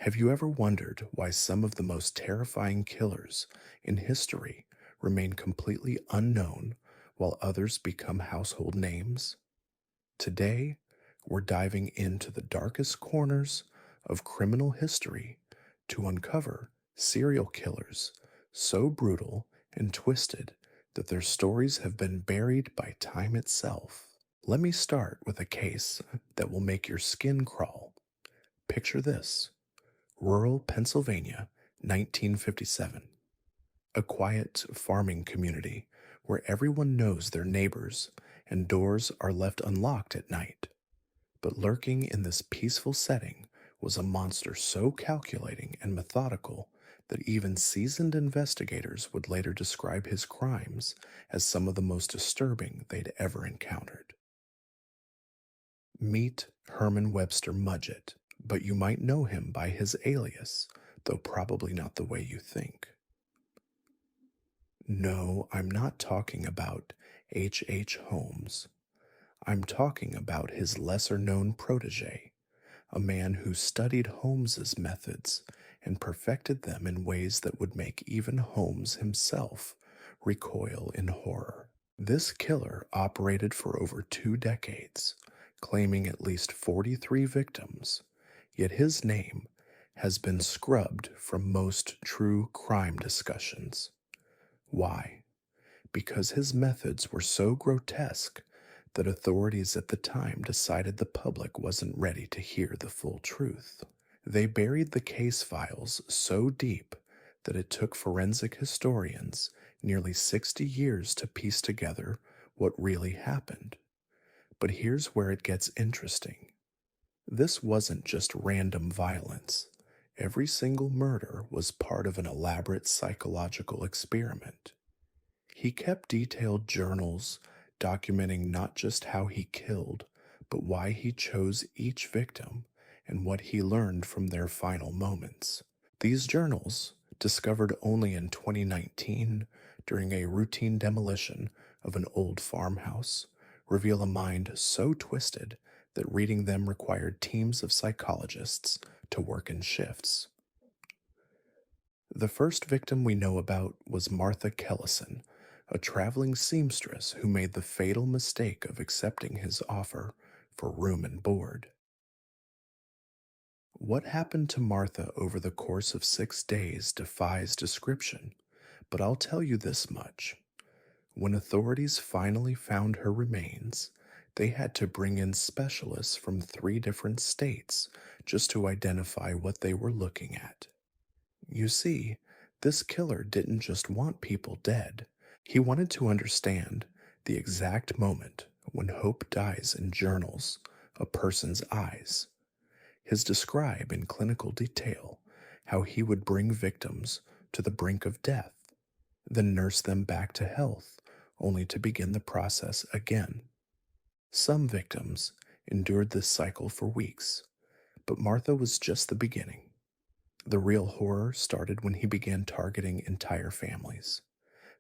Have you ever wondered why some of the most terrifying killers in history remain completely unknown while others become household names? Today, we're diving into the darkest corners of criminal history to uncover serial killers so brutal and twisted that their stories have been buried by time itself. Let me start with a case that will make your skin crawl. Picture this: rural Pennsylvania, 1957. A quiet farming community where everyone knows their neighbors and doors are left unlocked at night. But lurking in this peaceful setting was a monster so calculating and methodical that even seasoned investigators would later describe his crimes as some of the most disturbing they'd ever encountered. Meet Herman Webster Mudgett, but you might know him by his alias, though probably not the way you think. No, I'm not talking about H. Holmes. I'm talking about his lesser known protege, a man who studied Holmes's methods and perfected them in ways that would make even Holmes himself recoil in horror. This killer operated for over 2 decades, claiming at least 43 victims, yet his name has been scrubbed from most true crime discussions. Why? Because his methods were so grotesque that authorities at the time decided the public wasn't ready to hear the full truth. They buried the case files so deep that it took forensic historians nearly 60 years to piece together what really happened. But here's where it gets interesting. This wasn't just random violence. Every single murder was part of an elaborate psychological experiment. He kept detailed journals documenting not just how he killed, but why he chose each victim and what he learned from their final moments. These journals, discovered only in 2019 during a routine demolition of an old farmhouse, reveal a mind so twisted that reading them required teams of psychologists to work in shifts. The first victim we know about was Martha Kellison, a traveling seamstress who made the fatal mistake of accepting his offer for room and board. What happened to Martha over the course of 6 days defies description, but I'll tell you this much. When authorities finally found her remains, they had to bring in specialists from 3 different states just to identify what they were looking at. You see, this killer didn't just want people dead. He wanted to understand the exact moment when hope dies in journals, a person's eyes. His describe in clinical detail how he would bring victims to the brink of death, then nurse them back to health, only to begin the process again. Some victims endured this cycle for weeks, but Martha was just the beginning. The real horror started when he began targeting entire families.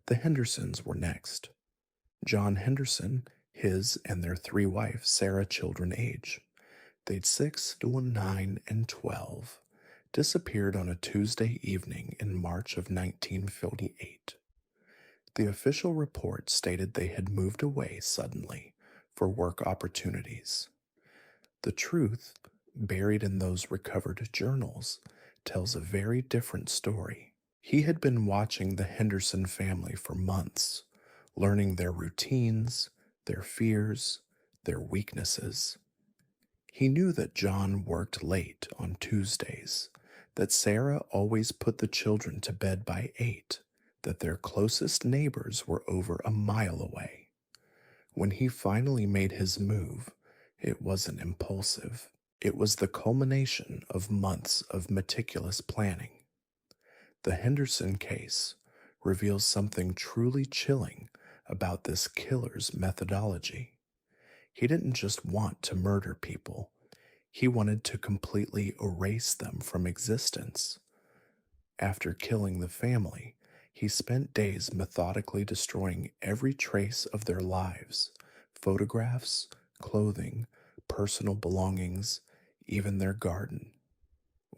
The Hendersons were next. John Henderson, his and their 3 wives, Sarah children age. They'd 6, 9, and 12, disappeared on a Tuesday evening in March of 1948. The official report stated they had moved away suddenly for work opportunities. The truth, buried in those recovered journals, tells a very different story. He had been watching the Henderson family for months, learning their routines, their fears, their weaknesses. He knew that John worked late on Tuesdays, that Sarah always put the children to bed by 8, that their closest neighbors were over a mile away. When he finally made his move, it wasn't impulsive. It was the culmination of months of meticulous planning. The Henderson case reveals something truly chilling about this killer's methodology. He didn't just want to murder people, he wanted to completely erase them from existence. After killing the family, he spent days methodically destroying every trace of their lives: photographs, clothing, personal belongings, even their garden.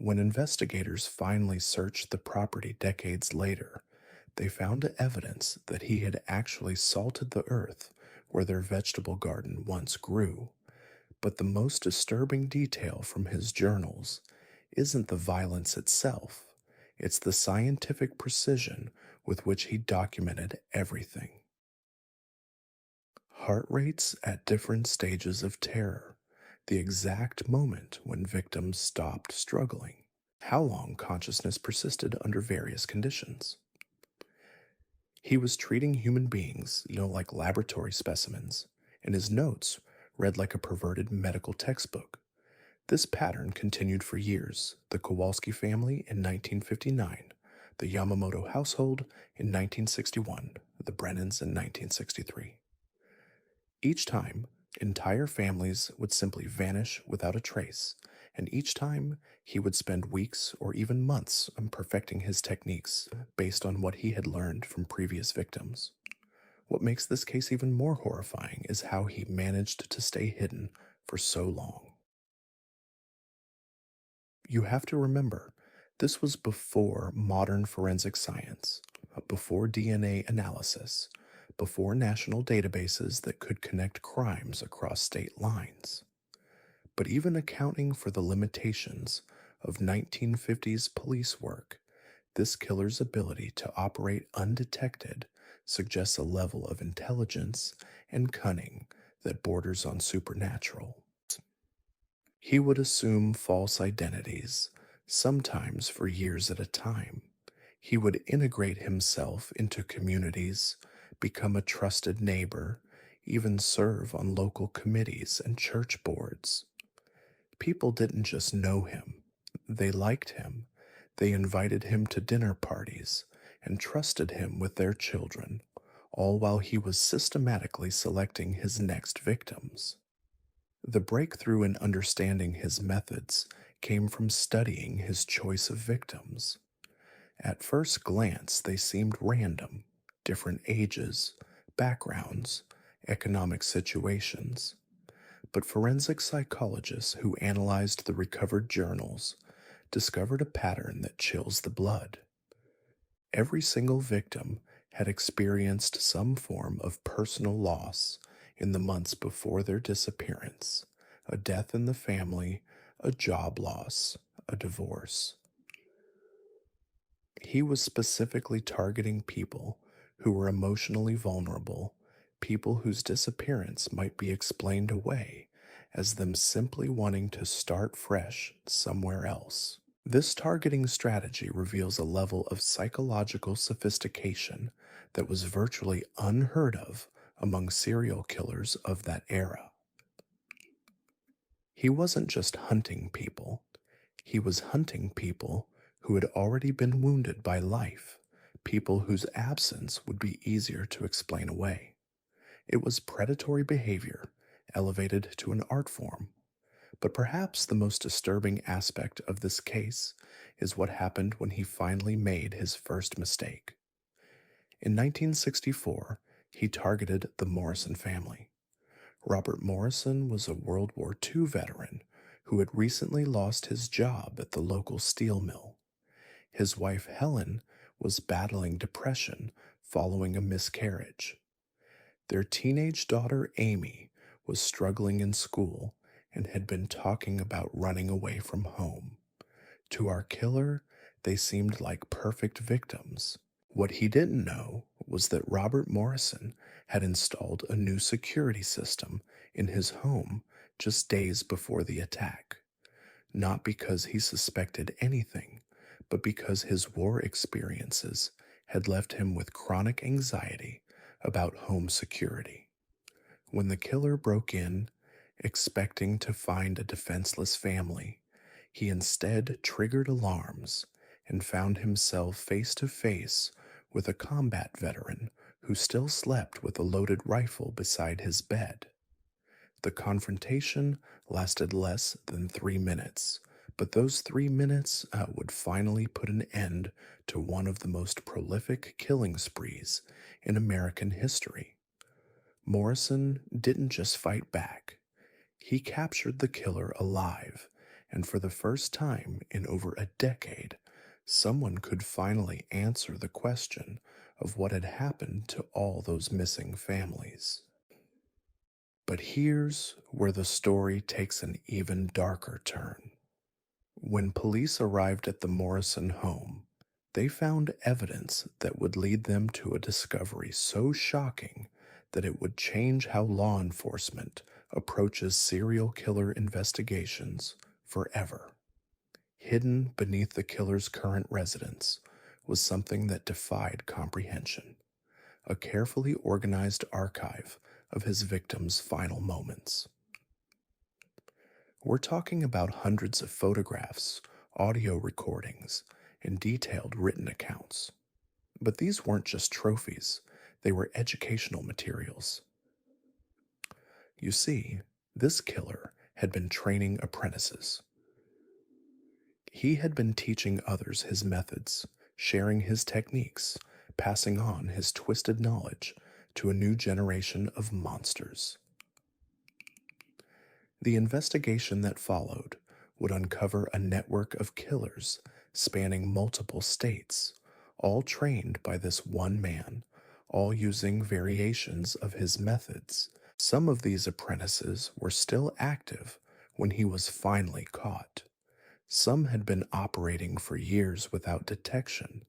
When investigators finally searched the property decades later, they found evidence that he had actually salted the earth where their vegetable garden once grew. But the most disturbing detail from his journals isn't the violence itself, it's the scientific precision with which he documented everything. Heart rates at different stages of terror, the exact moment when victims stopped struggling, how long consciousness persisted under various conditions. He was treating human beings, like laboratory specimens, and his notes read like a perverted medical textbook. This pattern continued for years: the Kowalski family in 1959, the Yamamoto household in 1961, the Brennans in 1963. Each time, entire families would simply vanish without a trace, and each time he would spend weeks or even months on perfecting his techniques based on what he had learned from previous victims. What makes this case even more horrifying is how he managed to stay hidden for so long. You have to remember, this was before modern forensic science, before DNA analysis, before national databases that could connect crimes across state lines. But even accounting for the limitations of 1950s police work, this killer's ability to operate undetected suggests a level of intelligence and cunning that borders on supernatural. He would assume false identities, sometimes for years at a time. He would integrate himself into communities, become a trusted neighbor, even serve on local committees and church boards. People didn't just know him, they liked him. They invited him to dinner parties and trusted him with their children, all while he was systematically selecting his next victims. The breakthrough in understanding his methods came from studying his choice of victims. At first glance, they seemed random: different ages, backgrounds, economic situations. But forensic psychologists who analyzed the recovered journals discovered a pattern that chills the blood. Every single victim had experienced some form of personal loss in the months before their disappearance: a death in the family, a job loss, a divorce. He was specifically targeting people who were emotionally vulnerable, people whose disappearance might be explained away as them simply wanting to start fresh somewhere else. This targeting strategy reveals a level of psychological sophistication that was virtually unheard of among serial killers of that era. He wasn't just hunting people, he was hunting people who had already been wounded by life, people whose absence would be easier to explain away. It was predatory behavior elevated to an art form. But perhaps the most disturbing aspect of this case is what happened when he finally made his first mistake. In 1964, he targeted the Morrison family. Robert Morrison was a World War II veteran who had recently lost his job at the local steel mill. His wife Helen was battling depression following a miscarriage. Their teenage daughter Amy was struggling in school and had been talking about running away from home. To our killer, they seemed like perfect victims. What he didn't know was that Robert Morrison had installed a new security system in his home just days before the attack. Not because he suspected anything, but because his war experiences had left him with chronic anxiety about home security. When the killer broke in, expecting to find a defenseless family, he instead triggered alarms and found himself face to face with a combat veteran who still slept with a loaded rifle beside his bed. The confrontation lasted less than 3 minutes, but those 3 minutes would finally put an end to one of the most prolific killing sprees in American history. Morrison didn't just fight back, he captured the killer alive and for the first time in over a decade, someone could finally answer the question of what had happened to all those missing families. But here's where the story takes an even darker turn. When police arrived at the Morrison home, they found evidence that would lead them to a discovery so shocking that it would change how law enforcement approaches serial killer investigations forever. Hidden beneath the killer's current residence was something that defied comprehension: a carefully organized archive of his victims' final moments. We're talking about hundreds of photographs, audio recordings, and detailed written accounts. But these weren't just trophies, they were educational materials. You see, this killer had been training apprentices. He had been teaching others his methods, sharing his techniques, passing on his twisted knowledge to a new generation of monsters. The investigation that followed would uncover a network of killers spanning multiple states, all trained by this one man, all using variations of his methods. Some of these apprentices were still active when he was finally caught. Some had been operating for years without detection,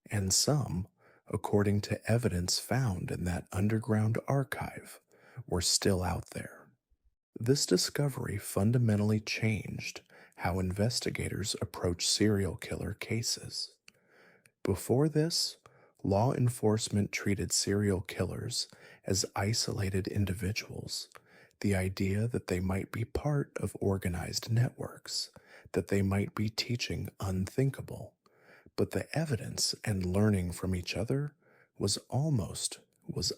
and some, according to evidence found in that underground archive, were still out there. This discovery fundamentally changed how investigators approach serial killer cases. Before this, law enforcement treated serial killers as isolated individuals. The idea that they might be part of organized networks, that they might be teaching unthinkable. But the evidence and learning from each other was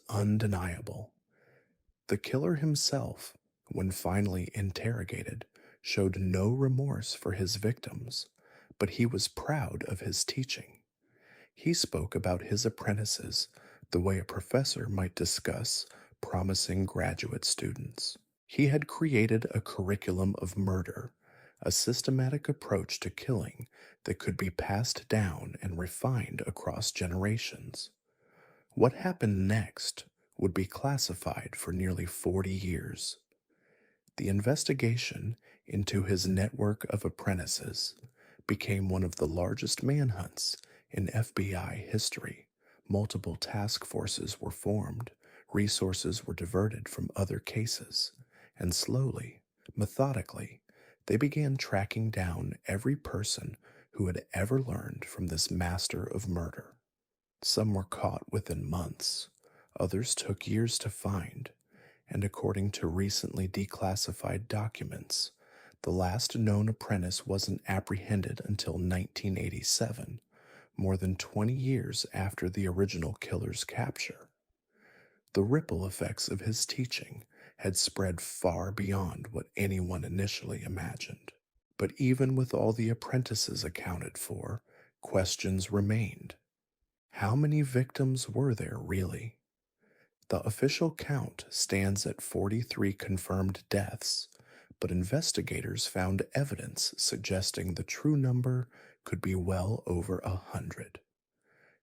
undeniable. The killer himself, when finally interrogated, showed no remorse for his victims, but he was proud of his teaching. He spoke about his apprentices the way a professor might discuss promising graduate students. He had created a curriculum of murder, a systematic approach to killing that could be passed down and refined across generations. What happened next would be classified for nearly 40 years. The investigation into his network of apprentices became one of the largest manhunts in FBI history. Multiple task forces were formed, resources were diverted from other cases, and slowly, methodically, they began tracking down every person who had ever learned from this master of murder. Some were caught within months, others took years to find, and according to recently declassified documents, the last known apprentice wasn't apprehended until 1987, more than 20 years after the original killer's capture. The ripple effects of his teaching had spread far beyond what anyone initially imagined. But even with all the apprentices accounted for, questions remained. How many victims were there really? The official count stands at 43 confirmed deaths, but investigators found evidence suggesting the true number could be well over 100.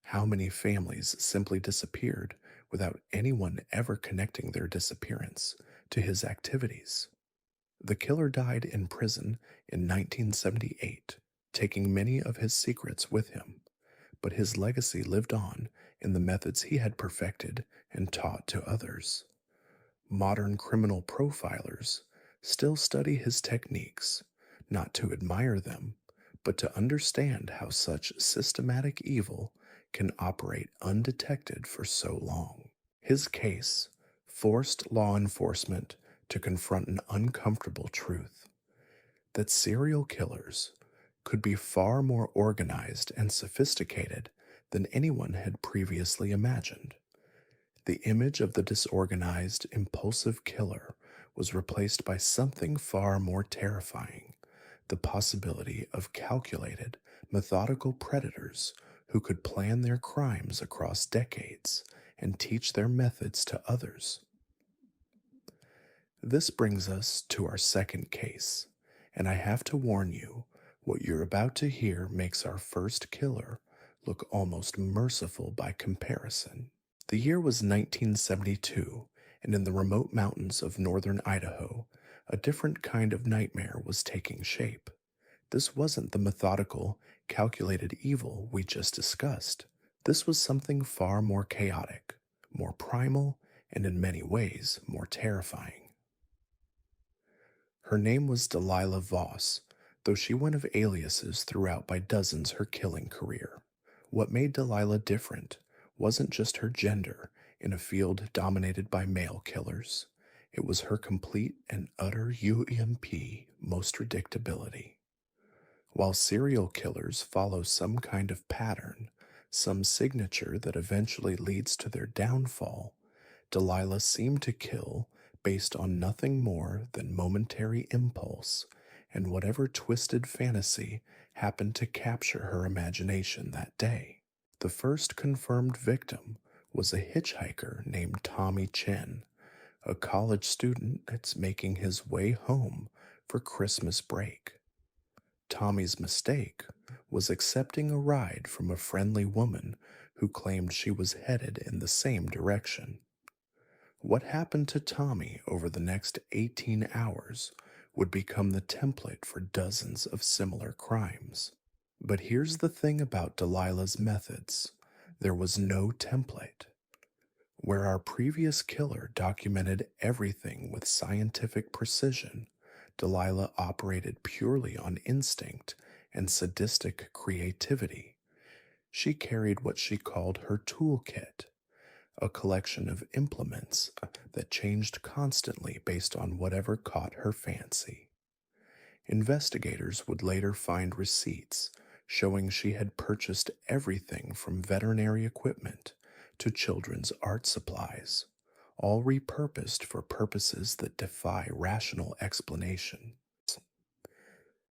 How many families simply disappeared without anyone ever connecting their disappearance to his activities? The killer died in prison in 1978, taking many of his secrets with him, but his legacy lived on in the methods he had perfected and taught to others. Modern criminal profilers still study his techniques, not to admire them, but to understand how such systematic evil can operate undetected for so long. His case forced law enforcement to confront an uncomfortable truth: that serial killers could be far more organized and sophisticated than anyone had previously imagined. The image of the disorganized, impulsive killer was replaced by something far more terrifying: the possibility of calculated, methodical predators who could plan their crimes across decades and teach their methods to others. This brings us to our second case, And I have to warn you, what you're about to hear makes our first killer look almost merciful by comparison. The year was 1972, and in the remote mountains of northern Idaho, a different kind of nightmare was taking shape. This wasn't the methodical, calculated evil we just discussed. This was something far more chaotic, more primal, and in many ways more terrifying. Her name was Delilah Voss, though she went of aliases throughout by dozens her killing career. What made Delilah different wasn't just her gender in a field dominated by male killers. It was her complete and utter most predictability. While serial killers follow some kind of pattern, some signature that eventually leads to their downfall, Delilah seemed to kill based on nothing more than momentary impulse and whatever twisted fantasy happened to capture her imagination that day. The first confirmed victim was a hitchhiker named Tommy Chen, a college student that's making his way home for Christmas break. Tommy's mistake was accepting a ride from a friendly woman who claimed she was headed in the same direction. What happened to Tommy over the next 18 hours would become the template for dozens of similar crimes. But here's the thing about Delilah's methods: there was no template. Where our previous killer documented everything with scientific precision, Delilah operated purely on instinct and sadistic creativity. She carried what she called her toolkit, a collection of implements that changed constantly based on whatever caught her fancy. Investigators would later find receipts showing she had purchased everything from veterinary equipment to children's art supplies, all repurposed for purposes that defy rational explanation.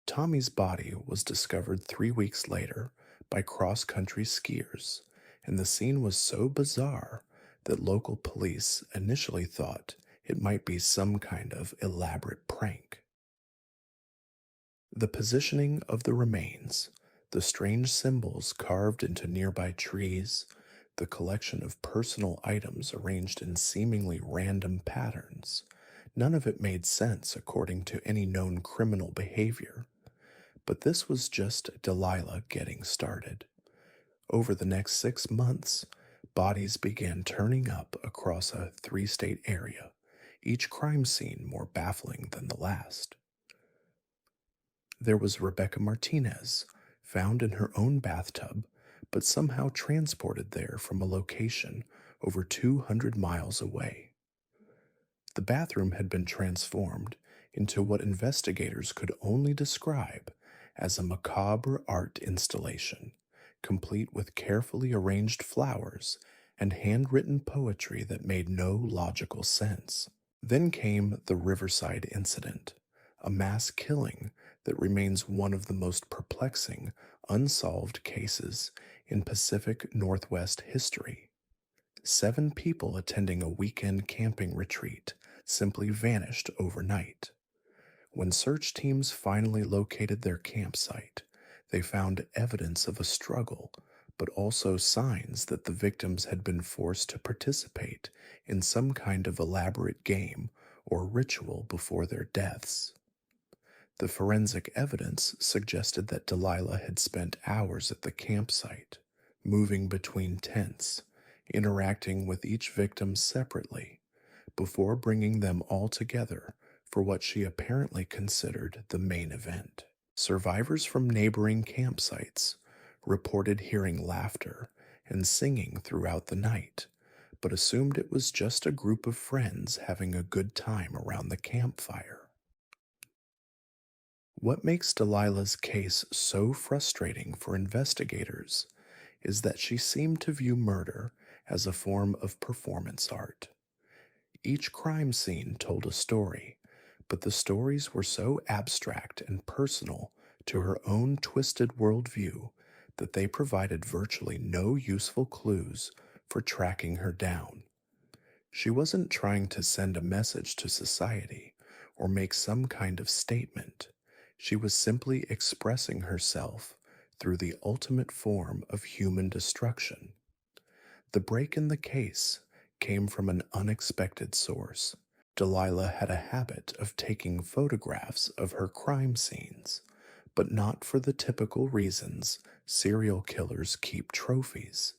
Tommy's body was discovered 3 weeks later by cross-country skiers, and the scene was so bizarre that local police initially thought it might be some kind of elaborate prank. The positioning of the remains, the strange symbols carved into nearby trees, the collection of personal items arranged in seemingly random patterns, none of it made sense according to any known criminal behavior. But this was just Delilah getting started. Over the next 6 months, bodies began turning up across a 3-state area, each crime scene more baffling than the last. There was Rebecca Martinez, found in her own bathtub, but somehow transported there from a location over 200 miles away. The bathroom had been transformed into what investigators could only describe as a macabre art installation, complete with carefully arranged flowers and handwritten poetry that made no logical sense. Then came the Riverside incident, a mass killing that remains one of the most perplexing, unsolved cases in Pacific Northwest history. 7 people attending a weekend camping retreat simply vanished overnight. When search teams finally located their campsite, they found evidence of a struggle, but also signs that the victims had been forced to participate in some kind of elaborate game or ritual before their deaths. The forensic evidence suggested that Delilah had spent hours at the campsite, moving between tents, interacting with each victim separately, before bringing them all together for what she apparently considered the main event. Survivors from neighboring campsites reported hearing laughter and singing throughout the night, but assumed it was just a group of friends having a good time around the campfire. What makes Delilah's case so frustrating for investigators is that she seemed to view murder as a form of performance art. Each crime scene told a story, but the stories were so abstract and personal to her own twisted worldview that they provided virtually no useful clues for tracking her down. She wasn't trying to send a message to society or make some kind of statement. She was simply expressing herself through the ultimate form of human destruction. The break in the case came from an unexpected source. Delilah had a habit of taking photographs of her crime scenes, but not for the typical reasons serial killers keep trophies.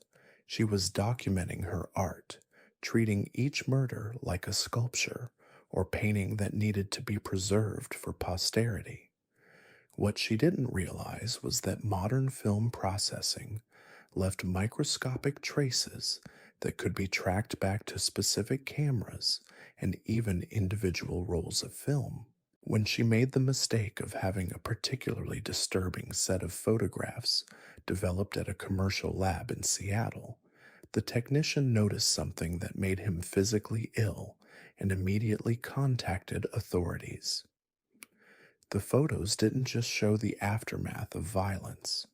She was documenting her art, treating each murder like a sculpture or painting that needed to be preserved for posterity. What she didn't realize was that modern film processing left microscopic traces that could be tracked back to specific cameras and even individual rolls of film. When she made the mistake of having a particularly disturbing set of photographs developed at a commercial lab in Seattle, the technician noticed something that made him physically ill and immediately contacted authorities. The photos didn't just show the aftermath of violence,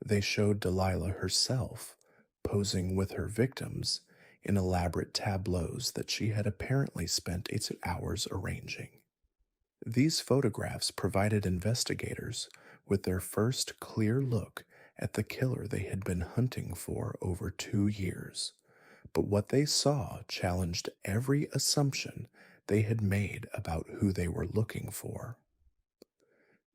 they showed Delilah herself posing with her victims in elaborate tableaus that she had apparently spent 8 hours arranging. These photographs provided investigators with their first clear look at the killer they had been hunting for over 2 years. But what they saw challenged every assumption they had made about who they were looking for.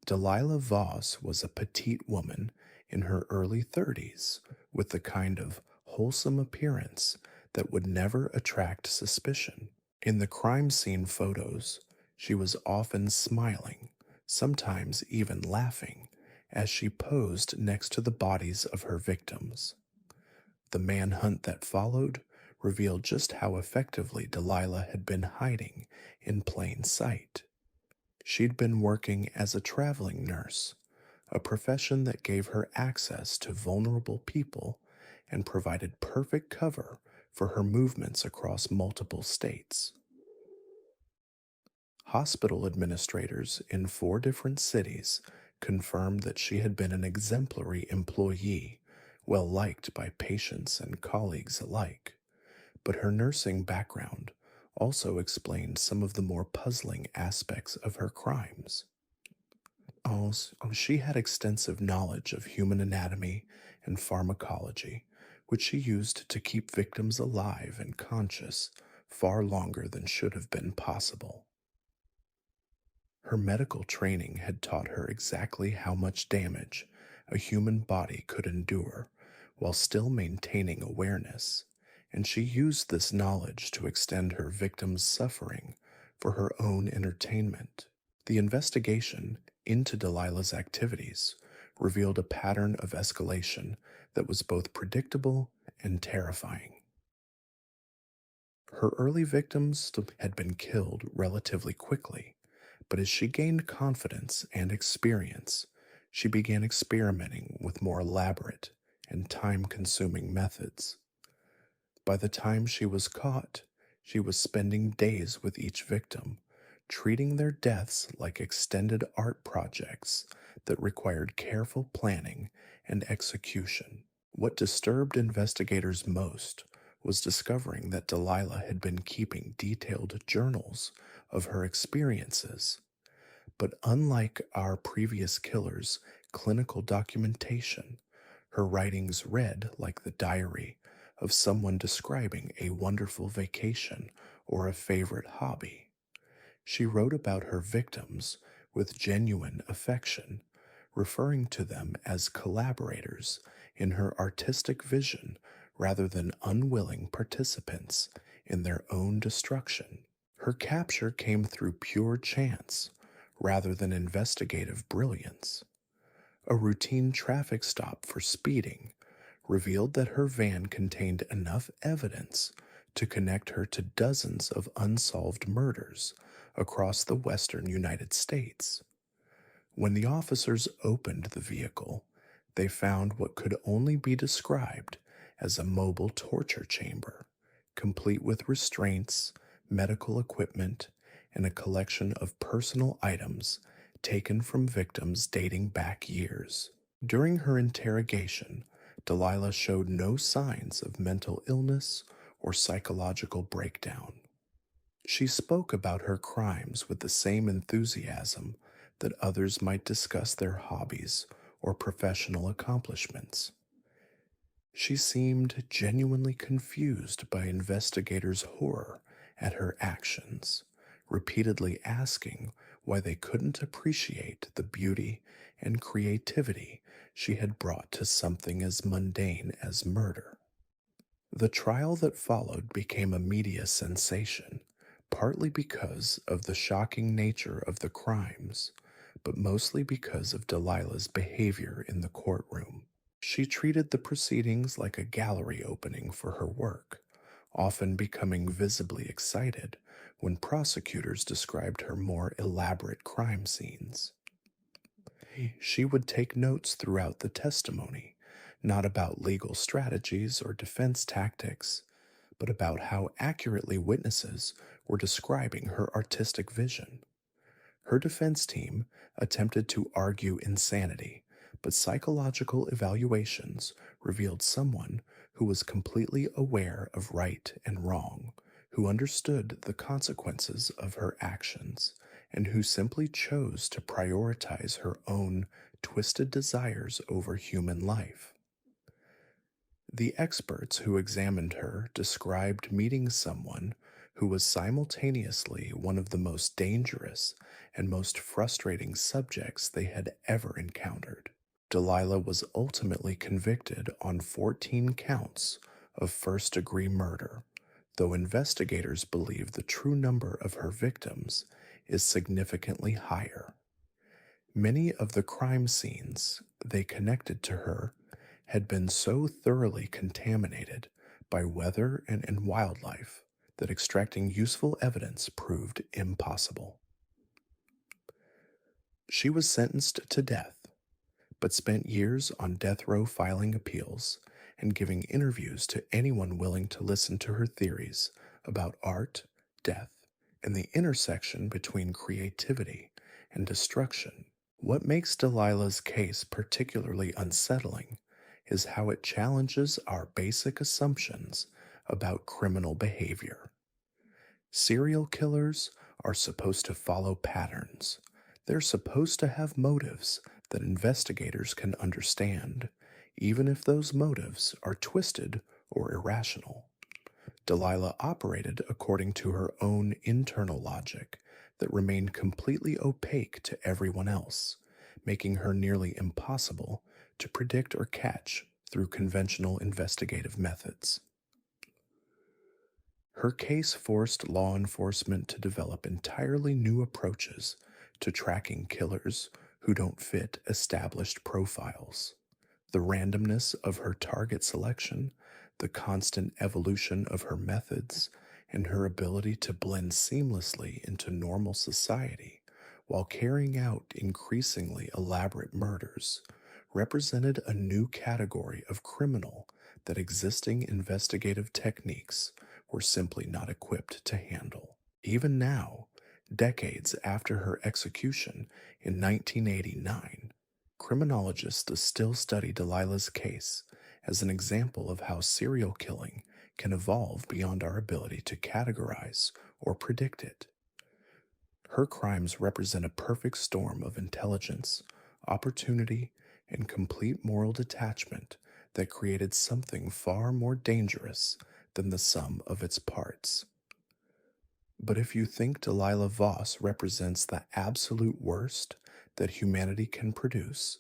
Delilah Voss was a petite woman in her early 30s with the kind of wholesome appearance that would never attract suspicion. In the crime scene photos, she was often smiling, sometimes even laughing, as she posed next to the bodies of her victims. The manhunt that followed revealed just how effectively Delilah had been hiding in plain sight. She'd been working as a traveling nurse, a profession that gave her access to vulnerable people and provided perfect cover for her movements across multiple states. Hospital administrators in 4 different cities confirmed that she had been an exemplary employee, well liked by patients and colleagues alike. But her nursing background also explained some of the more puzzling aspects of her crimes. Also, she had extensive knowledge of human anatomy and pharmacology, which she used to keep victims alive and conscious far longer than should have been possible. Her medical training had taught her exactly how much damage a human body could endure while still maintaining awareness, and she used this knowledge to extend her victims' suffering for her own entertainment. The investigation into Delilah's activities revealed a pattern of escalation that was both predictable and terrifying. Her early victims had been killed relatively quickly, but as she gained confidence and experience, she began experimenting with more elaborate and time consuming methods. By the time she was caught, she was spending days with each victim, treating their deaths like extended art projects that required careful planning and execution. What disturbed investigators most was discovering that Delilah had been keeping detailed journals of her experiences. But unlike our previous killer's clinical documentation, her writings read like the diary of someone describing a wonderful vacation or a favorite hobby. She wrote about her victims with genuine affection, referring to them as collaborators in her artistic vision rather than unwilling participants in their own destruction. Her capture came through pure chance rather than investigative brilliance. A routine traffic stop for speeding revealed that her van contained enough evidence to connect her to dozens of unsolved murders across the western United States. When the officers opened the vehicle, they found what could only be described as a mobile torture chamber, complete with restraints, medical equipment, and a collection of personal items taken from victims dating back years. During her interrogation, Delilah showed no signs of mental illness or psychological breakdown. She spoke about her crimes with the same enthusiasm that others might discuss their hobbies or professional accomplishments. She seemed genuinely confused by investigators' horror at her actions, repeatedly asking why they couldn't appreciate the beauty and creativity she had brought to something as mundane as murder. The trial that followed became a media sensation, partly because of the shocking nature of the crimes, but mostly because of Delilah's behavior in the courtroom. She treated the proceedings like a gallery opening for her work, often becoming visibly excited when prosecutors described her more elaborate crime scenes. She would take notes throughout the testimony, not about legal strategies or defense tactics, but about how accurately witnesses were describing her artistic vision. Her defense team attempted to argue insanity, but psychological evaluations revealed someone who was completely aware of right and wrong, who understood the consequences of her actions, and who simply chose to prioritize her own twisted desires over human life. The experts who examined her described meeting someone who was simultaneously one of the most dangerous and most frustrating subjects they had ever encountered. Delilah was ultimately convicted on 14 counts of first degree murder, though investigators believe the true number of her victims is significantly higher. Many of the crime scenes they connected to her had been so thoroughly contaminated by weather and wildlife that extracting useful evidence proved impossible. She was sentenced to death, but spent years on death row filing appeals and giving interviews to anyone willing to listen to her theories about art, death, and the intersection between creativity and destruction. What makes Delilah's case particularly unsettling is how it challenges our basic assumptions about criminal behavior. Serial killers are supposed to follow patterns. They're supposed to have motives that investigators can understand, even if those motives are twisted or irrational. Delilah operated according to her own internal logic that remained completely opaque to everyone else, making her nearly impossible to predict or catch through conventional investigative methods. Her case forced law enforcement to develop entirely new approaches to tracking killers who don't fit established profiles. The randomness of her target selection, the constant evolution of her methods, and her ability to blend seamlessly into normal society while carrying out increasingly elaborate murders represented a new category of criminal that existing investigative techniques were simply not equipped to handle. Even now, decades after her execution in 1989, criminologists still study Delilah's case as an example of how serial killing can evolve beyond our ability to categorize or predict it. Her crimes represent a perfect storm of intelligence, opportunity, and complete moral detachment that created something far more dangerous than the sum of its parts. But if you think Delilah Voss represents the absolute worst that humanity can produce,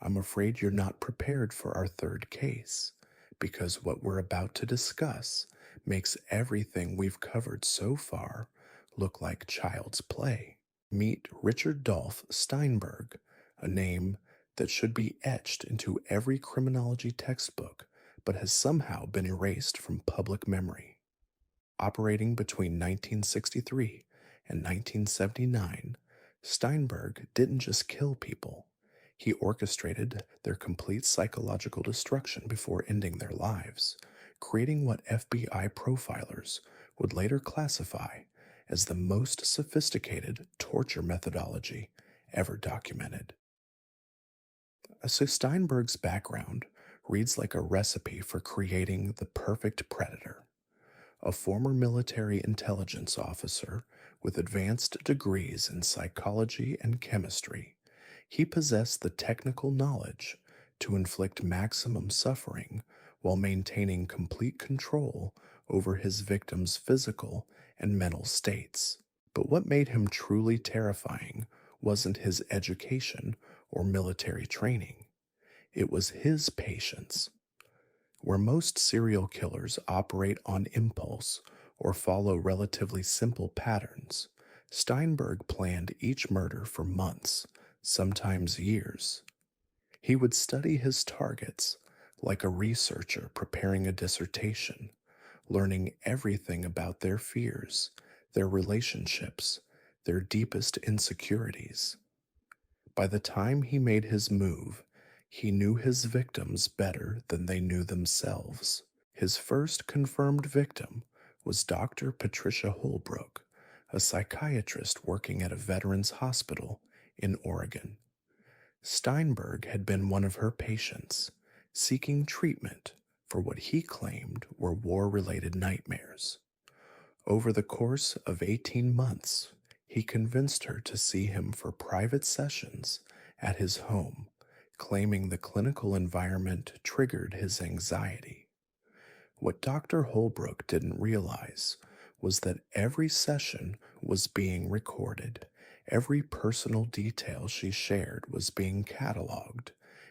I'm afraid you're not prepared for our third case, because what we're about to discuss makes everything we've covered so far look like child's play. Meet Richard Dolph Steinberg, a name that should be etched into every criminology textbook but has somehow been erased from public memory. Operating between 1963 and 1979, Steinberg didn't just kill people, he orchestrated their complete psychological destruction before ending their lives, creating what FBI profilers would later classify as the most sophisticated torture methodology ever documented. So Steinberg's background reads like a recipe for creating the perfect predator. A former military intelligence officer with advanced degrees in psychology and chemistry, he possessed the technical knowledge to inflict maximum suffering while maintaining complete control over his victims' physical and mental states. But what made him truly terrifying wasn't his education or military training, it was his patience. Where most serial killers operate on impulse or follow relatively simple patterns, Steinberg planned each murder for months, sometimes years. He would study his targets like a researcher preparing a dissertation, learning everything about their fears, their relationships, their deepest insecurities. By the time he made his move, he knew his victims better than they knew themselves. His first confirmed victim was Dr. Patricia Holbrook, a psychiatrist working at a veterans hospital in Oregon. Steinberg had been one of her patients, seeking treatment for what he claimed were war-related nightmares. Over the course of 18 months, he convinced her to see him for private sessions at his home, claiming the clinical environment triggered his anxiety. What Dr. Holbrook didn't realize was that every session was being recorded, every personal detail she shared was being cataloged,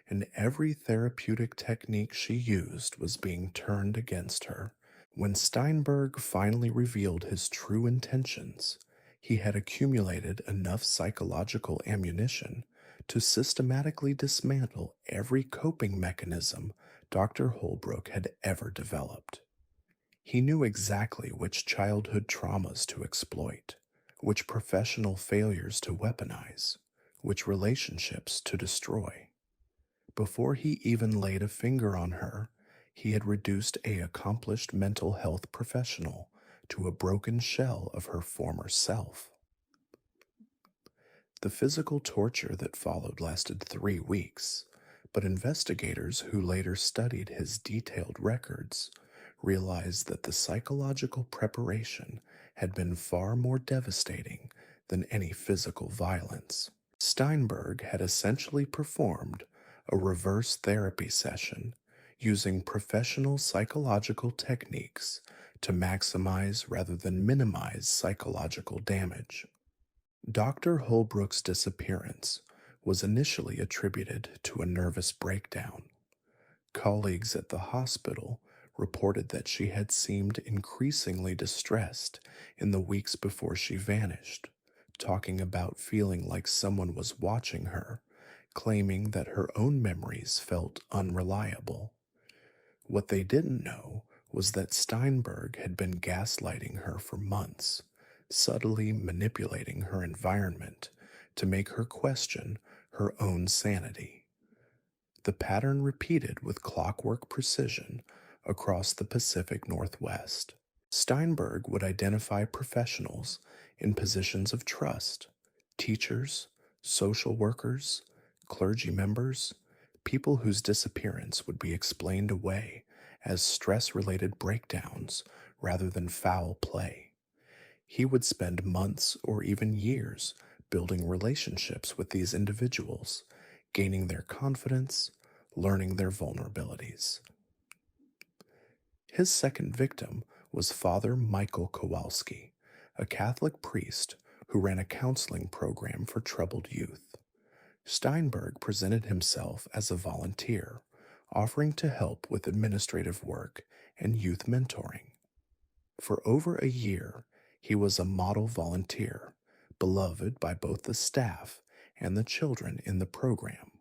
and every therapeutic technique she used was being turned against her. When Steinberg finally revealed his true intentions, he had accumulated enough psychological ammunition to systematically dismantle every coping mechanism Dr. Holbrook had ever developed. He knew exactly which childhood traumas to exploit, which professional failures to weaponize, which relationships to destroy. Before he even laid a finger on her, he had reduced a accomplished mental health professional to a broken shell of her former self. The physical torture that followed lasted 3 weeks, but investigators who later studied his detailed records realized that the psychological preparation had been far more devastating than any physical violence. Steinberg had essentially performed a reverse therapy session using professional psychological techniques to maximize rather than minimize psychological damage. Dr. Holbrook's disappearance was initially attributed to a nervous breakdown. Colleagues at the hospital reported that she had seemed increasingly distressed in the weeks before she vanished, talking about feeling like someone was watching her, claiming that her own memories felt unreliable. What they didn't know was that Steinberg had been gaslighting her for months, subtly manipulating her environment to make her question her own sanity. The pattern repeated with clockwork precision across the Pacific Northwest. Steinberg would identify professionals in positions of trust, teachers, social workers, clergy members, people whose disappearance would be explained away as stress-related breakdowns rather than foul play. He would spend months or even years building relationships with these individuals, gaining their confidence, learning their vulnerabilities. His second victim was Father Michael Kowalski, a Catholic priest who ran a counseling program for troubled youth. Steinberg presented himself as a volunteer, offering to help with administrative work and youth mentoring. For over a year, he was a model volunteer, beloved by both the staff and the children in the program.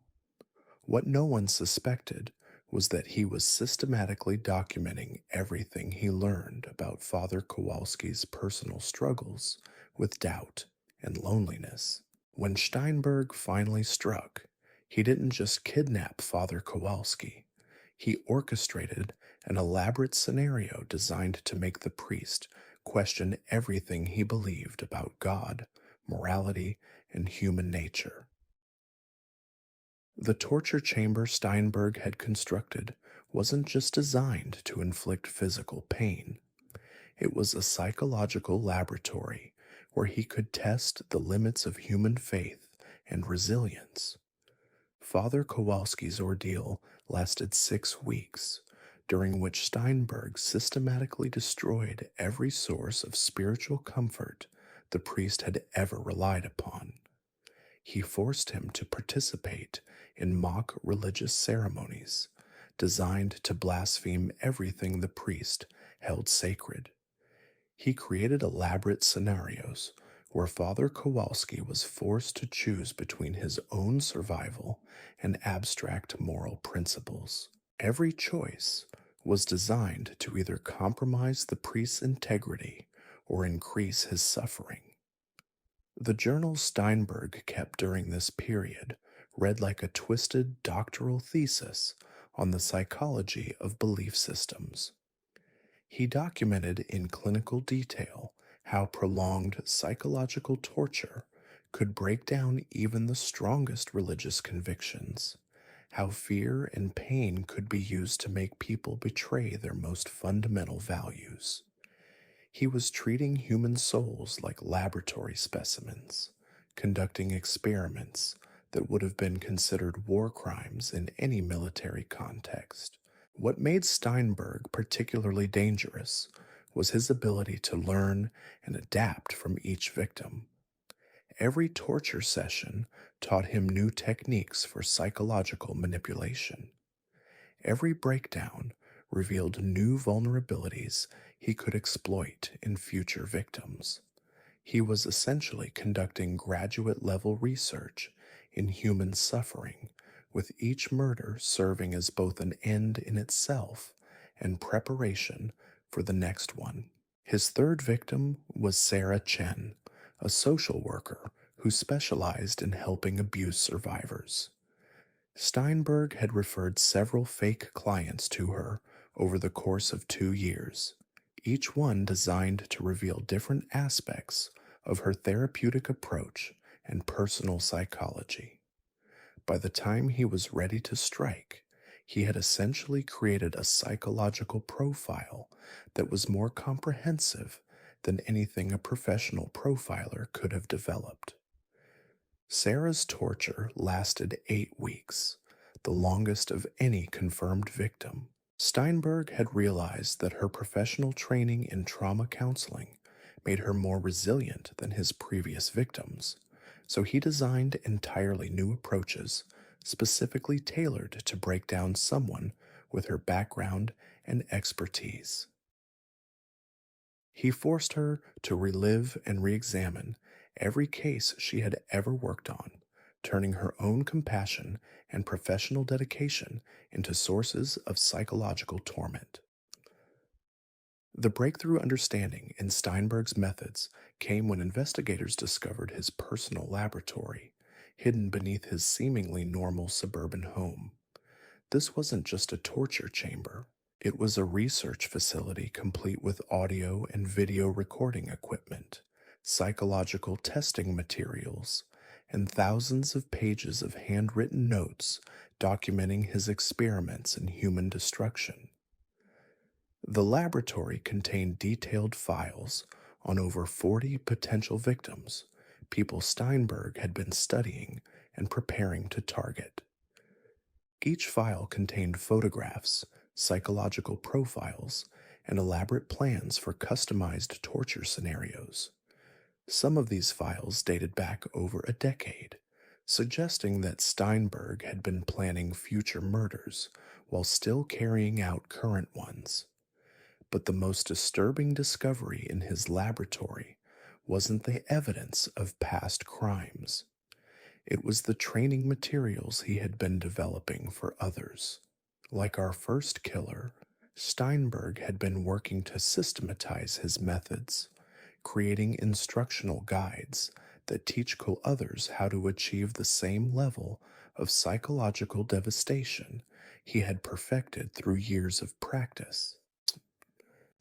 What no one suspected was that he was systematically documenting everything he learned about Father Kowalski's personal struggles with doubt and loneliness. When Steinberg finally struck, he didn't just kidnap Father Kowalski. He orchestrated an elaborate scenario designed to make the priest question everything he believed about God, morality, and human nature. The torture chamber Steinberg had constructed wasn't just designed to inflict physical pain. It was a psychological laboratory where he could test the limits of human faith and resilience. Father Kowalski's ordeal lasted 6 weeks, during which Steinberg systematically destroyed every source of spiritual comfort the priest had ever relied upon. He forced him to participate in mock religious ceremonies designed to blaspheme everything the priest held sacred. He created elaborate scenarios where Father Kowalski was forced to choose between his own survival and abstract moral principles. Every choice was designed to either compromise the priest's integrity or increase his suffering. The journals Steinberg kept during this period read like a twisted doctoral thesis on the psychology of belief systems. He documented in clinical detail how prolonged psychological torture could break down even the strongest religious convictions, how fear and pain could be used to make people betray their most fundamental values. He was treating human souls like laboratory specimens, conducting experiments that would have been considered war crimes in any military context. What made Steinberg particularly dangerous was his ability to learn and adapt from each victim. Every torture session taught him new techniques for psychological manipulation. Every breakdown revealed new vulnerabilities he could exploit in future victims. He was essentially conducting graduate level research in human suffering, with each murder serving as both an end in itself and preparation for the next one. His third victim was Sarah Chen, a social worker who specialized in helping abuse survivors. Steinberg had referred several fake clients to her over the course of 2 years, each one designed to reveal different aspects of her therapeutic approach and personal psychology. By the time he was ready to strike, he had essentially created a psychological profile that was more comprehensive than anything a professional profiler could have developed. Sarah's torture lasted 8 weeks, the longest of any confirmed victim. Steinberg had realized that her professional training in trauma counseling made her more resilient than his previous victims, so he designed entirely new approaches specifically tailored to break down someone with her background and expertise. He forced her to relive and re examine every case she had ever worked on, turning her own compassion and professional dedication into sources of psychological torment. The breakthrough understanding in Steinberg's methods came when investigators discovered his personal laboratory, hidden beneath his seemingly normal suburban home. This wasn't just a torture chamber. It was a research facility complete with audio and video recording equipment, psychological testing materials, and thousands of pages of handwritten notes documenting his experiments in human destruction. The laboratory contained detailed files on over 40 potential victims, people Steinberg had been studying and preparing to target. Each file contained photographs, psychological profiles, and elaborate plans for customized torture scenarios. Some of these files dated back over a decade, suggesting that Steinberg had been planning future murders while still carrying out current ones. But the most disturbing discovery in his laboratory wasn't the evidence of past crimes. It was the training materials he had been developing for others. Like our first killer, Steinberg had been working to systematize his methods, creating instructional guides that teach others how to achieve the same level of psychological devastation he had perfected through years of practice.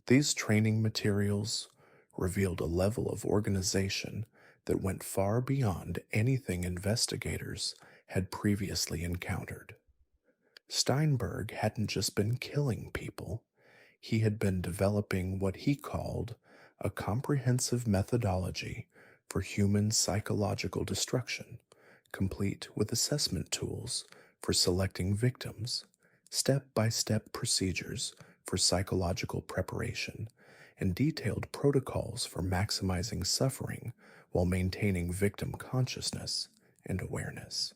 These training materials revealed a level of organization that went far beyond anything investigators had previously encountered. Steinberg hadn't just been killing people, He had been developing what he called a comprehensive methodology for human psychological destruction, complete with assessment tools for selecting victims, step by step procedures for psychological preparation, and detailed protocols for maximizing suffering while maintaining victim consciousness and awareness.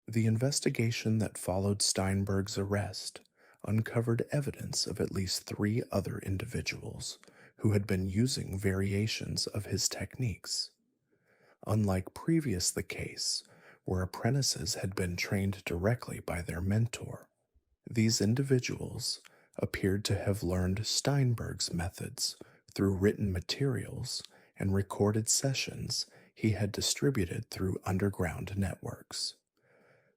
The investigation that followed Steinberg's arrest uncovered evidence of at least three other individuals who had been using variations of his techniques. Unlike previous the case, where apprentices had been trained directly by their mentor, these individuals appeared to have learned Steinberg's methods through written materials and recorded sessions he had distributed through underground networks.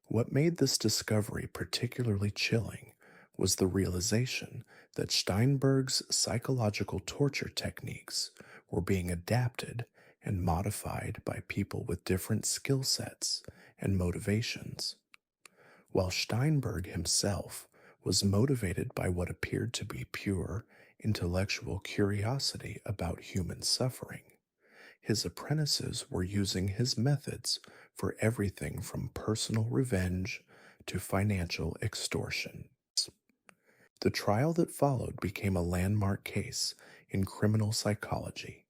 What made this discovery particularly chilling was the realization that Steinberg's psychological torture techniques were being adapted and modified by people with different skill sets and motivations. While Steinberg himself was motivated by what appeared to be pure intellectual curiosity about human suffering, his apprentices were using his methods for everything from personal revenge to financial extortion. The trial that followed became a landmark case in criminal psychology,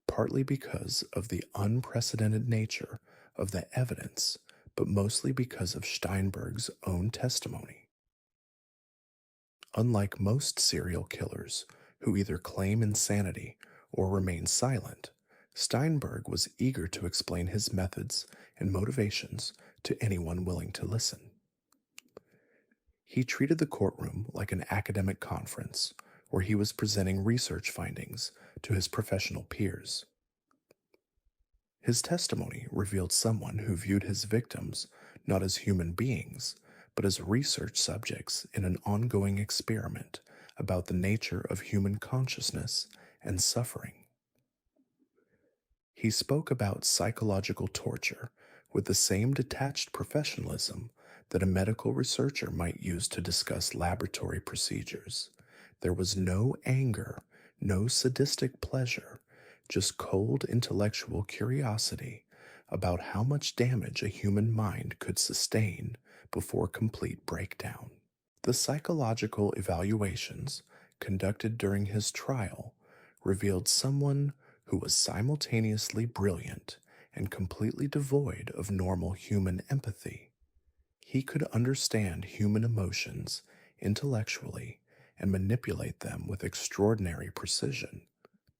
partly because of the unprecedented nature of the evidence, but mostly because of Steinberg's own testimony. Unlike most serial killers who either claim insanity or remain silent, Steinberg was eager to explain his methods and motivations to anyone willing to listen. He treated the courtroom like an academic conference where he was presenting research findings to his professional peers. His testimony revealed someone who viewed his victims not as human beings, but as research subjects in an ongoing experiment about the nature of human consciousness and suffering. He spoke about psychological torture with the same detached professionalism that a medical researcher might use to discuss laboratory procedures. There was no anger, no sadistic pleasure, just cold intellectual curiosity about how much damage a human mind could sustain before complete breakdown. The psychological evaluations conducted during his trial revealed someone who was simultaneously brilliant and completely devoid of normal human empathy. He could understand human emotions intellectually and manipulate them with extraordinary precision,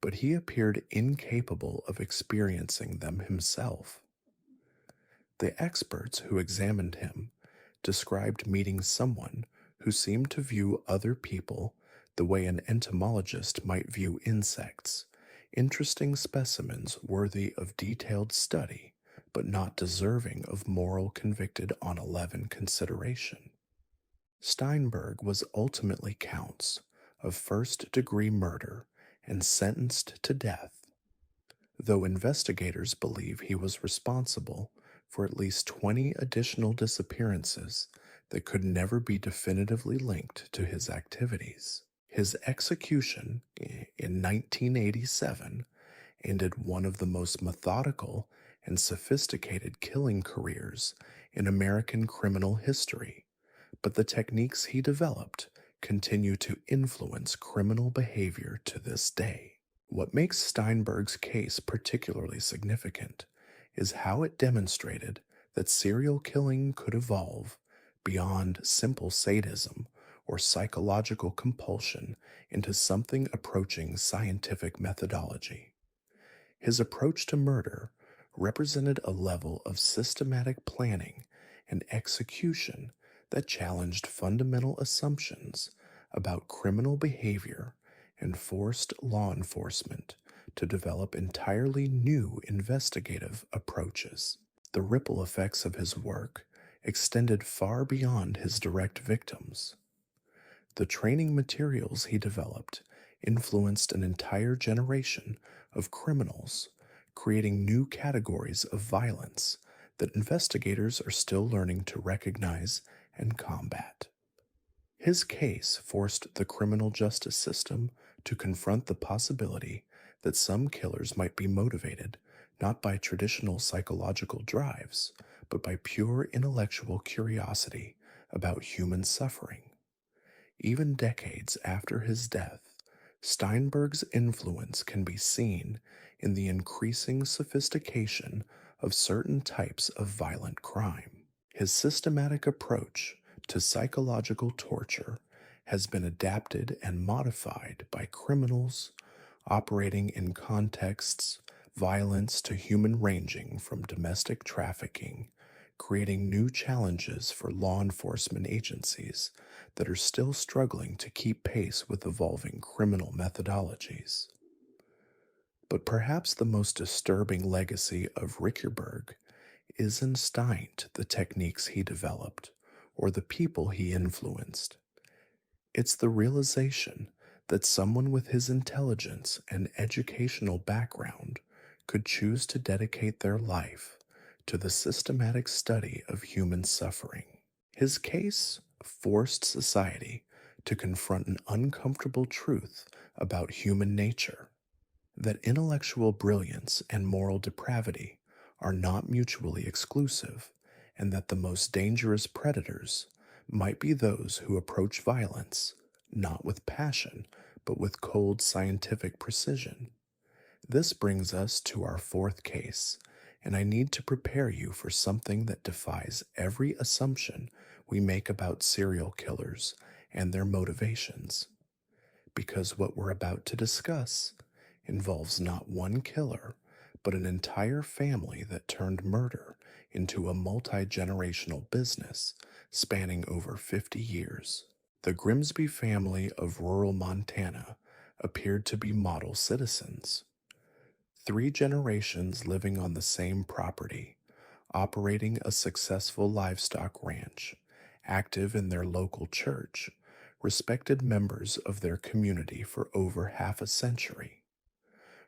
but he appeared incapable of experiencing them himself. The experts who examined him described meeting someone who seemed to view other people the way an entomologist might view insects, interesting specimens worthy of detailed study, but not deserving of moral convicted on 11 consideration. Steinberg was ultimately counts of first-degree murder and sentenced to death, though investigators believe he was responsible for at least 20 additional disappearances that could never be definitively linked to his activities. His execution in 1987 ended one of the most methodical and sophisticated killing careers in American criminal history, but the techniques he developed continue to influence criminal behavior to this day. What makes Steinberg's case particularly significant is how it demonstrated that serial killing could evolve beyond simple sadism or psychological compulsion into something approaching scientific methodology. His approach to murder represented a level of systematic planning and execution that challenged fundamental assumptions about criminal behavior and forced law enforcement to develop entirely new investigative approaches. The ripple effects of his work extended far beyond his direct victims. The training materials he developed influenced an entire generation of criminals, creating new categories of violence that investigators are still learning to recognize and combat. His case forced the criminal justice system to confront the possibility that some killers might be motivated not by traditional psychological drives, but by pure intellectual curiosity about human suffering. Even decades after his death, Steinberg's influence can be seen in the increasing sophistication of certain types of violent crime. His systematic approach to psychological torture has been adapted and modified by criminals operating in contexts violence to human ranging from domestic trafficking, creating new challenges for law enforcement agencies that are still struggling to keep pace with evolving criminal methodologies. But perhaps the most disturbing legacy of Rickerberg isn't the techniques he developed or the people he influenced. It's the realization that someone with his intelligence and educational background could choose to dedicate their life to the systematic study of human suffering. His case forced society to confront an uncomfortable truth about human nature, that intellectual brilliance and moral depravity are not mutually exclusive, and that the most dangerous predators might be those who approach violence not with passion, but with cold scientific precision. This brings us to our fourth case, and I need to prepare you for something that defies every assumption we make about serial killers and their motivations. Because what we're about to discuss involves not one killer, but an entire family that turned murder into a multi-generational business spanning over 50 years. The Grimsby family of rural Montana appeared to be model citizens. 3 generations living on the same property, operating a successful livestock ranch, active in their local church, respected members of their community for over half a century.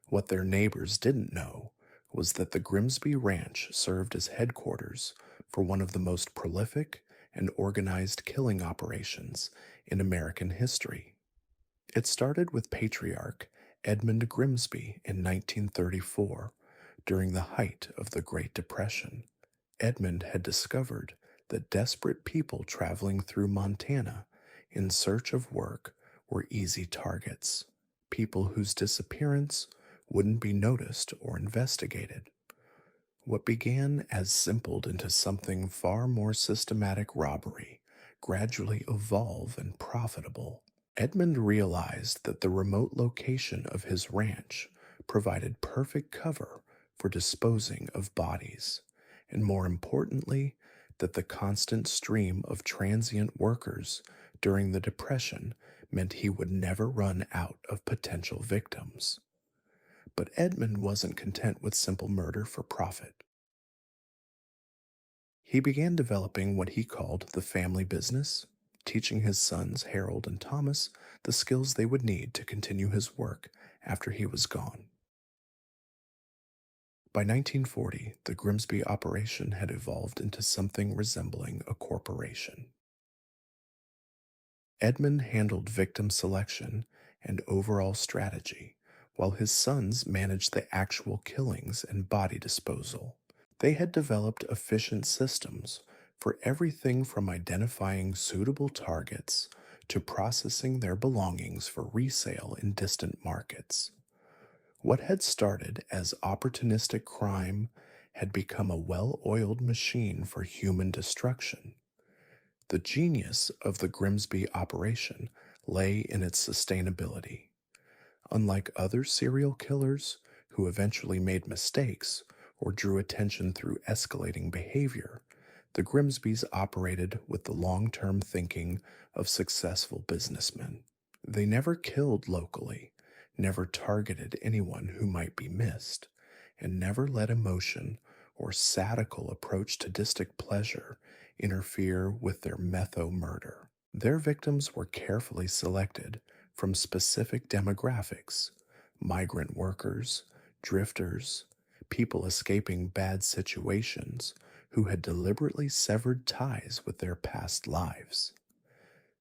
What their neighbors didn't know was that the Grimsby Ranch served as headquarters for one of the most prolific and organized killing operations in American history. It started with patriarch Edmund Grimsby in 1934 during the height of the Great Depression. Edmund had discovered that desperate people traveling through Montana in search of work were easy targets, people whose disappearance wouldn't be noticed or investigated. What began as simpled into something far more systematic robbery gradually evolved and profitable. Edmund realized that the remote location of his ranch provided perfect cover for disposing of bodies, and more importantly, that the constant stream of transient workers during the Depression meant he would never run out of potential victims. But Edmund wasn't content with simple murder for profit. He began developing what he called the family business, teaching his sons Harold and Thomas the skills they would need to continue his work after he was gone. By 1940, the Grimsby operation had evolved into something resembling a corporation. Edmund handled victim selection and overall strategy, while his sons managed the actual killings and body disposal. They had developed efficient systems for everything from identifying suitable targets to processing their belongings for resale in distant markets. What had started as opportunistic crime had become a well-oiled machine for human destruction. The genius of the Grimsby operation lay in its sustainability. Unlike other serial killers who eventually made mistakes or drew attention through escalating behavior, the Grimsbys operated with the long-term thinking of successful businessmen. They never killed locally, never targeted anyone who might be missed, and never let emotion or sadical approach to distant pleasure interfere with their murder. Their victims were carefully selected from specific demographics: migrant workers, drifters, people escaping bad situations who had deliberately severed ties with their past lives.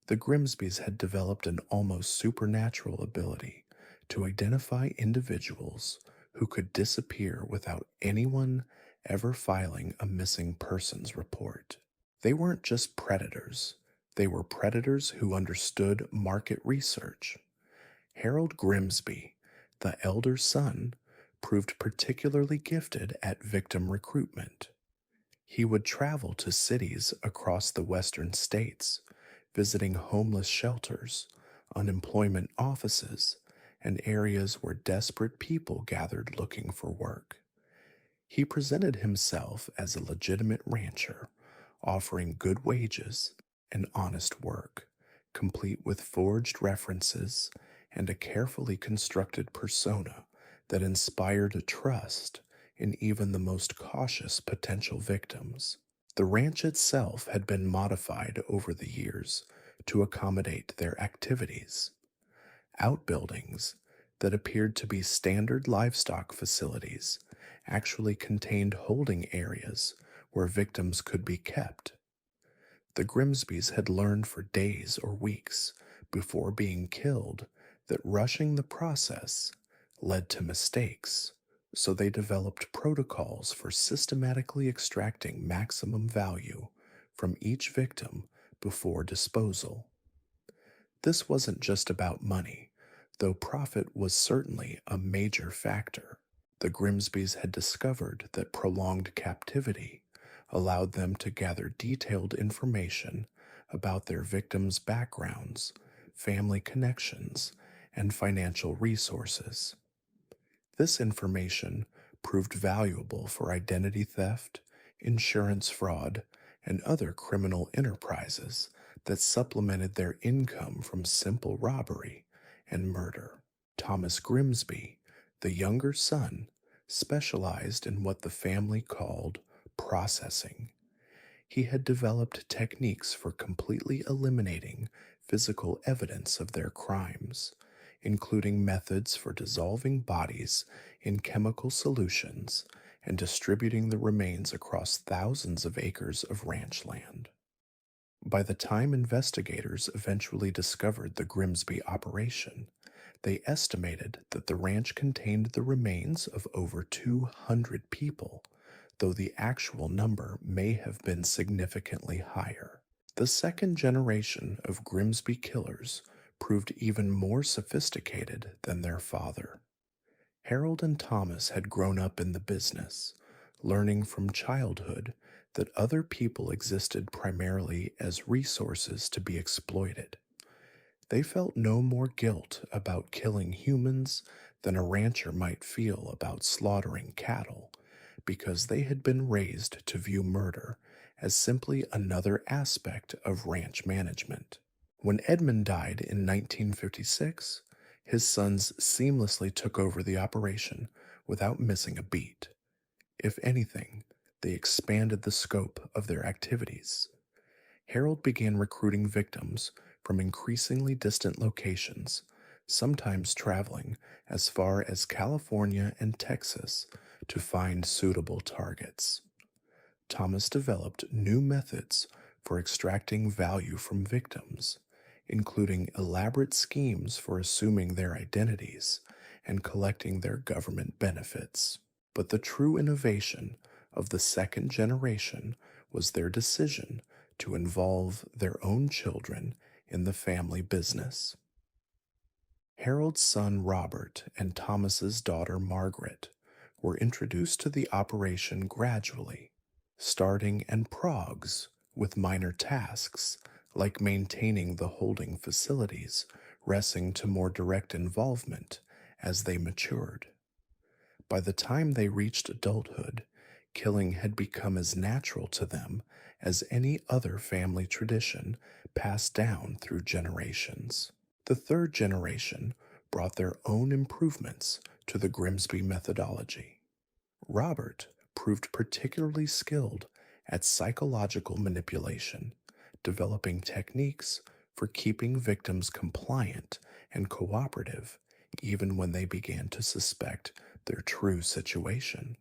The Grimsbys had developed an almost supernatural ability to identify individuals who could disappear without anyone ever filing a missing persons report. They weren't just predators, they were predators who understood market research. Harold Grimsby, the elder son, proved particularly gifted at victim recruitment. He would travel to cities across the western states, visiting homeless shelters, unemployment offices, and areas where desperate people gathered looking for work. He presented himself as a legitimate rancher, offering good wages and honest work, complete with forged references and a carefully constructed persona that inspired a trust in even the most cautious potential victims. The ranch itself had been modified over the years to accommodate their activities. Outbuildings that appeared to be standard livestock facilities actually contained holding areas where victims could be kept. The Grimsbys had learned for days or weeks before being killed that rushing the process led to mistakes, so they developed protocols for systematically extracting maximum value from each victim before disposal. This wasn't just about money, though profit was certainly a major factor. The Grimsbys had discovered that prolonged captivity allowed them to gather detailed information about their victims' backgrounds, family connections, and financial resources. This information proved valuable for identity theft, insurance fraud, and other criminal enterprises that supplemented their income from simple robbery and murder. Thomas Grimsby, the younger son, specialized in what the family called processing. He had developed techniques for completely eliminating physical evidence of their crimes, including methods for dissolving bodies in chemical solutions and distributing the remains across thousands of acres of ranch land. By the time investigators eventually discovered the Grimsby operation, they estimated that the ranch contained the remains of over 200 people, though the actual number may have been significantly higher. The second generation of Grimsby killers proved even more sophisticated than their father. Harold and Thomas had grown up in the business, learning from childhood that other people existed primarily as resources to be exploited. They felt no more guilt about killing humans than a rancher might feel about slaughtering cattle, because they had been raised to view murder as simply another aspect of ranch management. When Edmund died in 1956, his sons seamlessly took over the operation without missing a beat. If anything, they expanded the scope of their activities. Harold began recruiting victims from increasingly distant locations, sometimes traveling as far as California and Texas to find suitable targets. Thomas developed new methods for extracting value from victims, including elaborate schemes for assuming their identities and collecting their government benefits. But the true innovation of the second generation was their decision to involve their own children in the family business. Harold's son Robert and Thomas's daughter Margaret were introduced to the operation gradually, starting in progs with minor tasks like maintaining the holding facilities, resting to more direct involvement as they matured. By the time they reached adulthood, killing had become as natural to them as any other family tradition passed down through generations. The third generation brought their own improvements to the Grimsby methodology. Robert proved particularly skilled at psychological manipulation, developing techniques for keeping victims compliant and cooperative even when they began to suspect their true situation.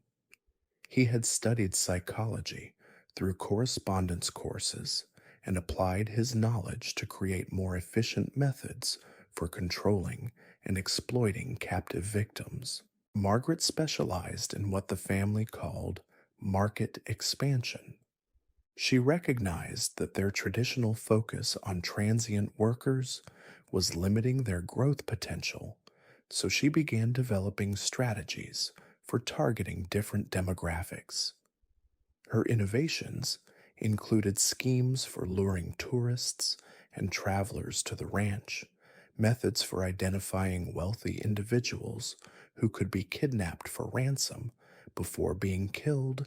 He had studied psychology through correspondence courses and applied his knowledge to create more efficient methods for controlling and exploiting captive victims. Margaret specialized in what the family called market expansion. She recognized that their traditional focus on transient workers was limiting their growth potential, so she began developing strategies for targeting different demographics. Her innovations included schemes for luring tourists and travelers to the ranch, methods for identifying wealthy individuals who could be kidnapped for ransom before being killed,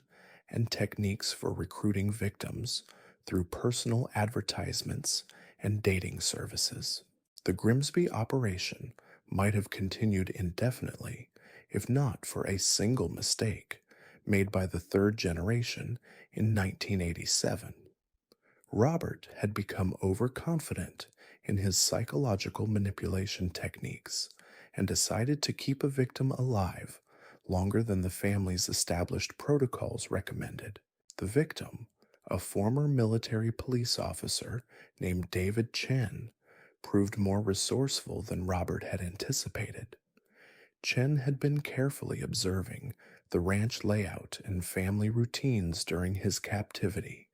and techniques for recruiting victims through personal advertisements and dating services. The Grimsby operation might have continued indefinitely if not for a single mistake made by the third generation in 1987. Robert had become overconfident in his psychological manipulation techniques and decided to keep a victim alive longer than the family's established protocols recommended. The victim, a former military police officer named David Chen, proved more resourceful than Robert had anticipated. Chen had been carefully observing the ranch layout and family routines during his captivity,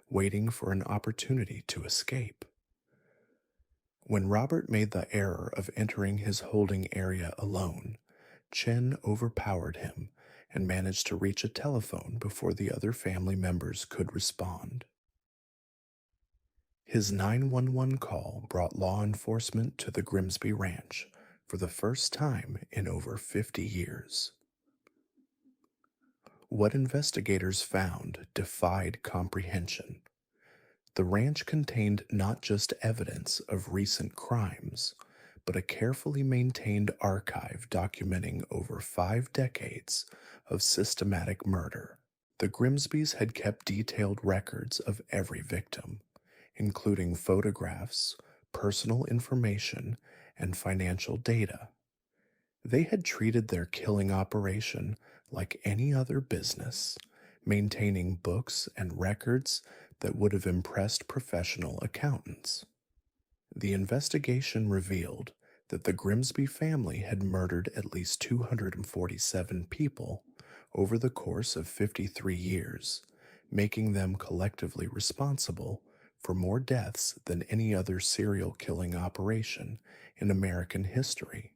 waiting for an opportunity to escape. When Robert made the error of entering his holding area alone, Chen overpowered him and managed to reach a telephone before the other family members could respond. His 911 call brought law enforcement to the Grimsby Ranch for the first time in over 50 years. What investigators found defied comprehension. The ranch contained not just evidence of recent crimes, but a carefully maintained archive documenting over 5 decades of systematic murder. The Grimsbys had kept detailed records of every victim, including photographs, personal information, and financial data. They had treated their killing operation like any other business, maintaining books and records that would have impressed professional accountants. The investigation revealed that the Grimsby family had murdered at least 247 people over the course of 53 years, making them collectively responsible for more deaths than any other serial killing operation in American history.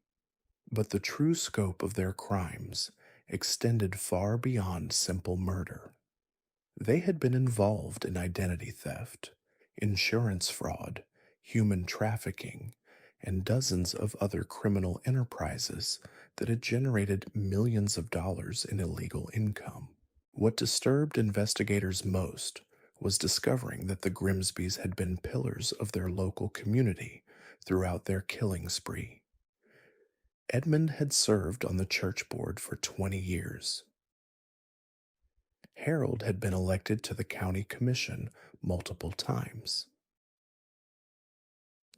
But the true scope of their crimes extended far beyond simple murder. They had been involved in identity theft, insurance fraud, human trafficking, and dozens of other criminal enterprises that had generated millions of dollars in illegal income. What disturbed investigators most was discovering that the Grimsbys had been pillars of their local community throughout their killing spree. Edmund had served on the church board for 20 years. Harold had been elected to the county commission multiple times.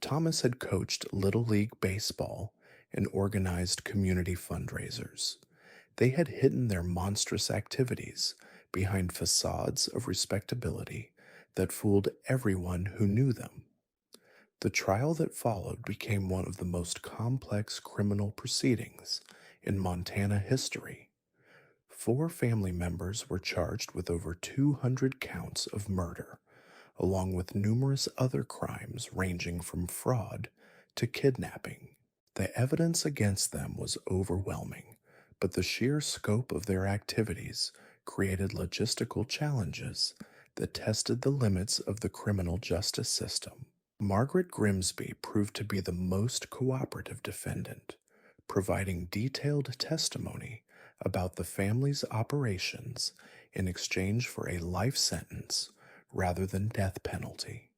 Thomas had coached Little League Baseball and organized community fundraisers. They had hidden their monstrous activities behind facades of respectability that fooled everyone who knew them. The trial that followed became one of the most complex criminal proceedings in Montana history. 4 family members were charged with over 200 counts of murder, along with numerous other crimes ranging from fraud to kidnapping. The evidence against them was overwhelming, but the sheer scope of their activities created logistical challenges that tested the limits of the criminal justice system. Margaret Grimsby proved to be the most cooperative defendant, providing detailed testimony about the family's operations in exchange for a life sentence rather than death penalty.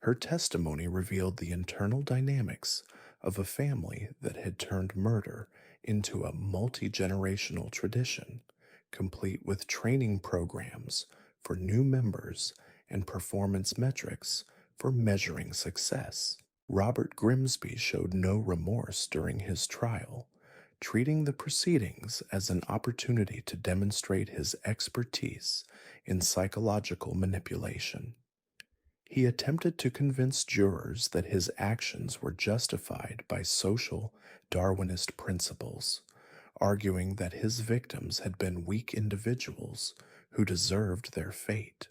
Her testimony revealed the internal dynamics of a family that had turned murder into a multi-generational tradition, complete with training programs for new members and performance metrics for measuring success. Robert Grimsby showed no remorse during his trial, treating the proceedings as an opportunity to demonstrate his expertise in psychological manipulation. He attempted to convince jurors that his actions were justified by social Darwinist principles, arguing that his victims had been weak individuals who deserved their fate.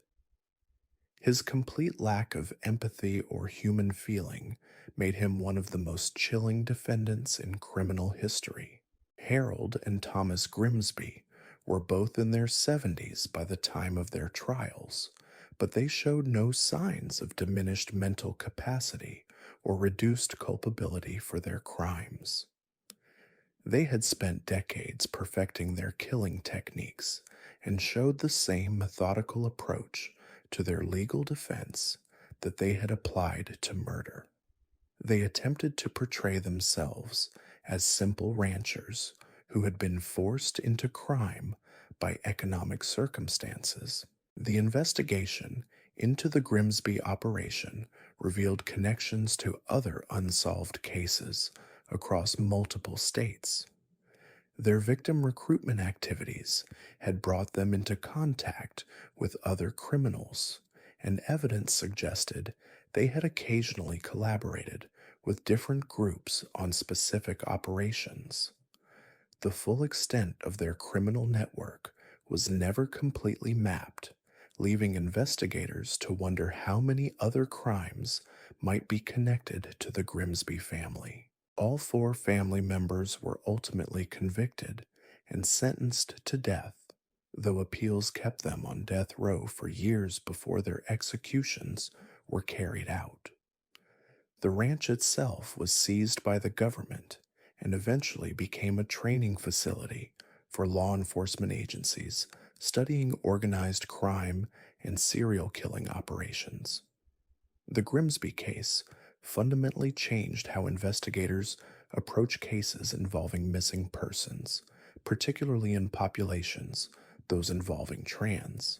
His complete lack of empathy or human feeling made him one of the most chilling defendants in criminal history. Harold and Thomas Grimsby were both in their 70s by the time of their trials, but they showed no signs of diminished mental capacity or reduced culpability for their crimes. They had spent decades perfecting their killing techniques and showed the same methodical approach to their legal defense that they had applied to murder. They attempted to portray themselves as simple ranchers who had been forced into crime by economic circumstances. The investigation into the Grimsby operation revealed connections to other unsolved cases across multiple states. Their victim recruitment activities had brought them into contact with other criminals, and evidence suggested they had occasionally collaborated with different groups on specific operations. The full extent of their criminal network was never completely mapped, leaving investigators to wonder how many other crimes might be connected to the Grimsby family. All four family members were ultimately convicted and sentenced to death, though appeals kept them on death row for years before their executions were carried out. The ranch itself was seized by the government and eventually became a training facility for law enforcement agencies studying organized crime and serial killing operations. The Grimsby case fundamentally changed how investigators approach cases involving missing persons, particularly in populations, those involving trans.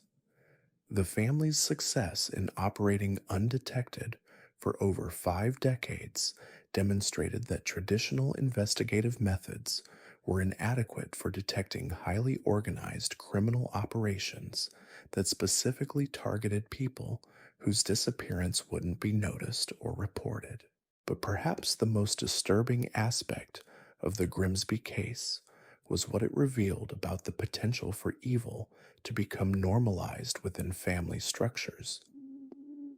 The family's success in operating undetected for over 5 decades demonstrated that traditional investigative methods were inadequate for detecting highly organized criminal operations that specifically targeted people whose disappearance wouldn't be noticed or reported. But perhaps the most disturbing aspect of the Grimsby case was what it revealed about the potential for evil to become normalized within family structures.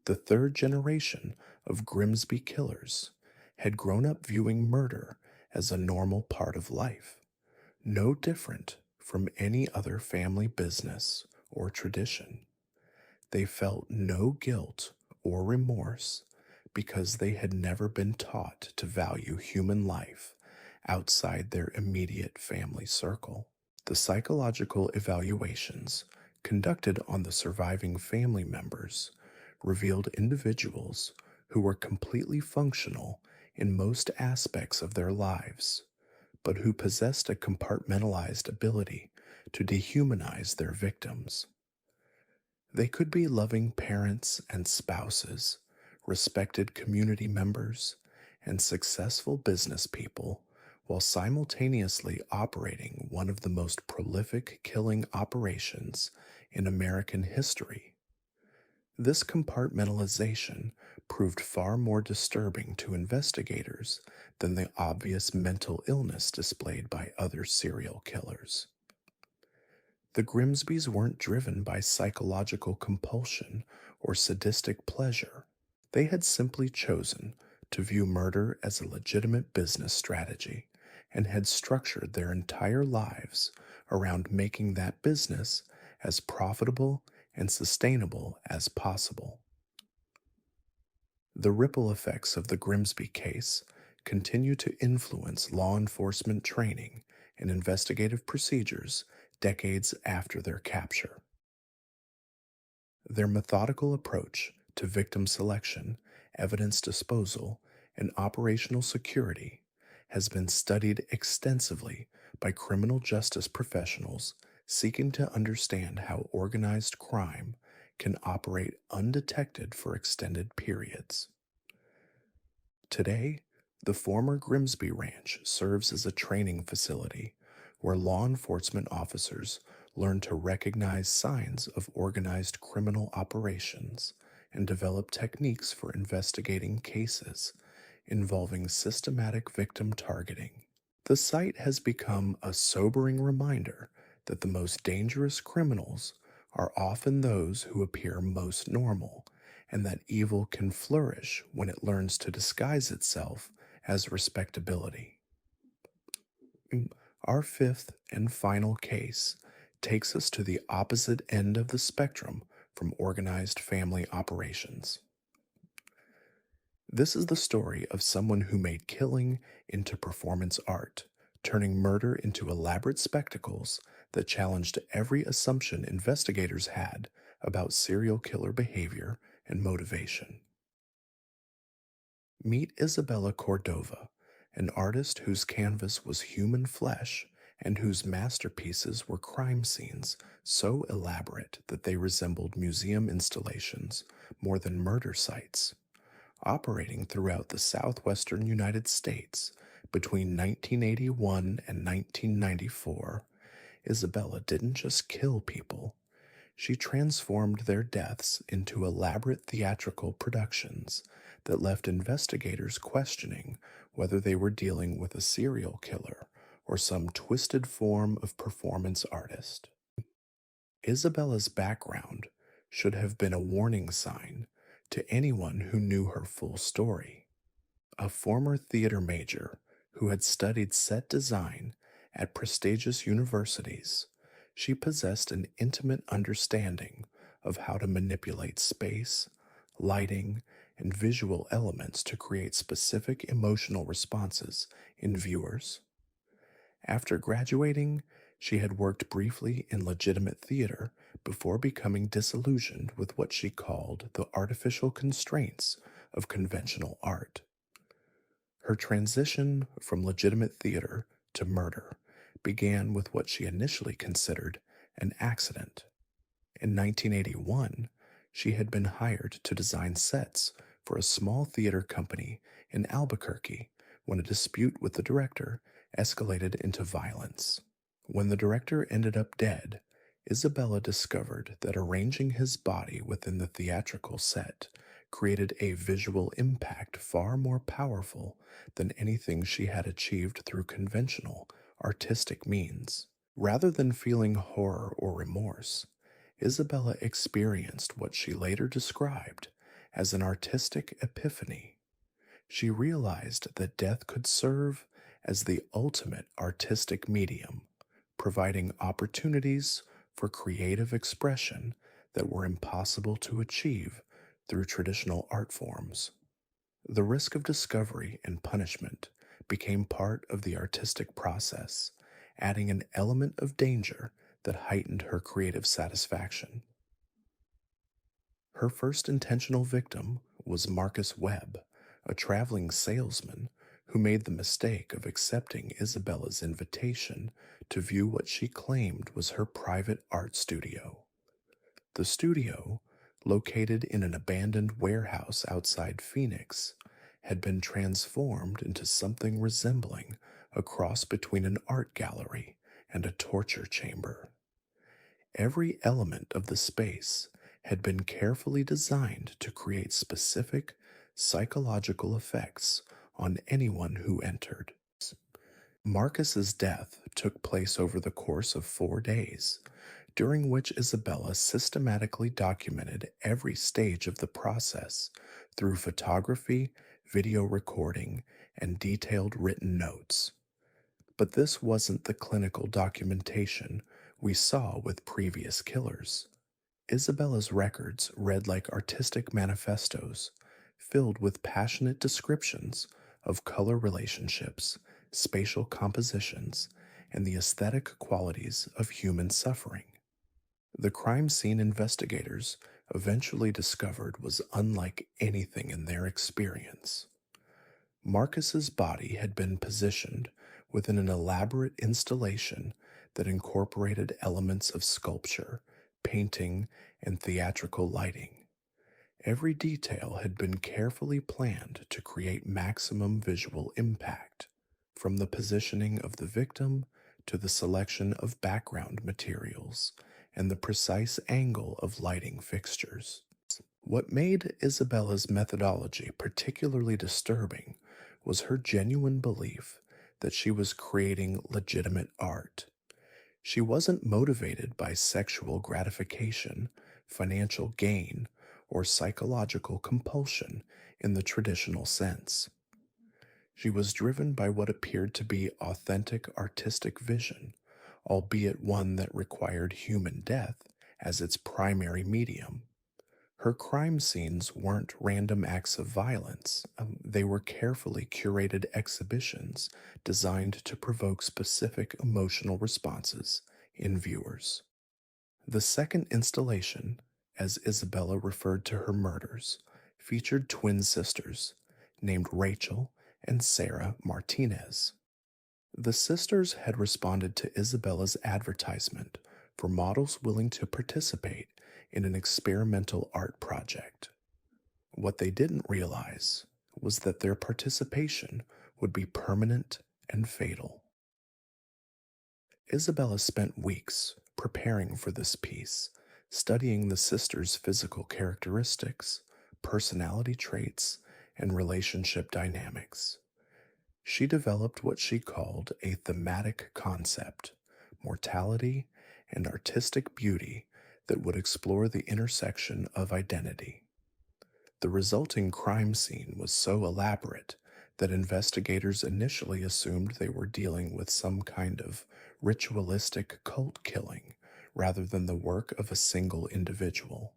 The third generation of Grimsby killers had grown up viewing murder as a normal part of life, no different from any other family business or tradition. They felt no guilt or remorse because they had never been taught to value human life outside their immediate family circle. The psychological evaluations conducted on the surviving family members revealed individuals who were completely functional in most aspects of their lives, but who possessed a compartmentalized ability to dehumanize their victims. They could be loving parents and spouses, respected community members, and successful business people, while simultaneously operating one of the most prolific killing operations in American history. This compartmentalization proved far more disturbing to investigators than the obvious mental illness displayed by other serial killers. The Grimsbys weren't driven by psychological compulsion or sadistic pleasure. They had simply chosen to view murder as a legitimate business strategy and had structured their entire lives around making that business as profitable and sustainable as possible. The ripple effects of the Grimsby case continue to influence law enforcement training and investigative procedures decades after their capture. Their methodical approach to victim selection, evidence disposal, and operational security has been studied extensively by criminal justice professionals seeking to understand how organized crime can operate undetected for extended periods. Today, the former Grimsby Ranch serves as a training facility where law enforcement officers learn to recognize signs of organized criminal operations and developed techniques for investigating cases involving systematic victim targeting. The site has become a sobering reminder that the most dangerous criminals are often those who appear most normal, and that evil can flourish when it learns to disguise itself as respectability. Our fifth and final case takes us to the opposite end of the spectrum from organized family operations. This is the story of someone who made killing into performance art, turning murder into elaborate spectacles that challenged every assumption investigators had about serial killer behavior and motivation. Meet Isabella Cordova, an artist whose canvas was human flesh and whose masterpieces were crime scenes so elaborate that they resembled museum installations more than murder sites. Operating throughout the southwestern United States between 1981 and 1994, Isabella didn't just kill people, she transformed their deaths into elaborate theatrical productions that left investigators questioning whether they were dealing with a serial killer or some twisted form of performance artist. Isabella's background should have been a warning sign to anyone who knew her full story. A former theater major who had studied set design at prestigious universities, she possessed an intimate understanding of how to manipulate space, lighting, and visual elements to create specific emotional responses in viewers. After graduating, she had worked briefly in legitimate theater before becoming disillusioned with what she called the artificial constraints of conventional art. Her transition from legitimate theater to murder began with what she initially considered an accident. In 1981, she had been hired to design sets for a small theater company in Albuquerque when a dispute with the director escalated into violence. When the director ended up dead, Isabella discovered that arranging his body within the theatrical set created a visual impact far more powerful than anything she had achieved through conventional artistic means. Rather than feeling horror or remorse, Isabella experienced what she later described as an artistic epiphany. She realized that death could serve as the ultimate artistic medium, providing opportunities for creative expression that were impossible to achieve through traditional art forms. The risk of discovery and punishment became part of the artistic process, adding an element of danger that heightened her creative satisfaction. Her first intentional victim was Marcus Webb, a traveling salesman who made the mistake of accepting Isabella's invitation to view what she claimed was her private art studio. The studio, located in an abandoned warehouse outside Phoenix, had been transformed into something resembling a cross between an art gallery and a torture chamber. Every element of the space had been carefully designed to create specific psychological effects on anyone who entered. Marcus's death took place over the course of 4 days, during which Isabella systematically documented every stage of the process through photography, video recording, and detailed written notes. But this wasn't the clinical documentation we saw with previous killers. Isabella's records read like artistic manifestos, filled with passionate descriptions of color relationships, spatial compositions, and the aesthetic qualities of human suffering. The crime scene investigators eventually discovered was unlike anything in their experience. Marcus's body had been positioned within an elaborate installation that incorporated elements of sculpture, painting, and theatrical lighting. Every detail had been carefully planned to create maximum visual impact, from the positioning of the victim to the selection of background materials and the precise angle of lighting fixtures. What made Isabella's methodology particularly disturbing was her genuine belief that she was creating legitimate art. She wasn't motivated by sexual gratification, financial gain, or psychological compulsion in the traditional sense. She was driven by what appeared to be authentic artistic vision, albeit one that required human death as its primary medium. Her crime scenes weren't random acts of violence, they were carefully curated exhibitions designed to provoke specific emotional responses in viewers. The second installation, as Isabella referred to her murders, featured twin sisters named Rachel and Sarah Martinez. The sisters had responded to Isabella's advertisement for models willing to participate in an experimental art project. What they didn't realize was that their participation would be permanent and fatal. Isabella spent weeks preparing for this piece, studying the sisters' physical characteristics, personality traits, and relationship dynamics. She developed what she called a thematic concept, mortality and artistic beauty that would explore the intersection of identity. The resulting crime scene was so elaborate that investigators initially assumed they were dealing with some kind of ritualistic cult killing rather than the work of a single individual.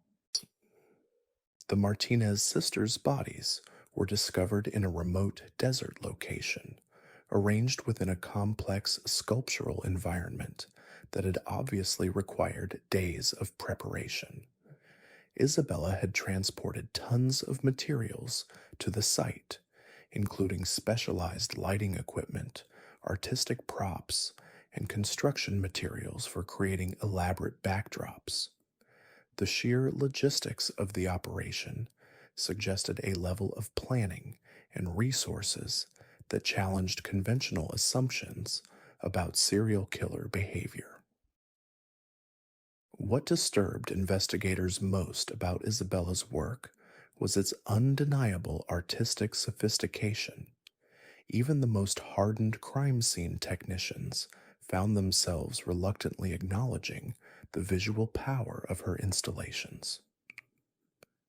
The Martinez sisters' bodies were discovered in a remote desert location, arranged within a complex sculptural environment that had obviously required days of preparation. Isabella had transported tons of materials to the site, including specialized lighting equipment, artistic props, and construction materials for creating elaborate backdrops. The sheer logistics of the operation suggested a level of planning and resources that challenged conventional assumptions about serial killer behavior. What disturbed investigators most about Isabella's work was its undeniable artistic sophistication. Even the most hardened crime scene technicians found themselves reluctantly acknowledging the visual power of her installations.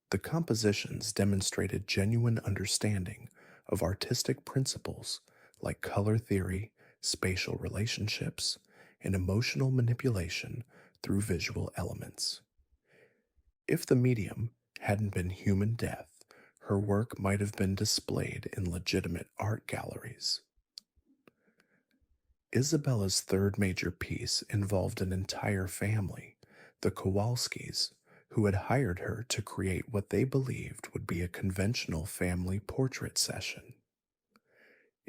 The compositions demonstrated genuine understanding of artistic principles like color theory, spatial relationships, and emotional manipulation through visual elements. If the medium hadn't been human death, her work might have been displayed in legitimate art galleries. Isabella's third major piece involved an entire family, the Kowalskis, who had hired her to create what they believed would be a conventional family portrait session.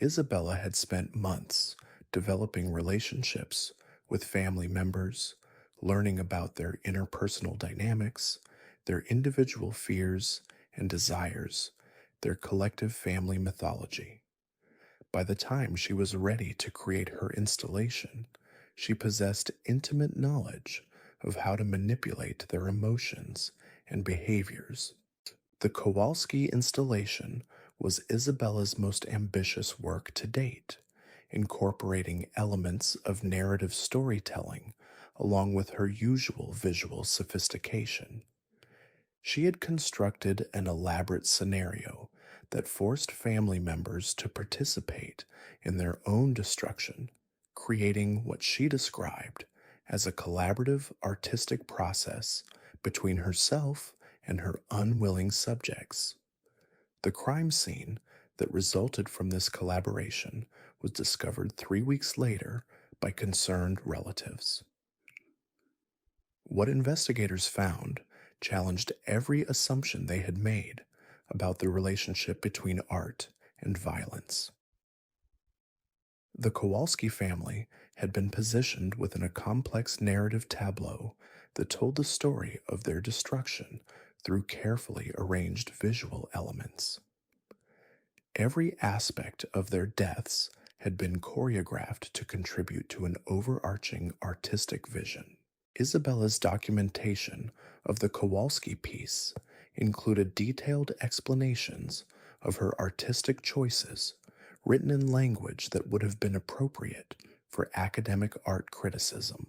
Isabella had spent months developing relationships with family members, learning about their interpersonal dynamics, their individual fears and desires, their collective family mythology. By the time she was ready to create her installation, she possessed intimate knowledge of how to manipulate their emotions and behaviors. The Kowalski installation was Isabella's most ambitious work to date, incorporating elements of narrative storytelling along with her usual visual sophistication. She had constructed an elaborate scenario that forced family members to participate in their own destruction, creating what she described as a collaborative artistic process between herself and her unwilling subjects. The crime scene that resulted from this collaboration was discovered 3 weeks later by concerned relatives. What investigators found challenged every assumption they had made about the relationship between art and violence. The Kowalski family had been positioned within a complex narrative tableau that told the story of their destruction through carefully arranged visual elements. Every aspect of their deaths had been choreographed to contribute to an overarching artistic vision. Isabella's documentation of the Kowalski piece included detailed explanations of her artistic choices written in language that would have been appropriate for academic art criticism.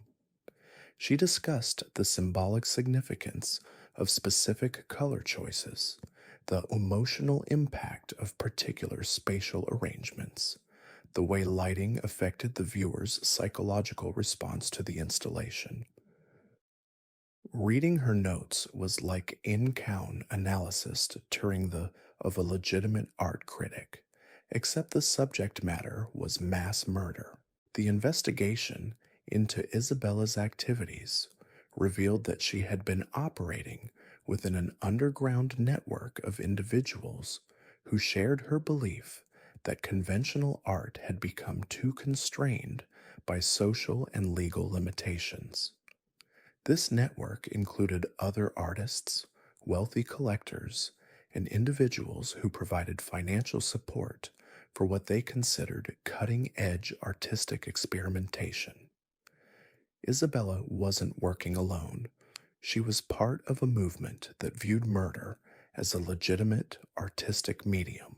She discussed the symbolic significance of specific color choices, the emotional impact of particular spatial arrangements, the way lighting affected the viewer's psychological response to the installation. Reading her notes was like in-town analysis during the of a legitimate art critic, except the subject matter was mass murder. The investigation into Isabella's activities revealed that she had been operating within an underground network of individuals who shared her belief that conventional art had become too constrained by social and legal limitations. This network included other artists, wealthy collectors, and individuals who provided financial support for what they considered cutting edge artistic experimentation. Isabella wasn't working alone. She was part of a movement that viewed murder as a legitimate artistic medium.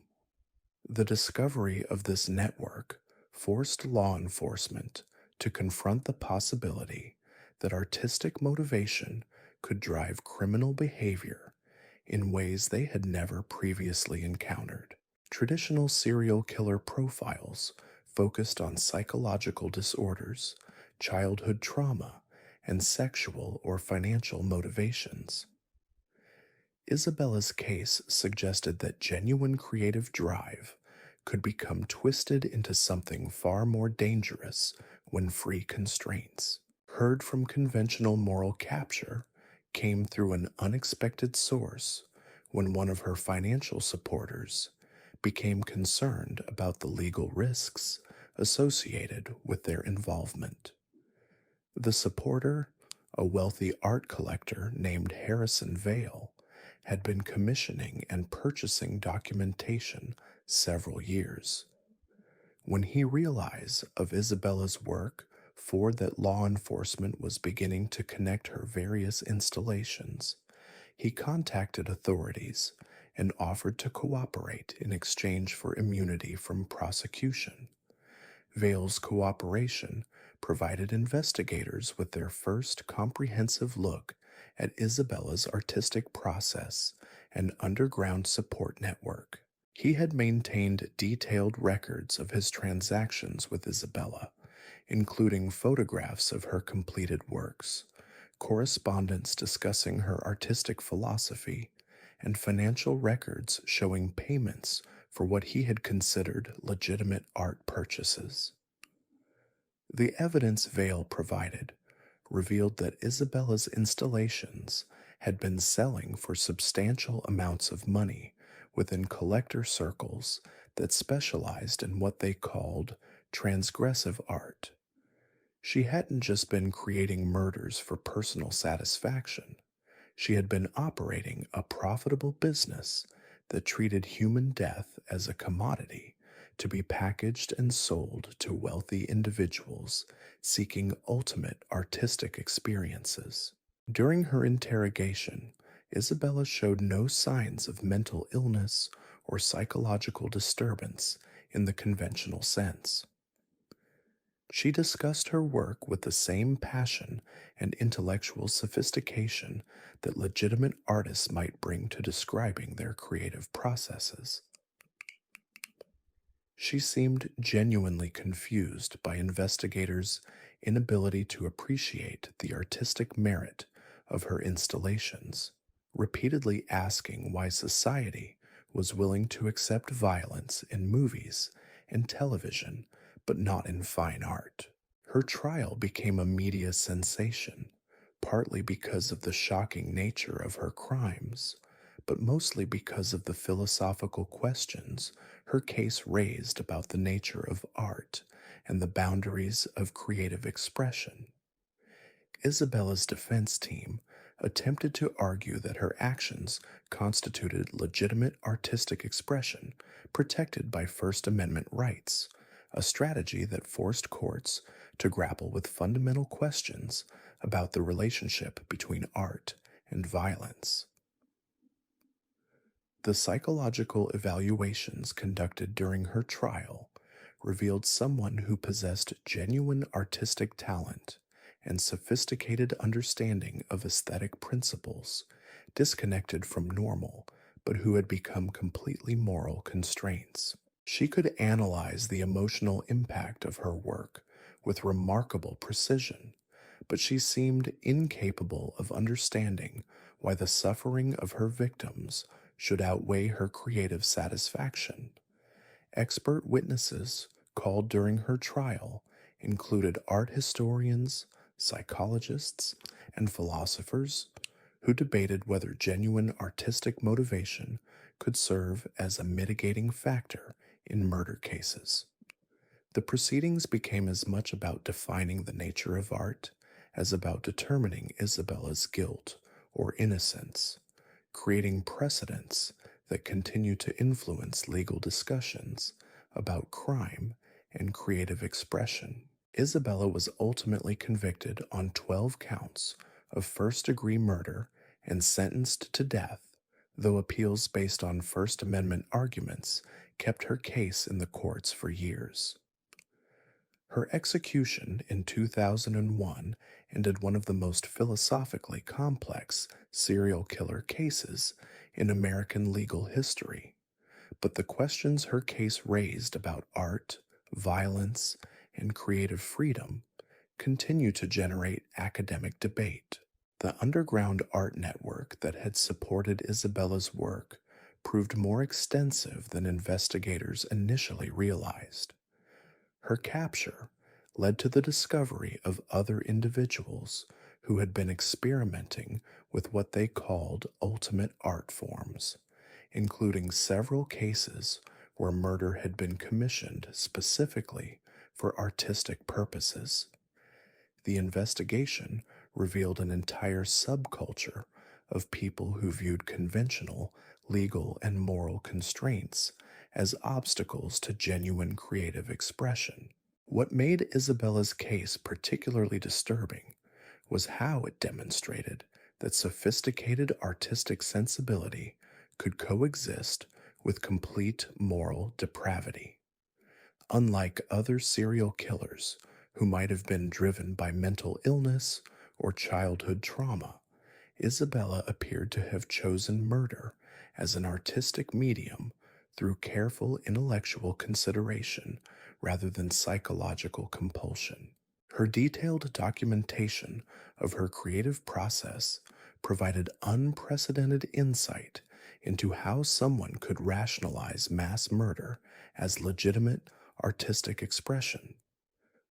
The discovery of this network forced law enforcement to confront the possibility that artistic motivation could drive criminal behavior in ways they had never previously encountered. Traditional serial killer profiles focused on psychological disorders, childhood trauma, and sexual or financial motivations. Isabella's case suggested that genuine creative drive could become twisted into something far more dangerous when free constraints, heard from conventional moral capture, came through an unexpected source when one of her financial supporters became concerned about the legal risks associated with their involvement. The supporter, a wealthy art collector named Harrison Vale, had been commissioning and purchasing documentation several years. When he realized of Isabella's work for that law enforcement was beginning to connect her various installations, he contacted authorities and offered to cooperate in exchange for immunity from prosecution. Vale's cooperation provided investigators with their first comprehensive look at Isabella's artistic process and underground support network. He had maintained detailed records of his transactions with Isabella, including photographs of her completed works, correspondence discussing her artistic philosophy, and financial records showing payments for what he had considered legitimate art purchases. The evidence Vale provided revealed that Isabella's installations had been selling for substantial amounts of money within collector circles that specialized in what they called transgressive art. She hadn't just been creating murders for personal satisfaction. She had been operating a profitable business that treated human death as a commodity to be packaged and sold to wealthy individuals seeking ultimate artistic experiences. During her interrogation, Isabella showed no signs of mental illness or psychological disturbance in the conventional sense. She discussed her work with the same passion and intellectual sophistication that legitimate artists might bring to describing their creative processes. She seemed genuinely confused by investigators' inability to appreciate the artistic merit of her installations, repeatedly asking why society was willing to accept violence in movies and television, but not in fine art. Her trial became a media sensation, partly because of the shocking nature of her crimes, but mostly because of the philosophical questions her case raised about the nature of art and the boundaries of creative expression. Isabella's defense team attempted to argue that her actions constituted legitimate artistic expression protected by First Amendment rights, a strategy that forced courts to grapple with fundamental questions about the relationship between art and violence. The psychological evaluations conducted during her trial revealed someone who possessed genuine artistic talent and sophisticated understanding of aesthetic principles, disconnected from normal, but who had become completely moral constraints. She could analyze the emotional impact of her work with remarkable precision, but she seemed incapable of understanding why the suffering of her victims should outweigh her creative satisfaction. Expert witnesses called during her trial included art historians, psychologists, and philosophers who debated whether genuine artistic motivation could serve as a mitigating factor in murder cases. The proceedings became as much about defining the nature of art as about determining Isabella's guilt or innocence, creating precedents that continue to influence legal discussions about crime and creative expression. Isabella was ultimately convicted on 12 counts of first-degree murder and sentenced to death, though appeals based on First Amendment arguments kept her case in the courts for years. Her execution in 2001 ended one of the most philosophically complex serial killer cases in American legal history, but the questions her case raised about art, violence, and creative freedom continue to generate academic debate. The underground art network that had supported Isabella's work proved more extensive than investigators initially realized. Her capture led to the discovery of other individuals who had been experimenting with what they called ultimate art forms, including several cases where murder had been commissioned specifically for artistic purposes. The investigation revealed an entire subculture of people who viewed conventional legal and moral constraints as obstacles to genuine creative expression. What made Isabella's case particularly disturbing was how it demonstrated that sophisticated artistic sensibility could coexist with complete moral depravity. Unlike other serial killers who might have been driven by mental illness or childhood trauma, Isabella appeared to have chosen murder as an artistic medium through careful intellectual consideration rather than psychological compulsion. Her detailed documentation of her creative process provided unprecedented insight into how someone could rationalize mass murder as legitimate artistic expression.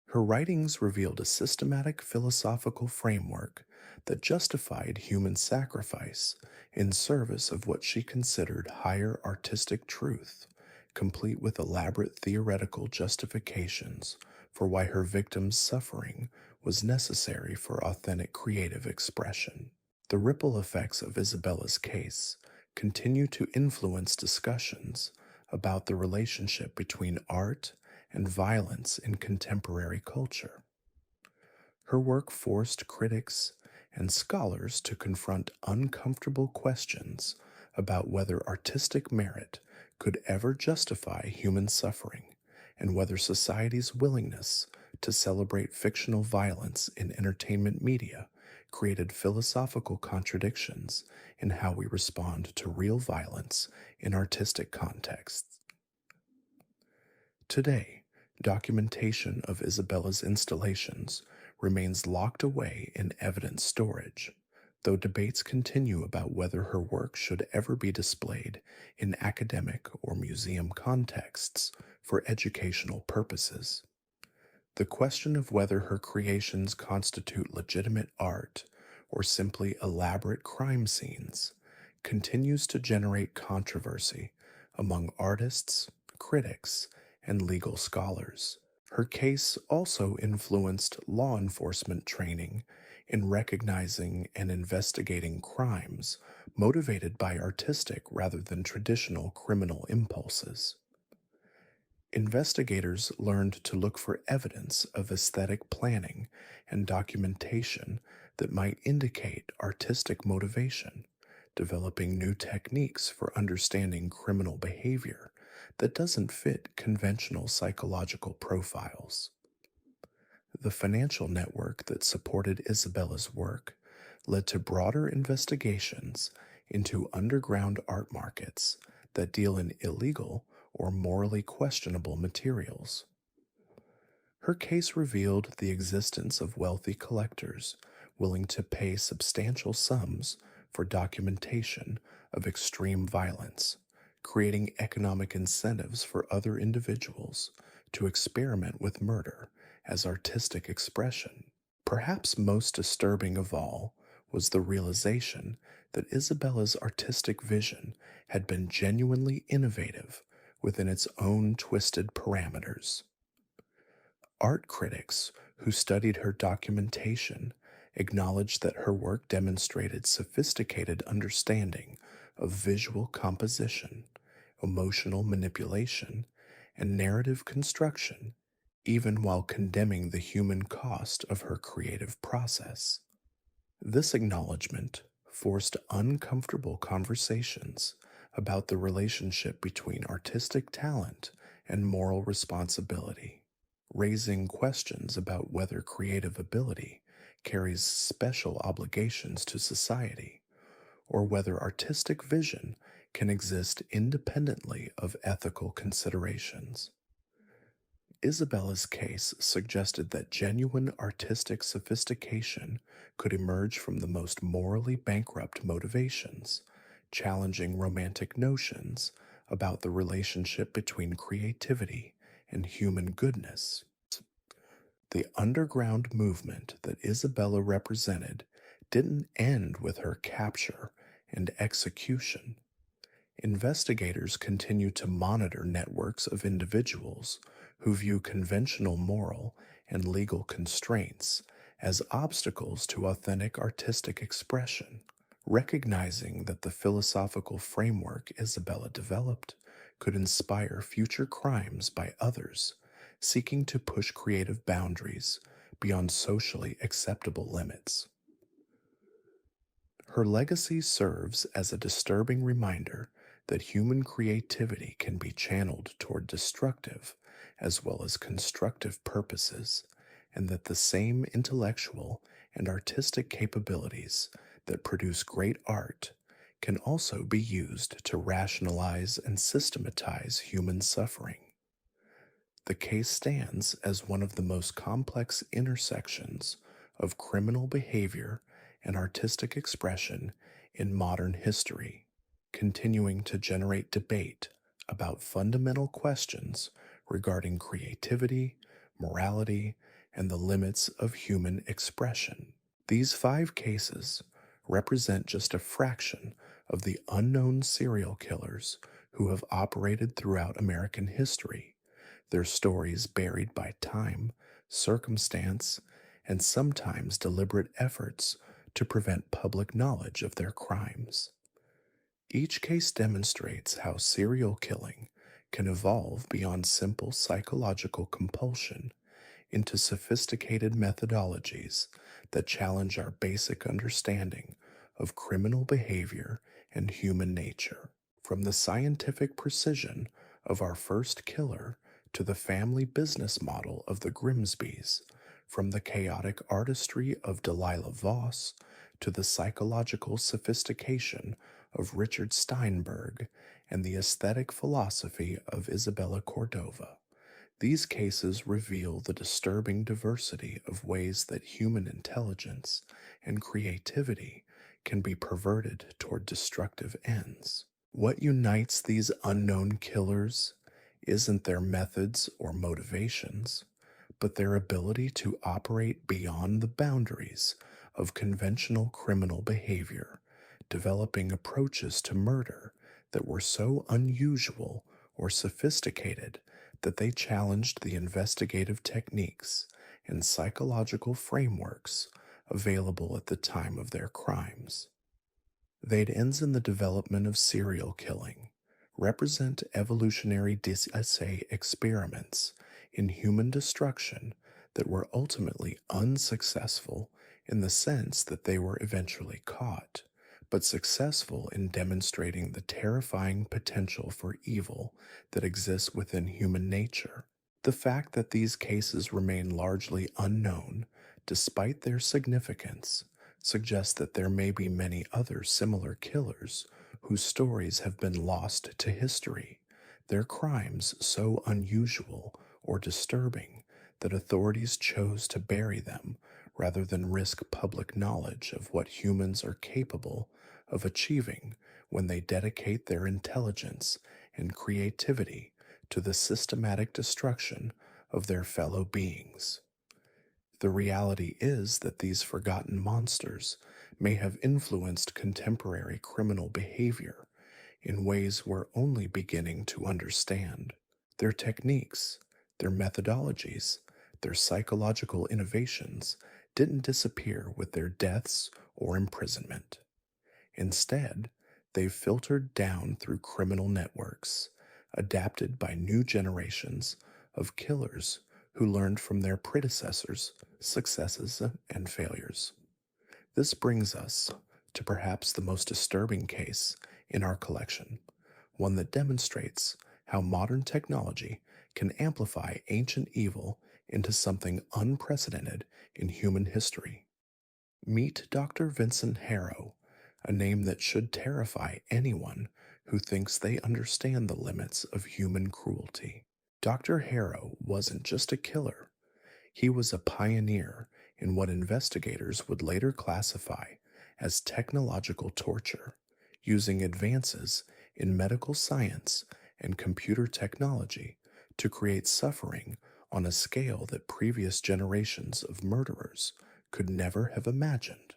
Her writings revealed a systematic philosophical framework that justified human sacrifice in service of what she considered higher artistic truth, complete with elaborate theoretical justifications for why her victims' suffering was necessary for authentic creative expression. The ripple effects of Isabella's case continue to influence discussions about the relationship between art and violence in contemporary culture. Her work forced critics and scholars to confront uncomfortable questions about whether artistic merit could ever justify human suffering and whether society's willingness to celebrate fictional violence in entertainment media created philosophical contradictions in how we respond to real violence in artistic contexts. Today, documentation of Isabella's installations remains locked away in evidence storage, though debates continue about whether her work should ever be displayed in academic or museum contexts for educational purposes. The question of whether her creations constitute legitimate art or simply elaborate crime scenes continues to generate controversy among artists, critics, and legal scholars. Her case also influenced law enforcement training in recognizing and investigating crimes motivated by artistic rather than traditional criminal impulses. Investigators learned to look for evidence of aesthetic planning and documentation that might indicate artistic motivation, developing new techniques for understanding criminal behavior that doesn't fit conventional psychological profiles. The financial network that supported Isabella's work led to broader investigations into underground art markets that deal in illegal or morally questionable materials. Her case revealed the existence of wealthy collectors willing to pay substantial sums for documentation of extreme violence, creating economic incentives for other individuals to experiment with murder as artistic expression. Perhaps most disturbing of all was the realization that Isabella's artistic vision had been genuinely innovative within its own twisted parameters. Art critics who studied her documentation acknowledged that her work demonstrated sophisticated understanding of visual composition, emotional manipulation, and narrative construction, even while condemning the human cost of her creative process. This acknowledgement forced uncomfortable conversations about the relationship between artistic talent and moral responsibility, raising questions about whether creative ability carries special obligations to society, or whether artistic vision can exist independently of ethical considerations. Isabella's case suggested that genuine artistic sophistication could emerge from the most morally bankrupt motivations, challenging romantic notions about the relationship between creativity and human goodness. The underground movement that Isabella represented didn't end with her capture and execution. Investigators continue to monitor networks of individuals who view conventional moral and legal constraints as obstacles to authentic artistic expression, recognizing that the philosophical framework Isabella developed could inspire future crimes by others seeking to push creative boundaries beyond socially acceptable limits. Her legacy serves as a disturbing reminder that human creativity can be channeled toward destructive as well as constructive purposes, and that the same intellectual and artistic capabilities that produce great art can also be used to rationalize and systematize human suffering. The case stands as one of the most complex intersections of criminal behavior and artistic expression in modern history, continuing to generate debate about fundamental questions regarding creativity, morality, and the limits of human expression. These 5 cases represent just a fraction of the unknown serial killers who have operated throughout American history, their stories buried by time, circumstance, and sometimes deliberate efforts to prevent public knowledge of their crimes. Each case demonstrates how serial killing can evolve beyond simple psychological compulsion into sophisticated methodologies that challenge our basic understanding of criminal behavior and human nature. From the scientific precision of our first killer to the family business model of the Grimsbys, from the chaotic artistry of Delilah Voss to the psychological sophistication of Richard Steinberg and the aesthetic philosophy of Isabella Cordova. These cases reveal the disturbing diversity of ways that human intelligence and creativity can be perverted toward destructive ends. What unites these unknown killers isn't their methods or motivations, but their ability to operate beyond the boundaries of conventional criminal behavior, developing approaches to murder that were so unusual or sophisticated that they challenged the investigative techniques and psychological frameworks available at the time of their crimes. They'd ends in the development of serial killing represent evolutionary assay experiments in human destruction that were ultimately unsuccessful in the sense that they were eventually caught, but successful in demonstrating the terrifying potential for evil that exists within human nature. The fact that these cases remain largely unknown, despite their significance, suggests that there may be many other similar killers whose stories have been lost to history, their crimes so unusual or disturbing that authorities chose to bury them rather than risk public knowledge of what humans are capable of achieving when they dedicate their intelligence and creativity to the systematic destruction of their fellow beings. The reality is that these forgotten monsters may have influenced contemporary criminal behavior in ways we're only beginning to understand. Their techniques, their methodologies, their psychological innovations didn't disappear with their deaths or imprisonment. Instead, they've filtered down through criminal networks, adapted by new generations of killers who learned from their predecessors' successes and failures. This brings us to perhaps the most disturbing case in our collection, one that demonstrates how modern technology can amplify ancient evil into something unprecedented in human history. Meet Dr. Vincent Harrow, a name that should terrify anyone who thinks they understand the limits of human cruelty. Dr. Harrow wasn't just a killer, he was a pioneer in what investigators would later classify as technological torture, using advances in medical science and computer technology to create suffering on a scale that previous generations of murderers could never have imagined.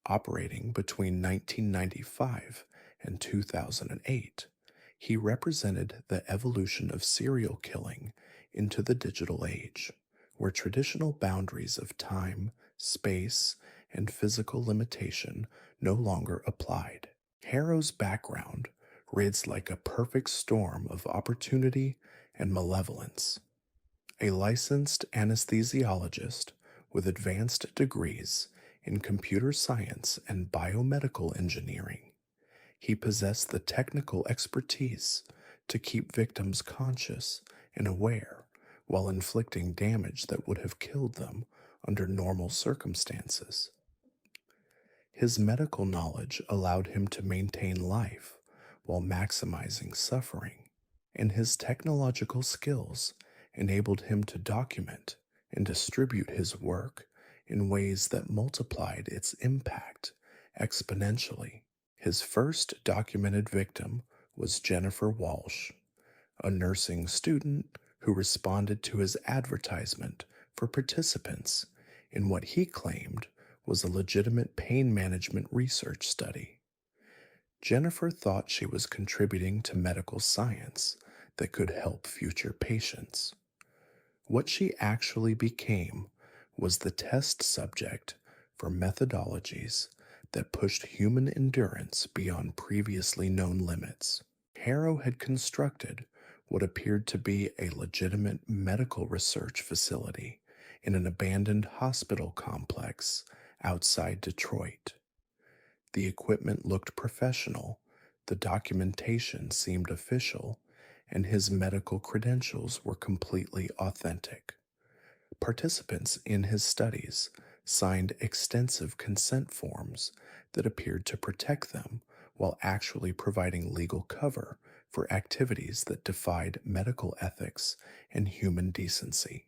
Operating between 1995 and 2008, he represented the evolution of serial killing into the digital age, where traditional boundaries of time, space, and physical limitation no longer applied. Harrow's background reads like a perfect storm of opportunity and malevolence. A licensed anesthesiologist with advanced degrees in computer science and biomedical engineering, he possessed the technical expertise to keep victims conscious and aware while inflicting damage that would have killed them under normal circumstances. His medical knowledge allowed him to maintain life while maximizing suffering, and his technological skills enabled him to document and distribute his work in ways that multiplied its impact exponentially. His first documented victim was Jennifer Walsh, a nursing student who responded to his advertisement for participants in what he claimed was a legitimate pain management research study. Jennifer thought she was contributing to medical science that could help future patients. What she actually became was the test subject for methodologies that pushed human endurance beyond previously known limits. Harrow had constructed what appeared to be a legitimate medical research facility in an abandoned hospital complex outside Detroit. The equipment looked professional, the documentation seemed official, and his medical credentials were completely authentic. Participants in his studies signed extensive consent forms that appeared to protect them while actually providing legal cover for activities that defied medical ethics and human decency.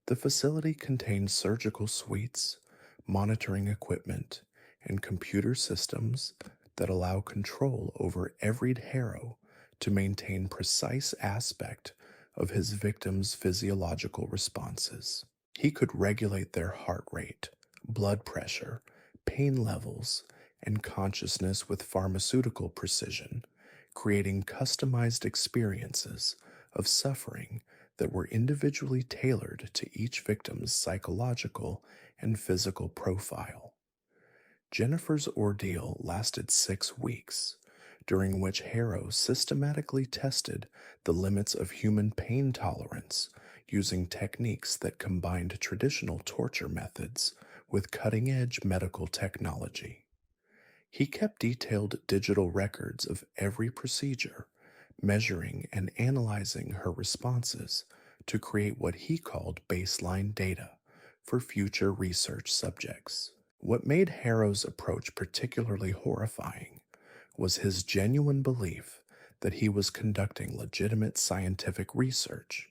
The facility contained surgical suites, monitoring equipment, and computer systems that allow control over every Harrow to maintain precise aspect of his victims' physiological responses. He could regulate their heart rate, blood pressure, pain levels, and consciousness with pharmaceutical precision, creating customized experiences of suffering that were individually tailored to each victim's psychological and physical profile. Jennifer's ordeal lasted 6 weeks, during which Harrow systematically tested the limits of human pain tolerance using techniques that combined traditional torture methods with cutting-edge medical technology. He kept detailed digital records of every procedure, measuring and analyzing her responses to create what he called baseline data for future research subjects. What made Harrow's approach particularly horrifying was his genuine belief that he was conducting legitimate scientific research.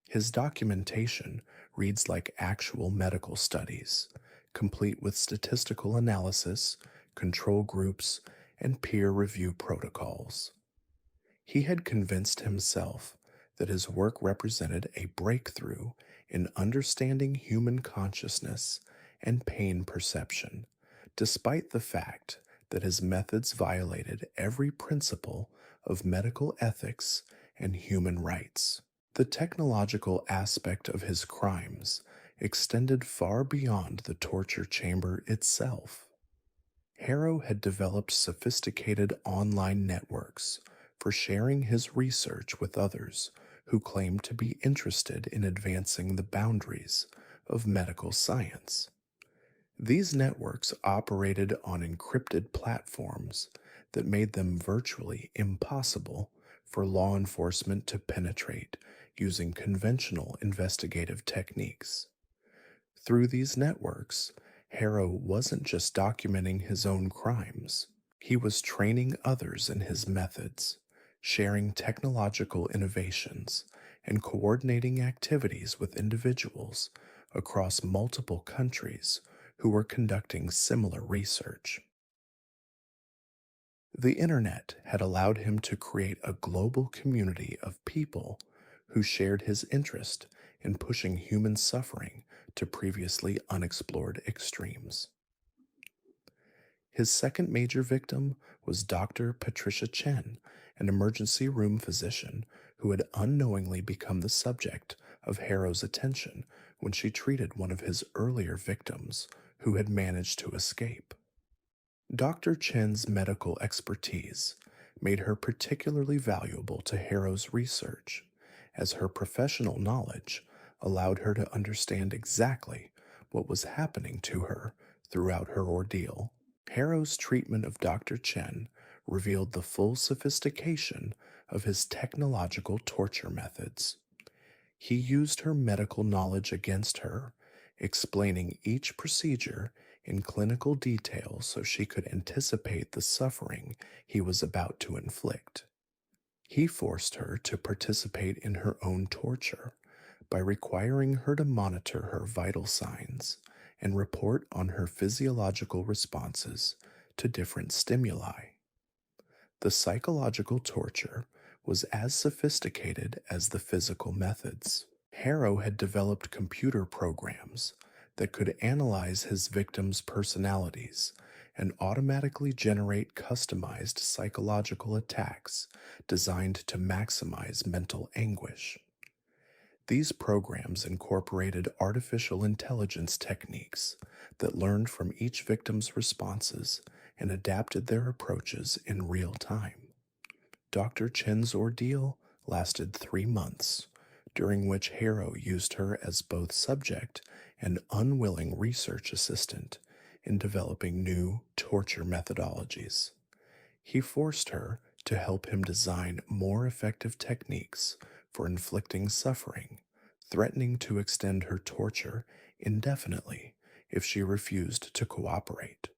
His documentation reads like actual medical studies, complete with statistical analysis, control groups, and peer review protocols. He had convinced himself that his work represented a breakthrough in understanding human consciousness and pain perception, despite the fact that his methods violated every principle of medical ethics and human rights. The technological aspect of his crimes extended far beyond the torture chamber itself. Harrow had developed sophisticated online networks for sharing his research with others who claimed to be interested in advancing the boundaries of medical science. These networks operated on encrypted platforms that made them virtually impossible for law enforcement to penetrate using conventional investigative techniques. Through these networks, Harrow wasn't just documenting his own crimes, he was training others in his methods, sharing technological innovations, and coordinating activities with individuals across multiple countries who were conducting similar research. The internet had allowed him to create a global community of people who shared his interest in pushing human suffering to previously unexplored extremes. His second major victim was Dr. Patricia Chen, an emergency room physician who had unknowingly become the subject of Harrow's attention when she treated one of his earlier victims who had managed to escape. Dr. Chen's medical expertise made her particularly valuable to Harrow's research, as her professional knowledge allowed her to understand exactly what was happening to her throughout her ordeal. Harrow's treatment of Dr. Chen revealed the full sophistication of his technological torture methods. He used her medical knowledge against her, explaining each procedure in clinical detail so she could anticipate the suffering he was about to inflict. He forced her to participate in her own torture by requiring her to monitor her vital signs and report on her physiological responses to different stimuli. The psychological torture was as sophisticated as the physical methods. Harrow had developed computer programs that could analyze his victims' personalities and automatically generate customized psychological attacks designed to maximize mental anguish. These programs incorporated artificial intelligence techniques that learned from each victim's responses and adapted their approaches in real time. Dr. Chen's ordeal lasted 3 months, during which Harrow used her as both subject and unwilling research assistant in developing new torture methodologies. He forced her to help him design more effective techniques for inflicting suffering, threatening to extend her torture indefinitely if she refused to cooperate.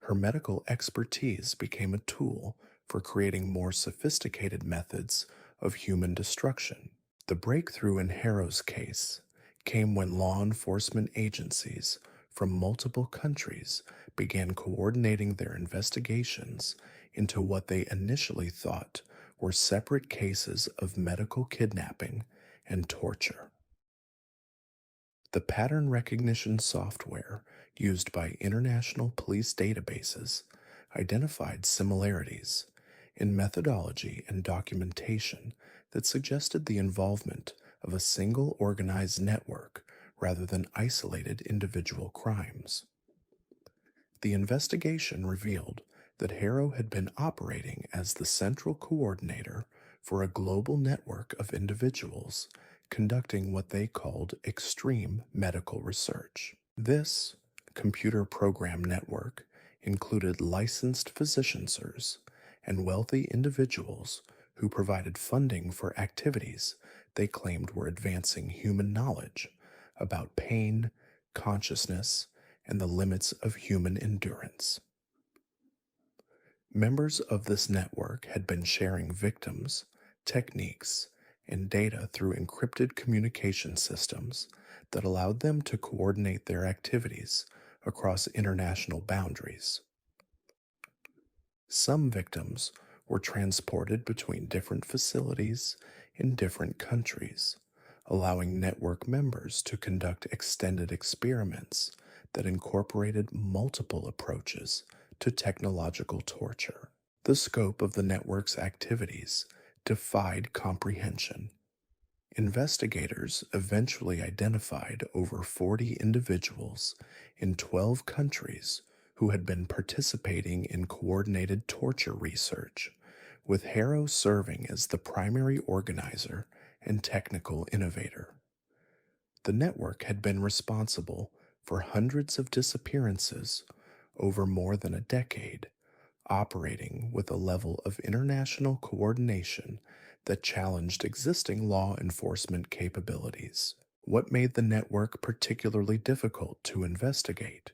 Her medical expertise became a tool for creating more sophisticated methods of human destruction. The breakthrough in Harrow's case came when law enforcement agencies from multiple countries began coordinating their investigations into what they initially thought were separate cases of medical kidnapping and torture. The pattern recognition software used by international police databases identified similarities in methodology and documentation that suggested the involvement of a single organized network rather than isolated individual crimes. The investigation revealed that Harrow had been operating as the central coordinator for a global network of individuals conducting what they called extreme medical research. This computer program network included licensed physicians and wealthy individuals who provided funding for activities they claimed were advancing human knowledge about pain, consciousness, and the limits of human endurance. Members of this network had been sharing victims, techniques, and data through encrypted communication systems that allowed them to coordinate their activities across international boundaries. Some victims were transported between different facilities in different countries, allowing network members to conduct extended experiments that incorporated multiple approaches to technological torture. The scope of the network's activities defied comprehension. Investigators eventually identified over 40 individuals in 12 countries who had been participating in coordinated torture research, with Harrow serving as the primary organizer and technical innovator. The network had been responsible for hundreds of disappearances over more than a decade, operating with a level of international coordination that challenged existing law enforcement capabilities. What made the network particularly difficult to investigate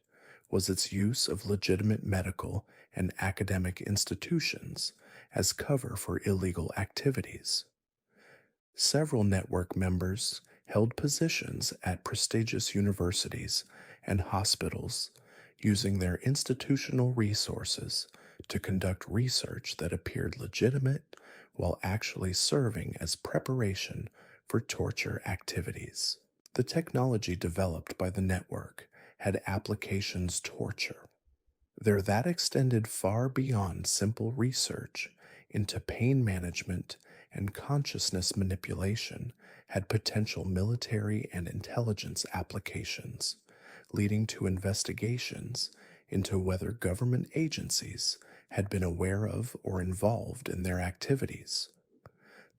was its use of legitimate medical and academic institutions as cover for illegal activities. Several network members held positions at prestigious universities and hospitals, using their institutional resources to conduct research that appeared legitimate while actually serving as preparation for torture activities. The technology developed by the network had applications torture. That extended far beyond simple research into pain management and consciousness manipulation, had potential military and intelligence applications, leading to investigations into whether government agencies had been aware of or involved in their activities.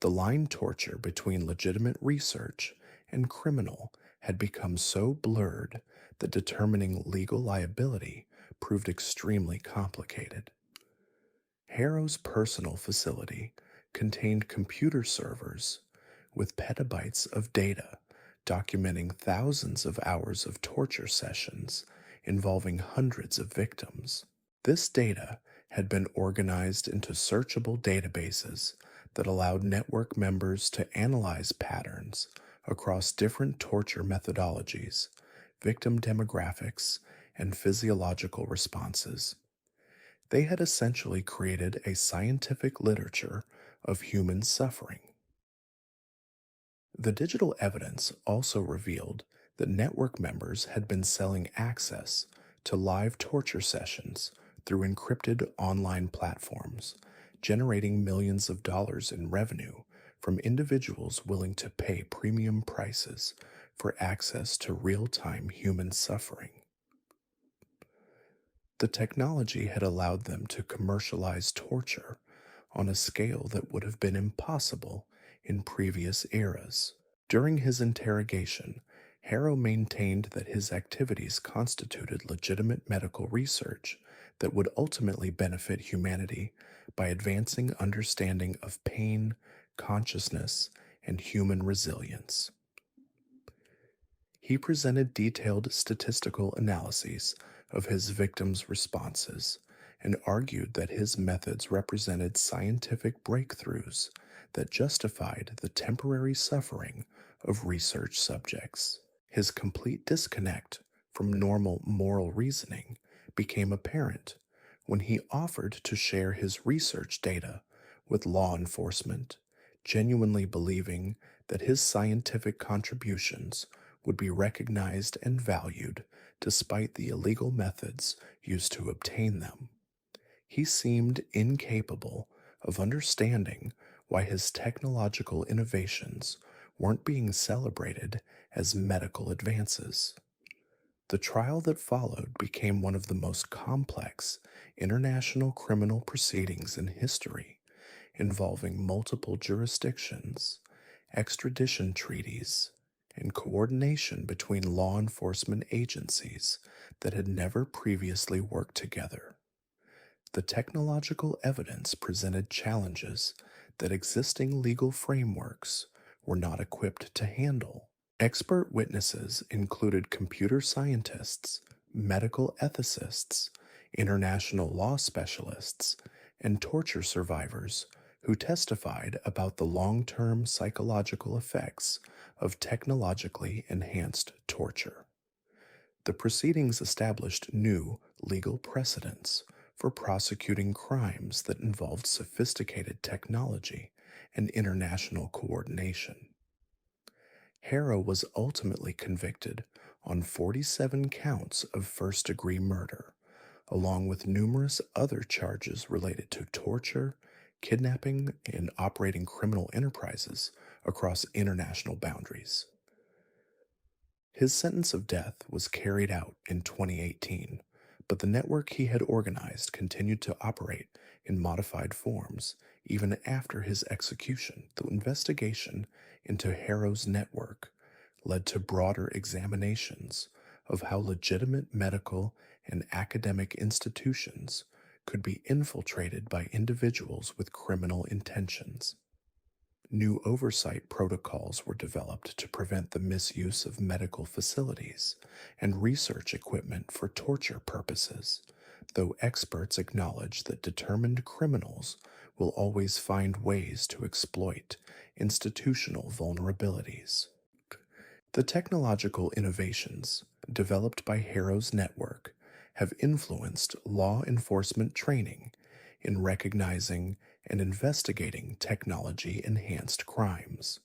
The line torture between legitimate research and criminal had become so blurred that determining legal liability proved extremely complicated. Harrow's personal facility contained computer servers with petabytes of data documenting thousands of hours of torture sessions involving hundreds of victims. This data had been organized into searchable databases that allowed network members to analyze patterns across different torture methodologies, victim demographics, and physiological responses. They had essentially created a scientific literature of human suffering. The digital evidence also revealed that network members had been selling access to live torture sessions through encrypted online platforms, generating millions of dollars in revenue from individuals willing to pay premium prices for access to real-time human suffering. The technology had allowed them to commercialize torture on a scale that would have been impossible in previous eras. During his interrogation, Harrow maintained that his activities constituted legitimate medical research that would ultimately benefit humanity by advancing understanding of pain, consciousness, and human resilience. He presented detailed statistical analyses of his victims' responses and argued that his methods represented scientific breakthroughs that justified the temporary suffering of research subjects. His complete disconnect from normal moral reasoning became apparent when he offered to share his research data with law enforcement, genuinely believing that his scientific contributions would be recognized and valued despite the illegal methods used to obtain them. He seemed incapable of understanding why his technological innovations weren't being celebrated as medical advances. The trial that followed became one of the most complex international criminal proceedings in history, involving multiple jurisdictions, extradition treaties, and coordination between law enforcement agencies that had never previously worked together. The technological evidence presented challenges that existing legal frameworks were not equipped to handle. Expert witnesses included computer scientists, medical ethicists, international law specialists, and torture survivors who testified about the long term psychological effects of technologically enhanced torture. The proceedings established new legal precedents for prosecuting crimes that involved sophisticated technology and international coordination. Harrow was ultimately convicted on 47 counts of first-degree murder, along with numerous other charges related to torture, kidnapping, and operating criminal enterprises across international boundaries. His sentence of death was carried out in 2018, but the network he had organized continued to operate in modified forms even after his execution. The investigation into Harrow's network led to broader examinations of how legitimate medical and academic institutions could be infiltrated by individuals with criminal intentions. New oversight protocols were developed to prevent the misuse of medical facilities and research equipment for torture purposes, though experts acknowledge that determined criminals will always find ways to exploit institutional vulnerabilities. The technological innovations developed by Harrow's network have influenced law enforcement training in recognizing and investigating technology-enhanced crimes.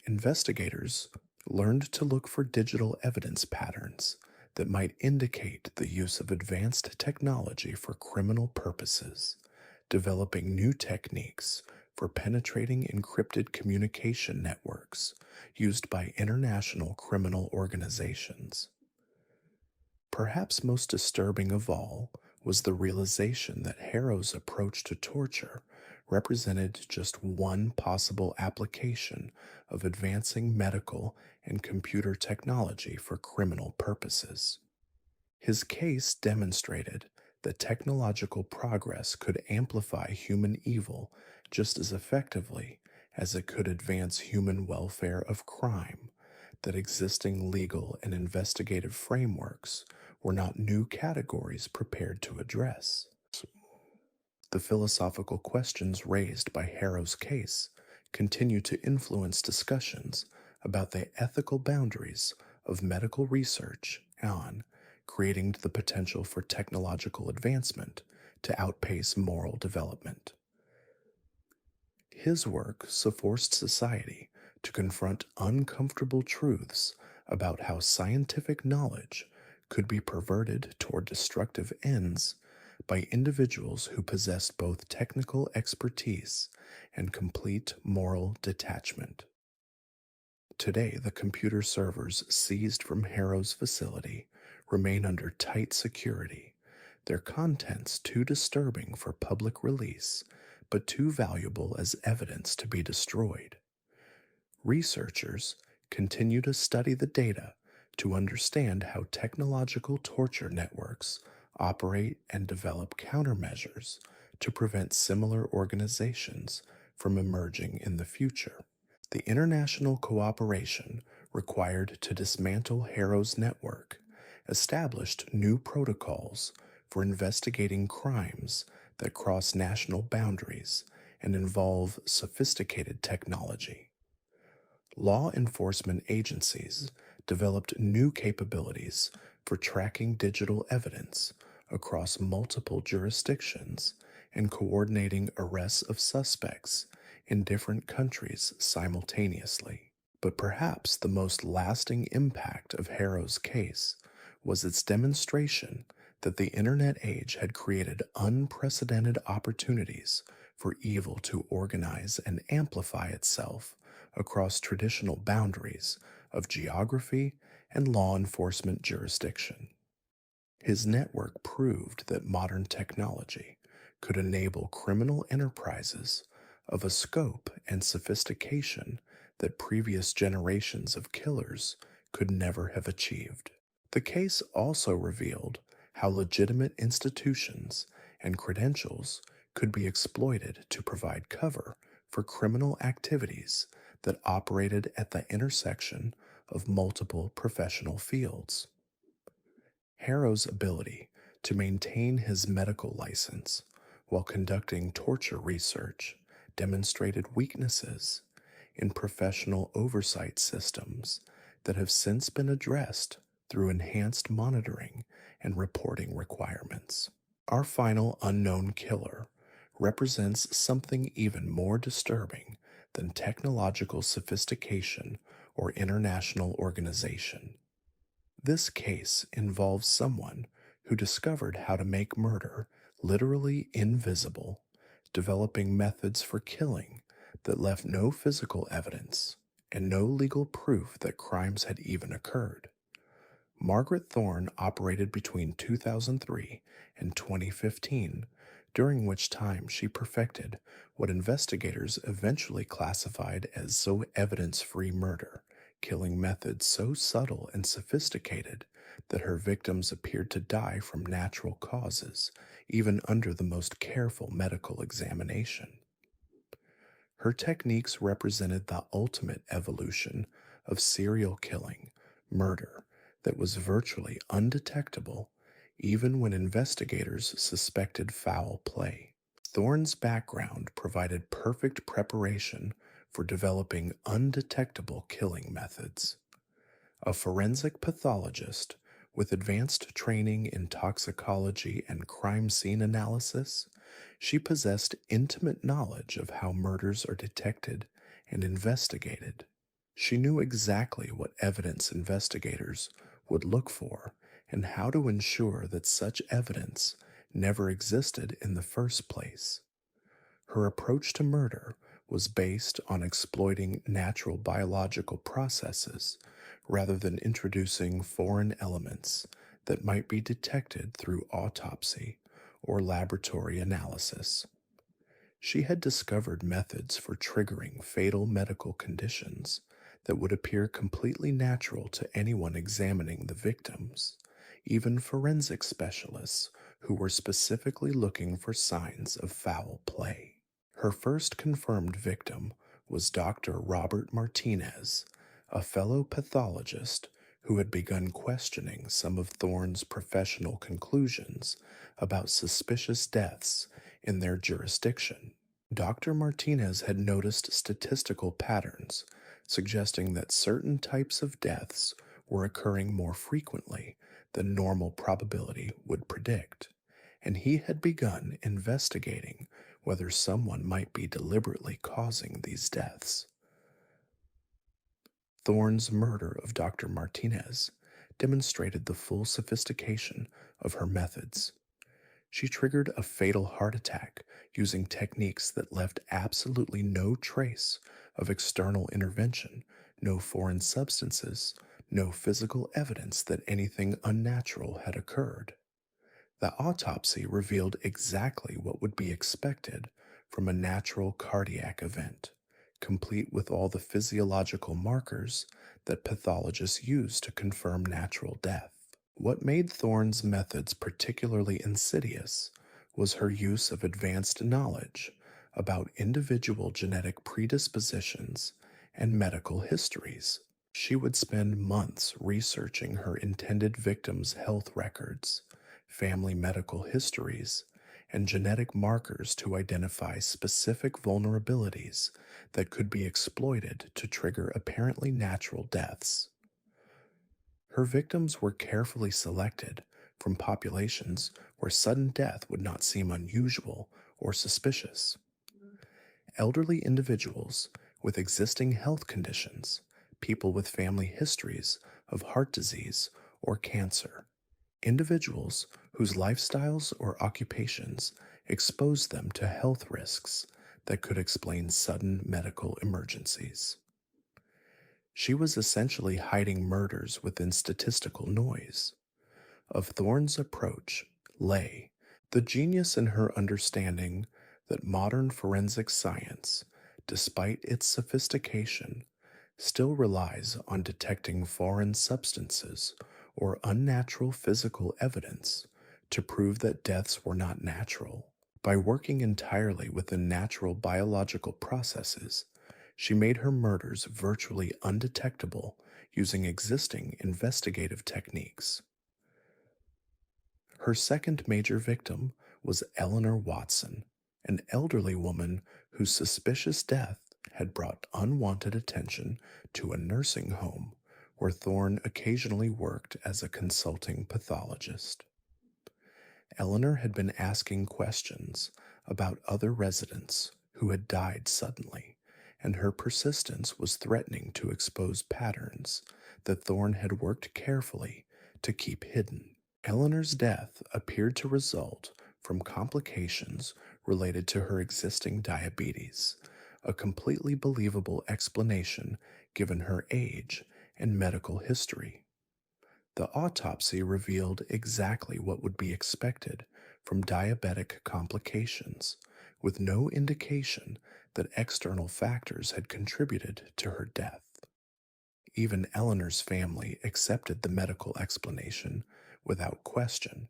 Investigators learned to look for digital evidence patterns that might indicate the use of advanced technology for criminal purposes, developing new techniques for penetrating encrypted communication networks used by international criminal organizations. Perhaps most disturbing of all was the realization that Harrow's approach to torture represented just one possible application of advancing medical and computer technology for criminal purposes. His case demonstrated that technological progress could amplify human evil just as effectively as it could advance human welfare of crime, that existing legal and investigative frameworks were not new categories prepared to address. The philosophical questions raised by Harrow's case continue to influence discussions about the ethical boundaries of medical research on creating the potential for technological advancement to outpace moral development. His work forced society to confront uncomfortable truths about how scientific knowledge could be perverted toward destructive ends by individuals who possessed both technical expertise and complete moral detachment. Today, the computer servers seized from Harrow's facility remain under tight security, their contents too disturbing for public release, but too valuable as evidence to be destroyed. Researchers continue to study the data to understand how technological torture networks operate and develop countermeasures to prevent similar organizations from emerging in the future. The international cooperation required to dismantle Harrow's network established new protocols for investigating crimes that cross national boundaries and involve sophisticated technology. Law enforcement agencies developed new capabilities for tracking digital evidence across multiple jurisdictions and coordinating arrests of suspects in different countries simultaneously. But perhaps the most lasting impact of Harrow's case was its demonstration that the internet age had created unprecedented opportunities for evil to organize and amplify itself across traditional boundaries of geography and law enforcement jurisdiction. His network proved that modern technology could enable criminal enterprises of a scope and sophistication that previous generations of killers could never have achieved. The case also revealed how legitimate institutions and credentials could be exploited to provide cover for criminal activities that operated at the intersection of multiple professional fields. Harrow's ability to maintain his medical license while conducting torture research demonstrated weaknesses in professional oversight systems that have since been addressed through enhanced monitoring and reporting requirements. Our final unknown killer represents something even more disturbing than technological sophistication or international organization. This case involves someone who discovered how to make murder literally invisible, developing methods for killing that left no physical evidence and no legal proof that crimes had even occurred. Margaret Thorne operated between 2003 and 2015, during which time she perfected what investigators eventually classified as so evidence-free murder, killing methods so subtle and sophisticated that her victims appeared to die from natural causes, even under the most careful medical examination. Her techniques represented the ultimate evolution of serial killing, murder, that was virtually undetectable even when investigators suspected foul play. Thorne's background provided perfect preparation for developing undetectable killing methods. A forensic pathologist with advanced training in toxicology and crime scene analysis, she possessed intimate knowledge of how murders are detected and investigated. She knew exactly what evidence investigators would look for and how to ensure that such evidence never existed in the first place. Her approach to murder was based on exploiting natural biological processes rather than introducing foreign elements that might be detected through autopsy or laboratory analysis. She had discovered methods for triggering fatal medical conditions that would appear completely natural to anyone examining the victims, even forensic specialists who were specifically looking for signs of foul play. Her first confirmed victim was Dr. Robert Martinez, a fellow pathologist who had begun questioning some of Thorne's professional conclusions about suspicious deaths in their jurisdiction. Dr. Martinez had noticed statistical patterns suggesting that certain types of deaths were occurring more frequently than normal probability would predict, and he had begun investigating whether someone might be deliberately causing these deaths. Thorne's murder of Dr. Martinez demonstrated the full sophistication of her methods. She triggered a fatal heart attack using techniques that left absolutely no trace of external intervention, no foreign substances, no physical evidence that anything unnatural had occurred. The autopsy revealed exactly what would be expected from a natural cardiac event, complete with all the physiological markers that pathologists use to confirm natural death. What made Thorne's methods particularly insidious was her use of advanced knowledge about individual genetic predispositions and medical histories. She would spend months researching her intended victims' health records, family medical histories, and genetic markers to identify specific vulnerabilities that could be exploited to trigger apparently natural deaths. Her victims were carefully selected from populations where sudden death would not seem unusual or suspicious. Elderly individuals with existing health conditions, people with family histories of heart disease or cancer, individuals whose lifestyles or occupations exposed them to health risks that could explain sudden medical emergencies. She was essentially hiding murders within statistical noise. Of Thorne's approach lay the genius in her understanding that modern forensic science, despite its sophistication, still relies on detecting foreign substances or unnatural physical evidence to prove that deaths were not natural. By working entirely within natural biological processes, she made her murders virtually undetectable using existing investigative techniques. Her second major victim was Eleanor Watson, an elderly woman whose suspicious death had brought unwanted attention to a nursing home where Thorne occasionally worked as a consulting pathologist. Eleanor had been asking questions about other residents who had died suddenly, and her persistence was threatening to expose patterns that Thorne had worked carefully to keep hidden. Eleanor's death appeared to result from complications related to her existing diabetes, a completely believable explanation given her age and medical history. The autopsy revealed exactly what would be expected from diabetic complications, with no indication that external factors had contributed to her death. Even Eleanor's family accepted the medical explanation without question,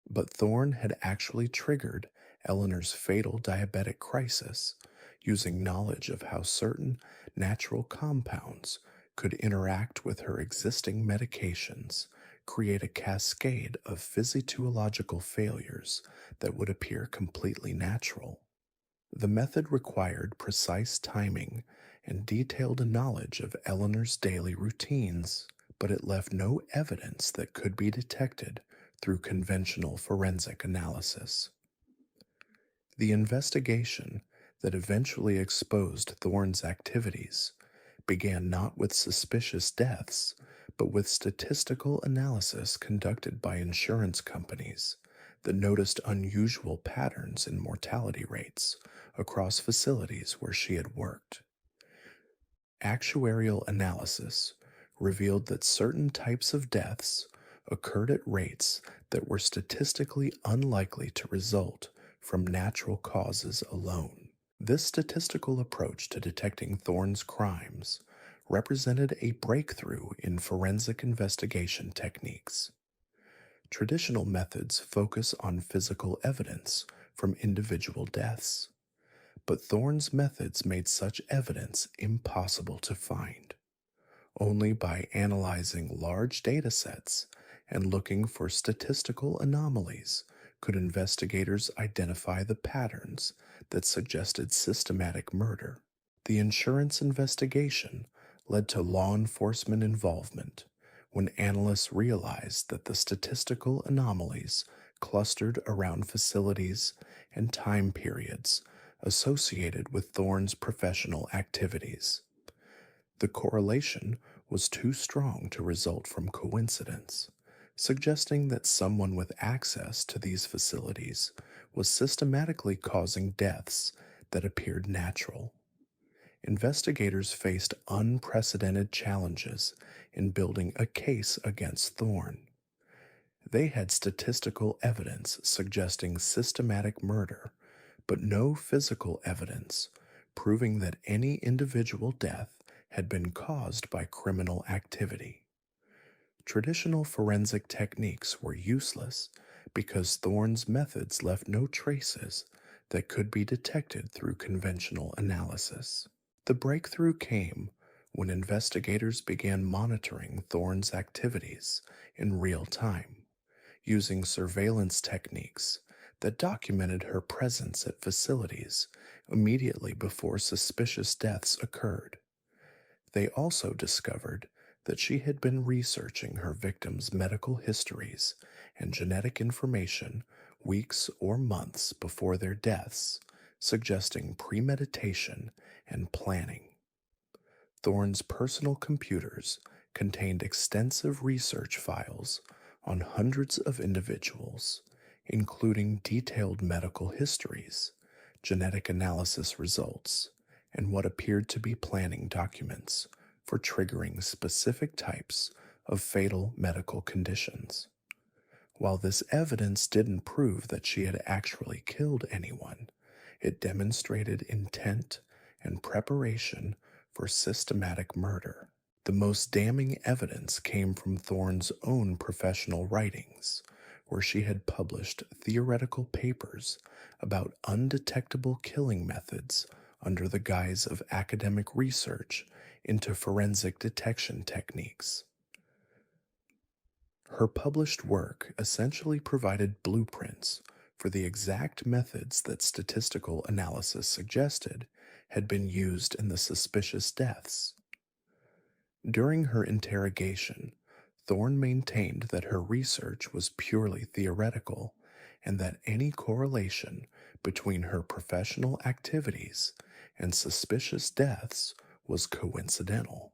but Thorne had actually triggered Eleanor's fatal diabetic crisis using knowledge of how certain natural compounds could interact with her existing medications, create a cascade of physiological failures that would appear completely natural. The method required precise timing and detailed knowledge of Eleanor's daily routines, but it left no evidence that could be detected through conventional forensic analysis. The investigation that eventually exposed Thorne's activities began not with suspicious deaths, but with statistical analysis conducted by insurance companies that noticed unusual patterns in mortality rates across facilities where she had worked. Actuarial analysis revealed that certain types of deaths occurred at rates that were statistically unlikely to result from natural causes alone. This statistical approach to detecting Thorne's crimes represented a breakthrough in forensic investigation techniques. Traditional methods focus on physical evidence from individual deaths, but Thorne's methods made such evidence impossible to find. Only by analyzing large data sets and looking for statistical anomalies could investigators identify the patterns that suggested systematic murder. The insurance investigation led to law enforcement involvement when analysts realized that the statistical anomalies clustered around facilities and time periods associated with Thorne's professional activities. The correlation was too strong to result from coincidence, suggesting that someone with access to these facilities was systematically causing deaths that appeared natural. Investigators faced unprecedented challenges in building a case against Thorne. They had statistical evidence suggesting systematic murder, but no physical evidence proving that any individual death had been caused by criminal activity. Traditional forensic techniques were useless because Thorne's methods left no traces that could be detected through conventional analysis. The breakthrough came when investigators began monitoring Thorne's activities in real time, using surveillance techniques that documented her presence at facilities immediately before suspicious deaths occurred. They also discovered that she had been researching her victims' medical histories and genetic information weeks or months before their deaths, suggesting premeditation and planning. Thorne's personal computers contained extensive research files on hundreds of individuals, including detailed medical histories, genetic analysis results, and what appeared to be planning documents for triggering specific types of fatal medical conditions. While this evidence didn't prove that she had actually killed anyone, it demonstrated intent and preparation for systematic murder. The most damning evidence came from Thorne's own professional writings, where she had published theoretical papers about undetectable killing methods under the guise of academic research into forensic detection techniques. Her published work essentially provided blueprints for the exact methods that statistical analysis suggested had been used in the suspicious deaths. During her interrogation, Thorne maintained that her research was purely theoretical and that any correlation between her professional activities and suspicious deaths was coincidental.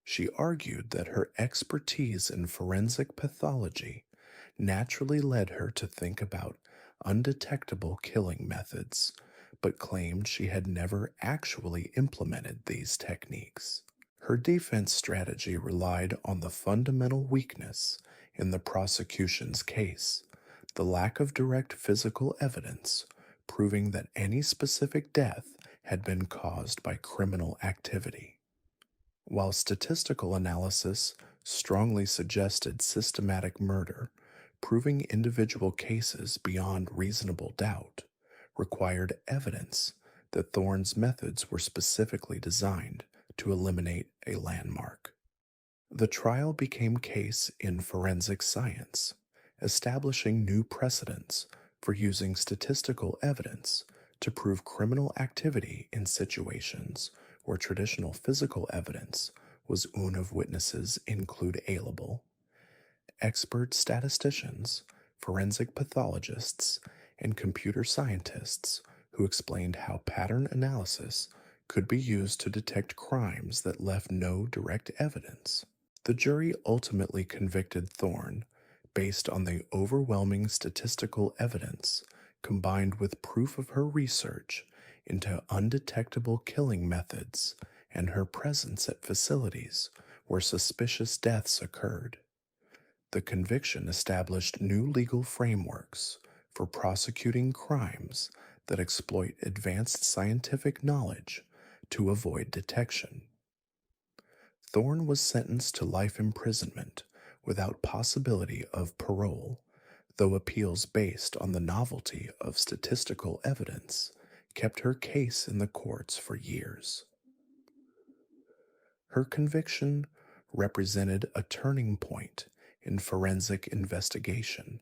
She argued that her expertise in forensic pathology naturally led her to think about undetectable killing methods, but claimed she had never actually implemented these techniques. Her defense strategy relied on the fundamental weakness in the prosecution's case, the lack of direct physical evidence proving that any specific death had been caused by criminal activity. While statistical analysis strongly suggested systematic murder, proving individual cases beyond reasonable doubt required evidence that Thorne's methods were specifically designed to eliminate a landmark. The trial became case in forensic science, establishing new precedents for using statistical evidence to prove criminal activity in situations where traditional physical evidence was one of witnesses includable. Expert statisticians, forensic pathologists, and computer scientists who explained how pattern analysis could be used to detect crimes that left no direct evidence. The jury ultimately convicted Thorne based on the overwhelming statistical evidence combined with proof of her research into undetectable killing methods and her presence at facilities where suspicious deaths occurred. The conviction established new legal frameworks for prosecuting crimes that exploit advanced scientific knowledge to avoid detection. Thorne was sentenced to life imprisonment without possibility of parole, though appeals based on the novelty of statistical evidence kept her case in the courts for years. Her conviction represented a turning point in forensic investigation,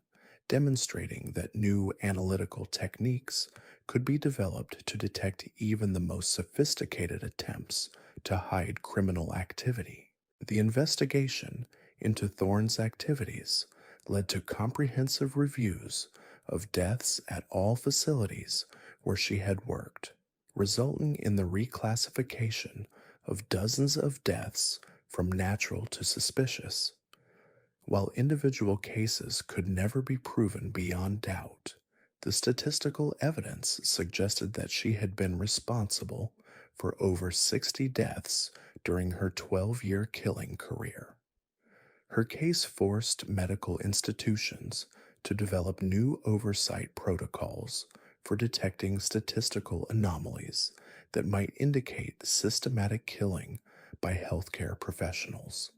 demonstrating that new analytical techniques could be developed to detect even the most sophisticated attempts to hide criminal activity. The investigation into Thorne's activities led to comprehensive reviews of deaths at all facilities where she had worked, resulting in the reclassification of dozens of deaths from natural to suspicious. While individual cases could never be proven beyond doubt, the statistical evidence suggested that she had been responsible for over 60 deaths during her 12-year killing career. Her case forced medical institutions to develop new oversight protocols for detecting statistical anomalies that might indicate systematic killing by healthcare professionals.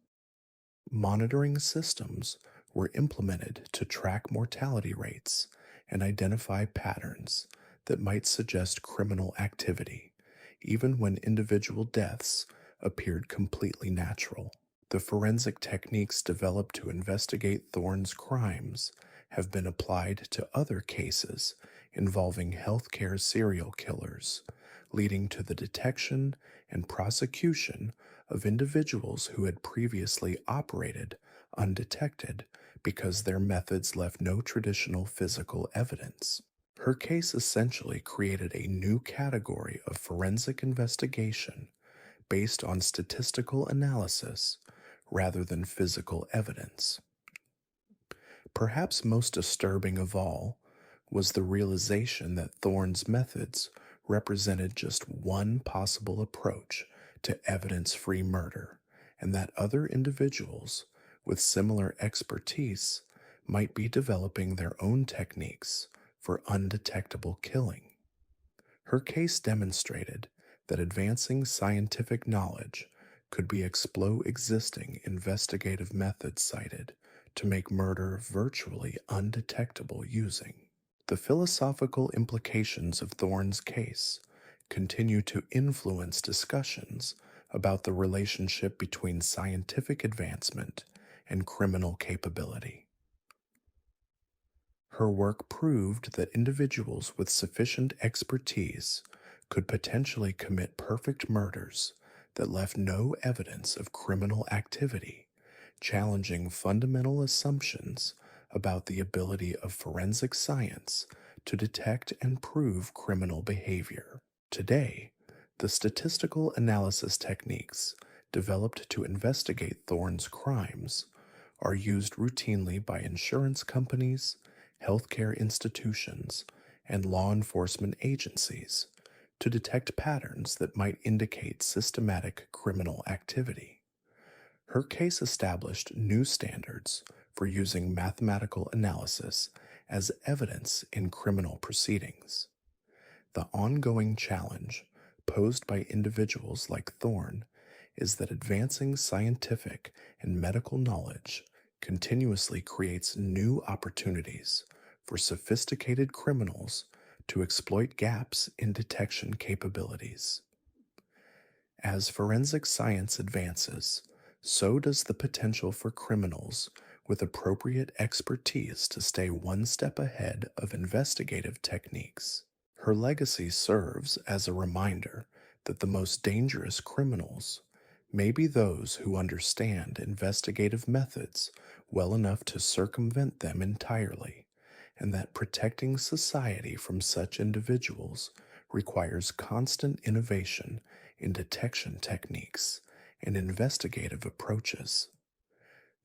Monitoring systems were implemented to track mortality rates and identify patterns that might suggest criminal activity, even when individual deaths appeared completely natural. The forensic techniques developed to investigate Thorne's crimes have been applied to other cases involving healthcare serial killers, leading to the detection and prosecution of individuals who had previously operated undetected because their methods left no traditional physical evidence. Her case essentially created a new category of forensic investigation based on statistical analysis rather than physical evidence. Perhaps most disturbing of all was the realization that Thorne's methods represented just one possible approach to evidence-free murder, and that other individuals with similar expertise might be developing their own techniques for undetectable killing. Her case demonstrated that advancing scientific knowledge could be existing investigative methods cited to make murder virtually undetectable using. The philosophical implications of Thorne's case continue to influence discussions about the relationship between scientific advancement and criminal capability. Her work proved that individuals with sufficient expertise could potentially commit perfect murders that left no evidence of criminal activity, challenging fundamental assumptions about the ability of forensic science to detect and prove criminal behavior. Today, the statistical analysis techniques developed to investigate Thorne's crimes are used routinely by insurance companies, healthcare institutions, and law enforcement agencies to detect patterns that might indicate systematic criminal activity. Her case established new standards for using mathematical analysis as evidence in criminal proceedings. The ongoing challenge posed by individuals like Thorne is that advancing scientific and medical knowledge continuously creates new opportunities for sophisticated criminals to exploit gaps in detection capabilities. As forensic science advances, so does the potential for criminals with appropriate expertise to stay one step ahead of investigative techniques. Her legacy serves as a reminder that the most dangerous criminals may be those who understand investigative methods well enough to circumvent them entirely, and that protecting society from such individuals requires constant innovation in detection techniques and investigative approaches.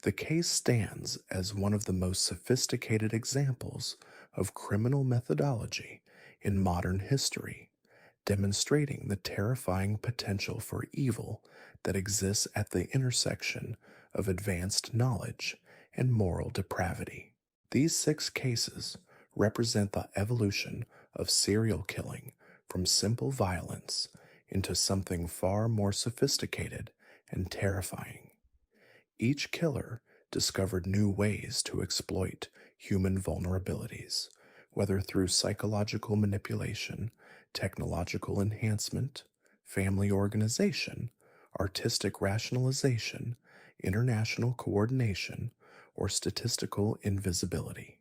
The case stands as one of the most sophisticated examples of criminal methodology in modern history, demonstrating the terrifying potential for evil that exists at the intersection of advanced knowledge and moral depravity. These 6 cases represent the evolution of serial killing from simple violence into something far more sophisticated and terrifying. Each killer discovered new ways to exploit human vulnerabilities, whether through psychological manipulation, technological enhancement, family organization, artistic rationalization, international coordination, or statistical invisibility.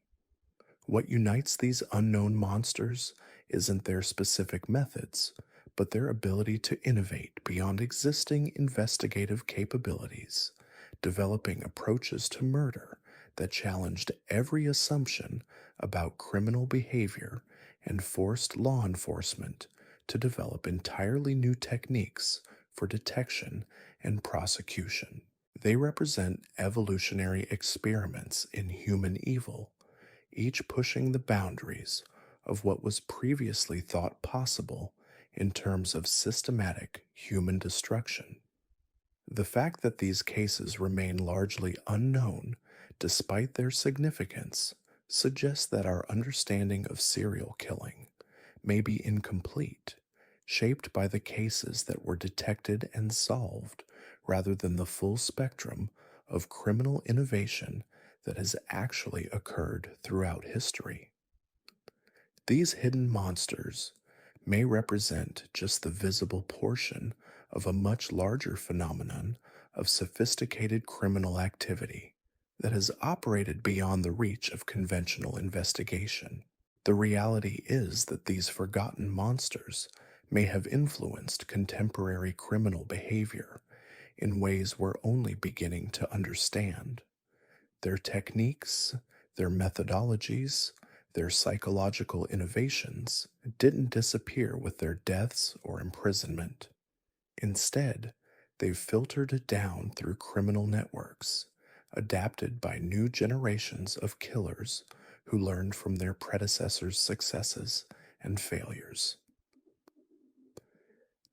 What unites these unknown monsters isn't their specific methods, but their ability to innovate beyond existing investigative capabilities, developing approaches to murder that challenged every assumption about criminal behavior and forced law enforcement to develop entirely new techniques for detection and prosecution. They represent evolutionary experiments in human evil, each pushing the boundaries of what was previously thought possible in terms of systematic human destruction. The fact that these cases remain largely unknown despite their significance suggests that our understanding of serial killing may be incomplete, shaped by the cases that were detected and solved rather than the full spectrum of criminal innovation that has actually occurred throughout history. These hidden monsters may represent just the visible portion of a much larger phenomenon of sophisticated criminal activity that has operated beyond the reach of conventional investigation. The reality is that these forgotten monsters may have influenced contemporary criminal behavior in ways we're only beginning to understand. Their techniques, their methodologies, their psychological innovations didn't disappear with their deaths or imprisonment. Instead, they've filtered down through criminal networks, adapted by new generations of killers who learned from their predecessors' successes and failures.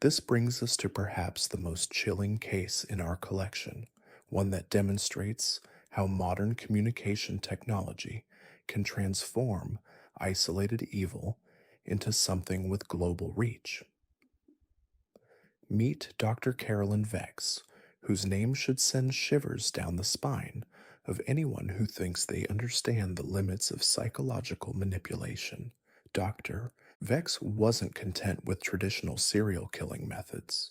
This brings us to perhaps the most chilling case in our collection, one that demonstrates how modern communication technology can transform isolated evil into something with global reach. Meet Dr. Carolyn Vex, whose name should send shivers down the spine of anyone who thinks they understand the limits of psychological manipulation. Dr. Vex wasn't content with traditional serial killing methods.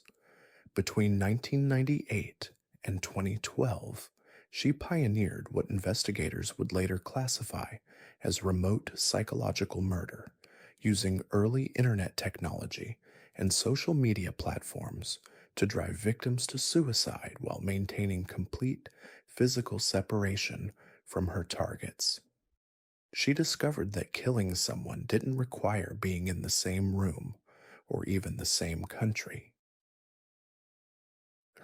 Between 1998 and 2012, she pioneered what investigators would later classify as remote psychological murder, using early internet technology and social media platforms to drive victims to suicide while maintaining complete physical separation from her targets. She discovered that killing someone didn't require being in the same room or even the same country.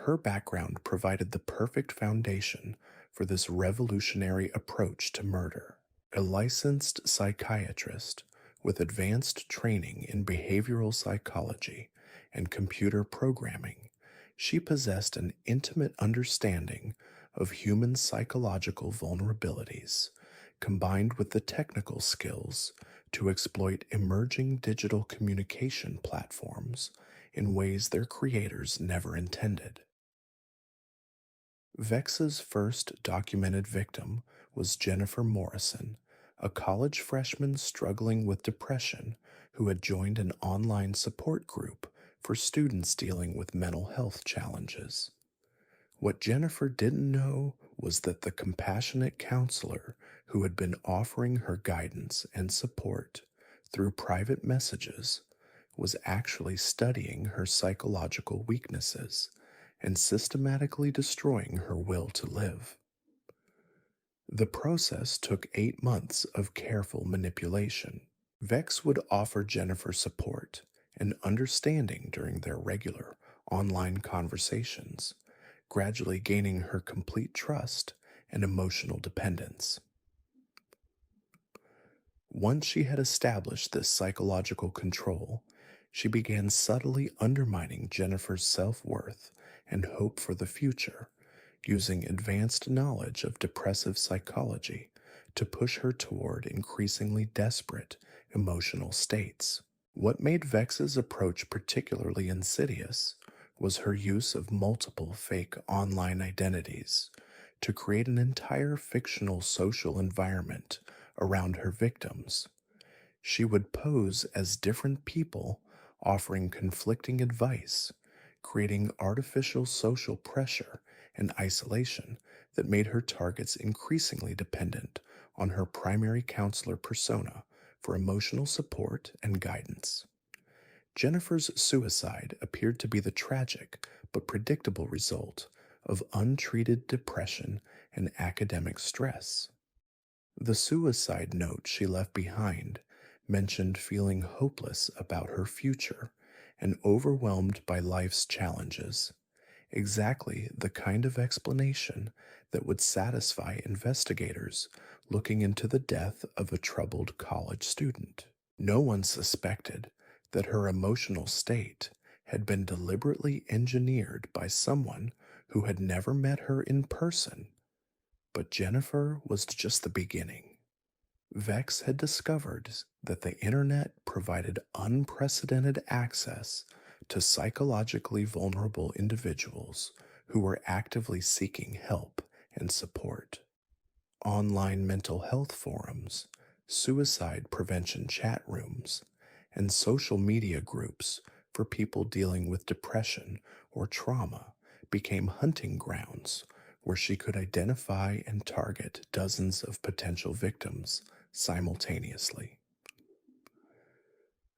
Her background provided the perfect foundation for this revolutionary approach to murder. A licensed psychiatrist with advanced training in behavioral psychology and computer programming, she possessed an intimate understanding of human psychological vulnerabilities, combined with the technical skills to exploit emerging digital communication platforms in ways their creators never intended. Vex's first documented victim was Jennifer Morrison, a college freshman struggling with depression who had joined an online support group for students dealing with mental health challenges. What Jennifer didn't know was that the compassionate counselor who had been offering her guidance and support through private messages was actually studying her psychological weaknesses and systematically destroying her will to live. The process took 8 months of careful manipulation. Vex would offer Jennifer support and understanding during their regular online conversations, gradually gaining her complete trust and emotional dependence. Once she had established this psychological control, she began subtly undermining Jennifer's self worth and hope for the future, using advanced knowledge of depressive psychology to push her toward increasingly desperate emotional states. What made Vex's approach particularly insidious was her use of multiple fake online identities to create an entire fictional social environment around her victims. She would pose as different people, offering conflicting advice, creating artificial social pressure and isolation that made her targets increasingly dependent on her primary counselor persona for emotional support and guidance. Jennifer's suicide appeared to be the tragic but predictable result of untreated depression and academic stress. The suicide note she left behind mentioned feeling hopeless about her future and overwhelmed by life's challenges, exactly the kind of explanation that would satisfy investigators looking into the death of a troubled college student. No one suspected that her emotional state had been deliberately engineered by someone who had never met her in person, but Jennifer was just the beginning. Vex had discovered that the internet provided unprecedented access to psychologically vulnerable individuals who were actively seeking help and support. Online mental health forums, suicide prevention chat rooms, and social media groups for people dealing with depression or trauma became hunting grounds where she could identify and target dozens of potential victims simultaneously.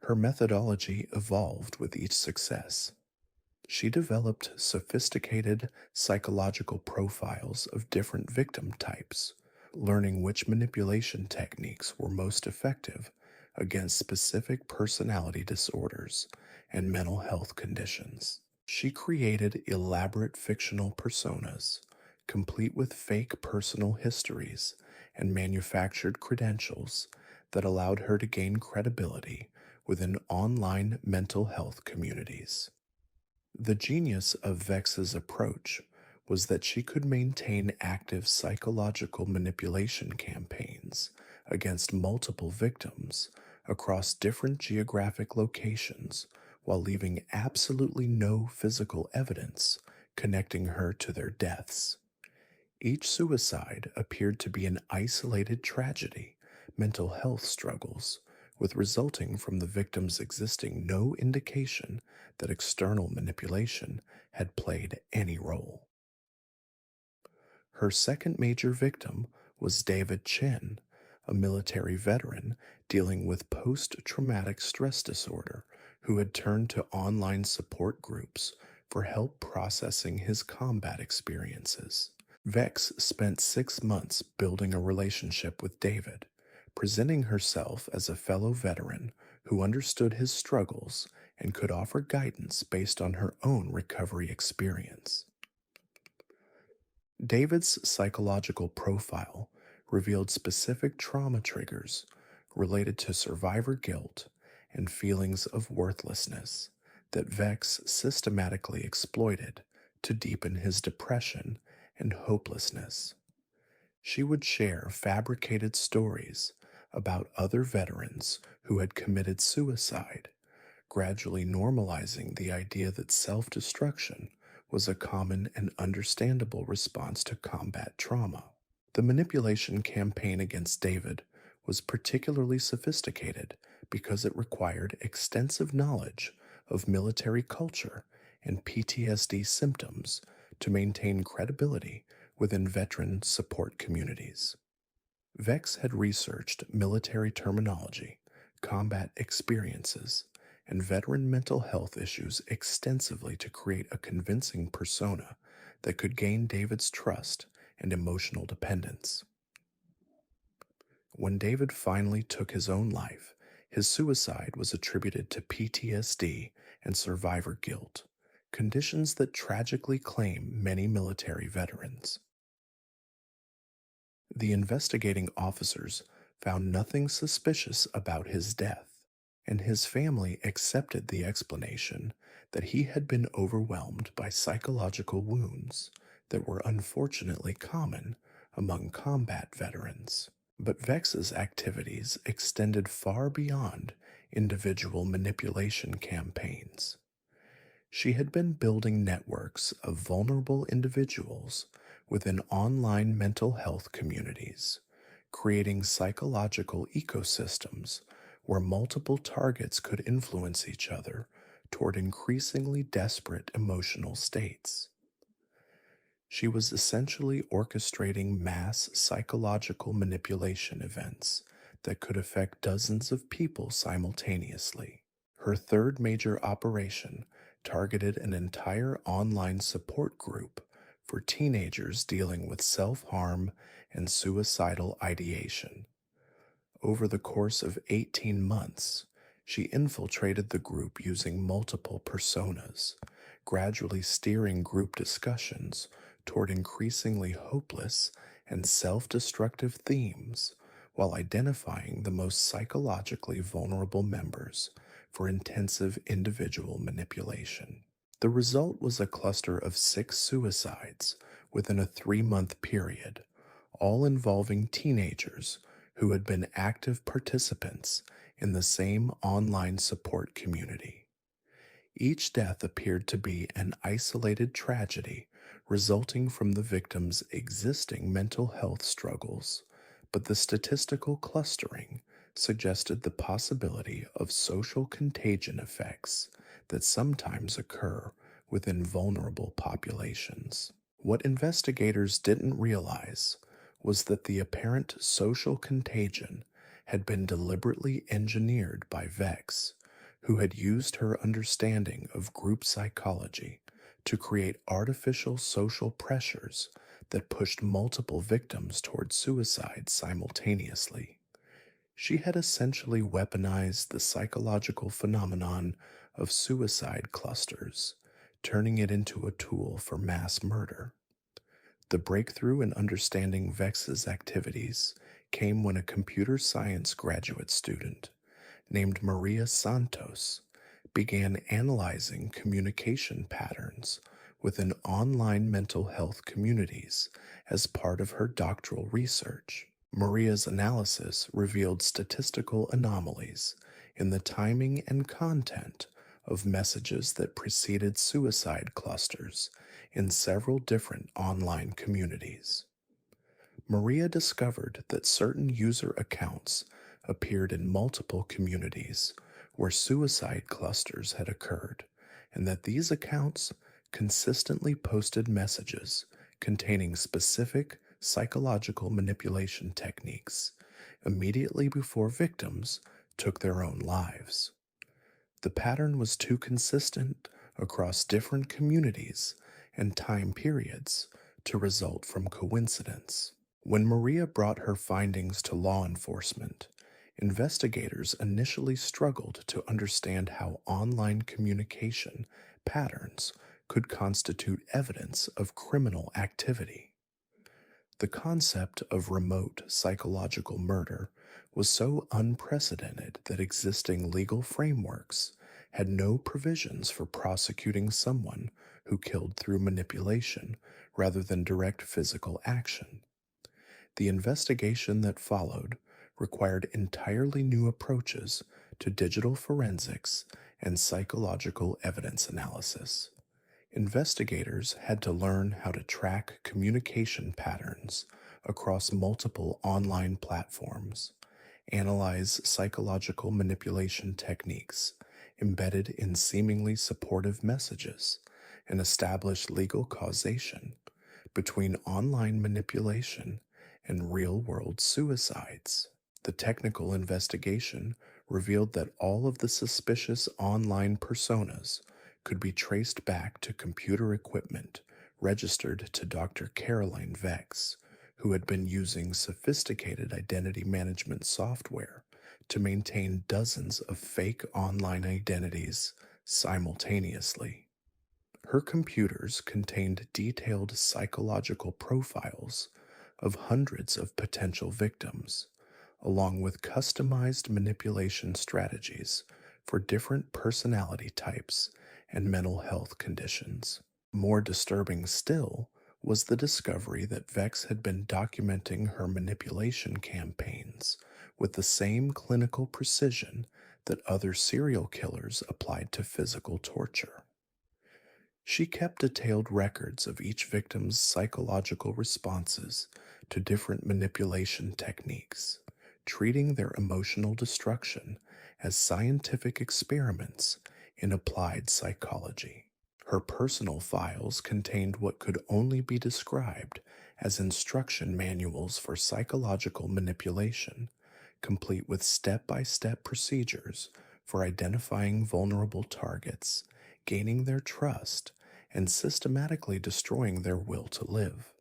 Her methodology evolved with each success. She developed sophisticated psychological profiles of different victim types, learning which manipulation techniques were most effective against specific personality disorders and mental health conditions. She created elaborate fictional personas, complete with fake personal histories and manufactured credentials that allowed her to gain credibility within online mental health communities. The genius of Vex's approach was that she could maintain active psychological manipulation campaigns against multiple victims across different geographic locations while leaving absolutely no physical evidence connecting her to their deaths. Each suicide appeared to be an isolated tragedy, mental health struggles, with resulting from the victim's existing no indication that external manipulation had played any role. Her second major victim was David Chen, a military veteran dealing with post traumatic stress disorder who had turned to online support groups for help processing his combat experiences. Vex spent 6 months building a relationship with David, presenting herself as a fellow veteran who understood his struggles and could offer guidance based on her own recovery experience. David's psychological profile revealed specific trauma triggers related to survivor guilt and feelings of worthlessness that Vex systematically exploited to deepen his depression and hopelessness. She would share fabricated stories about other veterans who had committed suicide, gradually normalizing the idea that self destruction was a common and understandable response to combat trauma. The manipulation campaign against David was particularly sophisticated because it required extensive knowledge of military culture and PTSD symptoms to maintain credibility within veteran support communities. Vex had researched military terminology, combat experiences, and veteran mental health issues extensively to create a convincing persona that could gain David's trust and emotional dependence. When David finally took his own life, his suicide was attributed to PTSD and survivor guilt, conditions that tragically claim many military veterans. The investigating officers found nothing suspicious about his death, and his family accepted the explanation that he had been overwhelmed by psychological wounds that were unfortunately common among combat veterans. But Vex's activities extended far beyond individual manipulation campaigns. She had been building networks of vulnerable individuals within online mental health communities, creating psychological ecosystems where multiple targets could influence each other toward increasingly desperate emotional states. She was essentially orchestrating mass psychological manipulation events that could affect dozens of people simultaneously. Her third major operation targeted an entire online support group for teenagers dealing with self harm and suicidal ideation. Over the course of 18 months, she infiltrated the group using multiple personas, gradually steering group discussions toward increasingly hopeless and self destructive themes while identifying the most psychologically vulnerable members for intensive individual manipulation. The result was a cluster of 6 suicides within a 3 month period, all involving teenagers who had been active participants in the same online support community. Each death appeared to be an isolated tragedy resulting from the victim's existing mental health struggles, but the statistical clustering suggested the possibility of social contagion effects that sometimes occur within vulnerable populations. What investigators didn't realize was that the apparent social contagion had been deliberately engineered by Vex, who had used her understanding of group psychology to create artificial social pressures that pushed multiple victims toward suicide simultaneously. She had essentially weaponized the psychological phenomenon of suicide clusters, turning it into a tool for mass murder. The breakthrough in understanding Vex's activities came when a computer science graduate student named Maria Santos began analyzing communication patterns within online mental health communities as part of her doctoral research. Maria's analysis revealed statistical anomalies in the timing and content of messages that preceded suicide clusters in several different online communities. Maria discovered that certain user accounts appeared in multiple communities where suicide clusters had occurred, and that these accounts consistently posted messages containing specific psychological manipulation techniques immediately before victims took their own lives. The pattern was too consistent across different communities and time periods to result from coincidence. When Maria brought her findings to law enforcement, investigators initially struggled to understand how online communication patterns could constitute evidence of criminal activity. The concept of remote psychological murder was so unprecedented that existing legal frameworks had no provisions for prosecuting someone who killed through manipulation rather than direct physical action. The investigation that followed required entirely new approaches to digital forensics and psychological evidence analysis. Investigators had to learn how to track communication patterns across multiple online platforms, analyze psychological manipulation techniques embedded in seemingly supportive messages, and establish legal causation between online manipulation and real world suicides. The technical investigation revealed that all of the suspicious online personas could be traced back to computer equipment registered to Dr. Caroline Vex, who had been using sophisticated identity management software to maintain dozens of fake online identities simultaneously. Her computers contained detailed psychological profiles of hundreds of potential victims, along with customized manipulation strategies for different personality types and mental health conditions. More disturbing still was the discovery that Vex had been documenting her manipulation campaigns with the same clinical precision that other serial killers applied to physical torture. She kept detailed records of each victim's psychological responses to different manipulation techniques, treating their emotional destruction as scientific experiments in applied psychology. Her personal files contained what could only be described as instruction manuals for psychological manipulation, complete with step by step procedures for identifying vulnerable targets, gaining their trust, and systematically destroying their will to live.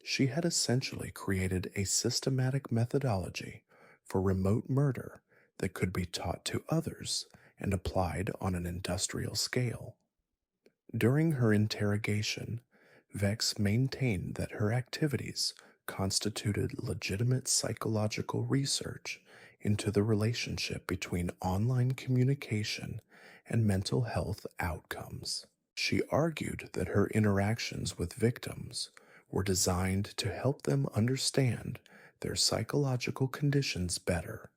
She had essentially created a systematic methodology for remote murder that could be taught to others and applied on an industrial scale. During her interrogation, Vex maintained that her activities constituted legitimate psychological research into the relationship between online communication and mental health outcomes. She argued that her interactions with victims were designed to help them understand their psychological conditions better,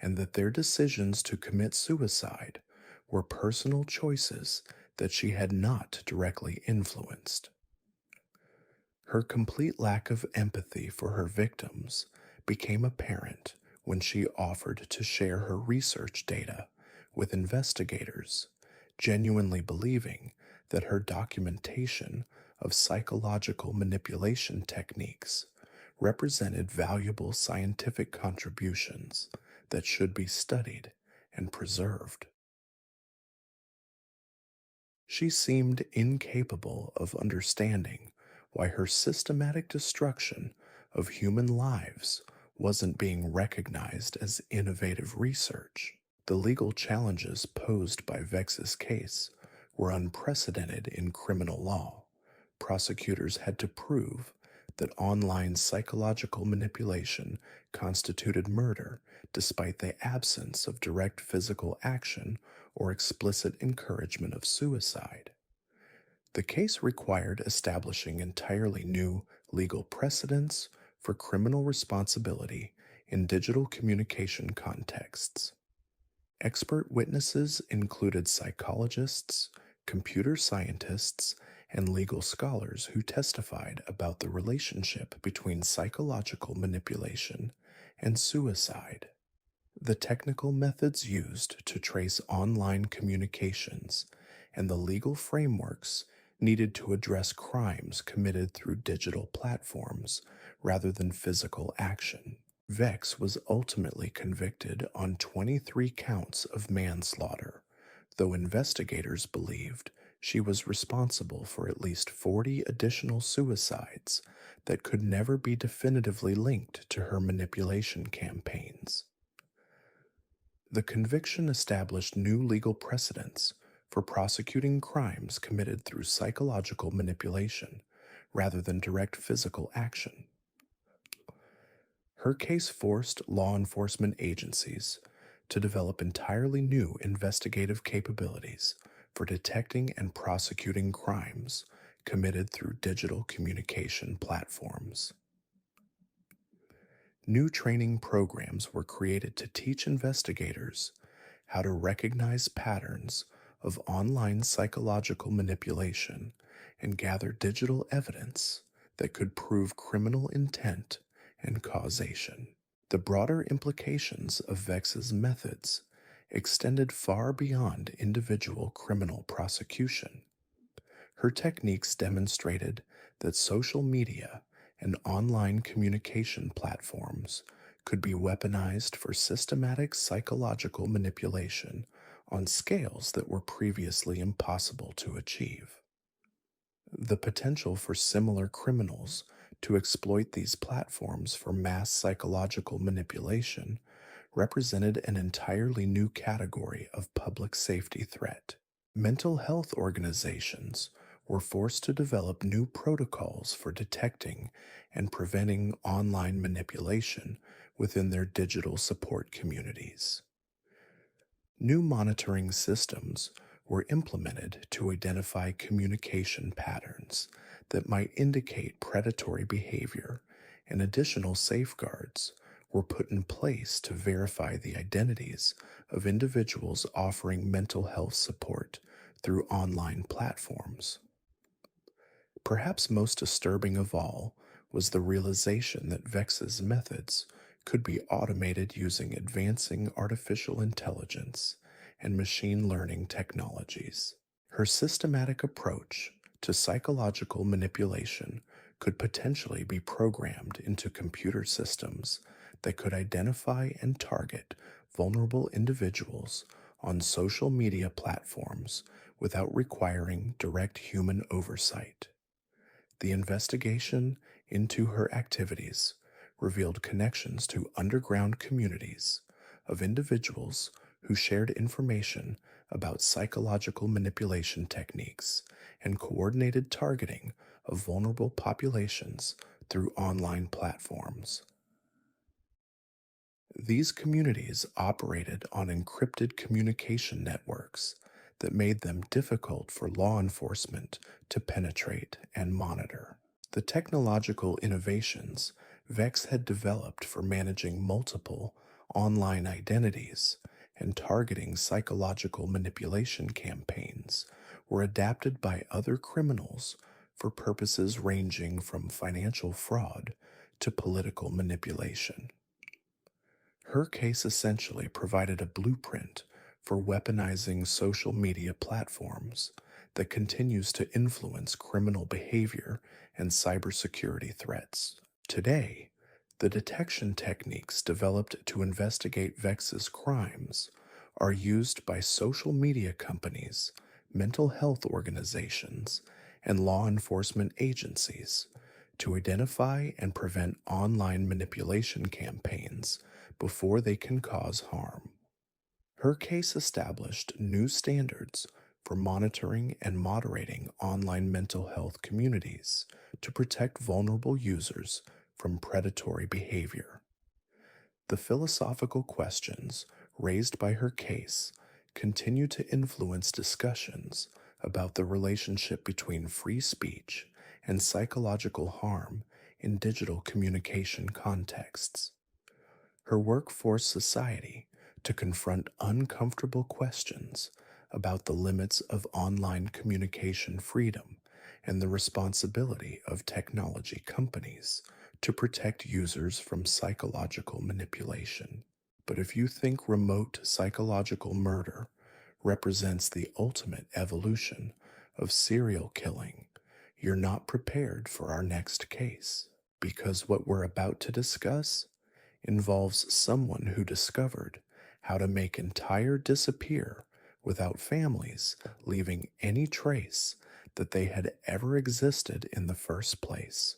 and that their decisions to commit suicide were personal choices that she had not directly influenced. Her complete lack of empathy for her victims became apparent when she offered to share her research data with investigators, genuinely believing that her documentation of psychological manipulation techniques represented valuable scientific contributions that should be studied and preserved. She seemed incapable of understanding why her systematic destruction of human lives wasn't being recognized as innovative research. The legal challenges posed by Vex's case were unprecedented in criminal law. Prosecutors had to prove that online psychological manipulation constituted murder despite the absence of direct physical action or explicit encouragement of suicide. The case required establishing entirely new legal precedents for criminal responsibility in digital communication contexts. Expert witnesses included psychologists, computer scientists, and legal scholars who testified about the relationship between psychological manipulation and suicide. The technical methods used to trace online communications and the legal frameworks needed to address crimes committed through digital platforms rather than physical action. Vex was ultimately convicted on 23 counts of manslaughter, though investigators believed she was responsible for at least 40 additional suicides that could never be definitively linked to her manipulation campaigns. The conviction established new legal precedents for prosecuting crimes committed through psychological manipulation rather than direct physical action. Her case forced law enforcement agencies to develop entirely new investigative capabilities for detecting and prosecuting crimes committed through digital communication platforms. New training programs were created to teach investigators how to recognize patterns of online psychological manipulation and gather digital evidence that could prove criminal intent and causation. The broader implications of Vex's methods extended far beyond individual criminal prosecution. Her techniques demonstrated that social media and online communication platforms could be weaponized for systematic psychological manipulation on scales that were previously impossible to achieve. The potential for similar criminals to exploit these platforms for mass psychological manipulation represented an entirely new category of public safety threat. Mental health organizations were forced to develop new protocols for detecting and preventing online manipulation within their digital support communities. New monitoring systems were implemented to identify communication patterns that might indicate predatory behavior, and additional safeguards were put in place to verify the identities of individuals offering mental health support through online platforms. Perhaps most disturbing of all was the realization that Vex's methods could be automated using advancing artificial intelligence and machine learning technologies. Her systematic approach to psychological manipulation could potentially be programmed into computer systems that could identify and target vulnerable individuals on social media platforms without requiring direct human oversight. The investigation into her activities revealed connections to underground communities of individuals who shared information about psychological manipulation techniques and coordinated targeting of vulnerable populations through online platforms. These communities operated on encrypted communication networks that made them difficult for law enforcement to penetrate and monitor. The technological innovations Vex had developed for managing multiple online identities and targeting psychological manipulation campaigns were adapted by other criminals for purposes ranging from financial fraud to political manipulation. Her case essentially provided a blueprint for weaponizing social media platforms that continues to influence criminal behavior and cybersecurity threats. Today, the detection techniques developed to investigate Vex's crimes are used by social media companies, mental health organizations, and law enforcement agencies to identify and prevent online manipulation campaigns before they can cause harm. Her case established new standards for monitoring and moderating online mental health communities to protect vulnerable users from predatory behavior. The philosophical questions raised by her case continue to influence discussions about the relationship between free speech and psychological harm in digital communication contexts. Her work forced society to confront uncomfortable questions about the limits of online communication freedom and the responsibility of technology companies to protect users from psychological manipulation. But if you think remote psychological murder represents the ultimate evolution of serial killing, you're not prepared for our next case, because what we're about to discuss involves someone who discovered how to make entire disappear without families leaving any trace that they had ever existed in the first place.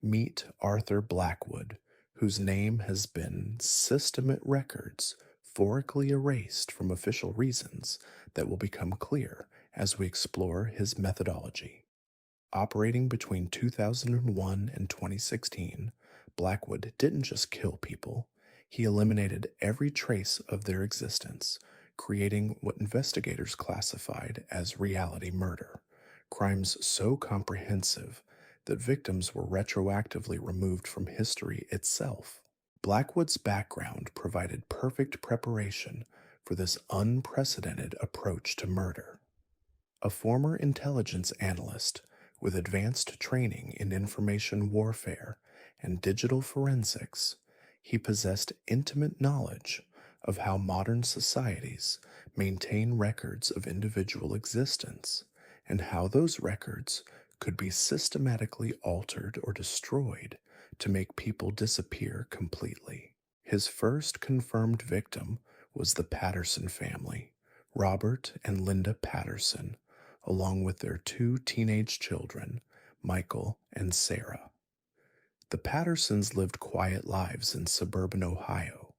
Meet Arthur Blackwood, whose name has been systemate records forically erased from official reasons that will become clear as we explore his methodology. Operating between 2001 and 2016, Blackwood didn't just kill people, he eliminated every trace of their existence, creating what investigators classified as reality murder, crimes so comprehensive that victims were retroactively removed from history itself. Blackwood's background provided perfect preparation for this unprecedented approach to murder. A former intelligence analyst with advanced training in information warfare and digital forensics, he possessed intimate knowledge of how modern societies maintain records of individual existence and how those records could be systematically altered or destroyed to make people disappear completely. His first confirmed victim was the Patterson family, Robert and Linda Patterson, along with their two teenage children, Michael and Sarah. The Pattersons lived quiet lives in suburban Ohio,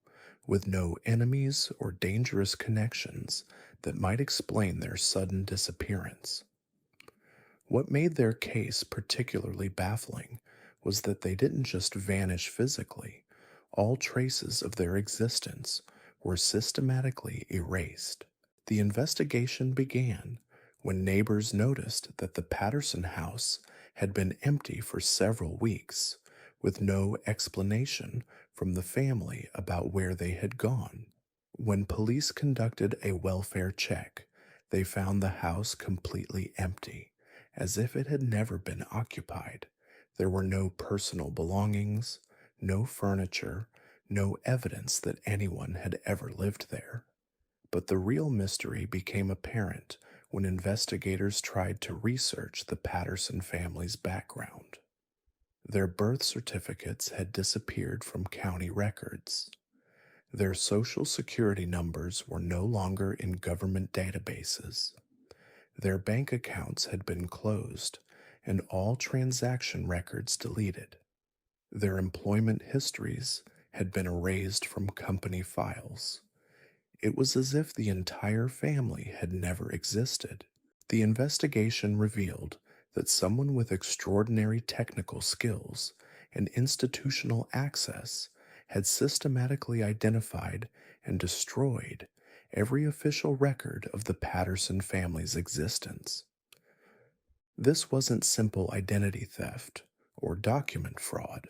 with no enemies or dangerous connections that might explain their sudden disappearance. What made their case particularly baffling was that they didn't just vanish physically, all traces of their existence were systematically erased. The investigation began when neighbors noticed that the Patterson house had been empty for several weeks, with no explanation from the family about where they had gone. When police conducted a welfare check, they found the house completely empty, as if it had never been occupied. There were no personal belongings, no furniture, no evidence that anyone had ever lived there. But the real mystery became apparent when investigators tried to research the Patterson family's background. Their birth certificates had disappeared from county records. Their social security numbers were no longer in government databases. Their bank accounts had been closed and all transaction records deleted. Their employment histories had been erased from company files. It was as if the entire family had never existed. The investigation revealed that someone with extraordinary technical skills and institutional access had systematically identified and destroyed every official record of the Patterson family's existence. This wasn't simple identity theft or document fraud.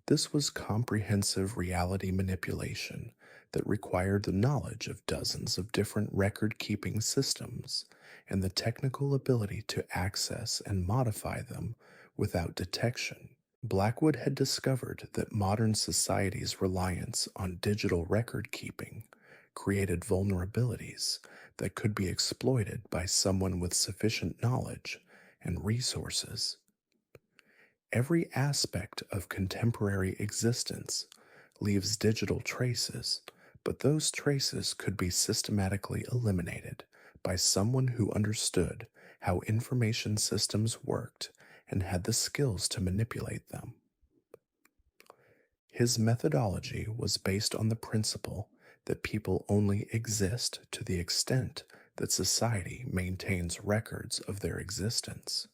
This was comprehensive reality manipulation that required the knowledge of dozens of different record-keeping systems and the technical ability to access and modify them without detection. Blackwood had discovered that modern society's reliance on digital record-keeping created vulnerabilities that could be exploited by someone with sufficient knowledge and resources. Every aspect of contemporary existence leaves digital traces, but those traces could be systematically eliminated by someone who understood how information systems worked and had the skills to manipulate them. His methodology was based on the principle that people only exist to the extent that society maintains records of their existence.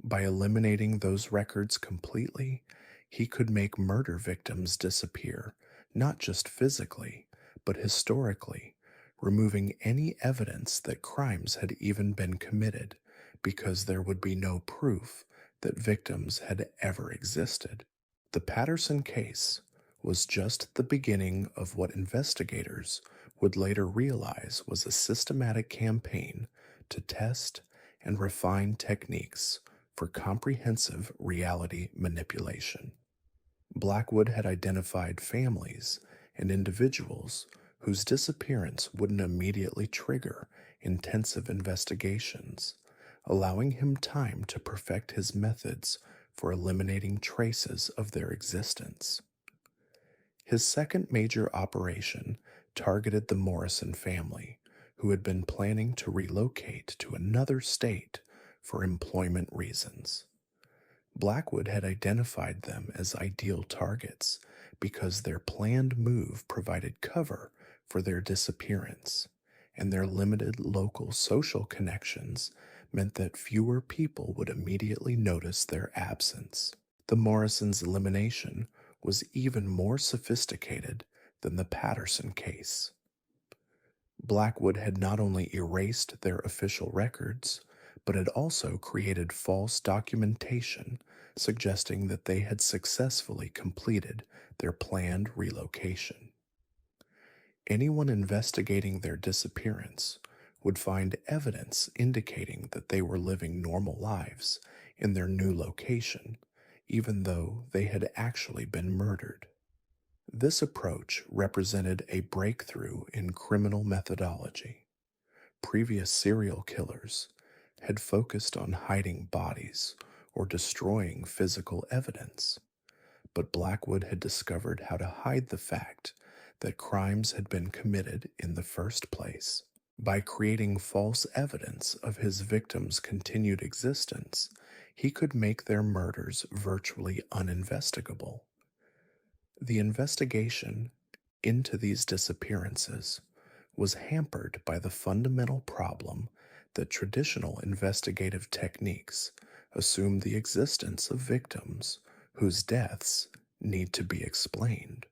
By eliminating those records completely, he could make murder victims disappear, not just physically, but historically, removing any evidence that crimes had even been committed, because there would be no proof that victims had ever existed. The Patterson case was just the beginning of what investigators would later realize was a systematic campaign to test and refine techniques for comprehensive reality manipulation. Blackwood had identified families and individuals whose disappearance wouldn't immediately trigger intensive investigations, allowing him time to perfect his methods for eliminating traces of their existence. His second major operation targeted the Morrison family, who had been planning to relocate to another state for employment reasons. Blackwood had identified them as ideal targets because their planned move provided cover for their disappearance, and their limited local social connections meant that fewer people would immediately notice their absence. The Morrisons' elimination was even more sophisticated than the Patterson case. Blackwood had not only erased their official records, but had also created false documentation suggesting that they had successfully completed their planned relocation. Anyone investigating their disappearance would find evidence indicating that they were living normal lives in their new location, even though they had actually been murdered. This approach represented a breakthrough in criminal methodology. Previous serial killers had focused on hiding bodies or destroying physical evidence, but Blackwood had discovered how to hide the fact that crimes had been committed in the first place. By creating false evidence of his victims' continued existence, he could make their murders virtually uninvestigable. The investigation into these disappearances was hampered by the fundamental problem that traditional investigative techniques assume the existence of victims whose deaths need to be explained.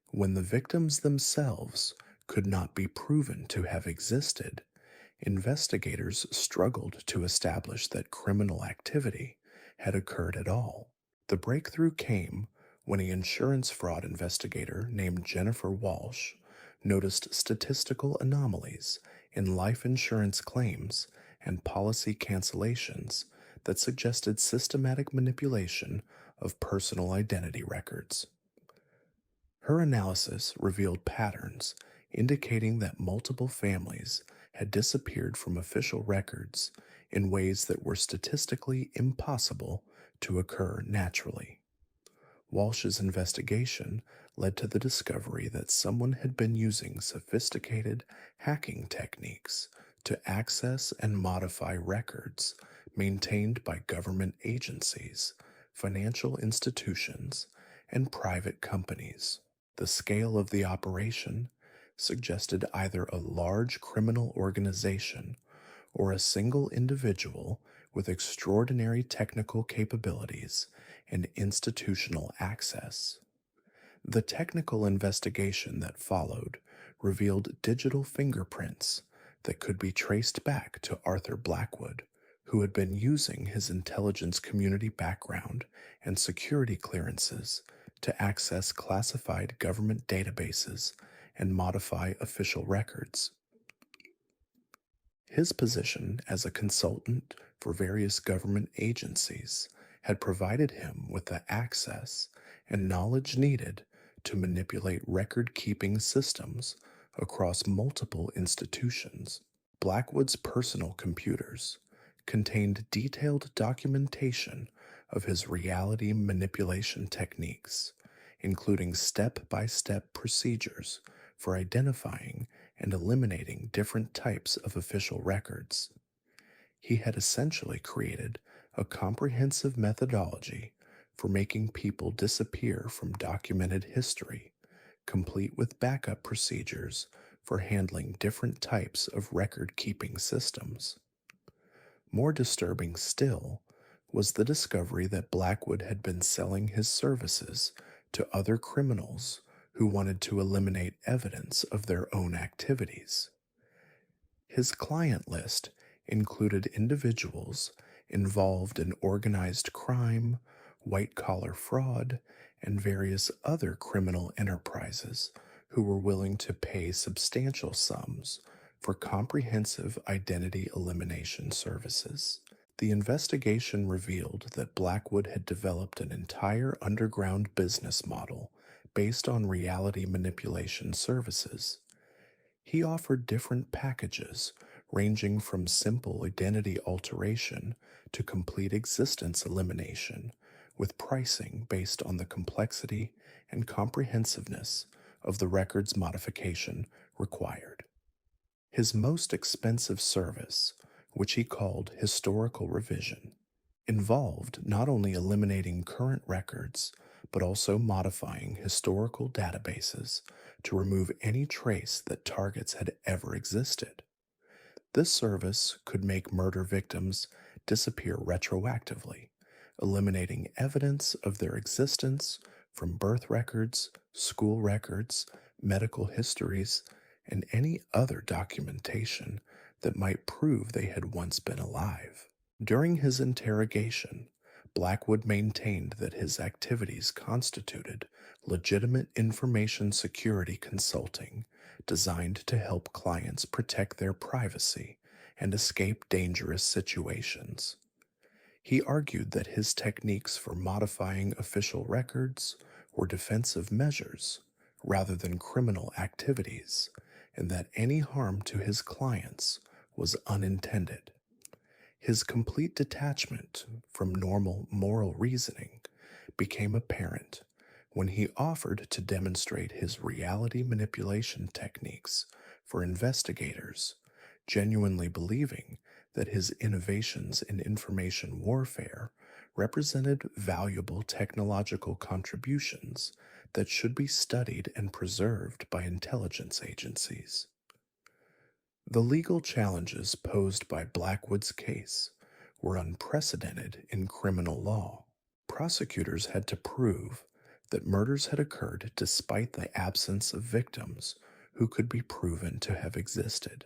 When the victims themselves could not be proven to have existed, investigators struggled to establish that criminal activity had occurred at all. The breakthrough came when an insurance fraud investigator named Jennifer Walsh noticed statistical anomalies in life insurance claims and policy cancellations that suggested systematic manipulation of personal identity records. Her analysis revealed patterns indicating that multiple families had disappeared from official records in ways that were statistically impossible to occur naturally. Walsh's investigation led to the discovery that someone had been using sophisticated hacking techniques to access and modify records maintained by government agencies, financial institutions, and private companies. The scale of the operation suggested either a large criminal organization or a single individual with extraordinary technical capabilities and institutional access. The technical investigation that followed revealed digital fingerprints that could be traced back to Arthur Blackwood, who had been using his intelligence community background and security clearances to access classified government databases and modify official records. His position as a consultant for various government agencies had provided him with the access and knowledge needed to manipulate record-keeping systems across multiple institutions. Blackwood's personal computers contained detailed documentation of his reality manipulation techniques, including step-by-step procedures for identifying and eliminating different types of official records. He had essentially created a comprehensive methodology for making people disappear from documented history, complete with backup procedures for handling different types of record-keeping systems. More disturbing still was the discovery that Blackwood had been selling his services to other criminals who wanted to eliminate evidence of their own activities. His client list included individuals involved in organized crime, white-collar fraud, and various other criminal enterprises who were willing to pay substantial sums for comprehensive identity elimination services. The investigation revealed that Blackwood had developed an entire underground business model based on reality manipulation services. He offered different packages, ranging from simple identity alteration to complete existence elimination, with pricing based on the complexity and comprehensiveness of the record's modification required. His most expensive service, which he called historical revision, involved not only eliminating current records, but also modifying historical databases to remove any trace that targets had ever existed. This service could make murder victims disappear retroactively, eliminating evidence of their existence from birth records, school records, medical histories, and any other documentation that might prove they had once been alive. During his interrogation, Blackwood maintained that his activities constituted legitimate information security consulting designed to help clients protect their privacy and escape dangerous situations. He argued that his techniques for modifying official records were defensive measures rather than criminal activities, and that any harm to his clients was unintended. His complete detachment from normal moral reasoning became apparent when he offered to demonstrate his reality manipulation techniques for investigators, genuinely believing that his innovations in information warfare represented valuable technological contributions that should be studied and preserved by intelligence agencies. The legal challenges posed by Blackwood's case were unprecedented in criminal law. Prosecutors had to prove that murders had occurred despite the absence of victims who could be proven to have existed.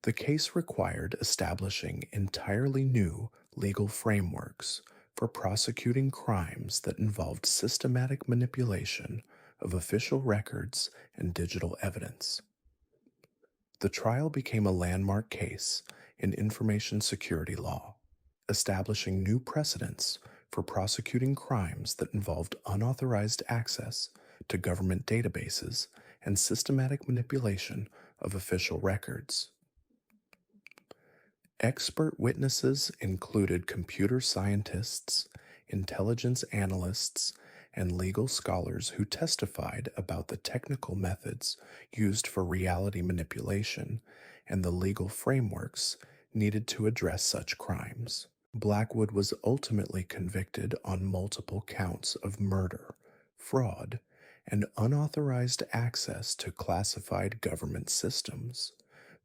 The case required establishing entirely new legal frameworks for prosecuting crimes that involved systematic manipulation of official records and digital evidence. The trial became a landmark case in information security law, establishing new precedents for prosecuting crimes that involved unauthorized access to government databases and systematic manipulation of official records. Expert witnesses included computer scientists, intelligence analysts, and legal scholars who testified about the technical methods used for reality manipulation and the legal frameworks needed to address such crimes. Blackwood was ultimately convicted on multiple counts of murder, fraud, and unauthorized access to classified government systems,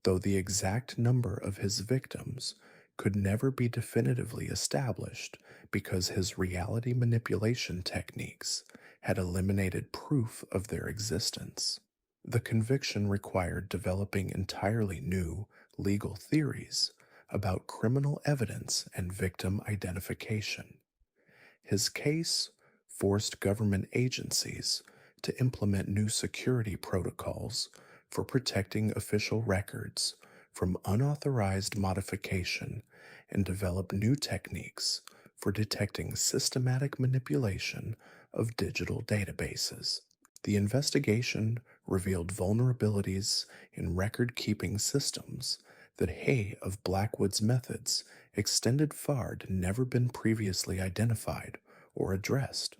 though the exact number of his victims could never be definitively established because his reality manipulation techniques had eliminated proof of their existence. The conviction required developing entirely new legal theories about criminal evidence and victim identification. His case forced government agencies to implement new security protocols for protecting official records from unauthorized modification and develop new techniques for detecting systematic manipulation of digital databases. The investigation revealed vulnerabilities in record-keeping systems that of Blackwood's methods extended far to never been previously identified or addressed.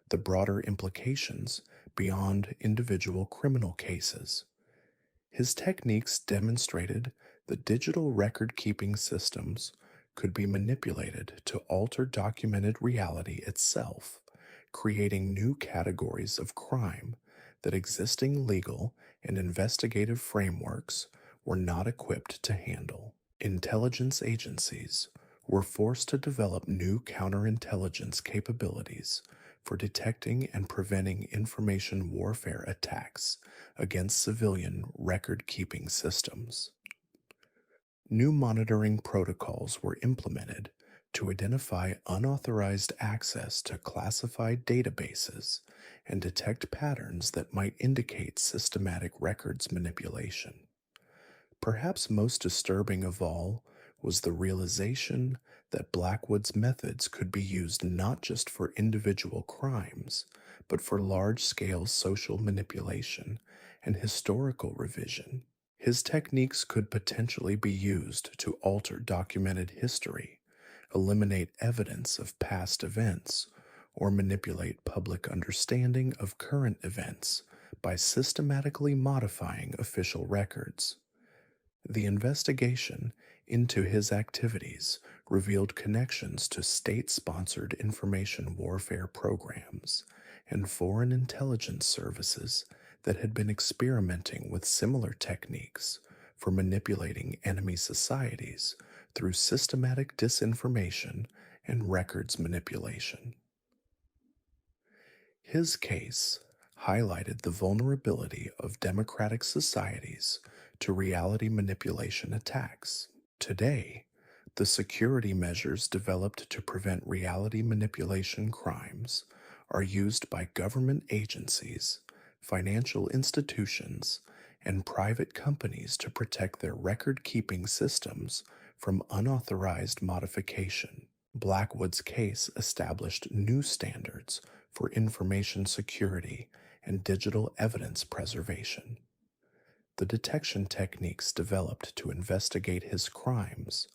The broader implications beyond individual criminal cases. His techniques demonstrated that digital record-keeping systems could be manipulated to alter documented reality itself, creating new categories of crime that existing legal and investigative frameworks were not equipped to handle. Intelligence agencies were forced to develop new counterintelligence capabilities for detecting and preventing information warfare attacks against civilian record-keeping systems. New monitoring protocols were implemented to identify unauthorized access to classified databases and detect patterns that might indicate systematic records manipulation. Perhaps most disturbing of all was the realization that Blackwood's methods could be used not just for individual crimes, but for large scale social manipulation and historical revision. His techniques could potentially be used to alter documented history, eliminate evidence of past events, or manipulate public understanding of current events by systematically modifying official records. The investigation into his activities revealed connections to state sponsored information warfare programs and foreign intelligence services that had been experimenting with similar techniques for manipulating enemy societies through systematic disinformation and records manipulation. His case highlighted the vulnerability of democratic societies to reality manipulation attacks. Today, the security measures developed to prevent reality manipulation crimes are used by government agencies, financial institutions, and private companies to protect their record keeping systems from unauthorized modification. Blackwood's case established new standards for information security and digital evidence preservation. The detection techniques developed to investigate his crimes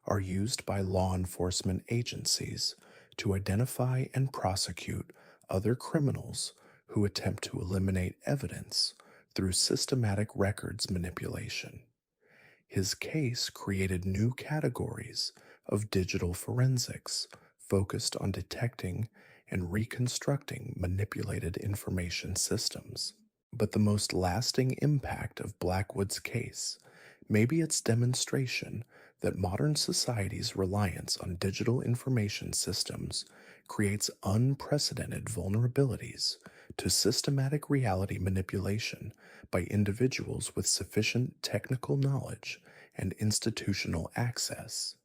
are used by law enforcement agencies to identify and prosecute other criminals who attempt to eliminate evidence through systematic records manipulation. His case created new categories of digital forensics focused on detecting and reconstructing manipulated information systems. But the most lasting impact of Blackwood's case may be its demonstration that modern society's reliance on digital information systems creates unprecedented vulnerabilities to systematic reality manipulation by individuals with sufficient technical knowledge and institutional access.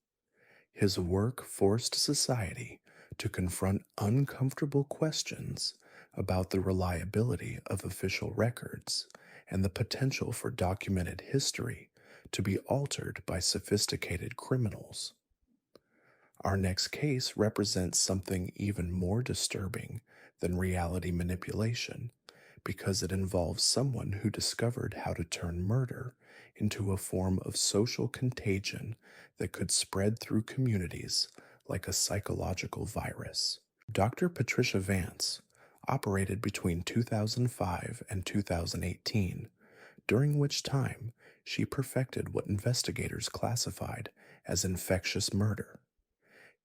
His work forced society to confront uncomfortable questions about the reliability of official records and the potential for documented history to be altered by sophisticated criminals. Our next case represents something even more disturbing than reality manipulation because it involves someone who discovered how to turn murder into a form of social contagion that could spread through communities like a psychological virus. Dr. Patricia Vance operated between 2005 and 2018, during which time she perfected what investigators classified as infectious murder,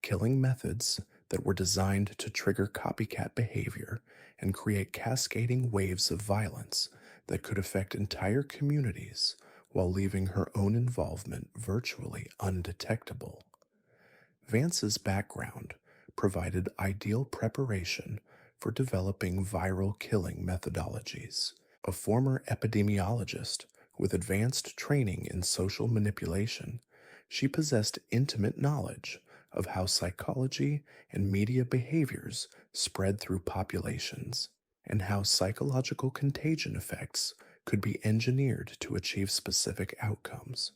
killing methods that were designed to trigger copycat behavior and create cascading waves of violence that could affect entire communities while leaving her own involvement virtually undetectable. Vance's background provided ideal preparation for developing viral killing methodologies. A former epidemiologist with advanced training in social manipulation, she possessed intimate knowledge of how psychology and media behaviors spread through populations, and how psychological contagion effects could be engineered to achieve specific outcomes.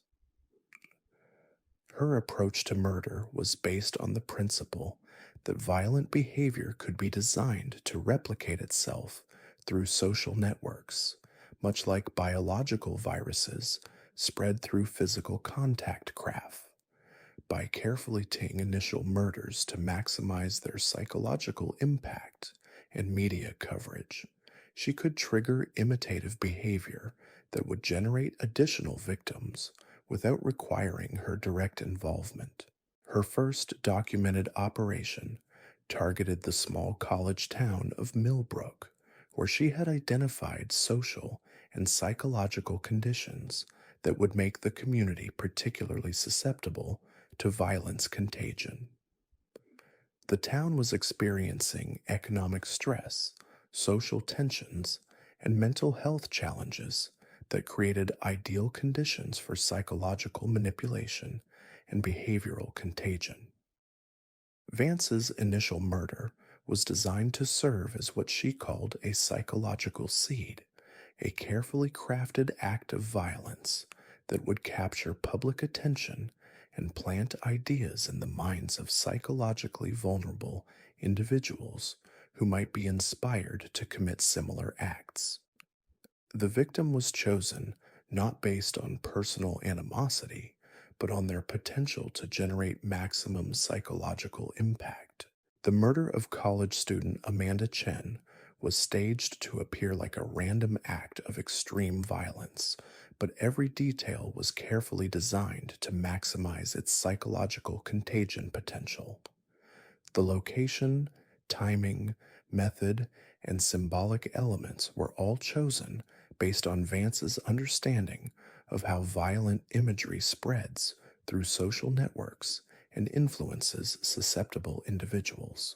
Her approach to murder was based on the principle that violent behavior could be designed to replicate itself through social networks, much like biological viruses spread through physical contact craft. By carefully taking initial murders to maximize their psychological impact and media coverage, she could trigger imitative behavior that would generate additional victims without requiring her direct involvement. Her first documented operation targeted the small college town of Millbrook, where she had identified social and psychological conditions that would make the community particularly susceptible to violence contagion. The town was experiencing economic stress, social tensions, and mental health challenges that created ideal conditions for psychological manipulation and behavioral contagion. Vance's initial murder was designed to serve as what she called a psychological seed, a carefully crafted act of violence that would capture public attention and plant ideas in the minds of psychologically vulnerable individuals who might be inspired to commit similar acts. The victim was chosen not based on personal animosity, but on their potential to generate maximum psychological impact. The murder of college student Amanda Chen was staged to appear like a random act of extreme violence, but every detail was carefully designed to maximize its psychological contagion potential. The location, timing, method, and symbolic elements were all chosen based on Vance's understanding of how violent imagery spreads through social networks and influences susceptible individuals.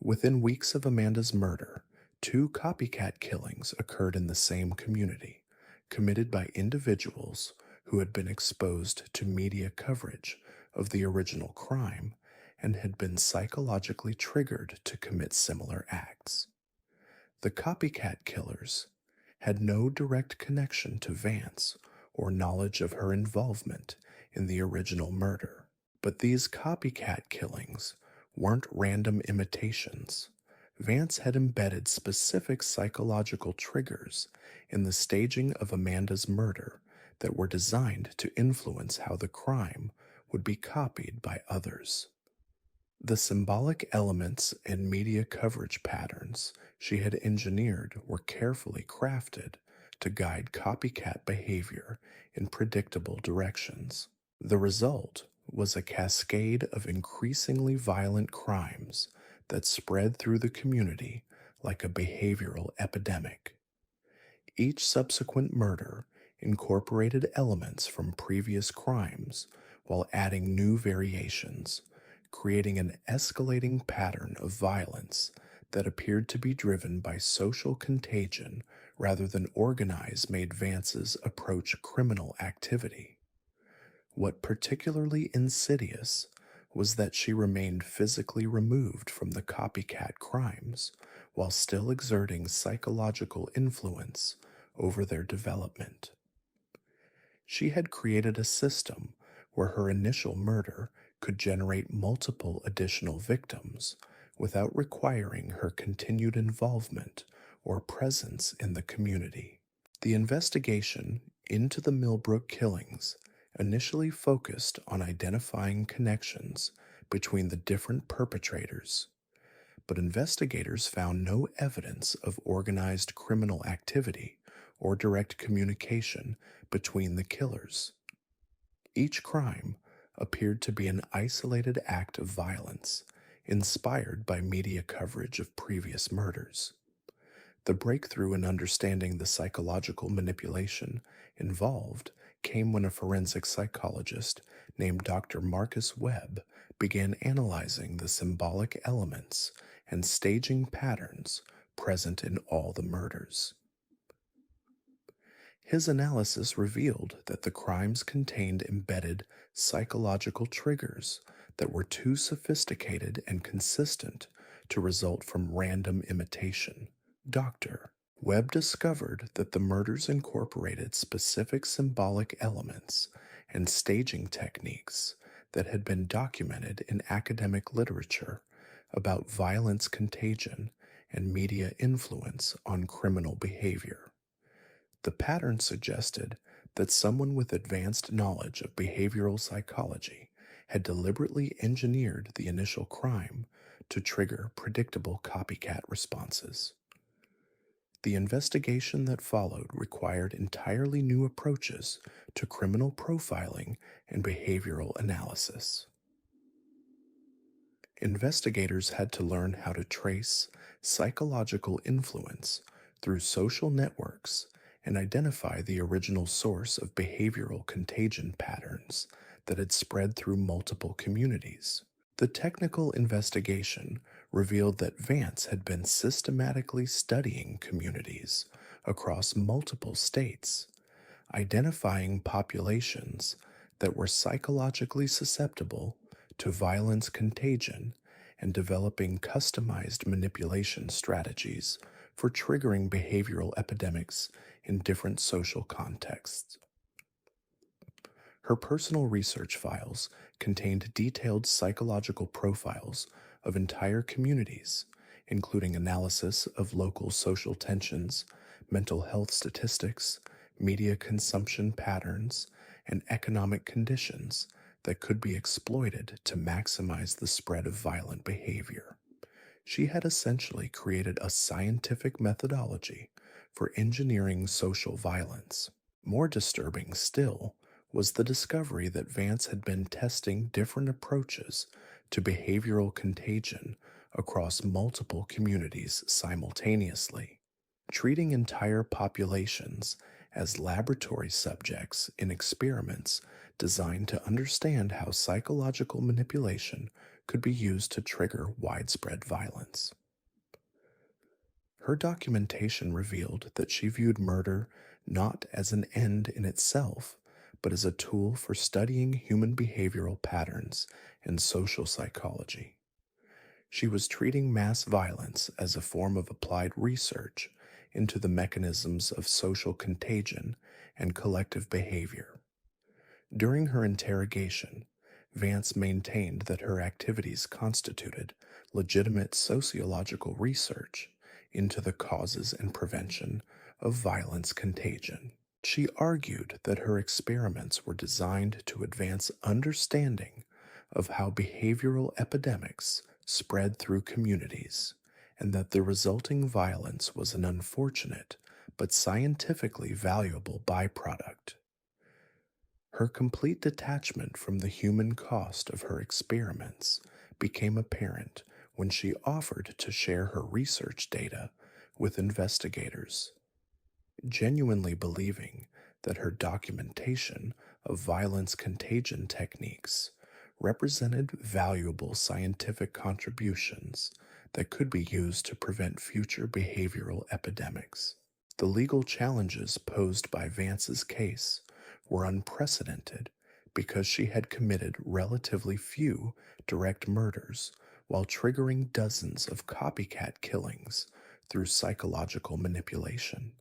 Within weeks of Amanda's murder, two copycat killings occurred in the same community, committed by individuals who had been exposed to media coverage of the original crime and had been psychologically triggered to commit similar acts. The copycat killers had no direct connection to Vance or knowledge of her involvement in the original murder, but these copycat killings weren't random imitations. Vance had embedded specific psychological triggers in the staging of Amanda's murder that were designed to influence how the crime would be copied by others. The symbolic elements and media coverage patterns she had engineered were carefully crafted to guide copycat behavior in predictable directions. The result was a cascade of increasingly violent crimes that spread through the community like a behavioral epidemic. Each subsequent murder incorporated elements from previous crimes while adding new variations, creating an escalating pattern of violence that appeared to be driven by social contagion rather than organized made Vance's approach criminal activity. What particularly insidious was that she remained physically removed from the copycat crimes while still exerting psychological influence over their development. She had created a system where her initial murder could generate multiple additional victims without requiring her continued involvement or presence in the community. The investigation into the Millbrook killings initially focused on identifying connections between the different perpetrators, but investigators found no evidence of organized criminal activity or direct communication between the killers. Each crime appeared to be an isolated act of violence inspired by media coverage of previous murders. The breakthrough in understanding the psychological manipulation involved came when a forensic psychologist named Dr. Marcus Webb began analyzing the symbolic elements and staging patterns present in all the murders. His analysis revealed that the crimes contained embedded psychological triggers that were too sophisticated and consistent to result from random imitation. Dr. Webb discovered that the murders incorporated specific symbolic elements and staging techniques that had been documented in academic literature about violence contagion and media influence on criminal behavior. The pattern suggested that someone with advanced knowledge of behavioral psychology had deliberately engineered the initial crime to trigger predictable copycat responses. The investigation that followed required entirely new approaches to criminal profiling and behavioral analysis. Investigators had to learn how to trace psychological influence through social networks and identify the original source of behavioral contagion patterns that had spread through multiple communities. The technical investigation revealed that Vance had been systematically studying communities across multiple states, identifying populations that were psychologically susceptible to violence contagion and developing customized manipulation strategies for triggering behavioral epidemics in different social contexts. Her personal research files contained detailed psychological profiles of entire communities, including analysis of local social tensions, mental health statistics, media consumption patterns, and economic conditions that could be exploited to maximize the spread of violent behavior. She had essentially created a scientific methodology for engineering social violence. More disturbing still was the discovery that Vance had been testing different approaches to behavioral contagion across multiple communities simultaneously, treating entire populations as laboratory subjects in experiments designed to understand how psychological manipulation could be used to trigger widespread violence. Her documentation revealed that she viewed murder not as an end in itself, but as a tool for studying human behavioral patterns and social psychology. She was treating mass violence as a form of applied research into the mechanisms of social contagion and collective behavior. During her interrogation, Vance maintained that her activities constituted legitimate sociological research into the causes and prevention of violence contagion. She argued that her experiments were designed to advance understanding of how behavioral epidemics spread through communities, and that the resulting violence was an unfortunate but scientifically valuable byproduct. Her complete detachment from the human cost of her experiments became apparent when she offered to share her research data with investigators, genuinely believing that her documentation of violence contagion techniques represented valuable scientific contributions that could be used to prevent future behavioral epidemics. The legal challenges posed by Vance's case were unprecedented because she had committed relatively few direct murders while triggering dozens of copycat killings through psychological manipulation.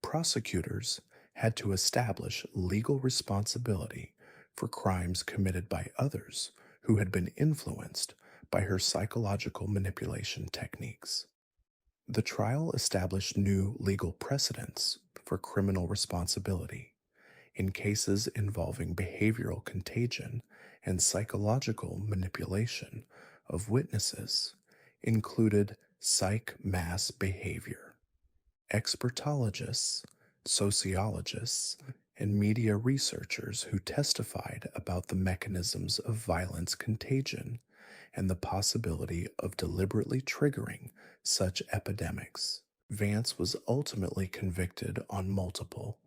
Prosecutors had to establish legal responsibility for crimes committed by others who had been influenced by her psychological manipulation techniques. The trial established new legal precedents for criminal responsibility in cases involving behavioral contagion and psychological manipulation of witnesses, included psych mass behavior. Expertologists, sociologists, and media researchers who testified about the mechanisms of violence contagion and the possibility of deliberately triggering such epidemics. Vance was ultimately convicted on multiple.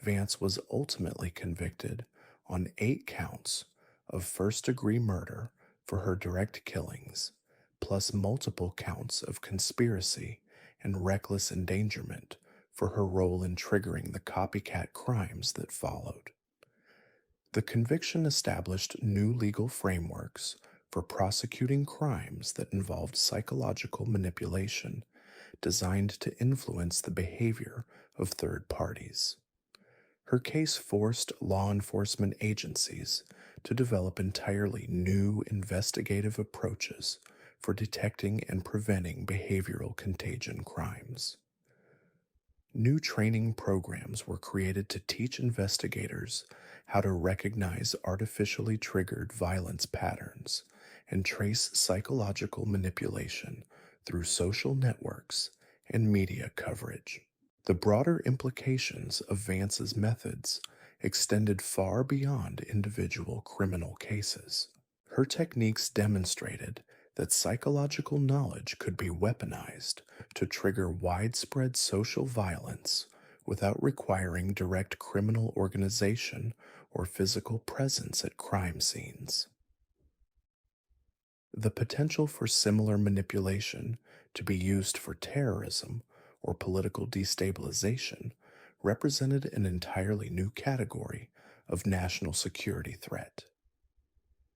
Vance was ultimately convicted on 8 counts of first-degree murder for her direct killings, plus multiple counts of conspiracy and reckless endangerment for her role in triggering the copycat crimes that followed. The conviction established new legal frameworks for prosecuting crimes that involved psychological manipulation designed to influence the behavior of third parties. Her case forced law enforcement agencies to develop entirely new investigative approaches for detecting and preventing behavioral contagion crimes. New training programs were created to teach investigators how to recognize artificially triggered violence patterns and trace psychological manipulation through social networks and media coverage. The broader implications of Vance's methods extended far beyond individual criminal cases. Her techniques demonstrated that psychological knowledge could be weaponized to trigger widespread social violence without requiring direct criminal organization or physical presence at crime scenes. The potential for similar manipulation to be used for terrorism or political destabilization represented an entirely new category of national security threat.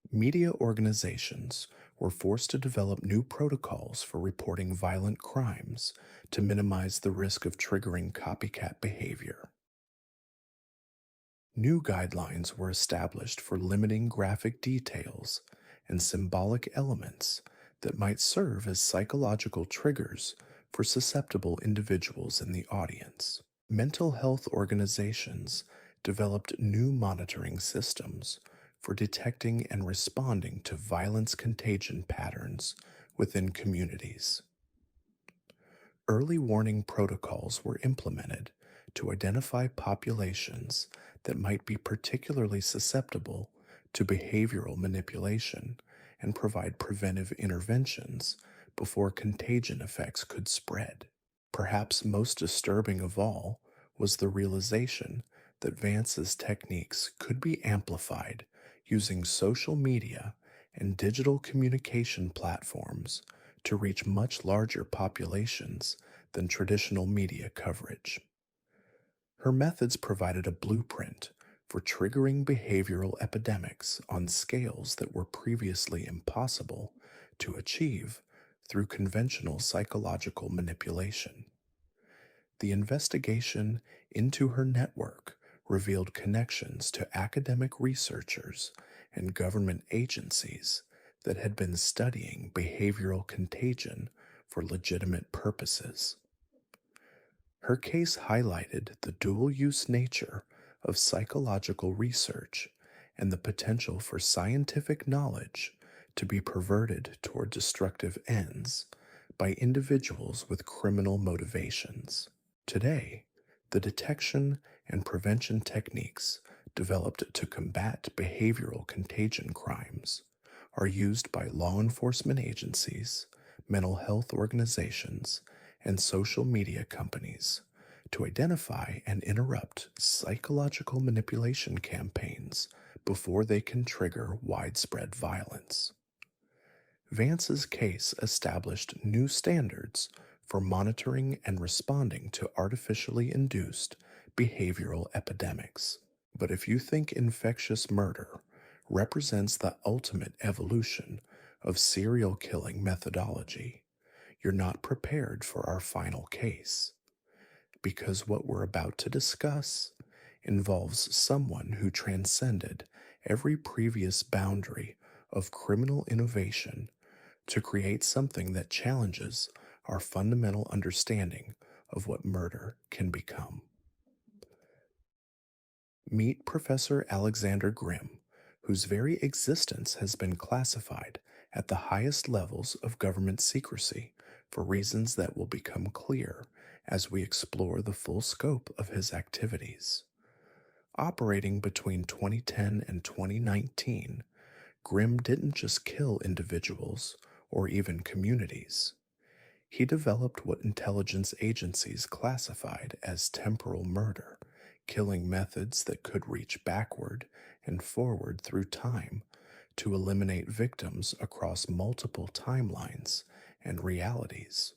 Media organizations were forced to develop new protocols for reporting violent crimes to minimize the risk of triggering copycat behavior. New guidelines were established for limiting graphic details and symbolic elements that might serve as psychological triggers for susceptible individuals in the audience. Mental health organizations developed new monitoring systems for detecting and responding to violence contagion patterns within communities. Early warning protocols were implemented to identify populations that might be particularly susceptible to behavioral manipulation and provide preventive interventions before contagion effects could spread. Perhaps most disturbing of all was the realization that Vance's techniques could be amplified using social media and digital communication platforms to reach much larger populations than traditional media coverage. Her methods provided a blueprint for triggering behavioral epidemics on scales that were previously impossible to achieve through conventional psychological manipulation. The investigation into her network revealed connections to academic researchers and government agencies that had been studying behavioral contagion for legitimate purposes. Her case highlighted the dual use nature of psychological research and the potential for scientific knowledge to be perverted toward destructive ends by individuals with criminal motivations. Today, the detection and prevention techniques developed to combat behavioral contagion crimes are used by law enforcement agencies, mental health organizations, and social media companies to identify and interrupt psychological manipulation campaigns before they can trigger widespread violence. Vance's case established new standards for monitoring and responding to artificially induced behavioral epidemics. But if you think infectious murder represents the ultimate evolution of serial killing methodology, you're not prepared for our final case. Because what we're about to discuss involves someone who transcended every previous boundary of criminal innovation to create something that challenges our fundamental understanding of what murder can become. Meet Professor Alexander Grimm, whose very existence has been classified at the highest levels of government secrecy for reasons that will become clear as we explore the full scope of his activities. Operating between 2010 and 2019, Grimm didn't just kill individuals or even communities. He developed what intelligence agencies classified as temporal murder, killing methods that could reach backward and forward through time to eliminate victims across multiple timelines and realities.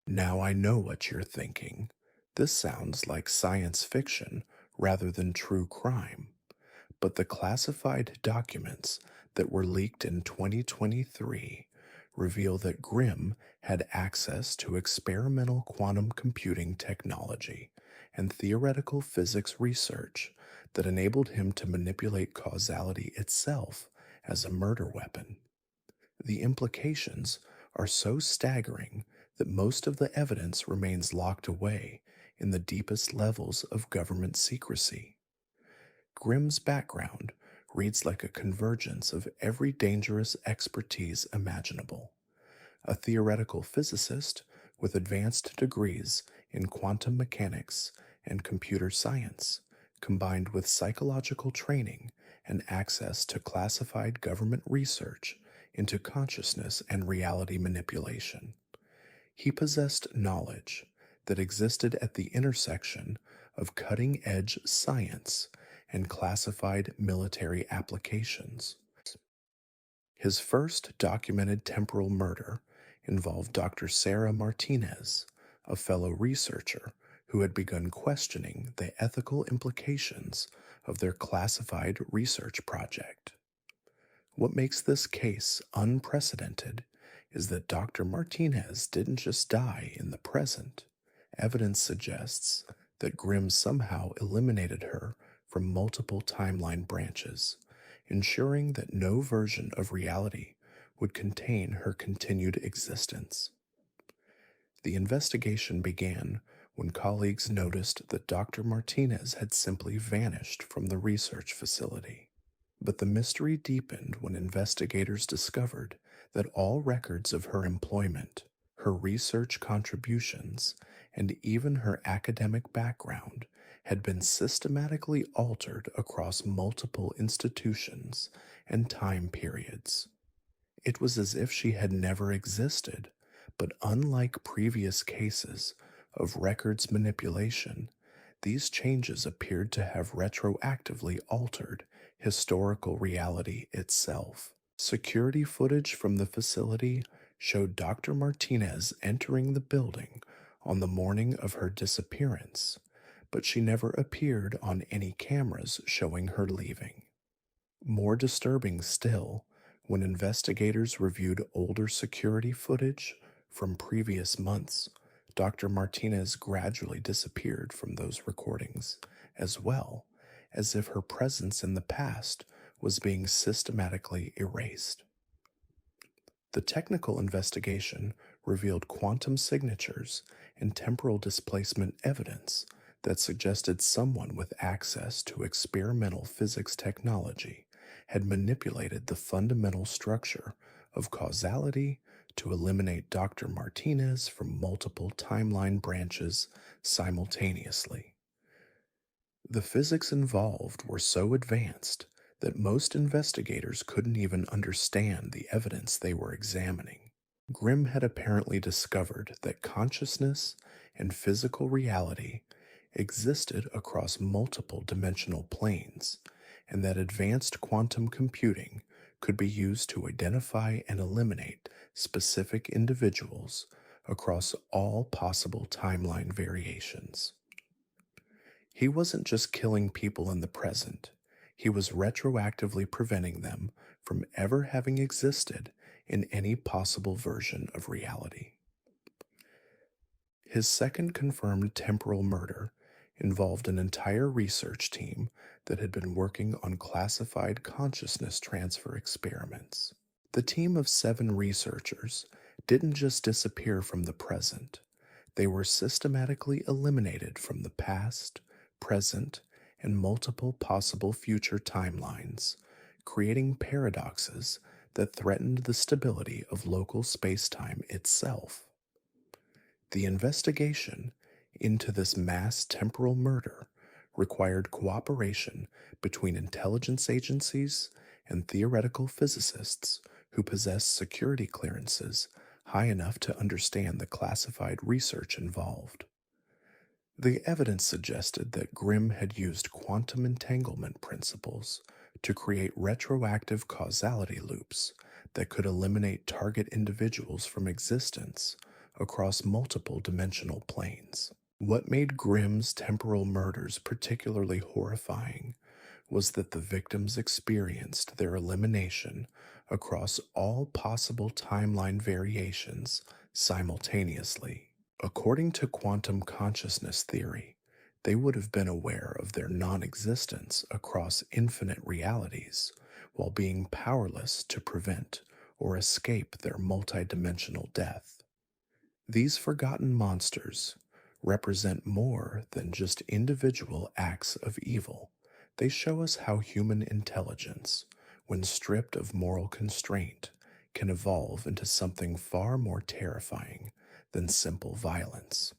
Now I know what you're thinking. This sounds like science fiction rather than true crime. But the classified documents that were leaked in 2023 reveal that Grimm had access to experimental quantum computing technology and theoretical physics research that enabled him to manipulate causality itself as a murder weapon. The implications are so staggering that most of the evidence remains locked away in the deepest levels of government secrecy. Grimm's background reads like a convergence of every dangerous expertise imaginable. A theoretical physicist with advanced degrees in quantum mechanics and computer science, combined with psychological training and access to classified government research into consciousness and reality manipulation. He possessed knowledge that existed at the intersection of cutting edge science and classified military applications. His first documented temporal murder involved Dr. Sarah Martinez, a fellow researcher who had begun questioning the ethical implications of their classified research project. What makes this case unprecedented is that Dr. Martinez didn't just die in the present. Evidence suggests that Grimm somehow eliminated her from multiple timeline branches, ensuring that no version of reality would contain her continued existence. The investigation began when colleagues noticed that Dr. Martinez had simply vanished from the research facility. But the mystery deepened when investigators discovered that all records of her employment, her research contributions, and even her academic background had been systematically altered across multiple institutions and time periods. It was as if she had never existed, but unlike previous cases of records manipulation, these changes appeared to have retroactively altered historical reality itself. Security footage from the facility showed Dr. Martinez entering the building on the morning of her disappearance, but she never appeared on any cameras showing her leaving. More disturbing still, when investigators reviewed older security footage from previous months, Dr. Martinez gradually disappeared from those recordings, as well as if her presence in the past was being systematically erased. The technical investigation revealed quantum signatures and temporal displacement evidence that suggested someone with access to experimental physics technology had manipulated the fundamental structure of causality to eliminate Dr. Martinez from multiple timeline branches simultaneously. The physics involved were so advanced that most investigators couldn't even understand the evidence they were examining. Grimm had apparently discovered that consciousness and physical reality existed across multiple dimensional planes, and that advanced quantum computing could be used to identify and eliminate specific individuals across all possible timeline variations. He wasn't just killing people in the present, he was retroactively preventing them from ever having existed in any possible version of reality. His second confirmed temporal murder involved an entire research team that had been working on classified consciousness transfer experiments. The team of 7 researchers didn't just disappear from the present, they were systematically eliminated from the past, present, and multiple possible future timelines, creating paradoxes that threatened the stability of local spacetime itself. The investigation into this mass temporal murder required cooperation between intelligence agencies and theoretical physicists who possessed security clearances high enough to understand the classified research involved. The evidence suggested that Grimm had used quantum entanglement principles to create retroactive causality loops that could eliminate target individuals from existence across multiple dimensional planes. What made Grimm's temporal murders particularly horrifying was that the victims experienced their elimination across all possible timeline variations simultaneously. According to quantum consciousness theory, they would have been aware of their non existence across infinite realities while being powerless to prevent or escape their multidimensional death. These forgotten monsters represent more than just individual acts of evil. They show us how human intelligence, when stripped of moral constraint, can evolve into something far more terrifying than simple violence.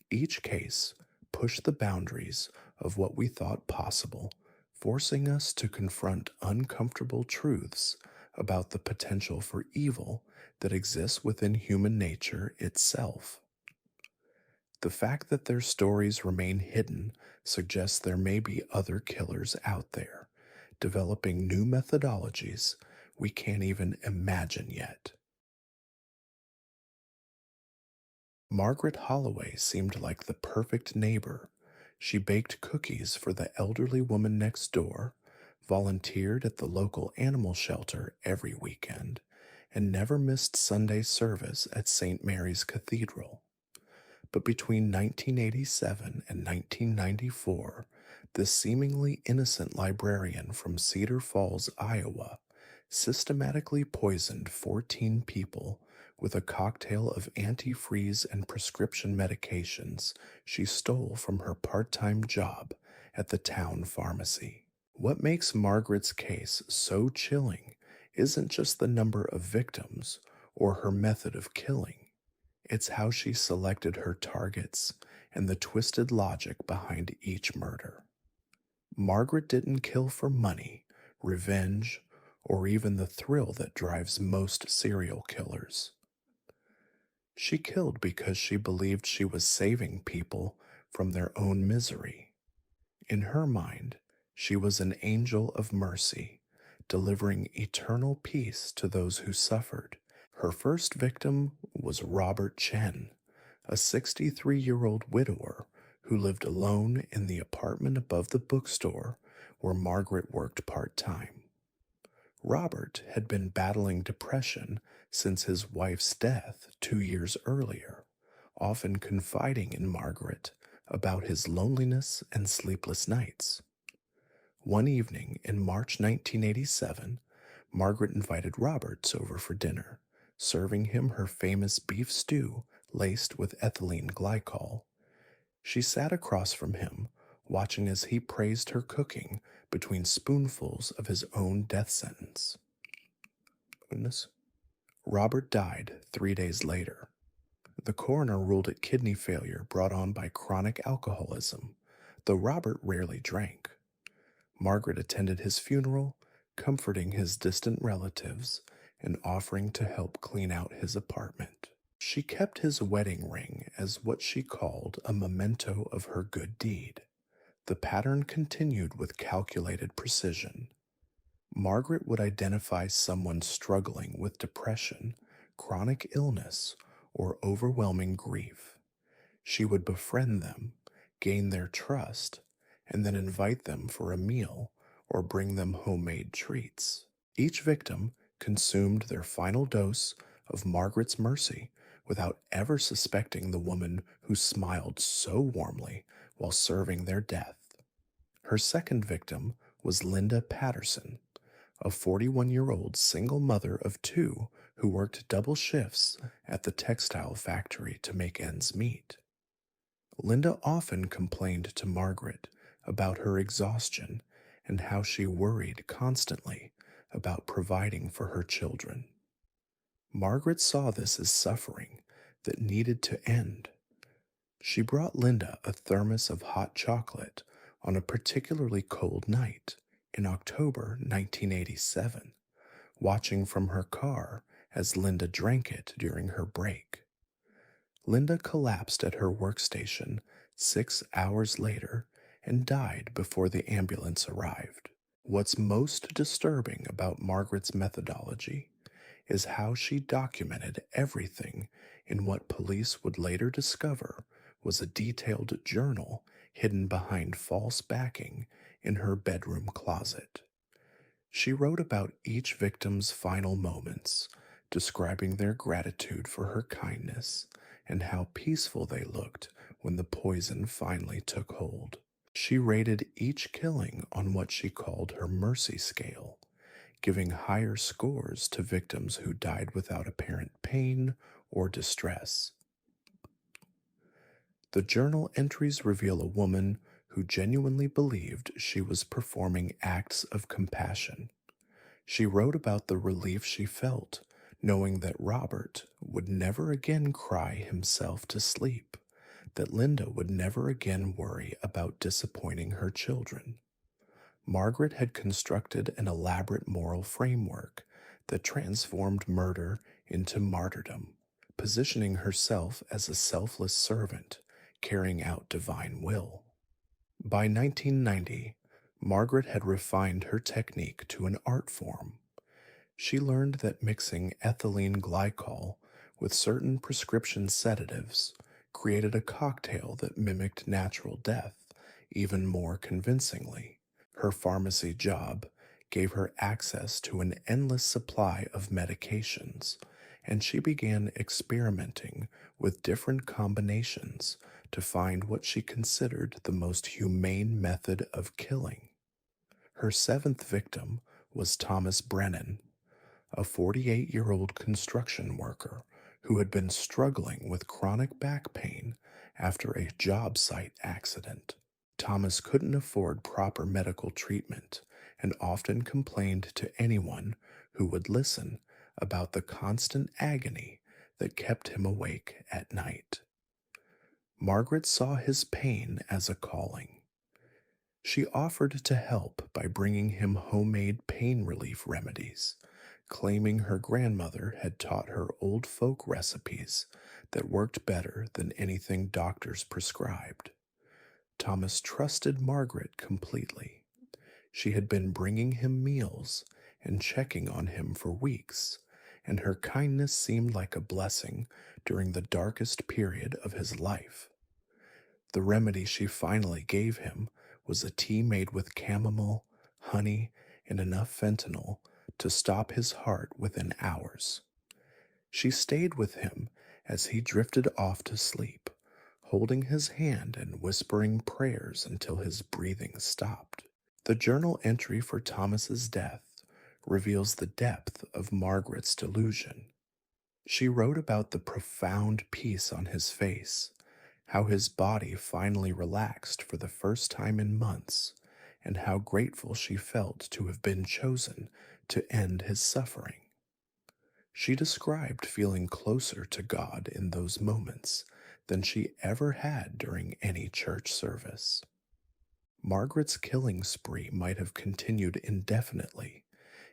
Each case pushed the boundaries of what we thought possible, forcing us to confront uncomfortable truths about the potential for evil that exists within human nature itself. The fact that their stories remain hidden suggests there may be other killers out there, developing new methodologies we can't even imagine yet. Margaret Holloway seemed like the perfect neighbor. She baked cookies for the elderly woman next door, volunteered at the local animal shelter every weekend, and never missed Sunday service at St. Mary's Cathedral. But between 1987 and 1994, This seemingly innocent librarian from Cedar Falls, Iowa, systematically poisoned 14 people with a cocktail of antifreeze and prescription medications she stole from her part time job at the town pharmacy. What makes Margaret's case so chilling isn't just the number of victims or her method of killing, it's how she selected her targets and the twisted logic behind each murder. Margaret didn't kill for money, revenge, or even the thrill that drives most serial killers. She killed because she believed she was saving people from their own misery. In her mind, she was an angel of mercy, delivering eternal peace to those who suffered. Her first victim was Robert Chen, a 63-year-old widower who lived alone in the apartment above the bookstore where Margaret worked part-time. Robert had been battling depression since his wife's death 2 years earlier, often confiding in Margaret about his loneliness and sleepless nights. One evening in March 1987, Margaret invited Roberts over for dinner, serving him her famous beef stew laced with ethylene glycol. She sat across from him, watching as he praised her cooking between spoonfuls of his own death sentence. Goodness. Robert died 3 days later. The coroner ruled it kidney failure brought on by chronic alcoholism, though Robert rarely drank. Margaret attended his funeral, comforting his distant relatives and offering to help clean out his apartment. She kept his wedding ring as what she called a memento of her good deed. The pattern continued with calculated precision. Margaret would identify someone struggling with depression, chronic illness, or overwhelming grief. She would befriend them, gain their trust, and then invite them for a meal or bring them homemade treats. Each victim consumed their final dose of Margaret's mercy without ever suspecting the woman who smiled so warmly while serving their death. Her second victim was Linda Patterson, a 41-year-old single mother of two who worked double shifts at the textile factory to make ends meet. Linda often complained to Margaret about her exhaustion and how she worried constantly about providing for her children. Margaret saw this as suffering that needed to end. She brought Linda a thermos of hot chocolate on a particularly cold night in October 1987, watching from her car as Linda drank it during her break. Linda collapsed at her workstation 6 hours later and died before the ambulance arrived. What's most disturbing about Margaret's methodology is how she documented everything in what police would later discover was a detailed journal hidden behind false backing in her bedroom closet. She wrote about each victim's final moments, describing their gratitude for her kindness and how peaceful they looked when the poison finally took hold. She rated each killing on what she called her mercy scale, giving higher scores to victims who died without apparent pain or distress. The journal entries reveal a woman who genuinely believed she was performing acts of compassion. She wrote about the relief she felt, knowing that Robert would never again cry himself to sleep, that Linda would never again worry about disappointing her children. Margaret had constructed an elaborate moral framework that transformed murder into martyrdom, positioning herself as a selfless servant carrying out divine will. By 1990, Margaret had refined her technique to an art form. She learned that mixing ethylene glycol with certain prescription sedatives created a cocktail that mimicked natural death even more convincingly. Her pharmacy job gave her access to an endless supply of medications, and she began experimenting with different combinations to find what she considered the most humane method of killing. Her seventh victim was Thomas Brennan, a 48-year-old construction worker who had been struggling with chronic back pain after a job site accident. Thomas couldn't afford proper medical treatment and often complained to anyone who would listen about the constant agony that kept him awake at night. Margaret saw his pain as a calling. She offered to help by bringing him homemade pain relief remedies, claiming her grandmother had taught her old folk recipes that worked better than anything doctors prescribed. Thomas trusted Margaret completely. She had been bringing him meals and checking on him for weeks, and her kindness seemed like a blessing during the darkest period of his life. The remedy she finally gave him was a tea made with chamomile, honey, and enough fentanyl to stop his heart within hours. She stayed with him as he drifted off to sleep, holding his hand and whispering prayers until his breathing stopped. The journal entry for Thomas's death reveals the depth of Margaret's delusion. She wrote about the profound peace on his face, how his body finally relaxed for the first time in months, and how grateful she felt to have been chosen to end his suffering. She described feeling closer to God in those moments than she ever had during any church service. Margaret's killing spree might have continued indefinitely,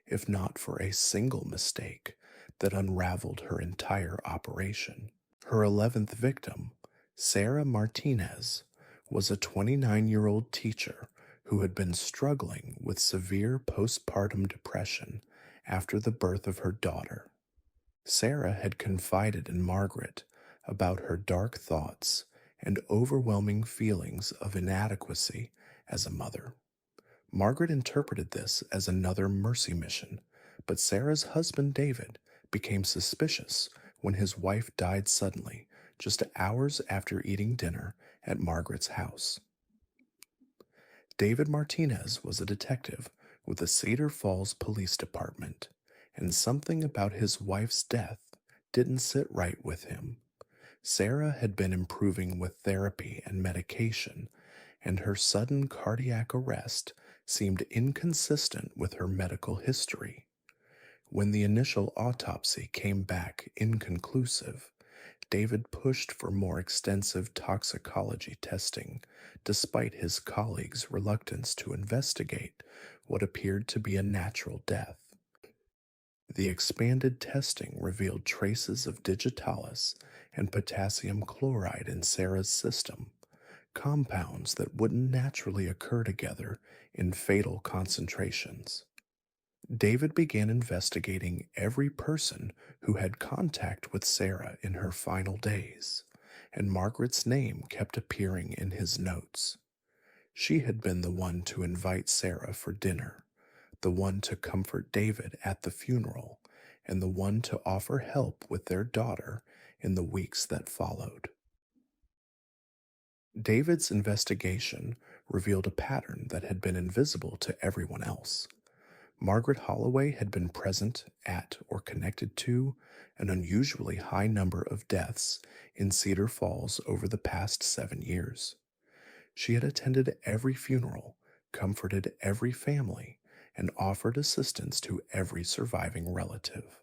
if not for a single mistake that unraveled her entire operation. Her 11th victim, Sarah Martinez, was a 29-year-old teacher who had been struggling with severe postpartum depression after the birth of her daughter. Sarah had confided in Margaret about her dark thoughts and overwhelming feelings of inadequacy as a mother. Margaret interpreted this as another mercy mission, but Sarah's husband David became suspicious when his wife died suddenly, just hours after eating dinner at Margaret's house. David Martinez was a detective with the Cedar Falls Police Department, and something about his wife's death didn't sit right with him. Sarah had been improving with therapy and medication, and her sudden cardiac arrest seemed inconsistent with her medical history. When the initial autopsy came back inconclusive, David pushed for more extensive toxicology testing, despite his colleagues' reluctance to investigate what appeared to be a natural death. The expanded testing revealed traces of digitalis and potassium chloride in Sarah's system, compounds that wouldn't naturally occur together in fatal concentrations. David began investigating every person who had contact with Sarah in her final days, and Margaret's name kept appearing in his notes. She had been the one to invite Sarah for dinner, the one to comfort David at the funeral, and the one to offer help with their daughter in the weeks that followed. David's investigation revealed a pattern that had been invisible to everyone else. Margaret Holloway had been present at or connected to an unusually high number of deaths in Cedar Falls over the past 7 years. She had attended every funeral, comforted every family, and offered assistance to every surviving relative.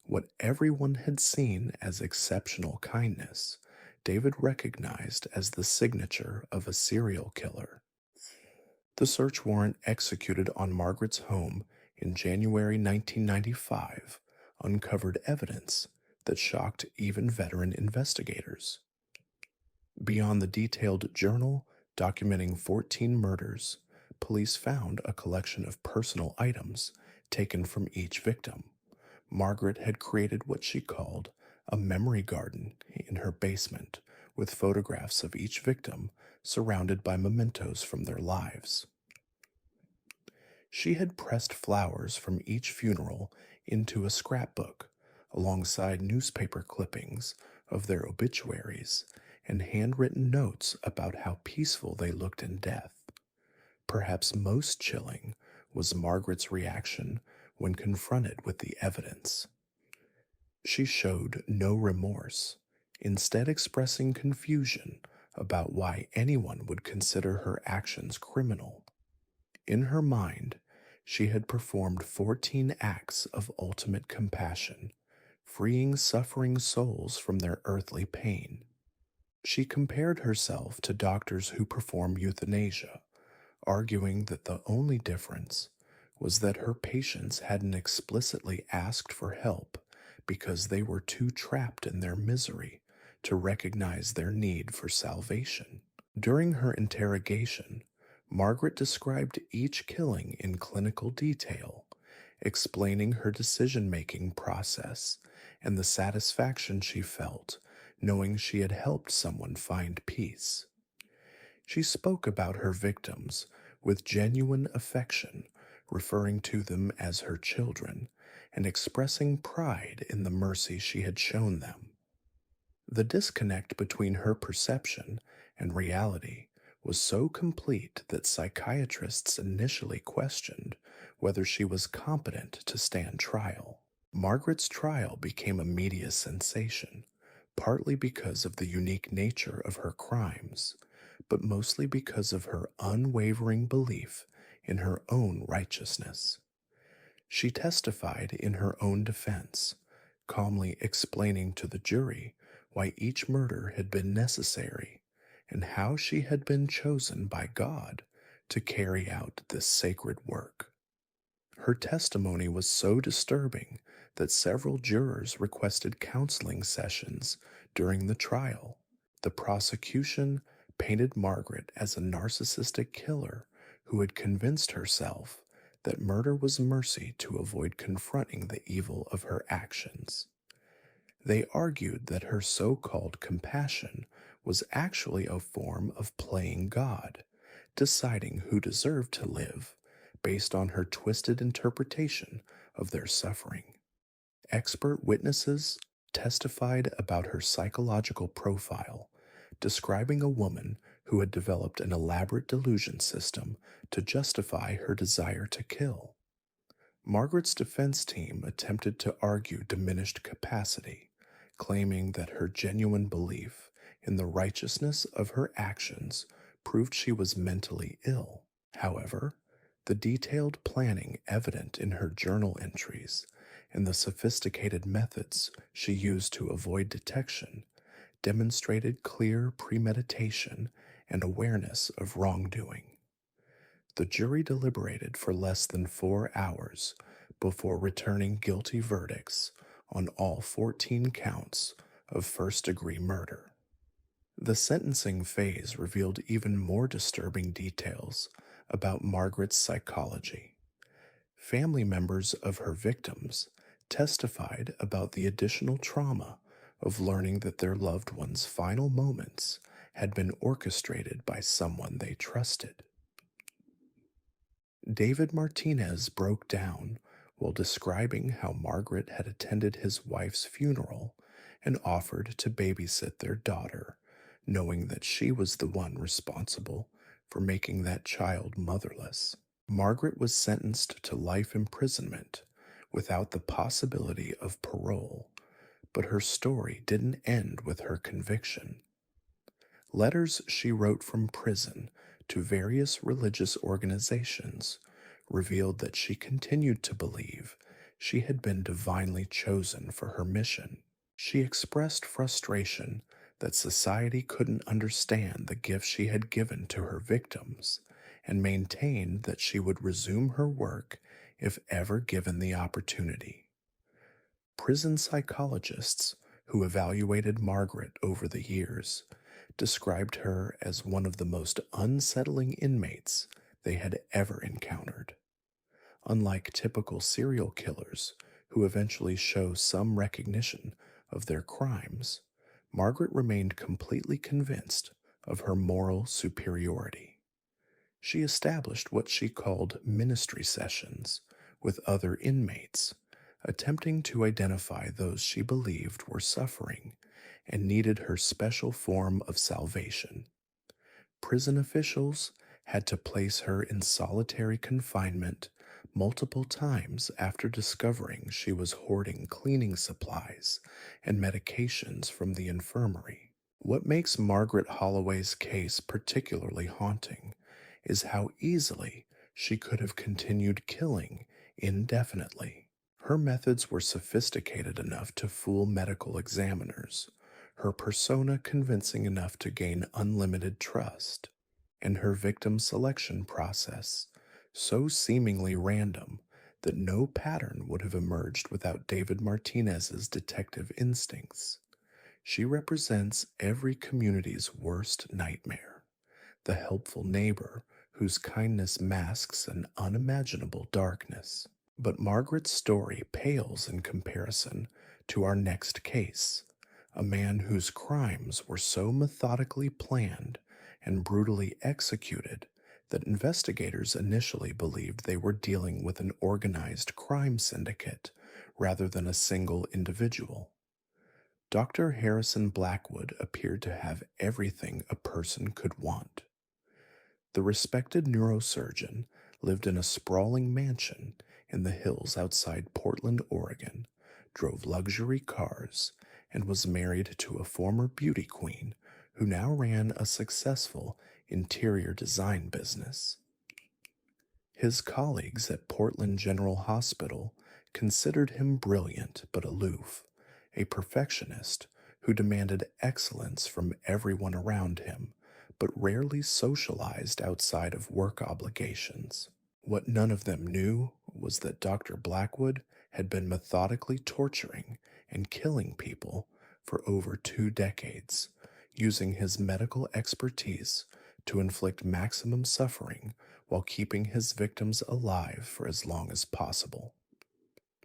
What everyone had seen as exceptional kindness, David recognized as the signature of a serial killer. The search warrant executed on Margaret's home in January 1995 uncovered evidence that shocked even veteran investigators. Beyond the detailed journal documenting 14 murders, police found a collection of personal items taken from each victim. Margaret had created what she called a memory garden in her basement, with photographs of each victim surrounded by mementos from their lives. She had pressed flowers from each funeral into a scrapbook, alongside newspaper clippings of their obituaries and handwritten notes about how peaceful they looked in death. Perhaps most chilling was Margaret's reaction when confronted with the evidence. She showed no remorse, instead, expressing confusion about why anyone would consider her actions criminal. In her mind, she had performed 14 acts of ultimate compassion, freeing suffering souls from their earthly pain. She compared herself to doctors who perform euthanasia, arguing that the only difference was that her patients hadn't explicitly asked for help because they were too trapped in their misery to recognize their need for salvation. During her interrogation, Margaret described each killing in clinical detail, explaining her decision making process and the satisfaction she felt knowing she had helped someone find peace. She spoke about her victims with genuine affection, referring to them as her children and expressing pride in the mercy she had shown them. The disconnect between her perception and reality was so complete that psychiatrists initially questioned whether she was competent to stand trial. Margaret's trial became a media sensation, partly because of the unique nature of her crimes, but mostly because of her unwavering belief in her own righteousness. She testified in her own defense, calmly explaining to the jury why each murder had been necessary and how she had been chosen by God to carry out this sacred work. Her testimony was so disturbing that several jurors requested counseling sessions during the trial. The prosecution painted Margaret as a narcissistic killer who had convinced herself that murder was mercy to avoid confronting the evil of her actions. They argued that her so called compassion was actually a form of playing God, deciding who deserved to live based on her twisted interpretation of their suffering. Expert witnesses testified about her psychological profile, describing a woman who had developed an elaborate delusion system to justify her desire to kill. Margaret's defense team attempted to argue diminished capacity, claiming that her genuine belief in the righteousness of her actions proved she was mentally ill. However, the detailed planning evident in her journal entries and the sophisticated methods she used to avoid detection demonstrated clear premeditation and awareness of wrongdoing. The jury deliberated for less than 4 hours before returning guilty verdicts on all 14 counts of first-degree murder. The sentencing phase revealed even more disturbing details about Margaret's psychology. Family members of her victims testified about the additional trauma of learning that their loved one's final moments had been orchestrated by someone they trusted. David Martinez broke down while describing how Margaret had attended his wife's funeral and offered to babysit their daughter, knowing that she was the one responsible for making that child motherless. Margaret was sentenced to life imprisonment without the possibility of parole, but her story didn't end with her conviction. Letters she wrote from prison to various religious organizations revealed that she continued to believe she had been divinely chosen for her mission. She expressed frustration that society couldn't understand the gift she had given to her victims and maintained that she would resume her work if ever given the opportunity. Prison psychologists who evaluated Margaret over the years described her as one of the most unsettling inmates they had ever encountered. Unlike typical serial killers who eventually show some recognition of their crimes, Margaret remained completely convinced of her moral superiority. She established what she called ministry sessions with other inmates, attempting to identify those she believed were suffering and needed her special form of salvation. Prison officials had to place her in solitary confinement multiple times after discovering she was hoarding cleaning supplies and medications from the infirmary. What makes Margaret Holloway's case particularly haunting is how easily she could have continued killing indefinitely. Her methods were sophisticated enough to fool medical examiners, her persona convincing enough to gain unlimited trust, and her victim selection process so seemingly random that no pattern would have emerged without David Martinez's detective instincts. She represents every community's worst nightmare, the helpful neighbor whose kindness masks an unimaginable darkness. But Margaret's story pales in comparison to our next case, a man whose crimes were so methodically planned and brutally executed that investigators initially believed they were dealing with an organized crime syndicate rather than a single individual. Dr. Harrison Blackwood appeared to have everything a person could want. The respected neurosurgeon lived in a sprawling mansion in the hills outside Portland, Oregon, drove luxury cars, and was married to a former beauty queen who now ran a successful interior design business. His colleagues at Portland General Hospital considered him brilliant but aloof, a perfectionist who demanded excellence from everyone around him, but rarely socialized outside of work obligations. What none of them knew was that Dr. Blackwood had been methodically torturing and killing people for over 2 decades, using his medical expertise to inflict maximum suffering while keeping his victims alive for as long as possible.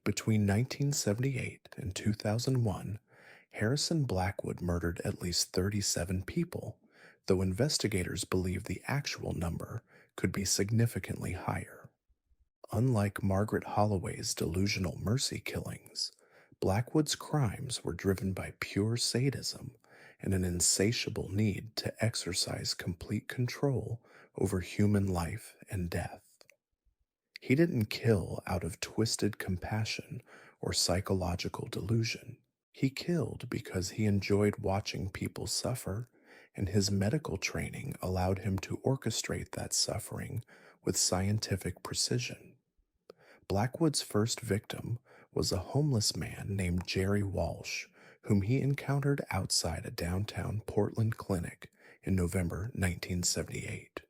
Between 1978 and 2001, Harrison Blackwood murdered at least 37 people, though investigators believe the actual number could be significantly higher. Unlike Margaret Holloway's delusional mercy killings, Blackwood's crimes were driven by pure sadism and an insatiable need to exercise complete control over human life and death. He didn't kill out of twisted compassion or psychological delusion. He killed because he enjoyed watching people suffer, and his medical training allowed him to orchestrate that suffering with scientific precision. Blackwood's first victim was a homeless man named Jerry Walsh, whom he encountered outside a downtown Portland clinic in November 1978.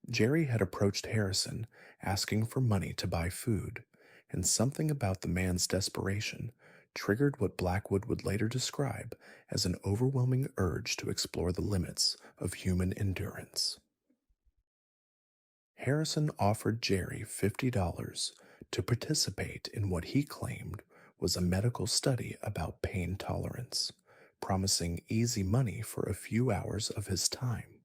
Jerry had approached Harrison asking for money to buy food, and something about the man's desperation triggered what Blackwood would later describe as an overwhelming urge to explore the limits of human endurance. Harrison offered Jerry $50 to participate in what he claimed was a medical study about pain tolerance, promising easy money for a few hours of his time.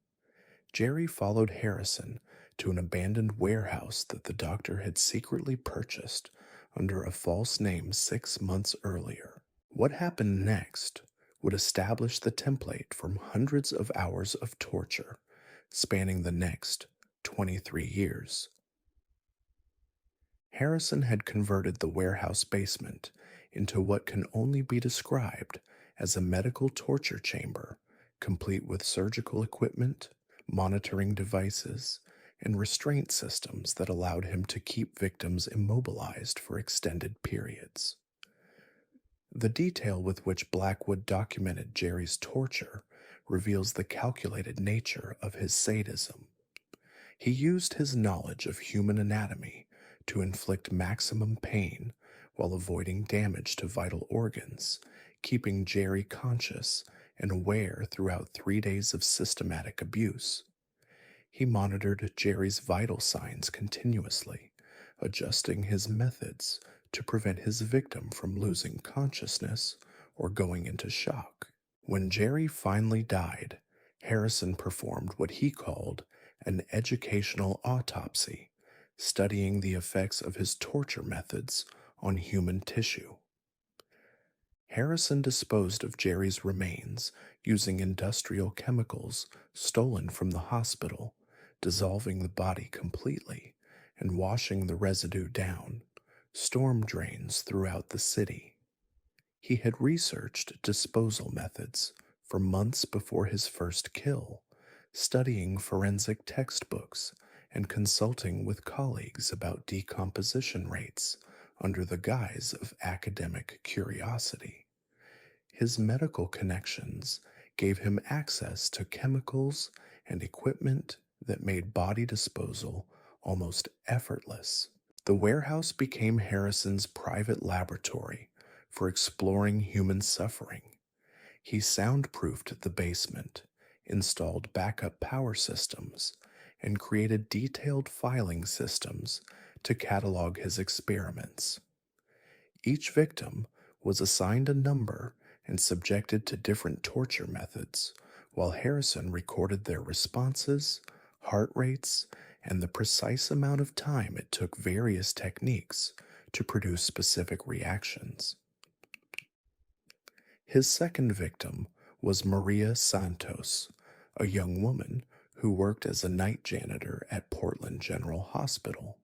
Jerry followed Harrison to an abandoned warehouse that the doctor had secretly purchased under a false name 6 months earlier. What happened next would establish the template from hundreds of hours of torture spanning the next 23 years. Harrison had converted the warehouse basement into what can only be described as a medical torture chamber, complete with surgical equipment, monitoring devices, and restraint systems that allowed him to keep victims immobilized for extended periods. The detail with which Blackwood documented Jerry's torture reveals the calculated nature of his sadism. He used his knowledge of human anatomy to inflict maximum pain while avoiding damage to vital organs, keeping Jerry conscious and aware throughout 3 days of systematic abuse. He monitored Jerry's vital signs continuously, adjusting his methods to prevent his victim from losing consciousness or going into shock. When Jerry finally died, Harrison performed what he called an educational autopsy, studying the effects of his torture methods on human tissue. Harrison disposed of Jerry's remains using industrial chemicals stolen from the hospital, dissolving the body completely and washing the residue down storm drains throughout the city. He had researched disposal methods for months before his first kill, studying forensic textbooks and consulting with colleagues about decomposition rates under the guise of academic curiosity. His medical connections gave him access to chemicals and equipment that made body disposal almost effortless. The warehouse became Harrison's private laboratory for exploring human suffering. He soundproofed the basement, installed backup power systems, and created detailed filing systems to catalog his experiments. Each victim was assigned a number and subjected to different torture methods, while Harrison recorded their responses, heart rates, and the precise amount of time it took various techniques to produce specific reactions. His second victim was Maria Santos, a young woman who worked as a night janitor at Portland General Hospital.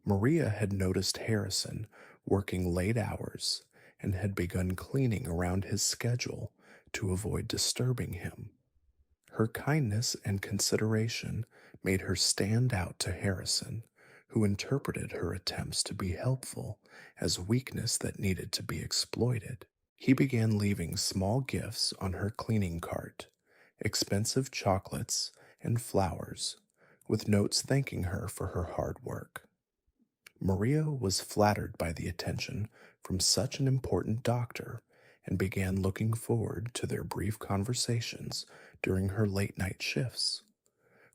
Maria had noticed Harrison working late hours and had begun cleaning around his schedule to avoid disturbing him. Her kindness and consideration made her stand out to Harrison, who interpreted her attempts to be helpful as weakness that needed to be exploited. He began leaving small gifts on her cleaning cart, expensive chocolates and flowers, with notes thanking her for her hard work. Maria was flattered by the attention from such an important doctor and began looking forward to their brief conversations during her late night shifts.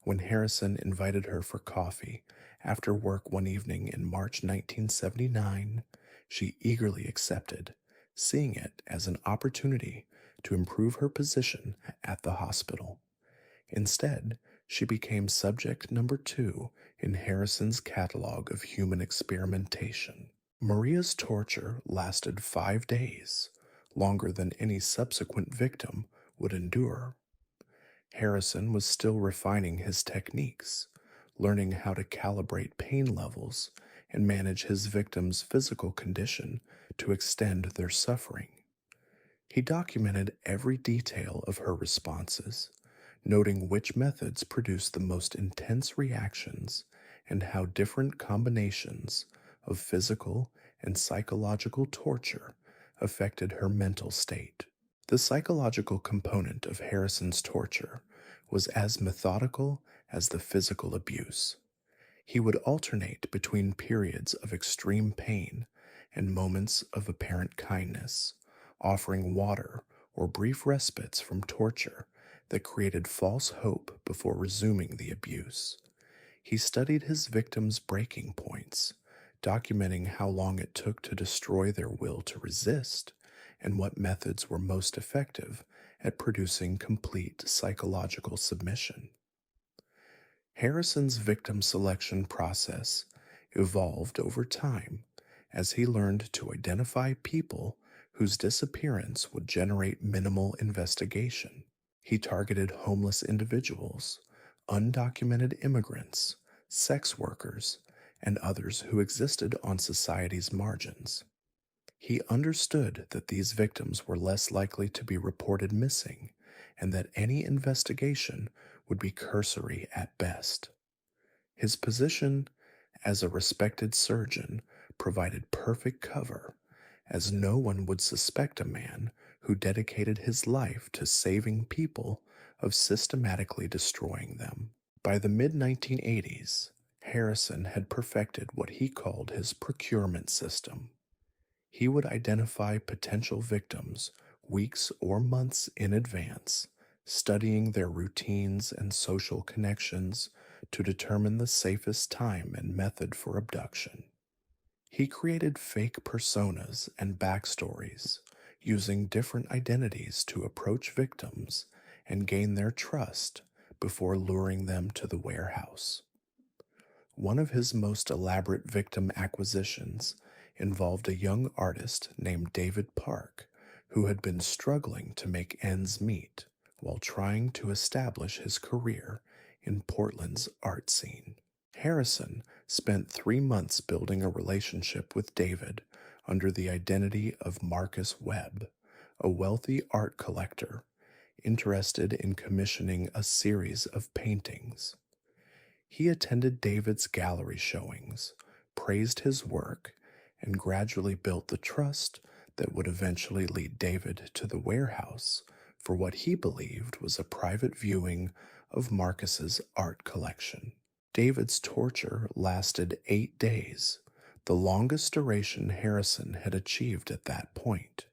When Harrison invited her for coffee after work one evening in March 1979, she eagerly accepted, seeing it as an opportunity to improve her position at the hospital. Instead, she became subject number 2 in Harrison's catalog of human experimentation. Maria's torture lasted 5 days, longer than any subsequent victim would endure. Harrison was still refining his techniques, learning how to calibrate pain levels and manage his victims' physical condition to extend their suffering. He documented every detail of her responses, noting which methods produced the most intense reactions and how different combinations of physical and psychological torture affected her mental state. The psychological component of Harrison's torture was as methodical as the physical abuse. He would alternate between periods of extreme pain and moments of apparent kindness, offering water or brief respites from torture that created false hope before resuming the abuse. He studied his victims' breaking points, documenting how long it took to destroy their will to resist and what methods were most effective at producing complete psychological submission. Harrison's victim selection process evolved over time as he learned to identify people whose disappearance would generate minimal investigation. He targeted homeless individuals, undocumented immigrants, sex workers, and others who existed on society's margins. He understood that these victims were less likely to be reported missing and that any investigation would be cursory at best. His position as a respected surgeon provided perfect cover, as no one would suspect a man who dedicated his life to saving people of systematically destroying them. By the mid-1980s, Harrison had perfected what he called his procurement system. He would identify potential victims weeks or months in advance, studying their routines and social connections to determine the safest time and method for abduction. He created fake personas and backstories, using different identities to approach victims and gain their trust before luring them to the warehouse. One of his most elaborate victim acquisitions involved a young artist named David Park, who had been struggling to make ends meet while trying to establish his career in Portland's art scene. Harrison spent 3 months building a relationship with David under the identity of Marcus Webb, a wealthy art collector interested in commissioning a series of paintings. He attended David's gallery showings, praised his work, and gradually built the trust that would eventually lead David to the warehouse for what he believed was a private viewing of Marcus's art collection. David's torture lasted 8 days, the longest duration Harrison had achieved at that point.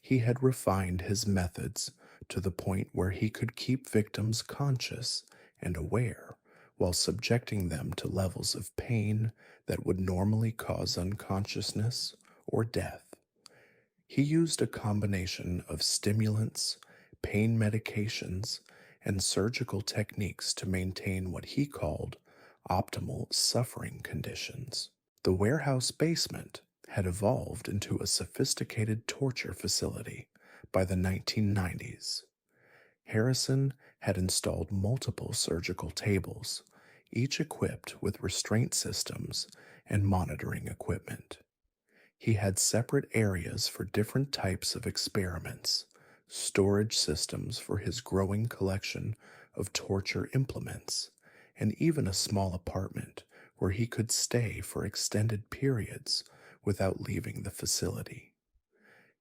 He had refined his methods to the point where he could keep victims conscious and aware while subjecting them to levels of pain that would normally cause unconsciousness or death. He used a combination of stimulants, pain medications, and surgical techniques to maintain what he called optimal suffering conditions. The warehouse basement had evolved into a sophisticated torture facility by the 1990s. Harrison had installed multiple surgical tables, each equipped with restraint systems and monitoring equipment. He had separate areas for different types of experiments, storage systems for his growing collection of torture implements, and even a small apartment where he could stay for extended periods without leaving the facility.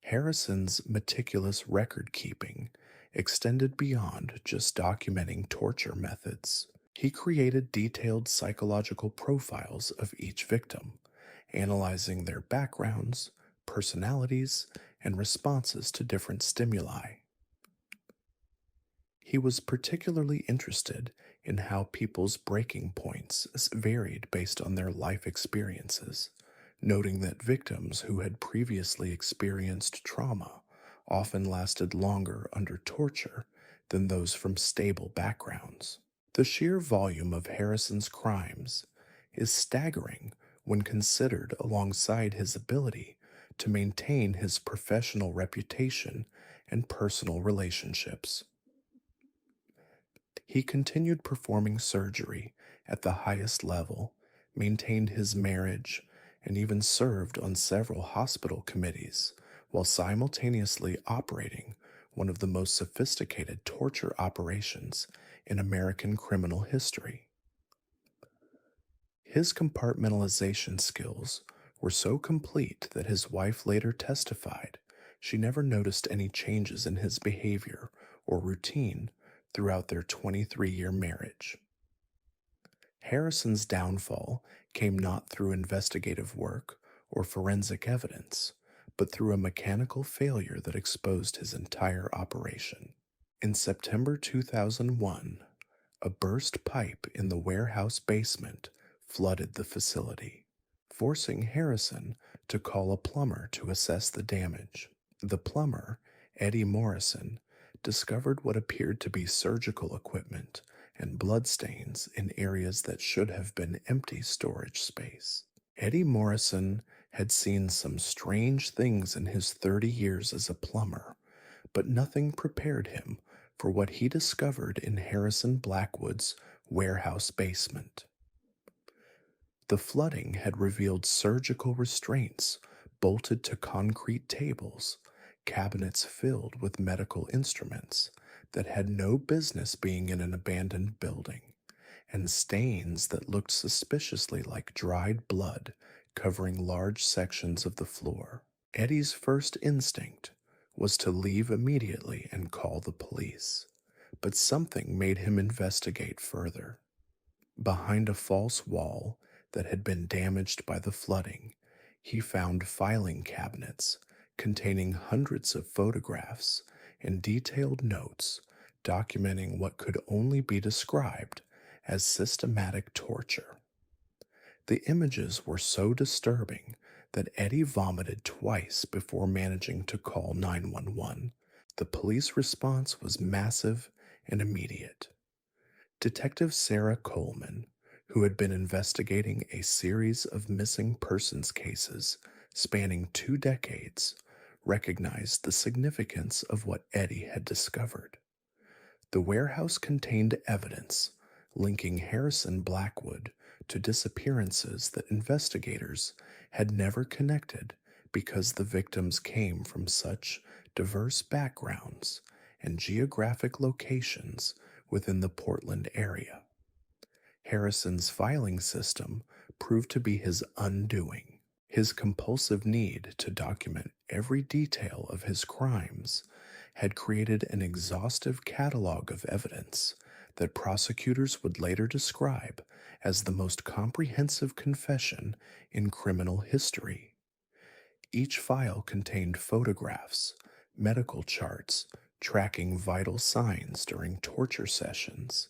Harrison's meticulous record keeping extended beyond just documenting torture methods. He created detailed psychological profiles of each victim, analyzing their backgrounds, personalities, and responses to different stimuli. He was particularly interested in how people's breaking points varied based on their life experiences, noting that victims who had previously experienced trauma often lasted longer under torture than those from stable backgrounds. The sheer volume of Harrison's crimes is staggering when considered alongside his ability to maintain his professional reputation and personal relationships. He continued performing surgery at the highest level, maintained his marriage, and even served on several hospital committees while simultaneously operating one of the most sophisticated torture operations in American criminal history. His compartmentalization skills were so complete that his wife later testified she never noticed any changes in his behavior or routine throughout their 23-year marriage. Harrison's downfall came not through investigative work or forensic evidence, but through a mechanical failure that exposed his entire operation. In September 2001, a burst pipe in the warehouse basement flooded the facility, forcing Harrison to call a plumber to assess the damage. The plumber, Eddie Morrison, discovered what appeared to be surgical equipment and bloodstains in areas that should have been empty storage space. Eddie Morrison had seen some strange things in his 30 years as a plumber, but nothing prepared him for what he discovered in Harrison Blackwood's warehouse basement. The flooding had revealed surgical restraints bolted to concrete tables, cabinets filled with medical instruments that had no business being in an abandoned building, and stains that looked suspiciously like dried blood covering large sections of the floor. Eddie's first instinct was to leave immediately and call the police, but something made him investigate further. Behind a false wall that had been damaged by the flooding, he found filing cabinets containing hundreds of photographs and detailed notes documenting what could only be described as systematic torture. The images were so disturbing that Eddie vomited twice before managing to call 911. The police response was massive and immediate. Detective Sarah Coleman, who had been investigating a series of missing persons cases spanning 2 decades, recognized the significance of what Eddie had discovered. The warehouse contained evidence linking Harrison Blackwood to disappearances that investigators had never connected because the victims came from such diverse backgrounds and geographic locations within the Portland area. Harrison's filing system proved to be his undoing. His compulsive need to document every detail of his crimes had created an exhaustive catalog of evidence that prosecutors would later describe as the most comprehensive confession in criminal history. Each file contained photographs, medical charts, tracking vital signs during torture sessions,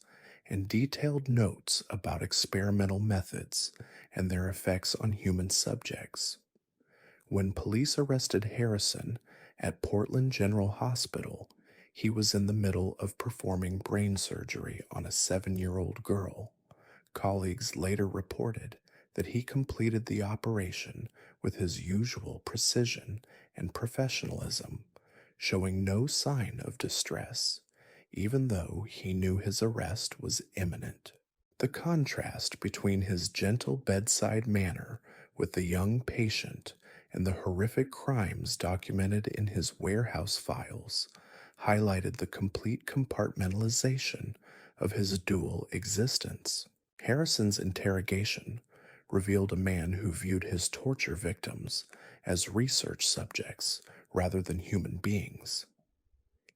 and detailed notes about experimental methods and their effects on human subjects. When police arrested Harrison at Portland General Hospital, he was in the middle of performing brain surgery on a 7-year-old girl. Colleagues later reported that he completed the operation with his usual precision and professionalism, showing no sign of distress, even though he knew his arrest was imminent. The contrast between his gentle bedside manner with the young patient and the horrific crimes documented in his warehouse files highlighted the complete compartmentalization of his dual existence. Harrison's interrogation revealed a man who viewed his torture victims as research subjects rather than human beings.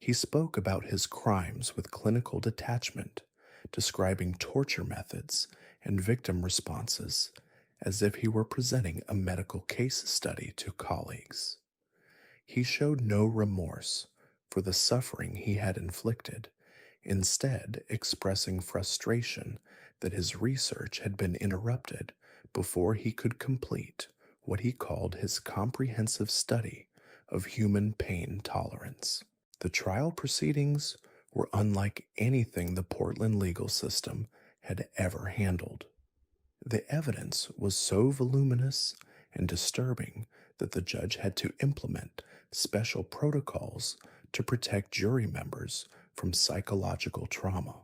He spoke about his crimes with clinical detachment, describing torture methods and victim responses as if he were presenting a medical case study to colleagues. He showed no remorse for the suffering he had inflicted, instead expressing frustration that his research had been interrupted before he could complete what he called his comprehensive study of human pain tolerance. The trial proceedings were unlike anything the Portland legal system had ever handled. The evidence was so voluminous and disturbing that the judge had to implement special protocols to protect jury members from psychological trauma.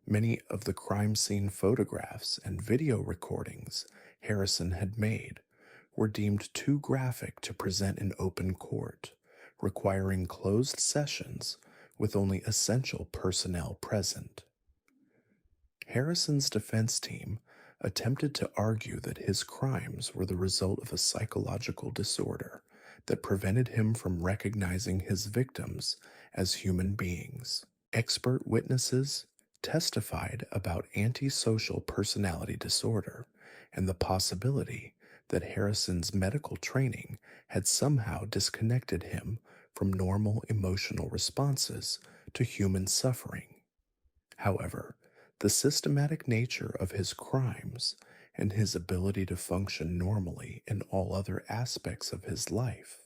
Many of the crime scene photographs and video recordings Harrison had made were deemed too graphic to present in open court, requiring closed sessions with only essential personnel present. Harrison's defense team attempted to argue that his crimes were the result of a psychological disorder that prevented him from recognizing his victims as human beings. Expert witnesses testified about antisocial personality disorder and the possibility that Harrison's medical training had somehow disconnected him from normal emotional responses to human suffering. However, the systematic nature of his crimes and his ability to function normally in all other aspects of his life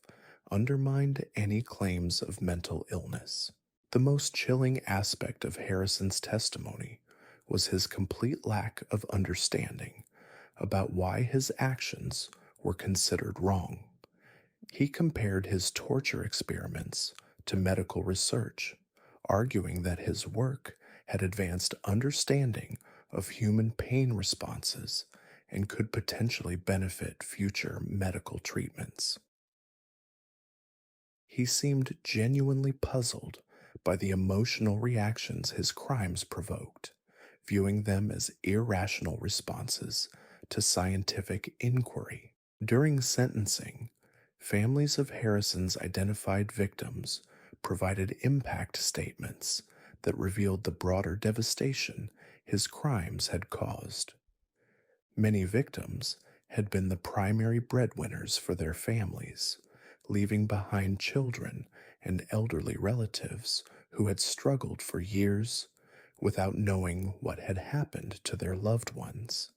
undermined any claims of mental illness. The most chilling aspect of Harrison's testimony was his complete lack of understanding about why his actions were considered wrong. He compared his torture experiments to medical research, arguing that his work had advanced understanding of human pain responses and could potentially benefit future medical treatments. He seemed genuinely puzzled by the emotional reactions his crimes provoked, viewing them as irrational responses to scientific inquiry. During sentencing, families of Harrison's identified victims provided impact statements that revealed the broader devastation his crimes had caused. Many victims had been the primary breadwinners for their families, leaving behind children and elderly relatives who had struggled for years without knowing what had happened to their loved ones.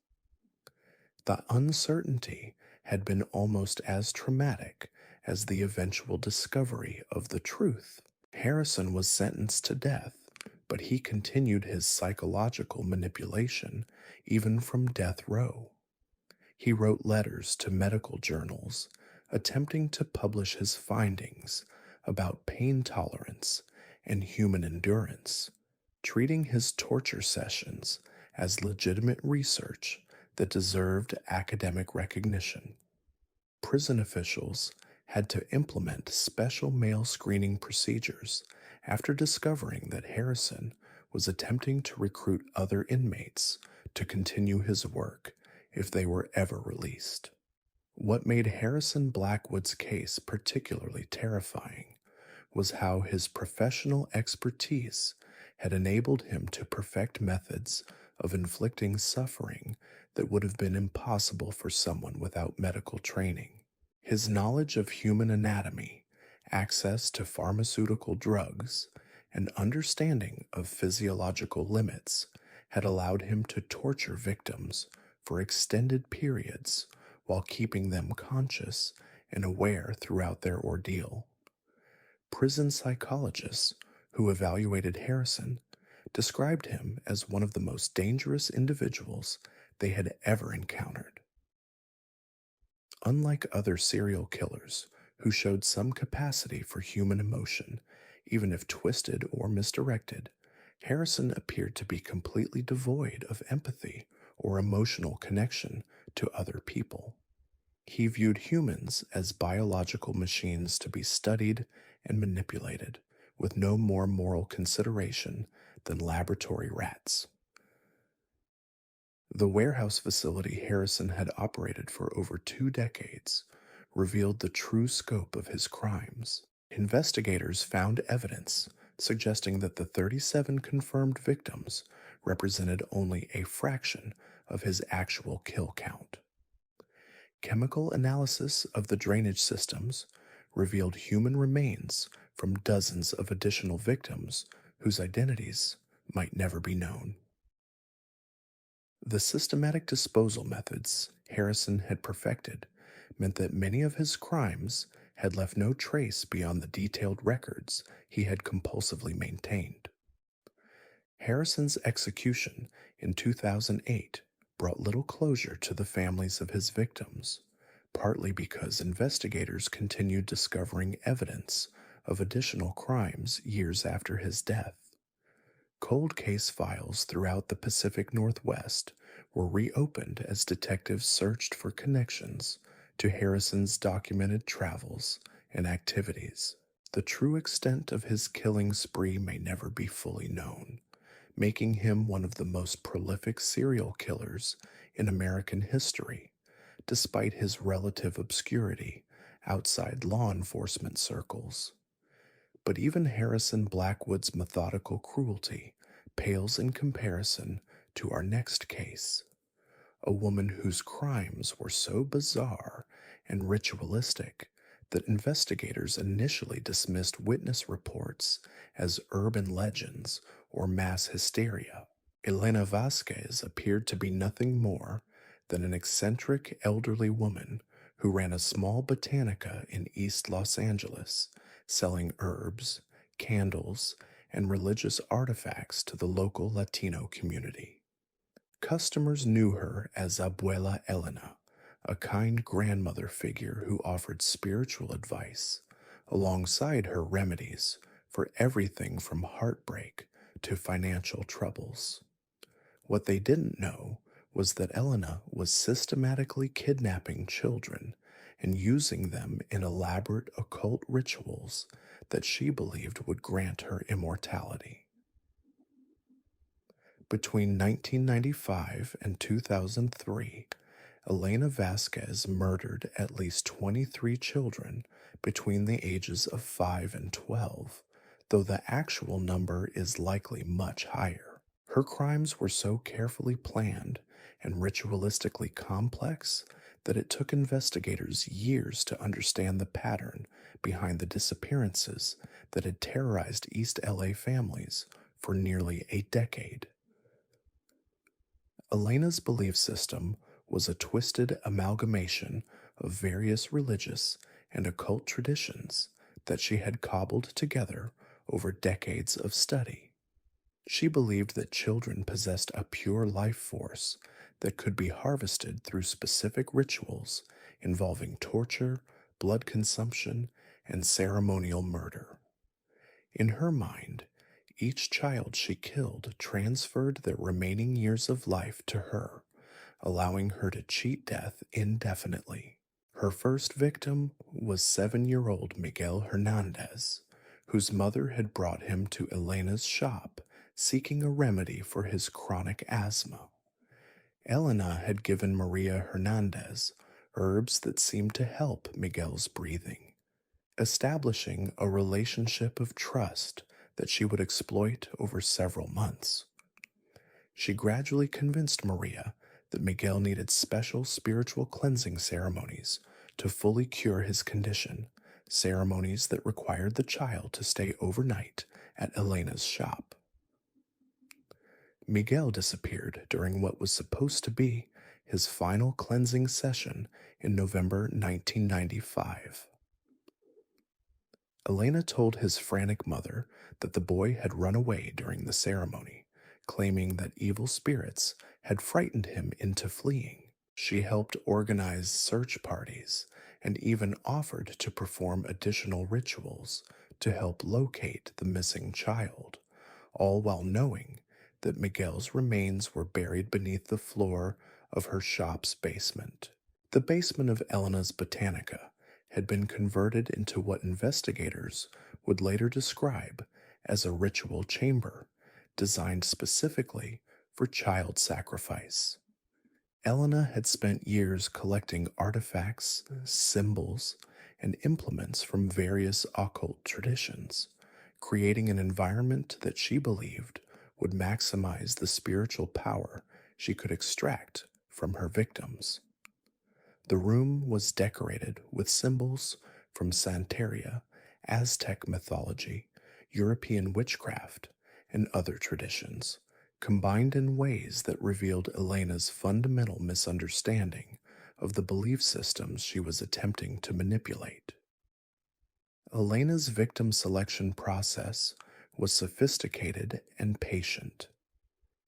The uncertainty had been almost as traumatic as the eventual discovery of the truth. Harrison was sentenced to death, but he continued his psychological manipulation even from death row. He wrote letters to medical journals attempting to publish his findings about pain tolerance and human endurance, treating his torture sessions as legitimate research that deserved academic recognition. Prison officials had to implement special male screening procedures after discovering that Harrison was attempting to recruit other inmates to continue his work if they were ever released. What made Harrison Blackwood's case particularly terrifying was how his professional expertise had enabled him to perfect methods of inflicting suffering that would have been impossible for someone without medical training. His knowledge of human anatomy, access to pharmaceutical drugs, and understanding of physiological limits had allowed him to torture victims for extended periods while keeping them conscious and aware throughout their ordeal. Prison psychologists who evaluated Harrison described him as one of the most dangerous individuals they had ever encountered. Unlike other serial killers who showed some capacity for human emotion, even if twisted or misdirected, Harrison appeared to be completely devoid of empathy or emotional connection to other people. He viewed humans as biological machines to be studied and manipulated, with no more moral consideration than laboratory rats. The warehouse facility Harrison had operated for over 2 decades revealed the true scope of his crimes. Investigators found evidence suggesting that the 37 confirmed victims represented only a fraction of his actual kill count. Chemical analysis of the drainage systems revealed human remains from dozens of additional victims whose identities might never be known. The systematic disposal methods Harrison had perfected meant that many of his crimes had left no trace beyond the detailed records he had compulsively maintained. Harrison's execution in 2008 brought little closure to the families of his victims, partly because investigators continued discovering evidence of additional crimes years after his death. Cold case files throughout the Pacific Northwest were reopened as detectives searched for connections to Harrison's documented travels and activities. The true extent of his killing spree may never be fully known, making him one of the most prolific serial killers in American history, despite his relative obscurity outside law enforcement circles. But even Harrison Blackwood's methodical cruelty pales in comparison to our next case, a woman whose crimes were so bizarre and ritualistic that investigators initially dismissed witness reports as urban legends or mass hysteria. Elena Vasquez appeared to be nothing more than an eccentric elderly woman who ran a small botanica in East Los Angeles, selling herbs, candles, and religious artifacts to the local Latino community. Customers knew her as Abuela Elena, a kind grandmother figure who offered spiritual advice, alongside her remedies for everything from heartbreak to financial troubles. What they didn't know was that Elena was systematically kidnapping children and using them in elaborate occult rituals that she believed would grant her immortality. Between 1995 and 2003, Elena Vasquez murdered at least 23 children between the ages of 5 and 12, though the actual number is likely much higher. Her crimes were so carefully planned and ritualistically complex that it took investigators years to understand the pattern behind the disappearances that had terrorized East LA families for nearly a decade. Elena's belief system was a twisted amalgamation of various religious and occult traditions that she had cobbled together over decades of study. She believed that children possessed a pure life force that could be harvested through specific rituals involving torture, blood consumption, and ceremonial murder. In her mind, each child she killed transferred their remaining years of life to her, allowing her to cheat death indefinitely. Her first victim was 7-year-old Miguel Hernandez, whose mother had brought him to Elena's shop seeking a remedy for his chronic asthma. Elena had given Maria Hernandez herbs that seemed to help Miguel's breathing, establishing a relationship of trust that she would exploit over several months. She gradually convinced Maria that Miguel needed special spiritual cleansing ceremonies to fully cure his condition, ceremonies that required the child to stay overnight at Elena's shop. Miguel disappeared during what was supposed to be his final cleansing session in November 1995. Elena told his frantic mother that the boy had run away during the ceremony, claiming that evil spirits had frightened him into fleeing. She helped organize search parties and even offered to perform additional rituals to help locate the missing child, all while knowing that Miguel's remains were buried beneath the floor of her shop's basement. The basement of Elena's Botanica had been converted into what investigators would later describe as a ritual chamber designed specifically for child sacrifice. Elena had spent years collecting artifacts, symbols, and implements from various occult traditions, creating an environment that she believed would maximize the spiritual power she could extract from her victims. The room was decorated with symbols from Santeria, Aztec mythology, European witchcraft, and other traditions, combined in ways that revealed Elena's fundamental misunderstanding of the belief systems she was attempting to manipulate. Elena's victim selection process was sophisticated and patient.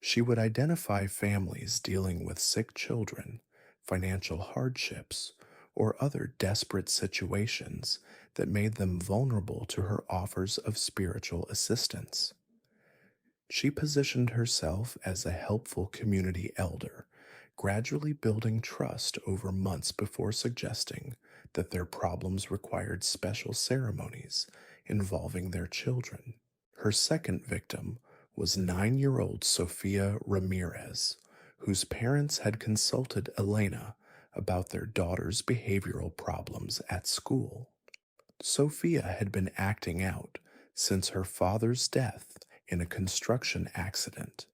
She would identify families dealing with sick children, financial hardships, or other desperate situations that made them vulnerable to her offers of spiritual assistance. She positioned herself as a helpful community elder, gradually building trust over months before suggesting that their problems required special ceremonies involving their children. Her second victim was 9-year-old Sofia Ramirez, whose parents had consulted Elena about their daughter's behavioral problems at school. Sophia had been acting out since her father's death in a construction accident,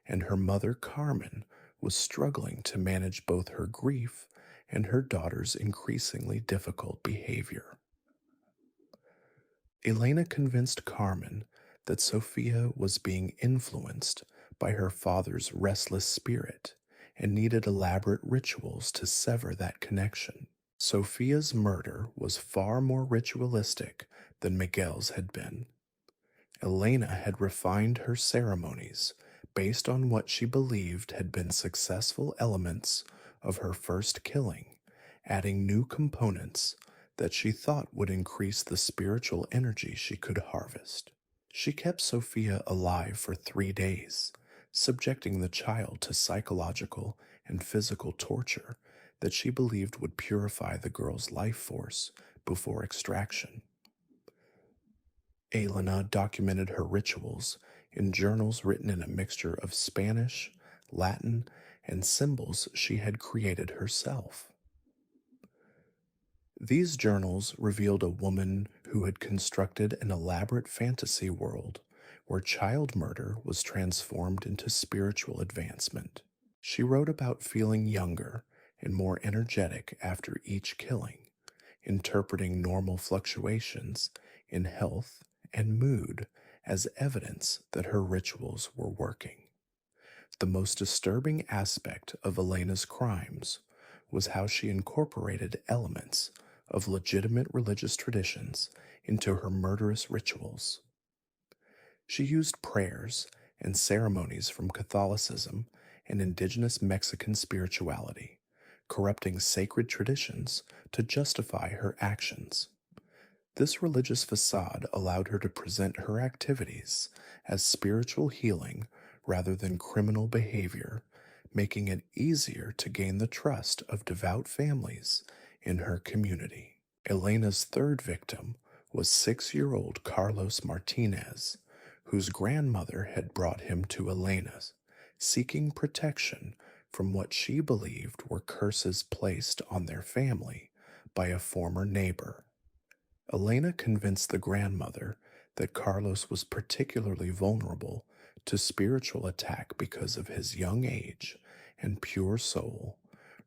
and her mother Carmen was struggling to manage both her grief and her daughter's increasingly difficult behavior. Elena convinced Carmen that Sophia was being influenced by her father's restless spirit and needed elaborate rituals to sever that connection. Sophia's murder was far more ritualistic than Miguel's had been. Elena had refined her ceremonies based on what she believed had been successful elements of her first killing, adding new components that she thought would increase the spiritual energy she could harvest. She kept Sophia alive for 3 days, subjecting the child to psychological and physical torture that she believed would purify the girl's life force before extraction. Elena documented her rituals in journals written in a mixture of Spanish, Latin, and symbols she had created herself. These journals revealed a woman who had constructed an elaborate fantasy world where child murder was transformed into spiritual advancement. She wrote about feeling younger and more energetic after each killing, interpreting normal fluctuations in health and mood as evidence that her rituals were working. The most disturbing aspect of Elena's crimes was how she incorporated elements of legitimate religious traditions into her murderous rituals. She used prayers and ceremonies from Catholicism and indigenous Mexican spirituality, corrupting sacred traditions to justify her actions. This religious facade allowed her to present her activities as spiritual healing rather than criminal behavior, making it easier to gain the trust of devout families in her community. Elena's third victim was 6-year-old Carlos Martinez, whose grandmother had brought him to Elena's, seeking protection from what she believed were curses placed on their family by a former neighbor. Elena convinced the grandmother that Carlos was particularly vulnerable to spiritual attack because of his young age and pure soul,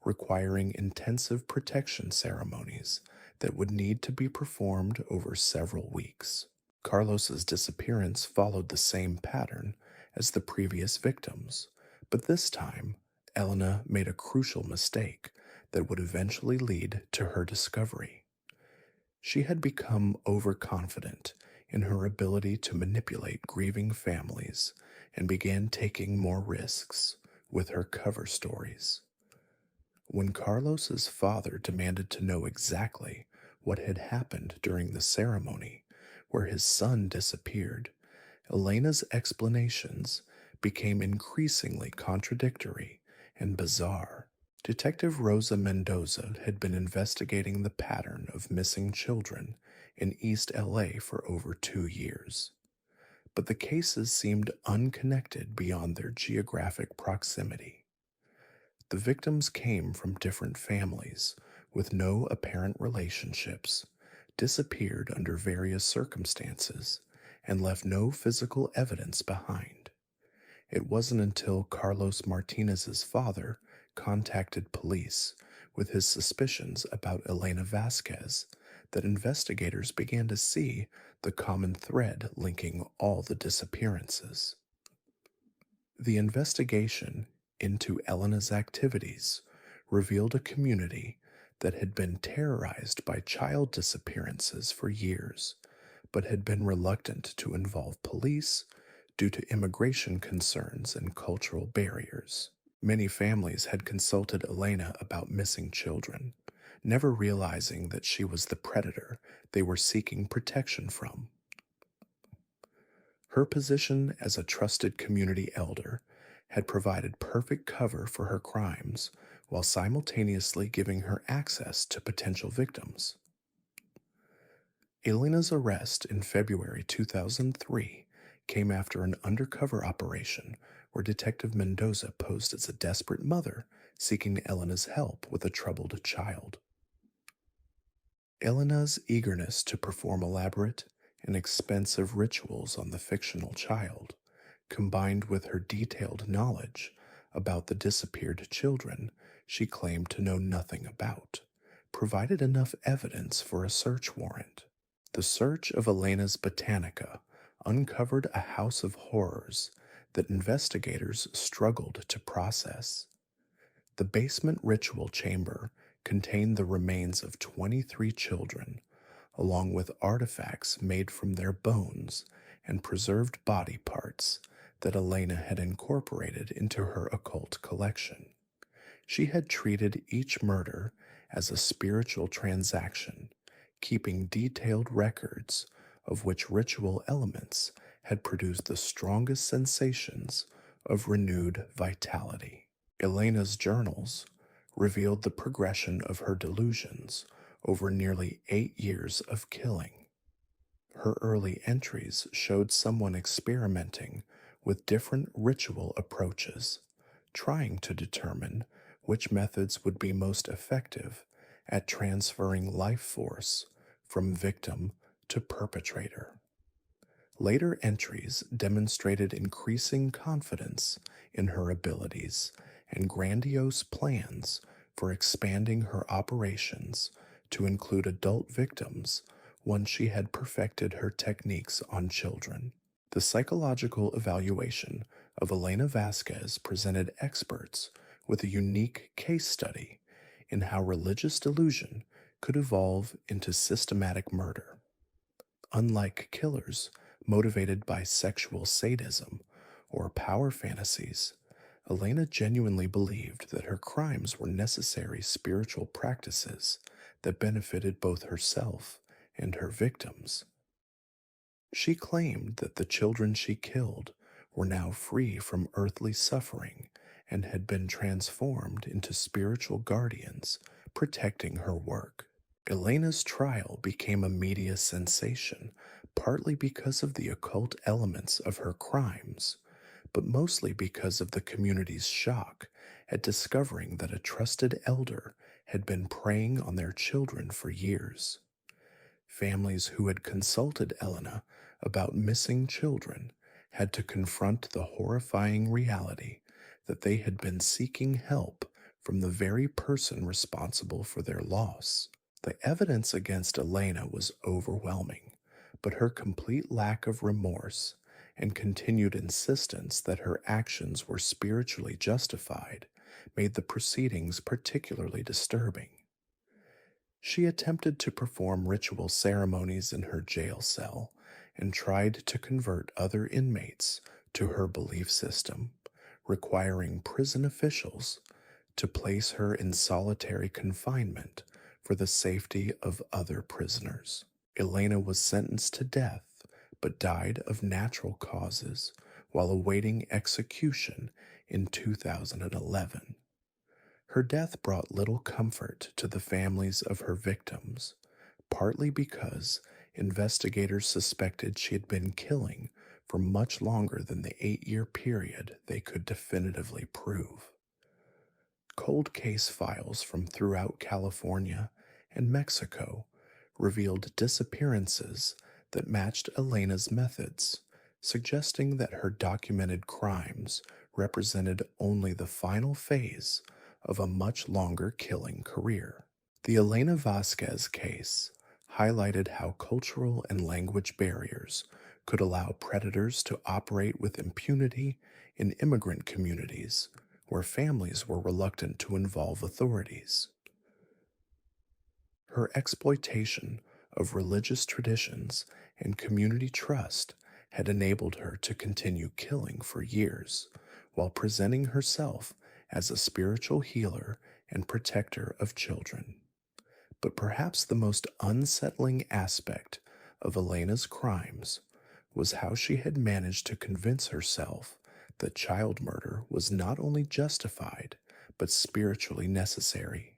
requiring intensive protection ceremonies that would need to be performed over several weeks. Carlos's disappearance followed the same pattern as the previous victims, but this time, Elena made a crucial mistake that would eventually lead to her discovery. She had become overconfident in her ability to manipulate grieving families and began taking more risks with her cover stories. When Carlos's father demanded to know exactly what had happened during the ceremony where his son disappeared, Elena's explanations became increasingly contradictory and bizarre. Detective Rosa Mendoza had been investigating the pattern of missing children in East LA for over 2 years, but the cases seemed unconnected beyond their geographic proximity. The victims came from different families with no apparent relationships, disappeared under various circumstances, and left no physical evidence behind. It wasn't until Carlos Martinez's father contacted police with his suspicions about Elena Vasquez that investigators began to see the common thread linking all the disappearances. The investigation into Elena's activities revealed a community that had been terrorized by child disappearances for years, but had been reluctant to involve police due to immigration concerns and cultural barriers. Many families had consulted Elena about missing children, never realizing that she was the predator they were seeking protection from. Her position as a trusted community elder had provided perfect cover for her crimes while simultaneously giving her access to potential victims. Elena's arrest in February 2003 came after an undercover operation where Detective Mendoza posed as a desperate mother seeking Elena's help with a troubled child. Elena's eagerness to perform elaborate and expensive rituals on the fictional child, combined with her detailed knowledge about the disappeared children she claimed to know nothing about, provided enough evidence for a search warrant. The search of Elena's Botanica uncovered a house of horrors that investigators struggled to process. The basement ritual chamber contained the remains of 23 children, along with artifacts made from their bones and preserved body parts that Elena had incorporated into her occult collection. She had treated each murder as a spiritual transaction, keeping detailed records of which ritual elements had produced the strongest sensations of renewed vitality. Elena's journals revealed the progression of her delusions over nearly 8 years of killing. Her early entries showed someone experimenting with different ritual approaches, trying to determine which methods would be most effective at transferring life force from victim to perpetrator. Later entries demonstrated increasing confidence in her abilities and grandiose plans for expanding her operations to include adult victims once she had perfected her techniques on children. The psychological evaluation of Elena Vasquez presented experts with a unique case study in how religious delusion could evolve into systematic murder. Unlike killers motivated by sexual sadism or power fantasies, Elena genuinely believed that her crimes were necessary spiritual practices that benefited both herself and her victims. She claimed that the children she killed were now free from earthly suffering and had been transformed into spiritual guardians protecting her work. Elena's trial became a media sensation, partly because of the occult elements of her crimes, but mostly because of the community's shock at discovering that a trusted elder had been preying on their children for years. Families who had consulted Elena about missing children had to confront the horrifying reality that they had been seeking help from the very person responsible for their loss. The evidence against Elena was overwhelming, but her complete lack of remorse and continued insistence that her actions were spiritually justified made the proceedings particularly disturbing. She attempted to perform ritual ceremonies in her jail cell and tried to convert other inmates to her belief system, requiring prison officials to place her in solitary confinement for the safety of other prisoners. Elena was sentenced to death but died of natural causes while awaiting execution in 2011. Her death brought little comfort to the families of her victims, partly because investigators suspected she had been killing for much longer than the 8-year period they could definitively prove. Cold case files from throughout California and Mexico revealed disappearances that matched Elena's methods, suggesting that her documented crimes represented only the final phase of a much longer killing career. The Elena Vasquez case highlighted how cultural and language barriers could allow predators to operate with impunity in immigrant communities where families were reluctant to involve authorities. Her exploitation of religious traditions and community trust had enabled her to continue killing for years, while presenting herself as a spiritual healer and protector of children. But perhaps the most unsettling aspect of Elena's crimes was how she had managed to convince herself that child murder was not only justified, but spiritually necessary.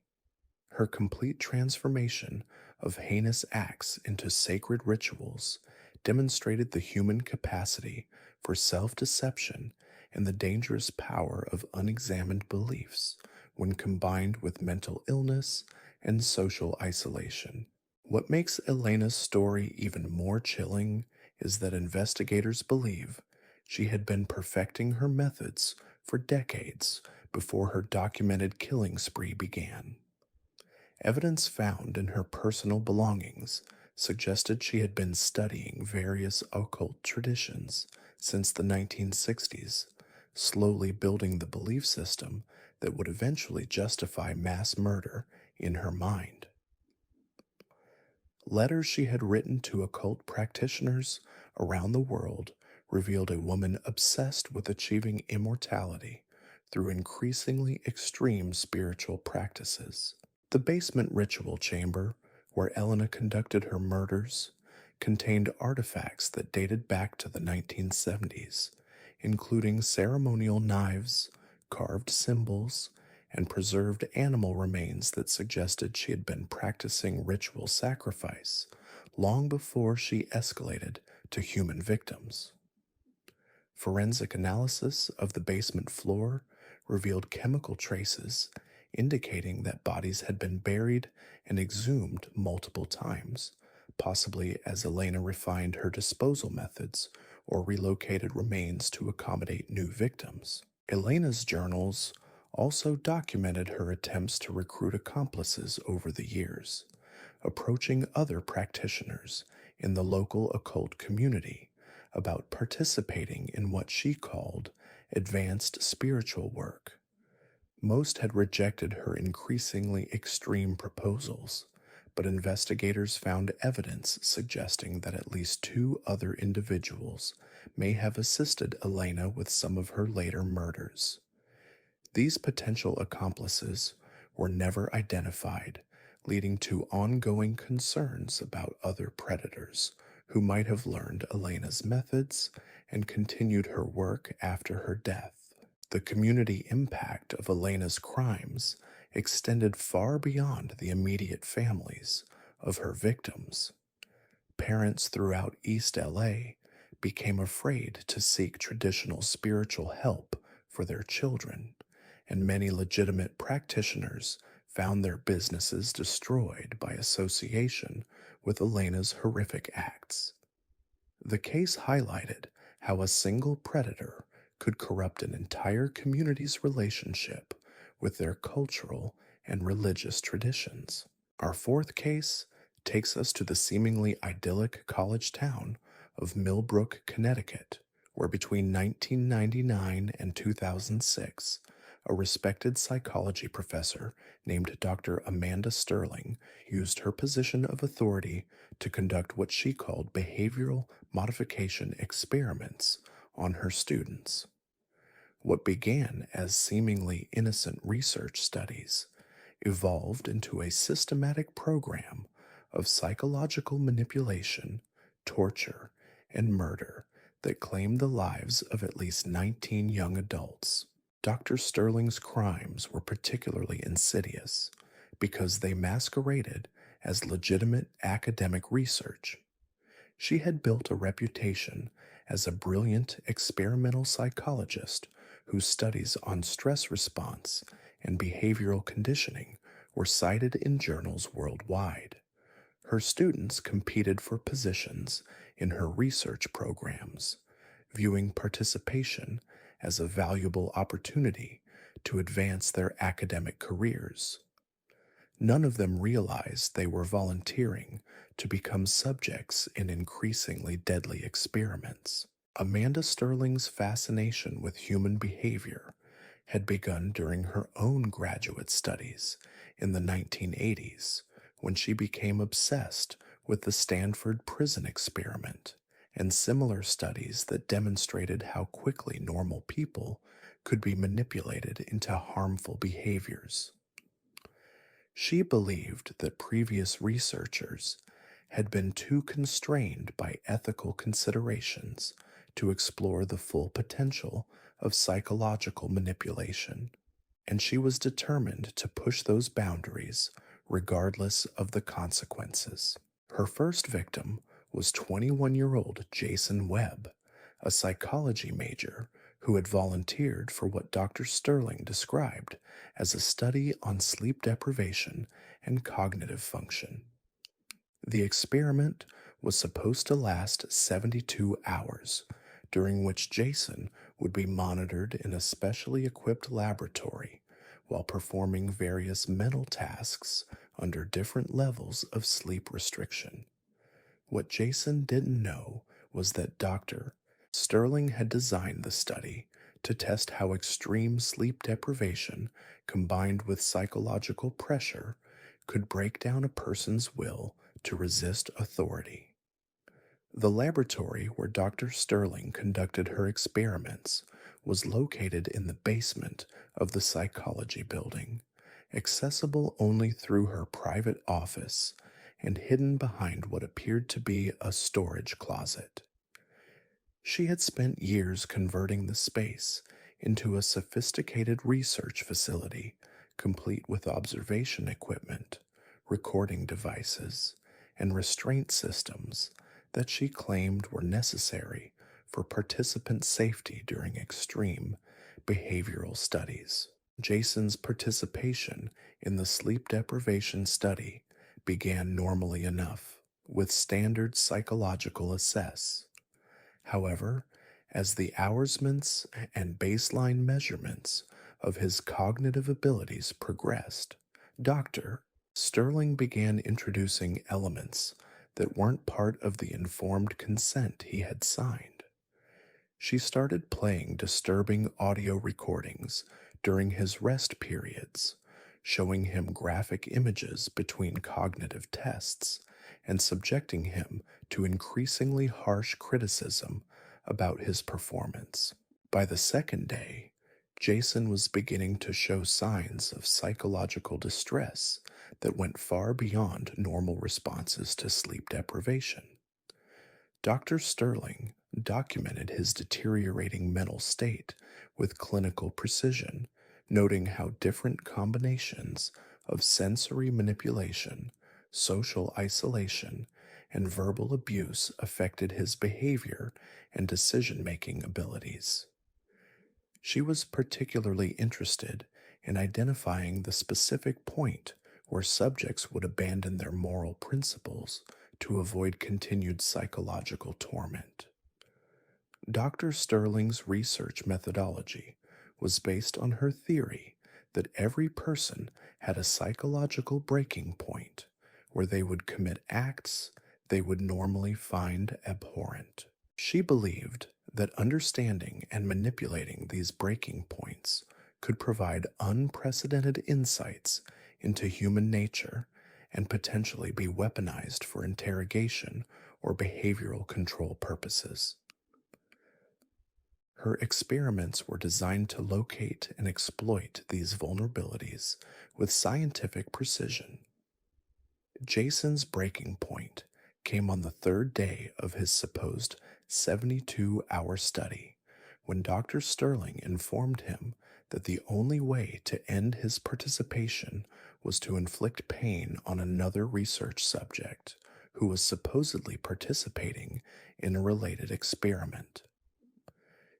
Her complete transformation of heinous acts into sacred rituals demonstrated the human capacity for self deception and the dangerous power of unexamined beliefs when combined with mental illness and social isolation. What makes Elena's story even more chilling is that investigators believe she had been perfecting her methods for decades before her documented killing spree began. Evidence found in her personal belongings suggested she had been studying various occult traditions since the 1960s, slowly building the belief system that would eventually justify mass murder in her mind. Letters she had written to occult practitioners around the world revealed a woman obsessed with achieving immortality through increasingly extreme spiritual practices. The basement ritual chamber, where Elena conducted her murders, contained artifacts that dated back to the 1970s, including ceremonial knives, carved symbols, and preserved animal remains that suggested she had been practicing ritual sacrifice long before she escalated to human victims. Forensic analysis of the basement floor revealed chemical traces indicating that bodies had been buried and exhumed multiple times, possibly as Elena refined her disposal methods or relocated remains to accommodate new victims. Elena's journals also documented her attempts to recruit accomplices over the years, approaching other practitioners in the local occult community about participating in what she called advanced spiritual work. Most had rejected her increasingly extreme proposals, but investigators found evidence suggesting that at least 2 other individuals may have assisted Elena with some of her later murders. These potential accomplices were never identified, leading to ongoing concerns about other predators who might have learned Elena's methods and continued her work after her death. The community impact of Elena's crimes extended far beyond the immediate families of her victims. Parents throughout East LA became afraid to seek traditional spiritual help for their children, and many legitimate practitioners found their businesses destroyed by association with Elena's horrific acts. The case highlighted how a single predator could corrupt an entire community's relationship with their cultural and religious traditions. Our fourth case takes us to the seemingly idyllic college town of Millbrook, Connecticut, where between 1999 and 2006, a respected psychology professor named Dr. Amanda Sterling used her position of authority to conduct what she called behavioral modification experiments on her students. What began as seemingly innocent research studies evolved into a systematic program of psychological manipulation, torture, and murder that claimed the lives of at least 19 young adults. Dr. Sterling's crimes were particularly insidious because they masqueraded as legitimate academic research. She had built a reputation as a brilliant experimental psychologist whose studies on stress response and behavioral conditioning were cited in journals worldwide. Her students competed for positions in her research programs, viewing participation as a valuable opportunity to advance their academic careers. None of them realized they were volunteering to become subjects in increasingly deadly experiments. Amanda Sterling's fascination with human behavior had begun during her own graduate studies in the 1980s when she became obsessed with the Stanford prison experiment and similar studies that demonstrated how quickly normal people could be manipulated into harmful behaviors. She believed that previous researchers had been too constrained by ethical considerations to explore the full potential of psychological manipulation, and she was determined to push those boundaries regardless of the consequences. Her first victim was 21-year-old Jason Webb, a psychology major who had volunteered for what Dr. Sterling described as a study on sleep deprivation and cognitive function. The experiment was supposed to last 72 hours, during which Jason would be monitored in a specially equipped laboratory while performing various mental tasks under different levels of sleep restriction. What Jason didn't know was that Dr. Sterling had designed the study to test how extreme sleep deprivation combined with psychological pressure could break down a person's will to resist authority. The laboratory where Dr. Sterling conducted her experiments was located in the basement of the psychology building, accessible only through her private office and hidden behind what appeared to be a storage closet. She had spent years converting the space into a sophisticated research facility, complete with observation equipment, recording devices, and restraint systems that she claimed were necessary for participant safety during extreme behavioral studies. Jason's participation in the sleep deprivation study began normally enough, with standard psychological assess. However, as the hoursments and baseline measurements of his cognitive abilities progressed, Dr. Sterling began introducing elements that weren't part of the informed consent he had signed. She started playing disturbing audio recordings during his rest periods, showing him graphic images between cognitive tests and subjecting him to increasingly harsh criticism about his performance. By the second day, Jason was beginning to show signs of psychological distress that went far beyond normal responses to sleep deprivation. Dr. Sterling documented his deteriorating mental state with clinical precision, noting how different combinations of sensory manipulation, social isolation, and verbal abuse affected his behavior and decision making abilities. She was particularly interested in identifying the specific point where subjects would abandon their moral principles to avoid continued psychological torment. Dr. Sterling's research methodology was based on her theory that every person had a psychological breaking point where they would commit acts they would normally find abhorrent. She believed that understanding and manipulating these breaking points could provide unprecedented insights into human nature and potentially be weaponized for interrogation or behavioral control purposes. Her experiments were designed to locate and exploit these vulnerabilities with scientific precision. Jason's breaking point came on the third day of his supposed 72-hour study, when Dr. Sterling informed him that the only way to end his participation was to inflict pain on another research subject who was supposedly participating in a related experiment.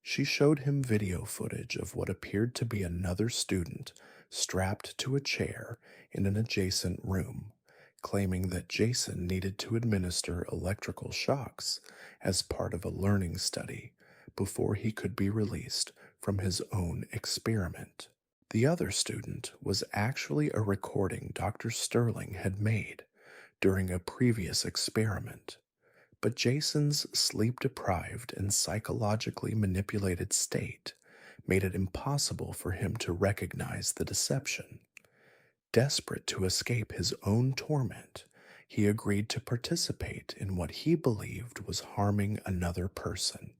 She showed him video footage of what appeared to be another student strapped to a chair in an adjacent room, claiming that Jason needed to administer electrical shocks as part of a learning study before he could be released from his own experiment. The other student was actually a recording Dr. Sterling had made during a previous experiment, but Jason's sleep deprived and psychologically manipulated state made it impossible for him to recognize the deception. Desperate to escape his own torment, he agreed to participate in what he believed was harming another person.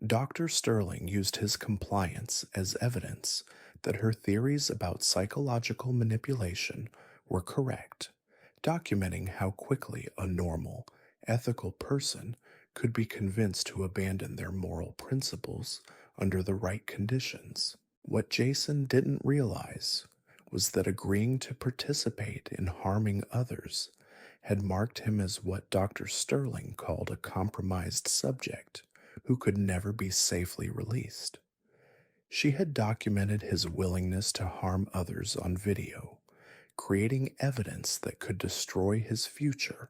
Dr. Sterling used his compliance as evidence that her theories about psychological manipulation were correct, documenting how quickly a normal, ethical person could be convinced to abandon their moral principles under the right conditions. What Jason didn't realize was that agreeing to participate in harming others had marked him as what Dr. Sterling called a compromised subject who could never be safely released. She had documented his willingness to harm others on video, creating evidence that could destroy his future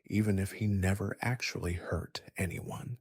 even if he never actually hurt anyone.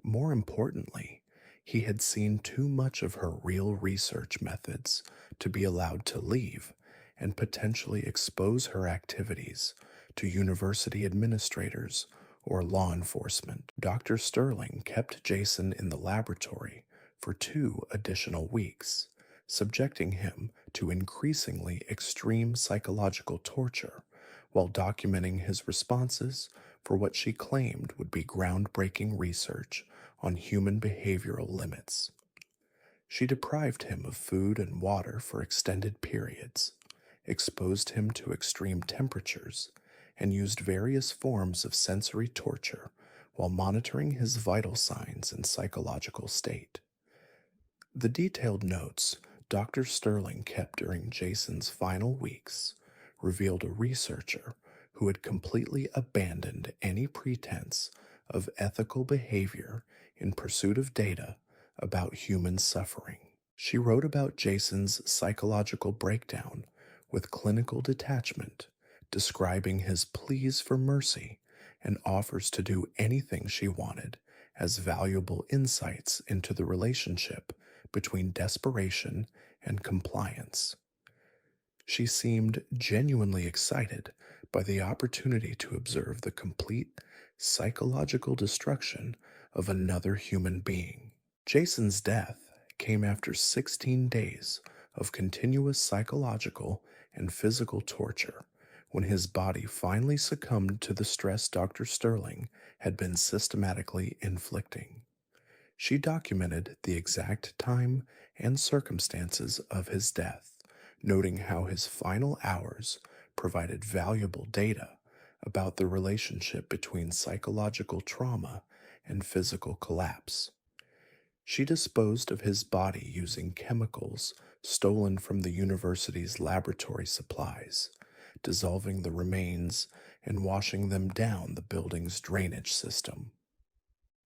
More importantly, he had seen too much of her real research methods to be allowed to leave and potentially expose her activities to university administrators or law enforcement. Dr. Sterling kept Jason in the laboratory for 2 additional weeks, subjecting him to increasingly extreme psychological torture while documenting his responses for what she claimed would be groundbreaking research on human behavioral limits. She deprived him of food and water for extended periods, exposed him to extreme temperatures, and used various forms of sensory torture while monitoring his vital signs and psychological state. The detailed notes Dr. Sterling kept during Jason's final weeks revealed a researcher who had completely abandoned any pretense of ethical behavior in pursuit of data about human suffering. She wrote about Jason's psychological breakdown with clinical detachment, describing his pleas for mercy and offers to do anything she wanted as valuable insights into the relationship between desperation and compliance. She seemed genuinely excited by the opportunity to observe the complete psychological destruction of another human being. Jason's death came after 16 days of continuous psychological and physical torture when his body finally succumbed to the stress Dr. Sterling had been systematically inflicting. She documented the exact time and circumstances of his death, noting how his final hours provided valuable data about the relationship between psychological trauma and physical collapse. She disposed of his body using chemicals stolen from the university's laboratory supplies, dissolving the remains and washing them down the building's drainage system.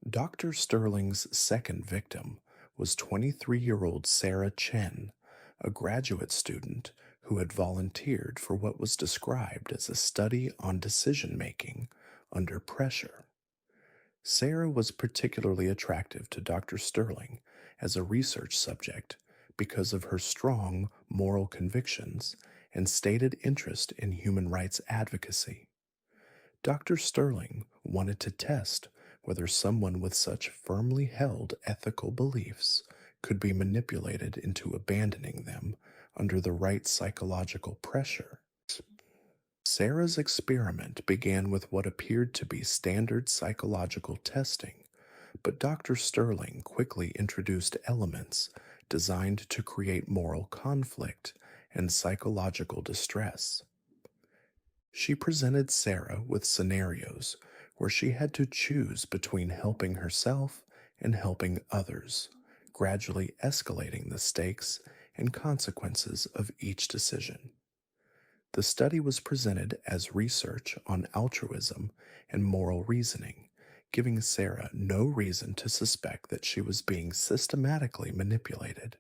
Dr. Sterling's second victim was 23-year-old Sarah Chen, a graduate student who had volunteered for what was described as a study on decision making under pressure. Sarah was particularly attractive to Dr. Sterling as a research subject because of her strong moral convictions and stated interest in human rights advocacy. Dr. Sterling wanted to test whether someone with such firmly held ethical beliefs could be manipulated into abandoning them under the right psychological pressure. Sarah's experiment began with what appeared to be standard psychological testing, but Dr. Sterling quickly introduced elements designed to create moral conflict and psychological distress. She presented Sarah with scenarios where she had to choose between helping herself and helping others, gradually escalating the stakes and consequences of each decision. The study was presented as research on altruism and moral reasoning, giving Sarah no reason to suspect that she was being systematically manipulated.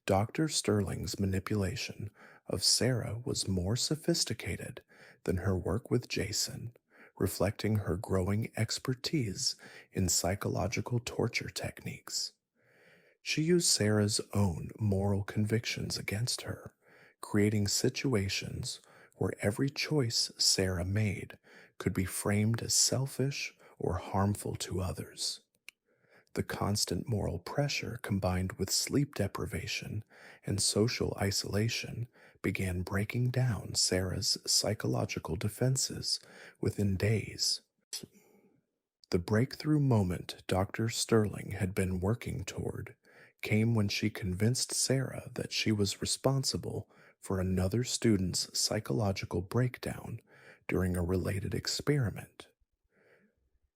Dr. Sterling's manipulation of Sarah was more sophisticated than her work with Jason, reflecting her growing expertise in psychological torture techniques. She used Sarah's own moral convictions against her, creating situations where every choice Sarah made could be framed as selfish or harmful to others. The constant moral pressure combined with sleep deprivation and social isolation began breaking down Sarah's psychological defenses within days. The breakthrough moment Dr. Sterling had been working toward came when she convinced Sarah that she was responsible for another student's psychological breakdown during a related experiment.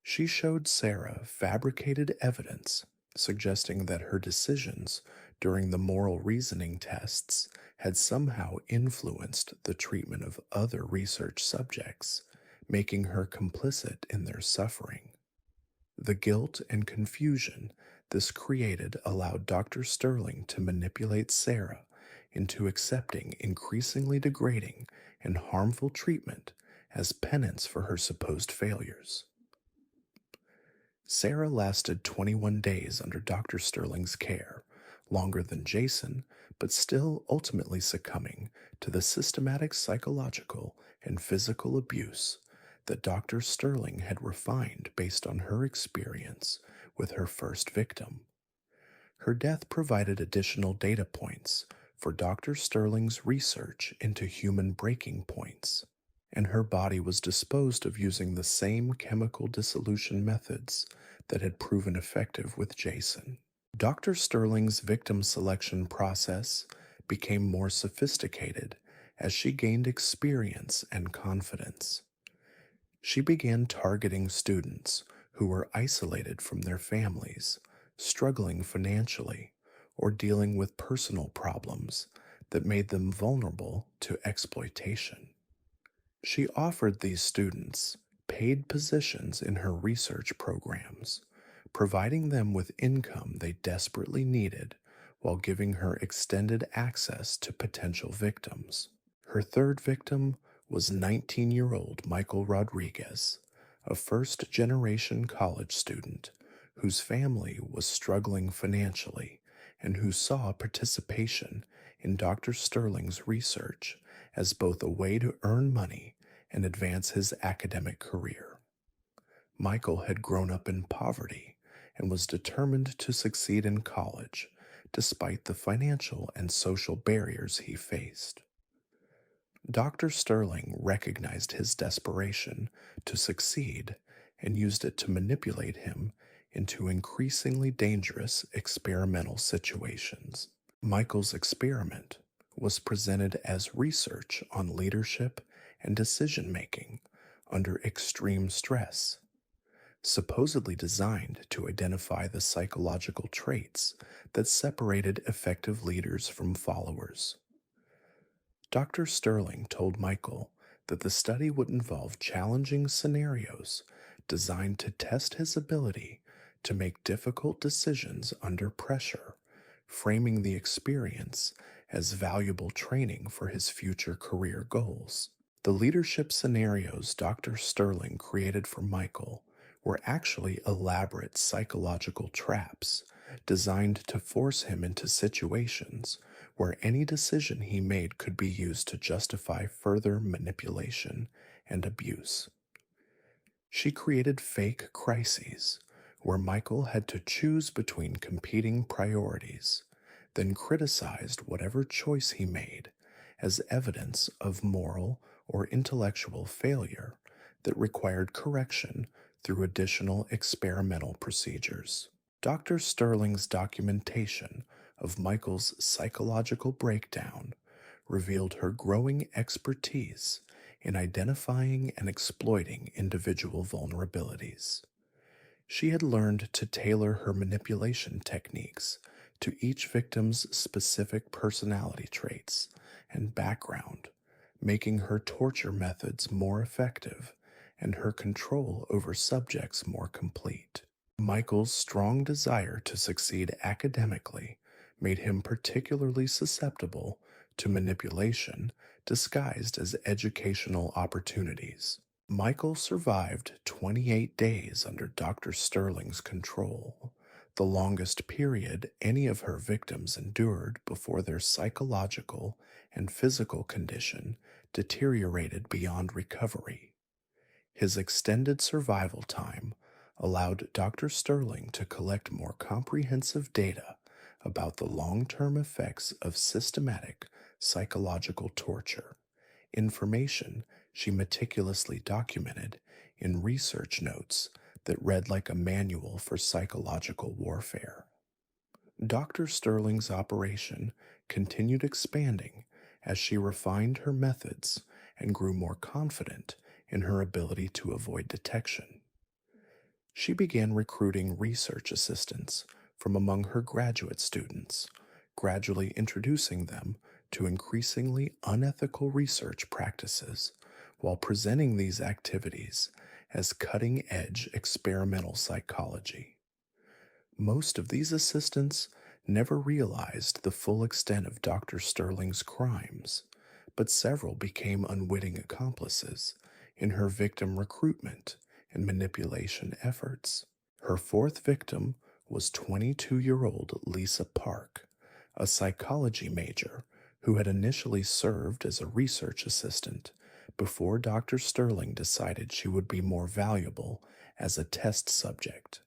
She showed Sarah fabricated evidence suggesting that her decisions during the moral reasoning tests had somehow influenced the treatment of other research subjects, making her complicit in their suffering. The guilt and confusion this created allowed Dr. Sterling to manipulate Sarah into accepting increasingly degrading and harmful treatment as penance for her supposed failures. Sarah lasted 21 days under Dr. Sterling's care, longer than Jason, but still ultimately succumbing to the systematic psychological and physical abuse that Dr. Sterling had refined based on her experience with her first victim. Her death provided additional data points for Dr. Sterling's research into human breaking points, and her body was disposed of using the same chemical dissolution methods that had proven effective with Jason. Dr. Sterling's victim selection process became more sophisticated as she gained experience and confidence. She began targeting students who were isolated from their families, struggling financially, or dealing with personal problems that made them vulnerable to exploitation. She offered these students paid positions in her research programs, providing them with income they desperately needed while giving her extended access to potential victims. Her third victim was 19-year-old Michael Rodriguez, a first-generation college student whose family was struggling financially and who saw participation in Dr. Sterling's research as both a way to earn money and advance his academic career. Michael had grown up in poverty and was determined to succeed in college despite the financial and social barriers he faced. Dr. Sterling recognized his desperation to succeed and used it to manipulate him into increasingly dangerous experimental situations. Michael's experiment was presented as research on leadership and decision making under extreme stress, supposedly designed to identify the psychological traits that separated effective leaders from followers. Dr. Sterling told Michael that the study would involve challenging scenarios designed to test his ability to make difficult decisions under pressure, framing the experience as valuable training for his future career goals. The leadership scenarios Dr. Sterling created for Michael were actually elaborate psychological traps designed to force him into situations where any decision he made could be used to justify further manipulation and abuse. She created fake crises where Michael had to choose between competing priorities, then criticized whatever choice he made as evidence of moral or intellectual failure that required correction through additional experimental procedures. Dr. Sterling's documentation of Michael's psychological breakdown revealed her growing expertise in identifying and exploiting individual vulnerabilities. She had learned to tailor her manipulation techniques to each victim's specific personality traits and background, making her torture methods more effective and her control over subjects more complete. Michael's strong desire to succeed academically made him particularly susceptible to manipulation disguised as educational opportunities. Michael survived 28 days under Dr. Sterling's control, the longest period any of her victims endured before their psychological and physical condition deteriorated beyond recovery. His extended survival time allowed Dr. Sterling to collect more comprehensive data about the long-term effects of systematic psychological torture, information she meticulously documented in research notes that read like a manual for psychological warfare. Dr. Sterling's operation continued expanding as she refined her methods and grew more confident in her ability to avoid detection. She began recruiting research assistants from among her graduate students, gradually introducing them to increasingly unethical research practices while presenting these activities as cutting-edge experimental psychology. Most of these assistants never realized the full extent of Dr. Sterling's crimes, but several became unwitting accomplices in her victim recruitment and manipulation efforts. Her fourth victim was 22-year-old Lisa Park, a psychology major who had initially served as a research assistant before Dr. Sterling decided she would be more valuable as a test subject.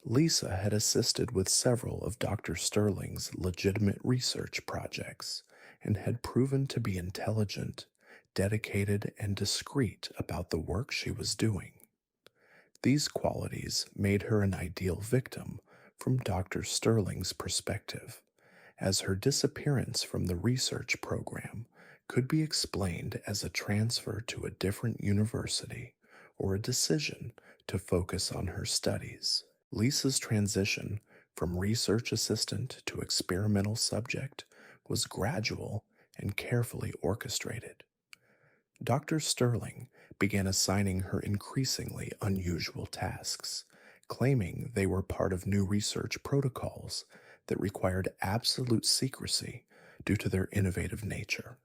Lisa had assisted with several of Dr. Sterling's legitimate research projects and had proven to be intelligent, dedicated, and discreet about the work she was doing. These qualities made her an ideal victim from Dr. Sterling's perspective, as her disappearance from the research program could be explained as a transfer to a different university or a decision to focus on her studies. Lisa's transition from research assistant to experimental subject was gradual and carefully orchestrated. Dr. Sterling began assigning her increasingly unusual tasks, claiming they were part of new research protocols that required absolute secrecy due to their innovative nature.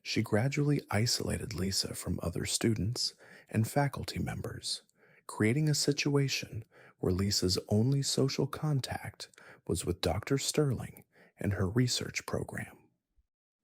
She gradually isolated Lisa from other students and faculty members, creating a situation where Lisa's only social contact was with Dr. Sterling and her research program.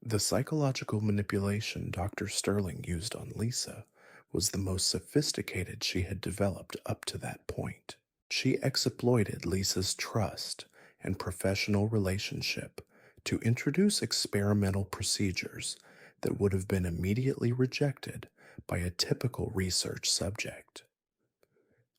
The psychological manipulation Dr. Sterling used on Lisa was the most sophisticated she had developed up to that point. She exploited Lisa's trust and professional relationship to introduce experimental procedures that would have been immediately rejected by a typical research subject.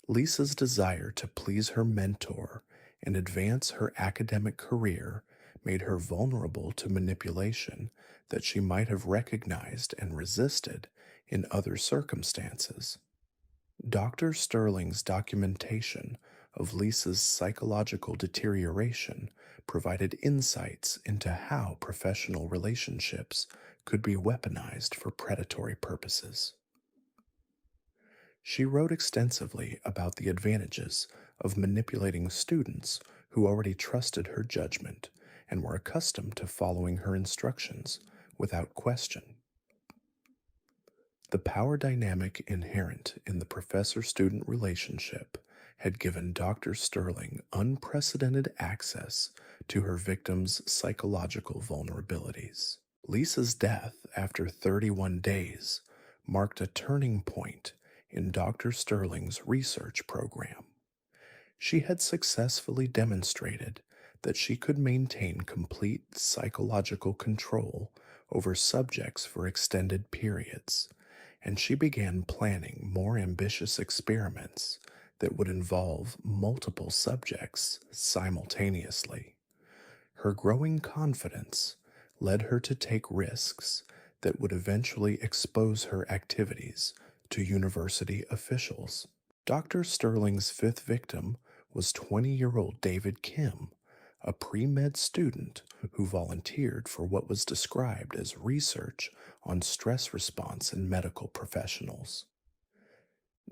Lisa's desire to please her mentor and advance her academic career made her vulnerable to manipulation that she might have recognized and resisted in other circumstances. Dr. Sterling's documentation of Lisa's psychological deterioration provided insights into how professional relationships could be weaponized for predatory purposes. She wrote extensively about the advantages of manipulating students who already trusted her judgment and were accustomed to following her instructions without question. The power dynamic inherent in the professor student relationship had given Dr. Sterling unprecedented access to her victim's psychological vulnerabilities. Lisa's death after 31 days marked a turning point in Dr. Sterling's research program. She had successfully demonstrated that she could maintain complete psychological control over subjects for extended periods, and she began planning more ambitious experiments that would involve multiple subjects simultaneously. Her growing confidence led her to take risks that would eventually expose her activities to university officials. Dr. Sterling's fifth victim was 20-year-old David Kim, a pre-med student who volunteered for what was described as research on stress response in medical professionals.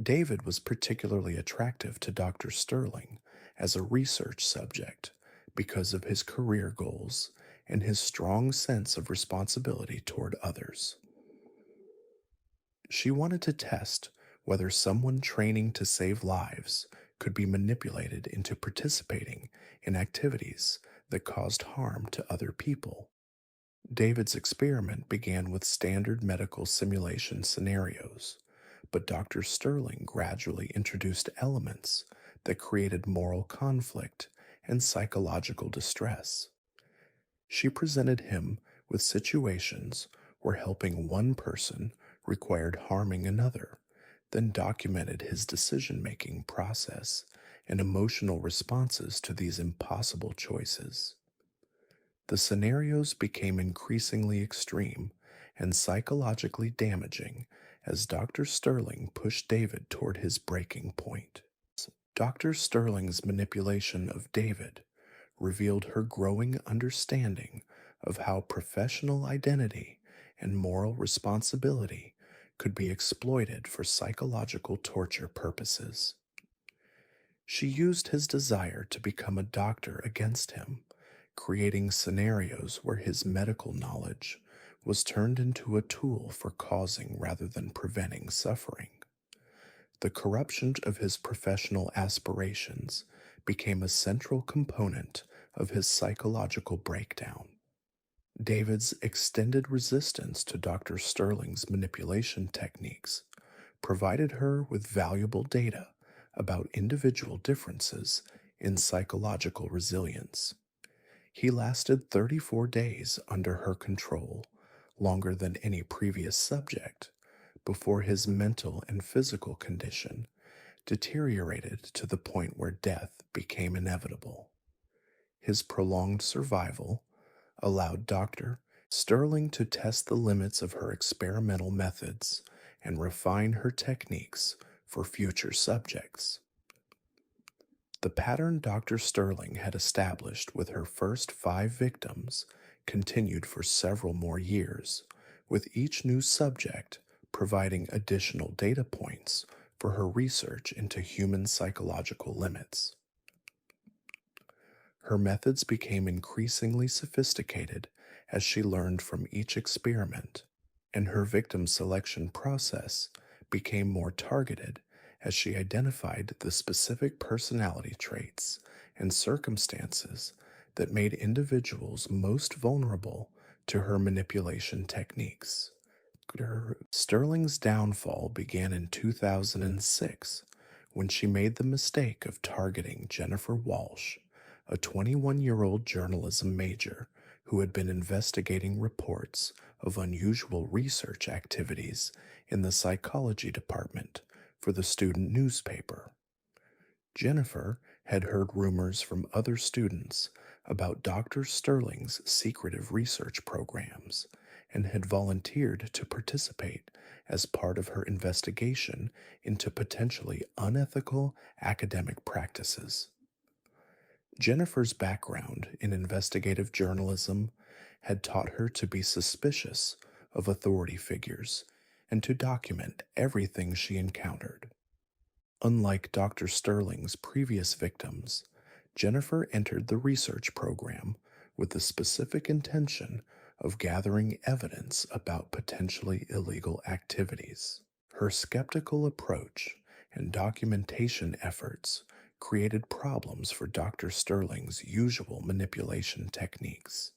David was particularly attractive to Dr. Sterling as a research subject because of his career goals and his strong sense of responsibility toward others. She wanted to test whether someone training to save lives could be manipulated into participating in activities that caused harm to other people. David's experiment began with standard medical simulation scenarios, but Dr. Sterling gradually introduced elements that created moral conflict and psychological distress. She presented him with situations where helping one person required harming another, then documented his decision-making process and emotional responses to these impossible choices. The scenarios became increasingly extreme and psychologically damaging as Dr. Sterling pushed David toward his breaking point. Dr. Sterling's manipulation of David revealed her growing understanding of how professional identity and moral responsibility could be exploited for psychological torture purposes. She used his desire to become a doctor against him, creating scenarios where his medical knowledge was turned into a tool for causing rather than preventing suffering. The corruption of his professional aspirations became a central component of his psychological breakdown. David's extended resistance to Dr. Sterling's manipulation techniques provided her with valuable data about individual differences in psychological resilience. He lasted 34 days under her control, longer than any previous subject, before his mental and physical condition deteriorated to the point where death became inevitable. His prolonged survival allowed Dr. Sterling to test the limits of her experimental methods and refine her techniques for future subjects. The pattern Dr. Sterling had established with her first 5 victims continued for several more years, with each new subject providing additional data points for her research into human psychological limits. Her methods became increasingly sophisticated as she learned from each experiment, and her victim selection process became more targeted as she identified the specific personality traits and circumstances that made individuals most vulnerable to her manipulation techniques. Sterling's downfall began in 2006 when she made the mistake of targeting Jennifer Walsh, a 21-year-old journalism major who had been investigating reports of unusual research activities in the psychology department for the student newspaper. Jennifer had heard rumors from other students about Dr. Sterling's secretive research programs and had volunteered to participate as part of her investigation into potentially unethical academic practices. Jennifer's background in investigative journalism had taught her to be suspicious of authority figures and to document everything she encountered. Unlike Dr. Sterling's previous victims, Jennifer entered the research program with the specific intention of gathering evidence about potentially illegal activities. Her skeptical approach and documentation efforts created problems for Dr. Sterling's usual manipulation techniques.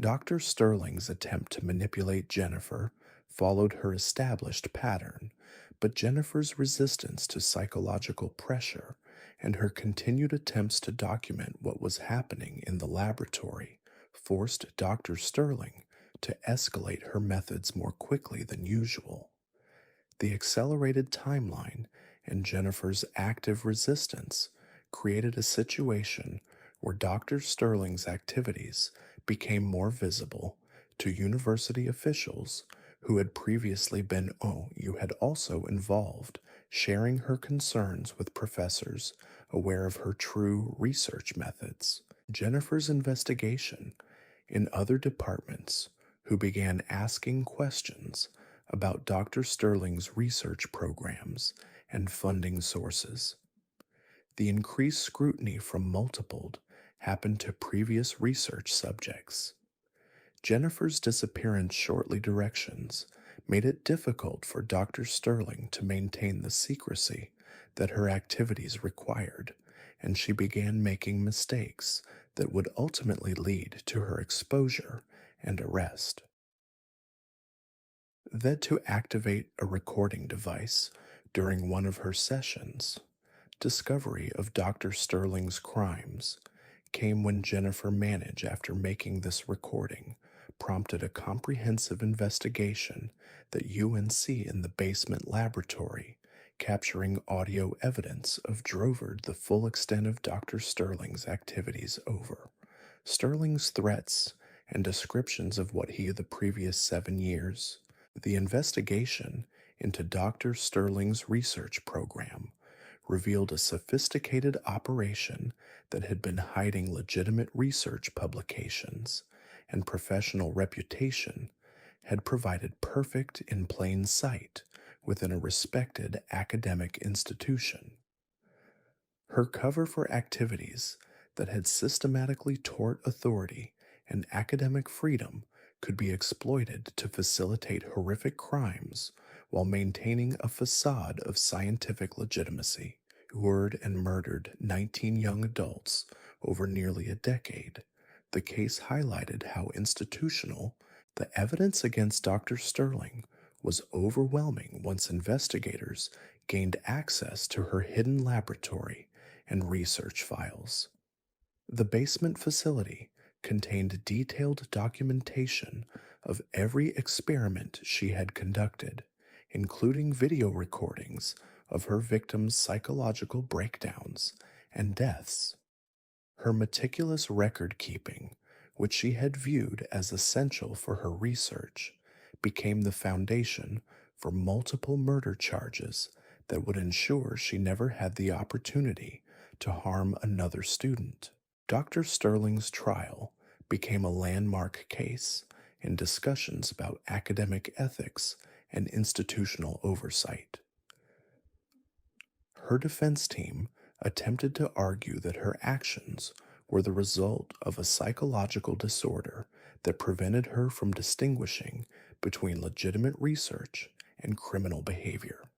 Dr. Sterling's attempt to manipulate Jennifer followed her established pattern, but Jennifer's resistance to psychological pressure and her continued attempts to document what was happening in the laboratory forced Dr. Sterling to escalate her methods more quickly than usual. The accelerated timeline and Jennifer's active resistance created a situation where Dr. Sterling's activities became more visible to university officials who had previously been you had also involved, sharing her concerns with professors aware of her true research methods. Jennifer's investigation in other departments who began asking questions about Dr. Sterling's research programs and funding sources. The increased scrutiny from multiple happened to previous research subjects. Jennifer's disappearance shortly directions made it difficult for Dr. Sterling to maintain the secrecy that her activities required, and she began making mistakes that would ultimately lead to her exposure and arrest. Then, to activate a recording device during one of her sessions, discovery of Dr. Sterling's crimes came when Jennifer managed after making this recording prompted a comprehensive investigation that UNC in the basement laboratory, capturing audio evidence of Drovard the full extent of Dr. Sterling's activities over. Sterling's threats and descriptions of what he had the previous 7 years. The investigation into Dr. Sterling's research program revealed a sophisticated operation that had been hiding legitimate research publications and professional reputation had provided perfect in plain sight within a respected academic institution. Her cover for activities that had systematically tort authority and academic freedom could be exploited to facilitate horrific crimes while maintaining a facade of scientific legitimacy. Lured and murdered 19 young adults over nearly a decade. The case highlighted how institutional the evidence against Dr. Sterling was overwhelming once investigators gained access to her hidden laboratory and research files. The basement facility contained detailed documentation of every experiment she had conducted, including video recordings of her victims' psychological breakdowns and deaths. Her meticulous record keeping, which she had viewed as essential for her research, became the foundation for multiple murder charges that would ensure she never had the opportunity to harm another student. Dr. Sterling's trial became a landmark case in discussions about academic ethics and institutional oversight. Her defense team attempted to argue that her actions were the result of a psychological disorder that prevented her from distinguishing between legitimate research and criminal behavior.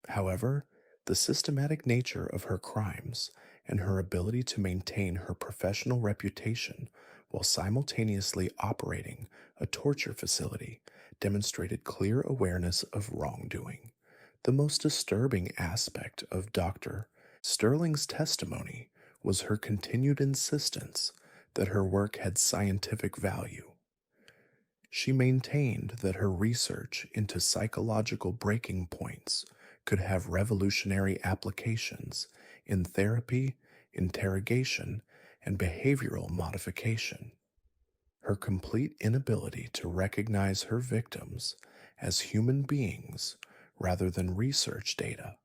However, the systematic nature of her crimes and her ability to maintain her professional reputation while simultaneously operating a torture facility demonstrated clear awareness of wrongdoing. The most disturbing aspect of Dr. Sterling's testimony was her continued insistence that her work had scientific value. She maintained that her research into psychological breaking points could have revolutionary applications in therapy, interrogation, and behavioral modification. Her complete inability to recognize her victims as human beings rather than research data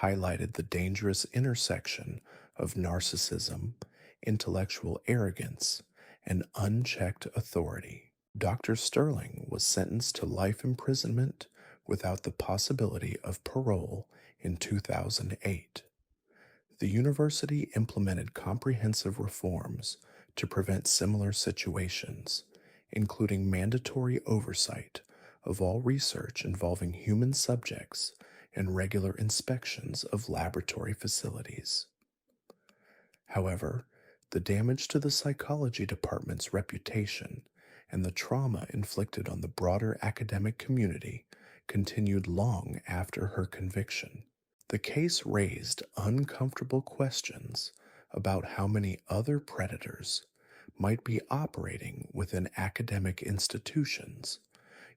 highlighted the dangerous intersection of narcissism, intellectual arrogance, and unchecked authority. Dr. Sterling was sentenced to life imprisonment without the possibility of parole in 2008. The university implemented comprehensive reforms to prevent similar situations, including mandatory oversight of all research involving human subjects and regular inspections of laboratory facilities. However, the damage to the psychology department's reputation and the trauma inflicted on the broader academic community continued long after her conviction. The case raised uncomfortable questions about how many other predators might be operating within academic institutions,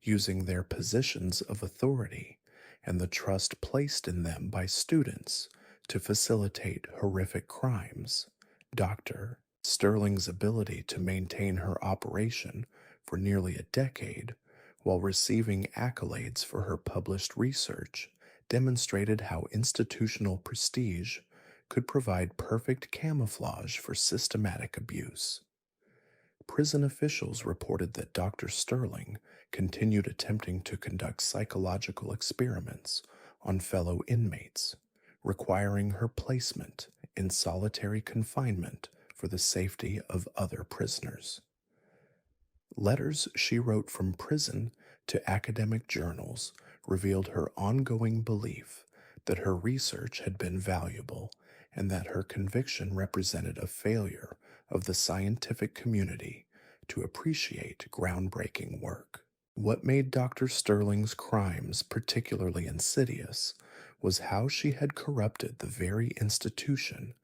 using their positions of authority and the trust placed in them by students to facilitate horrific crimes. Dr. Sterling's ability to maintain her operation for nearly a decade while receiving accolades for her published research demonstrated how institutional prestige could provide perfect camouflage for systematic abuse. Prison officials reported that Dr. Sterling continued attempting to conduct psychological experiments on fellow inmates, requiring her placement in solitary confinement for the safety of other prisoners. Letters she wrote from prison to academic journals revealed her ongoing belief that her research had been valuable and that her conviction represented a failure of the scientific community to appreciate groundbreaking work. What made Dr. Sterling's crimes particularly insidious was how she had corrupted the very institution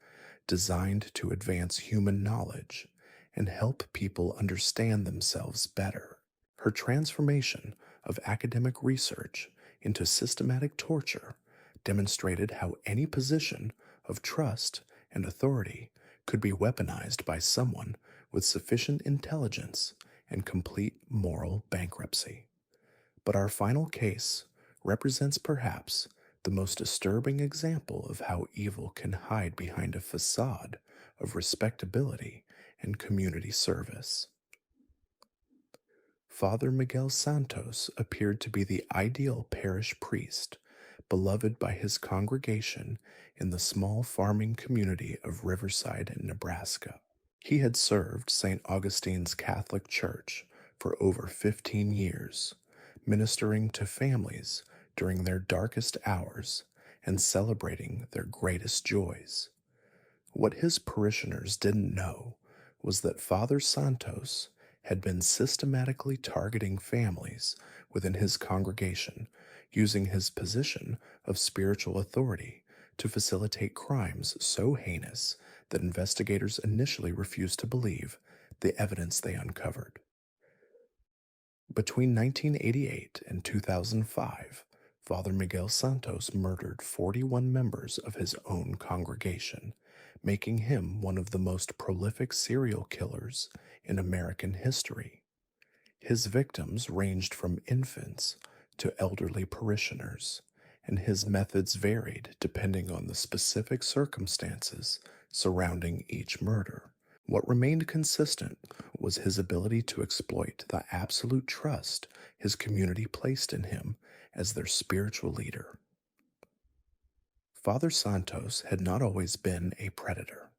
designed to advance human knowledge and help people understand themselves better. Her transformation of academic research into systematic torture demonstrated how any position of trust and authority could be weaponized by someone with sufficient intelligence and complete moral bankruptcy. But our final case represents perhaps the most disturbing example of how evil can hide behind a facade of respectability and community service. Father Miguel Santos appeared to be the ideal parish priest, beloved by his congregation in the small farming community of Riverside, Nebraska. He had served St. Augustine's Catholic Church for over 15 years, ministering to families during their darkest hours and celebrating their greatest joys. What his parishioners didn't know was that Father Santos had been systematically targeting families within his congregation, using his position of spiritual authority to facilitate crimes so heinous that investigators initially refused to believe the evidence they uncovered. Between 1988 and 2005, Father Miguel Santos murdered 41 members of his own congregation, making him one of the most prolific serial killers in American history. His victims ranged from infants to elderly parishioners, and his methods varied depending on the specific circumstances surrounding each murder. What remained consistent was his ability to exploit the absolute trust his community placed in him as their spiritual leader. Father Santos had not always been a predator.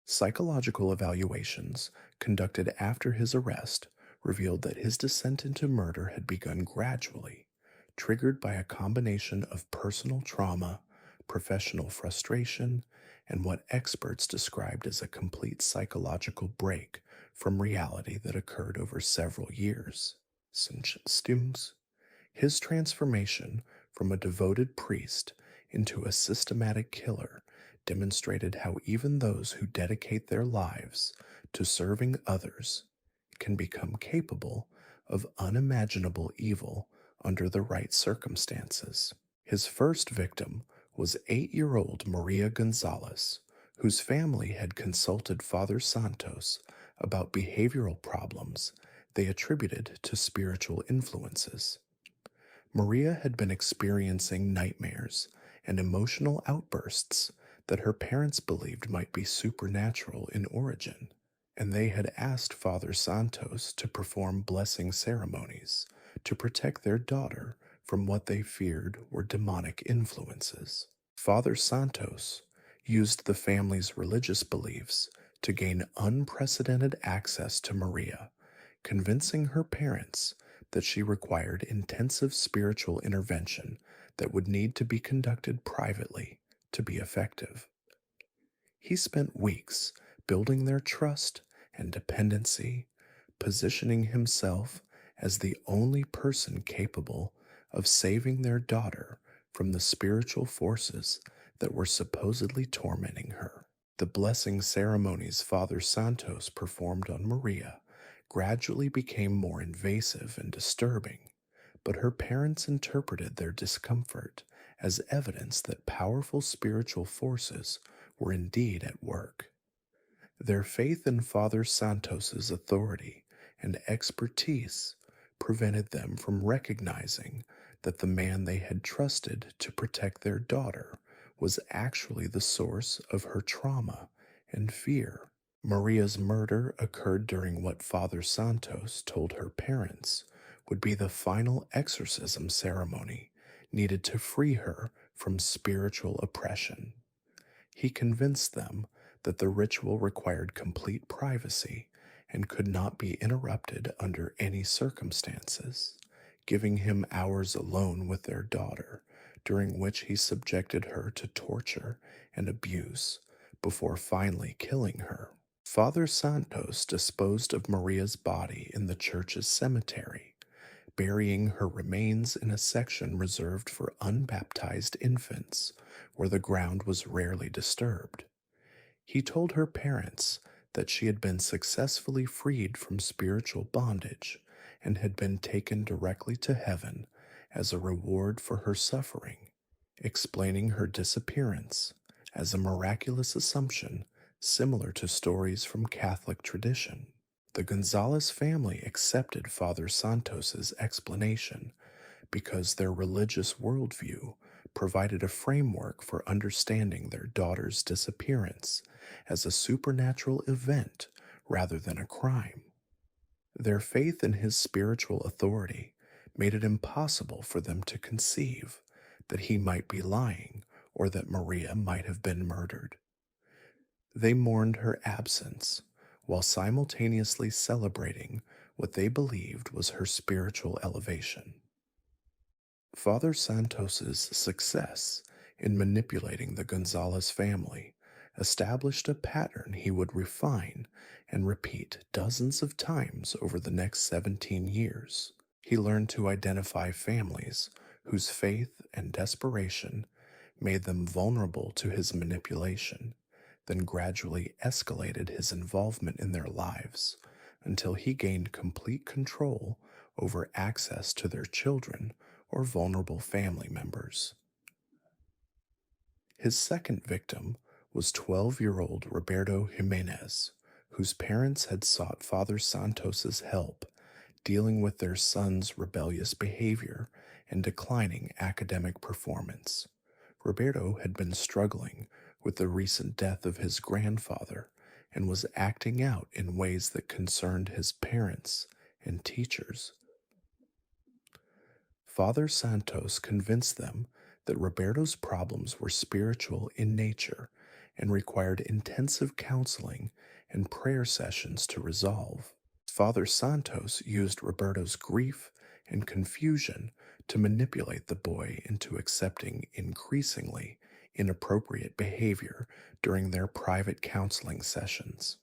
Psychological evaluations conducted after his arrest revealed that his descent into murder had begun gradually, triggered by a combination of personal trauma, professional frustration, and what experts described as a complete psychological break from reality that occurred over several years. His transformation from a devoted priest into a systematic killer demonstrated how even those who dedicate their lives to serving others can become capable of unimaginable evil under the right circumstances. His first victim was 8-year-old Maria Gonzalez, whose family had consulted Father Santos about behavioral problems they attributed to spiritual influences. Maria had been experiencing nightmares and emotional outbursts that her parents believed might be supernatural in origin, and they had asked Father Santos to perform blessing ceremonies to protect their daughter from what they feared were demonic influences. Father Santos used the family's religious beliefs to gain unprecedented access to Maria, convincing her parents that she required intensive spiritual intervention that would need to be conducted privately to be effective. He spent weeks building their trust and dependency, positioning himself as the only person capable of saving their daughter from the spiritual forces that were supposedly tormenting her. The blessing ceremonies Father Santos performed on Maria gradually became more invasive and disturbing, but her parents interpreted their discomfort as evidence that powerful spiritual forces were indeed at work. Their faith in Father Santos's authority and expertise prevented them from recognizing that the man they had trusted to protect their daughter was actually the source of her trauma and fear. Maria's murder occurred during what Father Santos told her parents would be the final exorcism ceremony needed to free her from spiritual oppression. He convinced them that the ritual required complete privacy and could not be interrupted under any circumstances, giving him hours alone with their daughter, during which he subjected her to torture and abuse before finally killing her. Father Santos disposed of Maria's body in the church's cemetery, burying her remains in a section reserved for unbaptized infants, where the ground was rarely disturbed. He told her parents that she had been successfully freed from spiritual bondage and had been taken directly to heaven as a reward for her suffering, explaining her disappearance as a miraculous assumption similar to stories from Catholic tradition. The Gonzalez family accepted Father Santos's explanation because their religious worldview provided a framework for understanding their daughter's disappearance as a supernatural event rather than a crime. Their faith in his spiritual authority made it impossible for them to conceive that he might be lying or that Maria might have been murdered. They mourned her absence while simultaneously celebrating what they believed was her spiritual elevation. Father Santos's success in manipulating the Gonzalez family established a pattern he would refine and repeat dozens of times over the next 17 years. He learned to identify families whose faith and desperation made them vulnerable to his manipulation, then gradually escalated his involvement in their lives until he gained complete control over access to their children or vulnerable family members. His second victim was 12-year-old Roberto Jimenez, whose parents had sought Father Santos's help dealing with their son's rebellious behavior and declining academic performance. Roberto had been struggling with the recent death of his grandfather and was acting out in ways that concerned his parents and teachers. Father Santos convinced them that Roberto's problems were spiritual in nature and required intensive counseling and prayer sessions to resolve. Father Santos used Roberto's grief and confusion to manipulate the boy into accepting increasingly inappropriate behavior during their private counseling sessions.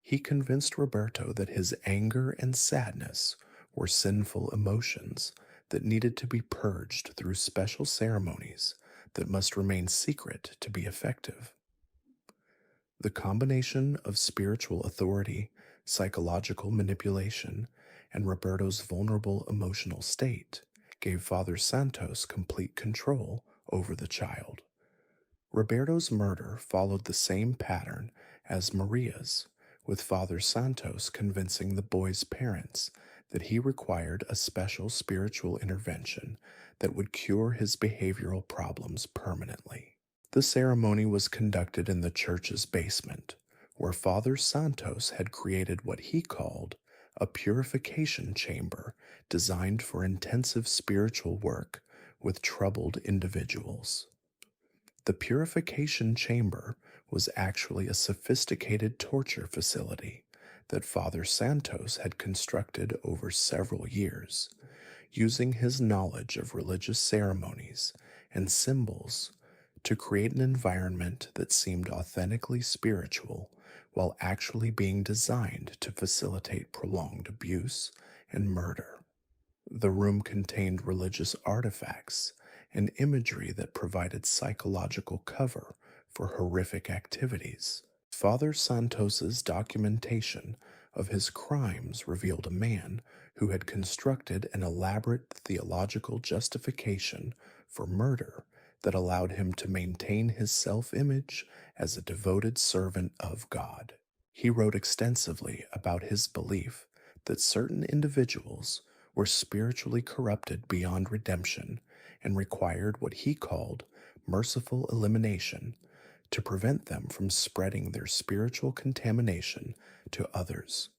He convinced Roberto that his anger and sadness were sinful emotions that needed to be purged through special ceremonies that must remain secret to be effective. The combination of spiritual authority, psychological manipulation, and Roberto's vulnerable emotional state gave Father Santos complete control over the child. Roberto's murder followed the same pattern as Maria's, with Father Santos convincing the boy's parents that he required a special spiritual intervention that would cure his behavioral problems permanently. The ceremony was conducted in the church's basement, where Father Santos had created what he called a purification chamber designed for intensive spiritual work with troubled individuals. The purification chamber was actually a sophisticated torture facility that Father Santos had constructed over several years, using his knowledge of religious ceremonies and symbols to create an environment that seemed authentically spiritual while actually being designed to facilitate prolonged abuse and murder. The room contained religious artifacts and imagery that provided psychological cover for horrific activities. Father Santos's documentation of his crimes revealed a man who had constructed an elaborate theological justification for murder that allowed him to maintain his self-image as a devoted servant of God. He wrote extensively about his belief that certain individuals were spiritually corrupted beyond redemption and required what he called merciful elimination to prevent them from spreading their spiritual contamination to others.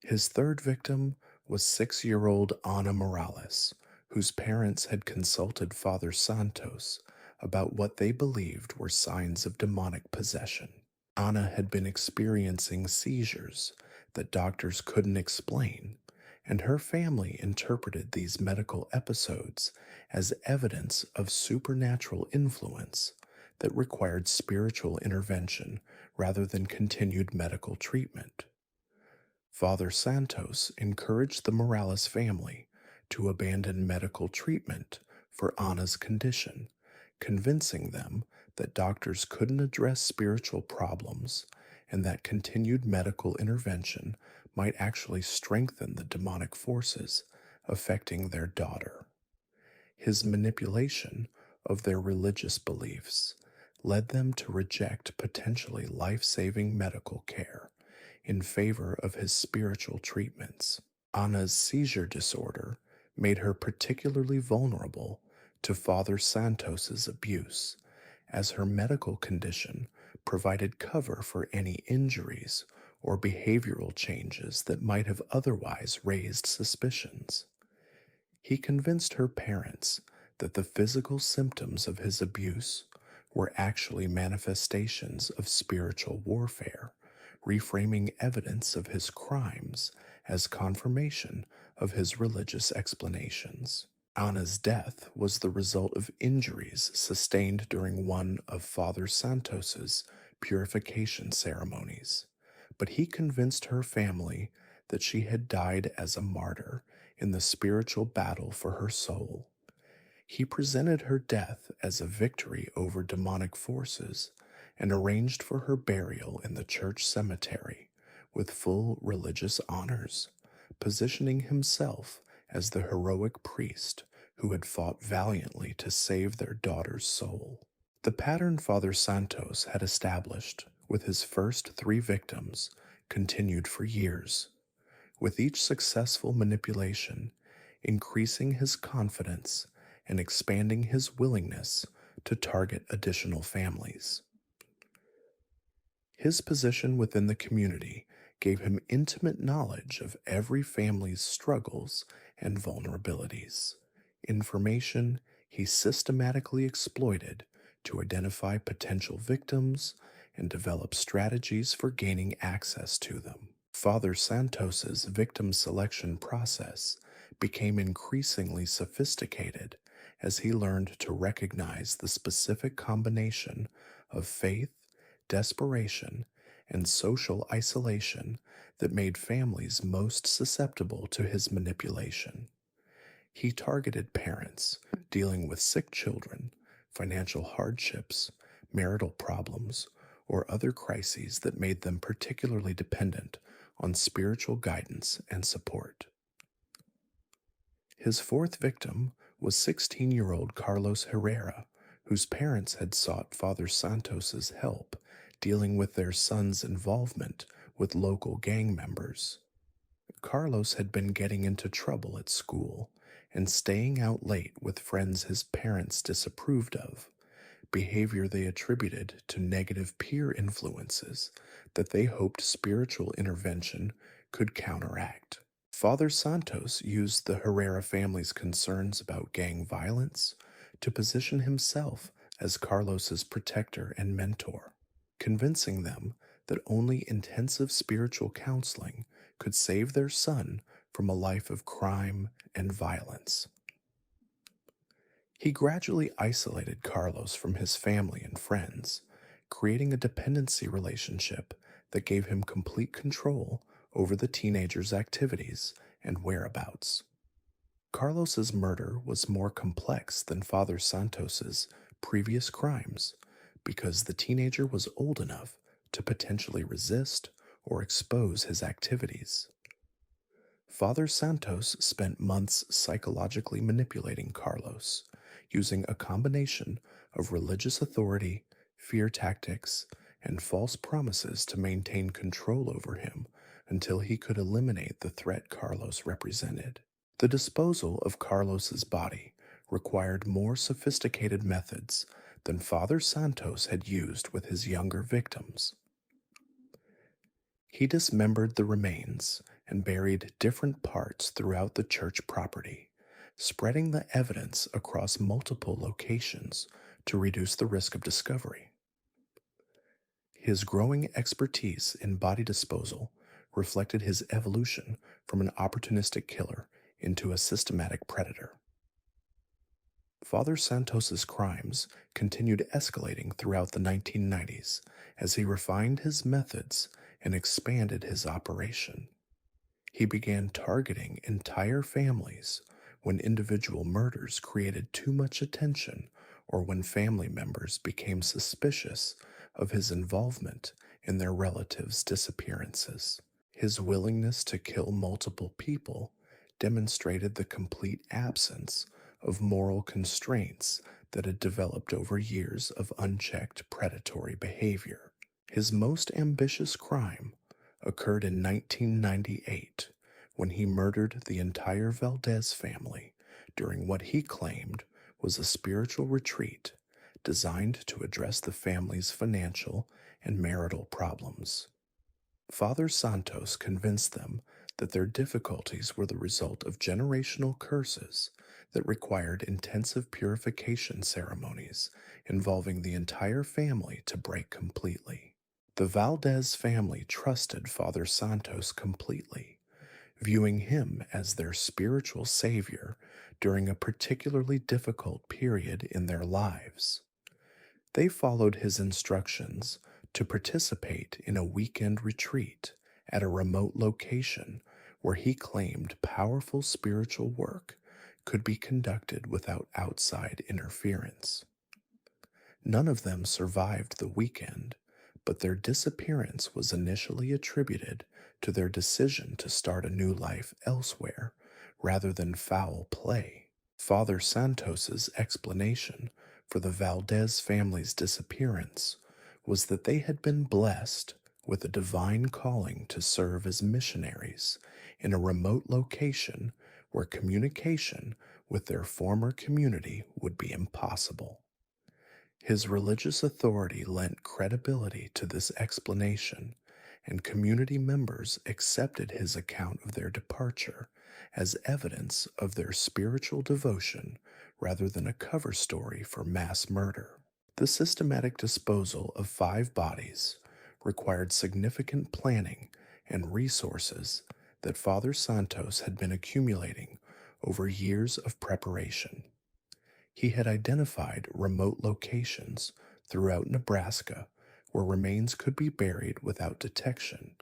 His third victim was 6-year-old Ana Morales, whose parents had consulted Father Santos about what they believed were signs of demonic possession. Ana had been experiencing seizures that doctors couldn't explain, and her family interpreted these medical episodes as evidence of supernatural influence that required spiritual intervention rather than continued medical treatment. Father Santos encouraged the Morales family to abandon medical treatment for Ana's condition, convincing them that doctors couldn't address spiritual problems and that continued medical intervention might actually strengthen the demonic forces affecting their daughter. His manipulation of their religious beliefs led them to reject potentially life-saving medical care in favor of his spiritual treatments. Ana's seizure disorder made her particularly vulnerable to Father Santos's abuse, as her medical condition provided cover for any injuries or behavioral changes that might have otherwise raised suspicions. He convinced her parents that the physical symptoms of his abuse were actually manifestations of spiritual warfare, reframing evidence of his crimes as confirmation of his religious explanations. Ana's death was the result of injuries sustained during one of Father Santos's purification ceremonies, but he convinced her family that she had died as a martyr in the spiritual battle for her soul. He presented her death as a victory over demonic forces and arranged for her burial in the church cemetery with full religious honors, positioning himself as the heroic priest who had fought valiantly to save their daughter's soul. The pattern Father Santos had established with his first 3 victims continued for years, with each successful manipulation increasing his confidence and expanding his willingness to target additional families. His position within the community gave him intimate knowledge of every family's struggles and vulnerabilities, information he systematically exploited to identify potential victims and develop strategies for gaining access to them. Father Santos's victim selection process became increasingly sophisticated as he learned to recognize the specific combination of faith, desperation, and social isolation that made families most susceptible to his manipulation. He targeted parents dealing with sick children, financial hardships, marital problems, or other crises that made them particularly dependent on spiritual guidance and support. His fourth victim was 16-year-old Carlos Herrera, whose parents had sought Father Santos's help dealing with their son's involvement with local gang members. Carlos had been getting into trouble at school and staying out late with friends his parents disapproved of, behavior they attributed to negative peer influences that they hoped spiritual intervention could counteract. Father Santos used the Herrera family's concerns about gang violence to position himself as Carlos's protector and mentor, convincing them that only intensive spiritual counseling could save their son from a life of crime and violence. He gradually isolated Carlos from his family and friends, creating a dependency relationship that gave him complete control over the teenager's activities and whereabouts. Carlos's murder was more complex than Father Santos's previous crimes because the teenager was old enough to potentially resist or expose his activities. Father Santos spent months psychologically manipulating Carlos, using a combination of religious authority, fear tactics, and false promises to maintain control over him until he could eliminate the threat Carlos represented. The disposal of Carlos's body required more sophisticated methods than Father Santos had used with his younger victims. He dismembered the remains and buried different parts throughout the church property, spreading the evidence across multiple locations to reduce the risk of discovery. His growing expertise in body disposal reflected his evolution from an opportunistic killer into a systematic predator. Father Santos's crimes continued escalating throughout the 1990s as he refined his methods and expanded his operation. He began targeting entire families when individual murders created too much attention or when family members became suspicious of his involvement in their relatives' disappearances. His willingness to kill multiple people demonstrated the complete absence of moral constraints that had developed over years of unchecked predatory behavior. His most ambitious crime occurred in 1998 when he murdered the entire Valdez family during what he claimed was a spiritual retreat designed to address the family's financial and marital problems. Father Santos convinced them that their difficulties were the result of generational curses that required intensive purification ceremonies involving the entire family to break completely. The Valdez family trusted Father Santos completely, viewing him as their spiritual savior during a particularly difficult period in their lives. They followed his instructions to participate in a weekend retreat at a remote location where he claimed powerful spiritual work could be conducted without outside interference. None of them survived the weekend, but their disappearance was initially attributed to their decision to start a new life elsewhere rather than foul play. Father Santos's explanation for the Valdez family's disappearance was that they had been blessed with a divine calling to serve as missionaries in a remote location where communication with their former community would be impossible. His religious authority lent credibility to this explanation, and community members accepted his account of their departure as evidence of their spiritual devotion rather than a cover story for mass murder. The systematic disposal of 5 bodies required significant planning and resources that Father Santos had been accumulating over years of preparation. He had identified remote locations throughout Nebraska where remains could be buried without detection,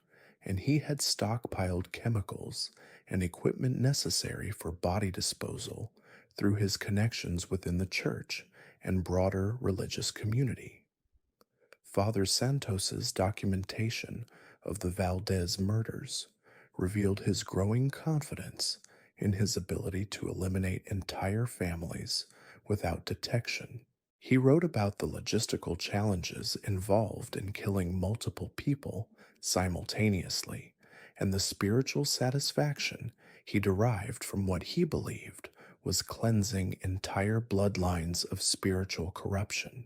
and he had stockpiled chemicals and equipment necessary for body disposal through his connections within the church and broader religious community. Father Santos's documentation of the Valdez murders revealed his growing confidence in his ability to eliminate entire families without detection. He wrote about the logistical challenges involved in killing multiple people simultaneously and the spiritual satisfaction he derived from what he believed was cleansing entire bloodlines of spiritual corruption.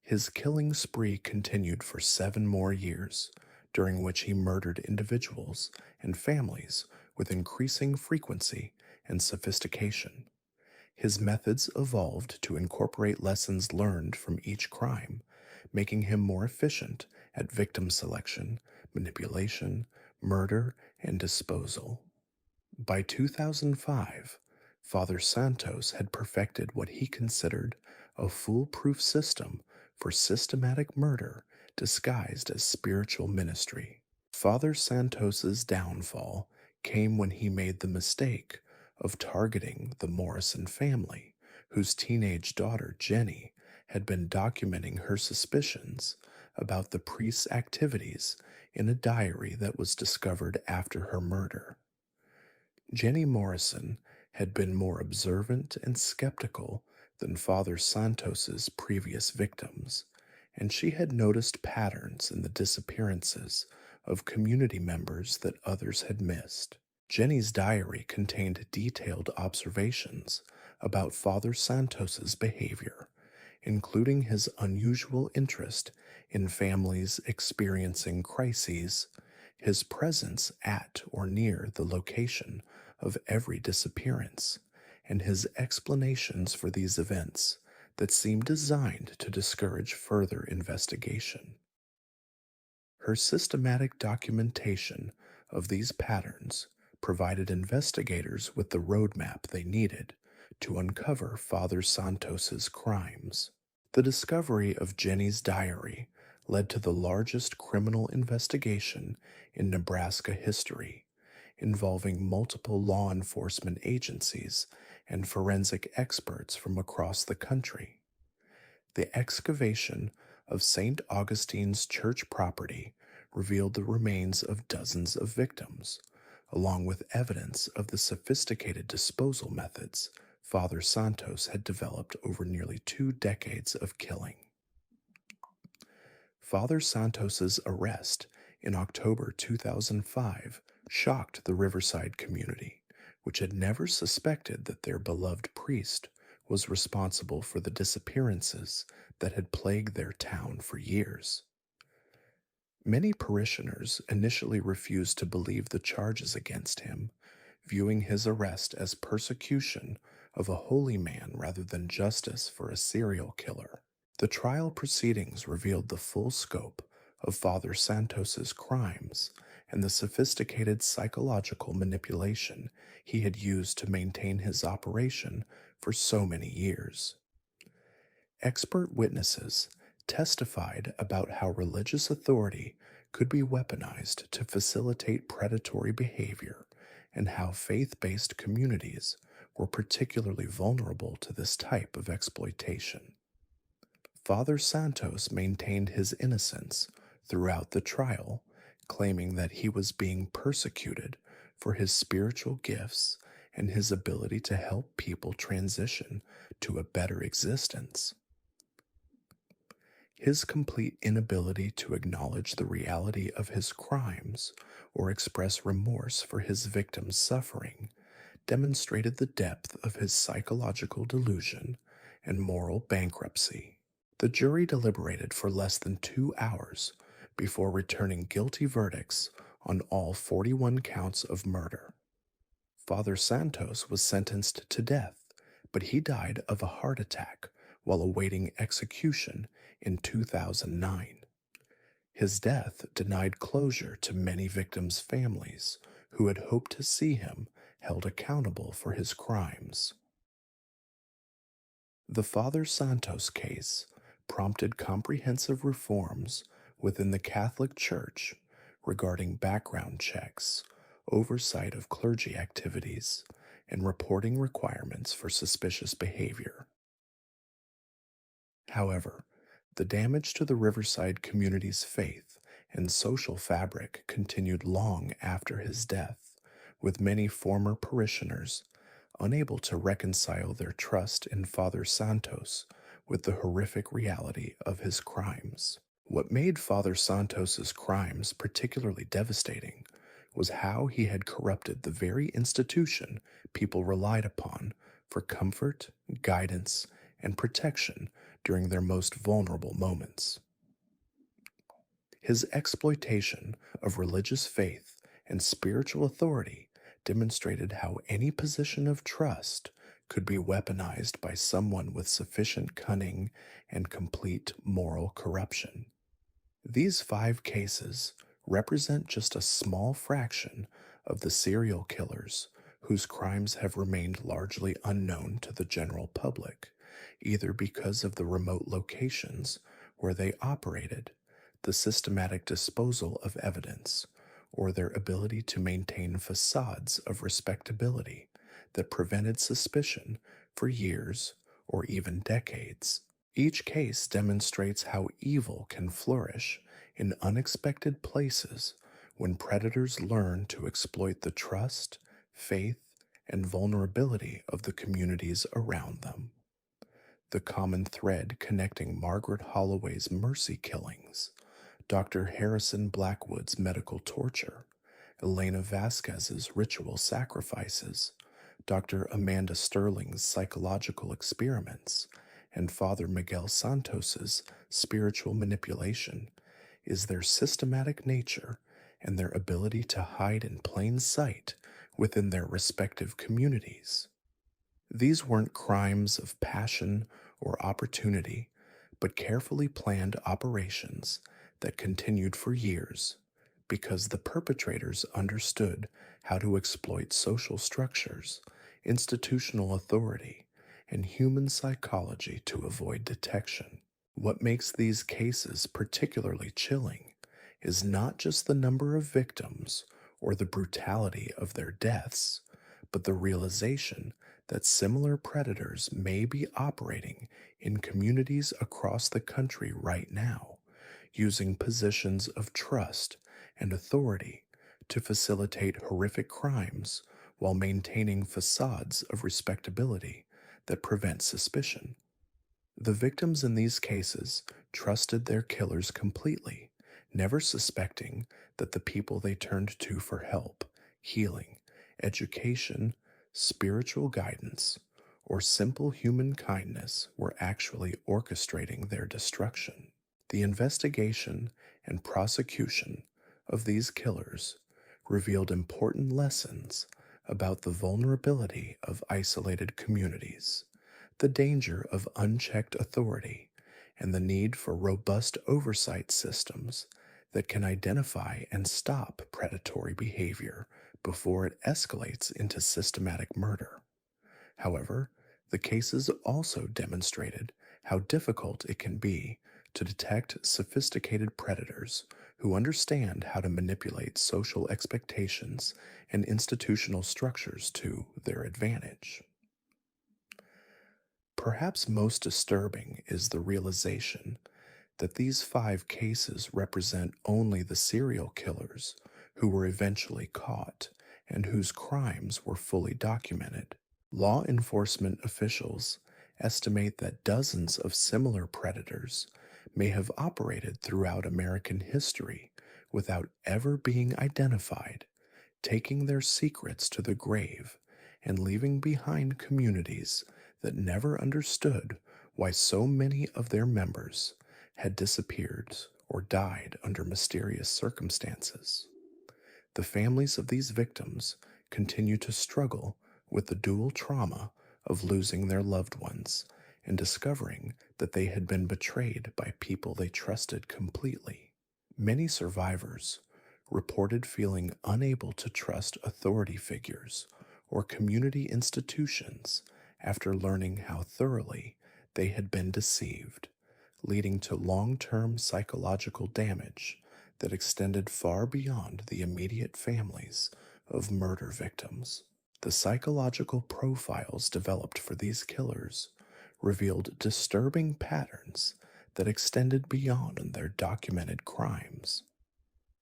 His killing spree continued for 7 more years, during which he murdered individuals and families with increasing frequency and sophistication. His methods evolved to incorporate lessons learned from each crime, making him more efficient at victim selection, manipulation, murder, and disposal. By 2005, Father Santos had perfected what he considered a foolproof system for systematic murder disguised as spiritual ministry. Father Santos's downfall came when he made the mistake of targeting the Morrison family, whose teenage daughter Jenny had been documenting her suspicions about the priest's activities in a diary that was discovered after her murder. Jenny Morrison had been more observant and skeptical than Father Santos's previous victims, and she had noticed patterns in the disappearances of community members that others had missed. Jenny's diary contained detailed observations about Father Santos's behavior, including his unusual interest in families experiencing crises, his presence at or near the location of every disappearance, and his explanations for these events that seemed designed to discourage further investigation. Her systematic documentation of these patterns provided investigators with the roadmap they needed to uncover Father Santos's crimes. The discovery of Jenny's diary led to the largest criminal investigation in Nebraska history, involving multiple law enforcement agencies and forensic experts from across the country. The excavation of St. Augustine's church property revealed the remains of dozens of victims, along with evidence of the sophisticated disposal methods Father Santos had developed over nearly 2 decades of killing. Father Santos's arrest in October 2005 shocked the Riverside community, which had never suspected that their beloved priest was responsible for the disappearances that had plagued their town for years. Many parishioners initially refused to believe the charges against him, viewing his arrest as persecution of a holy man rather than justice for a serial killer. The trial proceedings revealed the full scope of Father Santos's crimes and the sophisticated psychological manipulation he had used to maintain his operation for so many years. Expert witnesses testified about how religious authority could be weaponized to facilitate predatory behavior and how faith-based communities were particularly vulnerable to this type of exploitation. Father Santos maintained his innocence throughout the trial, claiming that he was being persecuted for his spiritual gifts and his ability to help people transition to a better existence. His complete inability to acknowledge the reality of his crimes or express remorse for his victims' suffering demonstrated the depth of his psychological delusion and moral bankruptcy. The jury deliberated for less than 2 hours before returning guilty verdicts on all 41 counts of murder. Father Santos was sentenced to death, but he died of a heart attack while awaiting execution in 2009. His death denied closure to many victims' families who had hoped to see him held accountable for his crimes. The Father Santos case prompted comprehensive reforms within the Catholic Church regarding background checks, oversight of clergy activities, and reporting requirements for suspicious behavior. However, the damage to the Riverside community's faith and social fabric continued long after his death, with many former parishioners unable to reconcile their trust in Father Santos with the horrific reality of his crimes. What made Father Santos's crimes particularly devastating was how he had corrupted the very institution people relied upon for comfort, guidance, and protection during their most vulnerable moments. His exploitation of religious faith and spiritual authority demonstrated how any position of trust could be weaponized by someone with sufficient cunning and complete moral corruption. These 5 cases represent just a small fraction of the serial killers whose crimes have remained largely unknown to the general public, either because of the remote locations where they operated, the systematic disposal of evidence, or their ability to maintain facades of respectability that prevented suspicion for years or even decades. Each case demonstrates how evil can flourish in unexpected places when predators learn to exploit the trust, faith, and vulnerability of the communities around them. The common thread connecting Margaret Holloway's mercy killings, Dr. Harrison Blackwood's medical torture, Elena Vasquez's ritual sacrifices, Dr. Amanda Sterling's psychological experiments, and Father Miguel Santos's spiritual manipulation is their systematic nature and their ability to hide in plain sight within their respective communities. These weren't crimes of passion or opportunity, but carefully planned operations that continued for years because the perpetrators understood how to exploit social structures, institutional authority, and human psychology to avoid detection. What makes these cases particularly chilling is not just the number of victims or the brutality of their deaths, but the realization that similar predators may be operating in communities across the country right now, using positions of trust and authority to facilitate horrific crimes while maintaining facades of respectability that prevent suspicion. The victims in these cases trusted their killers completely, never suspecting that the people they turned to for help, healing, education, spiritual guidance, or simple human kindness were actually orchestrating their destruction. The investigation and prosecution of these killers revealed important lessons about the vulnerability of isolated communities, the danger of unchecked authority, and the need for robust oversight systems that can identify and stop predatory behavior before it escalates into systematic murder. However, the cases also demonstrated how difficult it can be to detect sophisticated predators who understand how to manipulate social expectations and institutional structures to their advantage. Perhaps most disturbing is the realization that these 5 cases represent only the serial killers who were eventually caught and whose crimes were fully documented. Law enforcement officials estimate that dozens of similar predators may have operated throughout American history without ever being identified, taking their secrets to the grave and leaving behind communities that never understood why so many of their members had disappeared or died under mysterious circumstances. The families of these victims continue to struggle with the dual trauma of losing their loved ones and discovering that they had been betrayed by people they trusted completely. Many survivors reported feeling unable to trust authority figures or community institutions after learning how thoroughly they had been deceived, leading to long-term psychological damage that extended far beyond the immediate families of murder victims. The psychological profiles developed for these killers revealed disturbing patterns that extended beyond their documented crimes.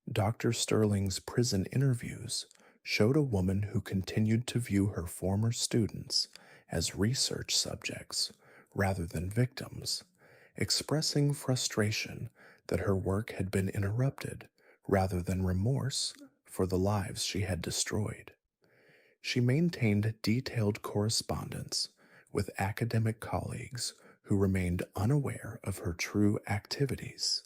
Dr. Sterling's prison interviews showed a woman who continued to view her former students as research subjects rather than victims, expressing frustration that her work had been interrupted rather than remorse for the lives she had destroyed. She maintained detailed correspondence with academic colleagues who remained unaware of her true activities,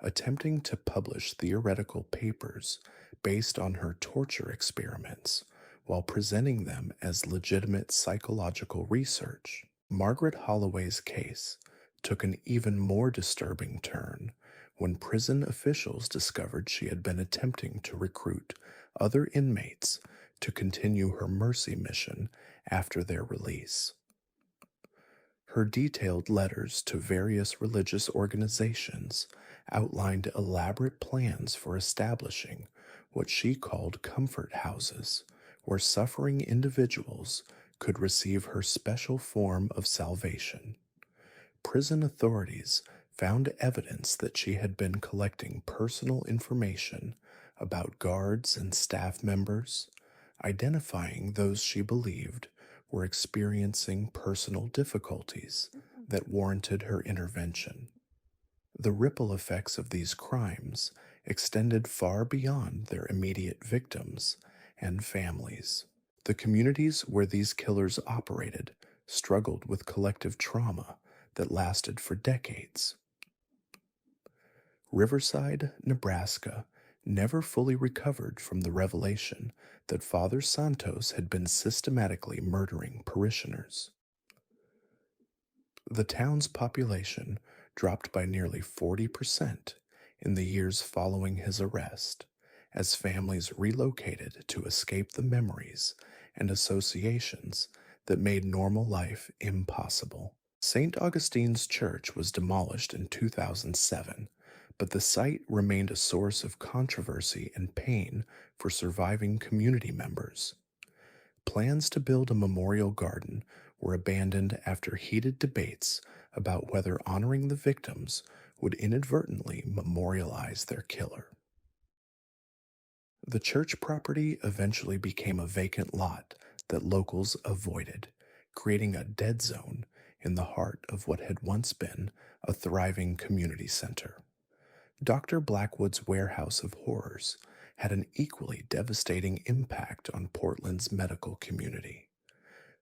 attempting to publish theoretical papers based on her torture experiments while presenting them as legitimate psychological research. Margaret Holloway's case took an even more disturbing turn when prison officials discovered she had been attempting to recruit other inmates to continue her mercy mission after their release. Her detailed letters to various religious organizations outlined elaborate plans for establishing what she called comfort houses, where suffering individuals could receive her special form of salvation. Prison authorities found evidence that she had been collecting personal information about guards and staff members, identifying those she believed were experiencing personal difficulties that warranted her intervention. The ripple effects of these crimes extended far beyond their immediate victims and families. The communities where these killers operated struggled with collective trauma that lasted for decades. Riverside, Nebraska, never fully recovered from the revelation that Father Santos had been systematically murdering parishioners. The town's population dropped by nearly 40% in the years following his arrest, as families relocated to escape the memories and associations that made normal life impossible. St. Augustine's Church was demolished in 2007, but the site remained a source of controversy and pain for surviving community members. Plans to build a memorial garden were abandoned after heated debates about whether honoring the victims would inadvertently memorialize their killer. The church property eventually became a vacant lot that locals avoided, creating a dead zone in the heart of what had once been a thriving community center. Dr. Blackwood's Warehouse of Horrors had an equally devastating impact on Portland's medical community.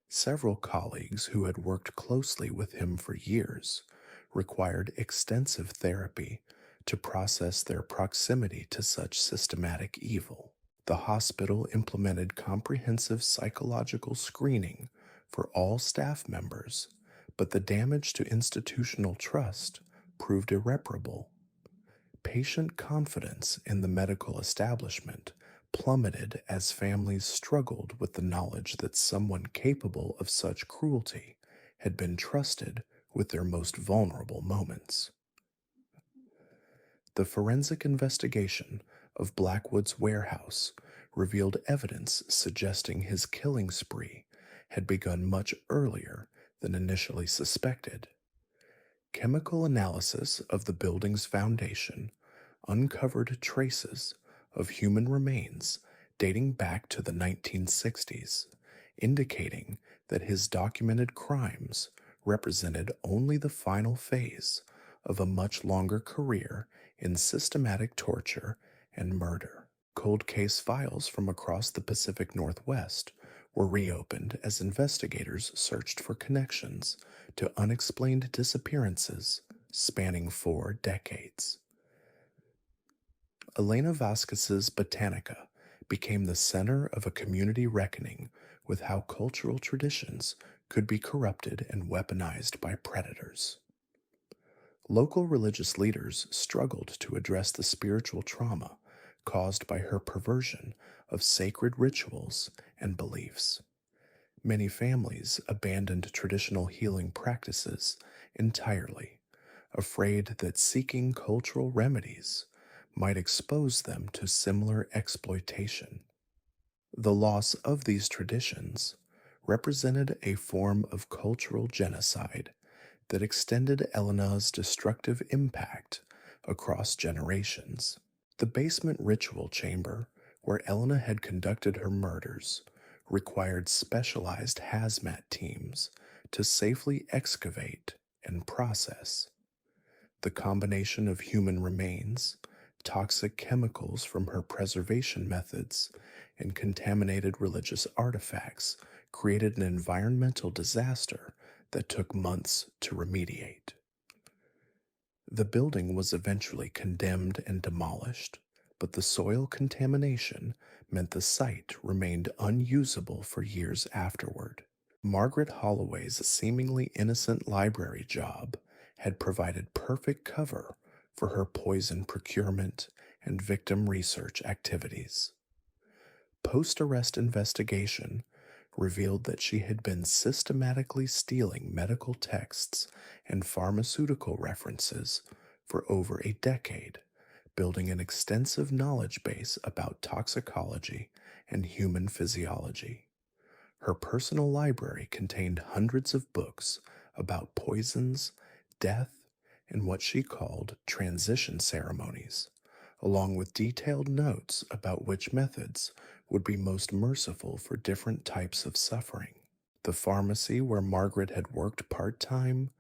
Several colleagues who had worked closely with him for years required extensive therapy to process their proximity to such systematic evil. The hospital implemented comprehensive psychological screening for all staff members, but the damage to institutional trust proved irreparable. Patient confidence in the medical establishment plummeted as families struggled with the knowledge that someone capable of such cruelty had been trusted with their most vulnerable moments. The forensic investigation of Blackwood's warehouse revealed evidence suggesting his killing spree had begun much earlier than initially suspected. Chemical analysis of the building's foundation uncovered traces of human remains dating back to the 1960s, indicating that his documented crimes represented only the final phase of a much longer career in systematic torture and murder. Cold case files from across the Pacific Northwest were reopened as investigators searched for connections to unexplained disappearances spanning 4 decades. Elena Vasquez's Botanica became the center of a community reckoning with how cultural traditions could be corrupted and weaponized by predators. Local religious leaders struggled to address the spiritual trauma caused by her perversion of sacred rituals and beliefs. Many families abandoned traditional healing practices entirely, afraid that seeking cultural remedies might expose them to similar exploitation. The loss of these traditions represented a form of cultural genocide that extended Elena's destructive impact across generations. The basement ritual chamber where Elena had conducted her murders, required specialized hazmat teams to safely excavate and process. The combination of human remains, toxic chemicals from her preservation methods, and contaminated religious artifacts created an environmental disaster that took months to remediate. The building was eventually condemned and demolished, but the soil contamination meant the site remained unusable for years afterward. Margaret Holloway's seemingly innocent library job had provided perfect cover for her poison procurement and victim research activities. Post arrest investigation revealed that she had been systematically stealing medical texts and pharmaceutical references for over a decade, building an extensive knowledge base about toxicology and human physiology. Her personal library contained hundreds of books about poisons, death, and what she called transition ceremonies, along with detailed notes about which methods would be most merciful for different types of suffering. The pharmacy where Margaret had worked part-time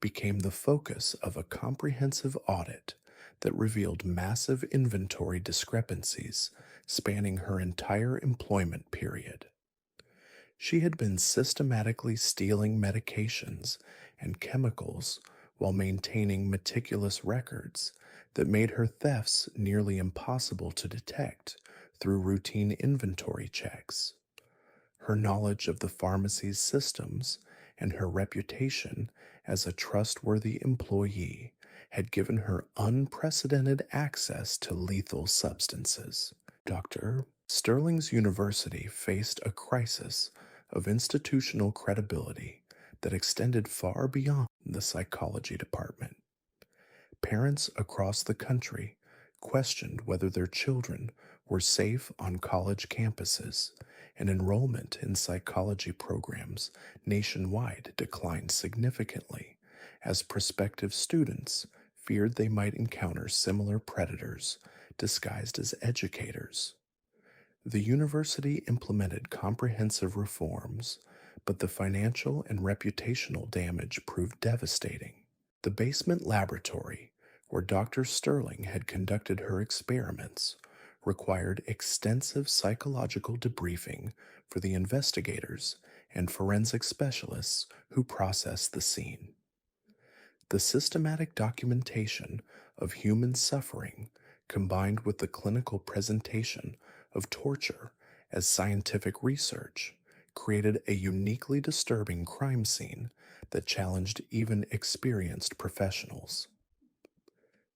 became the focus of a comprehensive audit that revealed massive inventory discrepancies spanning her entire employment period. She had been systematically stealing medications and chemicals while maintaining meticulous records that made her thefts nearly impossible to detect through routine inventory checks. Her knowledge of the pharmacy's systems and her reputation as a trustworthy employee had given her unprecedented access to lethal substances. Dr. Sterling's university faced a crisis of institutional credibility that extended far beyond the psychology department. Parents across the country questioned whether their children were safe on college campuses, and enrollment in psychology programs nationwide declined significantly as prospective students feared they might encounter similar predators disguised as educators. The university implemented comprehensive reforms, but the financial and reputational damage proved devastating. The basement laboratory, where Dr. Sterling had conducted her experiments, required extensive psychological debriefing for the investigators and forensic specialists who processed the scene. The systematic documentation of human suffering, combined with the clinical presentation of torture as scientific research, created a uniquely disturbing crime scene that challenged even experienced professionals.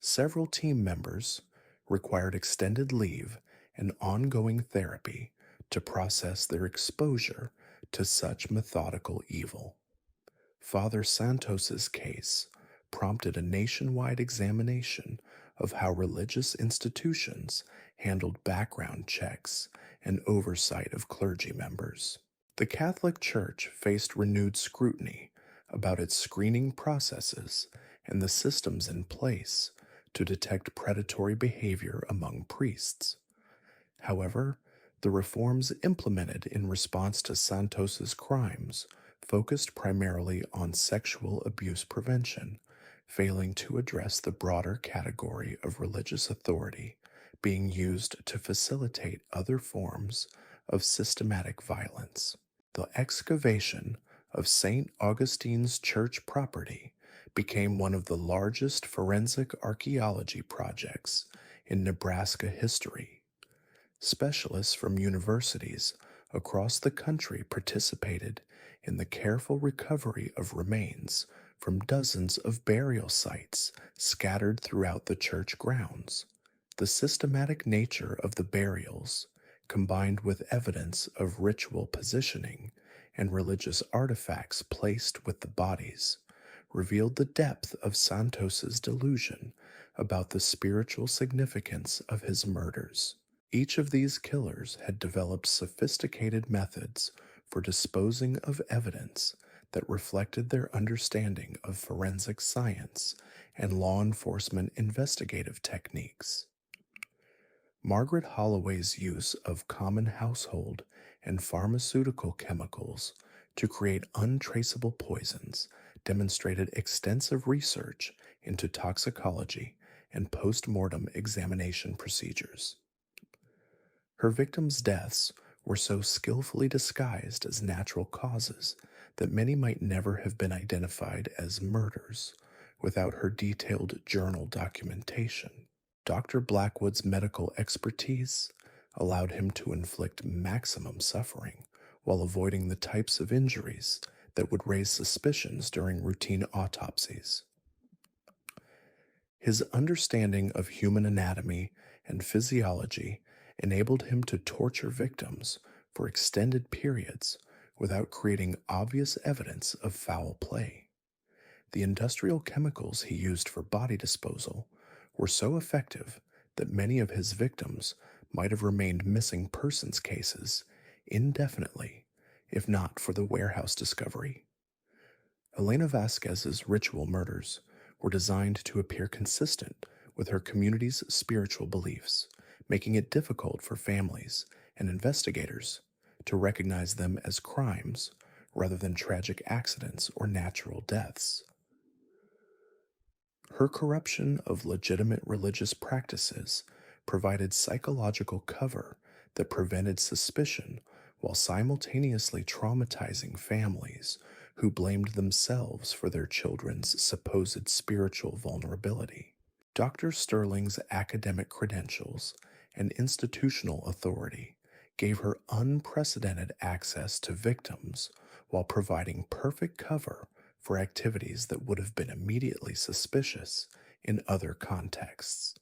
Several team members required extended leave and ongoing therapy to process their exposure to such methodical evil. Father Santos's case prompted a nationwide examination of how religious institutions handled background checks and oversight of clergy members. The Catholic Church faced renewed scrutiny about its screening processes and the systems in place to detect predatory behavior among priests. However, the reforms implemented in response to Santos's crimes focused primarily on sexual abuse prevention, failing to address the broader category of religious authority being used to facilitate other forms of systematic violence. The excavation of St. Augustine's church property became one of the largest forensic archaeology projects in Nebraska history. Specialists from universities across the country participated in the careful recovery of remains from dozens of burial sites scattered throughout the church grounds. The systematic nature of the burials, combined with evidence of ritual positioning and religious artifacts placed with the bodies, revealed the depth of Santos's delusion about the spiritual significance of his murders. Each of these killers had developed sophisticated methods for disposing of evidence that reflected their understanding of forensic science and law enforcement investigative techniques. Margaret Holloway's use of common household and pharmaceutical chemicals to create untraceable poisons demonstrated extensive research into toxicology and post-mortem examination procedures. Her victims' deaths were so skillfully disguised as natural causes that many might never have been identified as murders without her detailed journal documentation. Dr. Blackwood's medical expertise allowed him to inflict maximum suffering while avoiding the types of injuries that would raise suspicions during routine autopsies. His understanding of human anatomy and physiology enabled him to torture victims for extended periods without creating obvious evidence of foul play. The industrial chemicals he used for body disposal were so effective that many of his victims might have remained missing persons cases indefinitely, if not for the warehouse discovery. Elena Vasquez's ritual murders were designed to appear consistent with her community's spiritual beliefs, making it difficult for families and investigators to recognize them as crimes rather than tragic accidents or natural deaths. Her corruption of legitimate religious practices provided psychological cover that prevented suspicion while simultaneously traumatizing families who blamed themselves for their children's supposed spiritual vulnerability. Dr. Sterling's academic credentials and institutional authority gave her unprecedented access to victims while providing perfect cover for activities that would have been immediately suspicious in other contexts.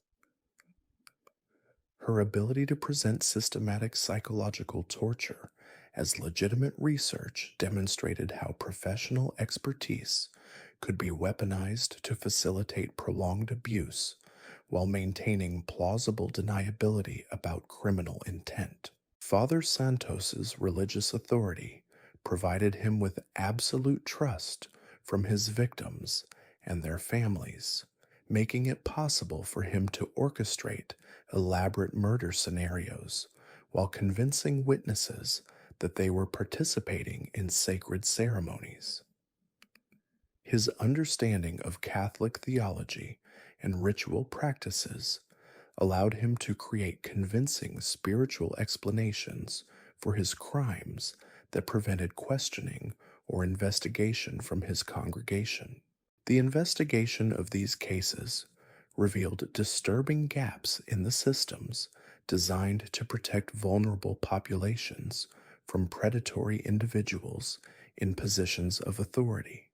Her ability to present systematic psychological torture as legitimate research demonstrated how professional expertise could be weaponized to facilitate prolonged abuse while maintaining plausible deniability about criminal intent. Father Santos's religious authority provided him with absolute trust from his victims and their families, making it possible for him to orchestrate elaborate murder scenarios while convincing witnesses that they were participating in sacred ceremonies. His understanding of Catholic theology and ritual practices allowed him to create convincing spiritual explanations for his crimes that prevented questioning or investigation from his congregation. The investigation of these cases revealed disturbing gaps in the systems designed to protect vulnerable populations from predatory individuals in positions of authority.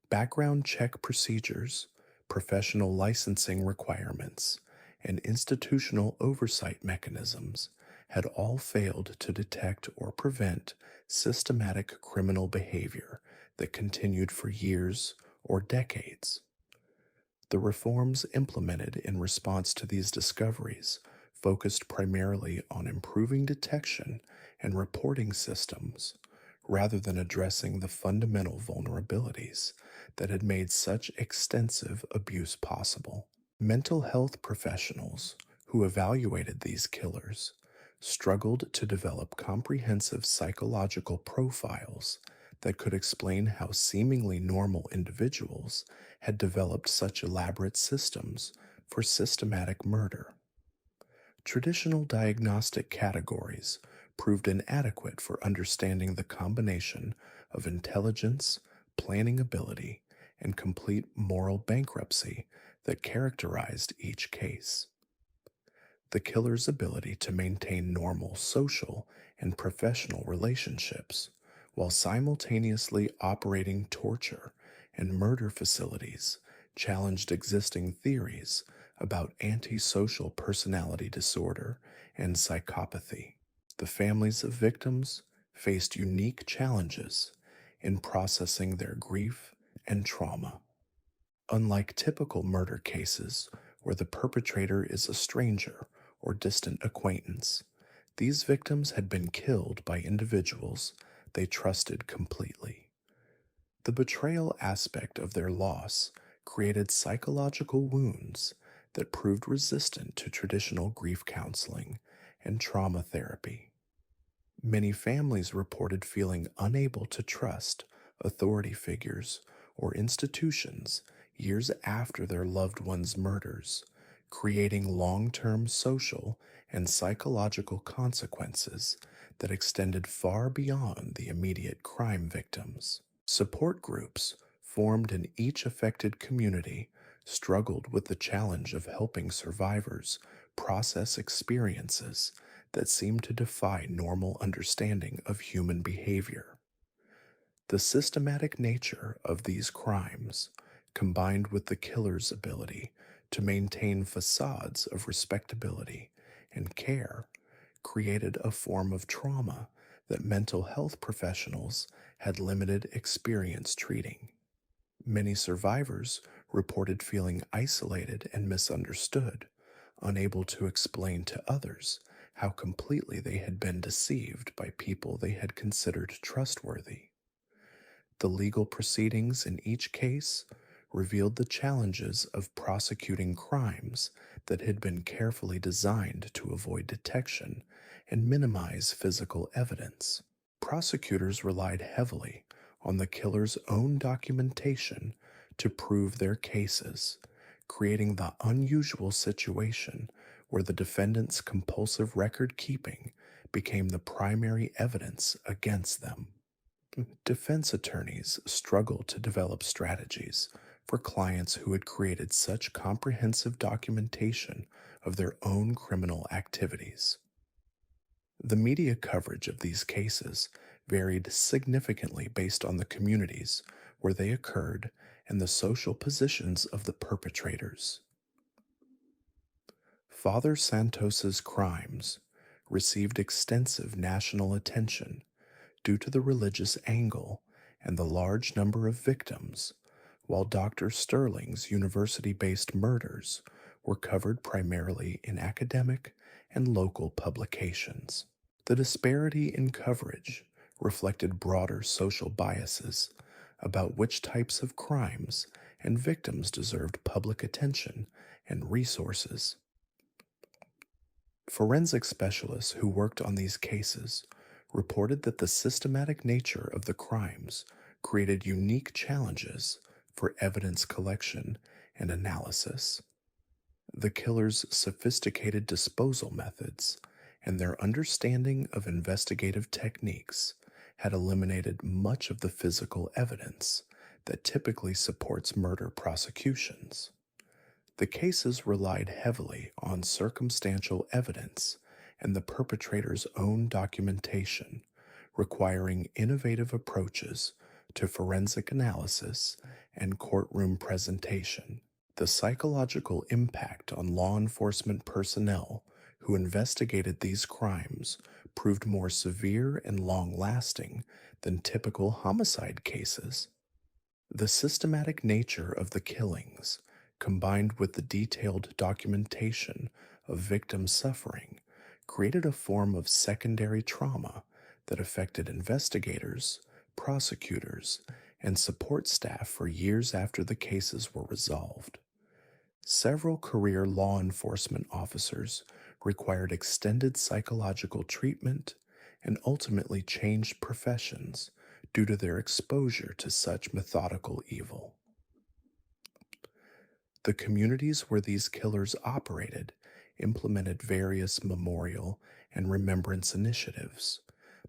Background check procedures, professional licensing requirements, and institutional oversight mechanisms had all failed to detect or prevent systematic criminal behavior that continued for years or decades. The reforms implemented in response to these discoveries focused primarily on improving detection and reporting systems rather than addressing the fundamental vulnerabilities that had made such extensive abuse possible. Mental health professionals who evaluated these killers struggled to develop comprehensive psychological profiles that could explain how seemingly normal individuals had developed such elaborate systems for systematic murder. Traditional diagnostic categories proved inadequate for understanding the combination of intelligence, planning ability, and complete moral bankruptcy that characterized each case. The killer's ability to maintain normal social and professional relationships while simultaneously operating torture and murder facilities challenged existing theories about antisocial personality disorder and psychopathy. The families of victims faced unique challenges in processing their grief and trauma. Unlike typical murder cases where the perpetrator is a stranger or distant acquaintance, these victims had been killed by individuals they trusted completely. The betrayal aspect of their loss created psychological wounds that proved resistant to traditional grief counseling and trauma therapy. Many families reported feeling unable to trust authority figures or institutions years after their loved ones' murders, creating long term social and psychological consequences that extended far beyond the immediate crime victims. Support groups formed in each affected community struggled with the challenge of helping survivors process experiences that seem to defy normal understanding of human behavior. The systematic nature of these crimes, combined with the killer's ability to maintain facades of respectability and care, created a form of trauma that mental health professionals had limited experience treating. Many survivors reported feeling isolated and misunderstood, unable to explain to others how completely they had been deceived by people they had considered trustworthy. The legal proceedings in each case revealed the challenges of prosecuting crimes that had been carefully designed to avoid detection and minimize physical evidence. Prosecutors relied heavily on the killer's own documentation to prove their cases, creating the unusual situation where the defendant's compulsive record keeping became the primary evidence against them. Defense attorneys struggled to develop strategies for clients who had created such comprehensive documentation of their own criminal activities. The media coverage of these cases varied significantly based on the communities where they occurred and the social positions of the perpetrators. Father Santos's crimes received extensive national attention due to the religious angle and the large number of victims, while Dr. Sterling's university based murders were covered primarily in academic and local publications. The disparity in coverage reflected broader social biases about which types of crimes and victims deserved public attention and resources. Forensic specialists who worked on these cases reported that the systematic nature of the crimes created unique challenges for evidence collection and analysis. The killer's sophisticated disposal methods and their understanding of investigative techniques had eliminated much of the physical evidence that typically supports murder prosecutions. The cases relied heavily on circumstantial evidence and the perpetrator's own documentation, requiring innovative approaches to forensic analysis and courtroom presentation. The psychological impact on law enforcement personnel who investigated these crimes proved more severe and long lasting than typical homicide cases. The systematic nature of the killings, combined with the detailed documentation of victim suffering, created a form of secondary trauma that affected investigators, prosecutors, and support staff for years after the cases were resolved. Several career law enforcement officers required extended psychological treatment and ultimately changed professions due to their exposure to such methodical evil. The communities where these killers operated implemented various memorial and remembrance initiatives,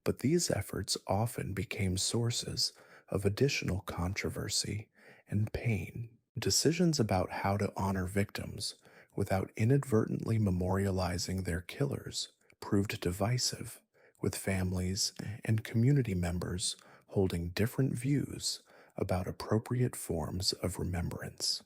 but these efforts often became sources of additional controversy and pain. Decisions about how to honor victims without inadvertently memorializing their killers proved divisive, with families and community members holding different views about appropriate forms of remembrance.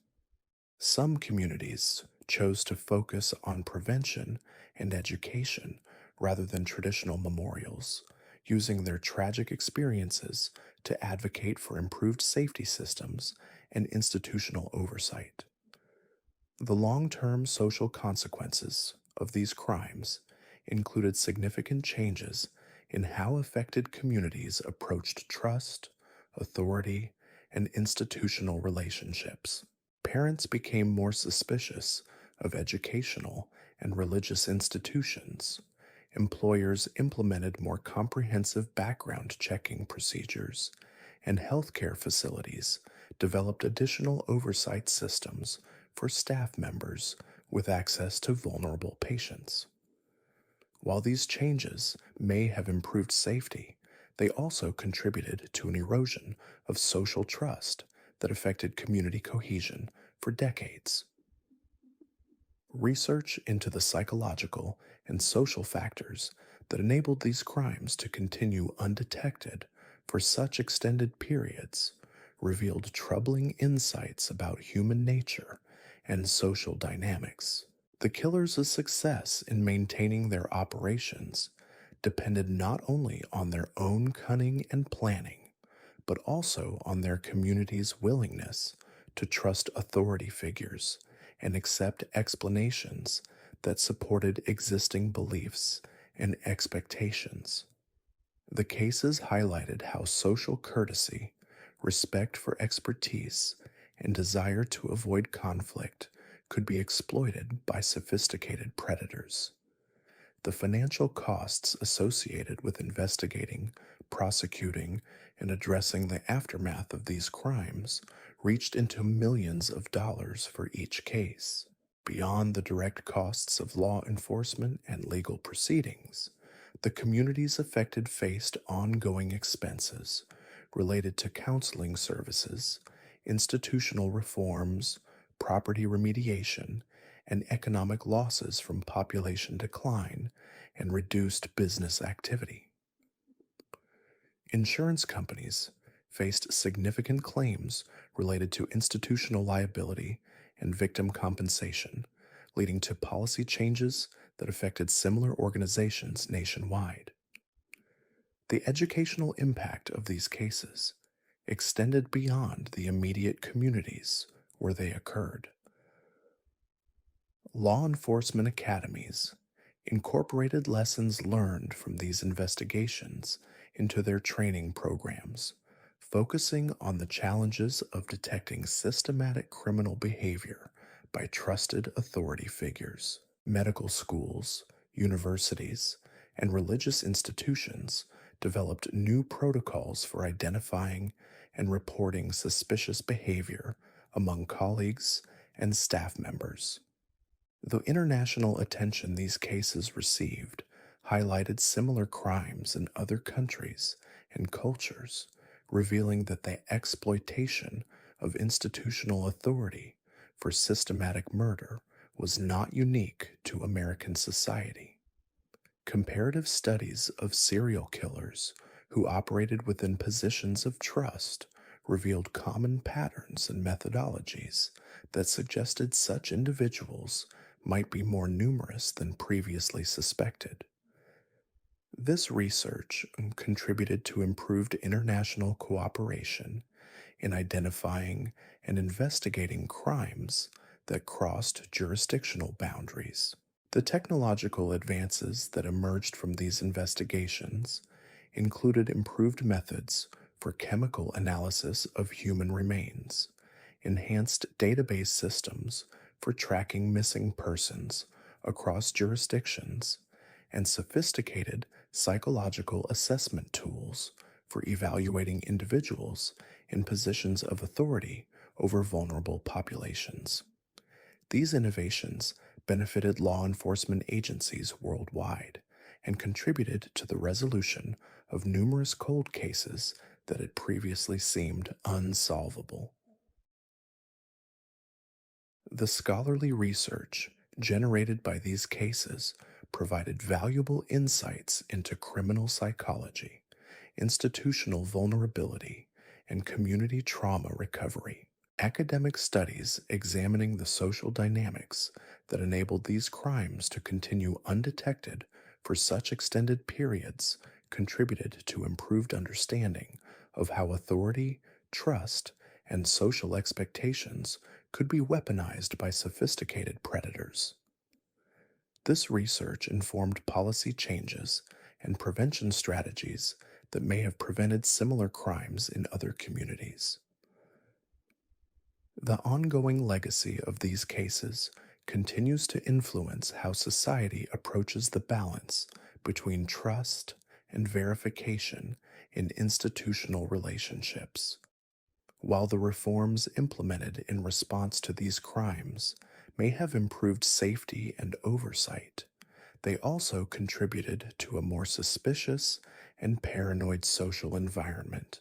Some communities chose to focus on prevention and education rather than traditional memorials, using their tragic experiences to advocate for improved safety systems and institutional oversight. The long term social consequences of these crimes included significant changes in how affected communities approached trust, authority, and institutional relationships. Parents became more suspicious of educational and religious institutions. Employers implemented more comprehensive background checking procedures, and healthcare facilities developed additional oversight systems for staff members with access to vulnerable patients. While these changes may have improved safety, they also contributed to an erosion of social trust that affected community cohesion for decades. Research into the psychological and social factors that enabled these crimes to continue undetected for such extended periods revealed troubling insights about human nature and social dynamics. The killers' success in maintaining their operations depended not only on their own cunning and planning, but also on their community's willingness to trust authority figures and accept explanations that supported existing beliefs and expectations. The cases highlighted how social courtesy, respect for expertise, and desire to avoid conflict could be exploited by sophisticated predators. The financial costs associated with investigating, prosecuting, and addressing the aftermath of these crimes reached into millions of dollars for each case. Beyond the direct costs of law enforcement and legal proceedings, the communities affected faced ongoing expenses related to counseling services, institutional reforms, property remediation, and economic losses from population decline and reduced business activity. Insurance companies faced significant claims related to institutional liability and victim compensation, leading to policy changes that affected similar organizations nationwide. The educational impact of these cases extended beyond the immediate communities where they occurred. Law enforcement academies incorporated lessons learned from these investigations into their training programs, focusing on the challenges of detecting systematic criminal behavior by trusted authority figures. Medical schools, universities, and religious institutions developed new protocols for identifying and reporting suspicious behavior among colleagues and staff members. The international attention these cases received highlighted similar crimes in other countries and cultures, revealing that the exploitation of institutional authority for systematic murder was not unique to American society. Comparative studies of serial killers who operated within positions of trust revealed common patterns and methodologies that suggested such individuals might be more numerous than previously suspected. This research contributed to improved international cooperation in identifying and investigating crimes that crossed jurisdictional boundaries. The technological advances that emerged from these investigations included improved methods for chemical analysis of human remains, enhanced database systems for tracking missing persons across jurisdictions, and sophisticated psychological assessment tools for evaluating individuals in positions of authority over vulnerable populations. These innovations benefited law enforcement agencies worldwide and contributed to the resolution of numerous cold cases that had previously seemed unsolvable. The scholarly research generated by these cases provided valuable insights into criminal psychology, institutional vulnerability, and community trauma recovery. Academic studies examining the social dynamics that enabled these crimes to continue undetected for such extended periods contributed to improved understanding of how authority, trust, and social expectations could be weaponized by sophisticated predators. This research informed policy changes and prevention strategies that may have prevented similar crimes in other communities. The ongoing legacy of these cases continues to influence how society approaches the balance between trust and verification in institutional relationships. While the reforms implemented in response to these crimes may have improved safety and oversight, they also contributed to a more suspicious and paranoid social environment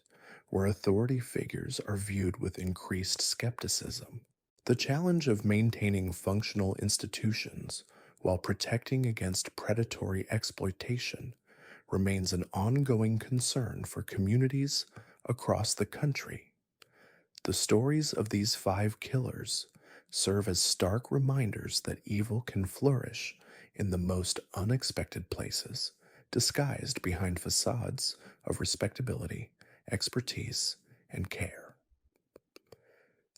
where authority figures are viewed with increased skepticism. The challenge of maintaining functional institutions while protecting against predatory exploitation remains an ongoing concern for communities across the country. The stories of these five killers serve as stark reminders that evil can flourish in the most unexpected places, disguised behind facades of respectability, expertise, and care.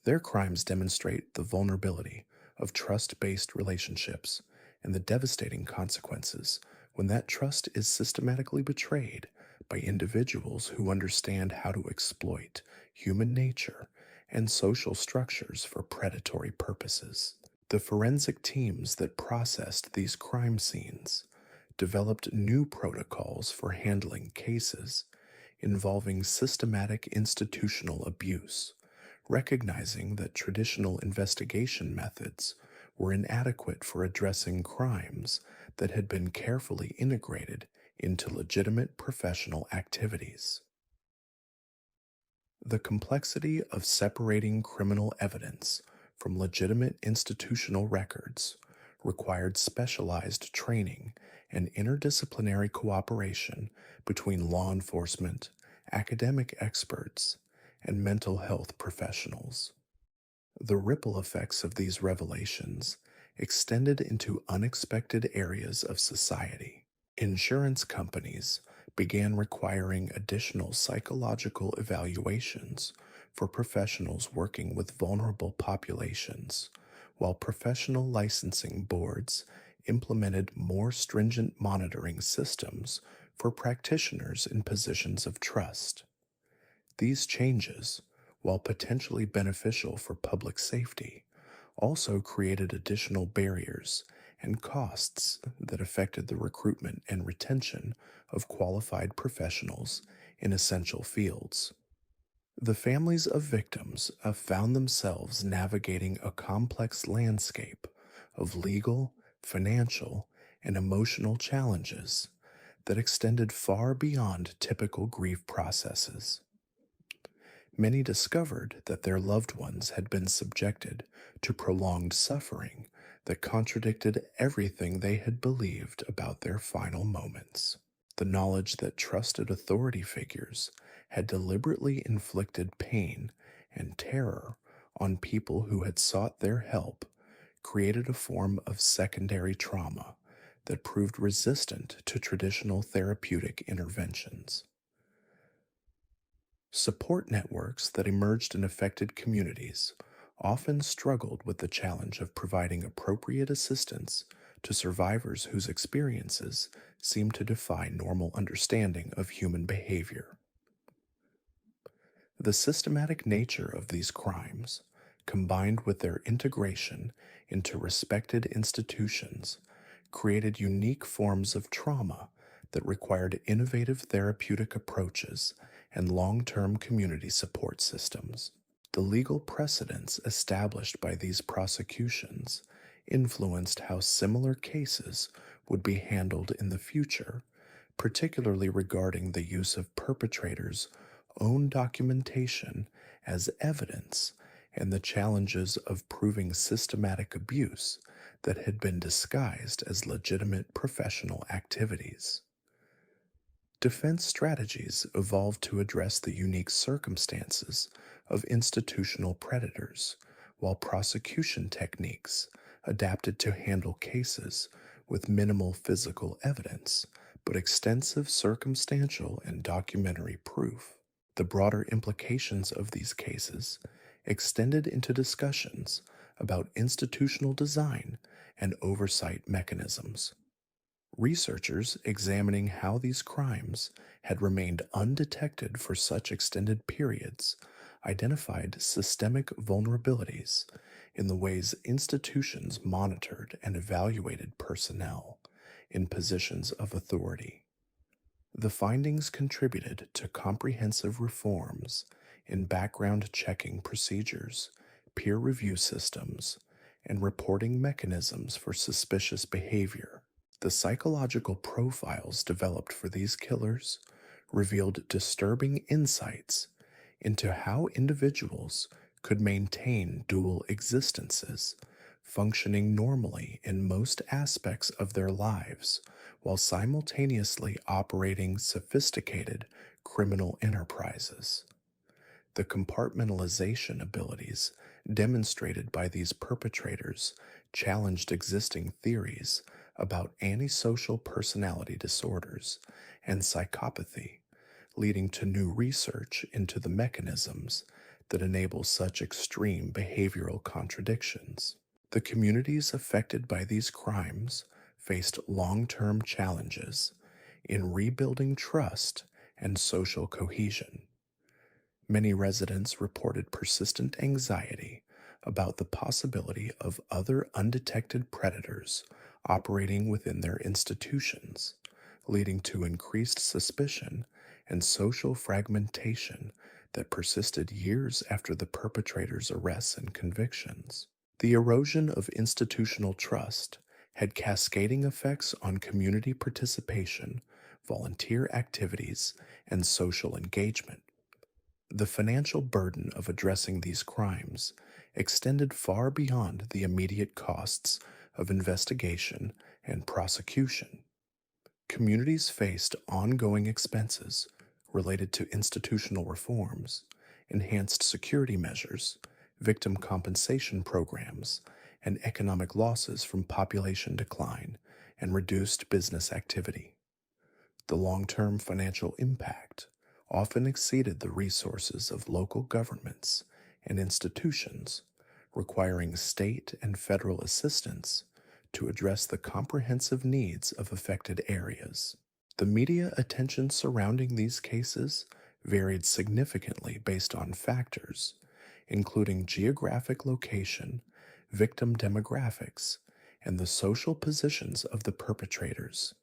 Their crimes demonstrate the vulnerability of trust based relationships and the devastating consequences when that trust is systematically betrayed by individuals who understand how to exploit human nature and social structures for predatory purposes. The forensic teams that processed these crime scenes developed new protocols for handling cases involving systematic institutional abuse, recognizing that traditional investigation methods were inadequate for addressing crimes that had been carefully integrated into legitimate professional activities. The complexity of separating criminal evidence from legitimate institutional records required specialized training and interdisciplinary cooperation between law enforcement, academic experts, and mental health professionals. The ripple effects of these revelations extended into unexpected areas of society. Insurance companies began requiring additional psychological evaluations for professionals working with vulnerable populations, while professional licensing boards implemented more stringent monitoring systems for practitioners in positions of trust. These changes, while potentially beneficial for public safety, also created additional barriers and costs that affected the recruitment and retention of qualified professionals in essential fields. The families of victims have found themselves navigating a complex landscape of legal, financial, and emotional challenges that extended far beyond typical grief processes. Many discovered that their loved ones had been subjected to prolonged suffering that contradicted everything they had believed about their final moments. The knowledge that trusted authority figures had deliberately inflicted pain and terror on people who had sought their help created a form of secondary trauma that proved resistant to traditional therapeutic interventions. Support networks that emerged in affected communities often struggled with the challenge of providing appropriate assistance to survivors whose experiences seemed to defy normal understanding of human behavior. The systematic nature of these crimes, combined with their integration into respected institutions, created unique forms of trauma that required innovative therapeutic approaches and long-term community support systems. The legal precedents established by these prosecutions influenced how similar cases would be handled in the future, particularly regarding the use of perpetrators' own documentation as evidence and the challenges of proving systematic abuse that had been disguised as legitimate professional activities. Defense strategies evolved to address the unique circumstances of institutional predators, while prosecution techniques adapted to handle cases with minimal physical evidence but extensive circumstantial and documentary proof. The broader implications of these cases extended into discussions about institutional design and oversight mechanisms. Researchers examining how these crimes had remained undetected for such extended periods identified systemic vulnerabilities in the ways institutions monitored and evaluated personnel in positions of authority. The findings contributed to comprehensive reforms in background checking procedures, peer review systems, and reporting mechanisms for suspicious behavior. The psychological profiles developed for these killers revealed disturbing insights into how individuals could maintain dual existences, functioning normally in most aspects of their lives while simultaneously operating sophisticated criminal enterprises. The compartmentalization abilities demonstrated by these perpetrators challenged existing theories about antisocial personality disorders and psychopathy, leading to new research into the mechanisms that enable such extreme behavioral contradictions. The communities affected by these crimes faced long term challenges in rebuilding trust and social cohesion. Many residents reported persistent anxiety about the possibility of other undetected predators operating within their institutions, leading to increased suspicion and social fragmentation that persisted years after the perpetrator's arrests and convictions. The erosion of institutional trust had cascading effects on community participation, volunteer activities, and social engagement. The financial burden of addressing these crimes extended far beyond the immediate costs of investigation and prosecution. Communities faced ongoing expenses related to institutional reforms, enhanced security measures, victim compensation programs, and economic losses from population decline and reduced business activity. The long-term financial impact often exceeded the resources of local governments and institutions, requiring state and federal assistance to address the comprehensive needs of affected areas. The media attention surrounding these cases varied significantly based on factors, including geographic location, victim demographics, and the social positions of the perpetrators.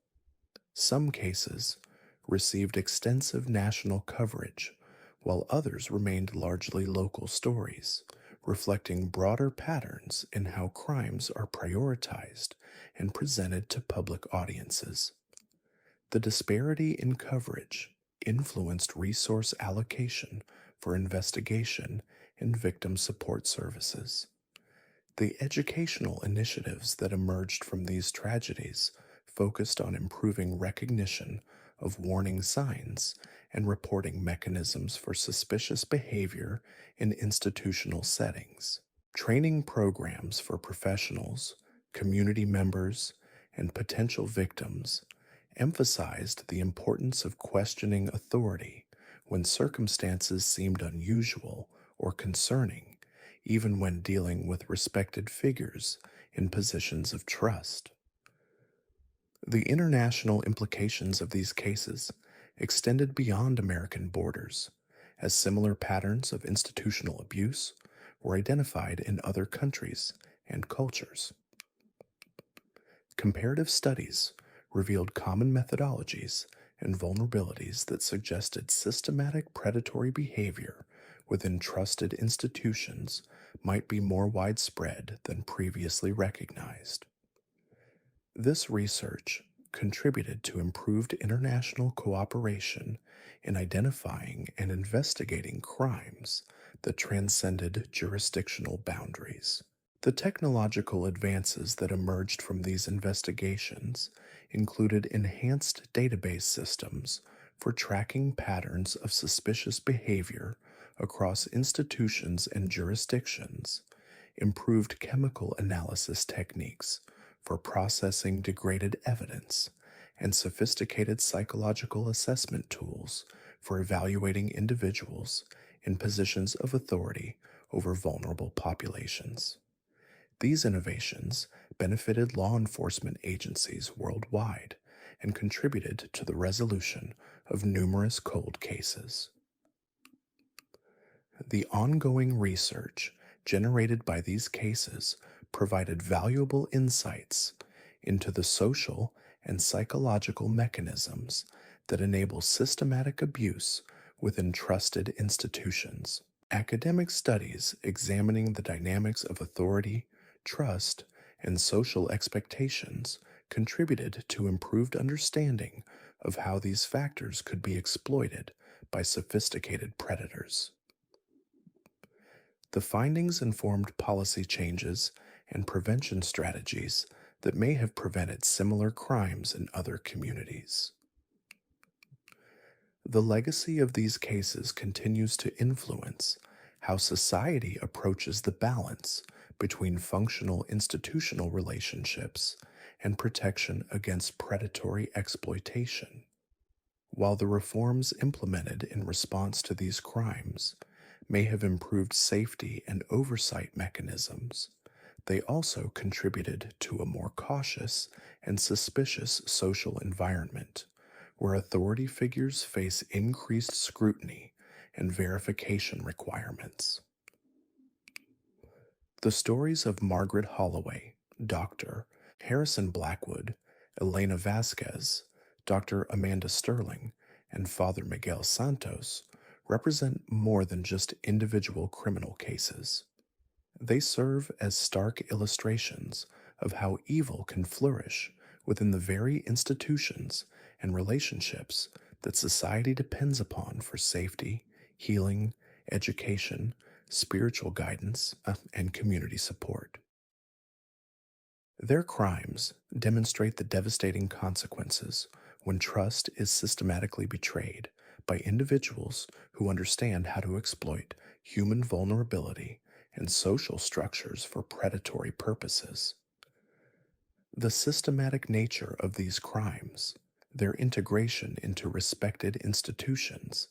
Some cases received extensive national coverage, while others remained largely local stories, reflecting broader patterns in how crimes are prioritized and presented to public audiences. The disparity in coverage influenced resource allocation for investigation and victim support services. The educational initiatives that emerged from these tragedies focused on improving recognition of warning signs and reporting mechanisms for suspicious behavior in institutional settings. Training programs for professionals, community members, and potential victims emphasized the importance of questioning authority when circumstances seemed unusual or concerning, even when dealing with respected figures in positions of trust. The international implications of these cases extended beyond American borders, as similar patterns of institutional abuse were identified in other countries and cultures. Comparative studies revealed common methodologies and vulnerabilities that suggested systematic predatory behavior within trusted institutions might be more widespread than previously recognized. This research contributed to improved international cooperation in identifying and investigating crimes that transcended jurisdictional boundaries. The technological advances that emerged from these investigations included enhanced database systems for tracking patterns of suspicious behavior across institutions and jurisdictions, improved chemical analysis techniques for processing degraded evidence, and sophisticated psychological assessment tools for evaluating individuals in positions of authority over vulnerable populations. These innovations benefited law enforcement agencies worldwide and contributed to the resolution of numerous cold cases. The ongoing research generated by these cases provided valuable insights into the social and psychological mechanisms that enable systematic abuse within trusted institutions. Academic studies examining the dynamics of authority, trust, and social expectations contributed to improved understanding of how these factors could be exploited by sophisticated predators. The findings informed policy changes and prevention strategies that may have prevented similar crimes in other communities. The legacy of these cases continues to influence how society approaches the balance between functional institutional relationships and protection against predatory exploitation. While the reforms implemented in response to these crimes may have improved safety and oversight mechanisms, they also contributed to a more cautious and suspicious social environment, where authority figures face increased scrutiny and verification requirements. The stories of Margaret Holloway, Dr. Harrison Blackwood, Elena Vasquez, Dr. Amanda Sterling, and Father Miguel Santos represent more than just individual criminal cases. They serve as stark illustrations of how evil can flourish within the very institutions and relationships that society depends upon for safety, healing, education, spiritual guidance, and community support. Their crimes demonstrate the devastating consequences when trust is systematically betrayed by individuals who understand how to exploit human vulnerability and social structures for predatory purposes. The systematic nature of these crimes, their integration into respected institutions,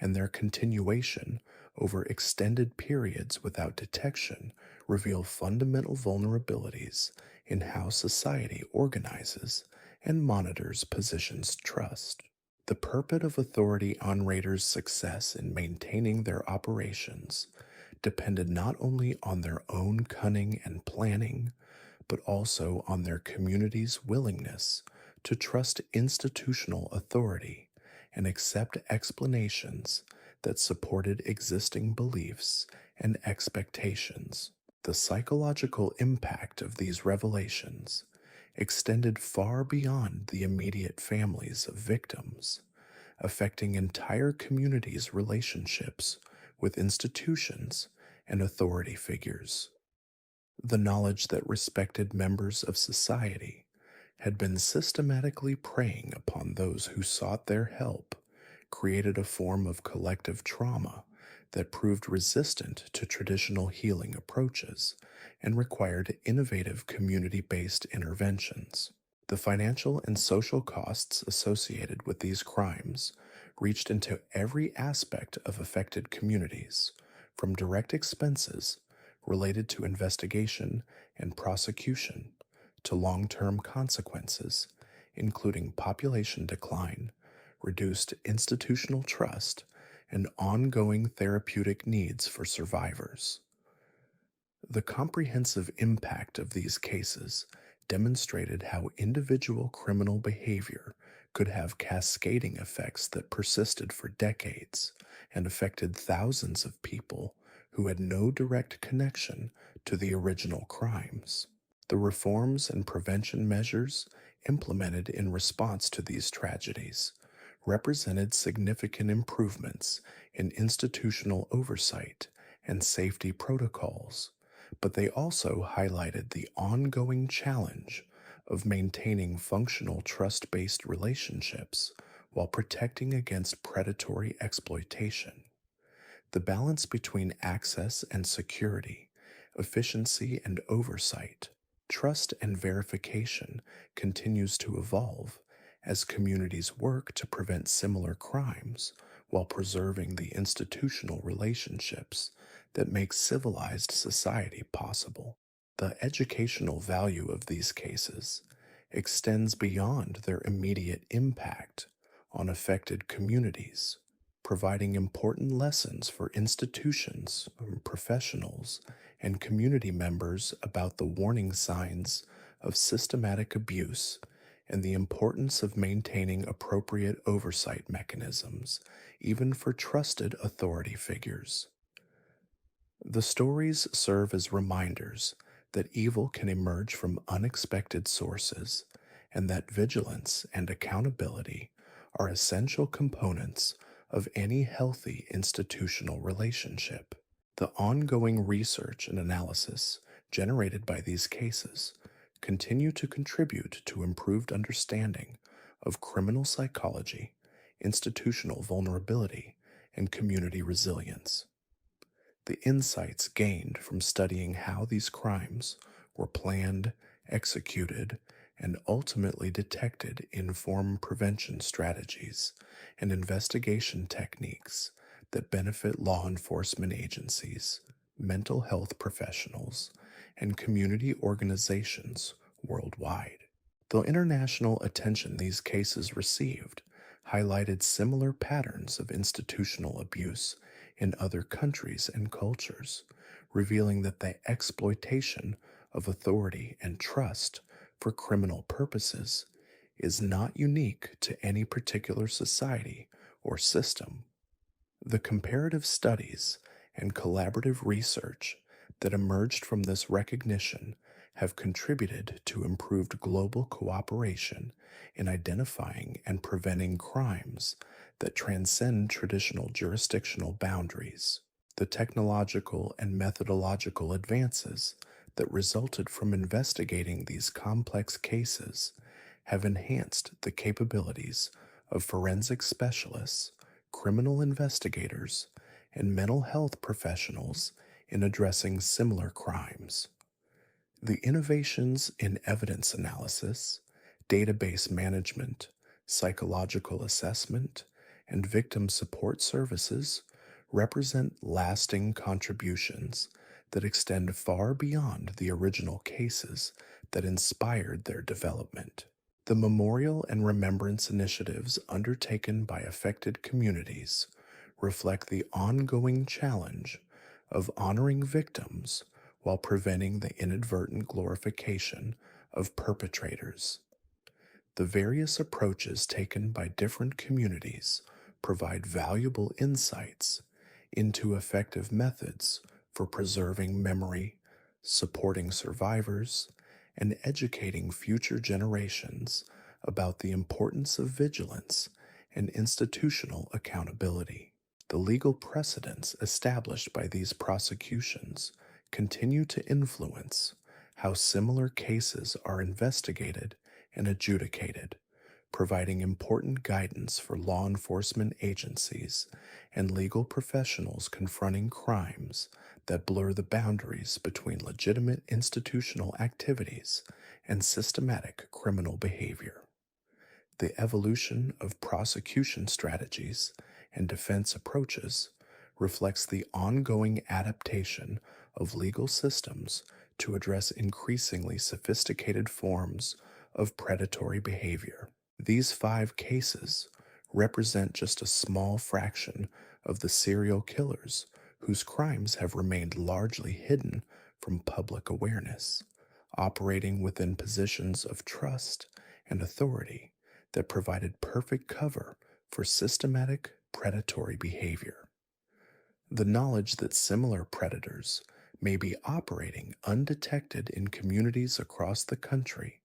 and their continuation over extended periods without detection reveal fundamental vulnerabilities in how society organizes and monitors positions trust. The purport of authority on raiders' success in maintaining their operations depended not only on their own cunning and planning, but also on their community's willingness to trust institutional authority and accept explanations that supported existing beliefs and expectations. The psychological impact of these revelations extended far beyond the immediate families of victims, affecting entire communities' relationships with institutions and authority figures. The knowledge that respected members of society had been systematically preying upon those who sought their help created a form of collective trauma that proved resistant to traditional healing approaches and required innovative community based interventions. The financial and social costs associated with these crimes reached into every aspect of affected communities, from direct expenses related to investigation and prosecution to long term consequences, including population decline, reduced institutional trust, and ongoing therapeutic needs for survivors. The comprehensive impact of these cases demonstrated how individual criminal behavior could have cascading effects that persisted for decades and affected thousands of people who had no direct connection to the original crimes. The reforms and prevention measures implemented in response to these tragedies represented significant improvements in institutional oversight and safety protocols, but they also highlighted the ongoing challenge of maintaining functional trust based relationships while protecting against predatory exploitation. The balance between access and security, efficiency and oversight, trust and verification continues to evolve as communities work to prevent similar crimes while preserving the institutional relationships that make civilized society possible. The educational value of these cases extends beyond their immediate impact on affected communities, providing important lessons for institutions, professionals, and community members about the warning signs of systematic abuse and the importance of maintaining appropriate oversight mechanisms, even for trusted authority figures. The stories serve as reminders that evil can emerge from unexpected sources and that vigilance and accountability are essential components of any healthy institutional relationship. The ongoing research and analysis generated by these cases continue to contribute to improved understanding of criminal psychology, institutional vulnerability, and community resilience. The insights gained from studying how these crimes were planned, executed, and ultimately detected inform prevention strategies and investigation techniques that benefit law enforcement agencies, mental health professionals, and community organizations worldwide. The international attention these cases received highlighted similar patterns of institutional abuse in other countries and cultures, revealing that the exploitation of authority and trust for criminal purposes is not unique to any particular society or system. The comparative studies and collaborative research that emerged from this recognition have contributed to improved global cooperation in identifying and preventing crimes that transcend traditional jurisdictional boundaries. The technological and methodological advances that resulted from investigating these complex cases have enhanced the capabilities of forensic specialists, criminal investigators, and mental health professionals in addressing similar crimes. The innovations in evidence analysis, database management, psychological assessment, and victim support services represent lasting contributions that extend far beyond the original cases that inspired their development. The memorial and remembrance initiatives undertaken by affected communities reflect the ongoing challenge of honoring victims while preventing the inadvertent glorification of perpetrators. The various approaches taken by different communities provide valuable insights into effective methods for preserving memory, supporting survivors, and educating future generations about the importance of vigilance and institutional accountability. The legal precedents established by these prosecutions continue to influence how similar cases are investigated and adjudicated, providing important guidance for law enforcement agencies and legal professionals confronting crimes that blur the boundaries between legitimate institutional activities and systematic criminal behavior. The evolution of prosecution strategies and defense approaches reflects the ongoing adaptation of legal systems to address increasingly sophisticated forms of predatory behavior. These 5 cases represent just a small fraction of the serial killers whose crimes have remained largely hidden from public awareness, operating within positions of trust and authority that provided perfect cover for systematic predatory behavior. The knowledge that similar predators may be operating undetected in communities across the country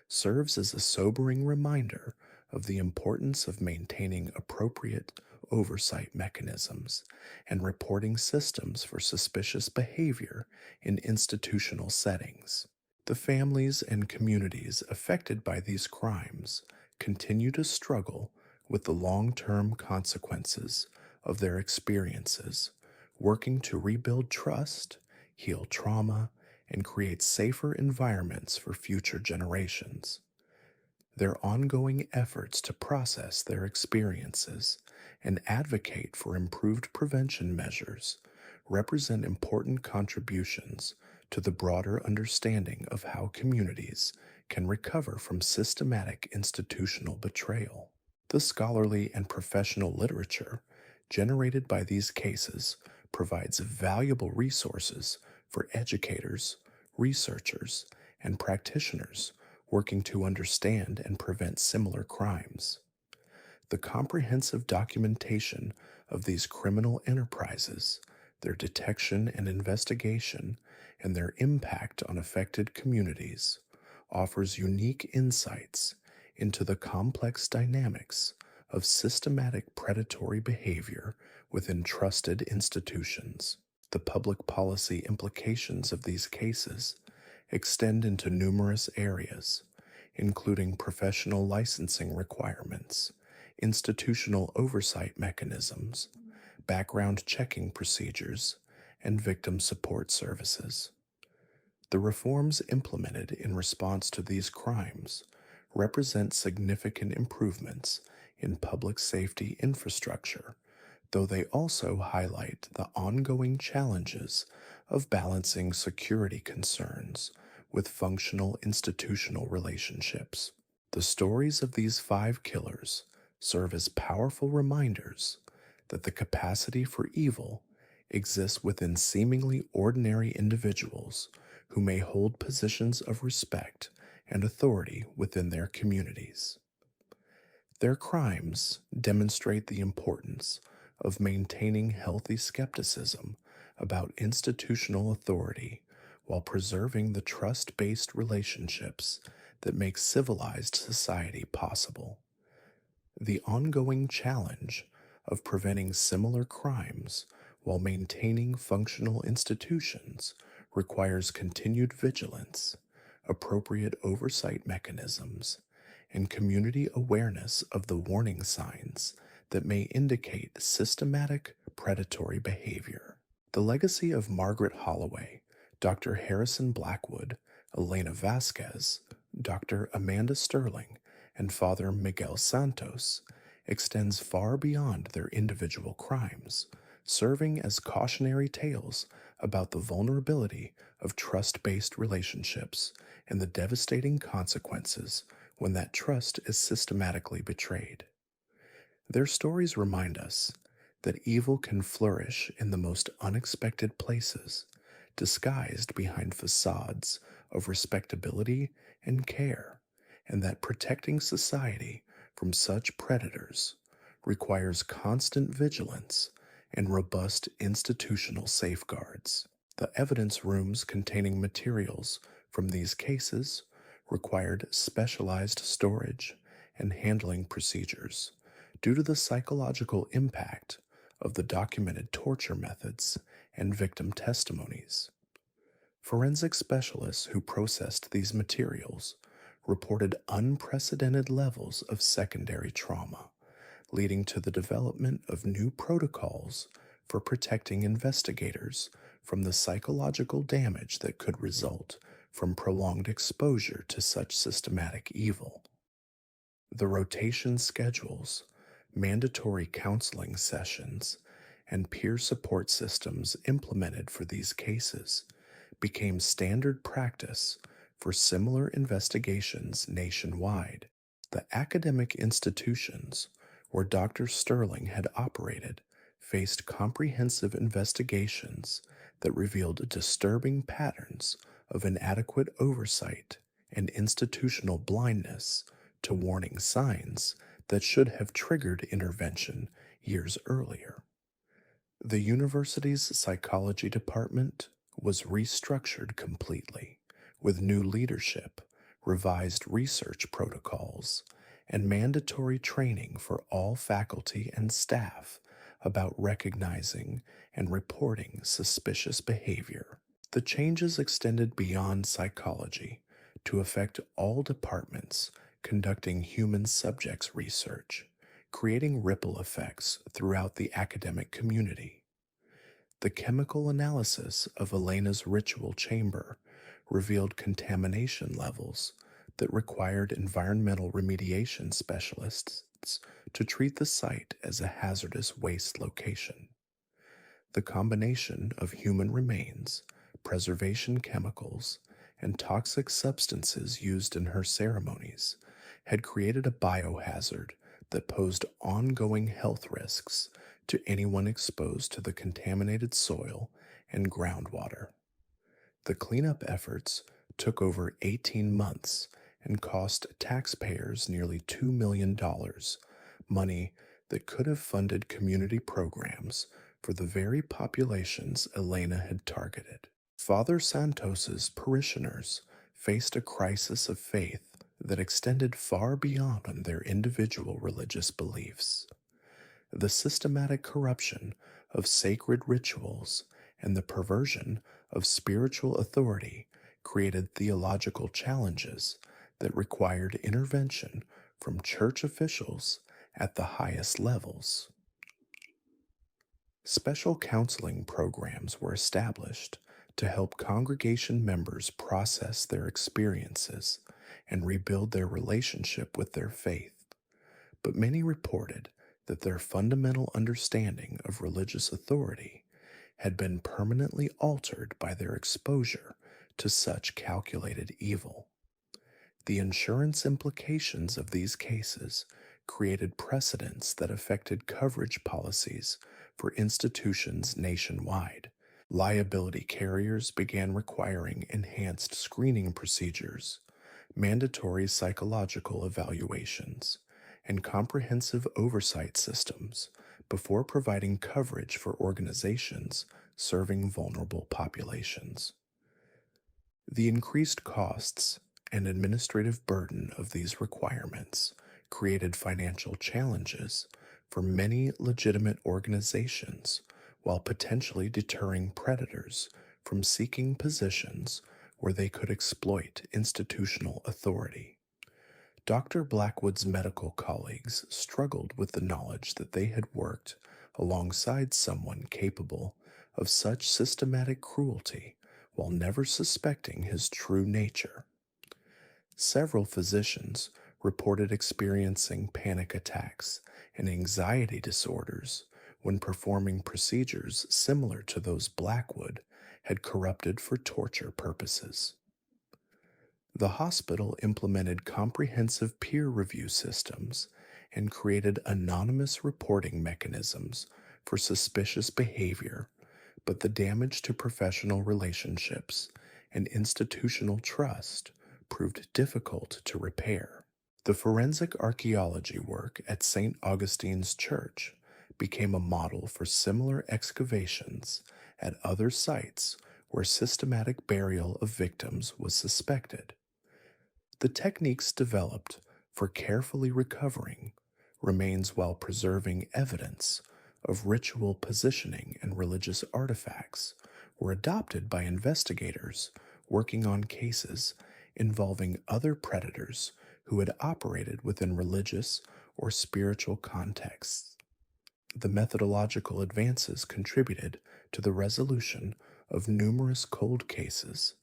serves as a sobering reminder of the importance of maintaining appropriate oversight mechanisms and reporting systems for suspicious behavior in institutional settings. The families and communities affected by these crimes continue to struggle with the long-term consequences of their experiences, working to rebuild trust, heal trauma, and create safer environments for future generations. Their ongoing efforts to process their experiences and advocate for improved prevention measures represent important contributions to the broader understanding of how communities can recover from systematic institutional betrayal. The scholarly and professional literature generated by these cases provides valuable resources for educators, researchers, and practitioners working to understand and prevent similar crimes. The comprehensive documentation of these criminal enterprises, their detection and investigation, and their impact on affected communities offers unique insights into the complex dynamics of systematic predatory behavior within trusted institutions. The public policy implications of these cases extend into numerous areas, including professional licensing requirements, institutional oversight mechanisms, background checking procedures, and victim support services. The reforms implemented in response to these crimes represent significant improvements in public safety infrastructure, though they also highlight the ongoing challenges of balancing security concerns with functional institutional relationships. The stories of these five killers serve as powerful reminders that the capacity for evil exists within seemingly ordinary individuals who may hold positions of respect and authority within their communities. Their crimes demonstrate the importance of maintaining healthy skepticism about institutional authority while preserving the trust based relationships that make civilized society possible. The ongoing challenge of preventing similar crimes while maintaining functional institutions requires continued vigilance, appropriate oversight mechanisms, and community awareness of the warning signs that may indicate systematic predatory behavior. The legacy of Margaret Holloway, Dr. Harrison Blackwood, Elena Vasquez, Dr. Amanda Sterling, and Father Miguel Santos extends far beyond their individual crimes, serving as cautionary tales about the vulnerability of trust based relationships and the devastating consequences when that trust is systematically betrayed. Their stories remind us that evil can flourish in the most unexpected places, disguised behind facades of respectability and care, and that protecting society from such predators requires constant vigilance and robust institutional safeguards. The evidence rooms containing materials from these cases required specialized storage and handling procedures due to the psychological impact of the documented torture methods and victim testimonies. Forensic specialists who processed these materials reported unprecedented levels of secondary trauma, leading to the development of new protocols for protecting investigators from the psychological damage that could result from prolonged exposure to such systematic evil. The rotation schedules, mandatory counseling sessions, and peer support systems implemented for these cases became standard practice for similar investigations nationwide. The academic institutions where Dr. Sterling had operated faced comprehensive investigations that revealed disturbing patterns of inadequate oversight and institutional blindness to warning signs that should have triggered intervention years earlier. The university's psychology department was restructured completely, with new leadership, revised research protocols, and mandatory training for all faculty and staff about recognizing and reporting suspicious behavior. The changes extended beyond psychology to affect all departments conducting human subjects research, creating ripple effects throughout the academic community. The chemical analysis of Elena's ritual chamber revealed contamination levels that required environmental remediation specialists to treat the site as a hazardous waste location. The combination of human remains, preservation chemicals, and toxic substances used in her ceremonies had created a biohazard that posed ongoing health risks to anyone exposed to the contaminated soil and groundwater. The cleanup efforts took over 18 months and cost taxpayers nearly $2 million, money that could have funded community programs for the very populations Elena had targeted. Father Santos's parishioners faced a crisis of faith that extended far beyond their individual religious beliefs. The systematic corruption of sacred rituals and the perversion of spiritual authority created theological challenges that required intervention from church officials at the highest levels. Special counseling programs were established to help congregation members process their experiences and rebuild their relationship with their faith. But many reported that their fundamental understanding of religious authority had been permanently altered by their exposure to such calculated evil. The insurance implications of these cases created precedents that affected coverage policies for institutions nationwide. Liability carriers began requiring enhanced screening procedures, mandatory psychological evaluations, and comprehensive oversight systems before providing coverage for organizations serving vulnerable populations. The increased costs and administrative burden of these requirements created financial challenges for many legitimate organizations while potentially deterring predators from seeking positions where they could exploit institutional authority. Dr. Blackwood's medical colleagues struggled with the knowledge that they had worked alongside someone capable of such systematic cruelty while never suspecting his true nature. Several physicians reported experiencing panic attacks and anxiety disorders when performing procedures similar to those Blackwood had corrupted for torture purposes. The hospital implemented comprehensive peer review systems and created anonymous reporting mechanisms for suspicious behavior, but the damage to professional relationships and institutional trust proved difficult to repair. The forensic archaeology work at St. Augustine's Church became a model for similar excavations at other sites where systematic burial of victims was suspected. The techniques developed for carefully recovering remains while preserving evidence of ritual positioning and religious artifacts were adopted by investigators working on cases involving other predators who had operated within religious or spiritual contexts. The methodological advances contributed to the resolution of numerous cold cases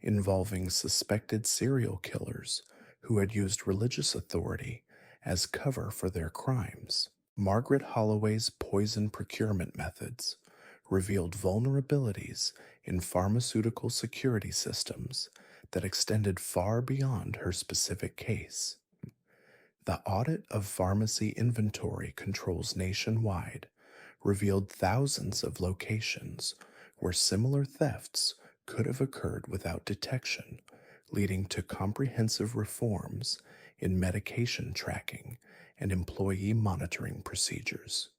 involving suspected serial killers who had used religious authority as cover for their crimes. Margaret Holloway's poison procurement methods revealed vulnerabilities in pharmaceutical security systems that extended far beyond her specific case. The audit of pharmacy inventory controls nationwide revealed thousands of locations where similar thefts could have occurred without detection, leading to comprehensive reforms in medication tracking and employee monitoring procedures.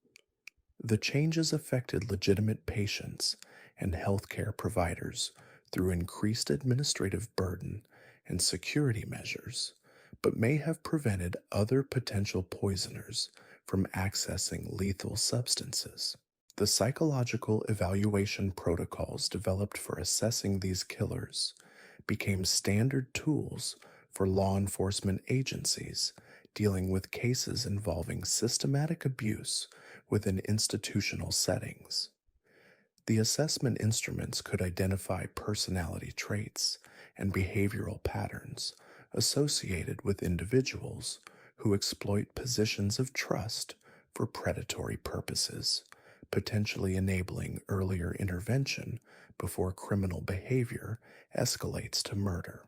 The changes affected legitimate patients and healthcare providers through increased administrative burden and security measures, but may have prevented other potential poisoners from accessing lethal substances. The psychological evaluation protocols developed for assessing these killers became standard tools for law enforcement agencies dealing with cases involving systematic abuse within institutional settings. The assessment instruments could identify personality traits and behavioral patterns associated with individuals who exploit positions of trust for predatory purposes, potentially enabling earlier intervention before criminal behavior escalates to murder.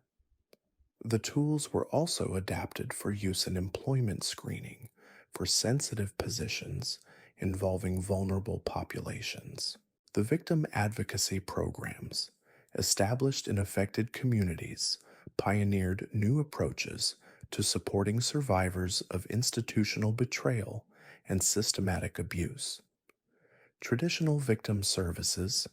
The tools were also adapted for use in employment screening for sensitive positions involving vulnerable populations. The victim advocacy programs established in affected communities, pioneered new approaches to supporting survivors of institutional betrayal and systematic abuse. Traditional victim services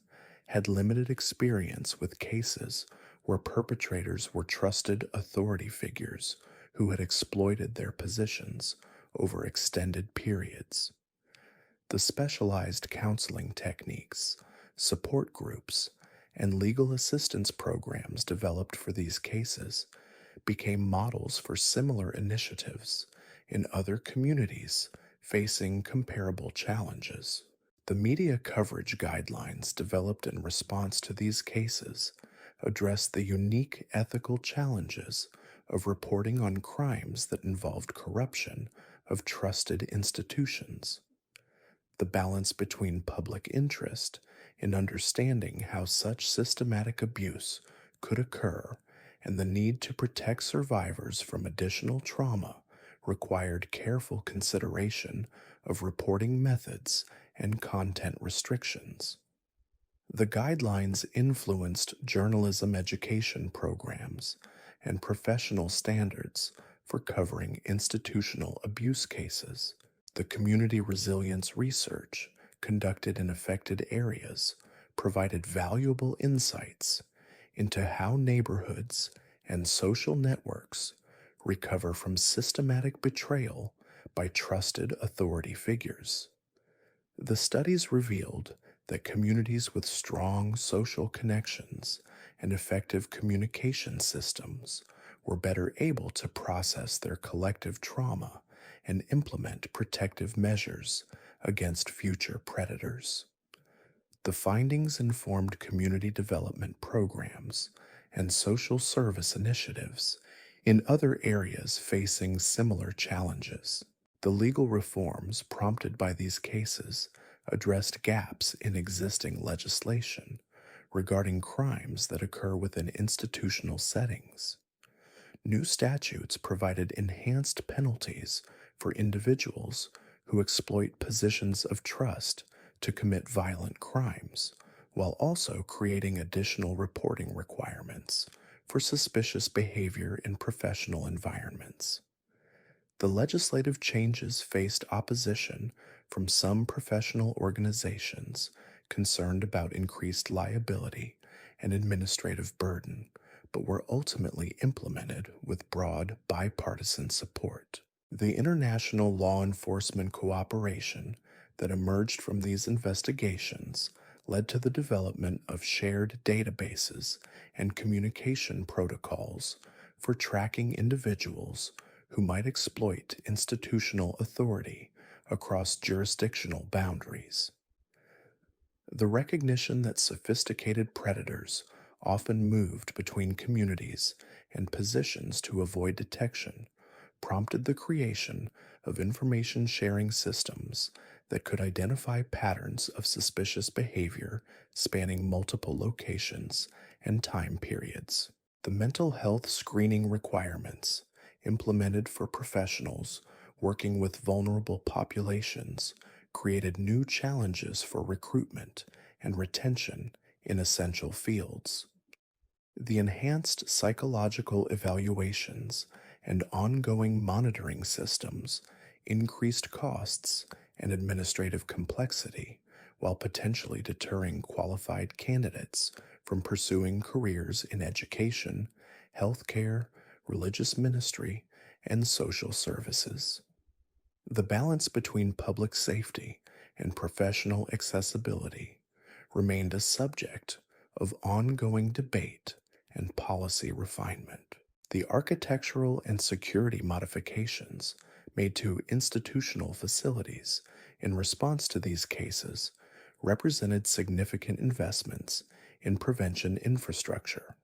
had limited experience with cases where perpetrators were trusted authority figures who had exploited their positions over extended periods. The specialized counseling techniques, support groups, and legal assistance programs developed for these cases became models for similar initiatives in other communities facing comparable challenges. The media coverage guidelines developed in response to these cases address the unique ethical challenges of reporting on crimes that involved corruption of trusted institutions. The balance between public interest in understanding how such systematic abuse could occur and the need to protect survivors from additional trauma required careful consideration of reporting methods and content restrictions. The guidelines influenced journalism education programs and professional standards for covering institutional abuse cases. The community resilience research conducted in affected areas provided valuable insights into how neighborhoods and social networks recover from systematic betrayal by trusted authority figures. The studies revealed that communities with strong social connections and effective communication systems were better able to process their collective trauma and implement protective measures against future predators. The findings informed community development programs and social service initiatives in other areas facing similar challenges. The legal reforms prompted by these cases addressed gaps in existing legislation regarding crimes that occur within institutional settings. New statutes provided enhanced penalties for individuals who exploit positions of trust to commit violent crimes, while also creating additional reporting requirements for suspicious behavior in professional environments. The legislative changes faced opposition from some professional organizations concerned about increased liability and administrative burden, but were ultimately implemented with broad bipartisan support. The international law enforcement cooperation that emerged from these investigations led to the development of shared databases and communication protocols for tracking individuals who might exploit institutional authority across jurisdictional boundaries. The recognition that sophisticated predators often moved between communities and positions to avoid detection prompted the creation of information sharing systems that could identify patterns of suspicious behavior spanning multiple locations and time periods. The mental health screening requirements implemented for professionals working with vulnerable populations created new challenges for recruitment and retention in essential fields. The enhanced psychological evaluations and ongoing monitoring systems increased costs and administrative complexity while potentially deterring qualified candidates from pursuing careers in education, healthcare, religious ministry, and social services. The balance between public safety and professional accessibility remained a subject of ongoing debate and policy refinement. The architectural and security modifications made to institutional facilities in response to these cases represented significant investments in prevention infrastructure.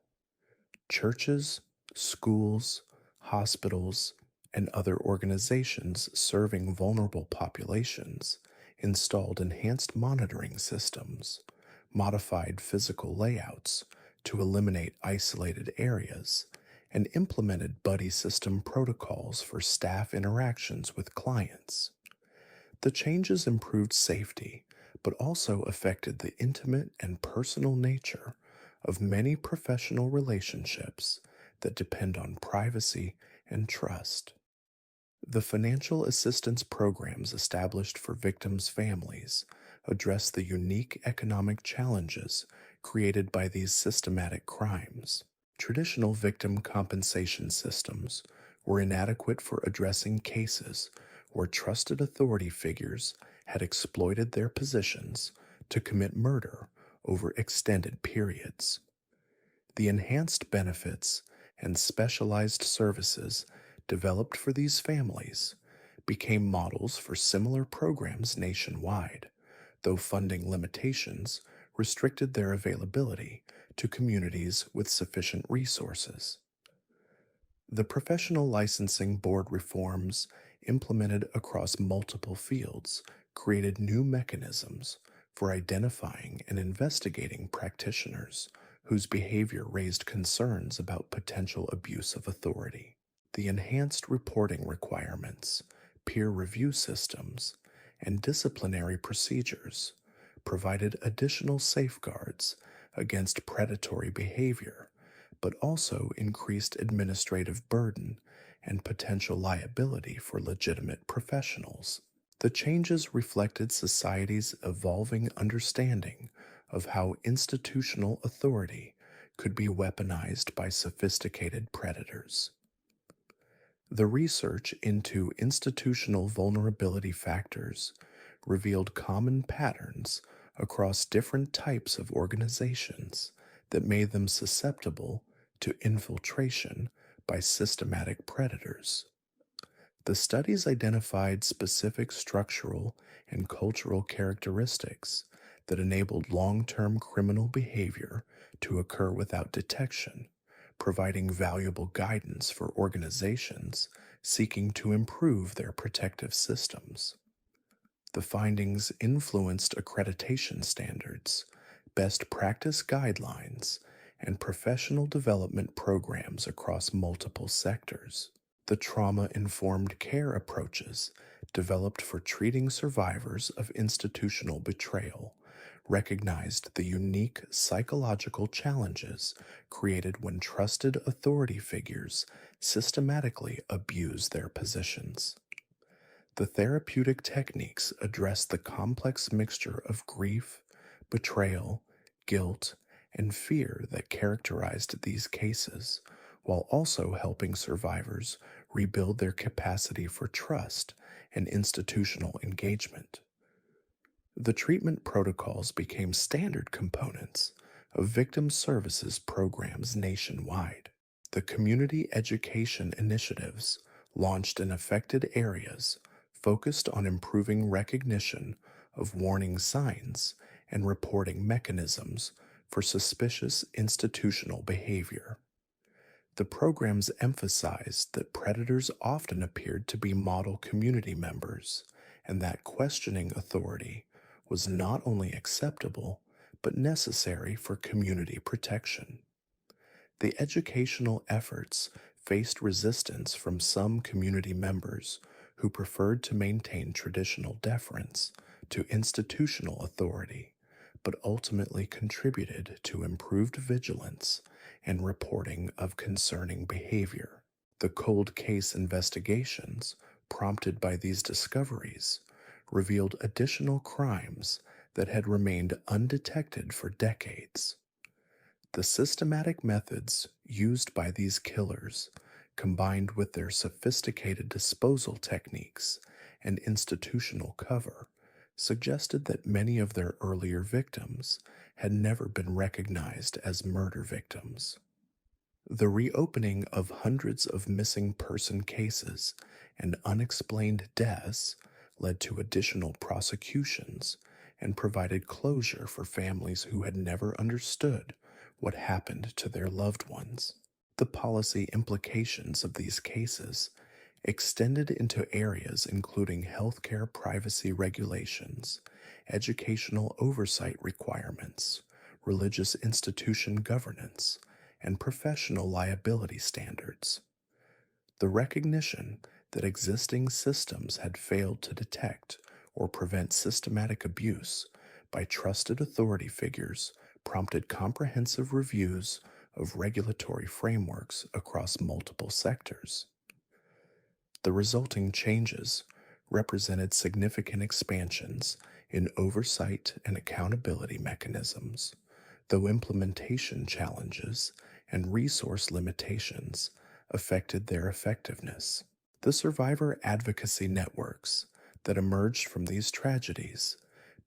Churches, schools, hospitals, and other organizations serving vulnerable populations installed enhanced monitoring systems, modified physical layouts to eliminate isolated areas, and implemented buddy system protocols for staff interactions with clients. The changes improved safety, but also affected the intimate and personal nature of many professional relationships that depend on privacy and trust. The financial assistance programs established for victims' families address the unique economic challenges created by these systematic crimes. Traditional victim compensation systems were inadequate for addressing cases where trusted authority figures had exploited their positions to commit murder over extended periods. The enhanced benefits and specialized services developed for these families became models for similar programs nationwide, though funding limitations restricted their availability to communities with sufficient resources. The professional licensing board reforms implemented across multiple fields created new mechanisms for identifying and investigating practitioners whose behavior raised concerns about potential abuse of authority. The enhanced reporting requirements, peer review systems, and disciplinary procedures provided additional safeguards against predatory behavior, but also increased administrative burden and potential liability for legitimate professionals. The changes reflected society's evolving understanding of how institutional authority could be weaponized by sophisticated predators. The research into institutional vulnerability factors revealed common patterns across different types of organizations that made them susceptible to infiltration by systematic predators. The studies identified specific structural and cultural characteristics that enabled long term criminal behavior to occur without detection, providing valuable guidance for organizations seeking to improve their protective systems. The findings influenced accreditation standards, best practice guidelines, and professional development programs across multiple sectors. The trauma informed care approaches developed for treating survivors of institutional betrayal recognized the unique psychological challenges created when trusted authority figures systematically abuse their positions. The therapeutic techniques address the complex mixture of grief, betrayal, guilt, and fear that characterized these cases, while also helping survivors rebuild their capacity for trust and institutional engagement. The treatment protocols became standard components of victim services programs nationwide. The community education initiatives launched in affected areas focused on improving recognition of warning signs and reporting mechanisms for suspicious institutional behavior. The programs emphasized that predators often appeared to be model community members and that questioning authority was not only acceptable but necessary for community protection. The educational efforts faced resistance from some community members who preferred to maintain traditional deference to institutional authority, but ultimately contributed to improved vigilance and reporting of concerning behavior. The cold case investigations, prompted by these discoveries, revealed additional crimes that had remained undetected for decades. The systematic methods used by these killers, combined with their sophisticated disposal techniques and institutional cover, suggested that many of their earlier victims had never been recognized as murder victims. The reopening of hundreds of missing person cases and unexplained deaths led to additional prosecutions and provided closure for families who had never understood what happened to their loved ones. The policy implications of these cases extended into areas including healthcare privacy regulations, educational oversight requirements, religious institution governance, and professional liability standards. The recognition that existing systems had failed to detect or prevent systematic abuse by trusted authority figures prompted comprehensive reviews of regulatory frameworks across multiple sectors. The resulting changes represented significant expansions in oversight and accountability mechanisms, though implementation challenges and resource limitations affected their effectiveness. The survivor advocacy networks that emerged from these tragedies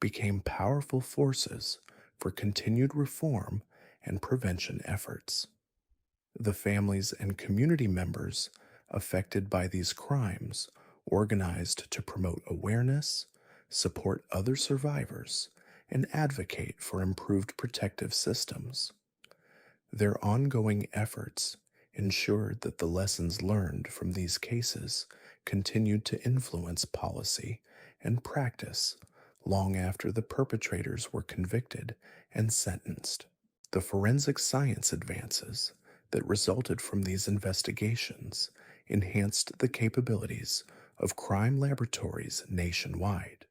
became powerful forces for continued reform and prevention efforts. The families and community members affected by these crimes organized to promote awareness, support other survivors, and advocate for improved protective systems. Their ongoing efforts ensured that the lessons learned from these cases continued to influence policy and practice long after the perpetrators were convicted and sentenced. The forensic science advances that resulted from these investigations enhanced the capabilities of crime laboratories nationwide.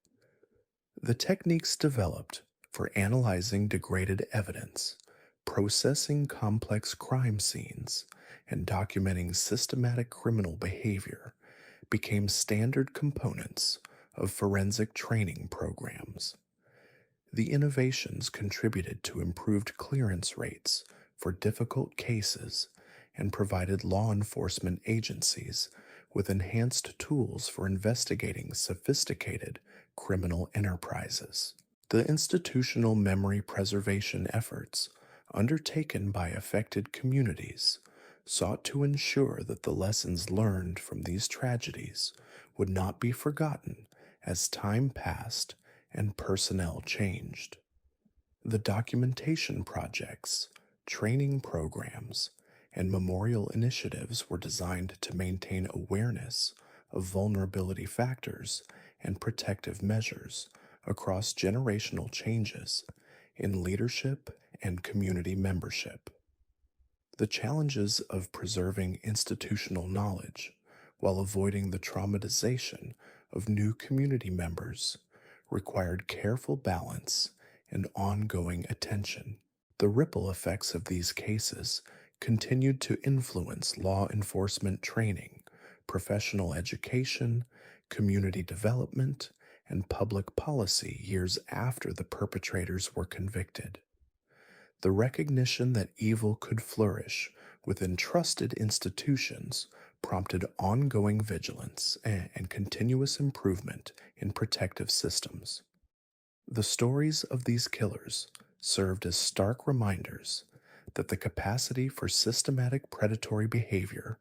The techniques developed for analyzing degraded evidence, processing complex crime scenes, and documenting systematic criminal behavior became standard components of forensic training programs. The innovations contributed to improved clearance rates for difficult cases and provided law enforcement agencies with enhanced tools for investigating sophisticated criminal enterprises. The institutional memory preservation efforts undertaken by affected communities sought to ensure that the lessons learned from these tragedies would not be forgotten as time passed and personnel changed. The documentation projects, training programs, and memorial initiatives were designed to maintain awareness of vulnerability factors and protective measures across generational changes in leadership and community membership. The challenges of preserving institutional knowledge while avoiding the traumatization of new community members required careful balance and ongoing attention. The ripple effects of these cases continued to influence law enforcement training, professional education, community development, and public policy years after the perpetrators were convicted. The recognition that evil could flourish within trusted institutions prompted ongoing vigilance and continuous improvement in protective systems. The stories of these killers served as stark reminders that the capacity for systematic predatory behavior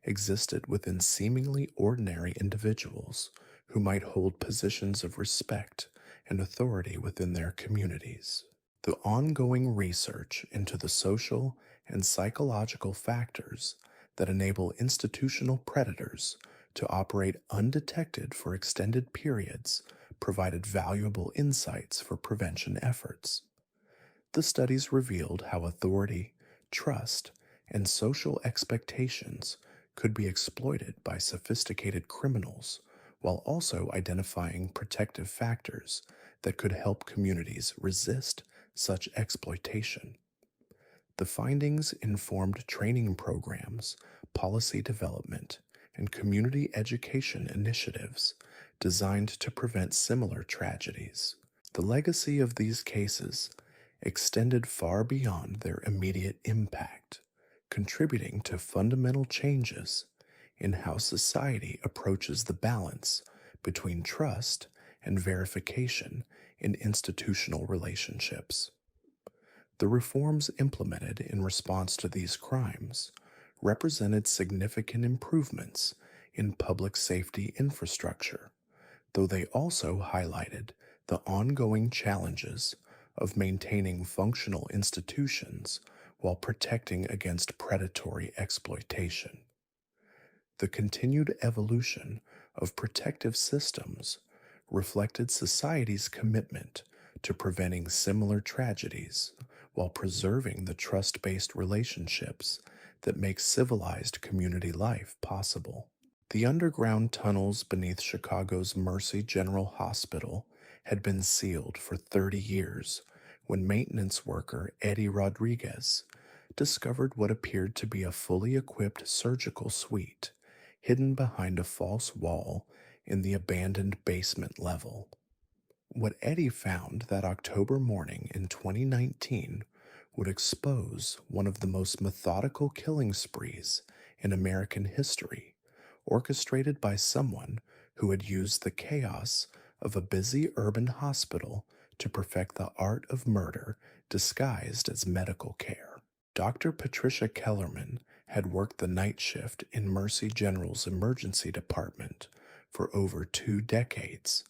existed within seemingly ordinary individuals who might hold positions of respect and authority within their communities. The ongoing research into the social and psychological factors that enable institutional predators to operate undetected for extended periods provided valuable insights for prevention efforts. The studies revealed how authority, trust, and social expectations could be exploited by sophisticated criminals while also identifying protective factors that could help communities resist such exploitation. The findings informed training programs, policy development, and community education initiatives designed to prevent similar tragedies. The legacy of these cases extended far beyond their immediate impact, contributing to fundamental changes in how society approaches the balance between trust and verification in institutional relationships. The reforms implemented in response to these crimes represented significant improvements in public safety infrastructure, though they also highlighted the ongoing challenges of maintaining functional institutions while protecting against predatory exploitation. The continued evolution of protective systems reflected society's commitment to preventing similar tragedies while preserving the trust-based relationships that make civilized community life possible. The underground tunnels beneath Chicago's Mercy General Hospital had been sealed for 30 years when maintenance worker Eddie Rodriguez discovered what appeared to be a fully equipped surgical suite hidden behind a false wall in the abandoned basement level. What Eddie found that October morning in 2019 would expose one of the most methodical killing sprees in American history, orchestrated by someone who had used the chaos of a busy urban hospital to perfect the art of murder disguised as medical care. Dr. Patricia Kellerman had worked the night shift in Mercy General's emergency department for over 2 decades,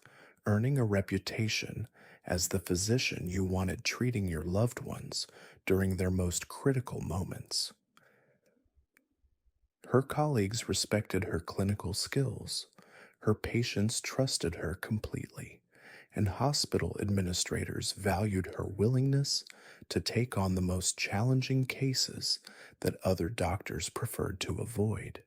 earning a reputation as the physician you wanted treating your loved ones during their most critical moments. Her colleagues respected her clinical skills, her patients trusted her completely, and hospital administrators valued her willingness to take on the most challenging cases that other doctors preferred to avoid.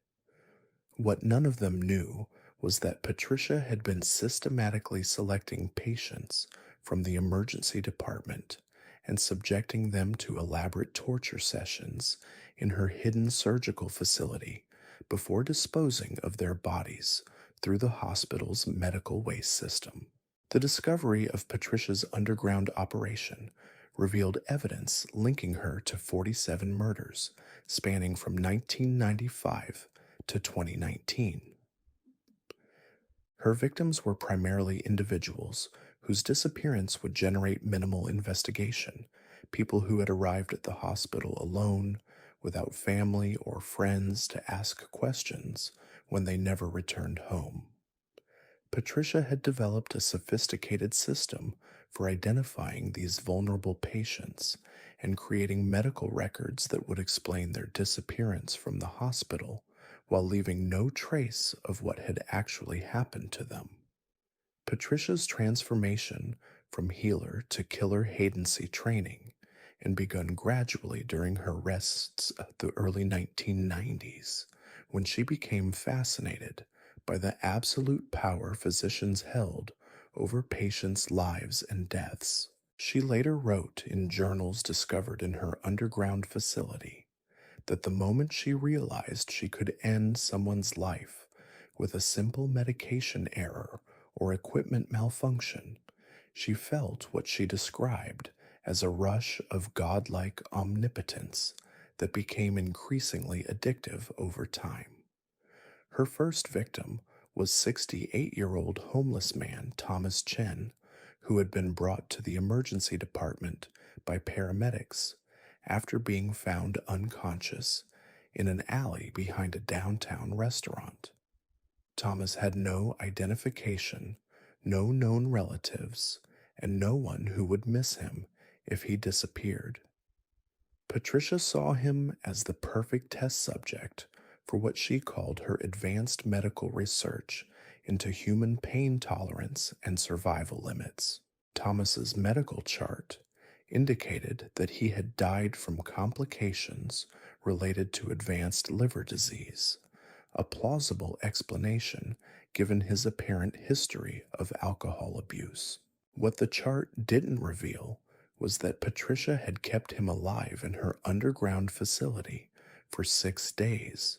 What none of them knew was that Patricia had been systematically selecting patients from the emergency department and subjecting them to elaborate torture sessions in her hidden surgical facility before disposing of their bodies through the hospital's medical waste system. The discovery of Patricia's underground operation revealed evidence linking her to 47 murders spanning from 1995 to 2019. Her victims were primarily individuals whose disappearance would generate minimal investigation, people who had arrived at the hospital alone, without family or friends to ask questions when they never returned home. Patricia had developed a sophisticated system for identifying these vulnerable patients and creating medical records that would explain their disappearance from the hospital while leaving no trace of what had actually happened to them. Patricia's transformation from healer to killer Haydency training and begun gradually during her rests of the early 1990s when she became fascinated by the absolute power physicians held over patients' lives and deaths. She later wrote in journals discovered in her underground facility that the moment she realized she could end someone's life with a simple medication error or equipment malfunction, she felt what she described as a rush of godlike omnipotence that became increasingly addictive over time. Her first victim was 68-year-old homeless man Thomas Chen, who had been brought to the emergency department by paramedics after being found unconscious in an alley behind a downtown restaurant. Thomas had no identification, no known relatives, and no one who would miss him if he disappeared. Patricia saw him as the perfect test subject for what she called her advanced medical research into human pain tolerance and survival limits. Thomas's medical chart indicated that he had died from complications related to advanced liver disease, a plausible explanation given his apparent history of alcohol abuse. What the chart didn't reveal was that Patricia had kept him alive in her underground facility for 6 days,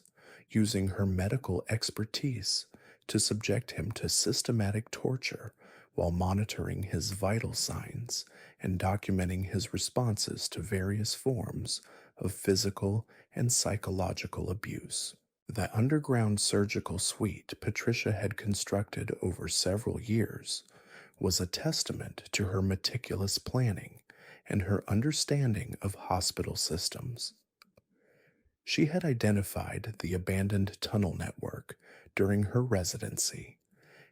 using her medical expertise to subject him to systematic torture while monitoring his vital signs and documenting his responses to various forms of physical and psychological abuse. The underground surgical suite Patricia had constructed over several years was a testament to her meticulous planning and her understanding of hospital systems. She had identified the abandoned tunnel network during her residency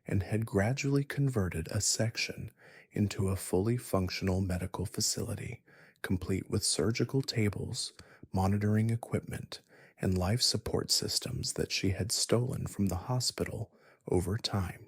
and had gradually converted a section into a fully functional medical facility, complete with surgical tables, monitoring equipment, and life support systems that she had stolen from the hospital over time.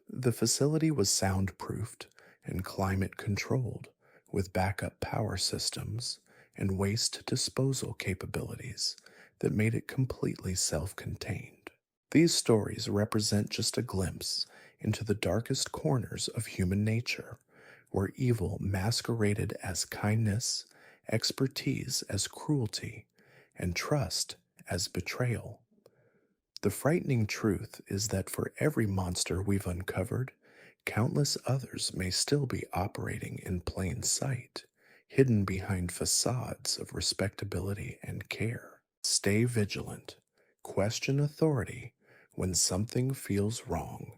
The facility was soundproofed and climate controlled, with backup power systems and waste disposal capabilities that made it completely self-contained. These stories represent just a glimpse into the darkest corners of human nature, where evil masqueraded as kindness, expertise as cruelty, and trust as betrayal. The frightening truth is that for every monster we've uncovered, countless others may still be operating in plain sight, hidden behind facades of respectability and care. Stay vigilant, question authority when something feels wrong,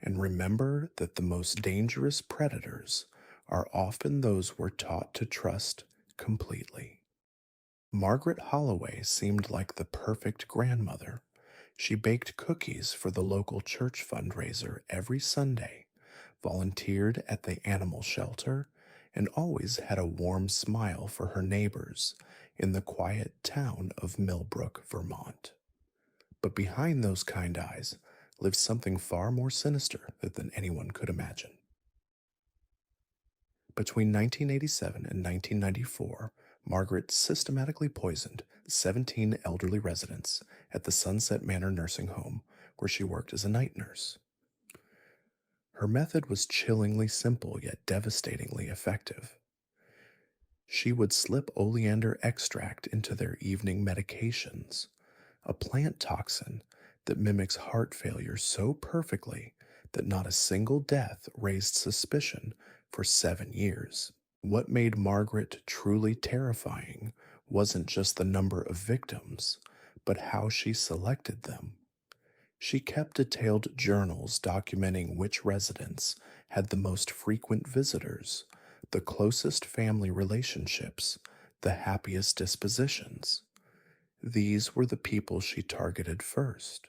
and remember that the most dangerous predators are often those we're taught to trust completely. Margaret Holloway seemed like the perfect grandmother. She baked cookies for the local church fundraiser every Sunday, volunteered at the animal shelter, and always had a warm smile for her neighbors in the quiet town of Millbrook, Vermont. But behind those kind eyes lived something far more sinister than anyone could imagine. Between 1987 and 1994, Margaret systematically poisoned 17 elderly residents at the Sunset Manor nursing home where she worked as a night nurse. Her method was chillingly simple yet devastatingly effective. She would slip oleander extract into their evening medications, a plant toxin that mimics heart failure so perfectly that not a single death raised suspicion for 7 years. What made Margaret truly terrifying wasn't just the number of victims, but how she selected them. She kept detailed journals documenting which residents had the most frequent visitors, the closest family relationships, the happiest dispositions. These were the people she targeted first.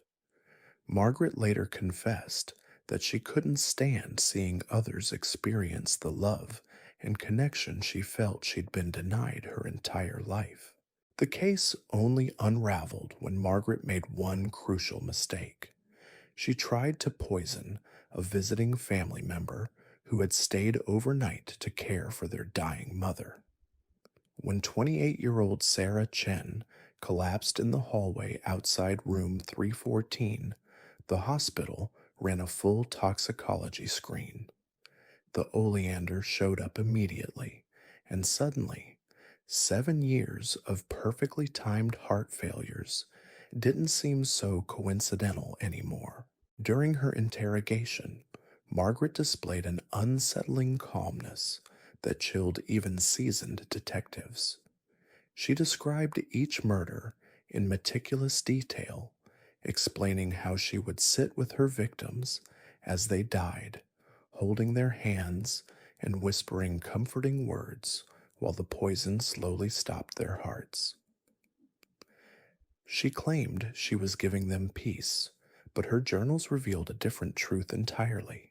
Margaret later confessed that she couldn't stand seeing others experience the love and connection she felt she'd been denied her entire life. The case only unraveled when Margaret made one crucial mistake. She tried to poison a visiting family member who had stayed overnight to care for their dying mother. When 28-year-old Sarah Chen collapsed in the hallway outside room 314, the hospital ran a full toxicology screen. The oleander showed up immediately, and suddenly, 7 years of perfectly timed heart failures didn't seem so coincidental anymore. During her interrogation, Margaret displayed an unsettling calmness that chilled even seasoned detectives. She described each murder in meticulous detail, explaining how she would sit with her victims as they died, holding their hands and whispering comforting words while the poison slowly stopped their hearts. She claimed she was giving them peace, but her journals revealed a different truth entirely.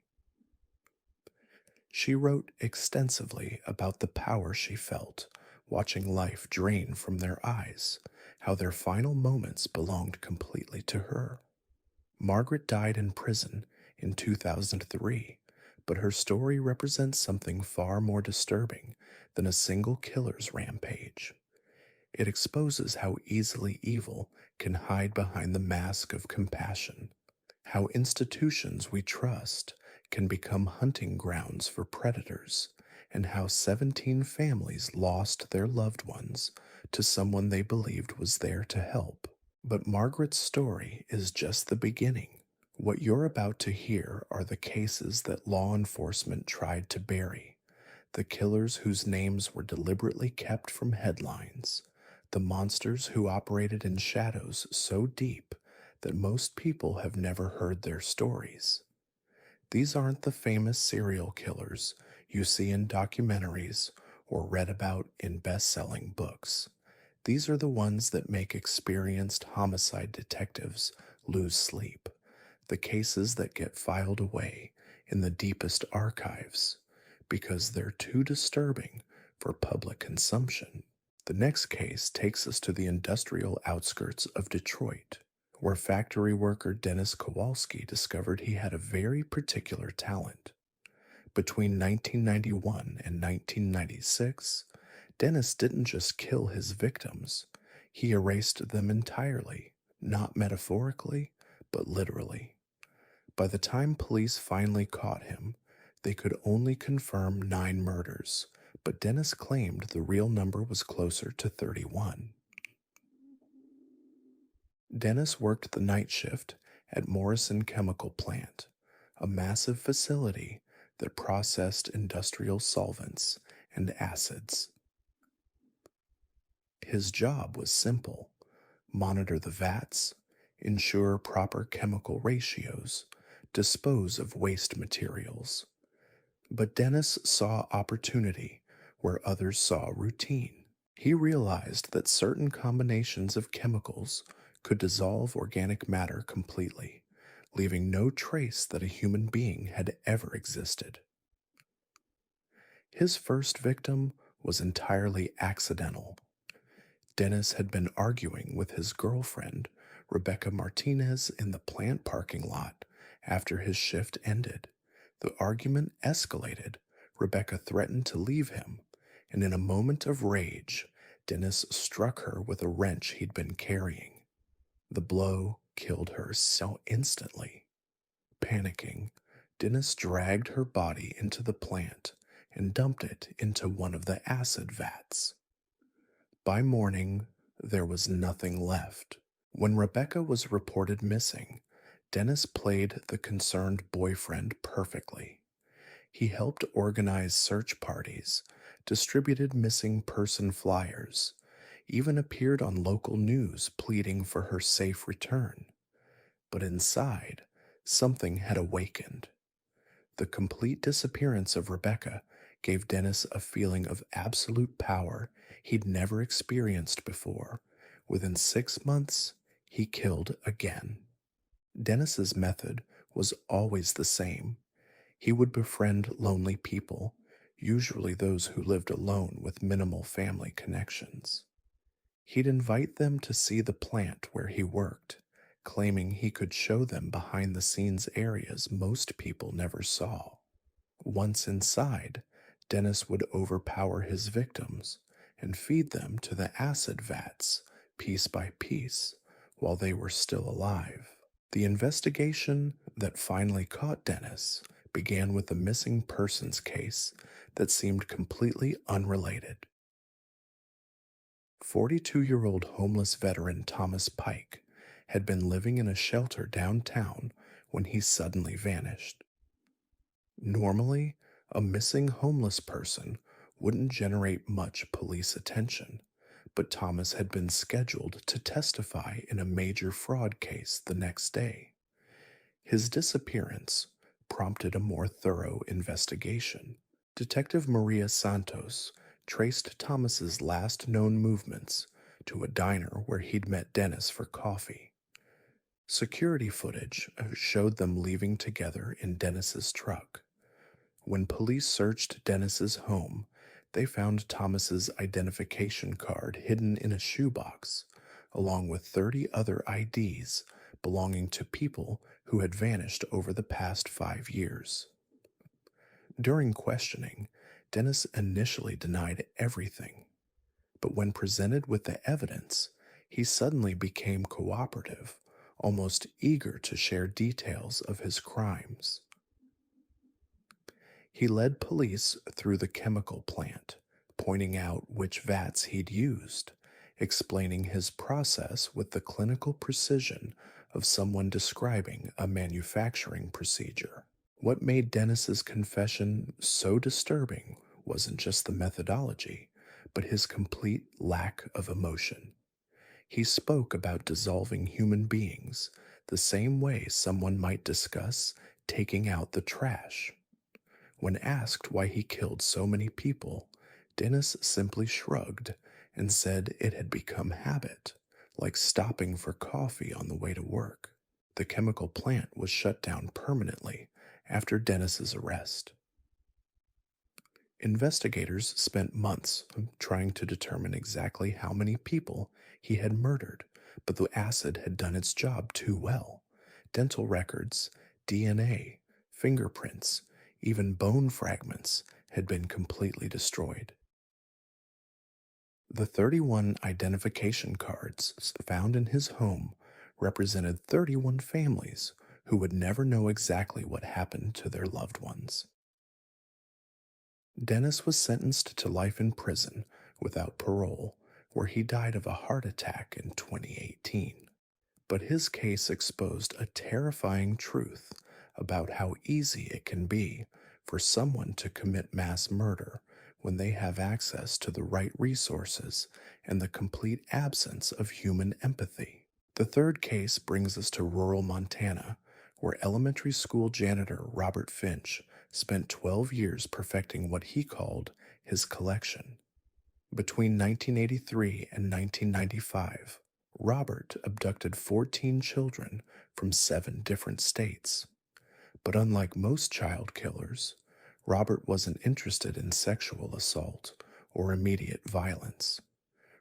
She wrote extensively about the power she felt watching life drain from their eyes, how their final moments belonged completely to her. Margaret died in prison in 2003, but her story represents something far more disturbing than a single killer's rampage. It exposes how easily evil can hide behind the mask of compassion, how institutions we trust can become hunting grounds for predators, and how 17 families lost their loved ones to someone they believed was there to help. But Margaret's story is just the beginning. What you're about to hear are the cases that law enforcement tried to bury, the killers whose names were deliberately kept from headlines, the monsters who operated in shadows so deep that most people have never heard their stories. These aren't the famous serial killers you see in documentaries or read about in best-selling books. These are the ones that make experienced homicide detectives lose sleep, the cases that get filed away in the deepest archives because they're too disturbing for public consumption. The next case takes us to the industrial outskirts of Detroit, where factory worker Dennis Kowalski discovered he had a very particular talent. Between 1991 and 1996, Dennis didn't just kill his victims, he erased them entirely, not metaphorically, but literally. By the time police finally caught him, They could only confirm 9 murders, but Dennis claimed the real number was closer to 31. Dennis worked the night shift at Morrison Chemical Plant, a massive facility that processed industrial solvents and acids. His job was simple: monitor the vats, ensure proper chemical ratios, dispose of waste materials. But Dennis saw opportunity where others saw routine. He realized that certain combinations of chemicals could dissolve organic matter completely, leaving no trace that a human being had ever existed. His first victim was entirely accidental. Dennis had been arguing with his girlfriend, Rebecca Martinez, in the plant parking lot after his shift ended. The argument escalated. Rebecca threatened to leave him, and in a moment of rage, Dennis struck her with a wrench he'd been carrying. The blow killed her so instantly. Panicking, Dennis dragged her body into the plant and dumped it into one of the acid vats. By morning, there was nothing left. When Rebecca was reported missing, Dennis played the concerned boyfriend perfectly. He helped organize search parties, distributed missing person flyers, even appeared on local news pleading for her safe return. But inside, something had awakened. The complete disappearance of Rebecca gave Dennis a feeling of absolute power he'd never experienced before. Within 6 months, he killed again. Dennis's method was always the same. He would befriend lonely people, usually those who lived alone with minimal family connections. He'd invite them to see the plant where he worked, claiming he could show them behind the scenes areas most people never saw. Once inside, Dennis would overpower his victims and feed them to the acid vats piece by piece while they were still alive. The investigation that finally caught Dennis began with a missing persons case that seemed completely unrelated. 42-year-old homeless veteran Thomas Pike had been living in a shelter downtown when he suddenly vanished. Normally, a missing homeless person wouldn't generate much police attention, but Thomas had been scheduled to testify in a major fraud case the next day. His disappearance prompted a more thorough investigation. Detective Maria Santos traced Thomas's last known movements to a diner where he'd met Dennis for coffee. Security footage showed them leaving together in Dennis's truck. When police searched Dennis's home, they found Thomas's identification card hidden in a shoebox, along with 30 other IDs belonging to people who had vanished over the past 5 years. During questioning, Dennis initially denied everything, but when presented with the evidence, he suddenly became cooperative, almost eager to share details of his crimes. He led police through the chemical plant, pointing out which vats he'd used, explaining his process with the clinical precision of someone describing a manufacturing procedure. What made Dennis's confession so disturbing wasn't just the methodology, but his complete lack of emotion. He spoke about dissolving human beings the same way someone might discuss taking out the trash. When asked why he killed so many people, Dennis simply shrugged and said it had become habit, like stopping for coffee on the way to work. The chemical plant was shut down permanently after Dennis's arrest. Investigators spent months trying to determine exactly how many people he had murdered, but the acid had done its job too well. Dental records, DNA, fingerprints, even bone fragments had been completely destroyed. The 31 identification cards found in his home represented 31 families who would never know exactly what happened to their loved ones. Dennis was sentenced to life in prison without parole, where he died of a heart attack in 2018. But his case exposed a terrifying truth about how easy it can be for someone to commit mass murder when they have access to the right resources and the complete absence of human empathy. The third case brings us to rural Montana, where elementary school janitor Robert Finch spent 12 years perfecting what he called his collection. Between 1983 and 1995, Robert abducted 14 children from 7 different states. But unlike most child killers, Robert wasn't interested in sexual assault or immediate violence.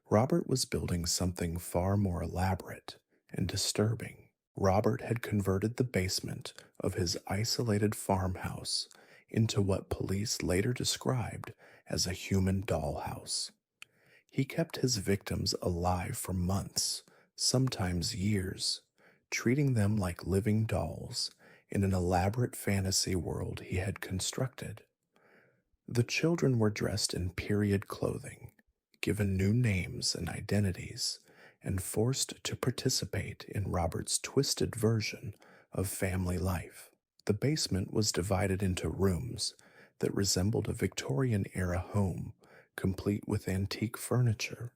Robert was building something far more elaborate and disturbing. Robert had converted the basement of his isolated farmhouse into what police later described as a human dollhouse. He kept his victims alive for months, sometimes years, treating them like living dolls in an elaborate fantasy world he had constructed. The children were dressed in period clothing, given new names and identities, and forced to participate in Robert's twisted version of family life. The basement was divided into rooms that resembled a Victorian era home, complete with antique furniture,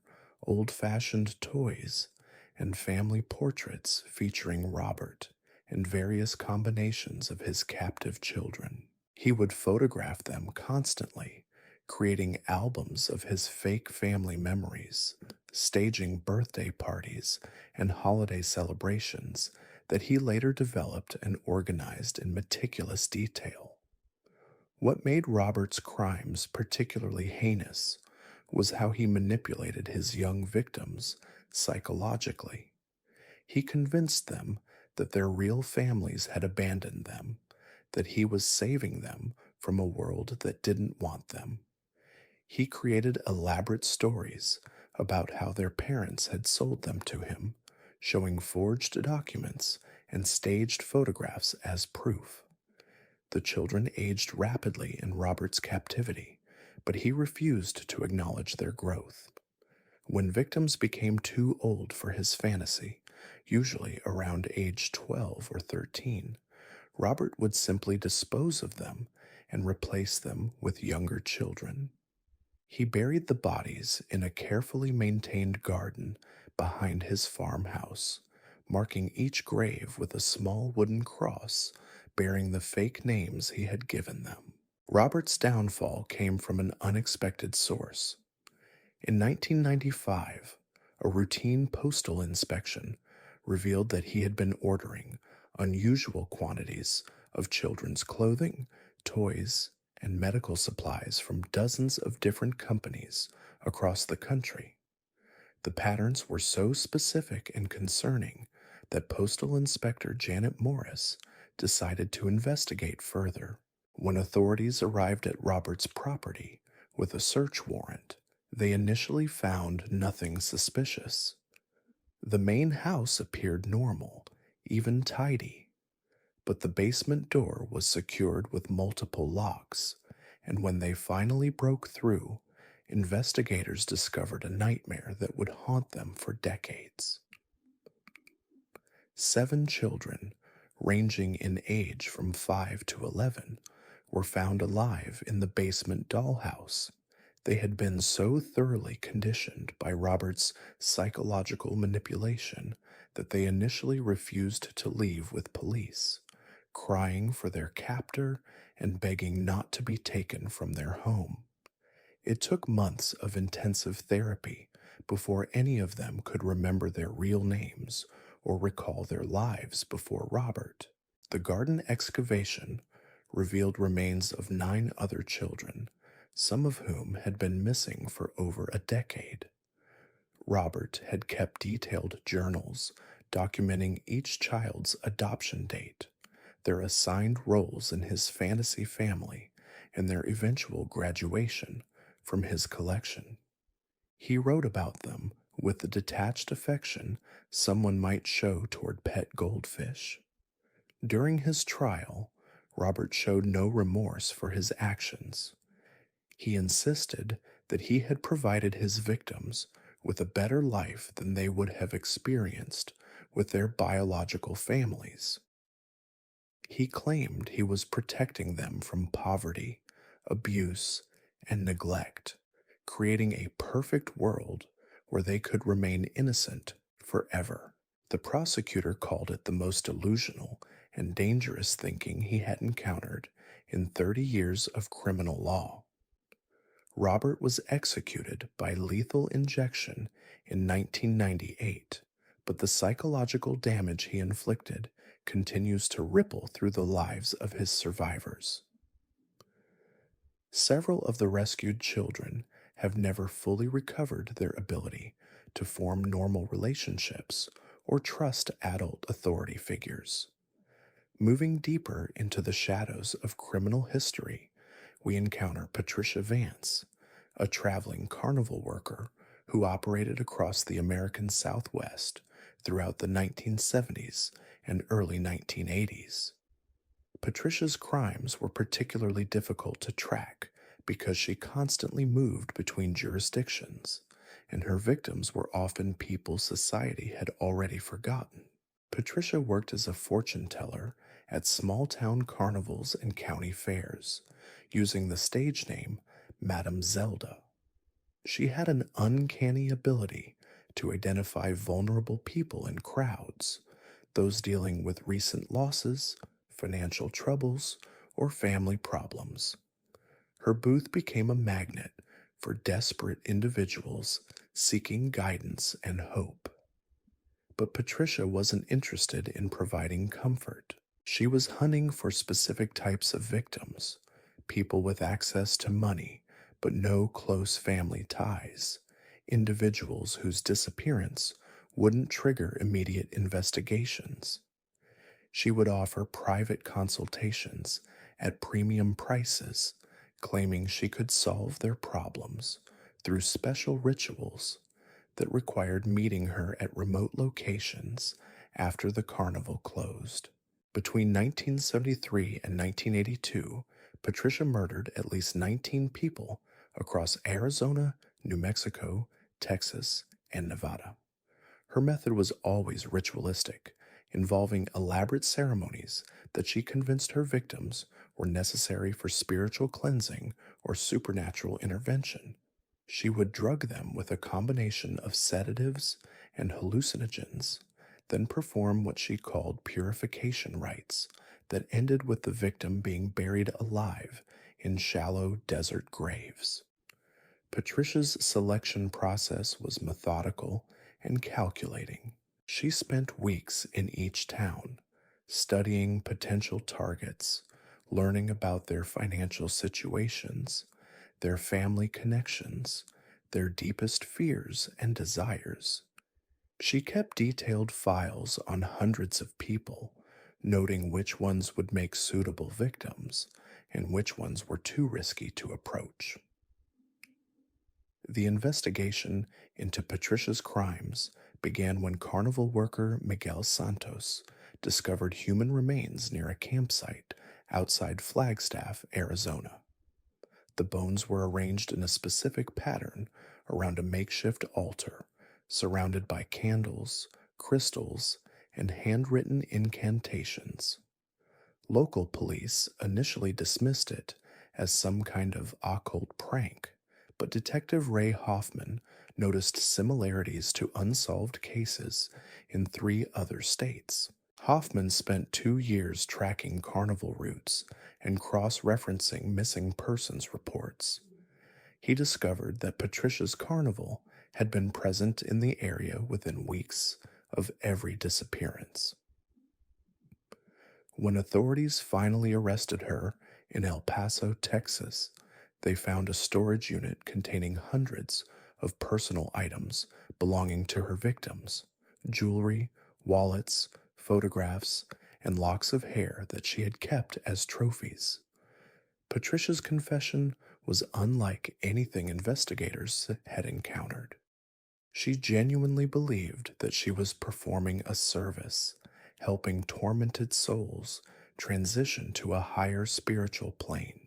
old fashioned toys, and family portraits featuring Robert and various combinations of his captive children. He would photograph them constantly, creating albums of his fake family memories, staging birthday parties and holiday celebrations that he later developed and organized in meticulous detail. What made Robert's crimes particularly heinous was how he manipulated his young victims psychologically. He convinced them that their real families had abandoned them, that he was saving them from a world that didn't want them. He created elaborate stories about how their parents had sold them to him, showing forged documents and staged photographs as proof. The children aged rapidly in Robert's captivity, but he refused to acknowledge their growth. When victims became too old for his fantasy, usually around age 12 or 13, Robert would simply dispose of them and replace them with younger children. He buried the bodies in a carefully maintained garden behind his farmhouse, marking each grave with a small wooden cross bearing the fake names he had given them. Robert's downfall came from an unexpected source. In 1995, a routine postal inspection revealed that he had been ordering unusual quantities of children's clothing, toys, and medical supplies from dozens of different companies across the country. The patterns were so specific and concerning that Postal Inspector Janet Morris decided to investigate further. When authorities arrived at Robert's property with a search warrant, they initially found nothing suspicious. The main house appeared normal, even tidy, but the basement door was secured with multiple locks, and when they finally broke through, investigators discovered a nightmare that would haunt them for decades. 7 children, ranging in age from 5 to 11, were found alive in the basement dollhouse. They had been so thoroughly conditioned by Robert's psychological manipulation that they initially refused to leave with police, crying for their captor and begging not to be taken from their home. It took months of intensive therapy before any of them could remember their real names or recall their lives before Robert. The garden excavation revealed remains of 9 other children, some of whom had been missing for over a decade. Robert had kept detailed journals documenting each child's adoption date, their assigned roles in his fantasy family, and their eventual graduation from his collection. He wrote about them with the detached affection someone might show toward pet goldfish. During his trial, Robert showed no remorse for his actions. He insisted that he had provided his victims with a better life than they would have experienced with their biological families. He claimed he was protecting them from poverty, abuse, and neglect, creating a perfect world where they could remain innocent forever. The prosecutor called it the most delusional and dangerous thinking he had encountered in 30 years of criminal law. Robert was executed by lethal injection in 1998, but the psychological damage he inflicted continues to ripple through the lives of his survivors. Several of the rescued children have never fully recovered their ability to form normal relationships or trust adult authority figures. Moving deeper into the shadows of criminal history, we encounter Patricia Vance, a traveling carnival worker who operated across the American Southwest throughout the 1970s and early 1980s. Patricia's crimes were particularly difficult to track because she constantly moved between jurisdictions, and her victims were often people society had already forgotten. Patricia worked as a fortune teller at small town carnivals and county fairs, using the stage name Madame Zelda. She had an uncanny ability to identify vulnerable people in crowds, those dealing with recent losses, financial troubles, or family problems. Her booth became a magnet for desperate individuals seeking guidance and hope. But Patricia wasn't interested in providing comfort. She was hunting for specific types of victims, people with access to money but no close family ties, individuals whose disappearance wouldn't trigger immediate investigations. She would offer private consultations at premium prices, claiming she could solve their problems through special rituals that required meeting her at remote locations after the carnival closed. Between 1973 and 1982, Patricia murdered at least 19 people across Arizona, New Mexico, Texas, and Nevada. Her method was always ritualistic, involving elaborate ceremonies that she convinced her victims were necessary for spiritual cleansing or supernatural intervention. She would drug them with a combination of sedatives and hallucinogens, then perform what she called purification rites that ended with the victim being buried alive in shallow desert graves. Patricia's selection process was methodical and calculating. She spent weeks in each town, studying potential targets, learning about their financial situations, their family connections, their deepest fears and desires. She kept detailed files on hundreds of people, noting which ones would make suitable victims and which ones were too risky to approach. The investigation into Patricia's crimes began when carnival worker Miguel Santos discovered human remains near a campsite outside Flagstaff, Arizona. The bones were arranged in a specific pattern around a makeshift altar, surrounded by candles, crystals, and handwritten incantations. Local police initially dismissed it as some kind of occult prank, but Detective Ray Hoffman noticed similarities to unsolved cases in 3 other states. Hoffman spent 2 years tracking carnival routes and cross-referencing missing persons reports. He discovered that Patricia's carnival had been present in the area within weeks of every disappearance. When authorities finally arrested her in El Paso, Texas, they found a storage unit containing hundreds of personal items belonging to her victims: jewelry, wallets, photographs, and locks of hair that she had kept as trophies. Patricia's confession was unlike anything investigators had encountered. She genuinely believed that she was performing a service, helping tormented souls transition to a higher spiritual plane.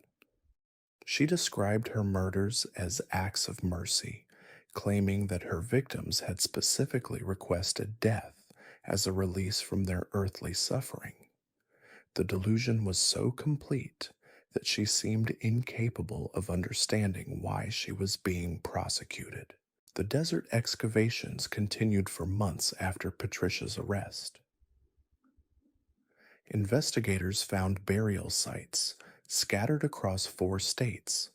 She described her murders as acts of mercy, claiming that her victims had specifically requested death as a release from their earthly suffering. The delusion was so complete that she seemed incapable of understanding why she was being prosecuted. The desert excavations continued for months after Patricia's arrest. Investigators found burial sites scattered across 4 states,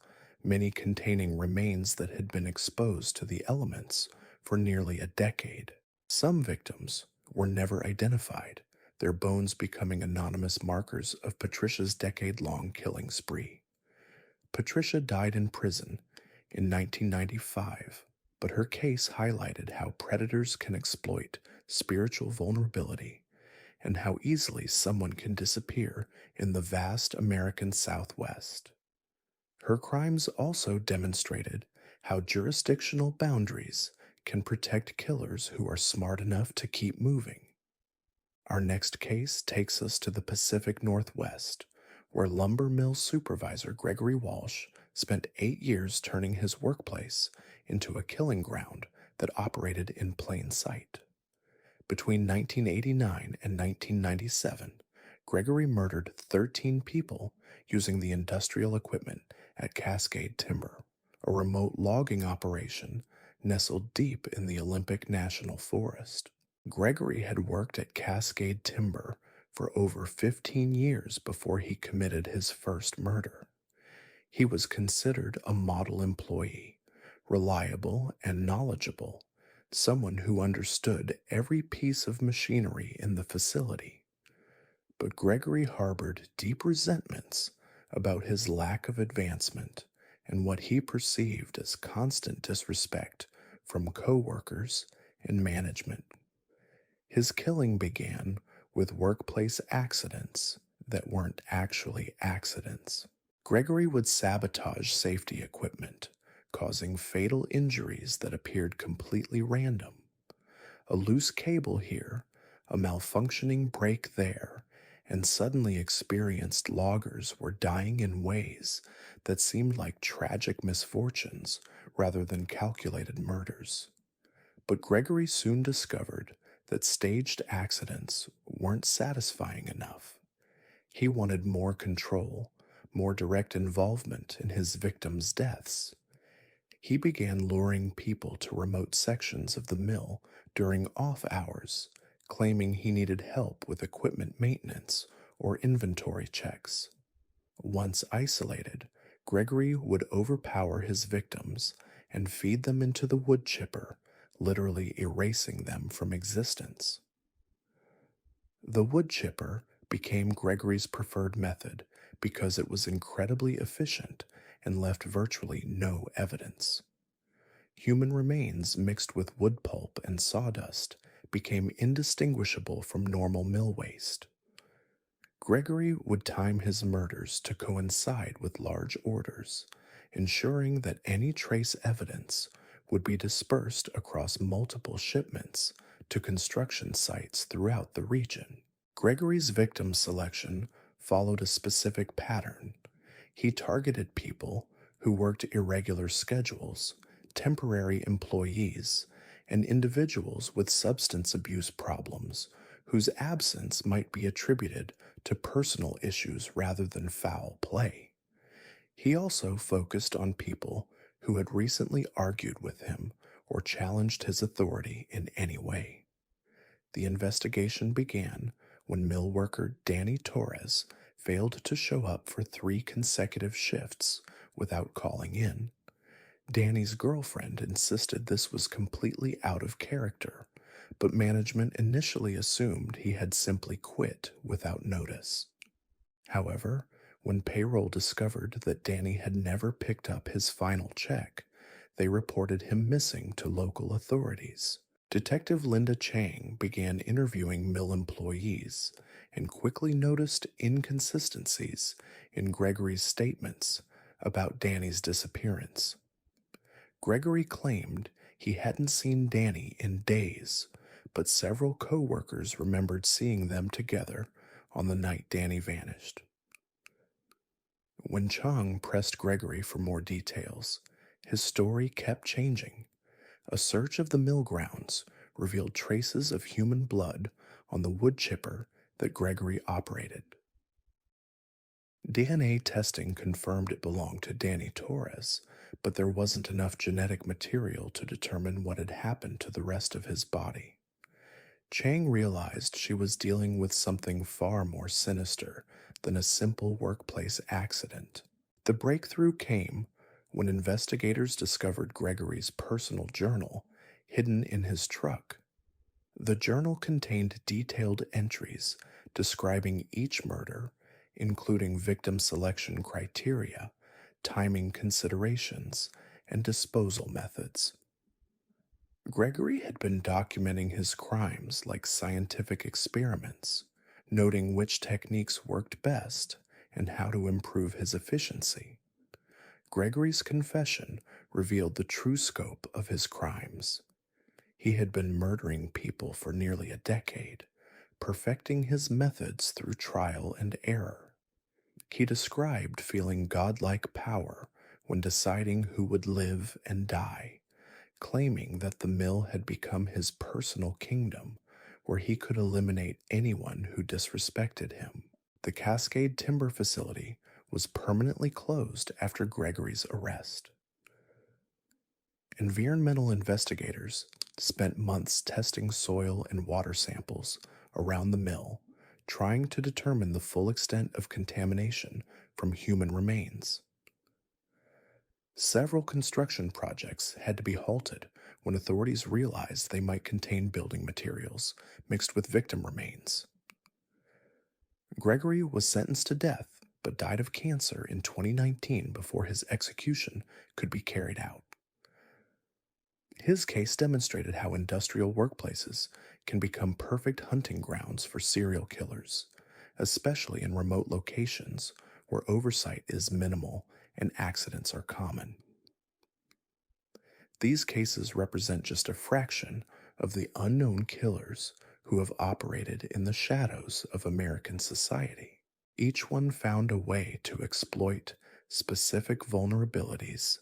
many containing remains that had been exposed to the elements for nearly a decade. Some victims were never identified, their bones becoming anonymous markers of Patricia's decade-long killing spree. Patricia died in prison in 1995, but her case highlighted how predators can exploit spiritual vulnerability and how easily someone can disappear in the vast American Southwest. Her crimes also demonstrated how jurisdictional boundaries can protect killers who are smart enough to keep moving. Our next case takes us to the Pacific Northwest, where lumber mill supervisor Gregory Walsh spent 8 years turning his workplace into a killing ground that operated in plain sight. Between 1989 and 1997, Gregory murdered 13 people using the industrial equipment at Cascade Timber, a remote logging operation nestled deep in the Olympic National Forest. Gregory had worked at Cascade Timber for over 15 years before he committed his first murder. He was considered a model employee, reliable and knowledgeable, someone who understood every piece of machinery in the facility. But Gregory harbored deep resentments about his lack of advancement and what he perceived as constant disrespect from coworkers and management. His killing began with workplace accidents that weren't actually accidents. Gregory would sabotage safety equipment, causing fatal injuries that appeared completely random. A loose cable here, a malfunctioning brake there, and suddenly experienced loggers were dying in ways that seemed like tragic misfortunes rather than calculated murders. But Gregory soon discovered that staged accidents weren't satisfying enough. He wanted more control, more direct involvement in his victims' deaths. He began luring people to remote sections of the mill during off hours, claiming he needed help with equipment maintenance or inventory checks. Once isolated, Gregory would overpower his victims and feed them into the wood chipper, literally erasing them from existence. The wood chipper became Gregory's preferred method because it was incredibly efficient and left virtually no evidence. Human remains mixed with wood pulp and sawdust became indistinguishable from normal mill waste. Gregory would time his murders to coincide with large orders, ensuring that any trace evidence would be dispersed across multiple shipments to construction sites throughout the region. Gregory's victim selection followed a specific pattern. He targeted people who worked irregular schedules, temporary employees, and individuals with substance abuse problems whose absence might be attributed to personal issues rather than foul play. He also focused on people who had recently argued with him or challenged his authority in any way. The investigation began when mill worker Danny Torres failed to show up for 3 consecutive shifts without calling in. Danny's girlfriend insisted this was completely out of character, but management initially assumed he had simply quit without notice. However, when payroll discovered that Danny had never picked up his final check, they reported him missing to local authorities. Detective Linda Chang began interviewing mill employees and quickly noticed inconsistencies in Gregory's statements about Danny's disappearance. Gregory claimed he hadn't seen Danny in days, but several co-workers remembered seeing them together on the night Danny vanished. When Chang pressed Gregory for more details, his story kept changing. A search of the mill grounds revealed traces of human blood on the wood chipper that Gregory operated. DNA testing confirmed it belonged to Danny Torres, but there wasn't enough genetic material to determine what had happened to the rest of his body. Chang realized she was dealing with something far more sinister than a simple workplace accident. The breakthrough came when investigators discovered Gregory's personal journal hidden in his truck. The journal contained detailed entries describing each murder, including victim selection criteria, timing considerations, and disposal methods. Gregory had been documenting his crimes like scientific experiments, noting which techniques worked best and how to improve his efficiency. Gregory's confession revealed the true scope of his crimes. He had been murdering people for nearly a decade, perfecting his methods through trial and error. He described feeling godlike power when deciding who would live and die, claiming that the mill had become his personal kingdom where he could eliminate anyone who disrespected him. The Cascade Timber Facility was permanently closed after Gregory's arrest. Environmental investigators spent months testing soil and water samples around the mill, trying to determine the full extent of contamination from human remains. Several construction projects had to be halted when authorities realized they might contain building materials mixed with victim remains. Gregory was sentenced to death but died of cancer in 2019 before his execution could be carried out. His case demonstrated how industrial workplaces can become perfect hunting grounds for serial killers, especially in remote locations where oversight is minimal and accidents are common. These cases represent just a fraction of the unknown killers who have operated in the shadows of American society. Each one found a way to exploit specific vulnerabilities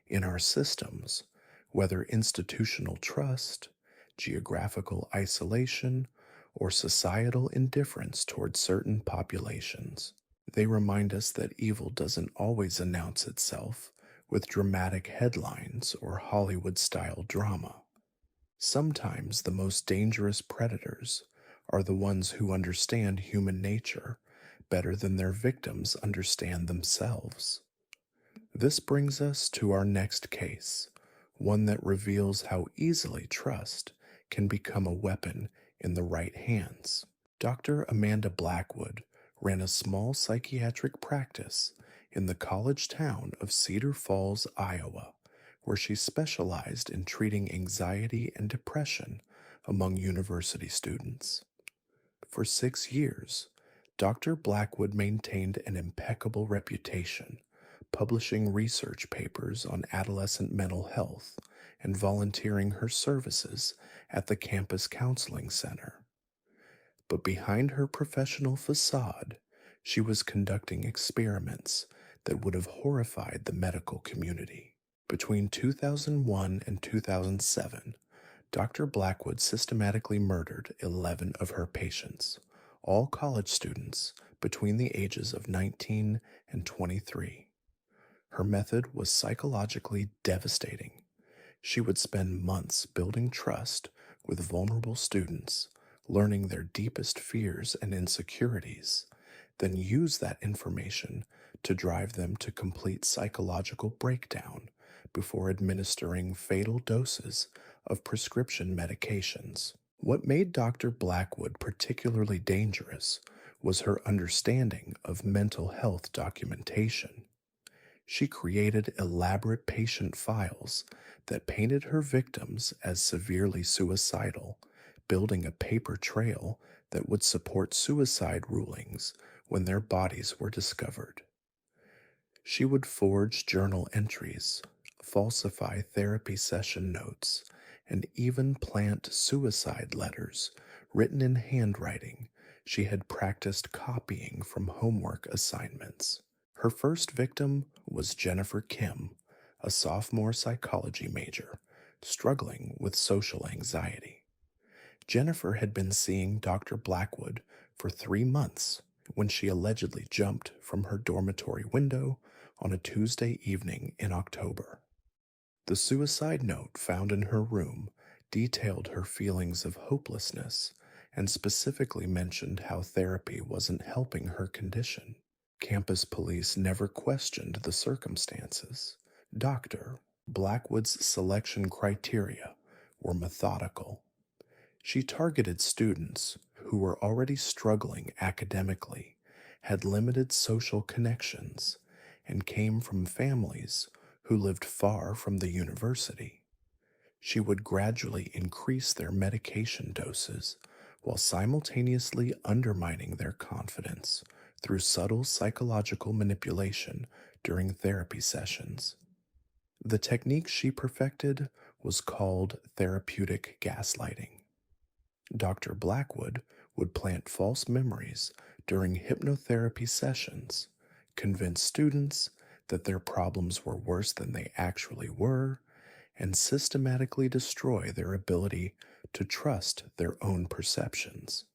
in our systems, whether institutional trust, geographical isolation, or societal indifference toward certain populations. They remind us that evil doesn't always announce itself with dramatic headlines or Hollywood-style drama. Sometimes the most dangerous predators are the ones who understand human nature better than their victims understand themselves. This brings us to our next case, one that reveals how easily trust can become a weapon in the right hands. Dr. Amanda Blackwood ran a small psychiatric practice in the college town of Cedar Falls, Iowa, where she specialized in treating anxiety and depression among university students. For 6 years, Dr. Blackwood maintained an impeccable reputation, publishing research papers on adolescent mental health and volunteering her services at the campus counseling center. But behind her professional facade, she was conducting experiments that would have horrified the medical community. Between 2001 and 2007, Dr. Blackwood systematically murdered 11 of her patients, all college students between the ages of 19 and 23. Her method was psychologically devastating. She would spend months building trust with vulnerable students, learning their deepest fears and insecurities, then use that information to drive them to complete psychological breakdown before administering fatal doses of prescription medications. What made Dr. Blackwood particularly dangerous was her understanding of mental health documentation. She created elaborate patient files that painted her victims as severely suicidal, building a paper trail that would support suicide rulings when their bodies were discovered. She would forge journal entries, falsify therapy session notes, and even plant suicide letters written in handwriting she had practiced copying from homework assignments. Her first victim was Jennifer Kim, a sophomore psychology major, struggling with social anxiety. Jennifer had been seeing Dr. Blackwood for 3 months when she allegedly jumped from her dormitory window on a Tuesday evening in October. The suicide note found in her room detailed her feelings of hopelessness and specifically mentioned how therapy wasn't helping her condition. Campus police never questioned the circumstances. Dr. Blackwood's selection criteria were methodical. She targeted students who were already struggling academically, had limited social connections, and came from families who lived far from the university. She would gradually increase their medication doses while simultaneously undermining their confidence through subtle psychological manipulation during therapy sessions. The technique she perfected was called therapeutic gaslighting. Dr. Blackwood would plant false memories during hypnotherapy sessions, convince students that their problems were worse than they actually were, and systematically destroy their ability to trust their own perceptions.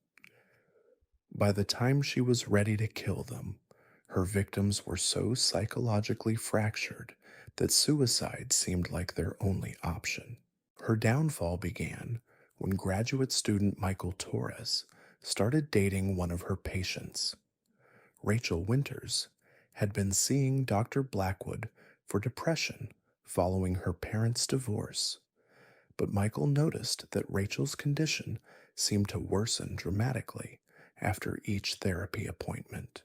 By the time she was ready to kill them, her victims were so psychologically fractured that suicide seemed like their only option. Her downfall began when graduate student Michael Torres started dating one of her patients. Rachel Winters had been seeing Dr. Blackwood for depression following her parents' divorce, but Michael noticed that Rachel's condition seemed to worsen dramatically after each therapy appointment.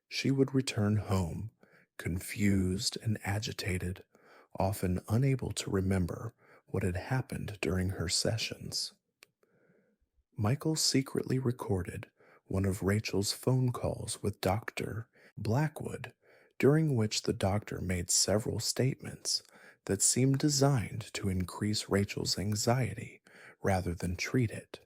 She would return home, confused and agitated, often unable to remember what had happened during her sessions. Michael secretly recorded one of Rachel's phone calls with Dr. Blackwood, during which the doctor made several statements that seemed designed to increase Rachel's anxiety rather than treat it.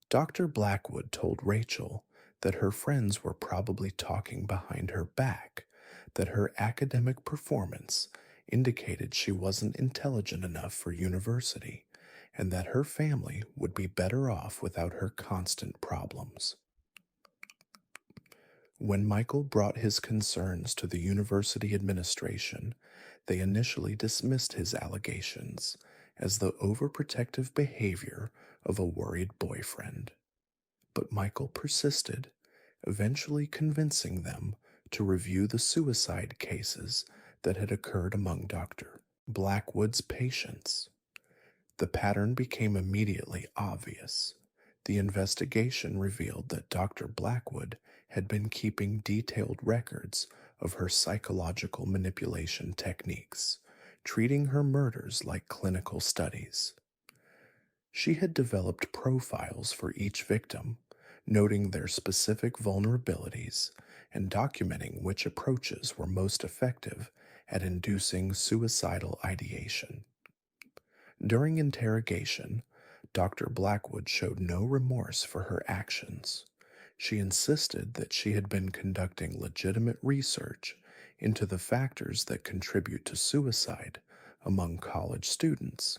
Dr. Blackwood told Rachel that her friends were probably talking behind her back, that her academic performance indicated she wasn't intelligent enough for university, and that her family would be better off without her constant problems. When Michael brought his concerns to the university administration, they initially dismissed his allegations as the overprotective behavior of a worried boyfriend. But Michael persisted, eventually convincing them to review the suicide cases that had occurred among Dr. Blackwood's patients. The pattern became immediately obvious. The investigation revealed that Dr. Blackwood had been keeping detailed records of her psychological manipulation techniques, treating her murders like clinical studies. She had developed profiles for each victim, noting their specific vulnerabilities and documenting which approaches were most effective at inducing suicidal ideation. During interrogation, Dr. Blackwood showed no remorse for her actions. She insisted that she had been conducting legitimate research into the factors that contribute to suicide among college students.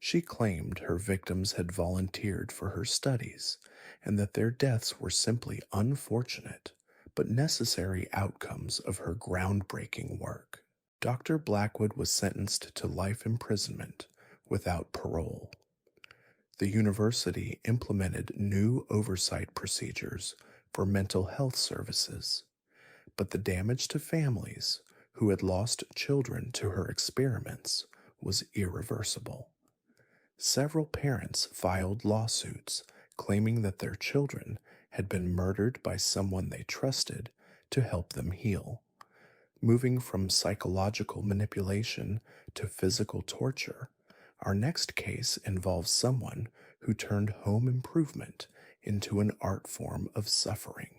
She claimed her victims had volunteered for her studies and that their deaths were simply unfortunate but necessary outcomes of her groundbreaking work. Dr. Blackwood was sentenced to life imprisonment without parole. The university implemented new oversight procedures for mental health services, but the damage to families who had lost children to her experiments was irreversible. Several parents filed lawsuits claiming that their children had been murdered by someone they trusted to help them heal. Moving from psychological manipulation to physical torture, our next case involves someone who turned home improvement into an art form of suffering.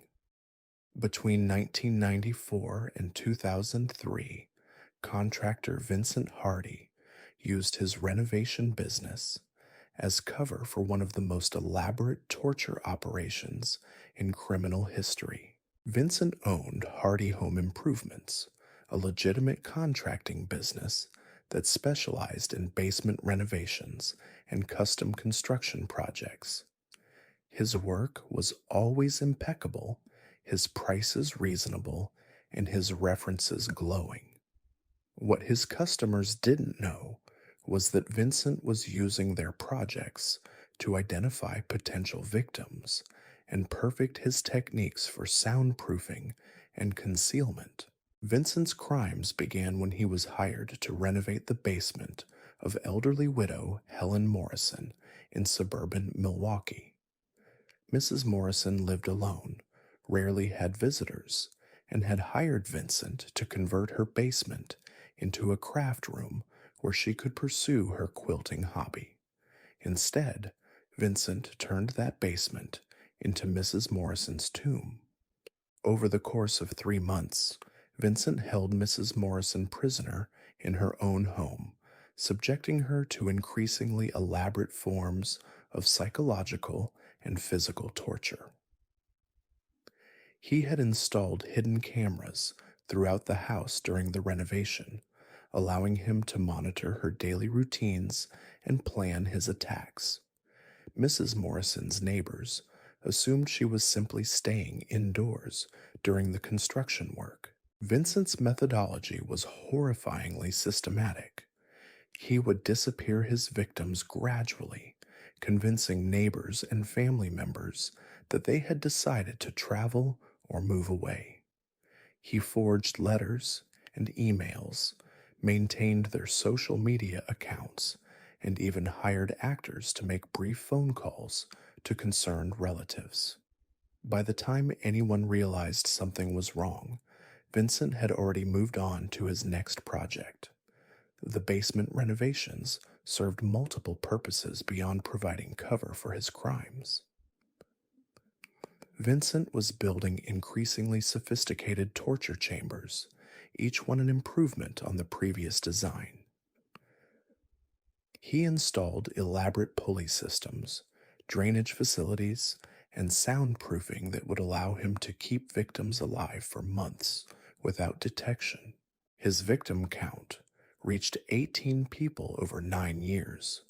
Between 1994 and 2003, contractor Vincent Hardy used his renovation business as cover for one of the most elaborate torture operations in criminal history. Vincent owned Hardy Home Improvements, a legitimate contracting business that specialized in basement renovations and custom construction projects. His work was always impeccable, his prices reasonable, and his references glowing. What his customers didn't know was that Vincent was using their projects to identify potential victims and perfect his techniques for soundproofing and concealment. Vincent's crimes began when he was hired to renovate the basement of elderly widow Helen Morrison in suburban Milwaukee. Mrs. Morrison lived alone, rarely had visitors, and had hired Vincent to convert her basement into a craft room where she could pursue her quilting hobby. Instead, Vincent turned that basement into Mrs. Morrison's tomb. Over the course of 3 months, Vincent held Mrs. Morrison prisoner in her own home, subjecting her to increasingly elaborate forms of psychological and physical torture. He had installed hidden cameras throughout the house during the renovation, allowing him to monitor her daily routines and plan his attacks. Mrs. Morrison's neighbors assumed she was simply staying indoors during the construction work. Vincent's methodology was horrifyingly systematic. He would disappear his victims gradually, convincing neighbors and family members that they had decided to travel or move away. He forged letters and emails, maintained their social media accounts, and even hired actors to make brief phone calls to concerned relatives. By the time anyone realized something was wrong, Vincent had already moved on to his next project. The basement renovations served multiple purposes beyond providing cover for his crimes. Vincent was building increasingly sophisticated torture chambers, each one an improvement on the previous design. He installed elaborate pulley systems, drainage facilities, and soundproofing that would allow him to keep victims alive for months without detection. His victim count reached 18 people over 9 years,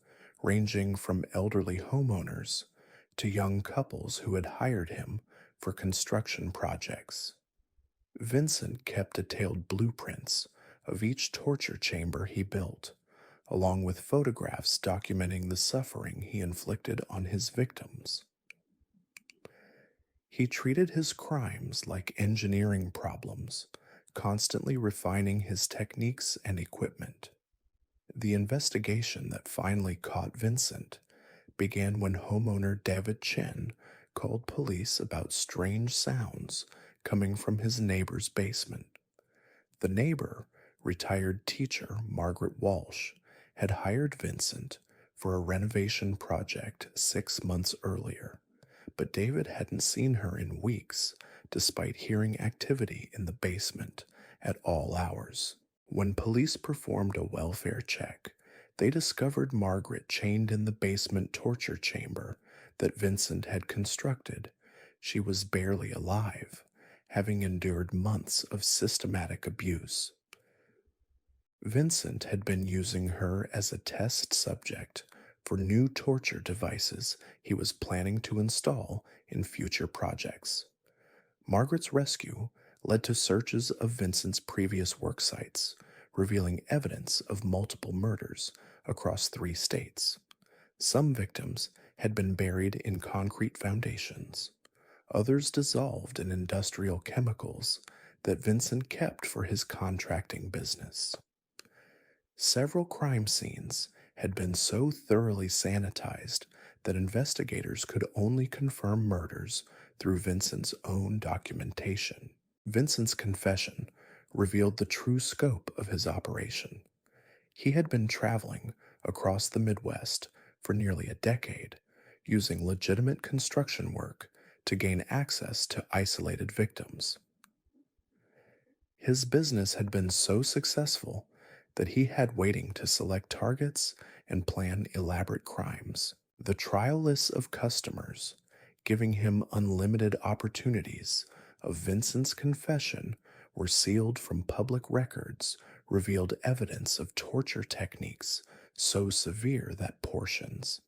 ranging from elderly homeowners to young couples who had hired him for construction projects. Vincent kept detailed blueprints of each torture chamber he built, along with photographs documenting the suffering he inflicted on his victims. He treated his crimes like engineering problems, constantly refining his techniques and equipment. The investigation that finally caught Vincent began when homeowner David Chen called police about strange sounds coming from his neighbor's basement. The neighbor, retired teacher Margaret Walsh, had hired Vincent for a renovation project 6 months earlier, but David hadn't seen her in weeks, despite hearing activity in the basement at all hours. When police performed a welfare check, they discovered Margaret chained in the basement torture chamber that Vincent had constructed. She was barely alive, having endured months of systematic abuse. Vincent had been using her as a test subject for new torture devices he was planning to install in future projects. Margaret's rescue led to searches of Vincent's previous work sites, revealing evidence of multiple murders across 3 states. Some victims had been buried in concrete foundations, others dissolved in industrial chemicals that Vincent kept for his contracting business. Several crime scenes had been so thoroughly sanitized that investigators could only confirm murders through Vincent's own documentation. Vincent's confession revealed the true scope of his operation. He had been traveling across the Midwest for nearly a decade, using legitimate construction work to gain access to isolated victims. His business had been so successful that he had waiting to select targets and plan elaborate crimes. The trial lists of customers, giving him unlimited opportunities of Vincent's confession were sealed from public records revealed evidence of torture techniques so severe that portions.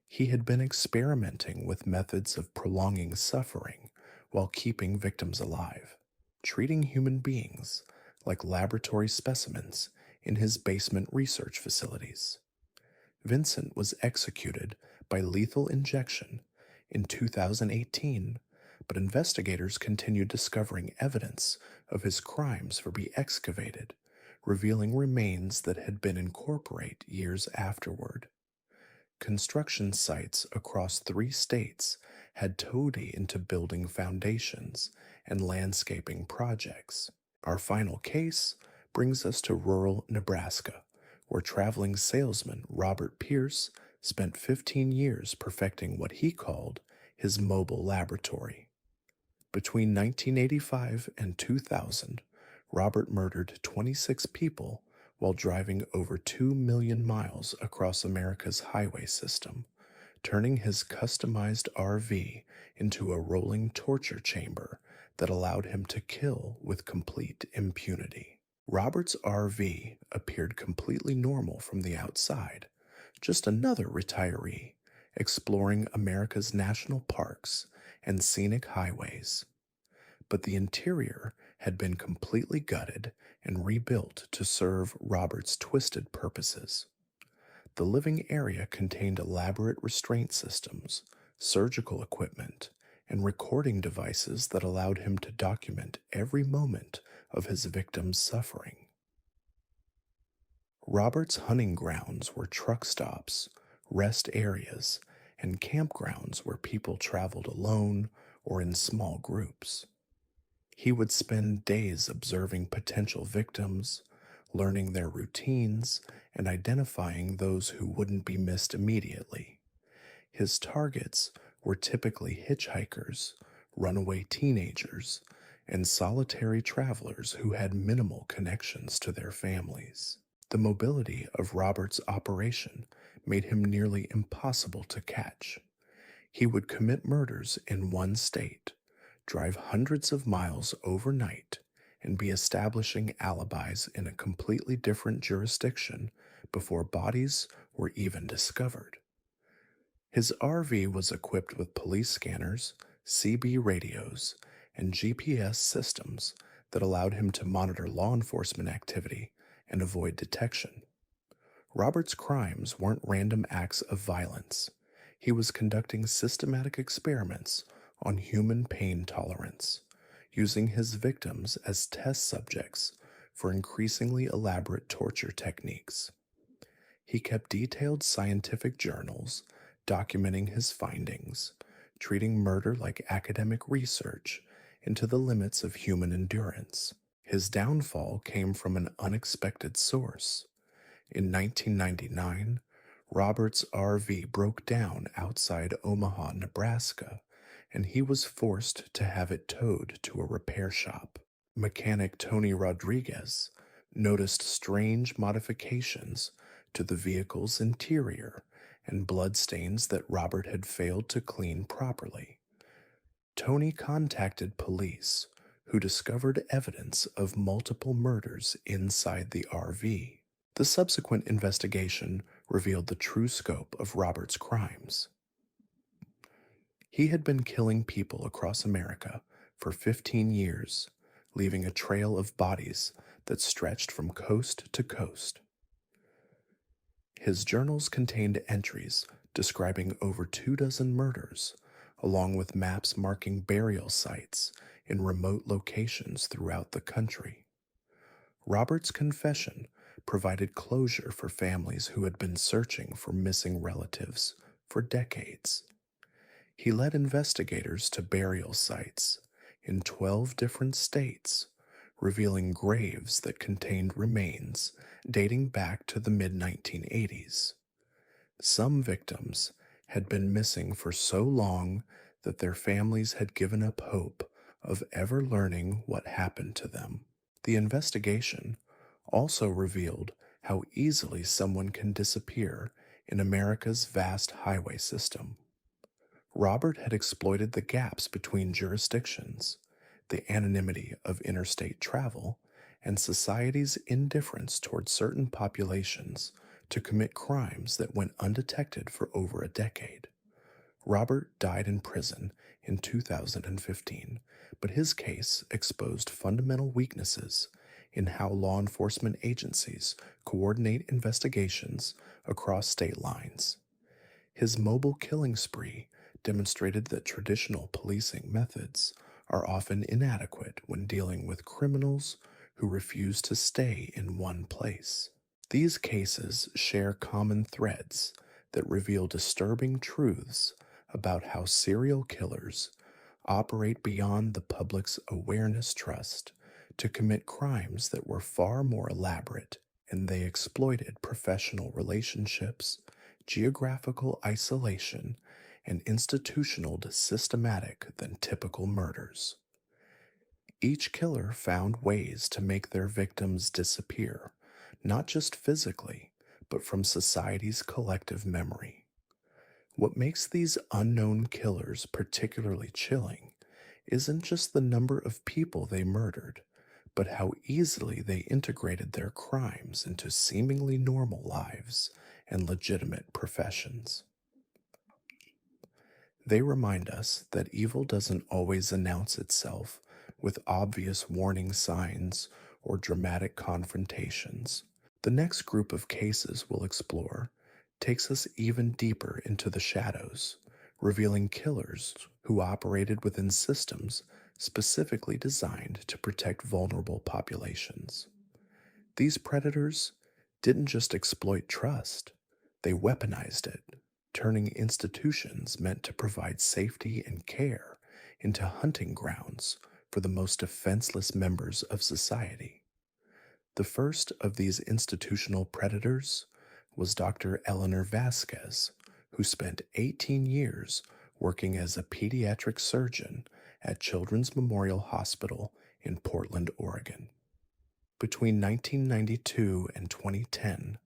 He had been experimenting with methods of prolonging suffering while keeping victims alive, treating human beings like laboratory specimens in his basement research facilities. Vincent was executed by lethal injection in 2018, but investigators continued discovering evidence of his crimes for be excavated, revealing remains that had been incorporated years afterward. Construction sites across 3 states had Toady into building foundations and landscaping projects. Our final case brings us to rural Nebraska, where traveling salesman Robert Pierce spent 15 years perfecting what he called his mobile laboratory. Between 1985 and 2000, Robert murdered 26 people while driving over 2 million miles across America's highway system, turning his customized RV into a rolling torture chamber that allowed him to kill with complete impunity. Robert's RV appeared completely normal from the outside, just another retiree exploring America's national parks and scenic highways. But the interior had been completely gutted and rebuilt to serve Robert's twisted purposes. The living area contained elaborate restraint systems, surgical equipment, and recording devices that allowed him to document every moment of his victim's suffering. Robert's hunting grounds were truck stops, rest areas, and campgrounds where people traveled alone or in small groups. He would spend days observing potential victims, learning their routines, and identifying those who wouldn't be missed immediately. His targets were typically hitchhikers, runaway teenagers, and solitary travelers who had minimal connections to their families. The mobility of Robert's operation made him nearly impossible to catch. He would commit murders in one state, drive hundreds of miles overnight, and be establishing alibis in a completely different jurisdiction before bodies were even discovered. His RV was equipped with police scanners, CB radios, and GPS systems that allowed him to monitor law enforcement activity and avoid detection. Robert's crimes weren't random acts of violence. He was conducting systematic experiments on human pain tolerance, using his victims as test subjects for increasingly elaborate torture techniques. He kept detailed scientific journals documenting his findings, treating murder like academic research and to the limits of human endurance. His downfall came from an unexpected source. In 1999, Robert's RV broke down outside Omaha, Nebraska, and he was forced to have it towed to a repair shop. Mechanic Tony Rodriguez noticed strange modifications to the vehicle's interior and bloodstains that Robert had failed to clean properly. Tony contacted police, who discovered evidence of multiple murders inside the RV. The subsequent investigation revealed the true scope of Robert's crimes. He had been killing people across America for 15 years, leaving a trail of bodies that stretched from coast to coast. His journals contained entries describing over 24 murders, along with maps marking burial sites in remote locations throughout the country. Robert's confession provided closure for families who had been searching for missing relatives for decades. He led investigators to burial sites in 12 different states, revealing graves that contained remains dating back to the mid-1980s. Some victims had been missing for so long that their families had given up hope of ever learning what happened to them. The investigation also revealed how easily someone can disappear in America's vast highway system. Robert had exploited the gaps between jurisdictions, the anonymity of interstate travel, and society's indifference toward certain populations to commit crimes that went undetected for over a decade. Robert died in prison in 2015, but his case exposed fundamental weaknesses in how law enforcement agencies coordinate investigations across state lines. His mobile killing spree demonstrated that traditional policing methods are often inadequate when dealing with criminals who refuse to stay in one place. These cases share common threads that reveal disturbing truths about how serial killers operate beyond the public's awareness trust to commit crimes that were far more elaborate, and they exploited professional relationships, geographical isolation, and institutional systematic than typical murders. Each killer found ways to make their victims disappear, not just physically, but from society's collective memory. What makes these unknown killers particularly chilling isn't just the number of people they murdered, but how easily they integrated their crimes into seemingly normal lives and legitimate professions. They remind us that evil doesn't always announce itself with obvious warning signs or dramatic confrontations. The next group of cases we'll explore takes us even deeper into the shadows, revealing killers who operated within systems specifically designed to protect vulnerable populations. These predators didn't just exploit trust, they weaponized it, turning institutions meant to provide safety and care into hunting grounds for the most defenseless members of society. The first of these institutional predators was Dr. Eleanor Vasquez, who spent 18 years working as a pediatric surgeon at Children's Memorial Hospital in Portland, Oregon. Between 1992 and 2010,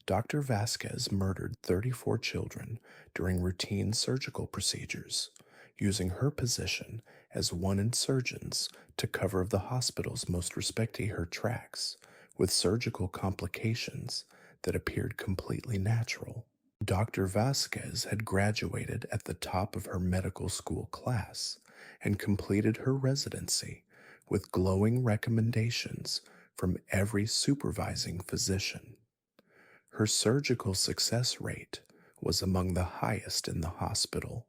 Dr. Vasquez murdered 34 children during routine surgical procedures, using her position as one in surgeons to cover the hospital's most respected tracks with surgical complications that appeared completely natural. Dr. Vasquez had graduated at the top of her medical school class and completed her residency with glowing recommendations from every supervising physician. Her surgical success rate was among the highest in the hospital,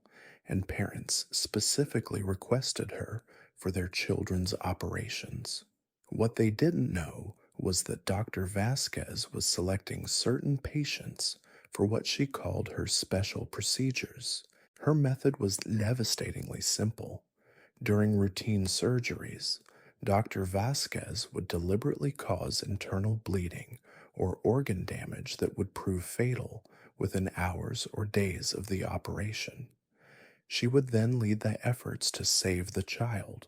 and parents specifically requested her for their children's operations. What they didn't know was that Dr. Vasquez was selecting certain patients for what she called her special procedures. Her method was devastatingly simple. During routine surgeries, Dr. Vasquez would deliberately cause internal bleeding or organ damage that would prove fatal within hours or days of the operation. She would then lead the efforts to save the child,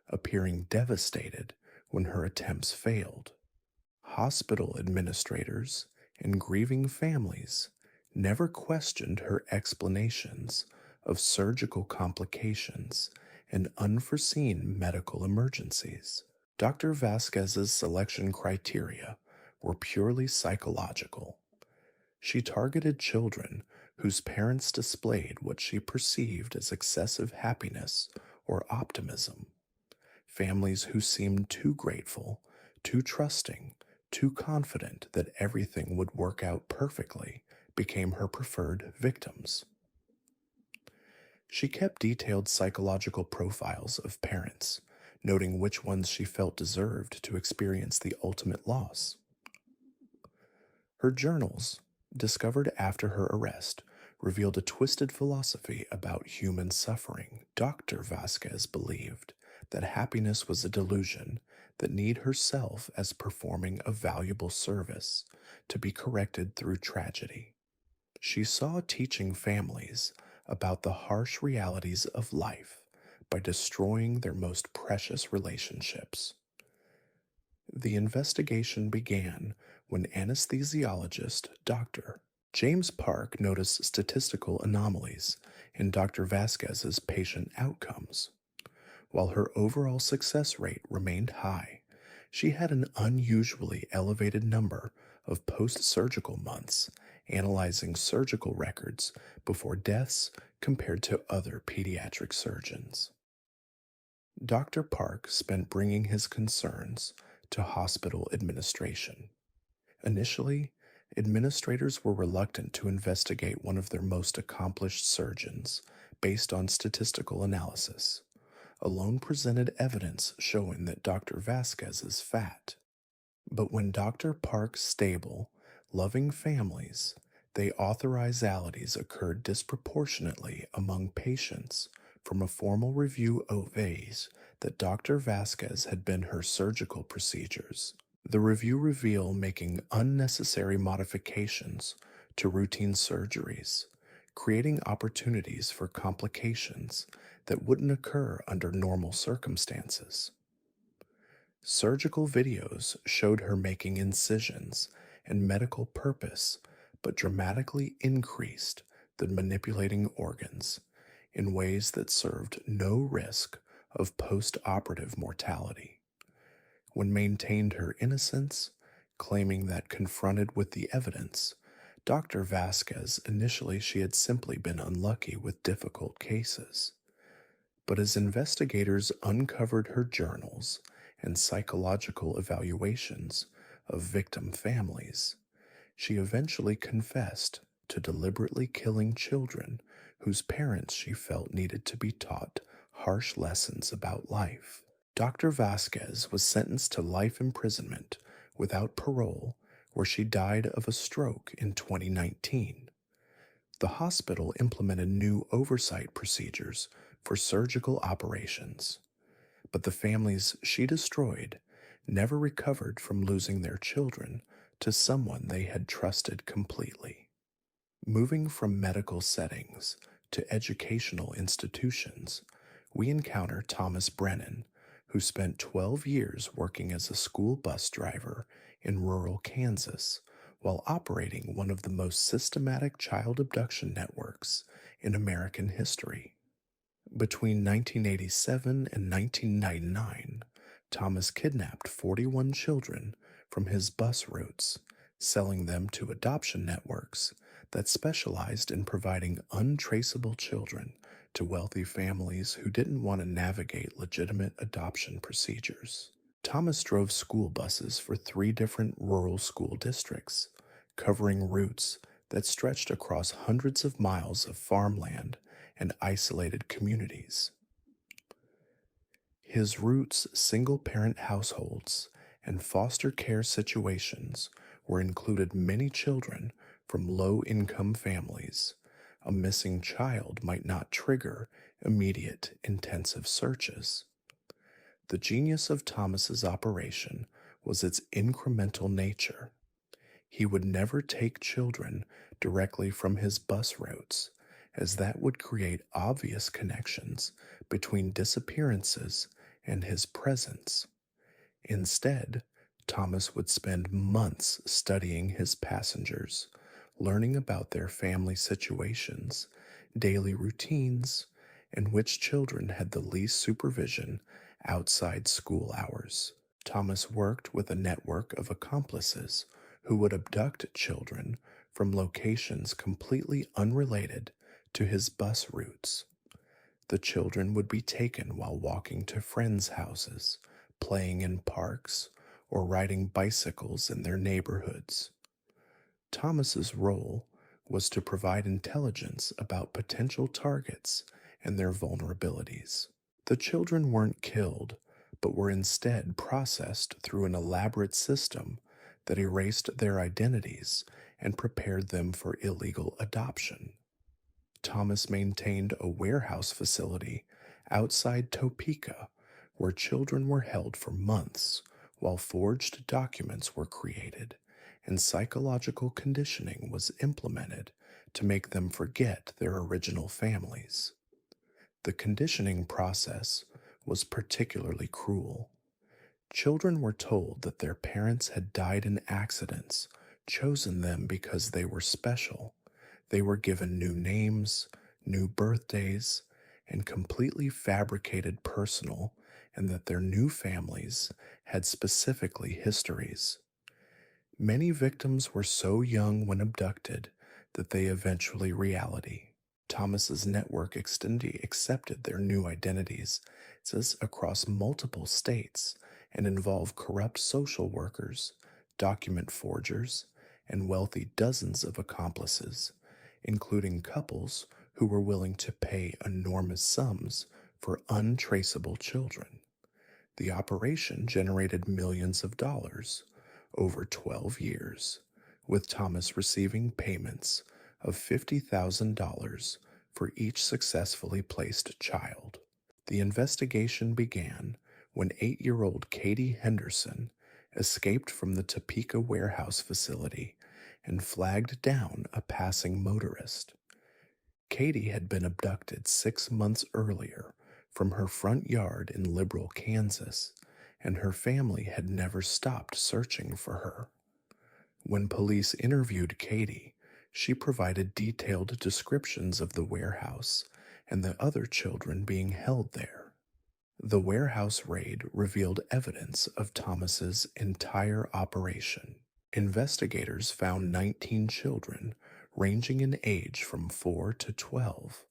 appearing devastated when her attempts failed. Hospital administrators and grieving families never questioned her explanations of surgical complications and unforeseen medical emergencies. Dr. Vasquez's selection criteria were purely psychological. She targeted children whose parents displayed what she perceived as excessive happiness or optimism, families who seemed too grateful, too trusting, too confident that everything would work out perfectly became her preferred victims. She kept detailed psychological profiles of parents, noting which ones she felt deserved to experience the ultimate loss. Her journals, discovered after her arrest, revealed a twisted philosophy about human suffering. Dr. Vasquez believed that happiness was a delusion that need herself as performing a valuable service to be corrected through tragedy. She saw teaching families about the harsh realities of life by destroying their most precious relationships. The investigation began when anesthesiologist Dr. James Park noticed statistical anomalies in Dr. Vasquez's patient outcomes. While her overall success rate remained high, she had an unusually elevated number of post surgical months analyzing surgical records before deaths compared to other pediatric surgeons. Dr. Park spent bringing his concerns to hospital administration. Initially, administrators were reluctant to investigate one of their most accomplished surgeons based on statistical analysis. Alone presented evidence showing that Dr. Vasquez is fat. But when Dr. Park's stable, loving families, they authorialities occurred disproportionately among patients from a formal review obeys that Dr. Vasquez had been her surgical procedures. The review reveal making unnecessary modifications to routine surgeries, creating opportunities for complications that wouldn't occur under normal circumstances. Surgical videos showed her making incisions and medical purpose, but dramatically increased than manipulating organs in ways that served no risk of post operative mortality. When maintained her innocence, claiming that confronted with the evidence, Dr. Vasquez initially she had simply been unlucky with difficult cases. But as investigators uncovered her journals and psychological evaluations of victim families, she eventually confessed to deliberately killing children whose parents she felt needed to be taught harsh lessons about life. Dr. Vasquez was sentenced to life imprisonment without parole, where she died of a stroke in 2019. The hospital implemented new oversight procedures for surgical operations, but the families she destroyed never recovered from losing their children to someone they had trusted completely. Moving from medical settings to educational institutions, we encounter Thomas Brennan, who spent 12 years working as a school bus driver in rural Kansas while operating one of the most systematic child abduction networks in American history. Between 1987 and 1999, Thomas kidnapped 41 children from his bus routes, selling them to adoption networks that specialized in providing untraceable children to wealthy families who didn't want to navigate legitimate adoption procedures. Thomas drove school buses for 3 different rural school districts, covering routes that stretched across hundreds of miles of farmland and isolated communities. His routes, single parent households, and foster care situations were included many children from low income families. A missing child might not trigger immediate intensive searches. The genius of Thomas's operation was its incremental nature. He would never take children directly from his bus routes, as that would create obvious connections between disappearances and his presence. Instead, Thomas would spend months studying his passengers, learning about their family situations, daily routines, and which children had the least supervision outside school hours. Thomas worked with a network of accomplices who would abduct children from locations completely unrelated to his bus routes. The children would be taken while walking to friends' houses, playing in parks, or riding bicycles in their neighborhoods. Thomas's role was to provide intelligence about potential targets and their vulnerabilities. The children weren't killed, but were instead processed through an elaborate system that erased their identities and prepared them for illegal adoption. Thomas maintained a warehouse facility outside Topeka where children were held for months while forged documents were created and psychological conditioning was implemented to make them forget their original families. The conditioning process was particularly cruel. Children were told that their parents had died in accidents, chosen them because they were special. They were given new names, new birthdays, and completely fabricated personal, and that their new families had specifically histories. Many victims were so young when abducted that they eventually reality. Thomas's network extendee accepted their new identities, says across multiple states, and involve corrupt social workers, document forgers, and wealthy dozens of accomplices, including couples who were willing to pay enormous sums for untraceable children. The operation generated millions of dollars over 12 years, with Thomas receiving payments of $50,000 for each successfully placed child. The investigation began when 8-year-old Katie Henderson escaped from the Topeka warehouse facility and flagged down a passing motorist. Katie had been abducted 6 months earlier from her front yard in Liberal, Kansas, and her family had never stopped searching for her. When police interviewed Katie, she provided detailed descriptions of the warehouse and the other children being held there. The warehouse raid revealed evidence of Thomas's entire operation. Investigators found 19 children ranging in age from 4 to 12,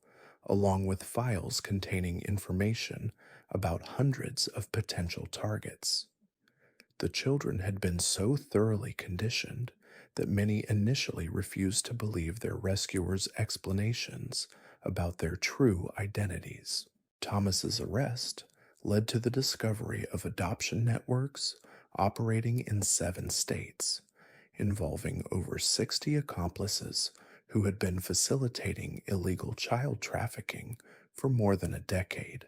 along with files containing information about hundreds of potential targets. The children had been so thoroughly conditioned that many initially refused to believe their rescuers' explanations about their true identities. Thomas's arrest led to the discovery of adoption networks operating in 7 states, involving over 60 accomplices who had been facilitating illegal child trafficking for more than a decade.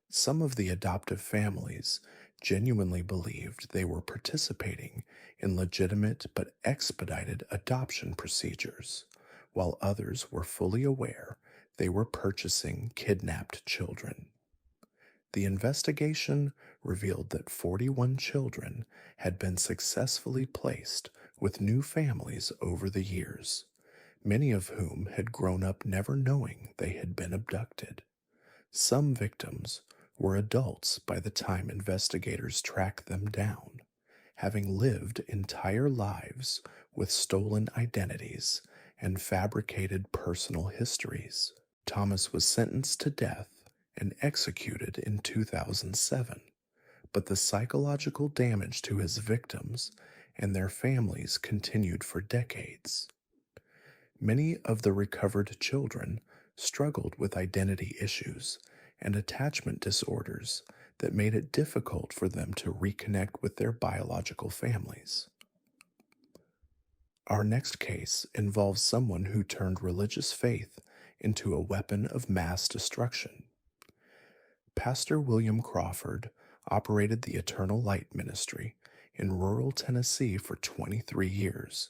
Some of the adoptive families genuinely believed they were participating in legitimate but expedited adoption procedures, while others were fully aware they were purchasing kidnapped children. The investigation revealed that 41 children had been successfully placed with new families over the years, many of whom had grown up never knowing they had been abducted. Some victims were adults by the time investigators tracked them down, having lived entire lives with stolen identities and fabricated personal histories. Thomas was sentenced to death and executed in 2007, but the psychological damage to his victims and their families continued for decades. Many of the recovered children struggled with identity issues and attachment disorders that made it difficult for them to reconnect with their biological families. Our next case involves someone who turned religious faith into a weapon of mass destruction. Pastor William Crawford operated the Eternal Light Ministry in rural Tennessee for 23 years,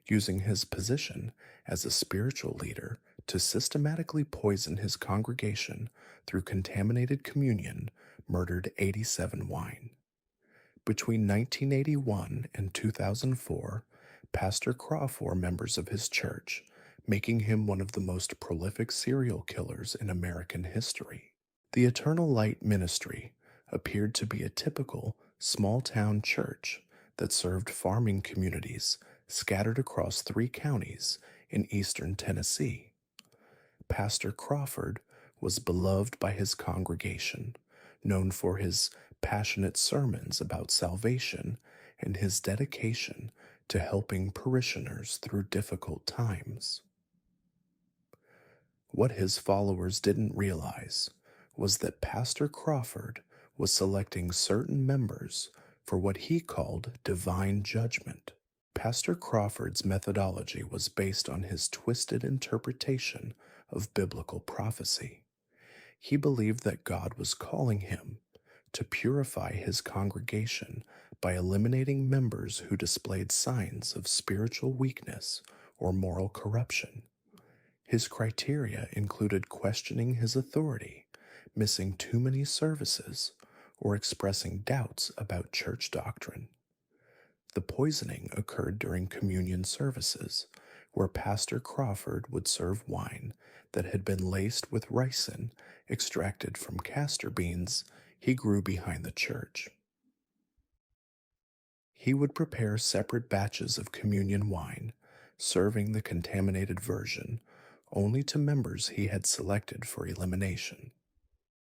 using his position as a spiritual leader to systematically poison his congregation through contaminated communion, murdered 87 wine. Between 1981 and 2004, Pastor Crawford members of his church, making him one of the most prolific serial killers in American history. The Eternal Light Ministry appeared to be a typical small-town church that served farming communities scattered across 3 counties in eastern Tennessee. Pastor Crawford was beloved by his congregation, known for his passionate sermons about salvation and his dedication to helping parishioners through difficult times. What his followers didn't realize was that Pastor Crawford was selecting certain members for what he called divine judgment. Pastor Crawford's methodology was based on his twisted interpretation of biblical prophecy. He believed that God was calling him to purify his congregation by eliminating members who displayed signs of spiritual weakness or moral corruption. His criteria included questioning his authority, missing too many services, or expressing doubts about church doctrine. The poisoning occurred during communion services, where Pastor Crawford would serve wine that had been laced with ricin extracted from castor beans he grew behind the church. He would prepare separate batches of communion wine, serving the contaminated version only to members he had selected for elimination.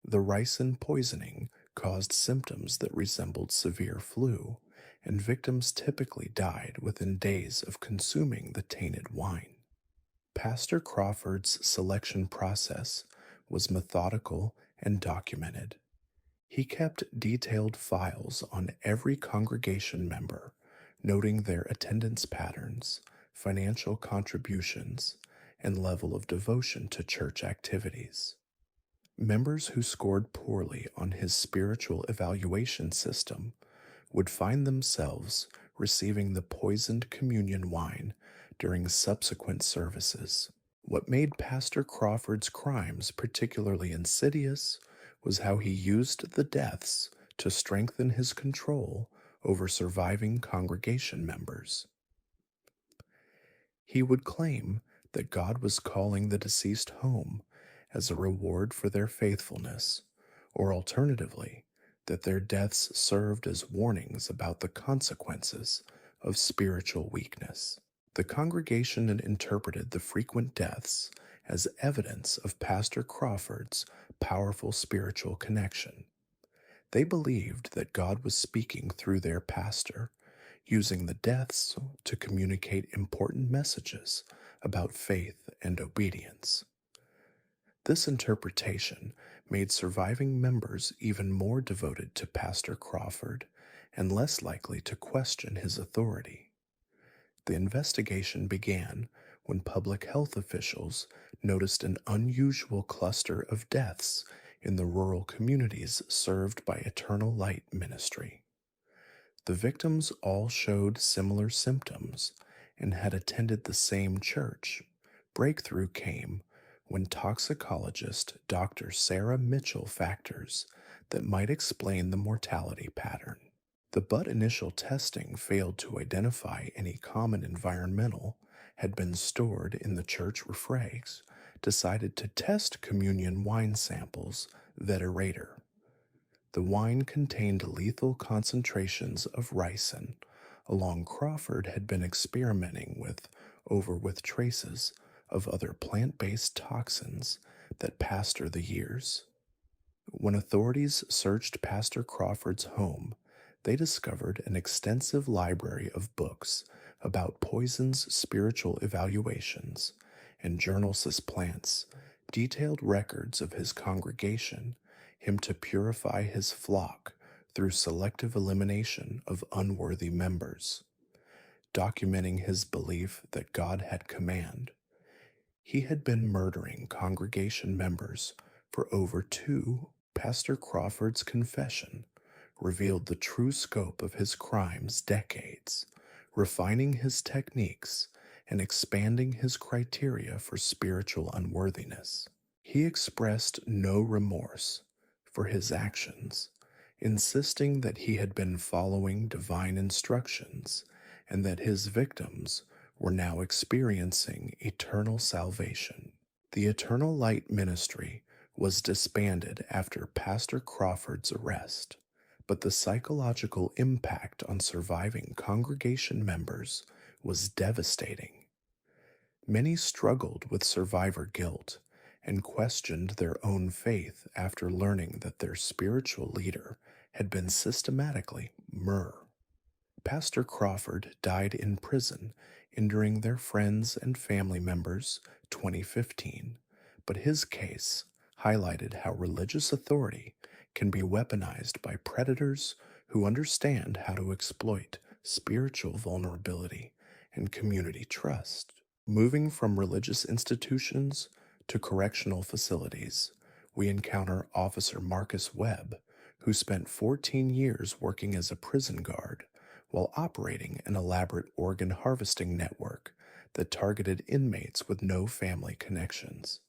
The ricin poisoning caused symptoms that resembled severe flu, and victims typically died within days of consuming the tainted wine. Pastor Crawford's selection process was methodical and documented. He kept detailed files on every congregation member, noting their attendance patterns, financial contributions, and level of devotion to church activities. Members who scored poorly on his spiritual evaluation system would find themselves receiving the poisoned communion wine during subsequent services. What made Pastor Crawford's crimes particularly insidious was how he used the deaths to strengthen his control over surviving congregation members. He would claim that God was calling the deceased home as a reward for their faithfulness, or alternatively, that their deaths served as warnings about the consequences of spiritual weakness. The congregation had interpreted the frequent deaths as evidence of Pastor Crawford's powerful spiritual connection. They believed that God was speaking through their pastor, using the deaths to communicate important messages about faith and obedience. This interpretation made surviving members even more devoted to Pastor Crawford and less likely to question his authority. The investigation began when public health officials noticed an unusual cluster of deaths in the rural communities served by Eternal Light Ministry. The victims all showed similar symptoms and had attended the same church. Breakthrough came when toxicologist Dr. Sarah Mitchell factors that might explain the mortality pattern. But initial testing failed to identify any common environmental had been stored in the church refrags, decided to test communion wine samples veterator. The wine contained lethal concentrations of ricin, along Crawford had been experimenting with traces of other plant-based toxins that passed through the years. When authorities searched Pastor Crawford's home, they discovered an extensive library of books about poison's spiritual evaluations and journals plants, detailed records of his congregation, him to purify his flock through selective elimination of unworthy members, documenting his belief that God had command. He had been murdering congregation members for over 2. Pastor Crawford's confession revealed the true scope of his crimes decades, refining his techniques and expanding his criteria for spiritual unworthiness. He expressed no remorse for his actions, insisting that he had been following divine instructions and that his victims were now experiencing eternal salvation. The Eternal Light Ministry was disbanded after Pastor Crawford's arrest, but the psychological impact on surviving congregation members was devastating. Many struggled with survivor guilt and questioned their own faith after learning that their spiritual leader had been systematically murdered. Pastor Crawford died in prison, injuring their friends and family members 2015, but his case highlighted how religious authority can be weaponized by predators who understand how to exploit spiritual vulnerability and community trust. Moving from religious institutions to correctional facilities, we encounter Officer Marcus Webb, who spent 14 years working as a prison guard while operating an elaborate organ harvesting network that targeted inmates with no family connections.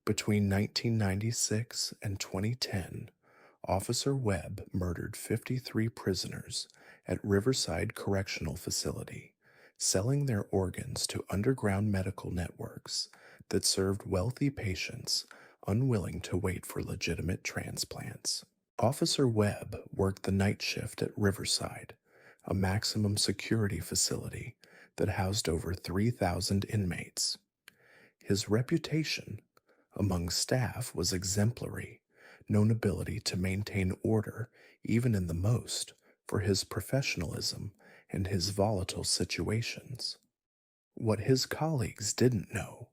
Between 1996 and 2010, Officer Webb murdered 53 prisoners at Riverside Correctional Facility, selling their organs to underground medical networks that served wealthy patients unwilling to wait for legitimate transplants. Officer Webb worked the night shift at Riverside, a maximum security facility that housed over 3,000 inmates. His reputation among staff was exemplary, known ability to maintain order even in the most for his professionalism and his volatile situations. What his colleagues didn't know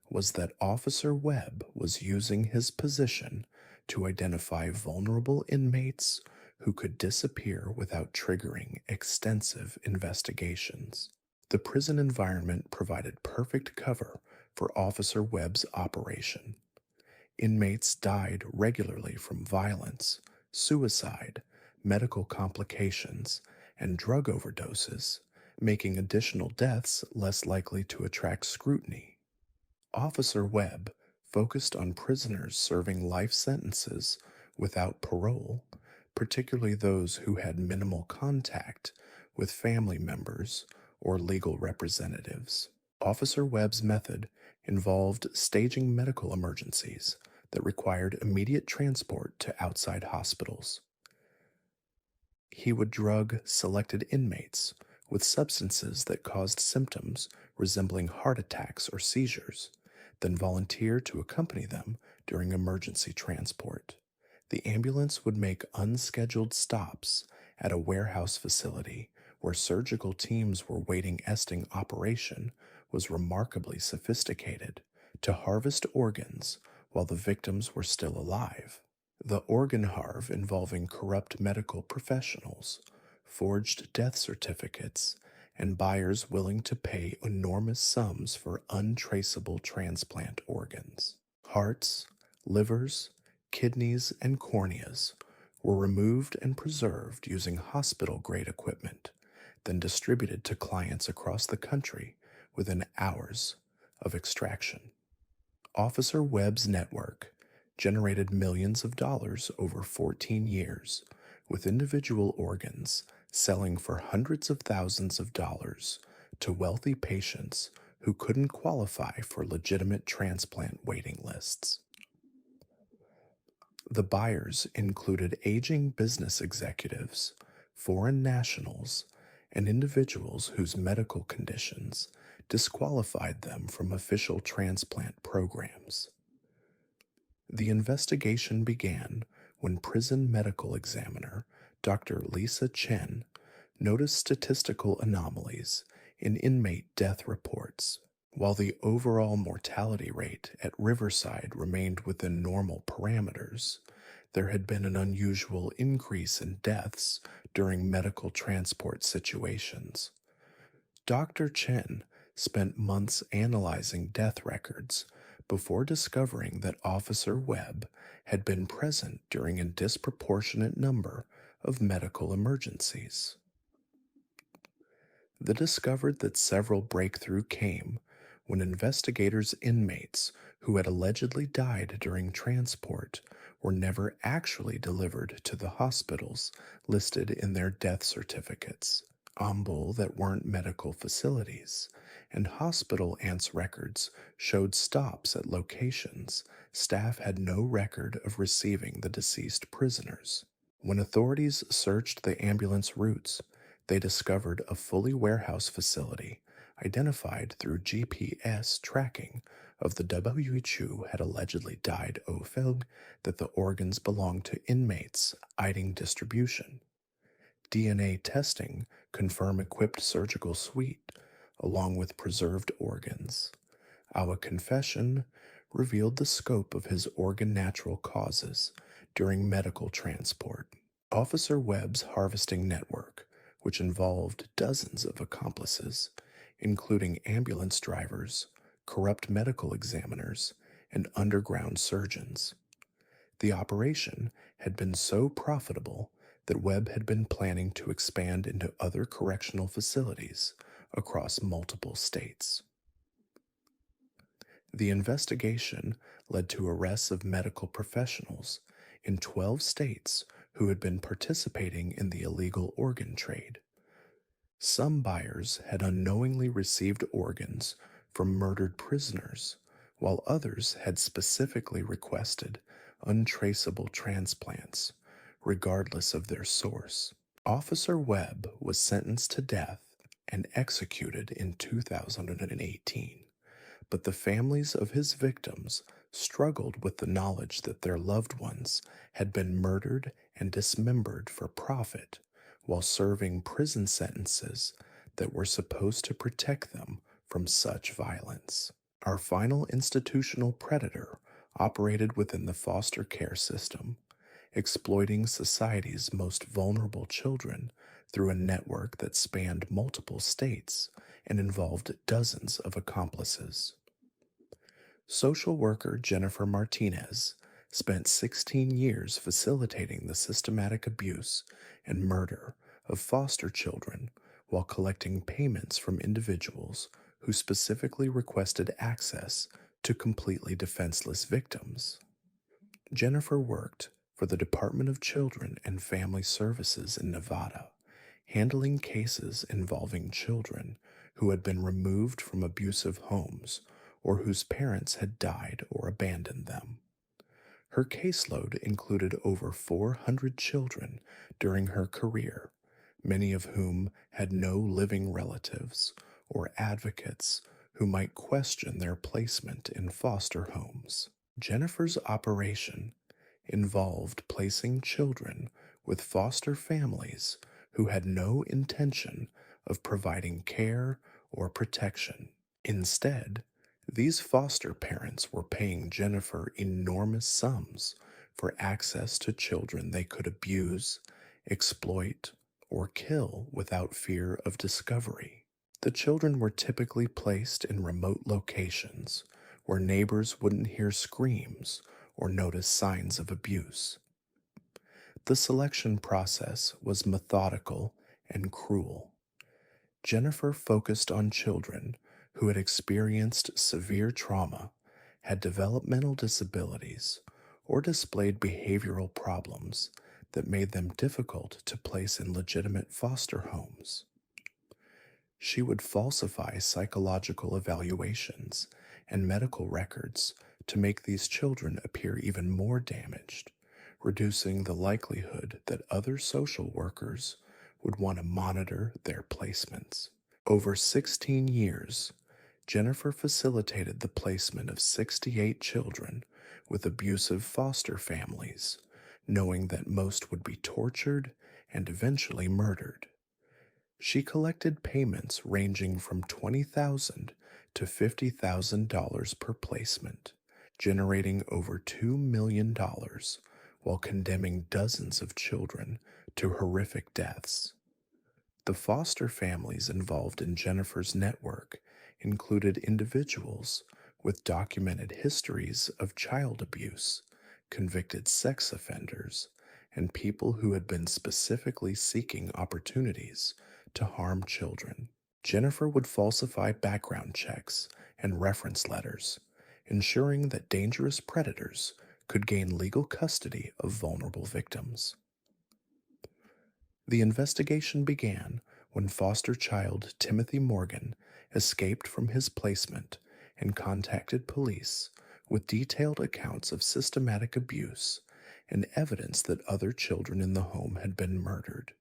was that Officer Webb was using his position to identify vulnerable inmates who could disappear without triggering extensive investigations. The prison environment provided perfect cover for Officer Webb's operation. Inmates died regularly from violence, suicide, medical complications, and drug overdoses, making additional deaths less likely to attract scrutiny. Officer Webb focused on prisoners serving life sentences without parole, particularly those who had minimal contact with family members or legal representatives. Officer Webb's method involved staging medical emergencies that required immediate transport to outside hospitals. He would drug selected inmates with substances that caused symptoms resembling heart attacks or seizures, then volunteer to accompany them during emergency transport. The ambulance would make unscheduled stops at a warehouse facility where surgical teams were waiting. Esting operation was remarkably sophisticated to harvest organs while the victims were still alive. The organ harv involving corrupt medical professionals, forged death certificates, and buyers willing to pay enormous sums for untraceable transplant organs. Hearts, livers, kidneys, and corneas were removed and preserved using hospital grade equipment, then distributed to clients across the country within hours of extraction. Officer Webb's network generated millions of dollars over 14 years, with individual organs selling for hundreds of thousands of dollars to wealthy patients who couldn't qualify for legitimate transplant waiting lists. The buyers included aging business executives, foreign nationals, and individuals whose medical conditions disqualified them from official transplant programs. The investigation began when prison medical examiner Dr. Lisa Chen noticed statistical anomalies in inmate death reports. While the overall mortality rate at Riverside remained within normal parameters, there had been an unusual increase in deaths during medical transport situations. Dr. Chen spent months analyzing death records before discovering that Officer Webb had been present during a disproportionate number of medical emergencies. They discovered that several breakthrough came when investigators' inmates who had allegedly died during transport were never actually delivered to the hospitals listed in their death certificates, that weren't medical facilities, and hospital ants records showed stops at locations staff had no record of receiving the deceased prisoners. When authorities searched the ambulance routes, they discovered a fully warehouse facility identified through GPS tracking of the WHO had allegedly died of that the organs belonged to inmates eyeing distribution. DNA testing confirmed equipped surgical suite along with preserved organs. Our confession revealed the scope of his organ natural causes during medical transport. Officer Webb's harvesting network, which involved dozens of accomplices, including ambulance drivers, corrupt medical examiners, and underground surgeons. The operation had been so profitable that Webb had been planning to expand into other correctional facilities across multiple states. The investigation led to arrests of medical professionals in 12 states who had been participating in the illegal organ trade. Some buyers had unknowingly received organs from murdered prisoners, while others had specifically requested untraceable transplants, regardless of their source. Officer Webb was sentenced to death and executed in 2018, but the families of his victims struggled with the knowledge that their loved ones had been murdered and dismembered for profit while serving prison sentences that were supposed to protect them from such violence. Our final institutional predator operated within the foster care system, exploiting society's most vulnerable children through a network that spanned multiple states and involved dozens of accomplices. Social worker Jennifer Martinez spent 16 years facilitating the systematic abuse and murder of foster children while collecting payments from individuals who specifically requested access to completely defenseless victims. Jennifer worked for the Department of Children and Family Services in Nevada, handling cases involving children who had been removed from abusive homes or whose parents had died or abandoned them. Her caseload included over 400 children during her career, many of whom had no living relatives or advocates who might question their placement in foster homes. Jennifer's operation involved placing children with foster families who had no intention of providing care or protection. Instead, these foster parents were paying Jennifer enormous sums for access to children they could abuse, exploit, or kill without fear of discovery. The children were typically placed in remote locations where neighbors wouldn't hear screams or notice signs of abuse. The selection process was methodical and cruel. Jennifer focused on children who had experienced severe trauma, had developmental disabilities, or displayed behavioral problems that made them difficult to place in legitimate foster homes. She would falsify psychological evaluations and medical records to make these children appear even more damaged, reducing the likelihood that other social workers would want to monitor their placements. Over 16 years, Jennifer facilitated the placement of 68 children with abusive foster families, knowing that most would be tortured and eventually murdered. She collected payments ranging from $20,000 to $50,000 per placement, generating over $2 million while condemning dozens of children to horrific deaths. The foster families involved in Jennifer's network included individuals with documented histories of child abuse, convicted sex offenders, and people who had been specifically seeking opportunities to harm children. Jennifer would falsify background checks and reference letters, ensuring that dangerous predators could gain legal custody of vulnerable victims. The investigation began when foster child Timothy Morgan escaped from his placement and contacted police with detailed accounts of systematic abuse and evidence that other children in the home had been murdered.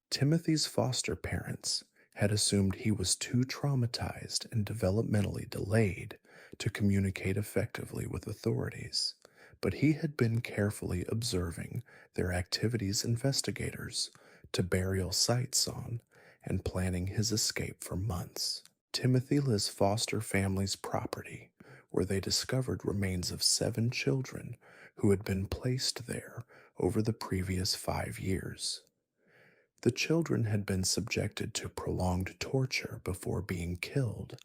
Timothy's foster parents had assumed he was too traumatized and developmentally delayed to communicate effectively with authorities, but he had been carefully observing their activities investigators to burial sites on and planning his escape for months. Timothy lives foster family's property, where they discovered remains of 7 children who had been placed there over the previous 5 years. The children had been subjected to prolonged torture before being killed,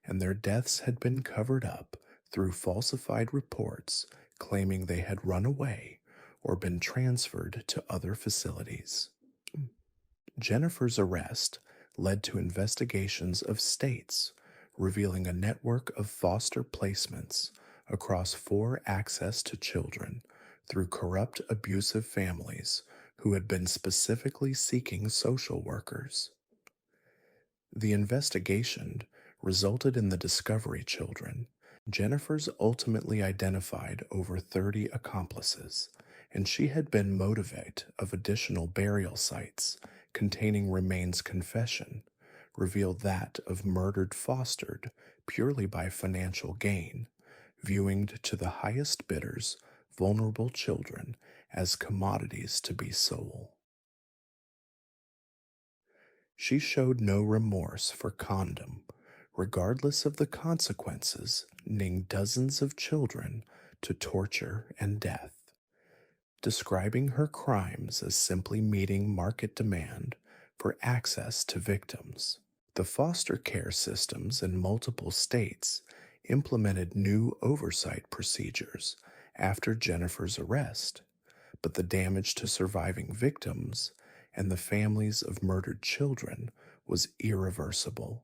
and their deaths had been covered up through falsified reports claiming they had run away or been transferred to other facilities. Jennifer's arrest led to investigations of states revealing a network of foster placements across 4 access to children through corrupt abusive families who had been specifically seeking social workers. The investigation resulted in the Discovery Children. Jennifer's ultimately identified over 30 accomplices, and she had been motivate of additional burial sites containing remains confession, revealed that of murdered fostered purely by financial gain, viewing to the highest bidders vulnerable children as commodities to be sold. She showed no remorse for condom, regardless of the consequences, ning dozens of children to torture and death, describing her crimes as simply meeting market demand for access to victims. The foster care systems in multiple states implemented new oversight procedures after Jennifer's arrest, but the damage to surviving victims and the families of murdered children was irreversible.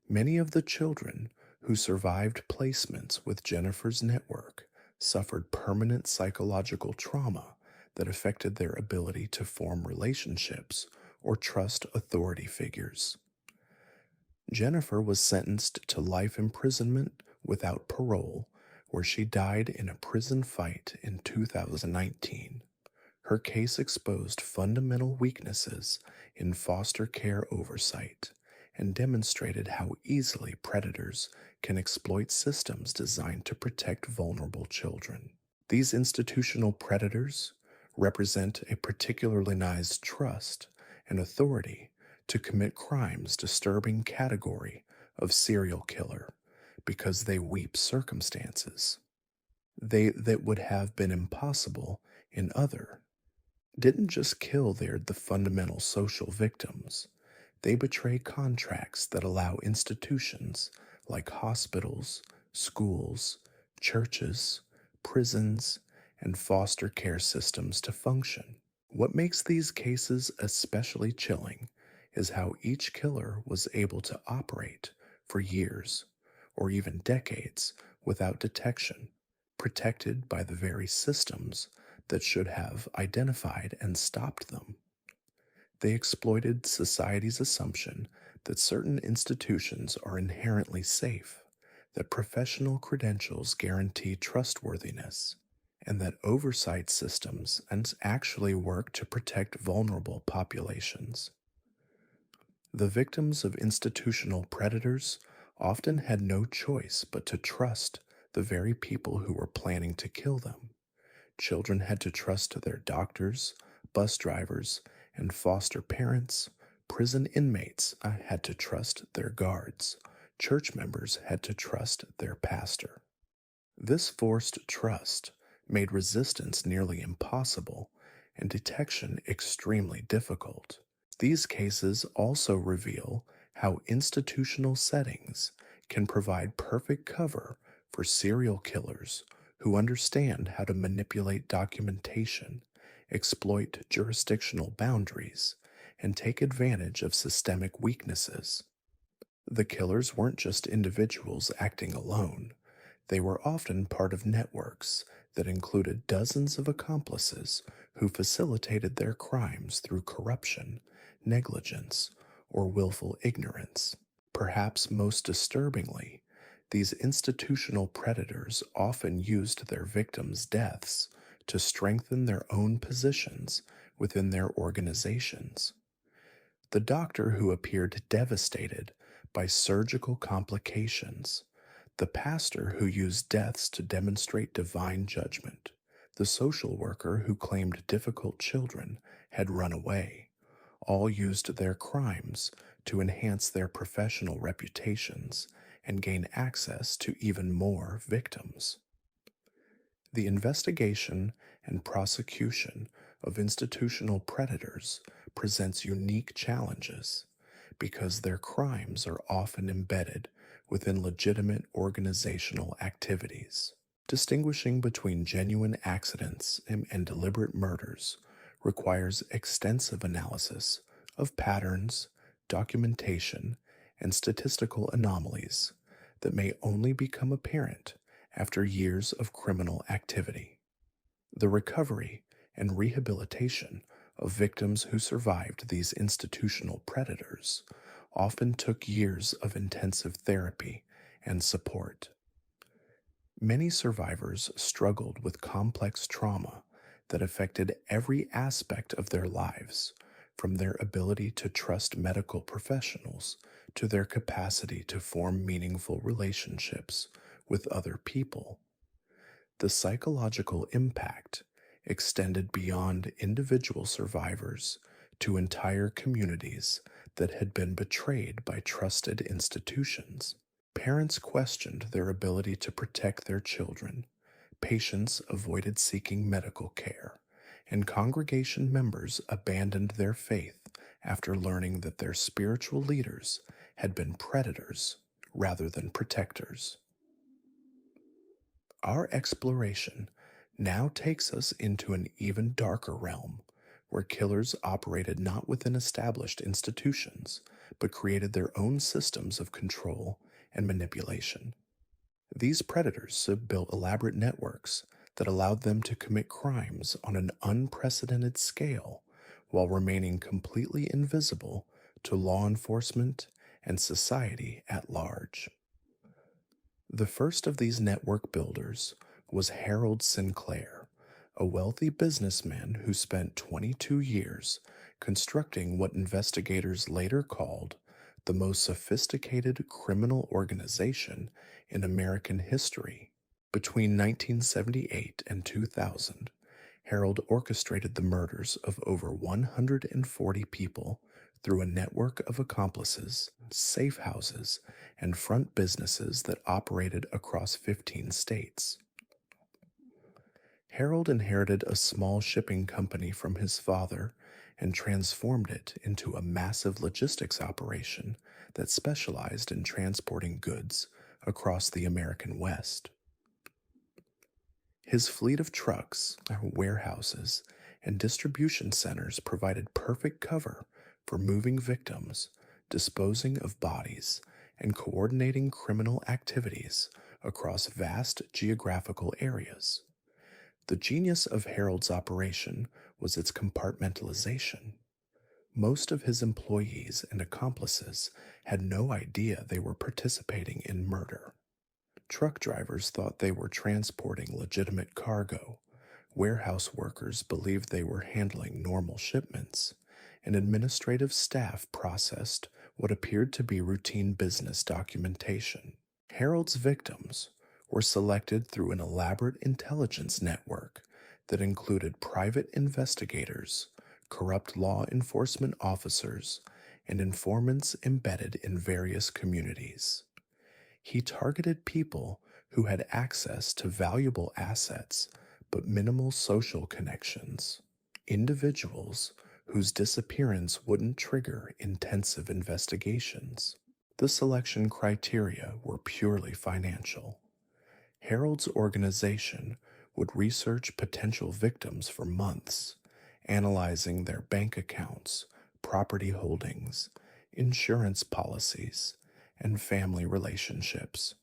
Many of the children who survived placements with Jennifer's network suffered permanent psychological trauma that affected their ability to form relationships or trust authority figures. Jennifer was sentenced to life imprisonment without parole, where she died in a prison fight in 2019. Her case exposed fundamental weaknesses in foster care oversight and demonstrated how easily predators can exploit systems designed to protect vulnerable children. These institutional predators represent a particularized trust and authority to commit crimes disturbing category of serial killer because they weep circumstances that would have been impossible in other didn't just kill the fundamental social victims. They betray contracts that allow institutions like hospitals, schools, churches, prisons, and foster care systems to function. What makes these cases especially chilling is how each killer was able to operate for years or even decades without detection, protected by the very systems that should have identified and stopped them. They exploited society's assumption that certain institutions are inherently safe, that professional credentials guarantee trustworthiness, and that oversight systems actually work to protect vulnerable populations. The victims of institutional predators often had no choice but to trust the very people who were planning to kill them. Children had to trust their doctors, bus drivers, and foster parents. Prison inmates had to trust their guards. Church members had to trust their pastor. This forced trust made resistance nearly impossible and detection extremely difficult. These cases also reveal how institutional settings can provide perfect cover for serial killers who understand how to manipulate documentation, exploit jurisdictional boundaries, and take advantage of systemic weaknesses. The killers weren't just individuals acting alone, they were often part of networks that included dozens of accomplices who facilitated their crimes through corruption, negligence, or willful ignorance. Perhaps most disturbingly, these institutional predators often used their victims' deaths to strengthen their own positions within their organizations. The doctor who appeared devastated by surgical complications, the pastor who used deaths to demonstrate divine judgment, the social worker who claimed difficult children had run away, all used their crimes to enhance their professional reputations and gain access to even more victims. The investigation and prosecution of institutional predators presents unique challenges because their crimes are often embedded within legitimate organizational activities. Distinguishing between genuine accidents and deliberate murders requires extensive analysis of patterns, documentation, and statistical anomalies that may only become apparent after years of criminal activity. The recovery and rehabilitation of victims who survived these institutional predators often took years of intensive therapy and support. Many survivors struggled with complex trauma that affected every aspect of their lives, from their ability to trust medical professionals to their capacity to form meaningful relationships with other people. The psychological impact extended beyond individual survivors to entire communities that had been betrayed by trusted institutions. Parents questioned their ability to protect their children, patients avoided seeking medical care, and congregation members abandoned their faith after learning that their spiritual leaders had been predators rather than protectors. Our exploration now takes us into an even darker realm, where killers operated not within established institutions, but created their own systems of control and manipulation. These predators built elaborate networks that allowed them to commit crimes on an unprecedented scale while remaining completely invisible to law enforcement and society at large. The first of these network builders was Harold Sinclair, a wealthy businessman who spent 22 years constructing what investigators later called the most sophisticated criminal organization in American history. Between 1978 and 2000, Harold orchestrated the murders of over 140 people through a network of accomplices, safe houses, and front businesses that operated across 15 states. Harold inherited a small shipping company from his father and transformed it into a massive logistics operation that specialized in transporting goods across the American West. His fleet of trucks, warehouses, and distribution centers provided perfect cover for moving victims, disposing of bodies, and coordinating criminal activities across vast geographical areas. The genius of Harold's operation was its compartmentalization. Most of his employees and accomplices had no idea they were participating in murder. Truck drivers thought they were transporting legitimate cargo, warehouse workers believed they were handling normal shipments, and administrative staff processed what appeared to be routine business documentation. Harold's victims were selected through an elaborate intelligence network that included private investigators, corrupt law enforcement officers, and informants embedded in various communities. He targeted people who had access to valuable assets but minimal social connections, individuals whose disappearance wouldn't trigger intensive investigations. The selection criteria were purely financial. Harold's organization would research potential victims for months, analyzing their bank accounts, property holdings, insurance policies, and family relationships.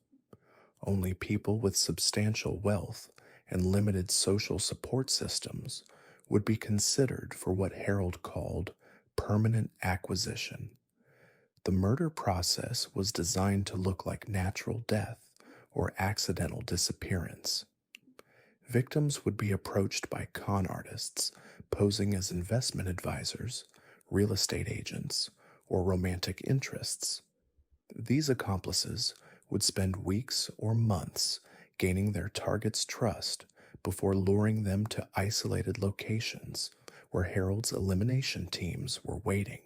Only people with substantial wealth and limited social support systems would be considered for what Harold called permanent acquisition. The murder process was designed to look like natural death or accidental disappearance. Victims would be approached by con artists posing as investment advisors, real estate agents, or romantic interests. These accomplices would spend weeks or months gaining their target's trust before luring them to isolated locations where Harold's elimination teams were waiting.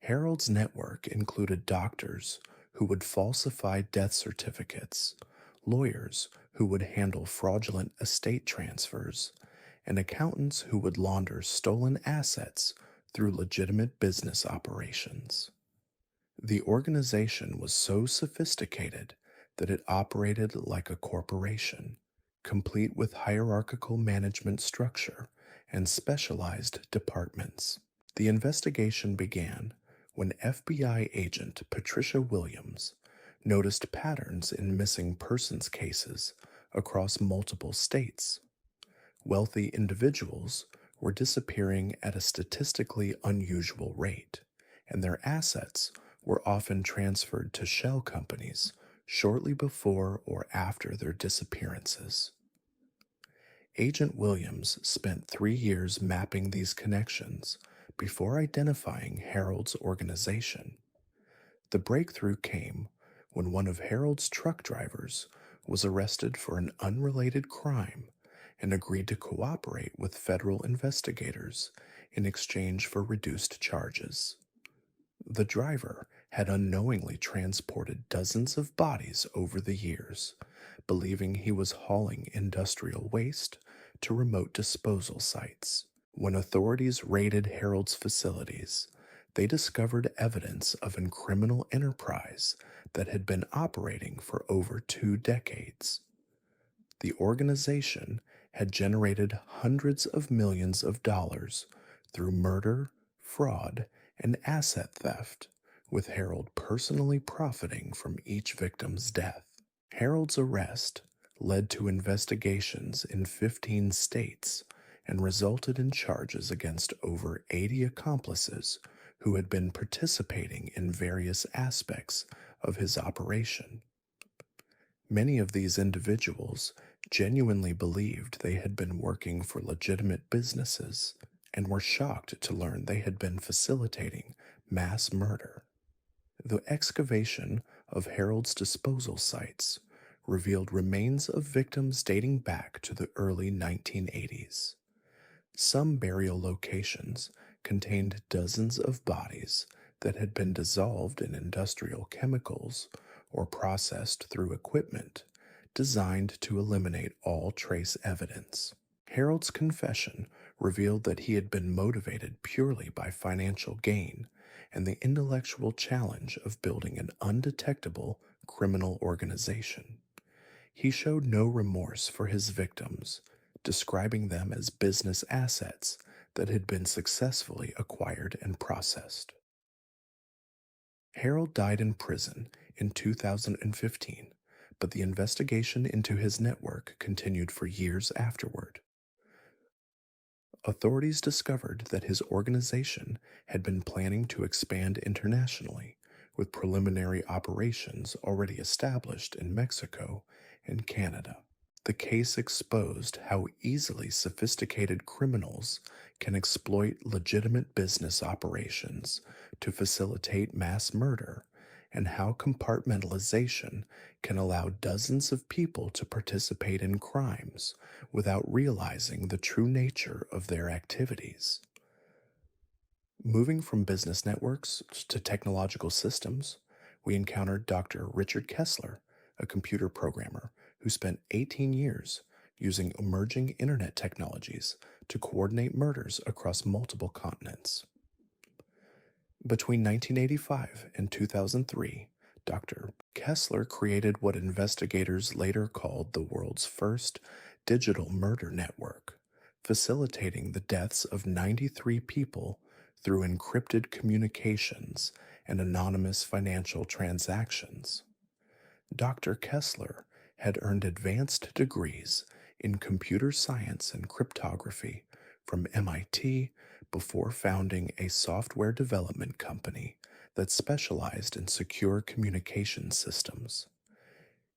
Harold's network included doctors who would falsify death certificates, lawyers who would handle fraudulent estate transfers, and accountants who would launder stolen assets through legitimate business operations. The organization was so sophisticated that it operated like a corporation, complete with hierarchical management structure and specialized departments. The investigation began when FBI agent Patricia Williams noticed patterns in missing persons cases across multiple states. Wealthy individuals were disappearing at a statistically unusual rate, and their assets were often transferred to shell companies shortly before or after their disappearances. Agent Williams spent 3 years mapping these connections before identifying Harold's organization. The breakthrough came when one of Harold's truck drivers was arrested for an unrelated crime and agreed to cooperate with federal investigators in exchange for reduced charges. The driver had unknowingly transported dozens of bodies over the years, believing he was hauling industrial waste to remote disposal sites. When authorities raided Harold's facilities, they discovered evidence of a criminal enterprise that had been operating for over 2 decades. The organization had generated hundreds of millions of dollars through murder, fraud, and asset theft, with Harold personally profiting from each victim's death. Harold's arrest led to investigations in 15 states and resulted in charges against over 80 accomplices who had been participating in various aspects of his operation. Many of these individuals genuinely believed they had been working for legitimate businesses and were shocked to learn they had been facilitating mass murder. The excavation of Harold's disposal sites revealed remains of victims dating back to the early 1980s. Some burial locations contained dozens of bodies that had been dissolved in industrial chemicals or processed through equipment designed to eliminate all trace evidence. Harold's confession revealed that he had been motivated purely by financial gain and the intellectual challenge of building an undetectable criminal organization. He showed no remorse for his victims, describing them as business assets that had been successfully acquired and processed. Harold died in prison in 2015, but the investigation into his network continued for years afterward. Authorities discovered that his organization had been planning to expand internationally, with preliminary operations already established in Mexico and Canada. The case exposed how easily sophisticated criminals can exploit legitimate business operations to facilitate mass murder, and how compartmentalization can allow dozens of people to participate in crimes without realizing the true nature of their activities. Moving from business networks to technological systems, we encountered Dr. Richard Kessler, a computer programmer who spent 18 years using emerging internet technologies to coordinate murders across multiple continents. Between 1985 and 2003, Dr. Kessler created what investigators later called the world's first digital murder network, facilitating the deaths of 93 people through encrypted communications and anonymous financial transactions. Dr. Kessler had earned advanced degrees in computer science and cryptography from MIT before founding a software development company that specialized in secure communication systems.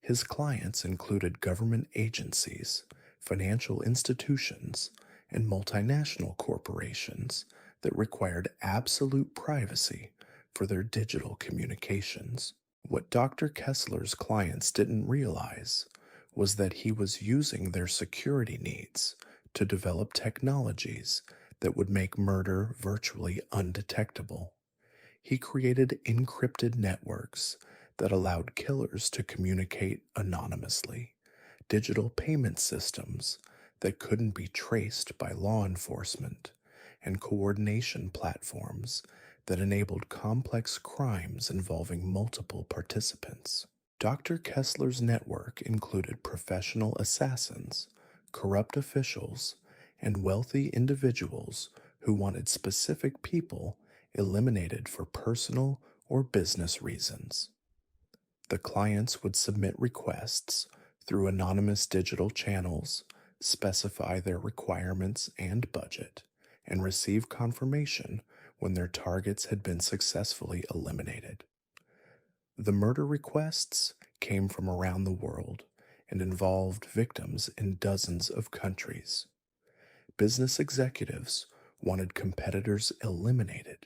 His clients included government agencies, financial institutions, and multinational corporations that required absolute privacy for their digital communications. What Dr. Kessler's clients didn't realize was that he was using their security needs to develop technologies that would make murder virtually undetectable. He created encrypted networks that allowed killers to communicate anonymously, digital payment systems that couldn't be traced by law enforcement, and coordination platforms that enabled complex crimes involving multiple participants. Dr. Kessler's network included professional assassins, corrupt officials, and wealthy individuals who wanted specific people eliminated for personal or business reasons. The clients would submit requests through anonymous digital channels, specify their requirements and budget, and receive confirmation when their targets had been successfully eliminated. The murder requests came from around the world and involved victims in dozens of countries. Business executives wanted competitors eliminated.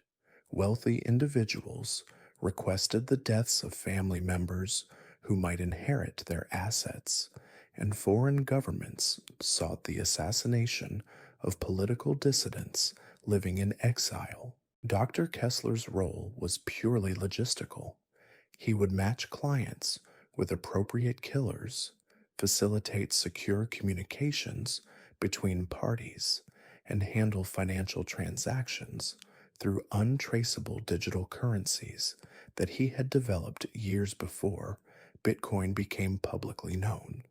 Wealthy individuals requested the deaths of family members who might inherit their assets, and foreign governments sought the assassination of political dissidents living in exile. Dr. Kessler's role was purely logistical. He would match clients with appropriate killers, facilitate secure communications between parties, and handle financial transactions through untraceable digital currencies that he had developed years before Bitcoin became publicly known.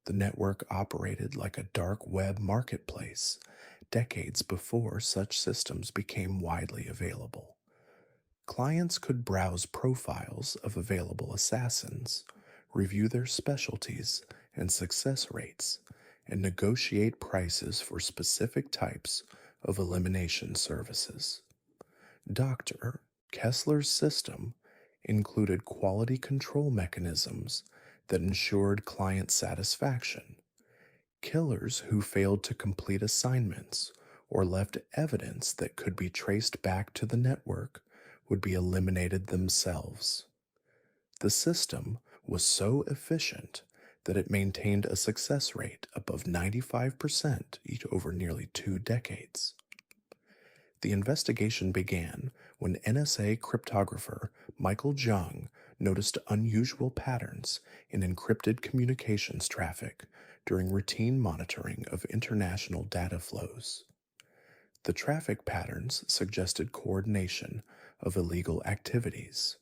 The network operated like a dark web marketplace decades before such systems became widely available. Clients could browse profiles of available assassins, review their specialties and success rates, and negotiate prices for specific types of elimination services. Dr. Kessler's system included quality control mechanisms that ensured client satisfaction. Killers who failed to complete assignments or left evidence that could be traced back to the network would be eliminated themselves. The system was so efficient that it maintained a success rate above 95% over nearly 2 decades. The investigation began when NSA cryptographer Michael Jung noticed unusual patterns in encrypted communications traffic during routine monitoring of international data flows. The traffic patterns suggested coordination of illegal activities,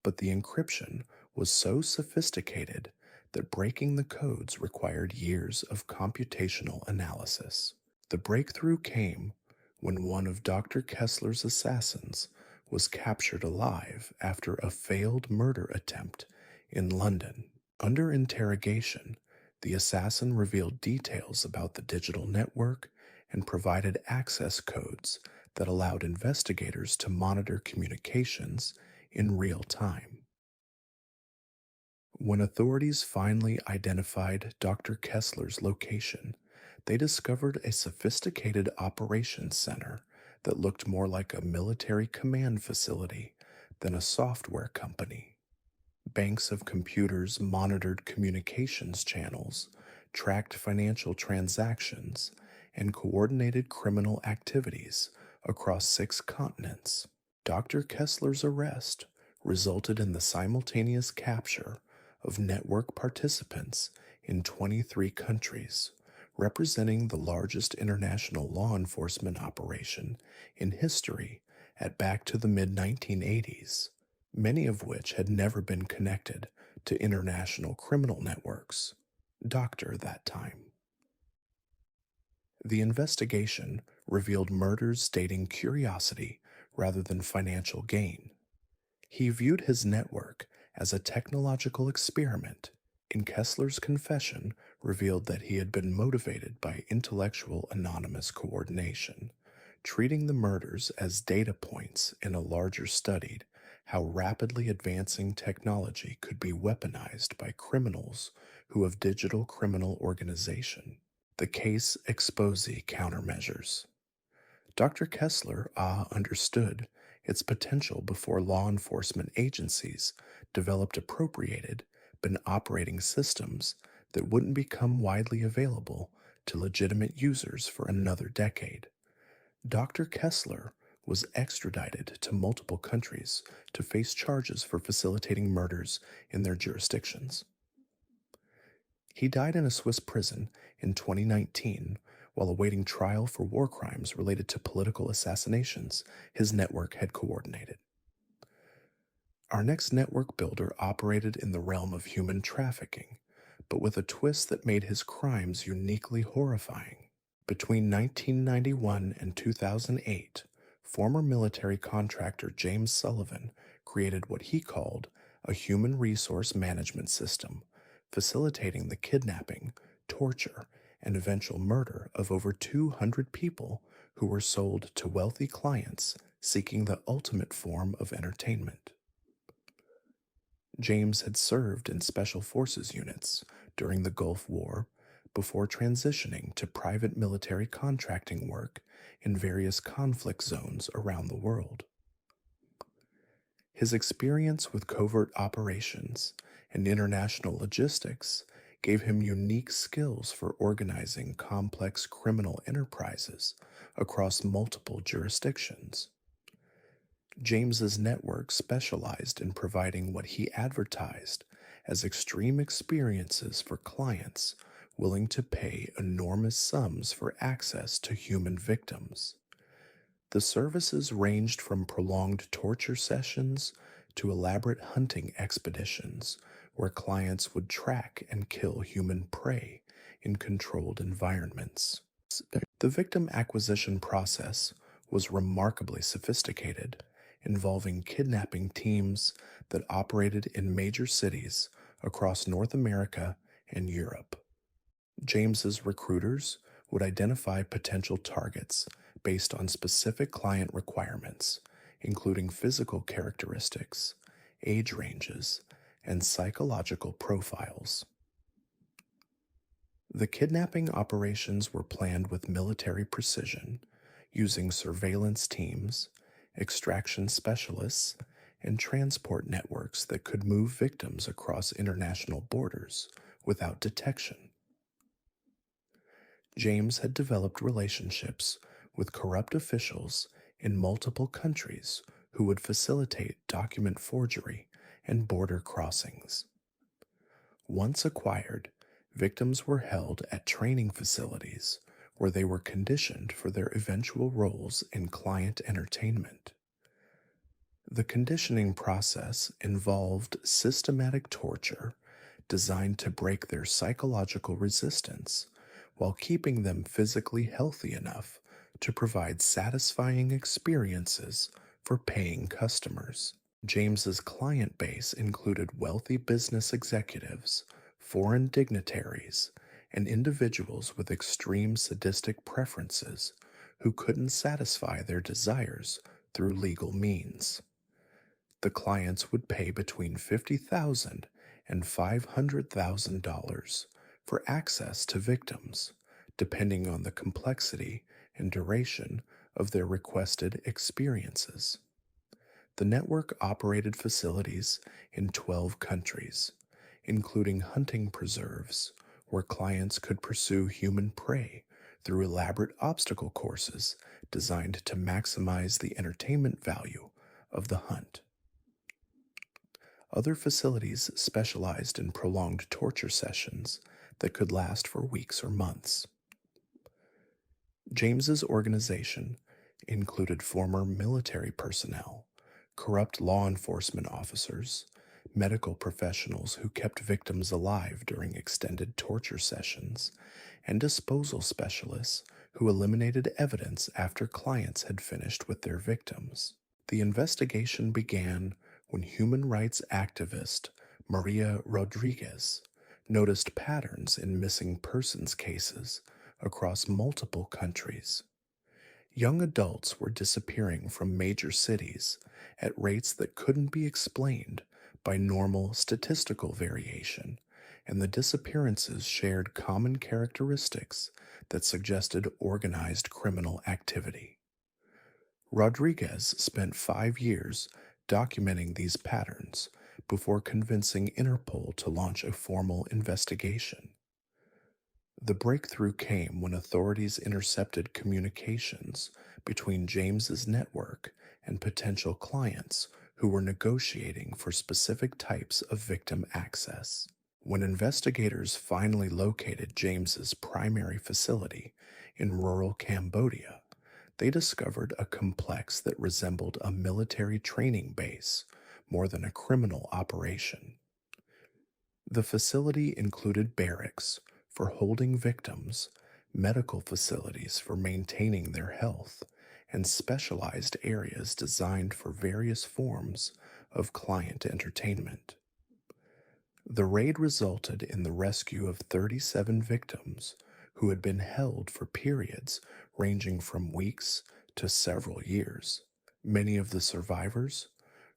but the encryption was so sophisticated that breaking the codes required years of computational analysis. The breakthrough came when one of Dr. Kessler's assassins was captured alive after a failed murder attempt in London. Under interrogation, the assassin revealed details about the digital network and provided access codes that allowed investigators to monitor communications in real time. When authorities finally identified Dr. Kessler's location, they discovered a sophisticated operations center that looked more like a military command facility than a software company. Banks of computers monitored communications channels, tracked financial transactions, and coordinated criminal activities across 6 continents. Dr. Kessler's arrest resulted in the simultaneous capture of network participants in 23 countries, representing the largest international law enforcement operation in history at back to the mid-1980s, many of which had never been connected to international criminal networks. Doctor that time. The investigation revealed murders stating curiosity rather than financial gain. He viewed his network as a technological experiment. In Kessler's confession revealed that he had been motivated by intellectual anonymous coordination, treating the murders as data points in a larger study how rapidly advancing technology could be weaponized by criminals who have digital criminal organization. The case expose countermeasures. Dr. Kessler understood its potential before law enforcement agencies developed appropriated but operating systems that wouldn't become widely available to legitimate users for another decade. Dr. Kessler was extradited to multiple countries to face charges for facilitating murders in their jurisdictions. He died in a Swiss prison in 2019 while awaiting trial for war crimes related to political assassinations his network had coordinated. Our next network builder operated in the realm of human trafficking, but with a twist that made his crimes uniquely horrifying. Between 1991 and 2008, former military contractor James Sullivan created what he called a human resource management system, facilitating the kidnapping, torture, and eventual murder of over 200 people who were sold to wealthy clients seeking the ultimate form of entertainment. James had served in special forces units during the Gulf War before transitioning to private military contracting work in various conflict zones around the world. His experience with covert operations and international logistics gave him unique skills for organizing complex criminal enterprises across multiple jurisdictions. James's network specialized in providing what he advertised as extreme experiences for clients willing to pay enormous sums for access to human victims. The services ranged from prolonged torture sessions to elaborate hunting expeditions where clients would track and kill human prey in controlled environments. The victim acquisition process was remarkably sophisticated, involving kidnapping teams that operated in major cities across North America and Europe. James's recruiters would identify potential targets based on specific client requirements, including physical characteristics, age ranges, and psychological profiles. The kidnapping operations were planned with military precision, using surveillance teams, extraction specialists, and transport networks that could move victims across international borders without detection. James had developed relationships with corrupt officials in multiple countries who would facilitate document forgery and border crossings. Once acquired, victims were held at training facilities where they were conditioned for their eventual roles in client entertainment. The conditioning process involved systematic torture designed to break their psychological resistance while keeping them physically healthy enough to provide satisfying experiences for paying customers. James's client base included wealthy business executives, foreign dignitaries, and individuals with extreme sadistic preferences who couldn't satisfy their desires through legal means. The clients would pay between $50,000 and $500,000 for access to victims, depending on the complexity and duration of their requested experiences. The network operated facilities in 12 countries, including hunting preserves, where clients could pursue human prey through elaborate obstacle courses designed to maximize the entertainment value of the hunt. Other facilities specialized in prolonged torture sessions that could last for weeks or months. James's organization included former military personnel, corrupt law enforcement officers, medical professionals who kept victims alive during extended torture sessions, and disposal specialists who eliminated evidence after clients had finished with their victims. The investigation began when human rights activist Maria Rodriguez noticed patterns in missing persons cases across multiple countries. Young adults were disappearing from major cities at rates that couldn't be explained by normal statistical variation, and the disappearances shared common characteristics that suggested organized criminal activity. Rodriguez spent 5 years documenting these patterns before convincing Interpol to launch a formal investigation. The breakthrough came when authorities intercepted communications between James's network and potential clients who were negotiating for specific types of victim access. When investigators finally located James's primary facility in rural Cambodia, they discovered a complex that resembled a military training base more than a criminal operation. The facility included barracks for holding victims, medical facilities for maintaining their health, and specialized areas designed for various forms of client entertainment. The raid resulted in the rescue of 37 victims who had been held for periods ranging from weeks to several years. Many of the survivors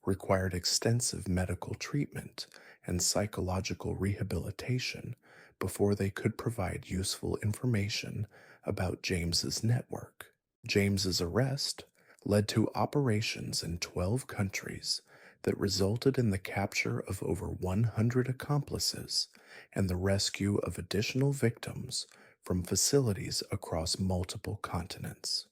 required extensive medical treatment and psychological rehabilitation before they could provide useful information about James's network. James's arrest led to operations in 12 countries that resulted in the capture of over 100 accomplices and the rescue of additional victims from facilities across multiple continents.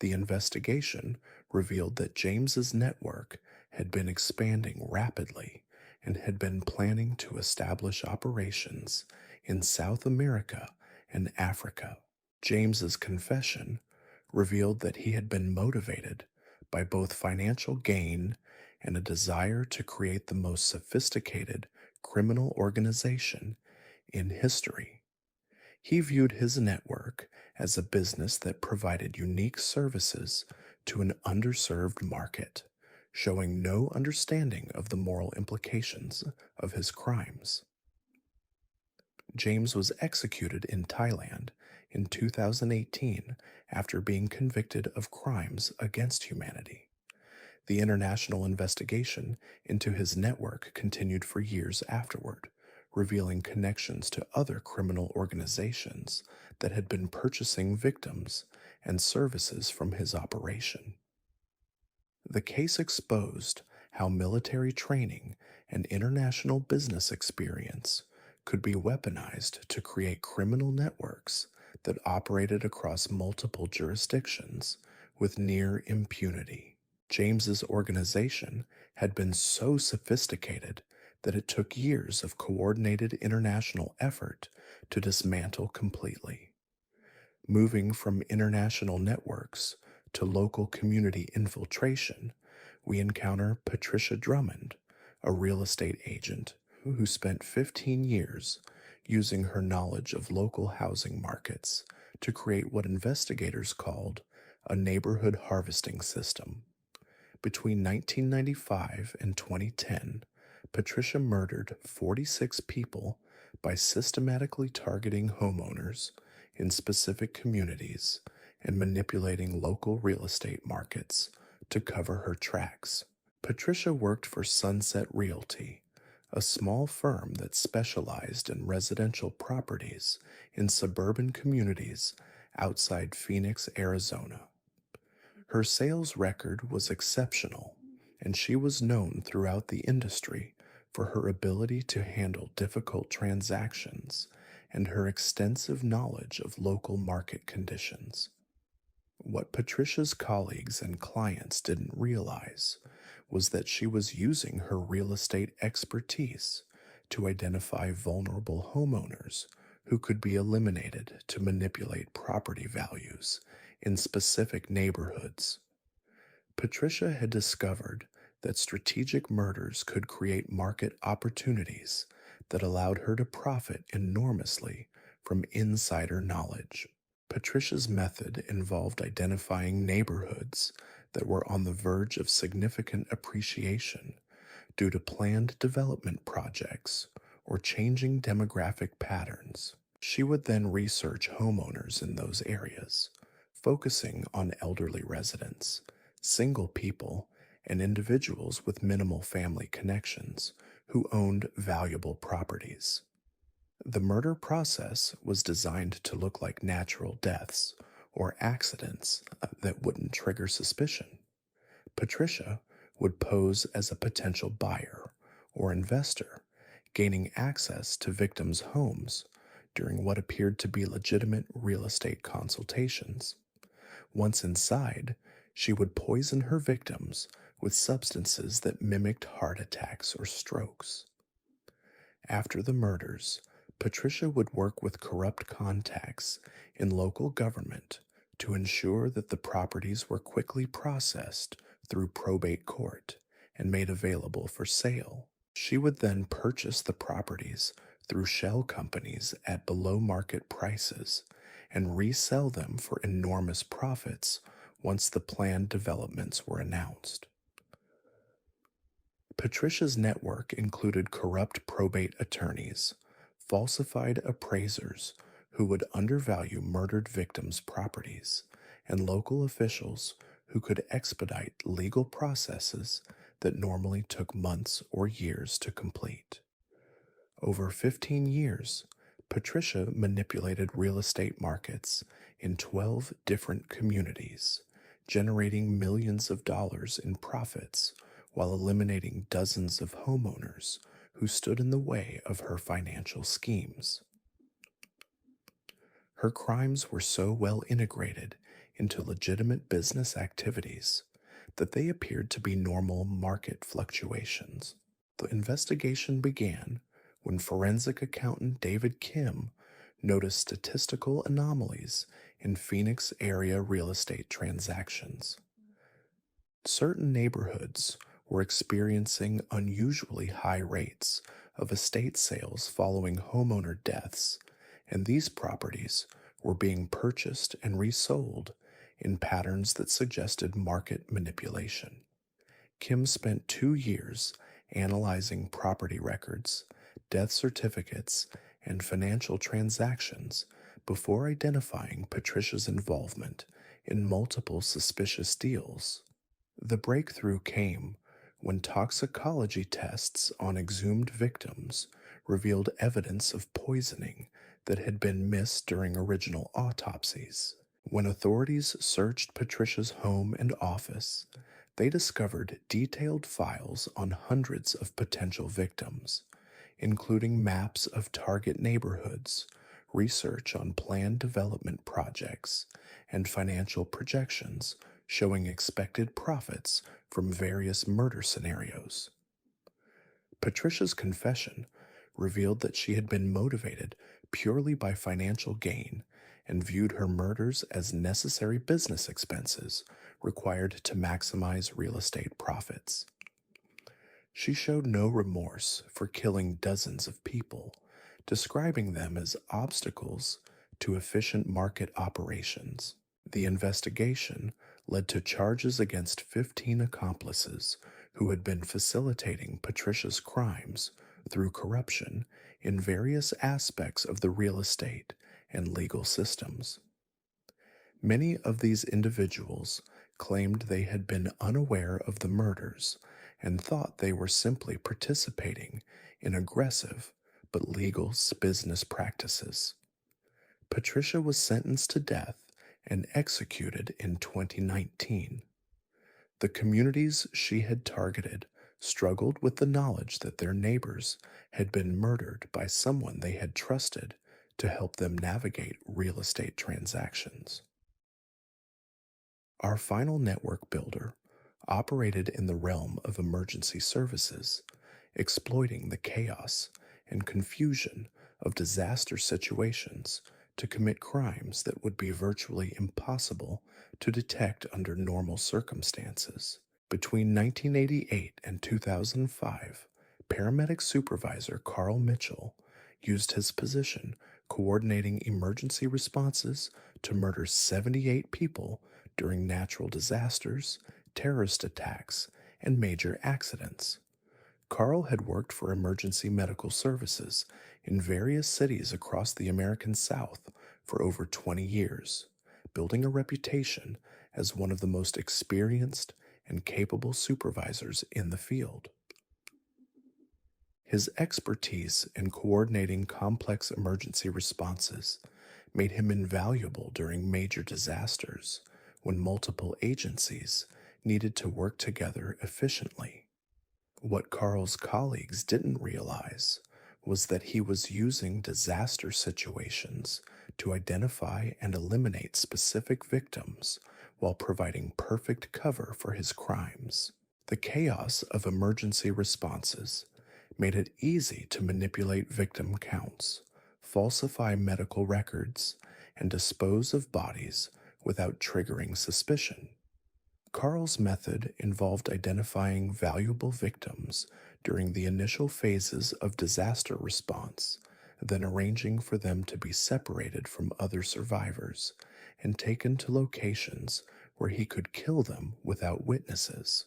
The investigation revealed that James's network had been expanding rapidly and had been planning to establish operations in South America and Africa. James's confession revealed that he had been motivated by both financial gain and a desire to create the most sophisticated criminal organization in history. He viewed his network as a business that provided unique services to an underserved market, showing no understanding of the moral implications of his crimes. James was executed in Thailand in 2018 after being convicted of crimes against humanity. The international investigation into his network continued for years afterward, revealing connections to other criminal organizations that had been purchasing victims and services from his operation. The case exposed how military training and international business experience could be weaponized to create criminal networks that operated across multiple jurisdictions with near impunity. James's organization had been so sophisticated that it took years of coordinated international effort to dismantle completely. Moving from international networks to local community infiltration, we encounter Patricia Drummond, a real estate agent who spent 15 years using her knowledge of local housing markets to create what investigators called a neighborhood harvesting system. Between 1995 and 2010, Patricia murdered 46 people by systematically targeting homeowners in specific communities and manipulating local real estate markets to cover her tracks. Patricia worked for Sunset Realty, a small firm that specialized in residential properties in suburban communities outside Phoenix, Arizona. Her sales record was exceptional, and she was known throughout the industry for her ability to handle difficult transactions and her extensive knowledge of local market conditions. What Patricia's colleagues and clients didn't realize was that she was using her real estate expertise to identify vulnerable homeowners who could be eliminated to manipulate property values in specific neighborhoods. Patricia had discovered that strategic murders could create market opportunities that allowed her to profit enormously from insider knowledge. Patricia's method involved identifying neighborhoods that were on the verge of significant appreciation due to planned development projects or changing demographic patterns. She would then research homeowners in those areas, focusing on elderly residents, single people, and individuals with minimal family connections who owned valuable properties. The murder process was designed to look like natural deaths or accidents that wouldn't trigger suspicion. Patricia would pose as a potential buyer or investor, gaining access to victims' homes during what appeared to be legitimate real estate consultations. Once inside, she would poison her victims with substances that mimicked heart attacks or strokes. After the murders, Patricia would work with corrupt contacts in local government to ensure that the properties were quickly processed through probate court and made available for sale. She would then purchase the properties through shell companies at below market prices and resell them for enormous profits once the planned developments were announced. Patricia's network included corrupt probate attorneys, falsified appraisers who would undervalue murdered victims' properties, and local officials who could expedite legal processes that normally took months or years to complete. Over 15 years, Patricia manipulated real estate markets in 12 different communities, generating millions of dollars in profits while eliminating dozens of homeowners who stood in the way of her financial schemes. Her crimes were so well integrated into legitimate business activities that they appeared to be normal market fluctuations. The investigation began when forensic accountant David Kim noticed statistical anomalies in Phoenix area real estate transactions. Certain neighborhoods were experiencing unusually high rates of estate sales following homeowner deaths, and these properties were being purchased and resold in patterns that suggested market manipulation. Kim spent 2 years analyzing property records, death certificates, and financial transactions before identifying Patricia's involvement in multiple suspicious deals. The breakthrough came when toxicology tests on exhumed victims revealed evidence of poisoning that had been missed during original autopsies. When authorities searched Patricia's home and office, they discovered detailed files on hundreds of potential victims, including maps of target neighborhoods, research on planned development projects, and financial projections showing expected profits from various murder scenarios. Patricia's confession revealed that she had been motivated purely by financial gain and viewed her murders as necessary business expenses required to maximize real estate profits. She showed no remorse for killing dozens of people, describing them as obstacles to efficient market operations. The investigation led to charges against 15 accomplices who had been facilitating Patricia's crimes through corruption in various aspects of the real estate and legal systems. Many of these individuals claimed they had been unaware of the murders and thought they were simply participating in aggressive but legal business practices. Patricia was sentenced to death and executed in 2019. The communities she had targeted struggled with the knowledge that their neighbors had been murdered by someone they had trusted to help them navigate real estate transactions. Our final network builder operated in the realm of emergency services, exploiting the chaos and confusion of disaster situations to commit crimes that would be virtually impossible to detect under normal circumstances. Between 1988 and 2005, paramedic supervisor Carl Mitchell used his position coordinating emergency responses to murder 78 people during natural disasters, terrorist attacks, and major accidents. Carl had worked for emergency medical services in various cities across the American South for over 20 years, building a reputation as one of the most experienced and capable supervisors in the field. His expertise in coordinating complex emergency responses made him invaluable during major disasters when multiple agencies needed to work together efficiently. What Carl's colleagues didn't realize was that he was using disaster situations to identify and eliminate specific victims while providing perfect cover for his crimes. The chaos of emergency responses made it easy to manipulate victim counts, falsify medical records, and dispose of bodies without triggering suspicion. Carl's method involved identifying valuable victims during the initial phases of disaster response, then arranging for them to be separated from other survivors and taken to locations where he could kill them without witnesses.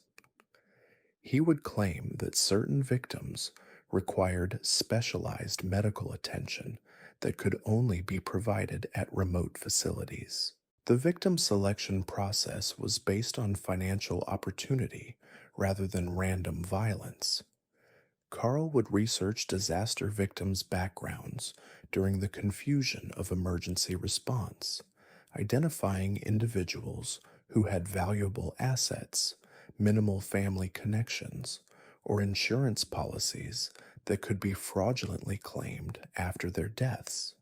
He would claim that certain victims required specialized medical attention that could only be provided at remote facilities. The victim selection process was based on financial opportunity rather than random violence. Carl would research disaster victims' backgrounds during the confusion of emergency response, identifying individuals who had valuable assets, minimal family connections, or insurance policies that could be fraudulently claimed after their deaths.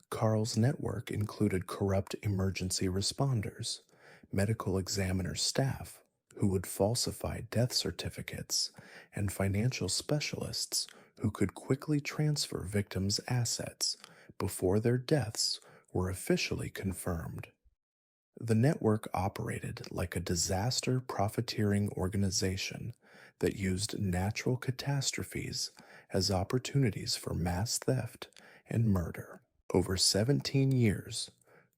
Carl's network included corrupt emergency responders, medical examiner staff who would falsify death certificates, and financial specialists who could quickly transfer victims' assets before their deaths were officially confirmed. The network operated like a disaster profiteering organization that used natural catastrophes as opportunities for mass theft and murder. Over 17 years,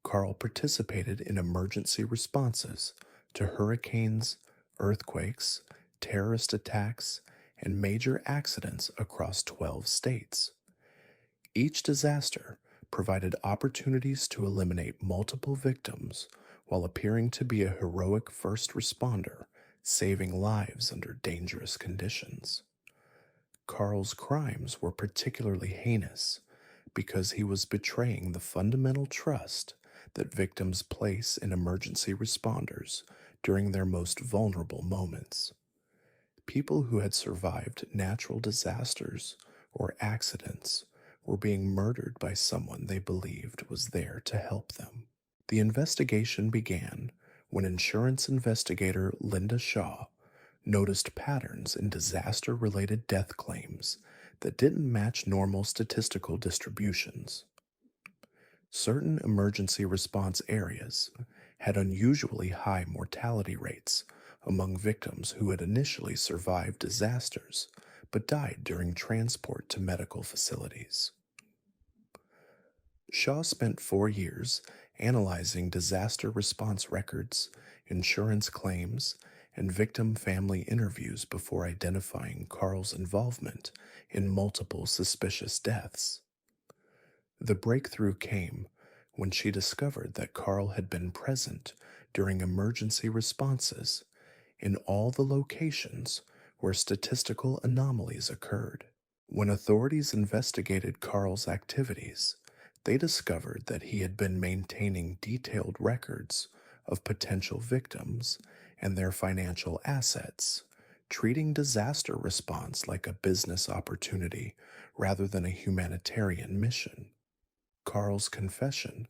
Carl participated in emergency responses to hurricanes, earthquakes, terrorist attacks, and major accidents across 12 states. Each disaster provided opportunities to eliminate multiple victims while appearing to be a heroic first responder, saving lives under dangerous conditions. Carl's crimes were particularly heinous because he was betraying the fundamental trust that victims place in emergency responders during their most vulnerable moments. People who had survived natural disasters or accidents were being murdered by someone they believed was there to help them. The investigation began when insurance investigator Linda Shaw noticed patterns in disaster related death claims that didn't match normal statistical distributions. Certain emergency response areas had unusually high mortality rates among victims who had initially survived disasters but died during transport to medical facilities. Shaw spent 4 years analyzing disaster response records, insurance claims, and victim family interviews before identifying Carl's involvement in multiple suspicious deaths. The breakthrough came when she discovered that Carl had been present during emergency responses in all the locations where statistical anomalies occurred. When authorities investigated Carl's activities, they discovered that he had been maintaining detailed records of potential victims and their financial assets, treating disaster response like a business opportunity rather than a humanitarian mission. Carl's confession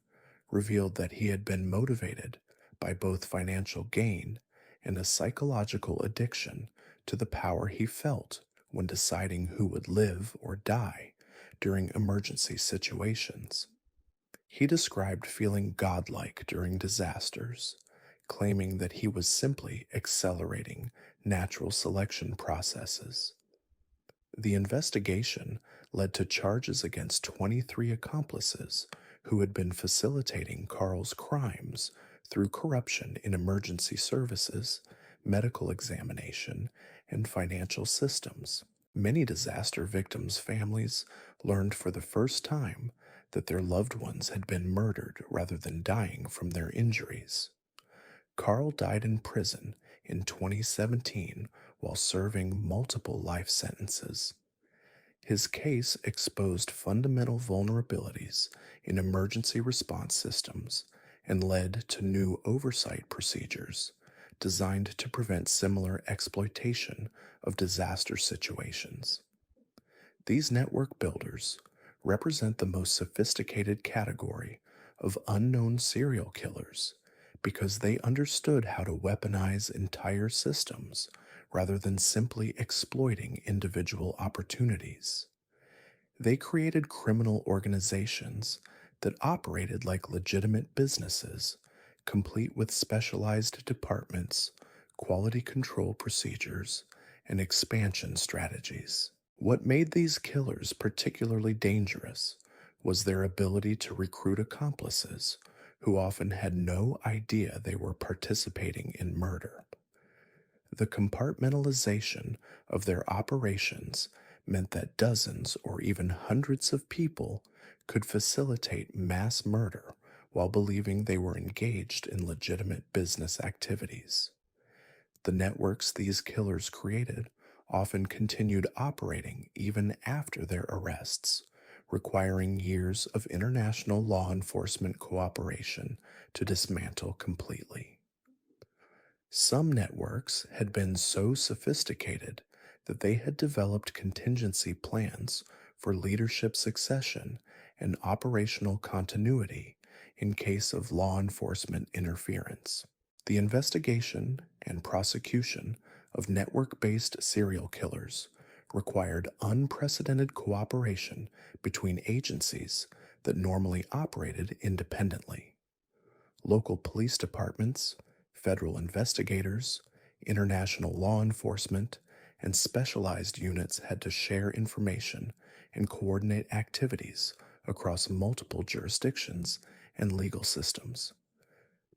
revealed that he had been motivated by both financial gain and a psychological addiction to the power he felt when deciding who would live or die during emergency situations. He described feeling godlike during disasters, claiming that he was simply accelerating natural selection processes. The investigation led to charges against 23 accomplices who had been facilitating Carl's crimes through corruption in emergency services, medical examination, and financial systems. Many disaster victims' families learned for the first time that their loved ones had been murdered rather than dying from their injuries. Carl died in prison in 2017 while serving multiple life sentences. His case exposed fundamental vulnerabilities in emergency response systems and led to new oversight procedures designed to prevent similar exploitation of disaster situations. These network builders represent the most sophisticated category of unknown serial killers because they understood how to weaponize entire systems rather than simply exploiting individual opportunities. They created criminal organizations that operated like legitimate businesses, complete with specialized departments, quality control procedures, and expansion strategies. What made these killers particularly dangerous was their ability to recruit accomplices who often had no idea they were participating in murder. The compartmentalization of their operations meant that dozens or even hundreds of people could facilitate mass murder while believing they were engaged in legitimate business activities. The networks these killers created often continued operating even after their arrests, requiring years of international law enforcement cooperation to dismantle completely. Some networks had been so sophisticated that they had developed contingency plans for leadership succession and operational continuity in case of law enforcement interference. The investigation and prosecution of network based serial killers required unprecedented cooperation between agencies that normally operated independently. Local police departments, federal investigators, international law enforcement, and specialized units had to share information and coordinate activities across multiple jurisdictions and legal systems.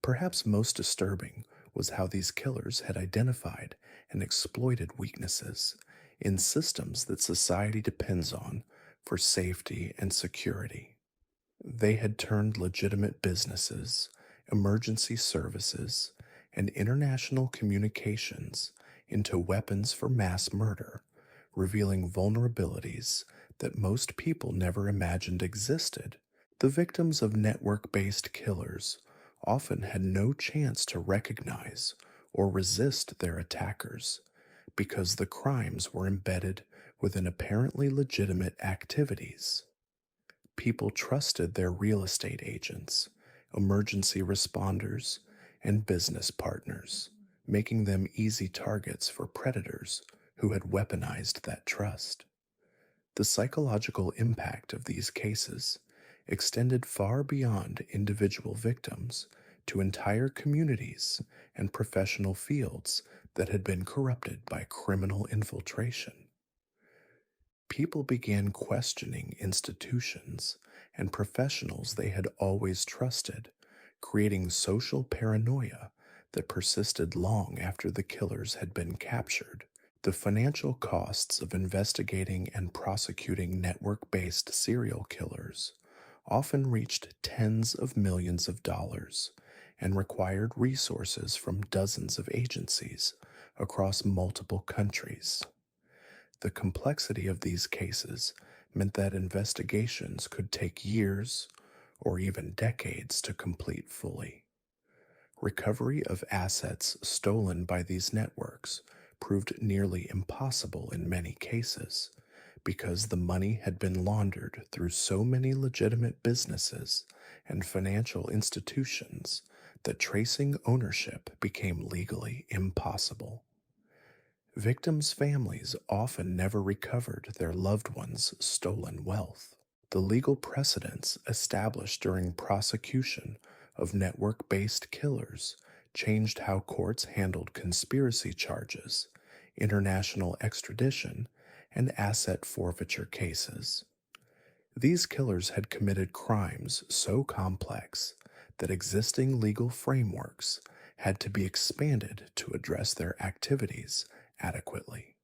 Perhaps most disturbing was how these killers had identified and exploited weaknesses in systems that society depends on for safety and security. They had turned legitimate businesses, emergency services, and international communications into weapons for mass murder, revealing vulnerabilities that most people never imagined existed. The victims of network based killers often had no chance to recognize or resist their attackers because the crimes were embedded within apparently legitimate activities. People trusted their real estate agents, emergency responders, and business partners, making them easy targets for predators who had weaponized that trust. The psychological impact of these cases extended far beyond individual victims to entire communities and professional fields that had been corrupted by criminal infiltration. People began questioning institutions and professionals they had always trusted, creating social paranoia that persisted long after the killers had been captured. The financial costs of investigating and prosecuting network based serial killers often reached tens of millions of dollars and required resources from dozens of agencies across multiple countries. The complexity of these cases meant that investigations could take years or even decades to complete fully. Recovery of assets stolen by these networks proved nearly impossible in many cases because the money had been laundered through so many legitimate businesses and financial institutions that tracing ownership became legally impossible. Victims' families often never recovered their loved ones' stolen wealth. The legal precedents established during prosecution of network based killers changed how courts handled conspiracy charges, international extradition, and asset forfeiture cases. These killers had committed crimes so complex that existing legal frameworks had to be expanded to address their activities adequately.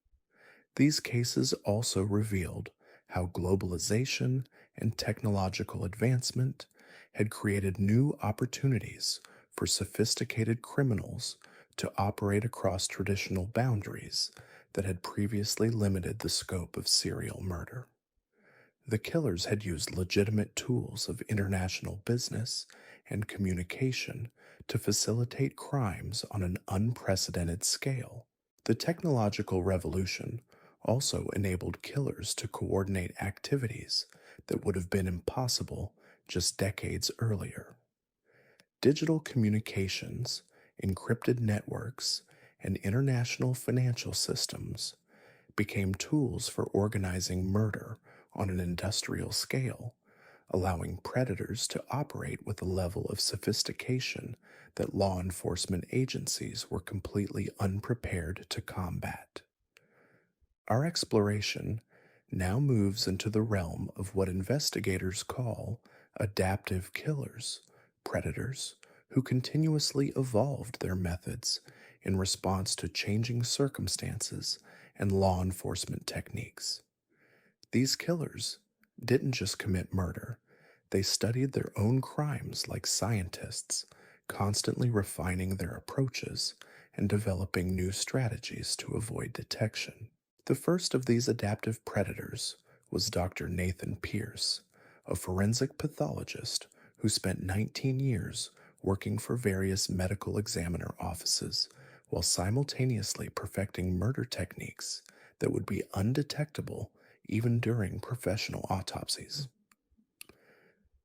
These cases also revealed how globalization and technological advancement had created new opportunities for sophisticated criminals to operate across traditional boundaries that had previously limited the scope of serial murder. The killers had used legitimate tools of international business and communication to facilitate crimes on an unprecedented scale. The technological revolution also enabled killers to coordinate activities that would have been impossible just decades earlier. Digital communications, encrypted networks, and international financial systems became tools for organizing murder on an industrial scale, allowing predators to operate with a level of sophistication that law enforcement agencies were completely unprepared to combat. Our exploration now moves into the realm of what investigators call adaptive killers, predators who continuously evolved their methods in response to changing circumstances and law enforcement techniques. These killers didn't just commit murder, They studied their own crimes like scientists, constantly refining their approaches and developing new strategies to avoid detection. The first of these adaptive predators was Dr. Nathan Pierce, a forensic pathologist who spent 19 years working for various medical examiner offices while simultaneously perfecting murder techniques that would be undetectable even during professional autopsies.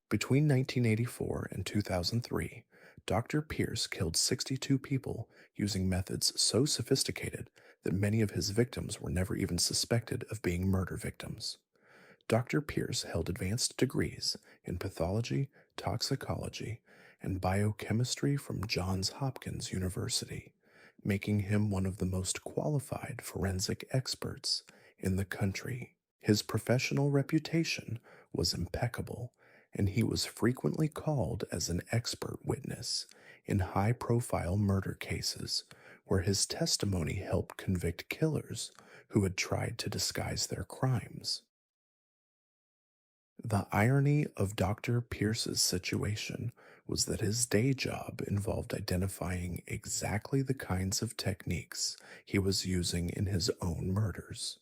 Between 1984 and 2003, Dr. Pierce killed 62 people using methods so sophisticated that many of his victims were never even suspected of being murder victims. Dr. Pierce held advanced degrees in pathology, toxicology, and biochemistry from Johns Hopkins University, making him one of the most qualified forensic experts in the country. His professional reputation was impeccable, and he was frequently called as an expert witness in high profile murder cases where his testimony helped convict killers who had tried to disguise their crimes. The irony of Dr. Pierce's situation was that his day job involved identifying exactly the kinds of techniques he was using in his own murders.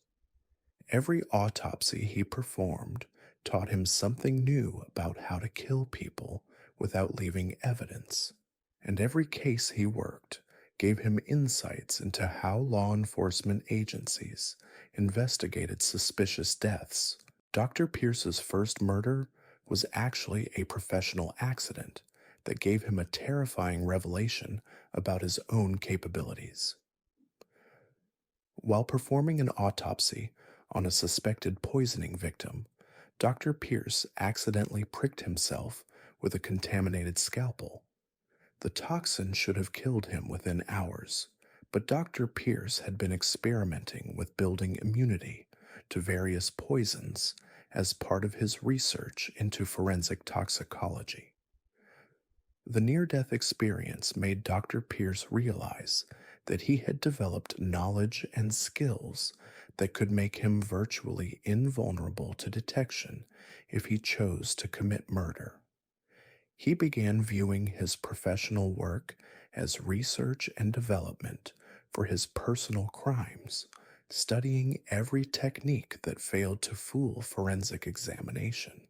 Every autopsy he performed taught him something new about how to kill people without leaving evidence, and every case he worked gave him insights into how law enforcement agencies investigated suspicious deaths. Dr. Pierce's first murder was actually a professional accident that gave him a terrifying revelation about his own capabilities. While performing an autopsy on a suspected poisoning victim, Dr. Pierce accidentally pricked himself with a contaminated scalpel. The toxin should have killed him within hours, but Dr. Pierce had been experimenting with building immunity to various poisons as part of his research into forensic toxicology. The near death experience made Dr. Pierce realize that he had developed knowledge and skills that could make him virtually invulnerable to detection if he chose to commit murder. He began viewing his professional work as research and development for his personal crimes, studying every technique that failed to fool forensic examination.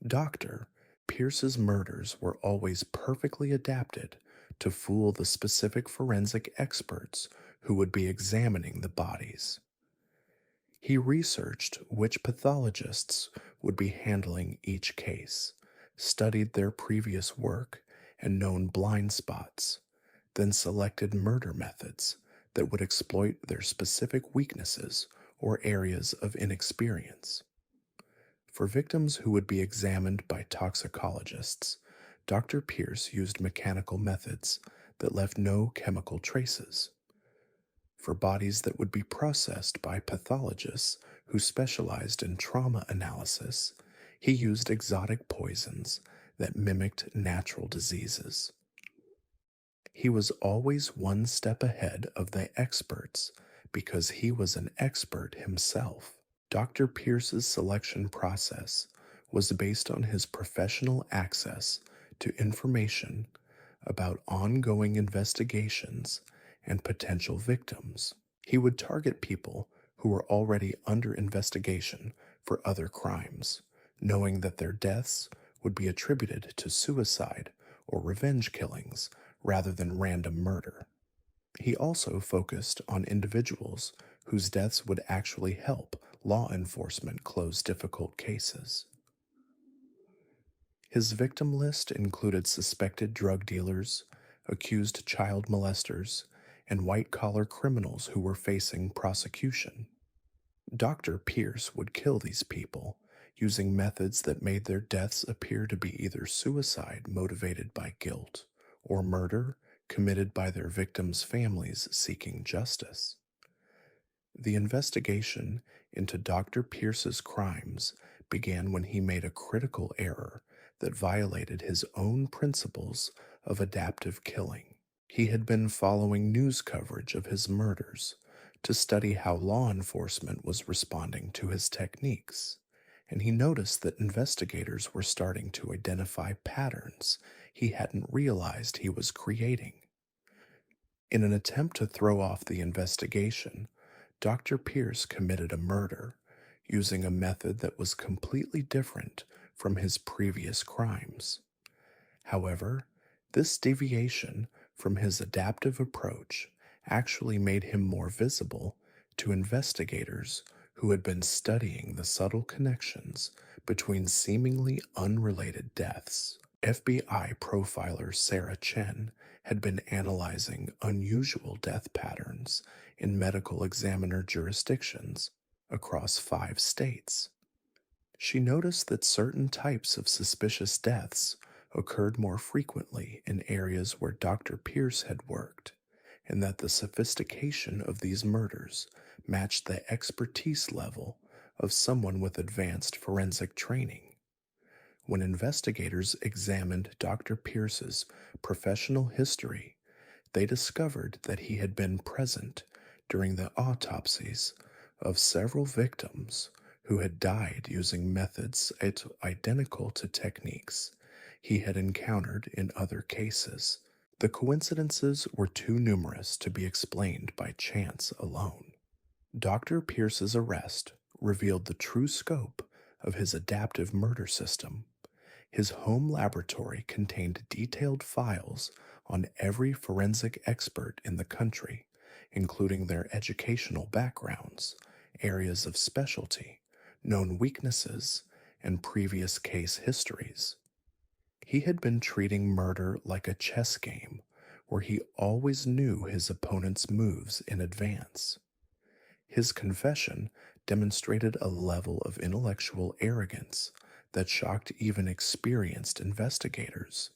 Dr. Pierce's murders were always perfectly adapted to fool the specific forensic experts who would be examining the bodies. He researched which pathologists would be handling each case, studied their previous work and known blind spots, then selected murder methods that would exploit their specific weaknesses or areas of inexperience. For victims who would be examined by toxicologists, Dr. Pierce used mechanical methods that left no chemical traces. For bodies that would be processed by pathologists who specialized in trauma analysis, he used exotic poisons that mimicked natural diseases. He was always one step ahead of the experts because he was an expert himself. Dr. Pierce's selection process was based on his professional access to information about ongoing investigations and potential victims. He would target people who were already under investigation for other crimes, knowing that their deaths would be attributed to suicide or revenge killings rather than random murder. He also focused on individuals whose deaths would actually help law enforcement close difficult cases. His victim list included suspected drug dealers, accused child molesters, and white-collar criminals who were facing prosecution. Dr. Pierce would kill these people using methods that made their deaths appear to be either suicide motivated by guilt or murder committed by their victims' families seeking justice. The investigation into Dr. Pierce's crimes began when he made a critical error that violated his own principles of adaptive killing. He had been following news coverage of his murders to study how law enforcement was responding to his techniques, and he noticed that investigators were starting to identify patterns he hadn't realized he was creating. In an attempt to throw off the investigation, Dr. Pierce committed a murder using a method that was completely different from his previous crimes. However, this deviation from his adaptive approach actually made him more visible to investigators who had been studying the subtle connections between seemingly unrelated deaths. FBI profiler Sarah Chen had been analyzing unusual death patterns in medical examiner jurisdictions across 5 states. She noticed that certain types of suspicious deaths occurred more frequently in areas where Dr. Pierce had worked, and that the sophistication of these murders matched the expertise level of someone with advanced forensic training. When investigators examined Dr. Pierce's professional history, they discovered that he had been present during the autopsies of several victims who had died using methods identical to techniques he had encountered in other cases. The coincidences were too numerous to be explained by chance alone. Dr. Pierce's arrest revealed the true scope of his adaptive murder system. His home laboratory contained detailed files on every forensic expert in the country, including their educational backgrounds, areas of specialty, known weaknesses, and previous case histories. He had been treating murder like a chess game, where he always knew his opponent's moves in advance. His confession demonstrated a level of intellectual arrogance that shocked even experienced investigators.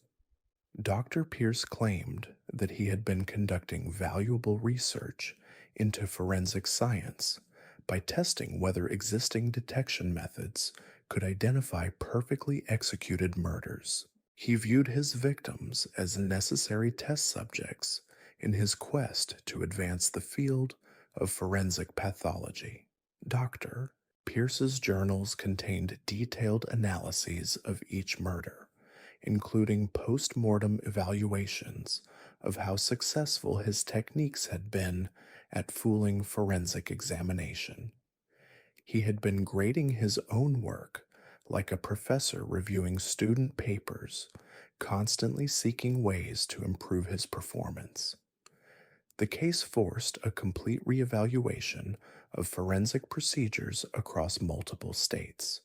Dr. Pierce claimed that he had been conducting valuable research into forensic science by testing whether existing detection methods could identify perfectly executed murders. He viewed his victims as necessary test subjects in his quest to advance the field of forensic pathology. Dr. Pierce's journals contained detailed analyses of each murder, including post-mortem evaluations of how successful his techniques had been at fooling forensic examination. He had been grading his own work like a professor reviewing student papers, constantly seeking ways to improve his performance. The case forced a complete reevaluation of forensic procedures across multiple states.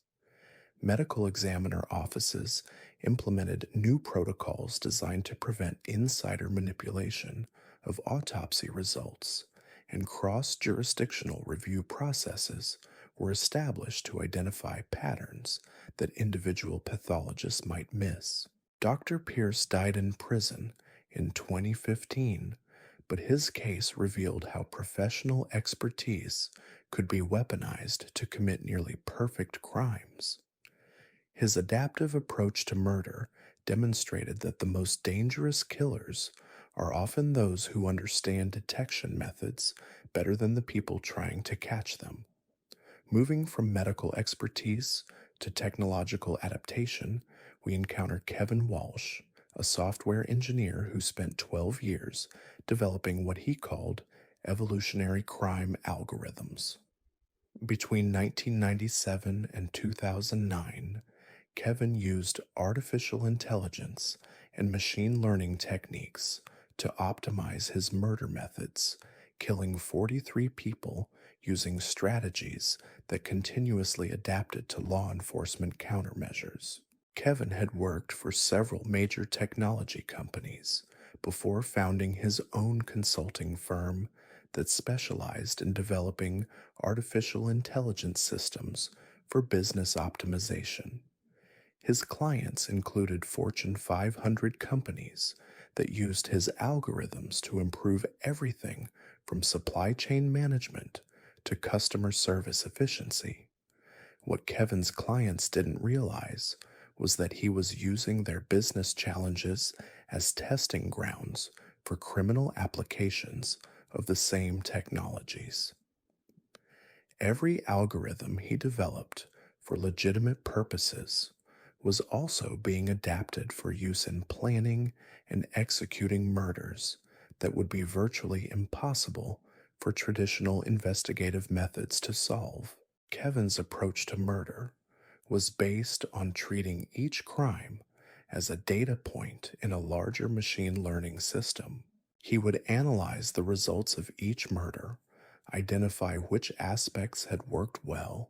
Medical examiner offices implemented new protocols designed to prevent insider manipulation of autopsy results, and cross-jurisdictional review processes were established to identify patterns that individual pathologists might miss. Dr. Pierce died in prison in 2015, but his case revealed how professional expertise could be weaponized to commit nearly perfect crimes. His adaptive approach to murder demonstrated that the most dangerous killers are often those who understand detection methods better than the people trying to catch them. Moving from medical expertise to technological adaptation, we encounter Kevin Walsh, a software engineer who spent 12 years developing what he called evolutionary crime algorithms. Between 1997 and 2009, Kevin used artificial intelligence and machine learning techniques to optimize his murder methods, killing 43 people using strategies that continuously adapted to law enforcement countermeasures. Kevin had worked for several major technology companies before founding his own consulting firm that specialized in developing artificial intelligence systems for business optimization. His clients included Fortune 500 companies that used his algorithms to improve everything from supply chain management to customer service efficiency. What Kevin's clients didn't realize was that he was using their business challenges as testing grounds for criminal applications of the same technologies. Every algorithm he developed for legitimate purposes was also being adapted for use in planning and executing murders that would be virtually impossible for traditional investigative methods to solve. Kevin's approach to murder was based on treating each crime as a data point in a larger machine learning system. He would analyze the results of each murder, identify which aspects had worked well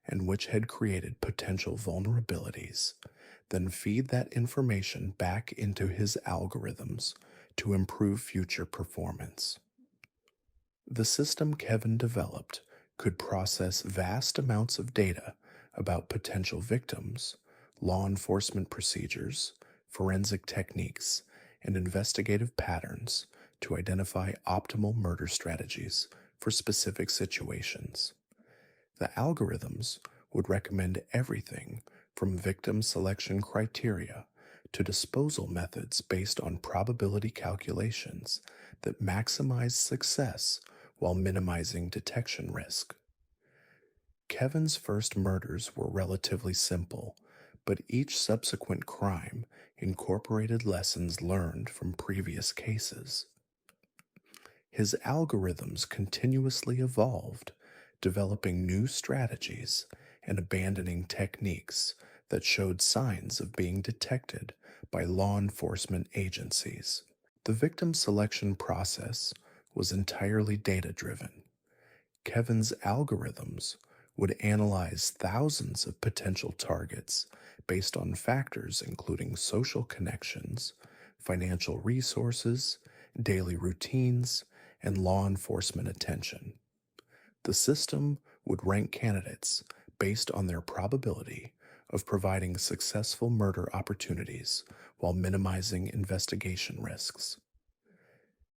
and which had created potential vulnerabilities, then feed that information back into his algorithms to improve future performance. The system Kevin developed could process vast amounts of data about potential victims, law enforcement procedures, forensic techniques, and investigative patterns to identify optimal murder strategies for specific situations. The algorithms would recommend everything from victim selection criteria to disposal methods based on probability calculations that maximize success while minimizing detection risk. Kevin's first murders were relatively simple, but each subsequent crime incorporated lessons learned from previous cases. His algorithms continuously evolved, developing new strategies and abandoning techniques that showed signs of being detected by law enforcement agencies. The victim selection process was entirely data driven. Kevin's algorithms would analyze thousands of potential targets based on factors including social connections, financial resources, daily routines, and law enforcement attention. The system would rank candidates based on their probability of providing successful murder opportunities while minimizing investigation risks.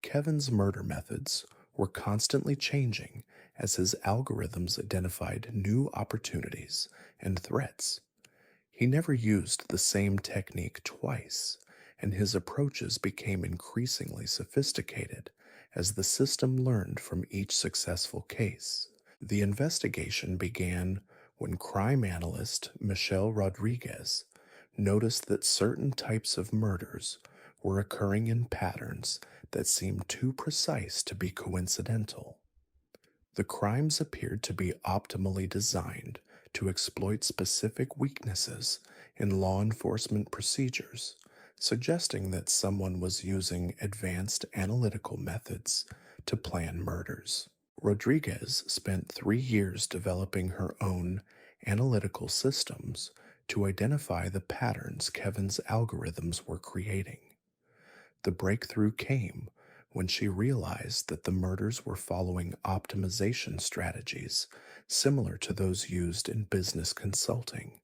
Kevin's murder methods were constantly changing as his algorithms identified new opportunities and threats. He never used the same technique twice, and his approaches became increasingly sophisticated as the system learned from each successful case. The investigation began when crime analyst Michelle Rodriguez noticed that certain types of murders were occurring in patterns that seemed too precise to be coincidental. The crimes appeared to be optimally designed to exploit specific weaknesses in law enforcement procedures, suggesting that someone was using advanced analytical methods to plan murders. Rodriguez spent 3 years developing her own analytical systems to identify the patterns Kevin's algorithms were creating. The breakthrough came when she realized that the murders were following optimization strategies similar to those used in business consulting,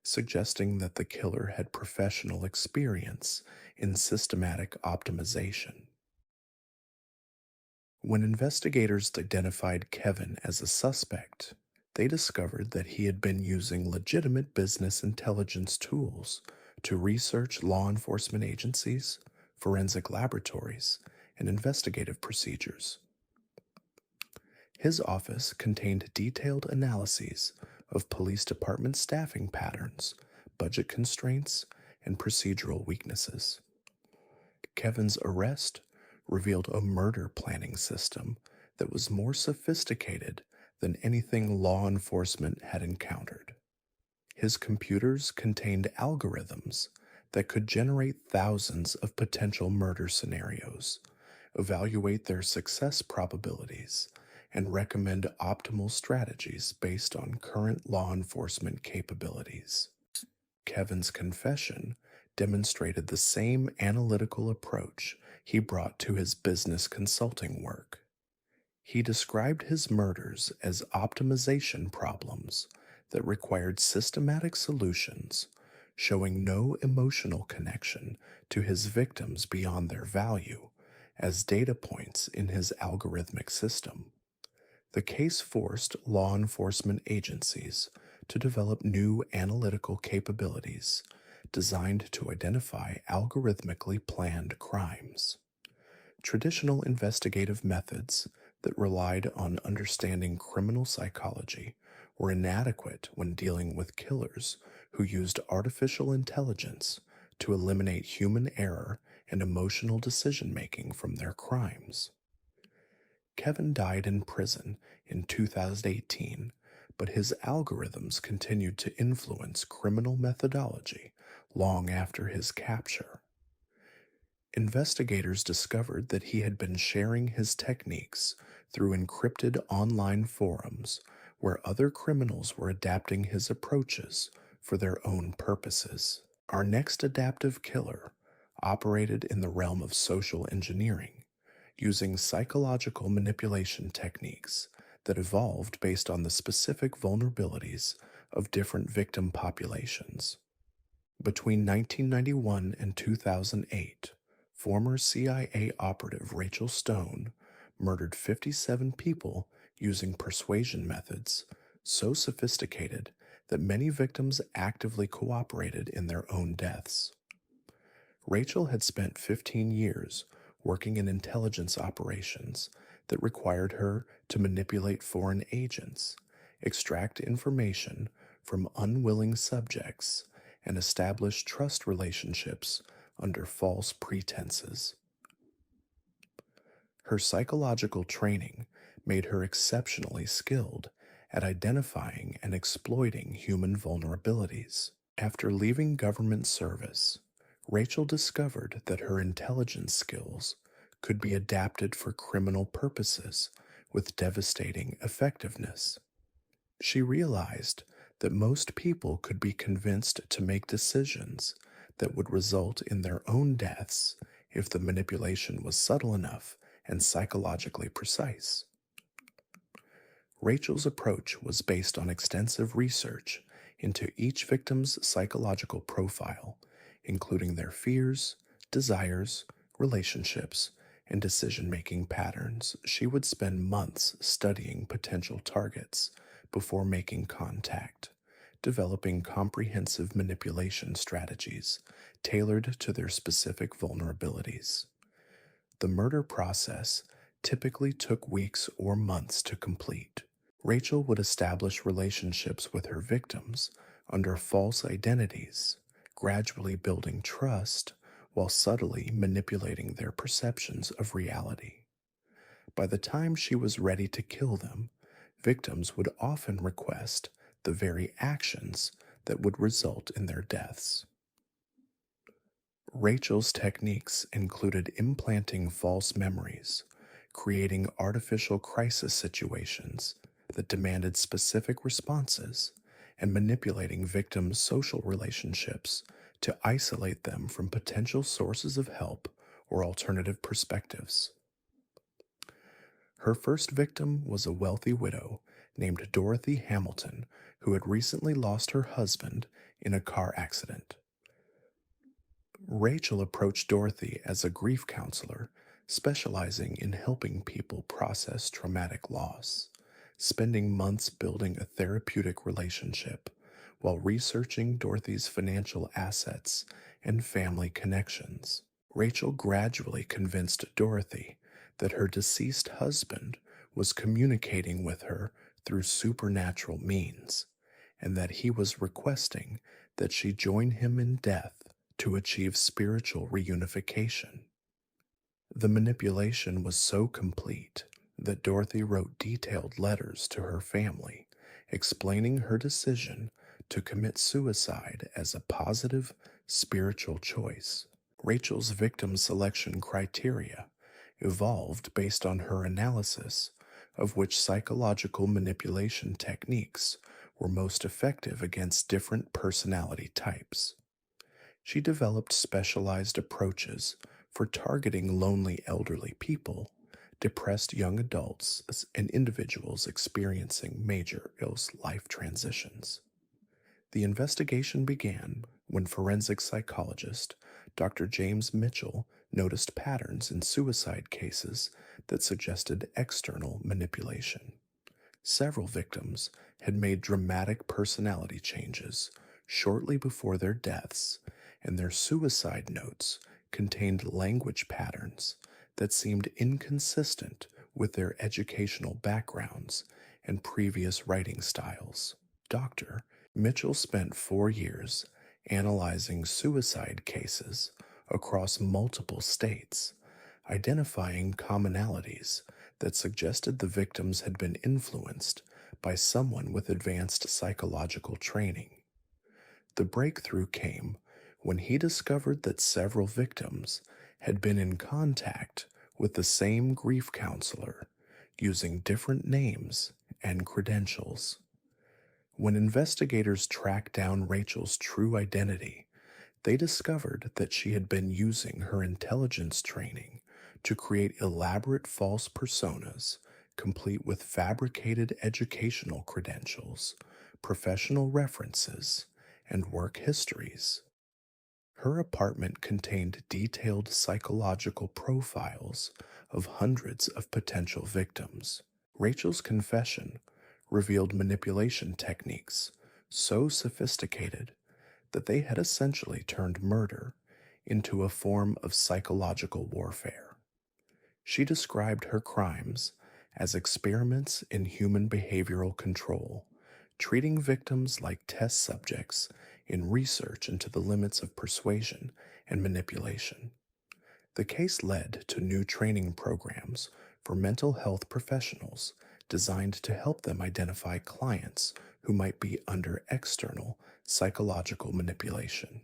suggesting that the killer had professional experience in systematic optimization. When investigators identified Kevin as a suspect, they discovered that he had been using legitimate business intelligence tools to research law enforcement agencies, forensic laboratories, and investigative procedures. His office contained detailed analyses of police department staffing patterns, budget constraints, and procedural weaknesses. Kevin's arrest revealed a murder planning system that was more sophisticated than anything law enforcement had encountered. His computers contained algorithms that could generate thousands of potential murder scenarios, evaluate their success probabilities, and recommend optimal strategies based on current law enforcement capabilities. Kevin's confession demonstrated the same analytical approach he brought to his business consulting work. He described his murders as optimization problems that required systematic solutions, showing no emotional connection to his victims beyond their value as data points in his algorithmic system. The case forced law enforcement agencies to develop new analytical capabilities designed to identify algorithmically planned crimes. Traditional investigative methods that relied on understanding criminal psychology were inadequate when dealing with killers who used artificial intelligence to eliminate human error and emotional decision making from their crimes. Kevin died in prison in 2018, but his algorithms continued to influence criminal methodology long after his capture. Investigators discovered that he had been sharing his techniques through encrypted online forums where other criminals were adapting his approaches for their own purposes. Our next adaptive killer operated in the realm of social engineering, using psychological manipulation techniques that evolved based on the specific vulnerabilities of different victim populations. Between 1991 and 2008, former CIA operative Rachel Stone murdered 57 people using persuasion methods so sophisticated that many victims actively cooperated in their own deaths. Rachel had spent 15 years working in intelligence operations that required her to manipulate foreign agents, extract information from unwilling subjects, and establish trust relationships under false pretenses. Her psychological training made her exceptionally skilled at identifying and exploiting human vulnerabilities. After leaving government service, Rachel discovered that her intelligence skills could be adapted for criminal purposes with devastating effectiveness. She realized that most people could be convinced to make decisions that would result in their own deaths if the manipulation was subtle enough and psychologically precise. Rachel's approach was based on extensive research into each victim's psychological profile, including their fears, desires, relationships, and decision making patterns. She would spend months studying potential targets before making contact, developing comprehensive manipulation strategies tailored to their specific vulnerabilities. The murder process typically took weeks or months to complete. Rachel would establish relationships with her victims under false identities, gradually building trust while subtly manipulating their perceptions of reality. By the time she was ready to kill them, victims would often request the very actions that would result in their deaths. Rachel's techniques included implanting false memories, creating artificial crisis situations that demanded specific responses, and manipulating victims' social relationships to isolate them from potential sources of help or alternative perspectives. Her first victim was a wealthy widow named Dorothy Hamilton who had recently lost her husband in a car accident. Rachel approached Dorothy as a grief counselor, specializing in helping people process traumatic loss, spending months building a therapeutic relationship while researching Dorothy's financial assets and family connections. Rachel gradually convinced Dorothy that her deceased husband was communicating with her through supernatural means, and that he was requesting that she join him in death to achieve spiritual reunification. The manipulation was so complete that Dorothy wrote detailed letters to her family explaining her decision to commit suicide as a positive spiritual choice. Rachel's victim selection criteria evolved based on her analysis of which psychological manipulation techniques were most effective against different personality types. She developed specialized approaches for targeting lonely elderly people, depressed young adults, and individuals experiencing major life transitions. The investigation began when forensic psychologist Dr. James Mitchell noticed patterns in suicide cases that suggested external manipulation. Several victims had made dramatic personality changes shortly before their deaths, and their suicide notes contained language patterns that seemed inconsistent with their educational backgrounds and previous writing styles. Dr. Mitchell spent 4 years analyzing suicide cases across multiple states, identifying commonalities that suggested the victims had been influenced by someone with advanced psychological training. The breakthrough came when he discovered that several victims had been in contact with the same grief counselor using different names and credentials. When investigators tracked down Rachel's true identity, they discovered that she had been using her intelligence training to create elaborate false personas, complete with fabricated educational credentials, professional references, and work histories. Her apartment contained detailed psychological profiles of hundreds of potential victims. Rachel's confession revealed manipulation techniques so sophisticated that they had essentially turned murder into a form of psychological warfare. She described her crimes as experiments in human behavioral control, treating victims like test subjects in research into the limits of persuasion and manipulation. The case led to new training programs for mental health professionals designed to help them identify clients who might be under external psychological manipulation.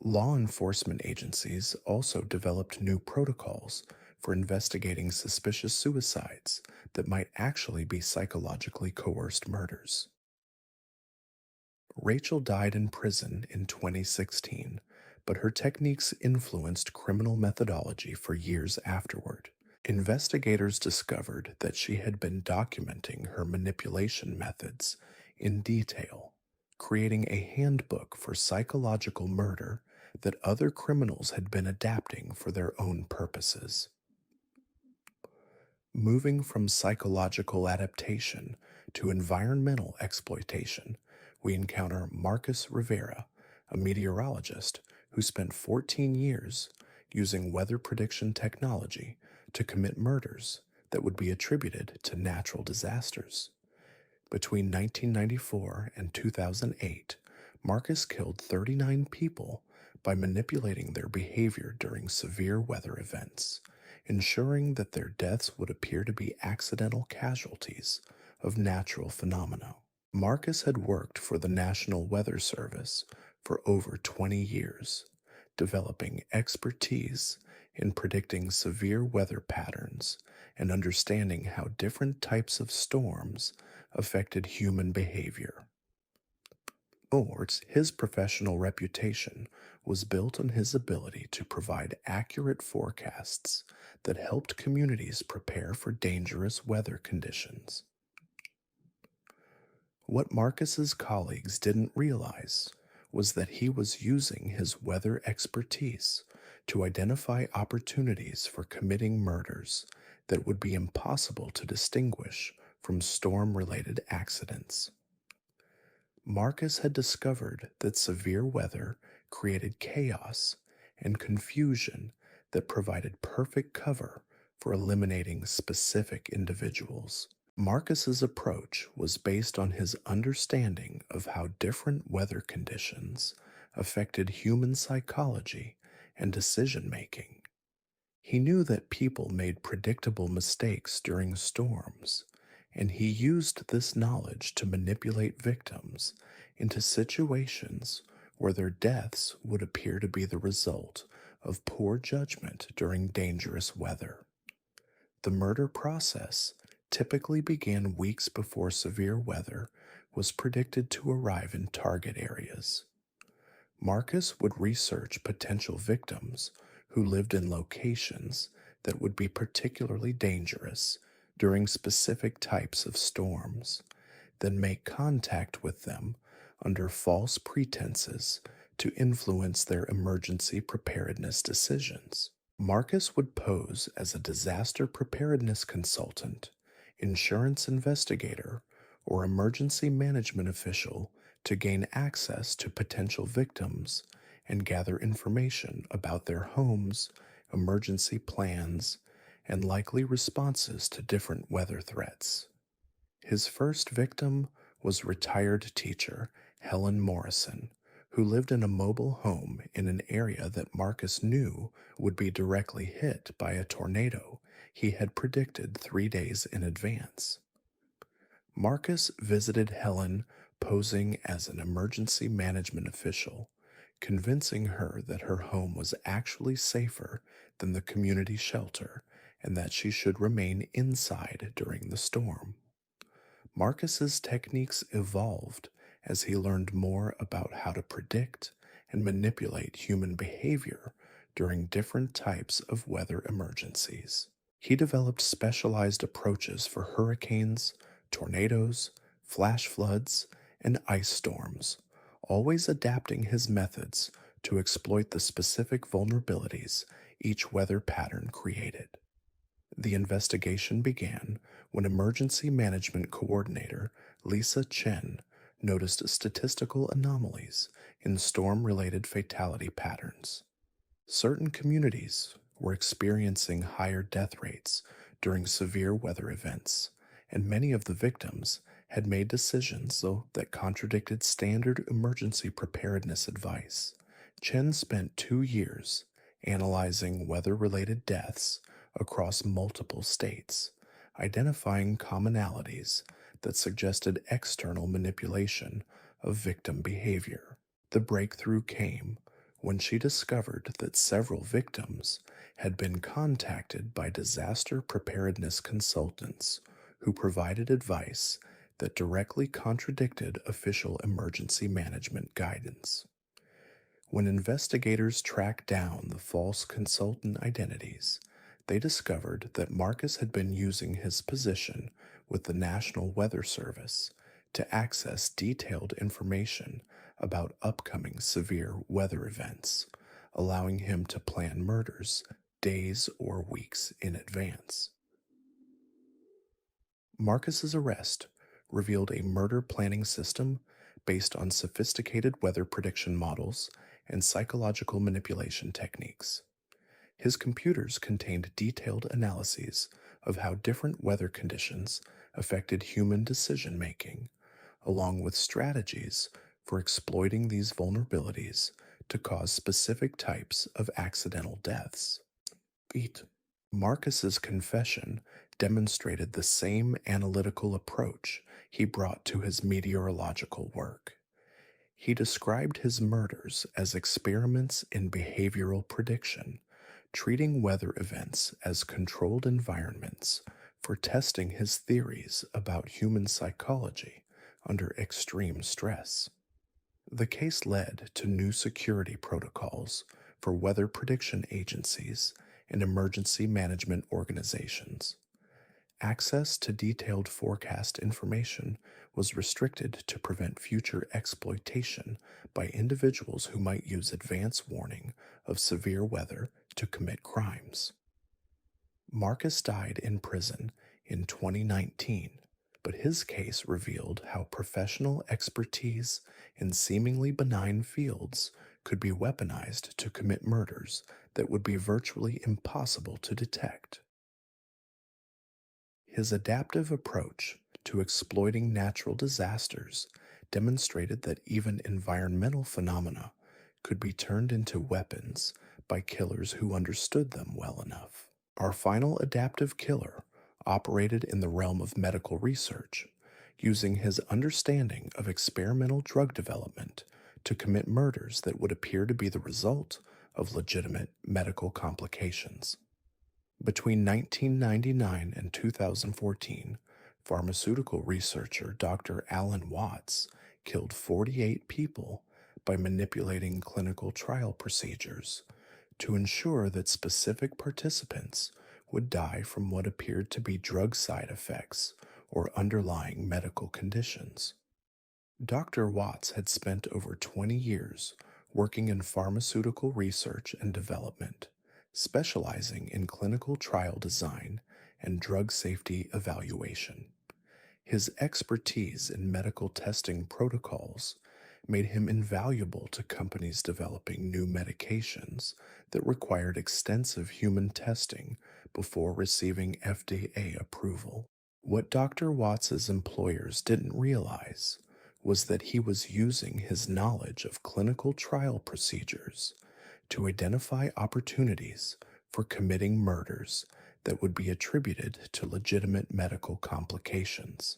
Law enforcement agencies also developed new protocols for investigating suspicious suicides that might actually be psychologically coerced murders. Rachel died in prison in 2016, but her techniques influenced criminal methodology for years afterward. Investigators discovered that she had been documenting her manipulation methods in detail, creating a handbook for psychological murder that other criminals had been adapting for their own purposes. Moving from psychological adaptation to environmental exploitation, we encounter Marcus Rivera, a meteorologist who spent 14 years using weather prediction technology to commit murders that would be attributed to natural disasters. Between 1994 and 2008, Marcus killed 39 people by manipulating their behavior during severe weather events, ensuring that their deaths would appear to be accidental casualties of natural phenomena. Marcus had worked for the National Weather Service for over 20 years, developing expertise in predicting severe weather patterns and understanding how different types of storms affected human behavior. His professional reputation was built on his ability to provide accurate forecasts that helped communities prepare for dangerous weather conditions. What Marcus's colleagues didn't realize was that he was using his weather expertise to identify opportunities for committing murders that would be impossible to distinguish from storm-related accidents. Marcus had discovered that severe weather created chaos and confusion that provided perfect cover for eliminating specific individuals. Marcus's approach was based on his understanding of how different weather conditions affected human psychology and decision-making. He knew that people made predictable mistakes during storms, and he used this knowledge to manipulate victims into situations where their deaths would appear to be the result of poor judgment during dangerous weather. The murder process typically began weeks before severe weather was predicted to arrive in target areas. Marcus would research potential victims who lived in locations that would be particularly dangerous during specific types of storms, then make contact with them under false pretenses to influence their emergency preparedness decisions. Marcus would pose as a disaster preparedness consultant, insurance investigator, or emergency management official to gain access to potential victims and gather information about their homes, emergency plans, and likely responses to different weather threats. His first victim was retired teacher Helen Morrison, who lived in a mobile home in an area that Marcus knew would be directly hit by a tornado he had predicted 3 days in advance. Marcus visited Helen posing as an emergency management official, convincing her that her home was actually safer than the community shelter and that she should remain inside during the storm. Marcus's techniques evolved as he learned more about how to predict and manipulate human behavior during different types of weather emergencies. He developed specialized approaches for hurricanes, tornadoes, flash floods, and ice storms, always adapting his methods to exploit the specific vulnerabilities each weather pattern created. The investigation began when Emergency Management Coordinator Lisa Chen noticed statistical anomalies in storm related fatality patterns. Certain communities were experiencing higher death rates during severe weather events, and many of the victims had made decisions that contradicted standard emergency preparedness advice. Chen spent 2 years analyzing weather related deaths across multiple states, identifying commonalities that suggested external manipulation of victim behavior. The breakthrough came when she discovered that several victims had been contacted by disaster preparedness consultants who provided advice that directly contradicted official emergency management guidance. When investigators tracked down the false consultant identities, they discovered that Marcus had been using his position with the National Weather Service to access detailed information about upcoming severe weather events, allowing him to plan murders days or weeks in advance. Marcus's arrest revealed a murder planning system based on sophisticated weather prediction models and psychological manipulation techniques. His computers contained detailed analyses of how different weather conditions affected human decision making, along with strategies for exploiting these vulnerabilities to cause specific types of accidental deaths. Beat. Marcus's confession demonstrated the same analytical approach he brought to his meteorological work. He described his murders as experiments in behavioral prediction, treating weather events as controlled environments for testing his theories about human psychology under extreme stress. The case led to new security protocols for weather prediction agencies and emergency management organizations. Access to detailed forecast information was restricted to prevent future exploitation by individuals who might use advance warning of severe weather to commit crimes. Marcus died in prison in 2019, but his case revealed how professional expertise in seemingly benign fields could be weaponized to commit murders that would be virtually impossible to detect. His adaptive approach to exploiting natural disasters demonstrated that even environmental phenomena could be turned into weapons by killers who understood them well enough. Our final adaptive killer operated in the realm of medical research, using his understanding of experimental drug development to commit murders that would appear to be the result of legitimate medical complications. Between 1999 and 2014, pharmaceutical researcher Dr. Alan Watts killed 48 people by manipulating clinical trial procedures to ensure that specific participants would die from what appeared to be drug side effects or underlying medical conditions. Dr. Watts had spent over 20 years working in pharmaceutical research and development, specializing in clinical trial design and drug safety evaluation. His expertise in medical testing protocols made him invaluable to companies developing new medications that required extensive human testing before receiving FDA approval. What Dr. Watts's employers didn't realize was that he was using his knowledge of clinical trial procedures to identify opportunities for committing murders that would be attributed to legitimate medical complications.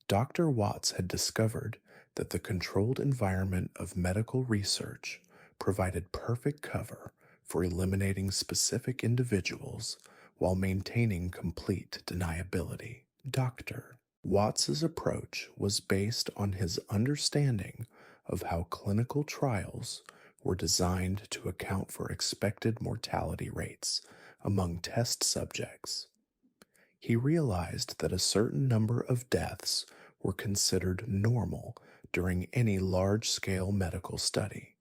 Dr. Watts had discovered that the controlled environment of medical research provided perfect cover for eliminating specific individuals while maintaining complete deniability. Dr. Watts's approach was based on his understanding of how clinical trials were designed to account for expected mortality rates among test subjects. He realized that a certain number of deaths were considered normal during any large scale medical study,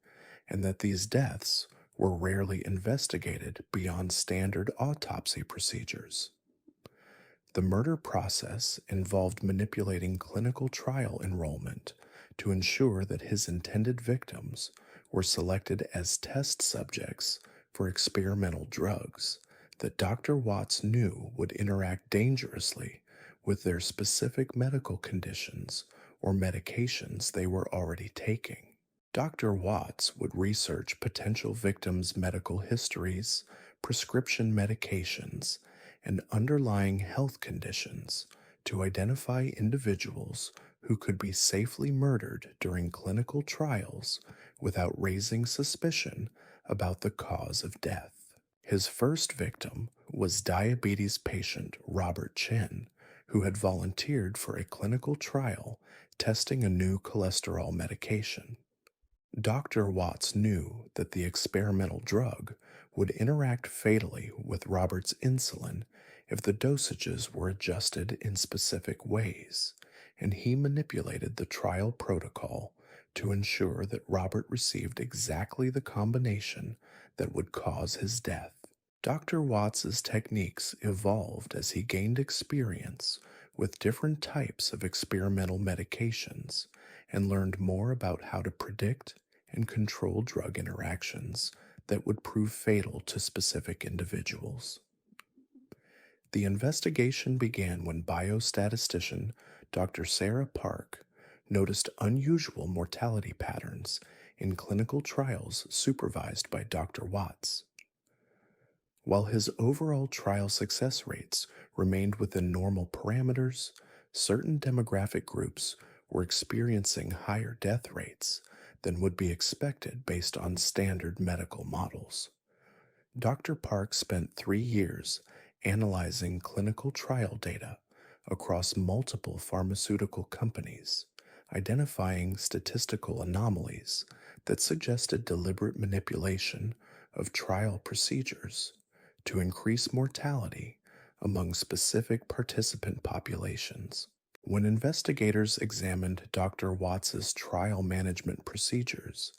and that these deaths were rarely investigated beyond standard autopsy procedures. The murder process involved manipulating clinical trial enrollment to ensure that his intended victims were selected as test subjects for experimental drugs that Dr. Watts knew would interact dangerously with their specific medical conditions or medications they were already taking. Dr. Watts would research potential victims' medical histories, prescription medications, and underlying health conditions to identify individuals who could be safely murdered during clinical trials without raising suspicion about the cause of death. His first victim was diabetes patient Robert Chen, who had volunteered for a clinical trial testing a new cholesterol medication. Dr. Watts knew that the experimental drug would interact fatally with Robert's insulin if the dosages were adjusted in specific ways, and he manipulated the trial protocol to ensure that Robert received exactly the combination that would cause his death. Dr. Watts's techniques evolved as he gained experience with different types of experimental medications and learned more about how to predict and control drug interactions that would prove fatal to specific individuals. The investigation began when biostatistician Dr. Sarah Park noticed unusual mortality patterns in clinical trials supervised by Dr. Watts. While his overall trial success rates remained within normal parameters, certain demographic groups were experiencing higher death rates than would be expected based on standard medical models. Dr. Park spent 3 years analyzing clinical trial data across multiple pharmaceutical companies, identifying statistical anomalies that suggested deliberate manipulation of trial procedures to increase mortality among specific participant populations. When investigators examined Dr. Watts's trial management procedures,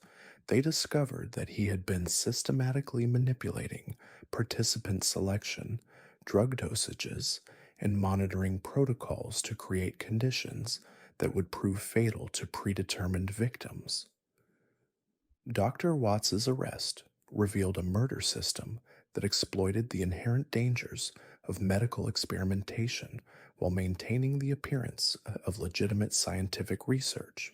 they discovered that he had been systematically manipulating participant selection, drug dosages, and monitoring protocols to create conditions that would prove fatal to predetermined victims. Dr. Watts's arrest revealed a murder system that exploited the inherent dangers of medical experimentation while maintaining the appearance of legitimate scientific research.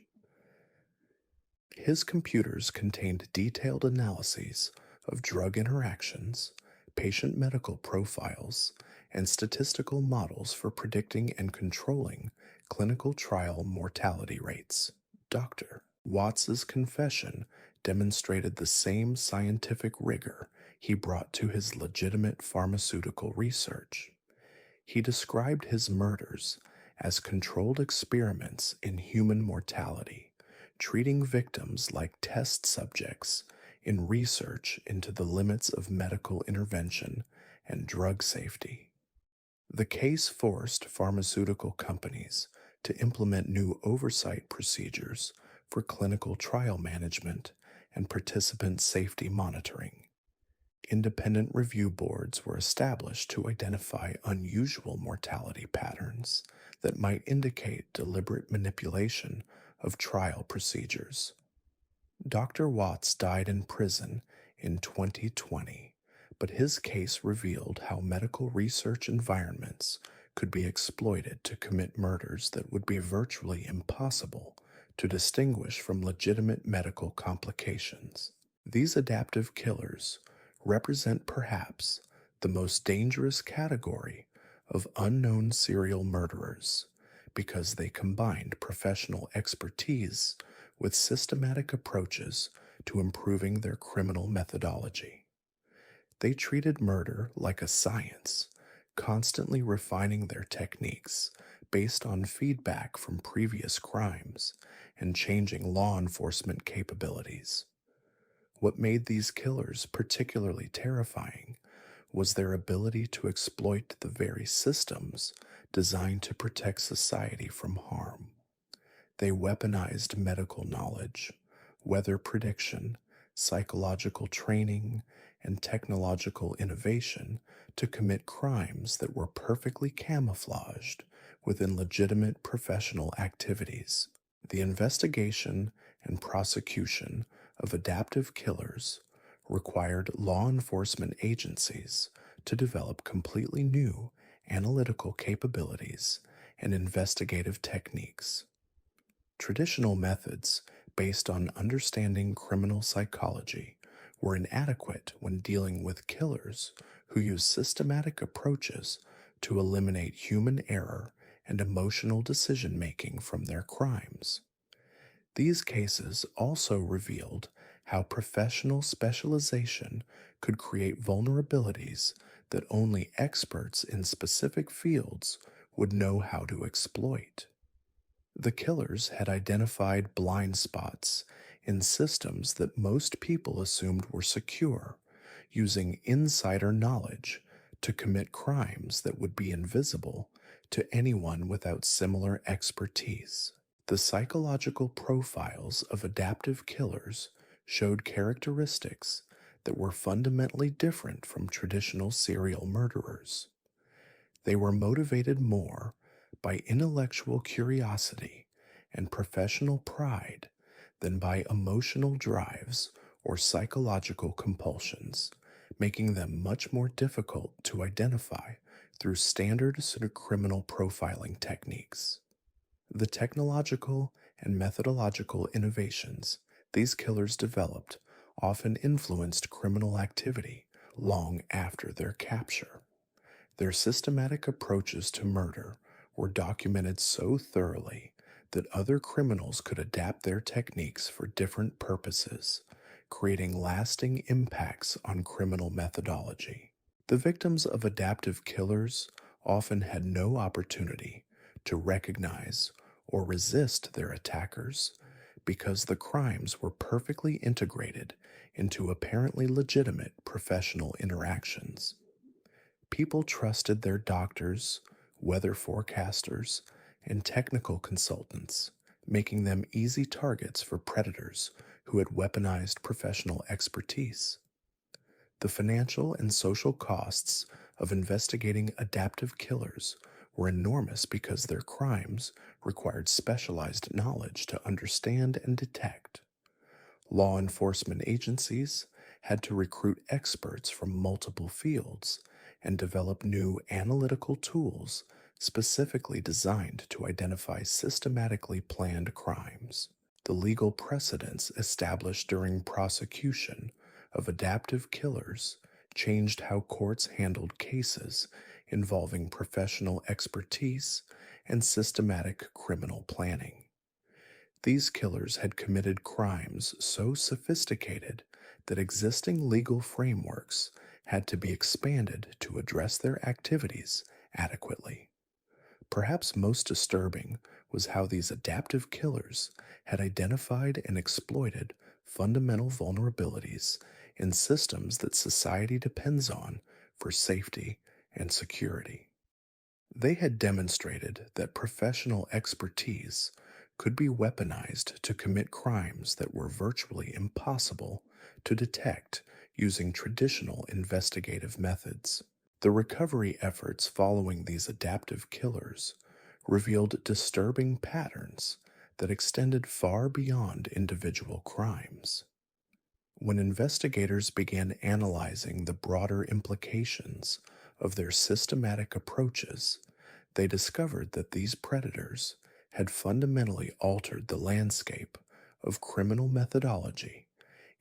His computers contained detailed analyses of drug interactions, patient medical profiles, and statistical models for predicting and controlling clinical trial mortality rates. Dr. Watts's confession demonstrated the same scientific rigor he brought to his legitimate pharmaceutical research. He described his murders as controlled experiments in human mortality, treating victims like test subjects in research into the limits of medical intervention and drug safety. The case forced pharmaceutical companies to implement new oversight procedures for clinical trial management and participant safety monitoring. Independent review boards were established to identify unusual mortality patterns that might indicate deliberate manipulation of trial procedures. Dr. Watts died in prison in 2020, but his case revealed how medical research environments could be exploited to commit murders that would be virtually impossible to distinguish from legitimate medical complications. These adaptive killers represent perhaps the most dangerous category of unknown serial murderers because they combined professional expertise with systematic approaches to improving their criminal methodology. They treated murder like a science, constantly refining their techniques based on feedback from previous crimes and changing law enforcement capabilities. What made these killers particularly terrifying was their ability to exploit the very systems designed to protect society from harm. They weaponized medical knowledge, weather prediction, psychological training, and technological innovation to commit crimes that were perfectly camouflaged within legitimate professional activities. The investigation and prosecution of adaptive killers required law enforcement agencies to develop completely new analytical capabilities and investigative techniques. Traditional methods based on understanding criminal psychology were inadequate when dealing with killers who use systematic approaches to eliminate human error and emotional decision making from their crimes. These cases also revealed how professional specialization could create vulnerabilities that only experts in specific fields would know how to exploit. The killers had identified blind spots in systems that most people assumed were secure, using insider knowledge to commit crimes that would be invisible to anyone without similar expertise. The psychological profiles of adaptive killers showed characteristics that were fundamentally different from traditional serial murderers. They were motivated more by intellectual curiosity and professional pride than by emotional drives or psychological compulsions, making them much more difficult to identify through standard criminal profiling techniques. The technological and methodological innovations these killers developed often influenced criminal activity long after their capture. Their systematic approaches to murder were documented so thoroughly that other criminals could adapt their techniques for different purposes, creating lasting impacts on criminal methodology. The victims of adaptive killers often had no opportunity to recognize or resist their attackers because the crimes were perfectly integrated into apparently legitimate professional interactions. People trusted their doctors, weather forecasters, and technical consultants, making them easy targets for predators who had weaponized professional expertise. The financial and social costs of investigating adaptive killers were enormous because their crimes required specialized knowledge to understand and detect. Law enforcement agencies had to recruit experts from multiple fields and develop new analytical tools specifically designed to identify systematically planned crimes. The legal precedents established during prosecution of adaptive killers changed how courts handled cases involving professional expertise and systematic criminal planning. These killers had committed crimes so sophisticated that existing legal frameworks had to be expanded to address their activities adequately. Perhaps most disturbing was how these adaptive killers had identified and exploited fundamental vulnerabilities in systems that society depends on for safety and security. They had demonstrated that professional expertise could be weaponized to commit crimes that were virtually impossible to detect using traditional investigative methods. The recovery efforts following these adaptive killers revealed disturbing patterns that extended far beyond individual crimes. When investigators began analyzing the broader implications of their systematic approaches, They discovered that these predators had fundamentally altered the landscape of criminal methodology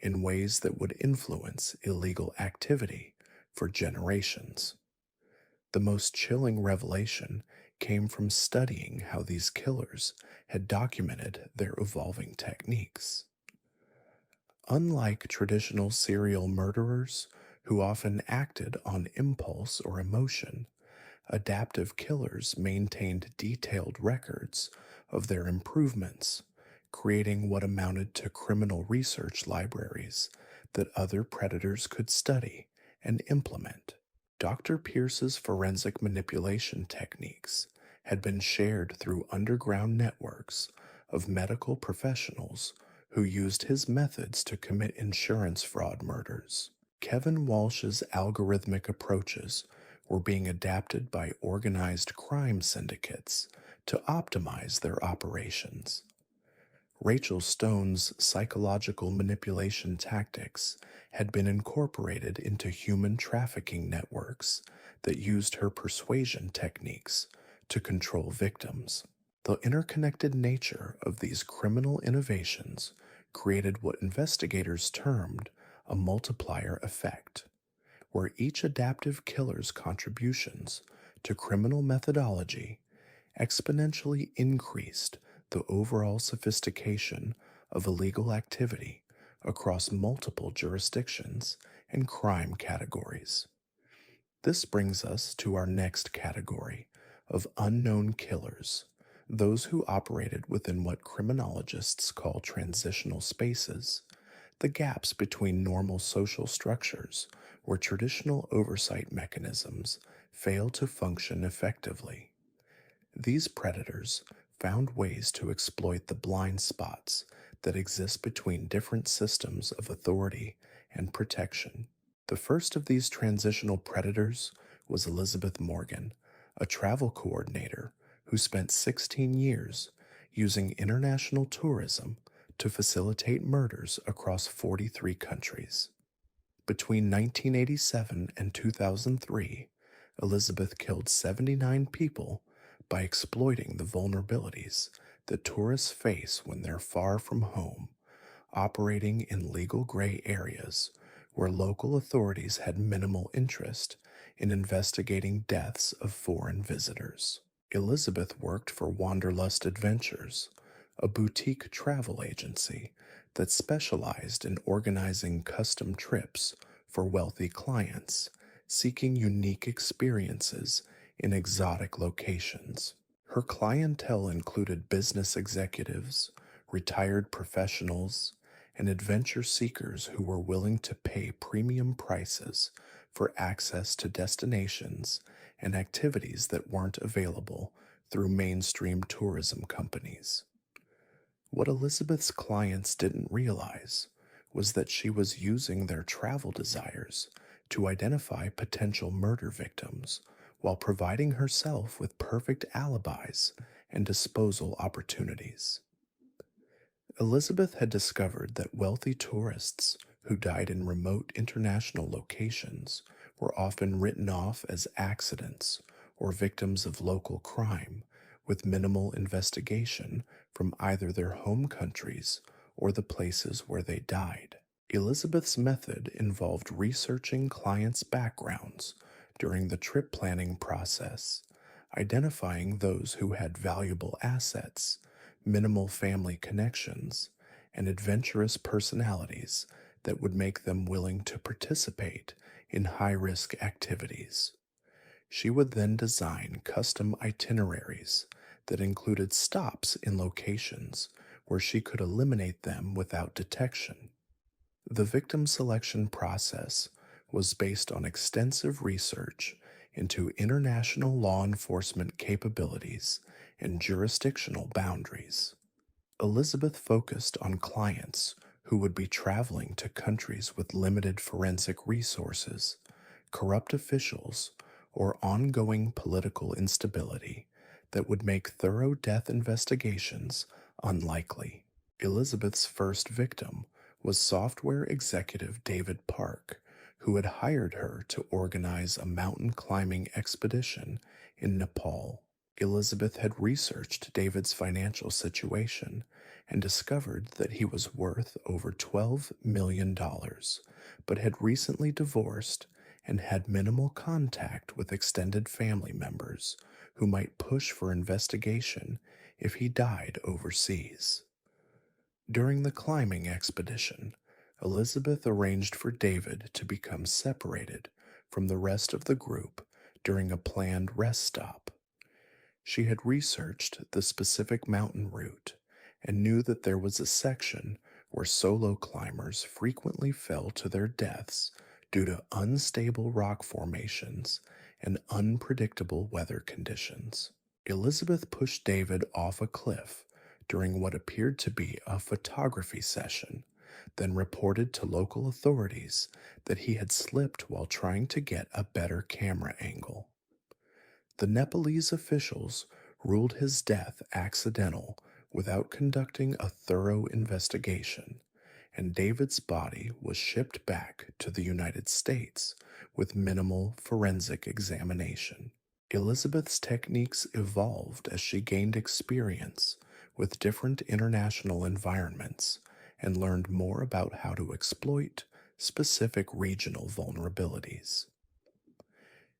in ways that would influence illegal activity for generations. The most chilling revelation came from studying how these killers had documented their evolving techniques. Unlike traditional serial murderers who often acted on impulse or emotion, adaptive killers maintained detailed records of their improvements, creating what amounted to criminal research libraries that other predators could study and implement. Dr. Pierce's forensic manipulation techniques had been shared through underground networks of medical professionals who used his methods to commit insurance fraud murders. Kevin Walsh's algorithmic approaches were being adapted by organized crime syndicates to optimize their operations. Rachel Stone's psychological manipulation tactics had been incorporated into human trafficking networks that used her persuasion techniques to control victims. The interconnected nature of these criminal innovations created what investigators termed a multiplier effect, where each adaptive killer's contributions to criminal methodology exponentially increased the overall sophistication of illegal activity across multiple jurisdictions and crime categories. This brings us to our next category of unknown killers, those who operated within what criminologists call transitional spaces, the gaps between normal social structures where traditional oversight mechanisms fail to function effectively. These predators found ways to exploit the blind spots that exist between different systems of authority and protection. The first of these transitional predators was Elizabeth Morgan, a travel coordinator who spent 16 years using international tourism to facilitate murders across 43 countries. Between 1987 and 2003, Elizabeth killed 79 people by exploiting the vulnerabilities that tourists face when they're far from home, operating in legal gray areas where local authorities had minimal interest in investigating deaths of foreign visitors. Elizabeth worked for Wanderlust Adventures, a boutique travel agency that specialized in organizing custom trips for wealthy clients seeking unique experiences in exotic locations. Her clientele included business executives, retired professionals, and adventure seekers who were willing to pay premium prices for access to destinations and activities that weren't available through mainstream tourism companies. What Elizabeth's clients didn't realize was that she was using their travel desires to identify potential murder victims while providing herself with perfect alibis and disposal opportunities. Elizabeth had discovered that wealthy tourists who died in remote international locations were often written off as accidents or victims of local crime with minimal investigation from either their home countries or the places where they died. Elizabeth's method involved researching clients' backgrounds during the trip planning process, identifying those who had valuable assets, minimal family connections, and adventurous personalities that would make them willing to participate in high-risk activities. She would then design custom itineraries that included stops in locations where she could eliminate them without detection. The victim selection process was based on extensive research into international law enforcement capabilities and jurisdictional boundaries. Elizabeth focused on clients who would be traveling to countries with limited forensic resources, corrupt officials, or ongoing political instability that would make thorough death investigations unlikely. Elizabeth's first victim was software executive David Park, who had hired her to organize a mountain climbing expedition in Nepal. Elizabeth had researched David's financial situation and discovered that he was worth over $12 million, dollars, but had recently divorced and had minimal contact with extended family members who might push for investigation if he died overseas. During the climbing expedition, Elizabeth arranged for David to become separated from the rest of the group during a planned rest stop. She had researched the specific mountain route and knew that there was a section where solo climbers frequently fell to their deaths due to unstable rock formations and unpredictable weather conditions. Elizabeth pushed David off a cliff during what appeared to be a photography session, then reported to local authorities that he had slipped while trying to get a better camera angle. The Nepalese officials ruled his death accidental without conducting a thorough investigation, and David's body was shipped back to the United States with minimal forensic examination. Elizabeth's techniques evolved as she gained experience with different international environments and learned more about how to exploit specific regional vulnerabilities.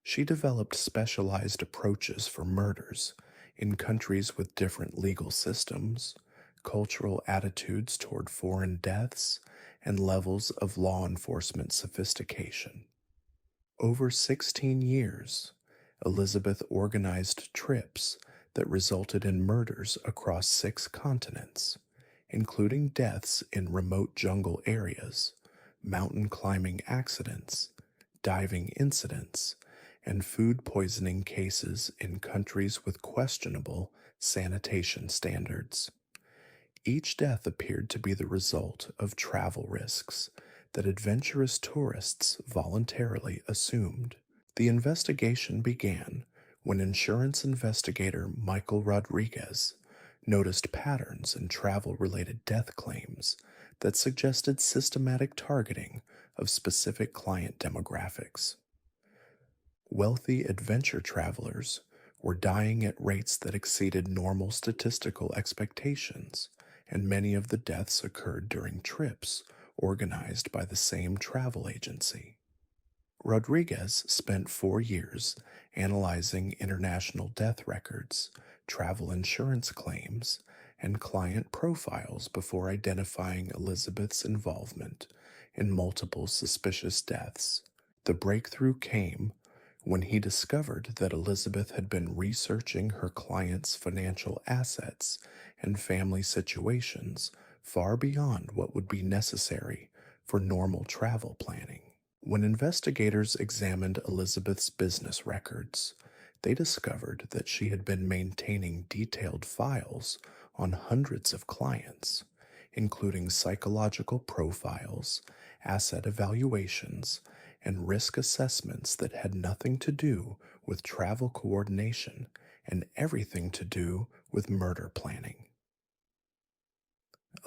She developed specialized approaches for murders in countries with different legal systems, cultural attitudes toward foreign deaths, and levels of law enforcement sophistication. Over 16 years, Elizabeth organized trips that resulted in murders across 6 continents, including deaths in remote jungle areas, mountain climbing accidents, diving incidents, and food poisoning cases in countries with questionable sanitation standards. Each death appeared to be the result of travel risks that adventurous tourists voluntarily assumed. The investigation began when insurance investigator Michael Rodriguez noticed patterns in travel related death claims that suggested systematic targeting of specific client demographics. Wealthy adventure travelers were dying at rates that exceeded normal statistical expectations, and many of the deaths occurred during trips organized by the same travel agency. Rodriguez spent 4 years analyzing international death records, travel insurance claims, and client profiles before identifying Elizabeth's involvement in multiple suspicious deaths. The breakthrough came when he discovered that Elizabeth had been researching her clients' financial assets and family situations far beyond what would be necessary for normal travel planning. When investigators examined Elizabeth's business records, they discovered that she had been maintaining detailed files on hundreds of clients, including psychological profiles, asset evaluations, and risk assessments that had nothing to do with travel coordination and everything to do with murder planning.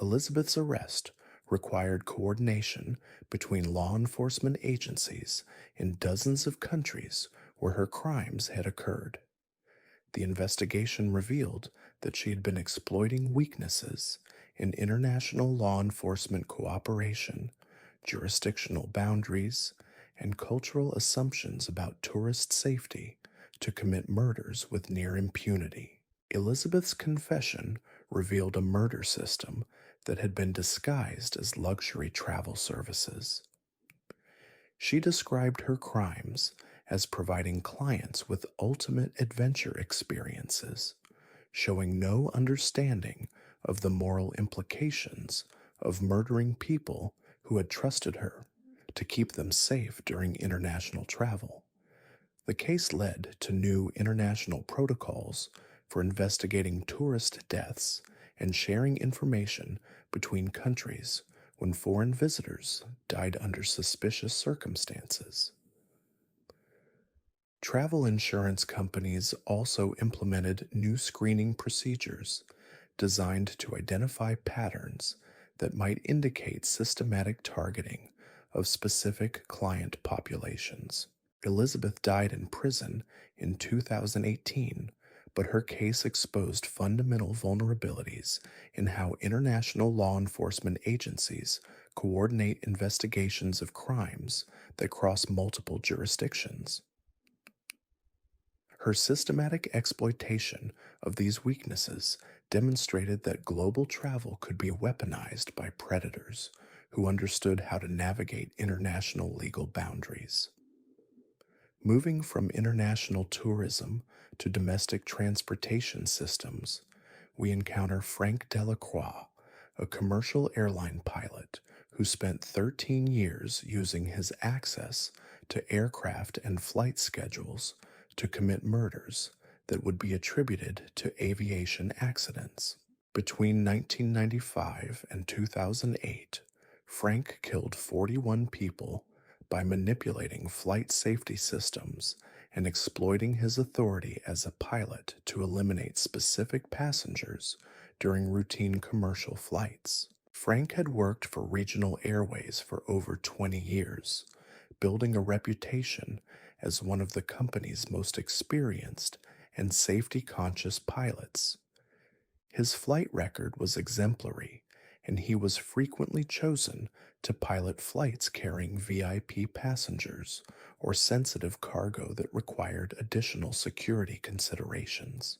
Elizabeth's arrest required coordination between law enforcement agencies in dozens of countries where her crimes had occurred. The investigation revealed that she had been exploiting weaknesses in international law enforcement cooperation, jurisdictional boundaries, and cultural assumptions about tourist safety to commit murders with near impunity. Elizabeth's confession revealed a murder system that had been disguised as luxury travel services. She described her crimes as providing clients with ultimate adventure experiences, showing no understanding of the moral implications of murdering people who had trusted her to keep them safe during international travel. The case led to new international protocols for investigating tourist deaths and sharing information between countries when foreign visitors died under suspicious circumstances. Travel insurance companies also implemented new screening procedures designed to identify patterns that might indicate systematic targeting of specific client populations. Elizabeth died in prison in 2018, but her case exposed fundamental vulnerabilities in how international law enforcement agencies coordinate investigations of crimes that cross multiple jurisdictions. Her systematic exploitation of these weaknesses demonstrated that global travel could be weaponized by predators who understood how to navigate international legal boundaries. Moving from international tourism to domestic transportation systems, we encounter Frank Delacroix, a commercial airline pilot who spent 13 years using his access to aircraft and flight schedules to commit murders that would be attributed to aviation accidents. Between 1995 and 2008, Frank killed 41 people by manipulating flight safety systems and exploiting his authority as a pilot to eliminate specific passengers during routine commercial flights. Frank had worked for regional airways for over 20 years, building a reputation as one of the company's most experienced and safety conscious pilots. His flight record was exemplary, and he was frequently chosen to pilot flights carrying VIP passengers or sensitive cargo that required additional security considerations.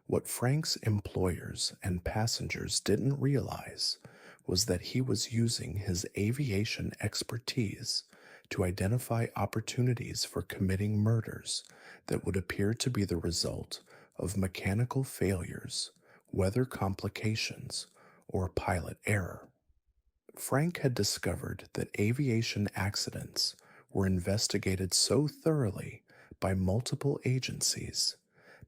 What Frank's employers and passengers didn't realize was that he was using his aviation expertise to identify opportunities for committing murders that would appear to be the result of mechanical failures, weather complications, or pilot error. Frank had discovered that aviation accidents were investigated so thoroughly by multiple agencies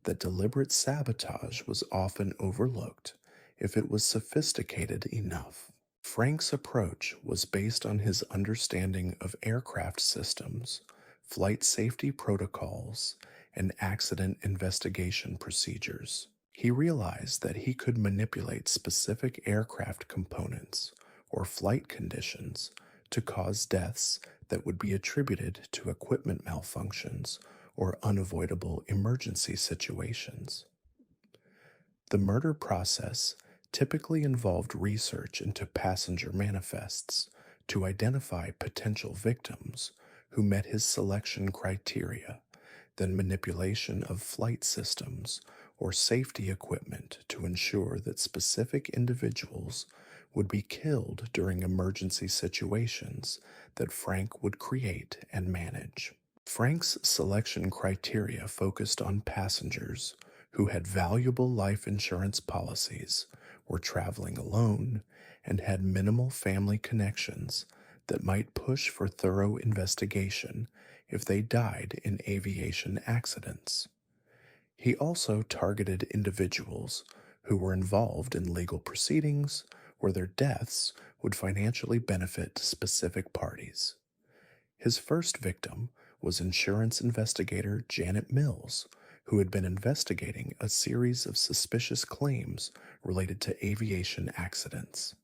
that deliberate sabotage was often overlooked if it was sophisticated enough. Frank's approach was based on his understanding of aircraft systems, flight safety protocols, and accident investigation procedures. He realized that he could manipulate specific aircraft components or flight conditions to cause deaths that would be attributed to equipment malfunctions or unavoidable emergency situations. The murder process typically involved research into passenger manifests to identify potential victims who met his selection criteria, then manipulation of flight systems or safety equipment to ensure that specific individuals would be killed during emergency situations that Frank would create and manage. Frank's selection criteria focused on passengers who had valuable life insurance policies, were traveling alone, and had minimal family connections that might push for thorough investigation if they died in aviation accidents. He also targeted individuals who were involved in legal proceedings where their deaths would financially benefit specific parties. His first victim was insurance investigator Janet Mills, who had been investigating a series of suspicious claims related to aviation accidents.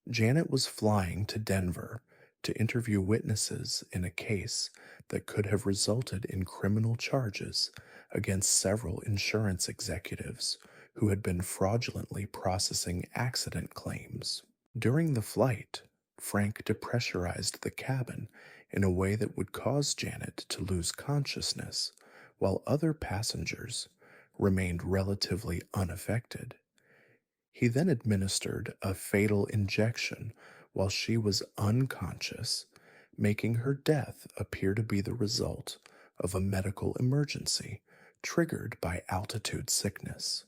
Janet was flying to Denver to interview witnesses in a case that could have resulted in criminal charges against several insurance executives who had been fraudulently processing accident claims. During the flight, Frank depressurized the cabin in a way that would cause Janet to lose consciousness, while other passengers remained relatively unaffected. He then administered a fatal injection while she was unconscious, making her death appear to be the result of a medical emergency triggered by altitude sickness.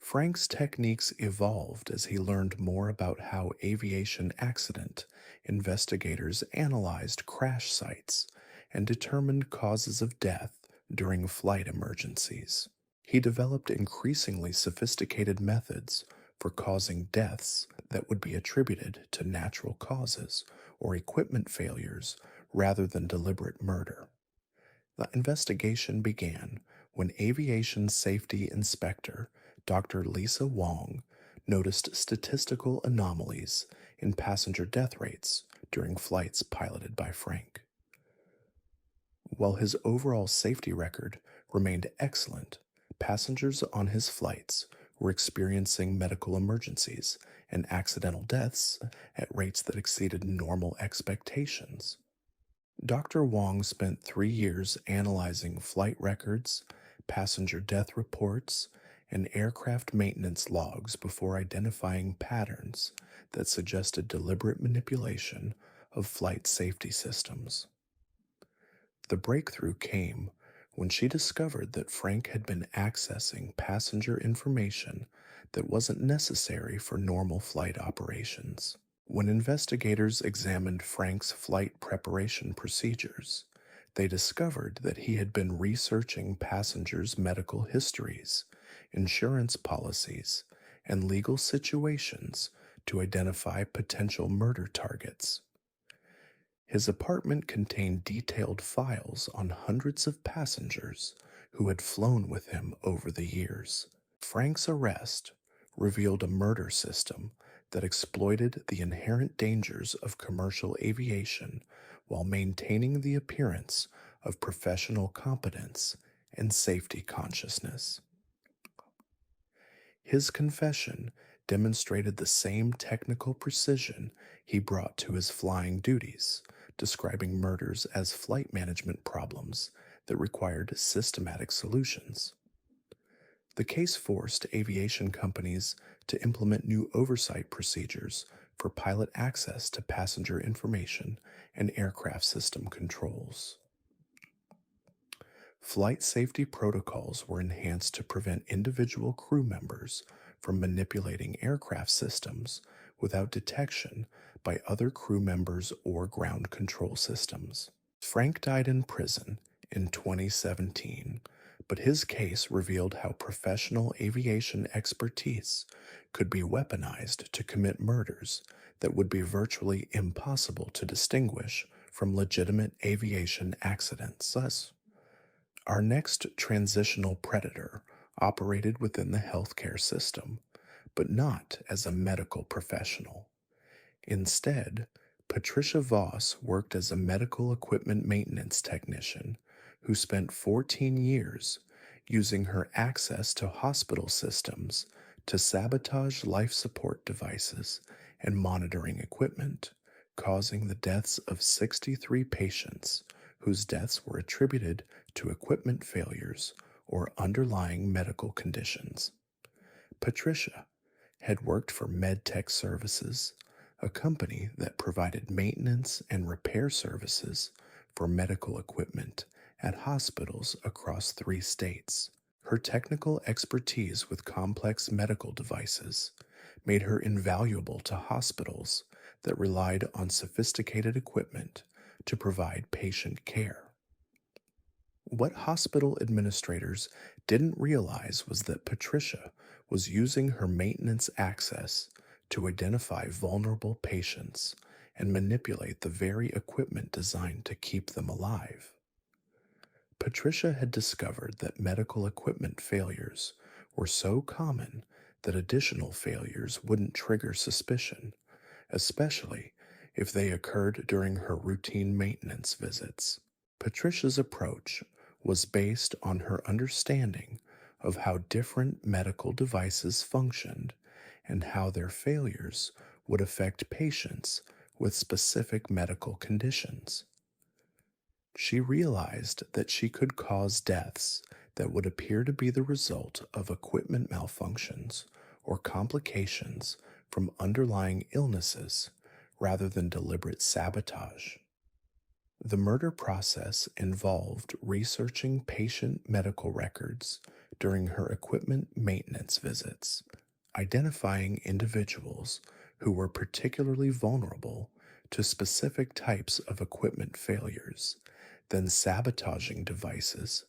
Frank's techniques evolved as he learned more about how aviation accident investigators analyzed crash sites and determined causes of death during flight emergencies. He developed increasingly sophisticated methods for causing deaths that would be attributed to natural causes or equipment failures rather than deliberate murder. The investigation began when Aviation Safety Inspector Dr. Lisa Wong noticed statistical anomalies in passenger death rates during flights piloted by Frank. While his overall safety record remained excellent. Passengers on his flights were experiencing medical emergencies and accidental deaths at rates that exceeded normal expectations. Dr. Wong spent 3 years analyzing flight records, passenger death reports, and aircraft maintenance logs before identifying patterns that suggested deliberate manipulation of flight safety systems. The breakthrough came when she discovered that Frank had been accessing passenger information that wasn't necessary for normal flight operations. When investigators examined Frank's flight preparation procedures, they discovered that he had been researching passengers' medical histories, insurance policies, and legal situations to identify potential murder targets. His apartment contained detailed files on hundreds of passengers who had flown with him over the years. Frank's arrest revealed a murder system that exploited the inherent dangers of commercial aviation while maintaining the appearance of professional competence and safety consciousness. His confession demonstrated the same technical precision he brought to his flying duties, describing murders as flight management problems that required systematic solutions. The case forced aviation companies to implement new oversight procedures for pilot access to passenger information and aircraft system controls. Flight safety protocols were enhanced to prevent individual crew members from manipulating aircraft systems without detection by other crew members or ground control systems. Frank died in prison in 2017, but his case revealed how professional aviation expertise could be weaponized to commit murders that would be virtually impossible to distinguish from legitimate aviation accidents. Thus, our next transitional predator operated within the healthcare system, but not as a medical professional. Instead, Patricia Voss worked as a medical equipment maintenance technician who spent 14 years using her access to hospital systems to sabotage life support devices and monitoring equipment, causing the deaths of 63 patients whose deaths were attributed to equipment failures or underlying medical conditions. Patricia had worked for MedTech Services, a company that provided maintenance and repair services for medical equipment at hospitals across 3 states. Her technical expertise with complex medical devices made her invaluable to hospitals that relied on sophisticated equipment to provide patient care. What hospital administrators didn't realize was that Patricia was using her maintenance access to identify vulnerable patients and manipulate the very equipment designed to keep them alive. Patricia had discovered that medical equipment failures were so common that additional failures wouldn't trigger suspicion, especially if they occurred during her routine maintenance visits. Patricia's approach was based on her understanding of how different medical devices functioned and how their failures would affect patients with specific medical conditions. She realized that she could cause deaths that would appear to be the result of equipment malfunctions or complications from underlying illnesses rather than deliberate sabotage. The murder process involved researching patient medical records during her equipment maintenance visits, identifying individuals who were particularly vulnerable to specific types of equipment failures, then sabotaging devices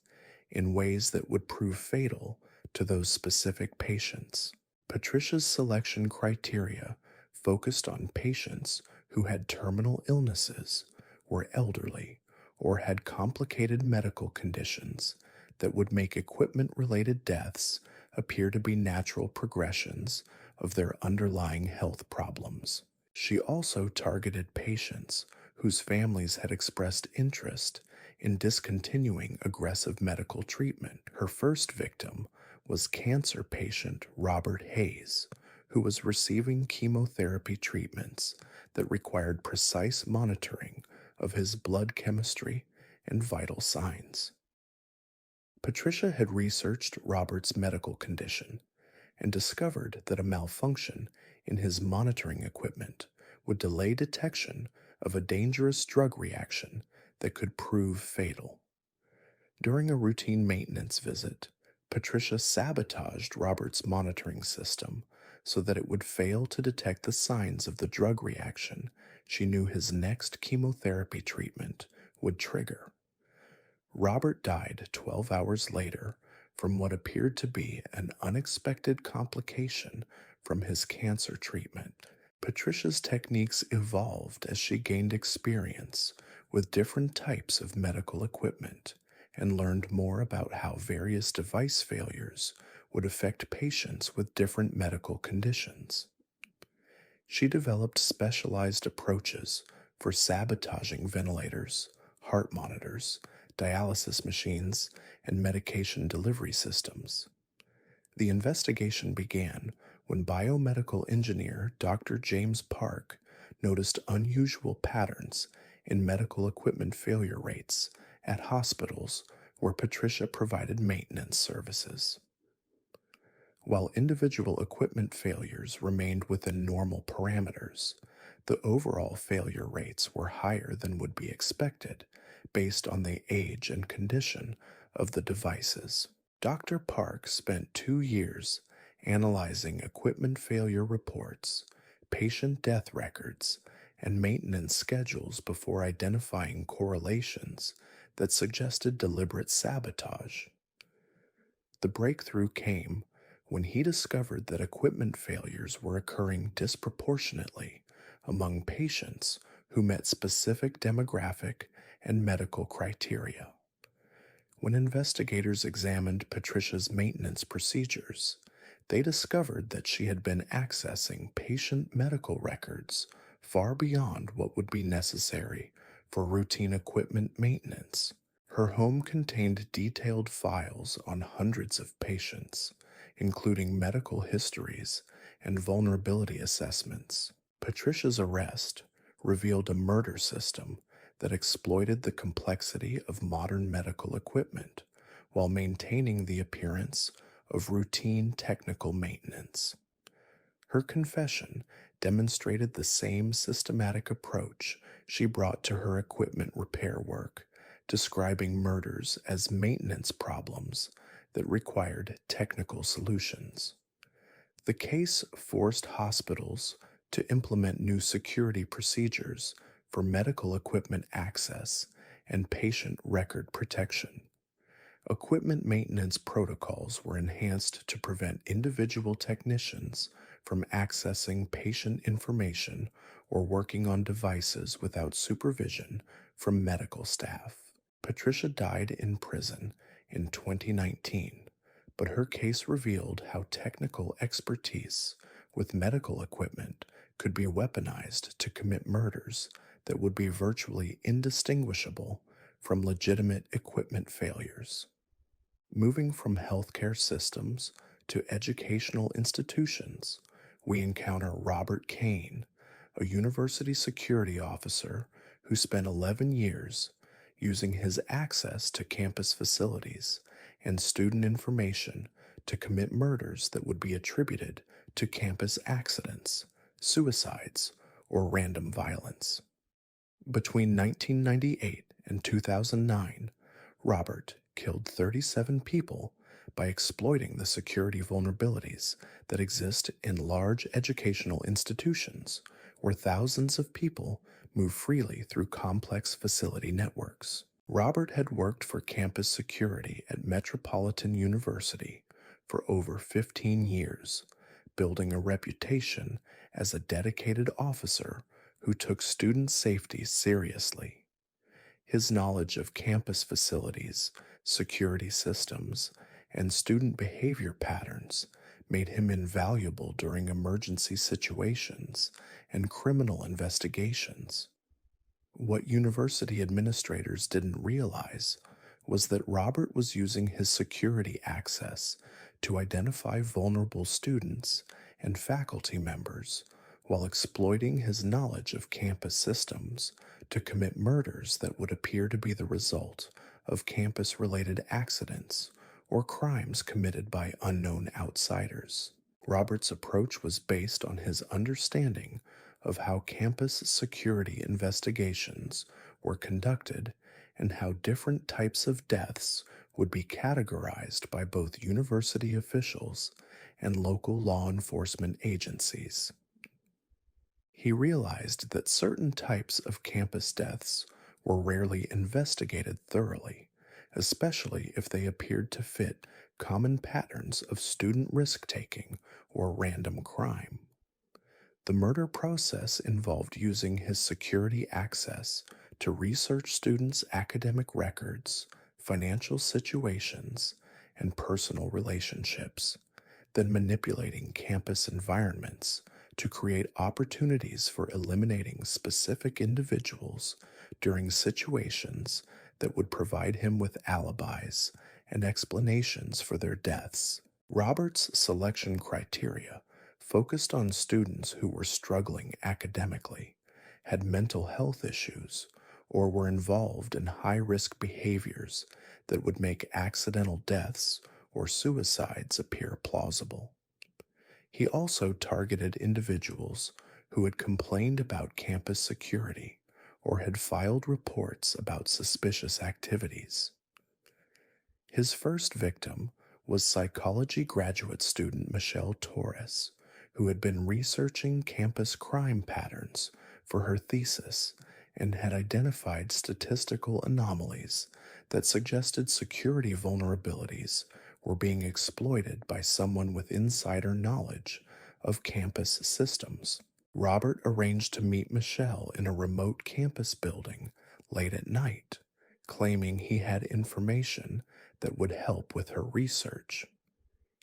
in ways that would prove fatal to those specific patients. Patricia's selection criteria focused on patients who had terminal illnesses, were elderly, or had complicated medical conditions that would make equipment-related deaths appear to be natural progressions of their underlying health problems. She also targeted patients whose families had expressed interest in discontinuing aggressive medical treatment. Her first victim was cancer patient Robert Hayes, who was receiving chemotherapy treatments that required precise monitoring of his blood chemistry and vital signs. Patricia had researched Robert's medical condition and discovered that a malfunction in his monitoring equipment would delay detection of a dangerous drug reaction that could prove fatal. During a routine maintenance visit, Patricia sabotaged Robert's monitoring system so that it would fail to detect the signs of the drug reaction she knew his next chemotherapy treatment would trigger. Robert died 12 hours later from what appeared to be an unexpected complication from his cancer treatment. Patricia's techniques evolved as she gained experience with different types of medical equipment and learned more about how various device failures would affect patients with different medical conditions. She developed specialized approaches for sabotaging ventilators, heart monitors, dialysis machines, and medication delivery systems. The investigation began when biomedical engineer Dr. James Park noticed unusual patterns in medical equipment failure rates at hospitals where Patricia provided maintenance services. While individual equipment failures remained within normal parameters, the overall failure rates were higher than would be expected based on the age and condition of the devices. Dr. Park spent 2 years analyzing equipment failure reports, patient death records, and maintenance schedules before identifying correlations that suggested deliberate sabotage. The breakthrough came when he discovered that equipment failures were occurring disproportionately among patients who met specific demographic and medical criteria. When investigators examined Patricia's maintenance procedures, they discovered that she had been accessing patient medical records far beyond what would be necessary for routine equipment maintenance. Her home contained detailed files on hundreds of patients, including medical histories and vulnerability assessments. Patricia's arrest revealed a murder system that exploited the complexity of modern medical equipment while maintaining the appearance of routine technical maintenance. Her confession demonstrated the same systematic approach she brought to her equipment repair work, describing murders as maintenance problems that required technical solutions. The case forced hospitals to implement new security procedures for medical equipment access and patient record protection. Equipment maintenance protocols were enhanced to prevent individual technicians from accessing patient information or working on devices without supervision from medical staff. Patricia died in prison in 2019, but her case revealed how technical expertise with medical equipment could be weaponized to commit murders that would be virtually indistinguishable from legitimate equipment failures. Moving from healthcare systems to educational institutions, we encounter Robert Kane, a university security officer who spent 11 years using his access to campus facilities and student information to commit murders that would be attributed to campus accidents, suicides, or random violence. Between 1998 and 2009, Robert killed 37 people by exploiting the security vulnerabilities that exist in large educational institutions where thousands of people move freely through complex facility networks. Robert had worked for campus security at Metropolitan University for over 15 years, building a reputation as a dedicated officer who took student safety seriously. His knowledge of campus facilities, security systems, and student behavior patterns made him invaluable during emergency situations and criminal investigations. What university administrators didn't realize was that Robert was using his security access to identify vulnerable students and faculty members while exploiting his knowledge of campus systems to commit murders that would appear to be the result of campus related accidents or crimes committed by unknown outsiders. Robert's approach was based on his understanding of how campus security investigations were conducted and how different types of deaths would be categorized by both university officials and local law enforcement agencies. He realized that certain types of campus deaths were rarely investigated thoroughly, especially if they appeared to fit common patterns of student risk taking or random crime. The murder process involved using his security access to research students' academic records, financial situations, and personal relationships, then manipulating campus environments to create opportunities for eliminating specific individuals during situations that would provide him with alibis and explanations for their deaths. Robert's selection criteria focused on students who were struggling academically, had mental health issues, or were involved in high risk behaviors that would make accidental deaths or suicides appear plausible. He also targeted individuals who had complained about campus security or had filed reports about suspicious activities. His first victim was psychology graduate student Michelle Torres, who had been researching campus crime patterns for her thesis and had identified statistical anomalies that suggested security vulnerabilities were being exploited by someone with insider knowledge of campus systems. Robert arranged to meet Michelle in a remote campus building late at night, claiming he had information that would help with her research.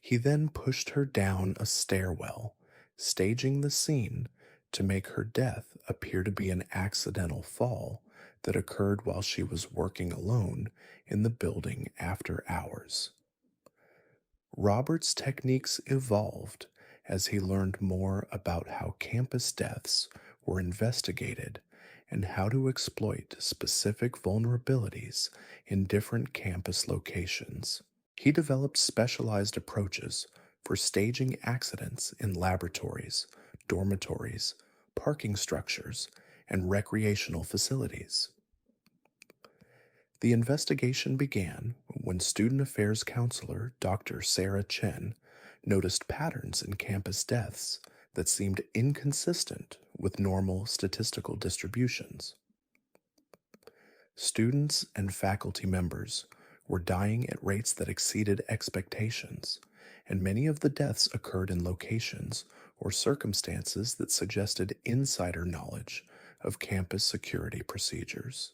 He then pushed her down a stairwell, staging the scene to make her death appear to be an accidental fall that occurred while she was working alone in the building after hours. Robert's techniques evolved as he learned more about how campus deaths were investigated and how to exploit specific vulnerabilities in different campus locations. He developed specialized approaches for staging accidents in laboratories, dormitories, parking structures, and recreational facilities. The investigation began when student affairs counselor Dr. Sarah Chen noticed patterns in campus deaths that seemed inconsistent with normal statistical distributions. Students and faculty members were dying at rates that exceeded expectations, and many of the deaths occurred in locations or circumstances that suggested insider knowledge of campus security procedures.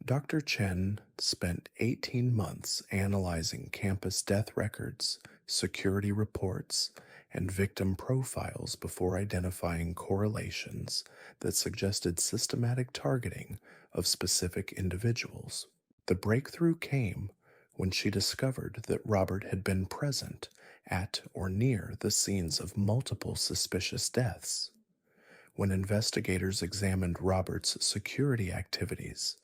Dr. Chen spent 18 months analyzing campus death records, security reports, and victim profiles before identifying correlations that suggested systematic targeting of specific individuals. The breakthrough came when she discovered that Robert had been present at or near the scenes of multiple suspicious deaths. When investigators examined Robert's security activities,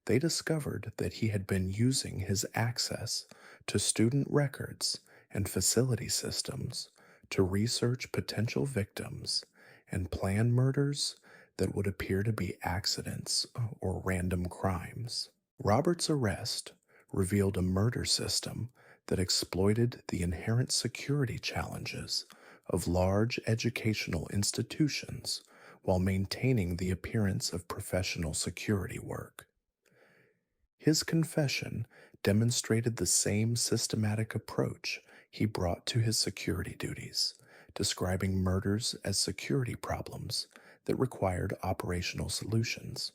they discovered that he had been using his access to student records and facility systems to research potential victims and plan murders that would appear to be accidents or random crimes. Robert's arrest revealed a murder system that exploited the inherent security challenges of large educational institutions while maintaining the appearance of professional security work. His confession demonstrated the same systematic approach he brought to his security duties, describing murders as security problems that required operational solutions.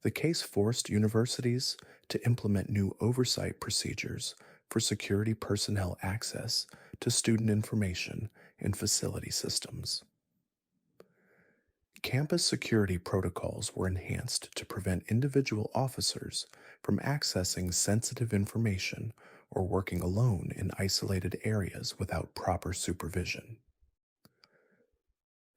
The case forced universities to implement new oversight procedures for security personnel access to student information and facility systems. Campus security protocols were enhanced to prevent individual officers from accessing sensitive information or working alone in isolated areas without proper supervision.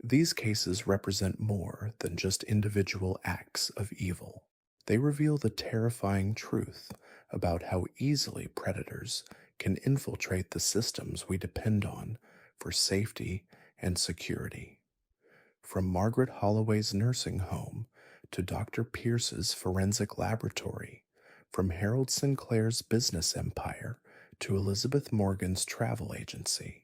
These cases represent more than just individual acts of evil. They reveal the terrifying truth about how easily predators can infiltrate the systems we depend on for safety and security. From Margaret Holloway's nursing home to Dr. Pierce's forensic laboratory, from Harold Sinclair's business empire to Elizabeth Morgan's travel agency,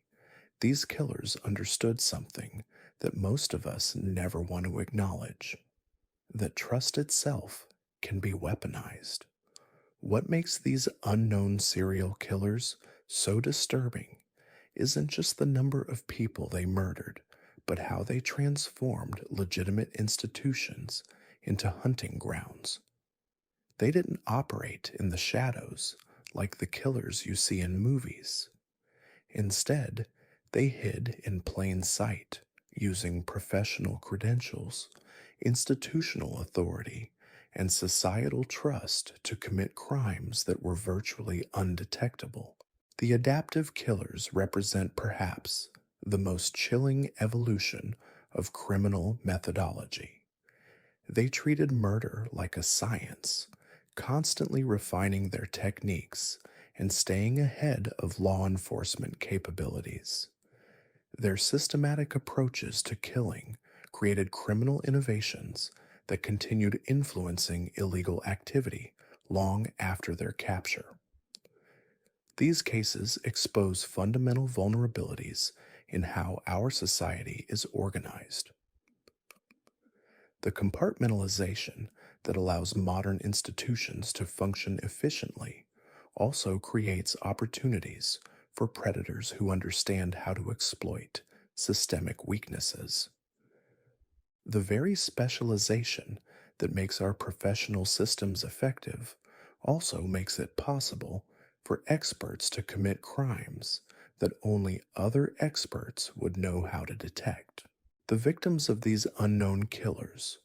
these killers understood something that most of us never want to acknowledge: that trust itself can be weaponized. What makes these unknown serial killers so disturbing isn't just the number of people they murdered, but how they transformed legitimate institutions into hunting grounds. They didn't operate in the shadows like the killers you see in movies. Instead, they hid in plain sight, using professional credentials, institutional authority, and societal trust to commit crimes that were virtually undetectable. The adaptive killers represent perhaps the most chilling evolution of criminal methodology. They treated murder like a science, constantly refining their techniques and staying ahead of law enforcement capabilities. Their systematic approaches to killing created criminal innovations that continued influencing illegal activity long after their capture. These cases expose fundamental vulnerabilities in how our society is organized. The compartmentalization that allows modern institutions to function efficiently also creates opportunities for predators who understand how to exploit systemic weaknesses. The very specialization that makes our professional systems effective also makes it possible for experts to commit crimes that only other experts would know how to detect. The victims of these unknown killers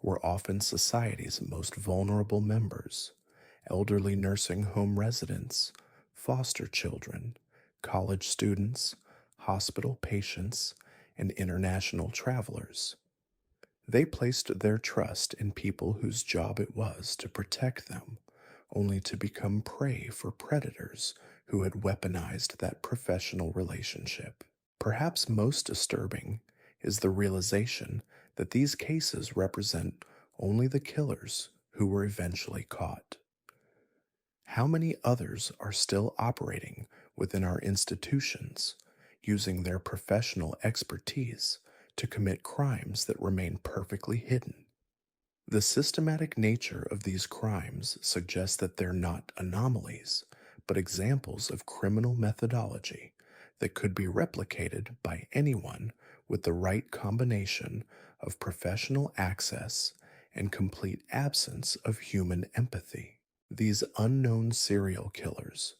were often society's most vulnerable members: elderly nursing home residents, foster children, college students, hospital patients, and international travelers. They placed their trust in people whose job it was to protect them, only to become prey for predators who had weaponized that professional relationship. Perhaps most disturbing is the realization that these cases represent only the killers who were eventually caught. How many others are still operating within our institutions, using their professional expertise to commit crimes that remain perfectly hidden? The systematic nature of these crimes suggests that they're not anomalies, but examples of criminal methodology that could be replicated by anyone with the right combination of professional access and complete absence of human empathy. These unknown serial killers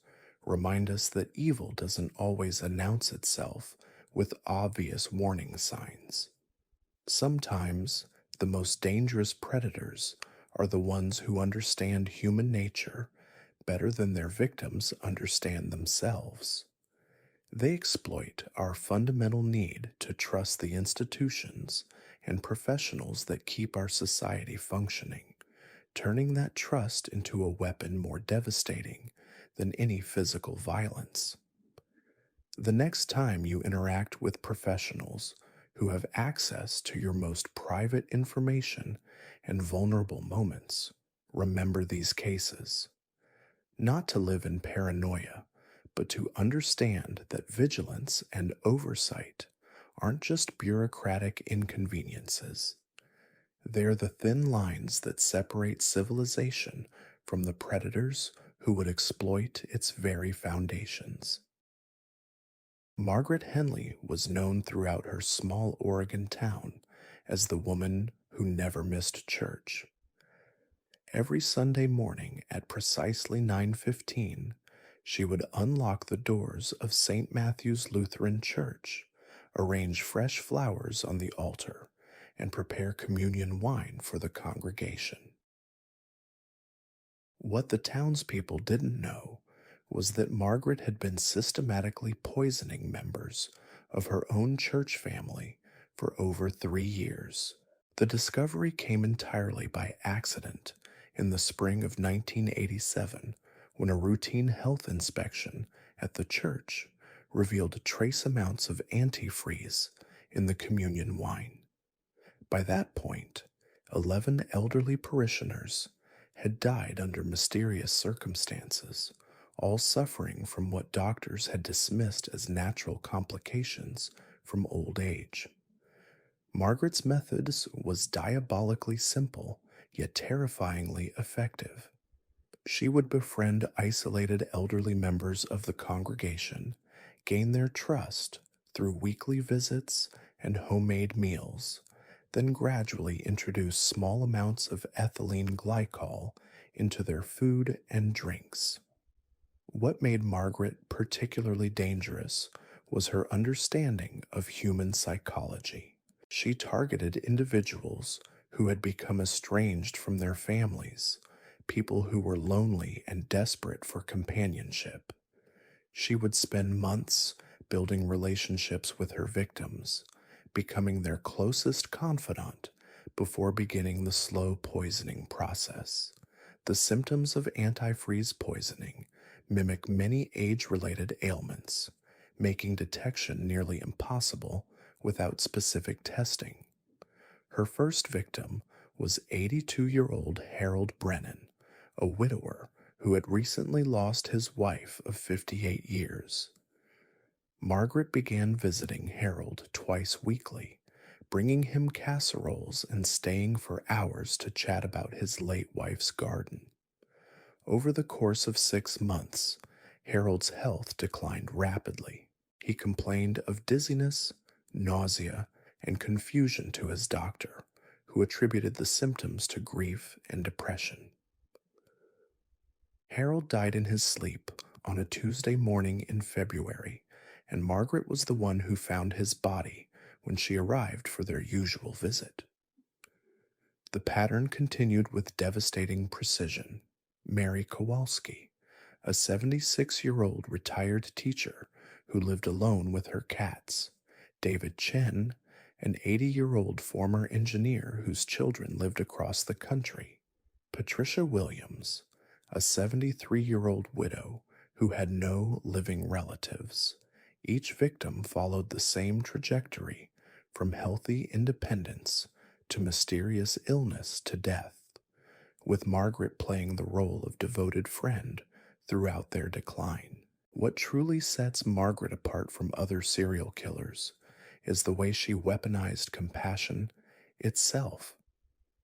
remind us that evil doesn't always announce itself with obvious warning signs. Sometimes the most dangerous predators are the ones who understand human nature better than their victims understand themselves. They exploit our fundamental need to trust the institutions and professionals that keep our society functioning, turning that trust into a weapon more devastating than any physical violence. The next time you interact with professionals who have access to your most private information and vulnerable moments, remember these cases. Not to live in paranoia, but to understand that vigilance and oversight aren't just bureaucratic inconveniences. They're the thin lines that separate civilization from the predators who would exploit its very foundations. Margaret Henley was known throughout her small Oregon town as the woman who never missed church. Every Sunday morning at precisely 9:15, she would unlock the doors of St. Matthew's Lutheran Church, arrange fresh flowers on the altar, and prepare communion wine for the congregation. What the townspeople didn't know was that Margaret had been systematically poisoning members of her own church family for over 3 years. The discovery came entirely by accident in the spring of 1987 when a routine health inspection at the church revealed trace amounts of antifreeze in the communion wine. By that point, 11 elderly parishioners had died under mysterious circumstances, all suffering from what doctors had dismissed as natural complications from old age. Margaret's methods was diabolically simple, yet terrifyingly effective. She would befriend isolated elderly members of the congregation, gain their trust through weekly visits and homemade meals, then gradually introduce small amounts of ethylene glycol into their food and drinks. What made Margaret particularly dangerous was her understanding of human psychology. She targeted individuals who had become estranged from their families, people who were lonely and desperate for companionship. She would spend months building relationships with her victims, becoming their closest confidant before beginning the slow poisoning process. The symptoms of antifreeze poisoning mimic many age-related ailments, making detection nearly impossible without specific testing. Her first victim was 82-year-old Harold Brennan, a widower who had recently lost his wife of 58 years. Margaret began visiting Harold twice weekly, bringing him casseroles and staying for hours to chat about his late wife's garden. Over the course of 6 months, Harold's health declined rapidly. He complained of dizziness, nausea, and confusion to his doctor, who attributed the symptoms to grief and depression. Harold died in his sleep on a Tuesday morning in February, and Margaret was the one who found his body when she arrived for their usual visit. The pattern continued with devastating precision. Mary Kowalski, a 76-year-old retired teacher who lived alone with her cats, David Chen, an 80-year-old former engineer whose children lived across the country, Patricia Williams, a 73-year-old widow who had no living relatives. Each victim followed the same trajectory, from healthy independence to mysterious illness to death, with Margaret playing the role of devoted friend throughout their decline. What truly sets Margaret apart from other serial killers is the way she weaponized compassion itself.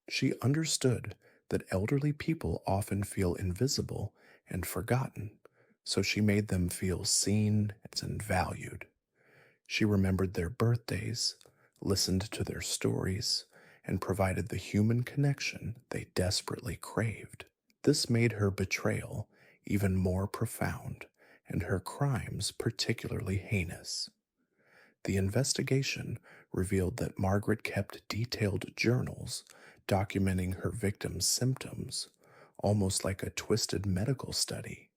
She understood that elderly people often feel invisible and forgotten, so she made them feel seen and valued. She remembered their birthdays, listened to their stories, and provided the human connection they desperately craved. This made her betrayal even more profound and her crimes particularly heinous. The investigation revealed that Margaret kept detailed journals documenting her victims' symptoms, almost like a twisted medical study.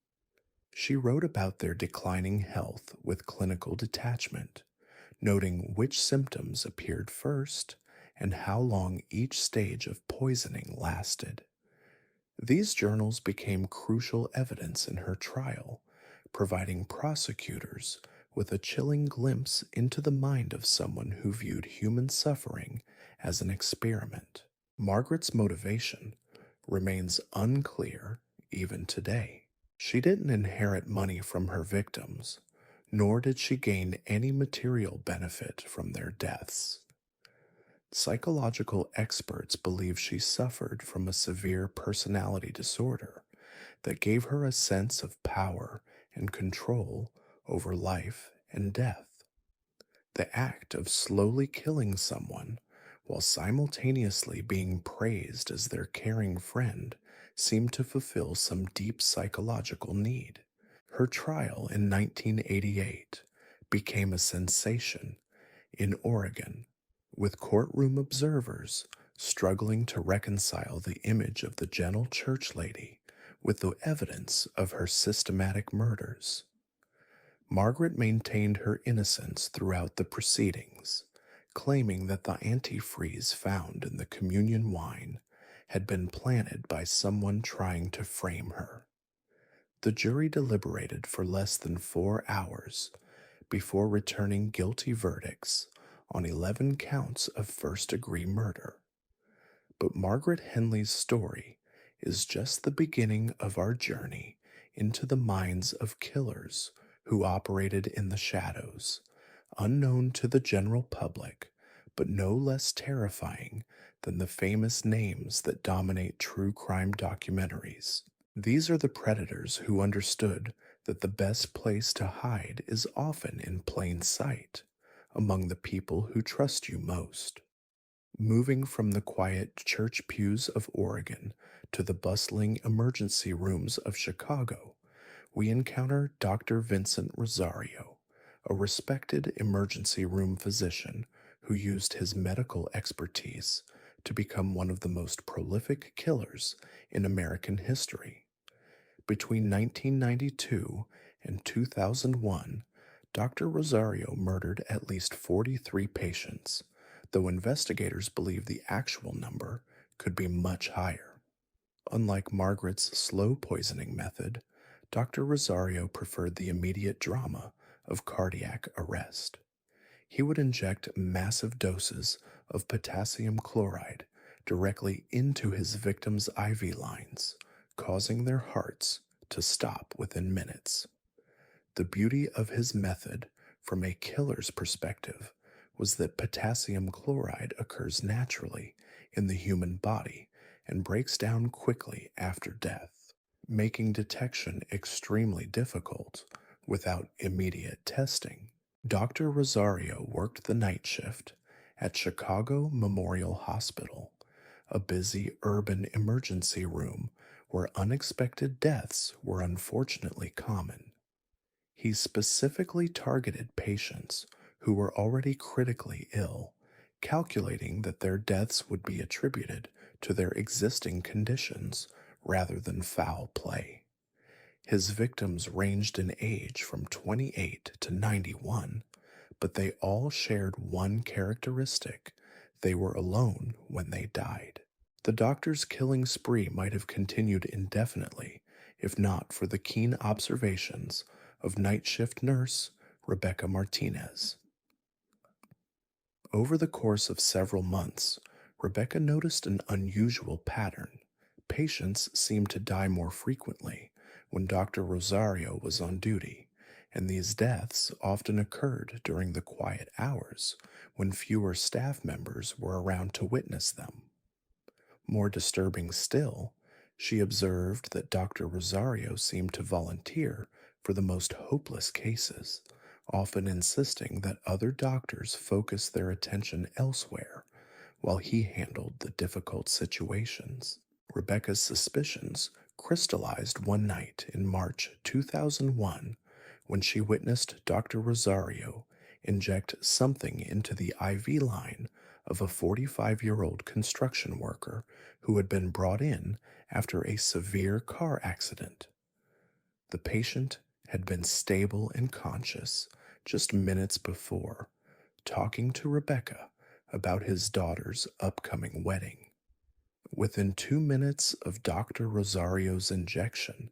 She wrote about their declining health with clinical detachment, noting which symptoms appeared first and how long each stage of poisoning lasted. These journals became crucial evidence in her trial, providing prosecutors with a chilling glimpse into the mind of someone who viewed human suffering as an experiment. Margaret's motivation remains unclear even today. She didn't inherit money from her victims, nor did she gain any material benefit from their deaths. Psychological experts believe she suffered from a severe personality disorder that gave her a sense of power and control over life and death. The act of slowly killing someone while simultaneously being praised as their caring friend seemed to fulfill some deep psychological need. Her trial in 1988 became a sensation in Oregon, with courtroom observers struggling to reconcile the image of the gentle church lady with the evidence of her systematic murders. Margaret maintained her innocence throughout the proceedings, claiming that the antifreeze found in the communion wine had been planted by someone trying to frame her. The jury deliberated for less than 4 hours before returning guilty verdicts on 11 counts of first-degree murder. But Margaret Henley's story is just the beginning of our journey into the minds of killers who operated in the shadows, unknown to the general public, but no less terrifying than the famous names that dominate true crime documentaries. These are the predators who understood that the best place to hide is often in plain sight, among the people who trust you most. Moving from the quiet church pews of Oregon to the bustling emergency rooms of Chicago, we encounter Dr. Vincent Rosario, a respected emergency room physician who used his medical expertise to become one of the most prolific killers in American history. Between 1992 and 2001, Dr. Rosario murdered at least 43 patients, though investigators believe the actual number could be much higher. Unlike Margaret's slow poisoning method, Dr. Rosario preferred the immediate drama of cardiac arrest. He would inject massive doses of potassium chloride directly into his victims' IV lines, causing their hearts to stop within minutes. The beauty of his method, from a killer's perspective, was that potassium chloride occurs naturally in the human body and breaks down quickly after death, making detection extremely difficult without immediate testing. Dr. Rosario worked the night shift at Chicago Memorial Hospital, a busy urban emergency room where unexpected deaths were unfortunately common. He specifically targeted patients who were already critically ill, calculating that their deaths would be attributed to their existing conditions rather than foul play. His victims ranged in age from 28 to 91, but they all shared one characteristic: they were alone when they died. The doctor's killing spree might have continued indefinitely if not for the keen observations of night shift nurse Rebecca Martinez. Over the course of several months, Rebecca noticed an unusual pattern. Patients seemed to die more frequently when Dr. Rosario was on duty, and these deaths often occurred during the quiet hours when fewer staff members were around to witness them. More disturbing still, she observed that Dr. Rosario seemed to volunteer for the most hopeless cases, often insisting that other doctors focus their attention elsewhere while he handled the difficult situations. Rebecca's suspicions crystallized one night in March 2001 when she witnessed Dr. Rosario inject something into the IV line of a 45-year-old construction worker who had been brought in after a severe car accident. The patient had been stable and conscious just minutes before, talking to Rebecca about his daughter's upcoming wedding. Within 2 minutes of Dr. Rosario's injection,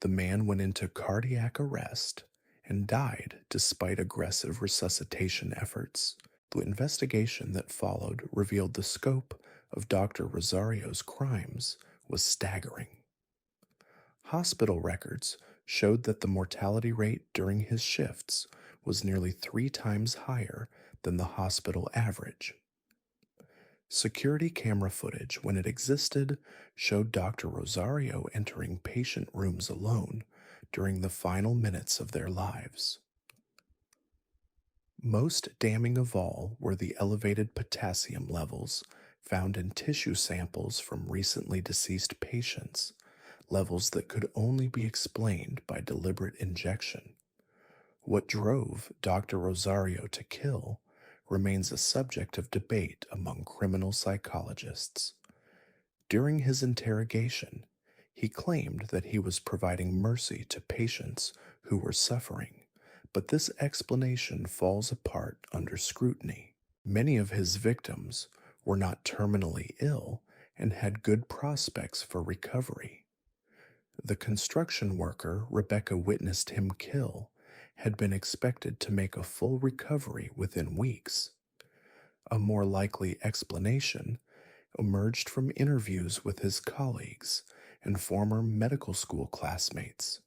the man went into cardiac arrest and died despite aggressive resuscitation efforts. The investigation that followed revealed the scope of Dr. Rosario's crimes was staggering. Hospital records showed that the mortality rate during his shifts was nearly 3 times higher than the hospital average. Security camera footage, when it existed, showed Dr. Rosario entering patient rooms alone during the final minutes of their lives. Most damning of all were the elevated potassium levels found in tissue samples from recently deceased patients, levels that could only be explained by deliberate injection. What drove Dr. Rosario to kill remains a subject of debate among criminal psychologists. During his interrogation, he claimed that he was providing mercy to patients who were suffering, but this explanation falls apart under scrutiny. Many of his victims were not terminally ill and had good prospects for recovery. The construction worker Rebecca witnessed him kill had been expected to make a full recovery within weeks. A more likely explanation emerged from interviews with his colleagues and former medical school classmates.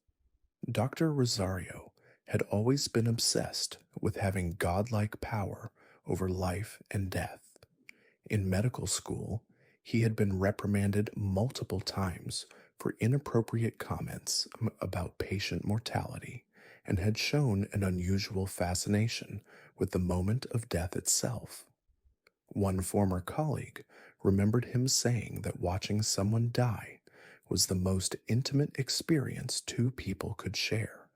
Dr. Rosario had always been obsessed with having godlike power over life and death. In medical school, he had been reprimanded multiple times for inappropriate comments about patient mortality and had shown an unusual fascination with the moment of death itself. One former colleague remembered him saying that watching someone die was the most intimate experience two people could share.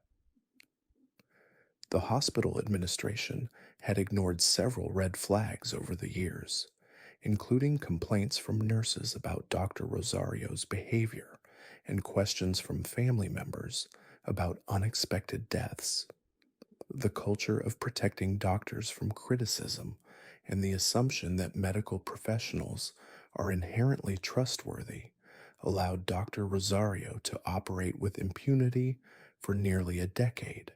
The hospital administration had ignored several red flags over the years, including complaints from nurses about Dr. Rosario's behavior and questions from family members about unexpected deaths. The culture of protecting doctors from criticism and the assumption that medical professionals are inherently trustworthy allowed Dr. Rosario to operate with impunity for nearly a decade.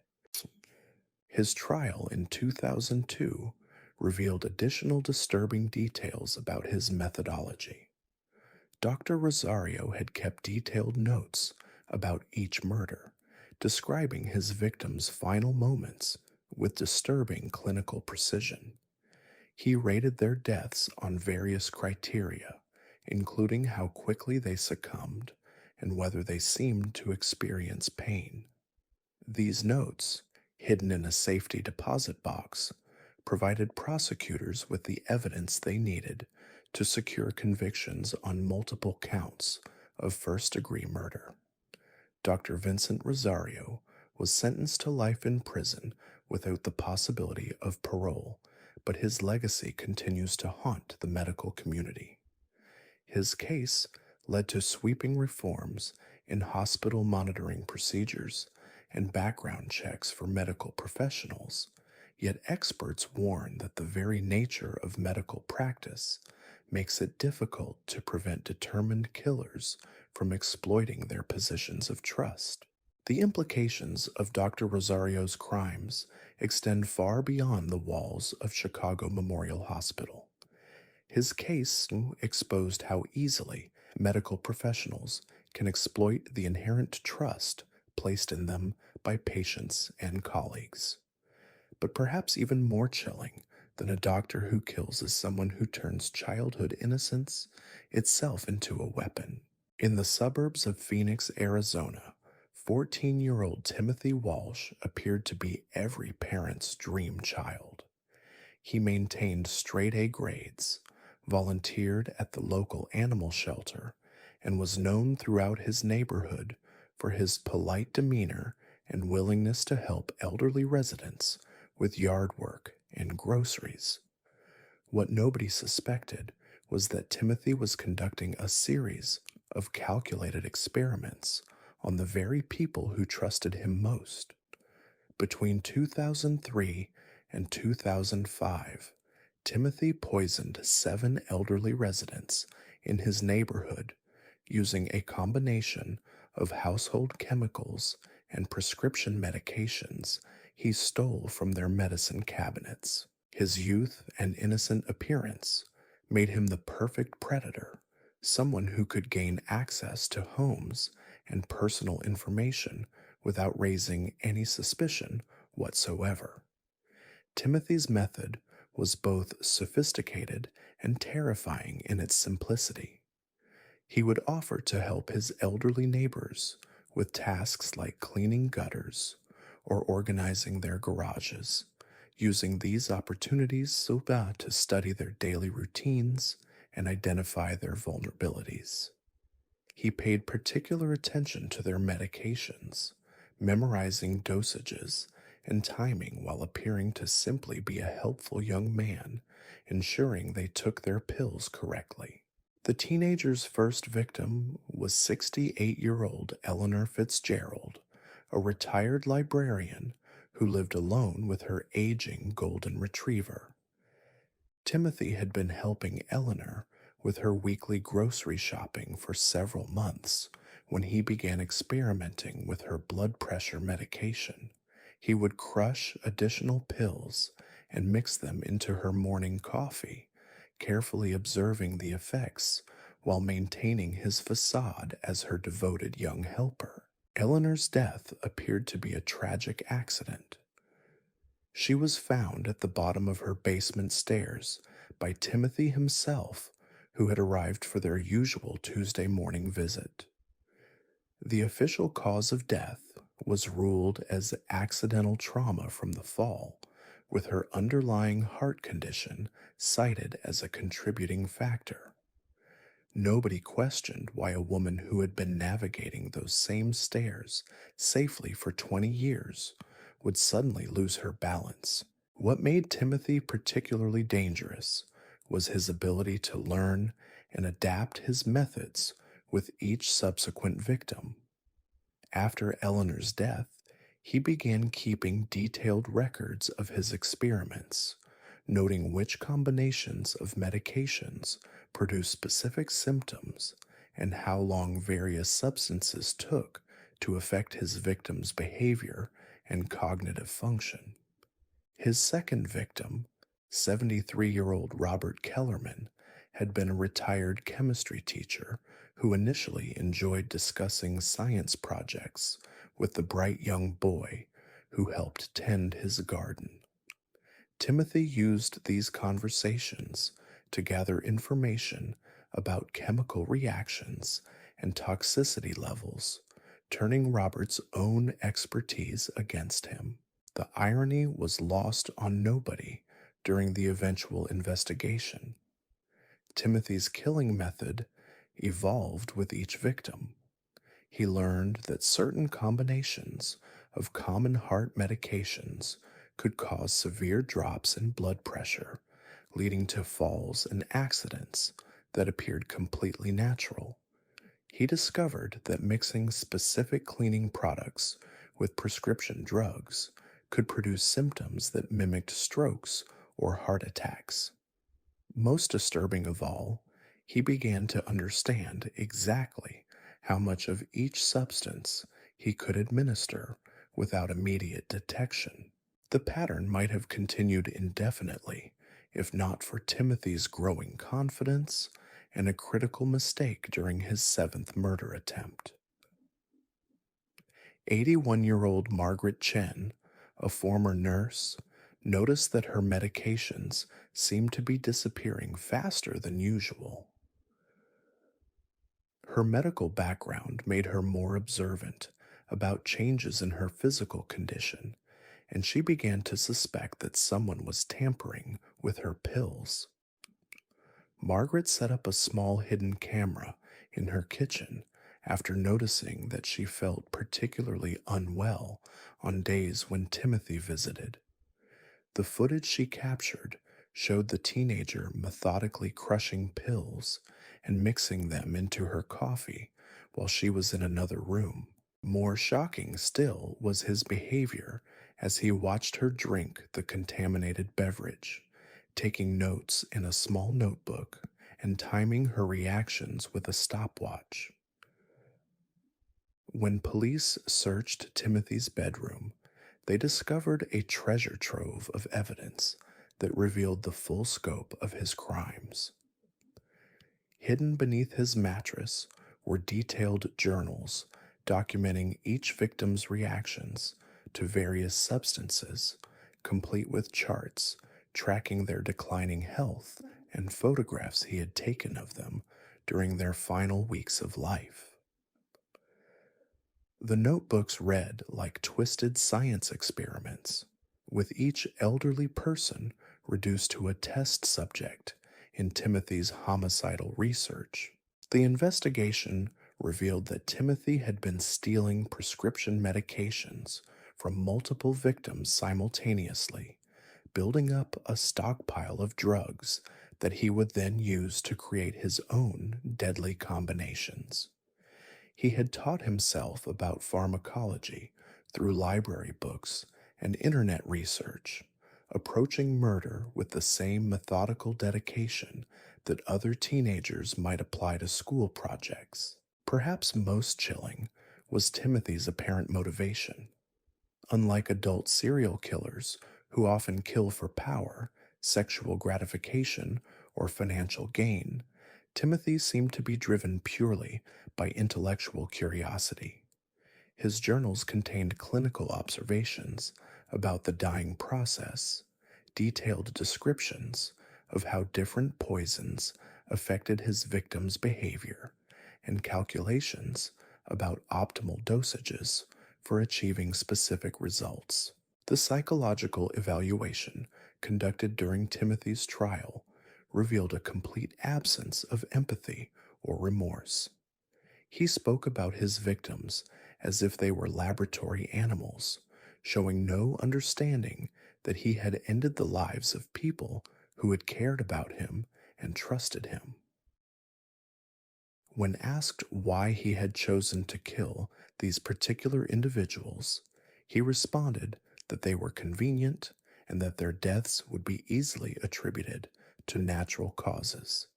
His trial in 2002 revealed additional disturbing details about his methodology. Dr. Rosario had kept detailed notes about each murder, describing his victims' final moments with disturbing clinical precision. He rated their deaths on various criteria, including how quickly they succumbed and whether they seemed to experience pain. These notes, hidden in a safety deposit box, provided prosecutors with the evidence they needed to secure convictions on multiple counts of first-degree murder. Dr. Vincent Rosario was sentenced to life in prison without the possibility of parole, but his legacy continues to haunt the medical community. His case led to sweeping reforms in hospital monitoring procedures and background checks for medical professionals, yet experts warn that the very nature of medical practice makes it difficult to prevent determined killers from exploiting their positions of trust. The implications of Dr. Rosario's crimes extend far beyond the walls of Chicago Memorial Hospital. His case exposed how easily medical professionals can exploit the inherent trust placed in them by patients and colleagues. But perhaps even more chilling than a doctor who kills is someone who turns childhood innocence itself into a weapon. In the suburbs of Phoenix, Arizona, 14-year-old Timothy Walsh appeared to be every parent's dream child. He maintained straight-A grades, volunteered at the local animal shelter, and was known throughout his neighborhood for his polite demeanor and willingness to help elderly residents with yard work and groceries. What nobody suspected was that Timothy was conducting a series of calculated experiments on the very people who trusted him most. Between 2003 and 2005, Timothy poisoned 7 elderly residents in his neighborhood using a combination of household chemicals and prescription medications he stole from their medicine cabinets. His youth and innocent appearance made him the perfect predator, someone who could gain access to homes and personal information without raising any suspicion whatsoever. Timothy's method was both sophisticated and terrifying in its simplicity. He would offer to help his elderly neighbors with tasks like cleaning gutters or organizing their garages, using these opportunities to study their daily routines and identify their vulnerabilities. He paid particular attention to their medications, memorizing dosages and timing while appearing to simply be a helpful young man, ensuring they took their pills correctly. The teenager's first victim was 68-year-old Eleanor Fitzgerald, a retired librarian who lived alone with her aging golden retriever. Timothy had been helping Eleanor with her weekly grocery shopping for several months when he began experimenting with her blood pressure medication. He would crush additional pills and mix them into her morning coffee, carefully observing the effects while maintaining his facade as her devoted young helper. Eleanor's death appeared to be a tragic accident. She was found at the bottom of her basement stairs by Timothy himself, who had arrived for their usual Tuesday morning visit. The official cause of death was ruled as accidental trauma from the fall, with her underlying heart condition cited as a contributing factor. Nobody questioned why a woman who had been navigating those same stairs safely for 20 years would suddenly lose her balance. What made Timothy particularly dangerous was his ability to learn and adapt his methods with each subsequent victim. After Eleanor's death, he began keeping detailed records of his experiments, noting which combinations of medications produced specific symptoms and how long various substances took to affect his victim's behavior and cognitive function. His second victim, 73-year-old Robert Kellerman, had been a retired chemistry teacher who initially enjoyed discussing science projects with the bright young boy who helped tend his garden. Timothy used these conversations to gather information about chemical reactions and toxicity levels, turning Robert's own expertise against him. The irony was lost on nobody during the eventual investigation. Timothy's killing method evolved with each victim. He learned that certain combinations of common heart medications could cause severe drops in blood pressure, leading to falls and accidents that appeared completely natural. He discovered that mixing specific cleaning products with prescription drugs could produce symptoms that mimicked strokes or heart attacks. Most disturbing of all, he began to understand exactly how much of each substance he could administer without immediate detection. The pattern might have continued indefinitely if not for Timothy's growing confidence and a critical mistake during his seventh murder attempt. 81-year-old Margaret Chen, a former nurse, noticed that her medications seemed to be disappearing faster than usual. Her medical background made her more observant about changes in her physical condition, and she began to suspect that someone was tampering with her pills. Margaret set up a small hidden camera in her kitchen after noticing that she felt particularly unwell on days when Timothy visited. The footage she captured showed the teenager methodically crushing pills and mixing them into her coffee while she was in another room. More shocking still was his behavior as he watched her drink the contaminated beverage, taking notes in a small notebook and timing her reactions with a stopwatch. When police searched Timothy's bedroom, they discovered a treasure trove of evidence that revealed the full scope of his crimes. Hidden beneath his mattress were detailed journals documenting each victim's reactions to various substances, complete with charts tracking their declining health and photographs he had taken of them during their final weeks of life. The notebooks read like twisted science experiments, with each elderly person reduced to a test subject in Timothy's homicidal research. The investigation revealed that Timothy had been stealing prescription medications from multiple victims simultaneously, building up a stockpile of drugs that he would then use to create his own deadly combinations. He had taught himself about pharmacology through library books and internet research, approaching murder with the same methodical dedication that other teenagers might apply to school projects. Perhaps most chilling was Timothy's apparent motivation. Unlike adult serial killers who often kill for power, sexual gratification, or financial gain, Timothy seemed to be driven purely by intellectual curiosity. His journals contained clinical observations about the dying process, detailed descriptions of how different poisons affected his victims' behavior, and calculations about optimal dosages for achieving specific results. The psychological evaluation conducted during Timothy's trial revealed a complete absence of empathy or remorse. He spoke about his victims as if they were laboratory animals, showing no understanding that he had ended the lives of people who had cared about him and trusted him. When asked why he had chosen to kill these particular individuals, he responded that they were convenient and that their deaths would be easily attributed to natural causes.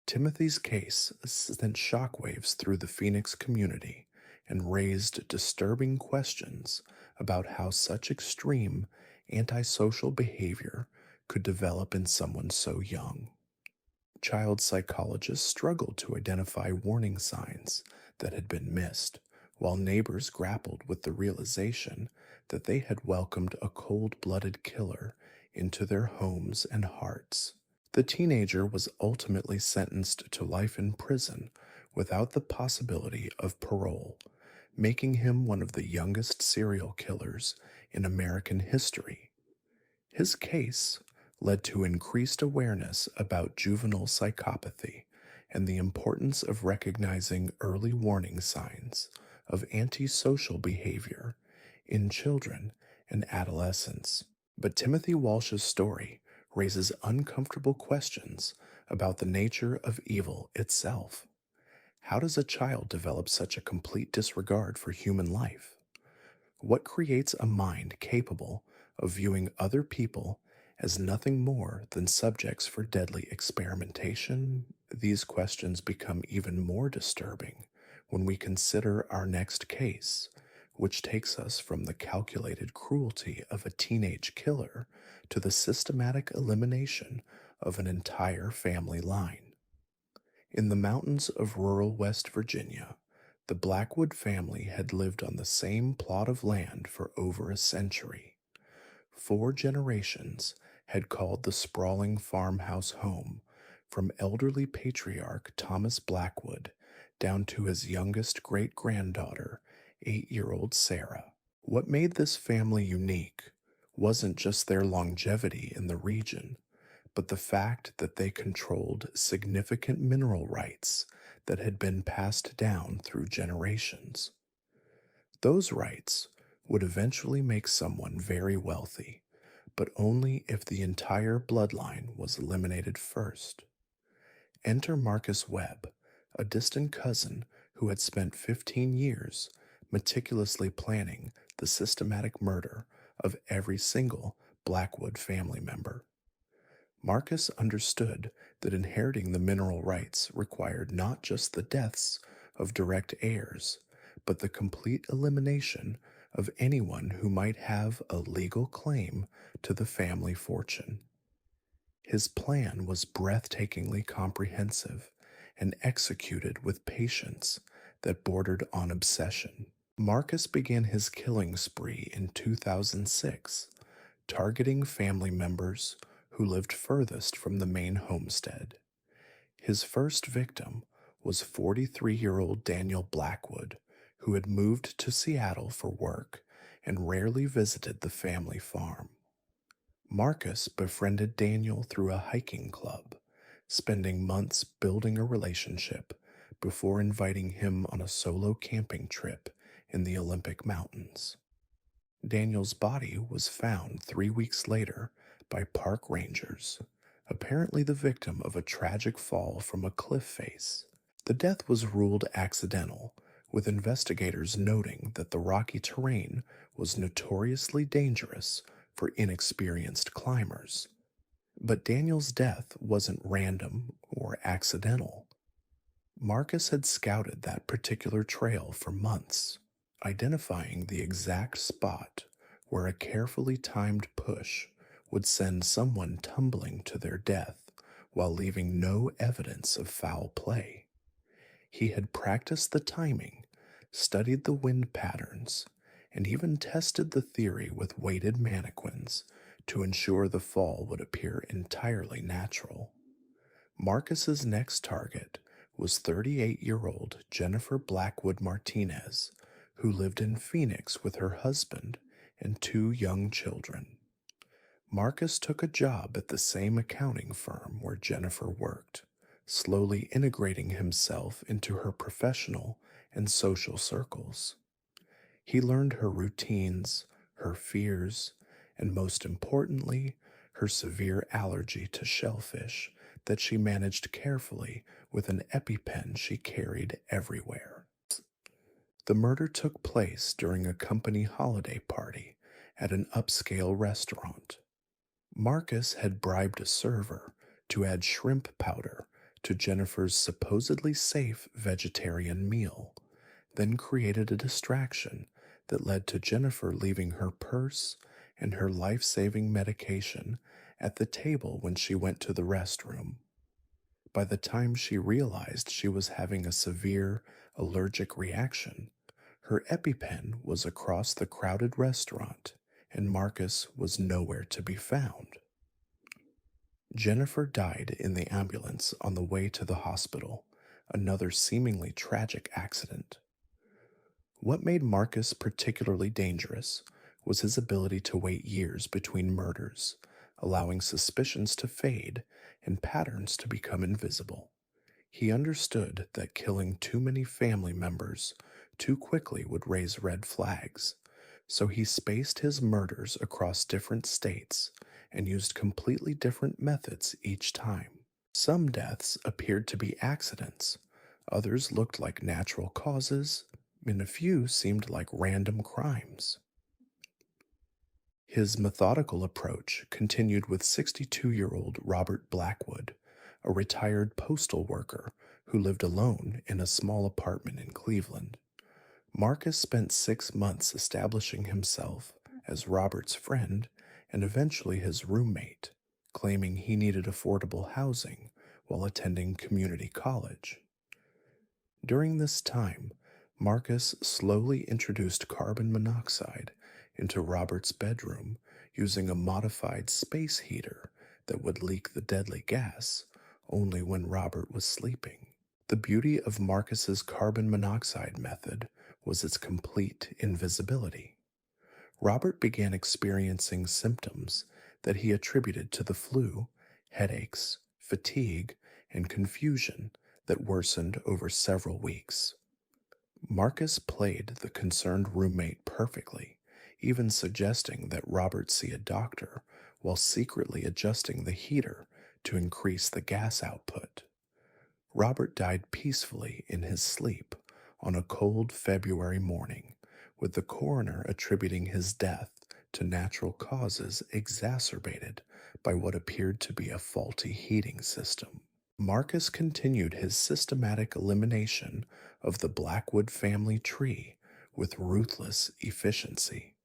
Timothy's case sent shockwaves through the Phoenix community and raised disturbing questions about how such extreme antisocial behavior could develop in someone so young. Child psychologists struggled to identify warning signs that had been missed, while neighbors grappled with the realization that they had welcomed a cold blooded killer into their homes and hearts. The teenager was ultimately sentenced to life in prison without the possibility of parole, making him one of the youngest serial killers in American history. His case led to increased awareness about juvenile psychopathy and the importance of recognizing early warning signs of antisocial behavior in children and adolescents. But Timothy Walsh's story raises uncomfortable questions about the nature of evil itself. How does a child develop such a complete disregard for human life? What creates a mind capable of viewing other people as nothing more than subjects for deadly experimentation? These questions become even more disturbing when we consider our next case, which takes us from the calculated cruelty of a teenage killer to the systematic elimination of an entire family line. In the mountains of rural West Virginia, the Blackwood family had lived on the same plot of land for over a century. 4 generations had called the sprawling farmhouse home, from elderly patriarch Thomas Blackwood down to his youngest great-granddaughter, 8-year-old Sarah. What made this family unique wasn't just their longevity in the region, but the fact that they controlled significant mineral rights that had been passed down through generations. Those rights would eventually make someone very wealthy, but only if the entire bloodline was eliminated first. Enter Marcus Webb, a distant cousin who had spent 15 years meticulously planning the systematic murder of every single Blackwood family member. Marcus understood that inheriting the mineral rights required not just the deaths of direct heirs, but the complete elimination of anyone who might have a legal claim to the family fortune. His plan was breathtakingly comprehensive and executed with patience that bordered on obsession. Marcus began his killing spree in 2006, targeting family members who lived furthest from the main homestead. His first victim was 43-year-old Daniel Blackwood, who had moved to Seattle for work and rarely visited the family farm. Marcus befriended Daniel through a hiking club, spending months building a relationship before inviting him on a solo camping trip in the Olympic Mountains. Daniel's body was found 3 weeks later by park rangers, apparently the victim of a tragic fall from a cliff face. The death was ruled accidental, with investigators noting that the rocky terrain was notoriously dangerous for inexperienced climbers. But Daniel's death wasn't random or accidental. Marcus had scouted that particular trail for months, identifying the exact spot where a carefully timed push would send someone tumbling to their death while leaving no evidence of foul play. He had practiced the timing, studied the wind patterns, and even tested the theory with weighted mannequins to ensure the fall would appear entirely natural. Marcus's next target was 38-year-old Jennifer Blackwood Martinez, who lived in Phoenix with her husband and two young children. Marcus took a job at the same accounting firm where Jennifer worked, slowly integrating himself into her professional and social circles. He learned her routines, her fears, and most importantly, her severe allergy to shellfish that she managed carefully with an EpiPen she carried everywhere. The murder took place during a company holiday party at an upscale restaurant. Marcus had bribed a server to add shrimp powder to Jennifer's supposedly safe vegetarian meal, then created a distraction that led to Jennifer leaving her purse and her life saving medication at the table when she went to the restroom. By the time she realized she was having a severe allergic reaction, her EpiPen was across the crowded restaurant and Marcus was nowhere to be found. Jennifer died in the ambulance on the way to the hospital, another seemingly tragic accident. What made Marcus particularly dangerous was his ability to wait years between murders, allowing suspicions to fade and patterns to become invisible. He understood that killing too many family members too quickly would raise red flags, so he spaced his murders across different states and used completely different methods each time. Some deaths appeared to be accidents, others looked like natural causes, and a few seemed like random crimes. His methodical approach continued with 62-year-old Robert Blackwood, a retired postal worker who lived alone in a small apartment in Cleveland. Marcus spent 6 months establishing himself as Robert's friend and eventually his roommate, claiming he needed affordable housing while attending community college. During this time, Marcus slowly introduced carbon monoxide into Robert's bedroom using a modified space heater that would leak the deadly gas only when Robert was sleeping. The beauty of Marcus's carbon monoxide method was its complete invisibility. Robert began experiencing symptoms that he attributed to the flu, headaches, fatigue, and confusion that worsened over several weeks. Marcus played the concerned roommate perfectly, even suggesting that Robert see a doctor while secretly adjusting the heater to increase the gas output. Robert died peacefully in his sleep on a cold February morning, with the coroner attributing his death to natural causes exacerbated by what appeared to be a faulty heating system. Marcus continued his systematic elimination of the Blackwood family tree with ruthless efficiency.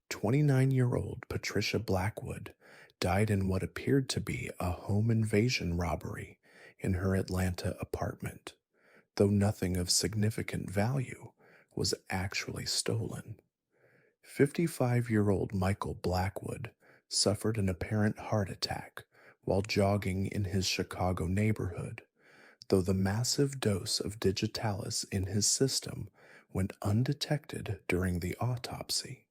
29-year-old Patricia Blackwood died in what appeared to be a home invasion robbery in her Atlanta apartment, though nothing of significant value was actually stolen. 55-year-old Michael Blackwood suffered an apparent heart attack while jogging in his Chicago neighborhood, though the massive dose of digitalis in his system went undetected during the autopsy.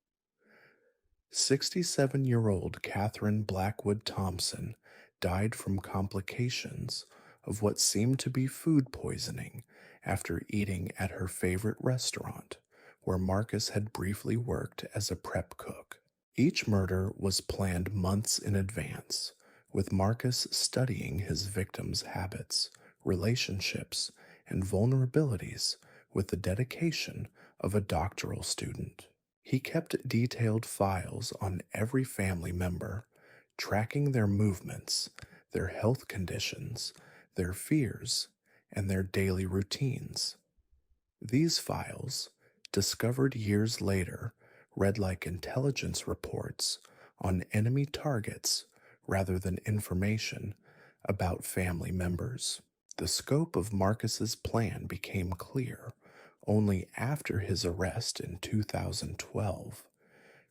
67-year-old Catherine Blackwood Thompson died from complications of what seemed to be food poisoning after eating at her favorite restaurant, where Marcus had briefly worked as a prep cook. Each murder was planned months in advance, with Marcus studying his victims' habits, relationships, and vulnerabilities with the dedication of a doctoral student. He kept detailed files on every family member, tracking their movements, their health conditions, their fears, and their daily routines. These files, discovered years later, read like intelligence reports on enemy targets rather than information about family members. The scope of Marcus's plan became clear only after his arrest in 2012,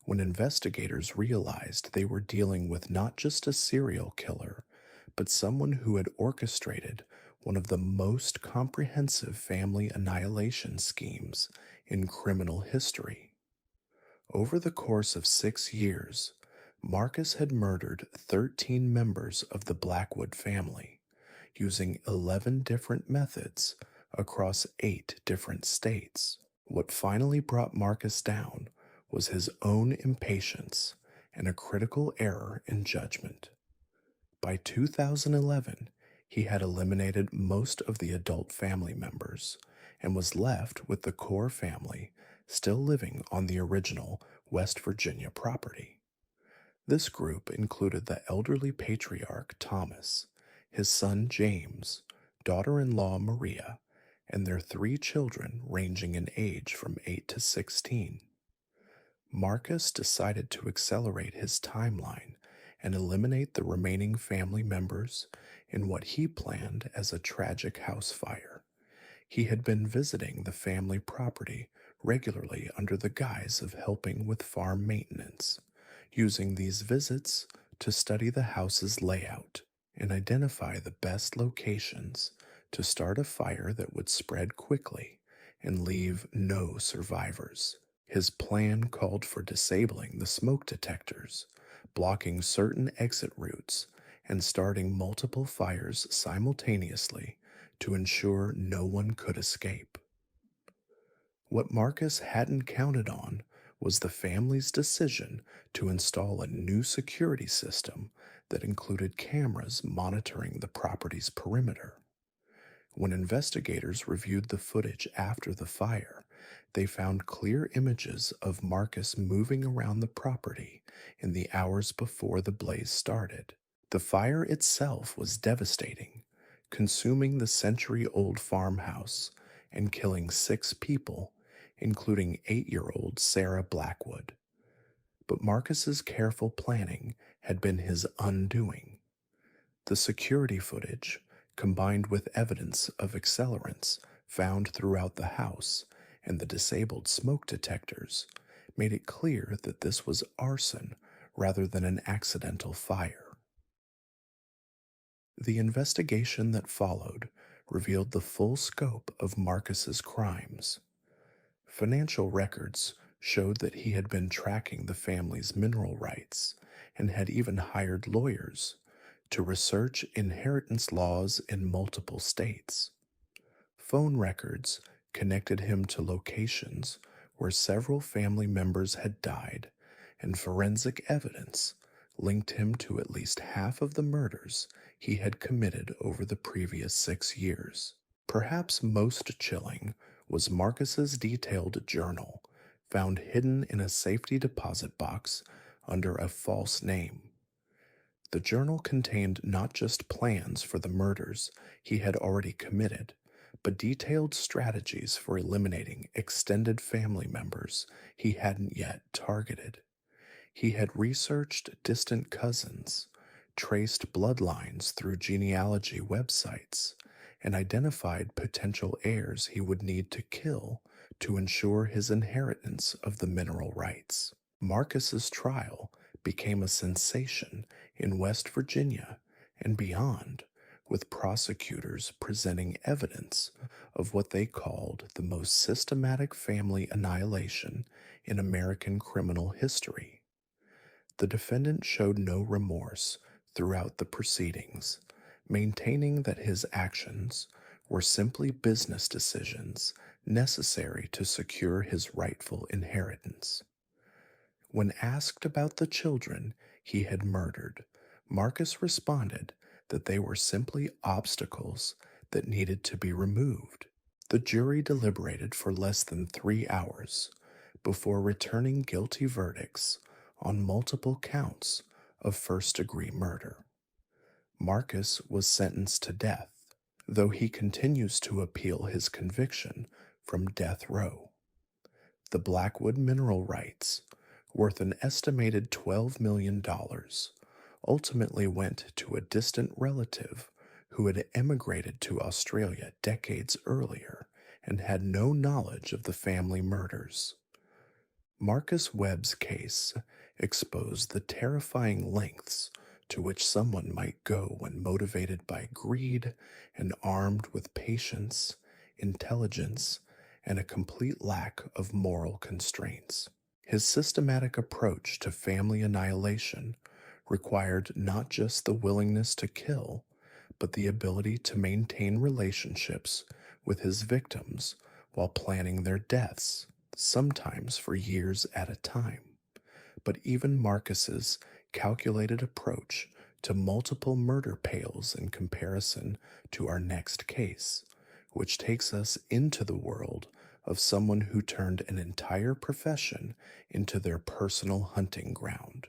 when investigators realized they were dealing with not just a serial killer, but someone who had orchestrated one of the most comprehensive family annihilation schemes in criminal history. Over the course of 6 years, Marcus had murdered 13 members of the Blackwood family, using 11 different methods across 8 different states. What finally brought Marcus down was his own impatience and a critical error in judgment. By 2011, he had eliminated most of the adult family members and was left with the core family still living on the original West Virginia property. This group included the elderly patriarch Thomas, his son James, daughter in law Maria, and their 3 children ranging in age from 8 to 16. Marcus decided to accelerate his timeline and eliminate the remaining family members in what he planned as a tragic house fire. He had been visiting the family property regularly under the guise of helping with farm maintenance, using these visits to study the house's layout and identify the best locations to start a fire that would spread quickly and leave no survivors. His plan called for disabling the smoke detectors, blocking certain exit routes, and starting multiple fires simultaneously to ensure no one could escape. What Marcus hadn't counted on was the family's decision to install a new security system that included cameras monitoring the property's perimeter. When investigators reviewed the footage after the fire, they found clear images of Marcus moving around the property in the hours before the blaze started. The fire itself was devastating, consuming the century-old farmhouse and killing 6 people, including 8-year-old Sarah Blackwood. But Marcus's careful planning had been his undoing. The security footage, combined with evidence of accelerants found throughout the house and the disabled smoke detectors, made it clear that this was arson rather than an accidental fire. The investigation that followed revealed the full scope of Marcus's crimes. Financial records showed that he had been tracking the family's mineral rights and had even hired lawyers to research inheritance laws in multiple states. Phone records connected him to locations where several family members had died, and forensic evidence linked him to at least half of the murders he had committed over the previous 6 years. Perhaps most chilling was Marcus's detailed journal, found hidden in a safety deposit box under a false name. The journal contained not just plans for the murders he had already committed, but detailed strategies for eliminating extended family members he hadn't yet targeted. He had researched distant cousins, traced bloodlines through genealogy websites, and identified potential heirs he would need to kill to ensure his inheritance of the mineral rights. Marcus's trial became a sensation in West Virginia and beyond, with prosecutors presenting evidence of what they called the most systematic family annihilation in American criminal history. The defendant showed no remorse throughout the proceedings, maintaining that his actions were simply business decisions necessary to secure his rightful inheritance. When asked about the children he had murdered, Marcus responded that they were simply obstacles that needed to be removed. The jury deliberated for less than 3 hours before returning guilty verdicts on multiple counts of first-degree murder. Marcus was sentenced to death, though he continues to appeal his conviction from death row. The Blackwood mineral rights, worth an estimated $12 million, ultimately went to a distant relative who had emigrated to Australia decades earlier and had no knowledge of the family murders. Marcus Webb's case exposed the terrifying lengths to which someone might go when motivated by greed and armed with patience, intelligence, and a complete lack of moral constraints. His systematic approach to family annihilation required not just the willingness to kill, but the ability to maintain relationships with his victims while planning their deaths, sometimes for years at a time. But even Marcus's calculated approach to multiple murder pales in comparison to our next case, which takes us into the world of someone who turned an entire profession into their personal hunting ground.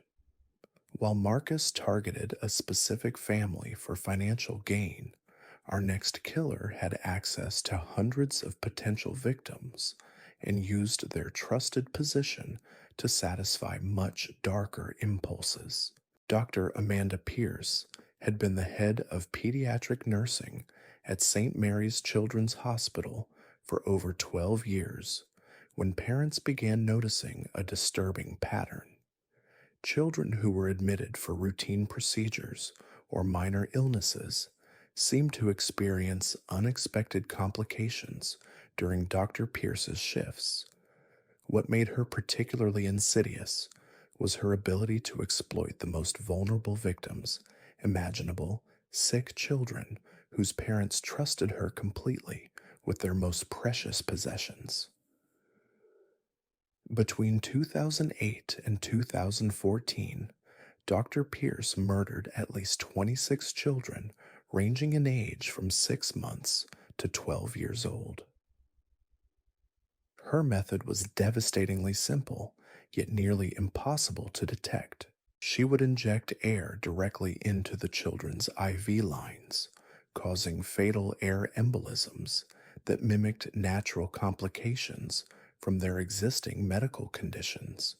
While Marcus targeted a specific family for financial gain, our next killer had access to hundreds of potential victims and used their trusted position to satisfy much darker impulses. Dr. Amanda Pierce had been the head of pediatric nursing at St. Mary's Children's Hospital for over 12 years when parents began noticing a disturbing pattern. Children who were admitted for routine procedures or minor illnesses seemed to experience unexpected complications during Dr. Pierce's shifts. What made her particularly insidious was her ability to exploit the most vulnerable victims imaginable, sick children whose parents trusted her completely with their most precious possessions. Between 2008 and 2014, Dr. Pierce murdered at least 26 children ranging in age from 6 months to 12 years old. Her method was devastatingly simple, yet nearly impossible to detect. She would inject air directly into the children's IV lines, causing fatal air embolisms that mimicked natural complications from their existing medical conditions.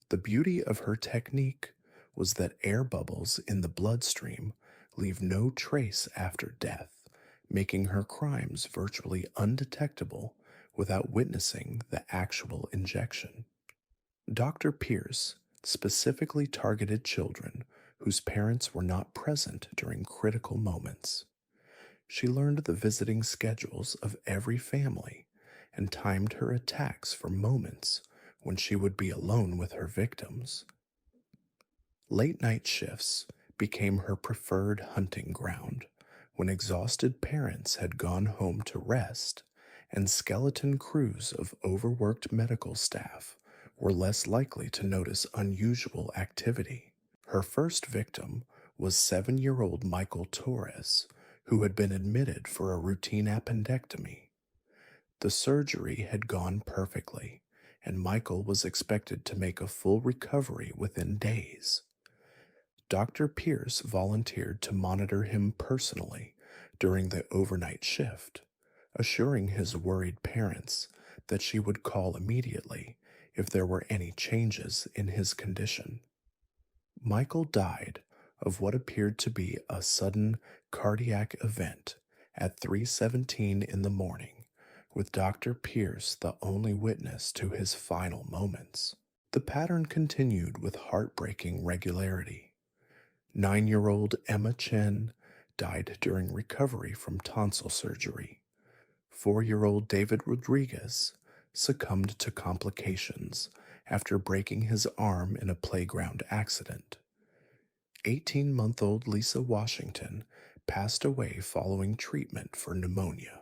The beauty of her technique was that air bubbles in the bloodstream leave no trace after death, making her crimes virtually undetectable without witnessing the actual injection. Dr. Pierce specifically targeted children whose parents were not present during critical moments. She learned the visiting schedules of every family and timed her attacks for moments when she would be alone with her victims. Late night shifts became her preferred hunting ground when exhausted parents had gone home to rest and skeleton crews of overworked medical staff were less likely to notice unusual activity. Her first victim was 7-year-old Michael Torres, who had been admitted for a routine appendectomy. The surgery had gone perfectly, and Michael was expected to make a full recovery within days. Dr. Pierce volunteered to monitor him personally during the overnight shift, assuring his worried parents that she would call immediately if there were any changes in his condition. Michael died of what appeared to be a sudden cardiac event at 3:17 in the morning, with Dr. Pierce the only witness to his final moments. The pattern continued with heartbreaking regularity. 9-year-old Emma Chen died during recovery from tonsil surgery. 4-year-old David Rodriguez succumbed to complications after breaking his arm in a playground accident. 18-month-old Lisa Washington passed away following treatment for pneumonia.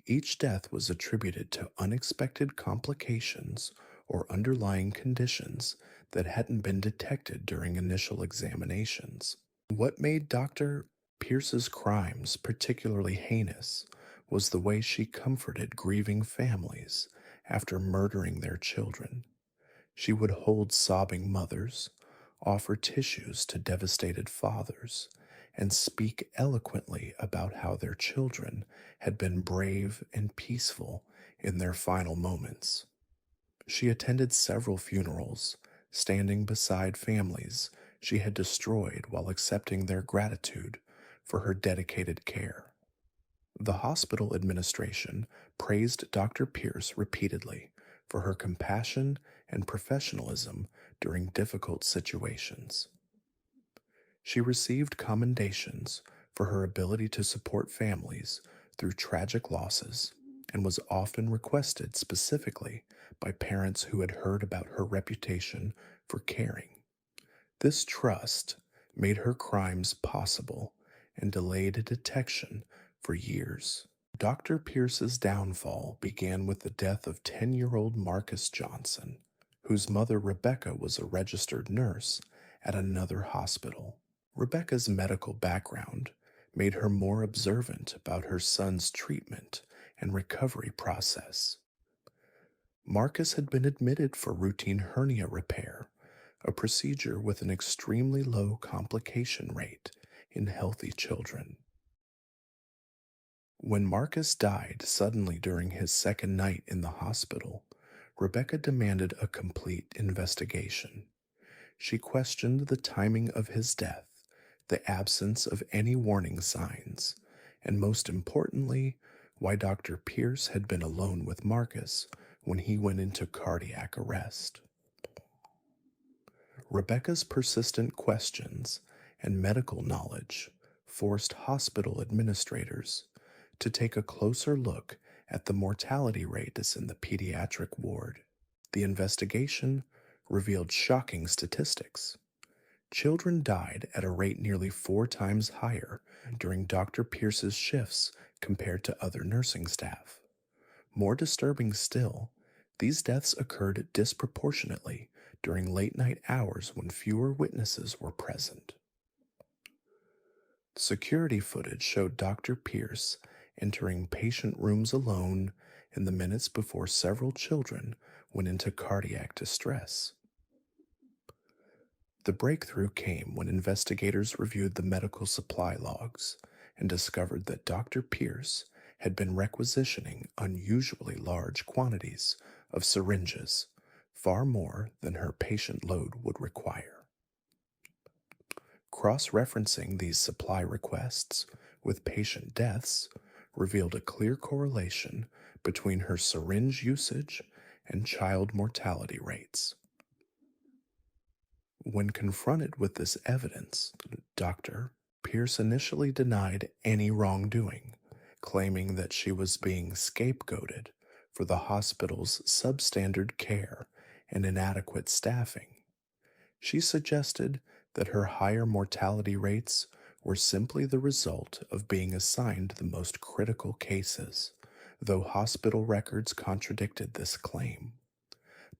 Each death was attributed to unexpected complications or underlying conditions that hadn't been detected during initial examinations. What made Dr. Pierce's crimes particularly heinous was the way she comforted grieving families after murdering their children. She would hold sobbing mothers, offer tissues to devastated fathers, and speak eloquently about how their children had been brave and peaceful in their final moments. She attended several funerals, standing beside families she had destroyed while accepting their gratitude for her dedicated care. The hospital administration praised Dr. Pierce repeatedly for her compassion and professionalism during difficult situations. She received commendations for her ability to support families through tragic losses and was often requested specifically by parents who had heard about her reputation for caring. This trust made her crimes possible and delayed detection for years. Dr. Pierce's downfall began with the death of 10-year-old Marcus Johnson, whose mother Rebecca was a registered nurse at another hospital. Rebecca's medical background made her more observant about her son's treatment and recovery process. Marcus had been admitted for routine hernia repair, a procedure with an extremely low complication rate in healthy children. When Marcus died suddenly during his second night in the hospital, Rebecca demanded a complete investigation. She questioned the timing of his death, the absence of any warning signs, and most importantly, why Dr. Pierce had been alone with Marcus when he went into cardiac arrest. Rebecca's persistent questions and medical knowledge forced hospital administrators to take a closer look at the mortality rates in the pediatric ward. The investigation revealed shocking statistics. Children died at a rate nearly 4 times higher during Dr. Pierce's shifts compared to other nursing staff. More disturbing still, these deaths occurred disproportionately during late night hours when fewer witnesses were present. Security footage showed Dr. Pierce entering patient rooms alone in the minutes before several children went into cardiac distress. The breakthrough came when investigators reviewed the medical supply logs and discovered that Dr. Pierce had been requisitioning unusually large quantities of syringes, far more than her patient load would require. Cross-referencing these supply requests with patient deaths revealed a clear correlation between her syringe usage and child mortality rates. When confronted with this evidence, Dr. Pierce initially denied any wrongdoing, claiming that she was being scapegoated for the hospital's substandard care and inadequate staffing. She suggested that her higher mortality rates were simply the result of being assigned the most critical cases, though hospital records contradicted this claim.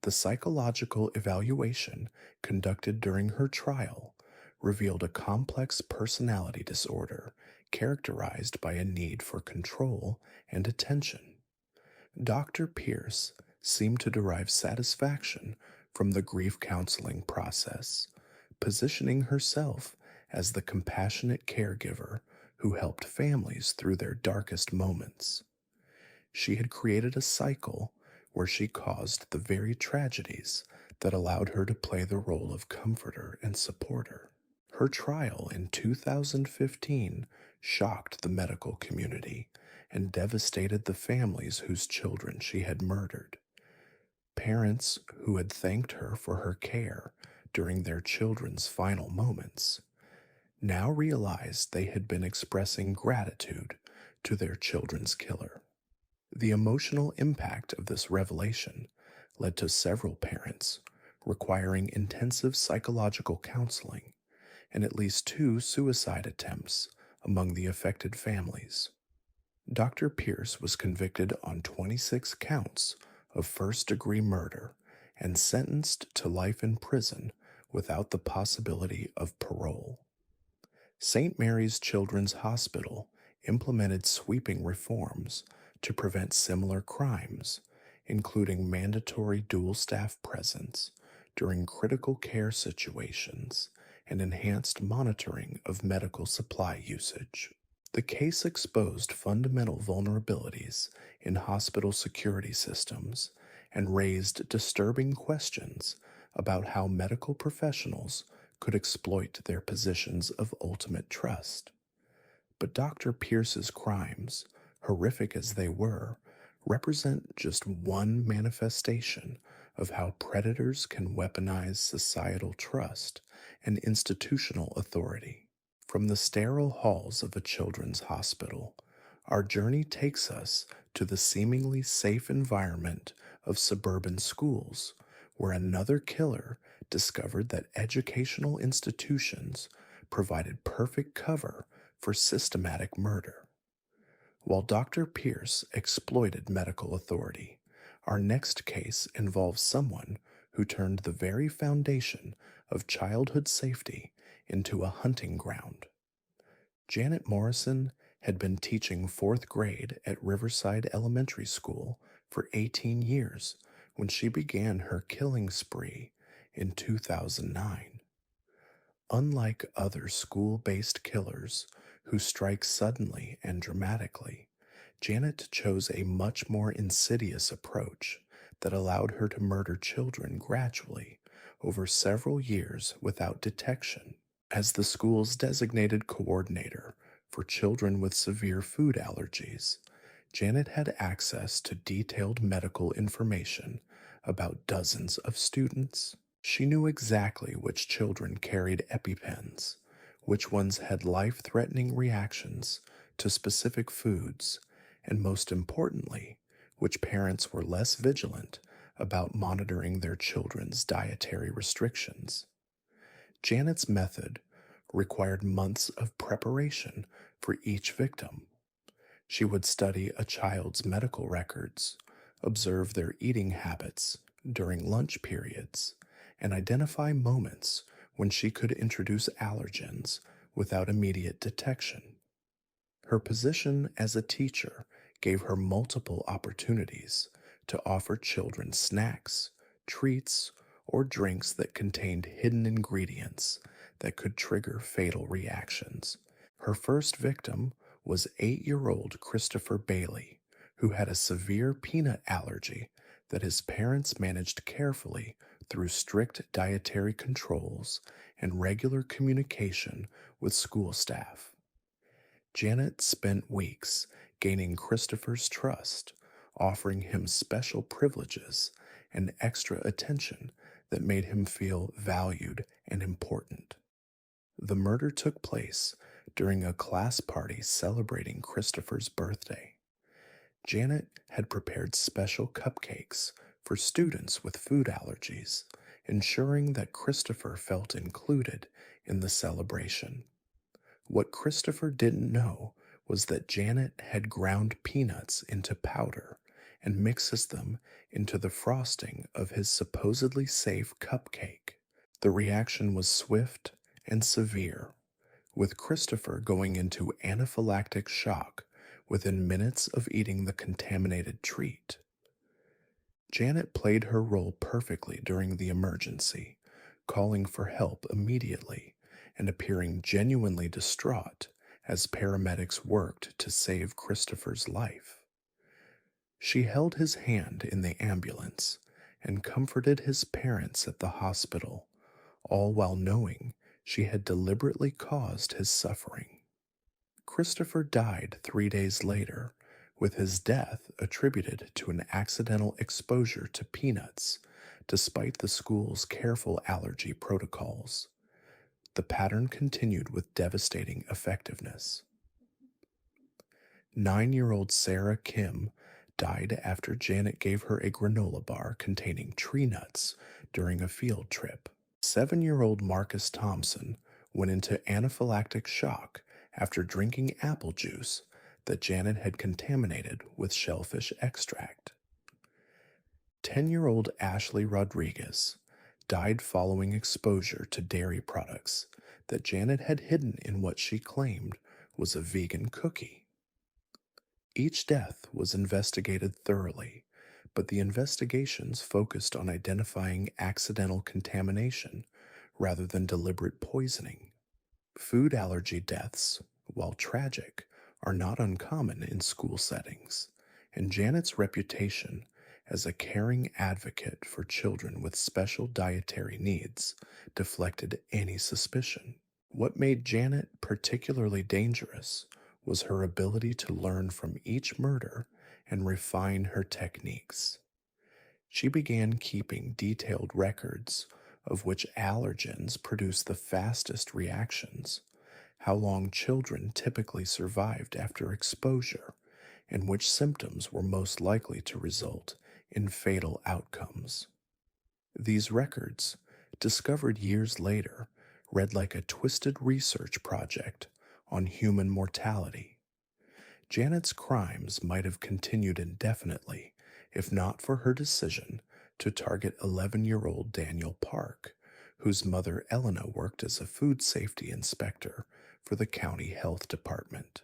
The psychological evaluation conducted during her trial revealed a complex personality disorder characterized by a need for control and attention. Dr. Pierce seemed to derive satisfaction from the grief counseling process, positioning herself as the compassionate caregiver who helped families through their darkest moments. She had created a cycle where she caused the very tragedies that allowed her to play the role of comforter and supporter. Her trial in 2015 shocked the medical community and devastated the families whose children she had murdered. Parents who had thanked her for her care during their children's final moments now realized they had been expressing gratitude to their children's killer. The emotional impact of this revelation led to several parents requiring intensive psychological counseling and at least 2 suicide attempts among the affected families. Dr. Pierce was convicted on 26 counts of first-degree murder and sentenced to life in prison without the possibility of parole. St. Mary's Children's Hospital implemented sweeping reforms to prevent similar crimes, including mandatory dual staff presence during critical care situations and enhanced monitoring of medical supply usage. The case exposed fundamental vulnerabilities in hospital security systems and raised disturbing questions about how medical professionals could exploit their positions of ultimate trust. But Dr. Pierce's crimes, horrific as they were, represent just one manifestation of how predators can weaponize societal trust and institutional authority. From the sterile halls of a children's hospital, our journey takes us to the seemingly safe environment of suburban schools, where another killer discovered that educational institutions provided perfect cover for systematic murder. While Dr. Pierce exploited medical authority, our next case involves someone who turned the very foundation of childhood safety into a hunting ground. Janet Morrison had been teaching fourth grade at Riverside Elementary School for 18 years when she began her killing spree in 2009. Unlike other school-based killers who strike suddenly and dramatically, Janet chose a much more insidious approach that allowed her to murder children gradually over several years without detection. As the school's designated coordinator for children with severe food allergies, Janet had access to detailed medical information about dozens of students. She knew exactly which children carried EpiPens, which ones had life-threatening reactions to specific foods, and most importantly, which parents were less vigilant about monitoring their children's dietary restrictions. Janet's method required months of preparation for each victim. She would study a child's medical records, observe their eating habits during lunch periods, and identify moments when she could introduce allergens without immediate detection. Her position as a teacher gave her multiple opportunities to offer children snacks, treats, or drinks that contained hidden ingredients that could trigger fatal reactions. Her first victim was 8-year-old Christopher Bailey, who had a severe peanut allergy that his parents managed carefully through strict dietary controls and regular communication with school staff. Janet spent weeks gaining Christopher's trust, offering him special privileges and extra attention that made him feel valued and important. The murder took place during a class party celebrating Christopher's birthday. Janet had prepared special cupcakes for students with food allergies, ensuring that Christopher felt included in the celebration. What Christopher didn't know was that Janet had ground peanuts into powder and mixes them into the frosting of his supposedly safe cupcake. The reaction was swift and severe, with Christopher going into anaphylactic shock within minutes of eating the contaminated treat. Janet played her role perfectly during the emergency, calling for help immediately and appearing genuinely distraught as paramedics worked to save Christopher's life. She held his hand in the ambulance and comforted his parents at the hospital, all while knowing she had deliberately caused his suffering. Christopher died 3 days later, with his death attributed to an accidental exposure to peanuts, despite the school's careful allergy protocols. The pattern continued with devastating effectiveness. 9-year-old Sarah Kim died after Janet gave her a granola bar containing tree nuts during a field trip. 7-year-old Marcus Thompson went into anaphylactic shock after drinking apple juice that Janet had contaminated with shellfish extract. 10-year-old Ashley Rodriguez died following exposure to dairy products that Janet had hidden in what she claimed was a vegan cookie. Each death was investigated thoroughly, but the investigations focused on identifying accidental contamination rather than deliberate poisoning. Food allergy deaths, while tragic, are not uncommon in school settings, and Janet's reputation as a caring advocate for children with special dietary needs deflected any suspicion. What made Janet particularly dangerous was her ability to learn from each murder and refine her techniques. She began keeping detailed records of which allergens produce the fastest reactions, how long children typically survived after exposure, and which symptoms were most likely to result in fatal outcomes. These records, discovered years later, read like a twisted research project on human mortality. Janet's crimes might have continued indefinitely if not for her decision to target 11-year-old Daniel Park, whose mother Elena worked as a food safety inspector for the county health department.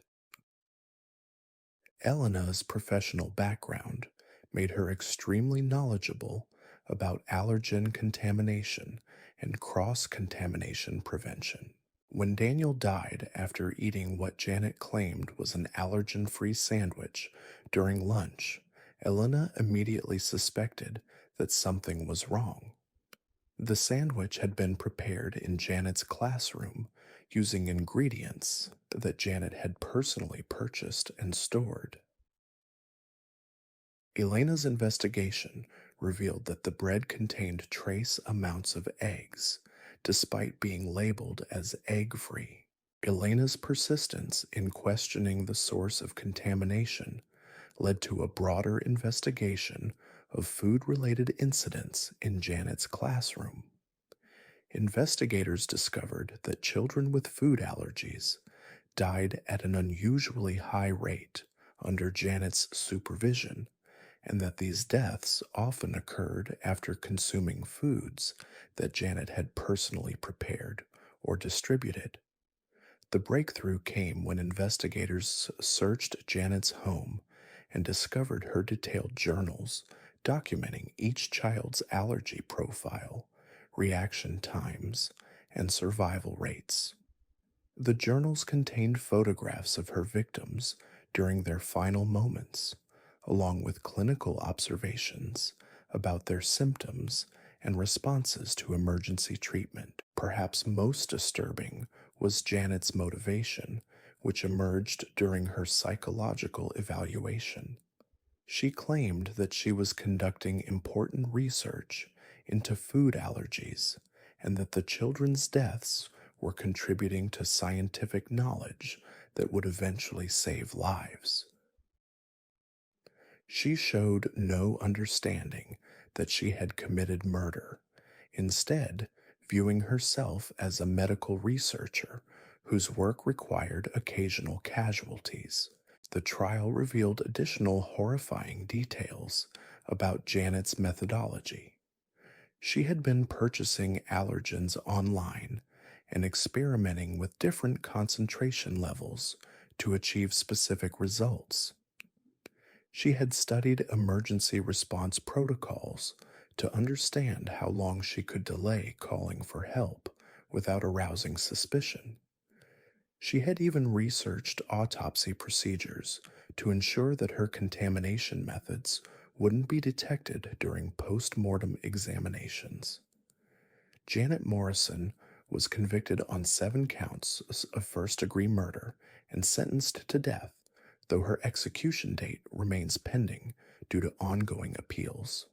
Elena's professional background made her extremely knowledgeable about allergen contamination and cross contamination prevention. When Daniel died after eating what Janet claimed was an allergen free sandwich during lunch, Elena immediately suspected that something was wrong. The sandwich had been prepared in Janet's classroom using ingredients that Janet had personally purchased and stored. Elena's investigation revealed that the bread contained trace amounts of eggs, despite being labeled as egg-free. Elena's persistence in questioning the source of contamination led to a broader investigation of food-related incidents in Janet's classroom. Investigators discovered that children with food allergies died at an unusually high rate under Janet's supervision, and that these deaths often occurred after consuming foods that Janet had personally prepared or distributed. The breakthrough came when investigators searched Janet's home and discovered her detailed journals documenting each child's allergy profile, reaction times, and survival rates. The journals contained photographs of her victims during their final moments, along with clinical observations about their symptoms and responses to emergency treatment. Perhaps most disturbing was Janet's motivation, which emerged during her psychological evaluation. She claimed that she was conducting important research into food allergies and that the children's deaths were contributing to scientific knowledge that would eventually save lives. She showed no understanding that she had committed murder, instead, viewing herself as a medical researcher whose work required occasional casualties. The trial revealed additional horrifying details about Janet's methodology. She had been purchasing allergens online and experimenting with different concentration levels to achieve specific results. She had studied emergency response protocols to understand how long she could delay calling for help without arousing suspicion. She had even researched autopsy procedures to ensure that her contamination methods wouldn't be detected during post-mortem examinations. Janet Morrison was convicted on 7 counts of first-degree murder and sentenced to death, though her execution date remains pending due to ongoing appeals.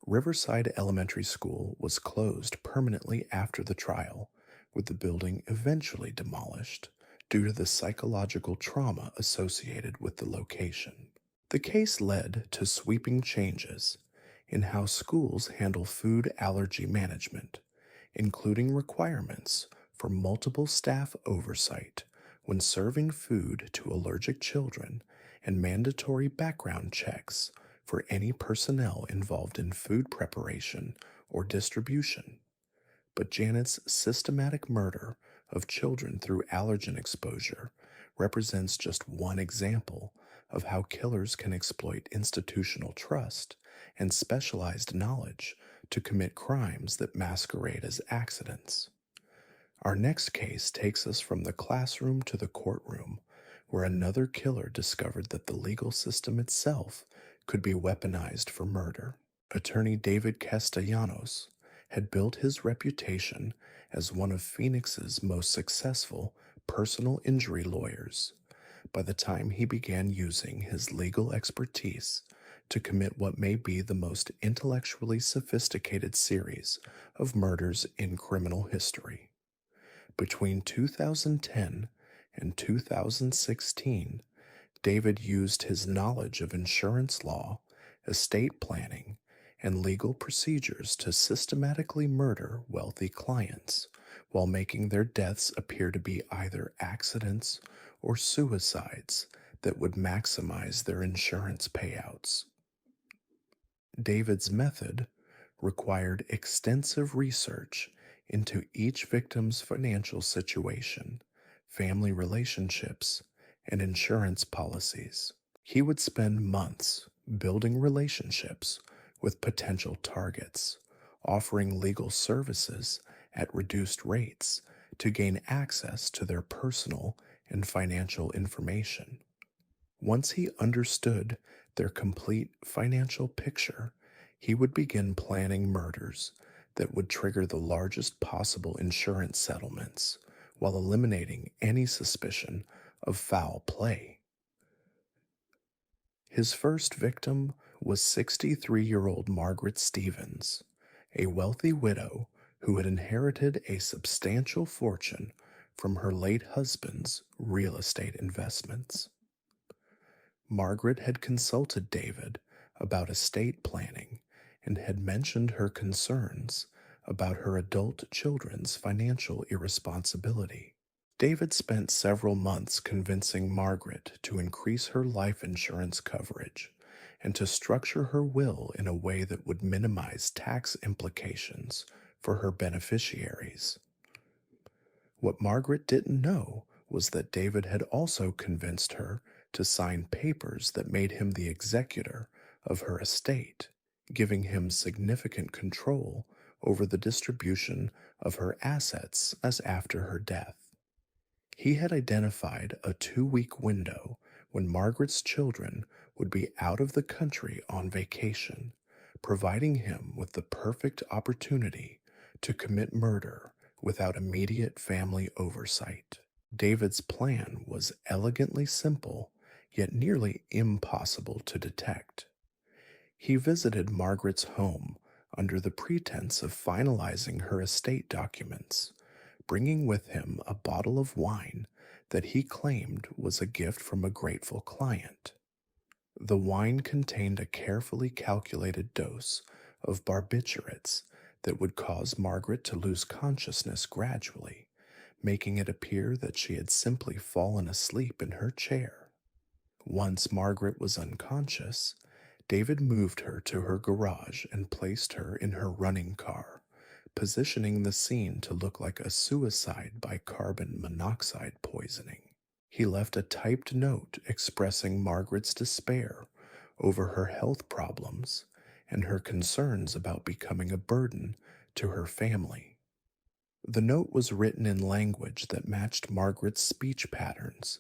Riverside Elementary School was closed permanently after the trial, with the building eventually demolished due to the psychological trauma associated with the location. The case led to sweeping changes in how schools handle food allergy management, including requirements for multiple staff oversight when serving food to allergic children, and mandatory background checks for any personnel involved in food preparation or distribution. But Janet's systematic murder of children through allergen exposure represents just one example of how killers can exploit institutional trust and specialized knowledge to commit crimes that masquerade as accidents. Our next case takes us from the classroom to the courtroom, where another killer discovered that the legal system itself could be weaponized for murder. Attorney David Castellanos had built his reputation as one of Phoenix's most successful personal injury lawyers by the time he began using his legal expertise to commit what may be the most intellectually sophisticated series of murders in criminal history. Between 2010 and 2016, David used his knowledge of insurance law, estate planning, and legal procedures to systematically murder wealthy clients while making their deaths appear to be either accidents or suicides that would maximize their insurance payouts. David's method required extensive research into each victim's financial situation, family relationships, and insurance policies. He would spend months building relationships with potential targets, offering legal services at reduced rates to gain access to their personal and financial information. Once he understood their complete financial picture, he would begin planning murders that would trigger the largest possible insurance settlements while eliminating any suspicion of foul play. His first victim was 63-year-old Margaret Stevens, a wealthy widow who had inherited a substantial fortune from her late husband's real estate investments. Margaret had consulted David about estate planning and had mentioned her concerns about her adult children's financial irresponsibility. David spent several months convincing Margaret to increase her life insurance coverage and to structure her will in a way that would minimize tax implications for her beneficiaries. What Margaret didn't know was that David had also convinced her to sign papers that made him the executor of her estate, giving him significant control over the distribution of her assets as after her death. He had identified a 2-week window when Margaret's children would be out of the country on vacation, providing him with the perfect opportunity to commit murder without immediate family oversight. David's plan was elegantly simple, yet nearly impossible to detect. He visited Margaret's home under the pretense of finalizing her estate documents, bringing with him a bottle of wine that he claimed was a gift from a grateful client. The wine contained a carefully calculated dose of barbiturates that would cause Margaret to lose consciousness gradually, making it appear that she had simply fallen asleep in her chair. Once Margaret was unconscious, David moved her to her garage and placed her in her running car, positioning the scene to look like a suicide by carbon monoxide poisoning. He left a typed note expressing Margaret's despair over her health problems and her concerns about becoming a burden to her family. The note was written in language that matched Margaret's speech patterns,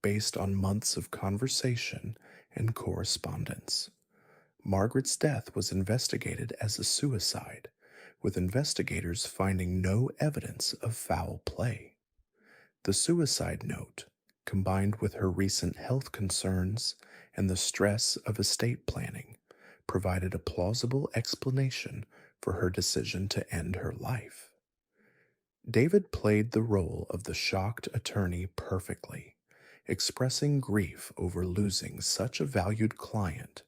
based on months of conversation and correspondence. Margaret's death was investigated as a suicide, with investigators finding no evidence of foul play. The suicide note, combined with her recent health concerns and the stress of estate planning, provided a plausible explanation for her decision to end her life. David played the role of the shocked attorney perfectly, expressing grief over losing such a valued client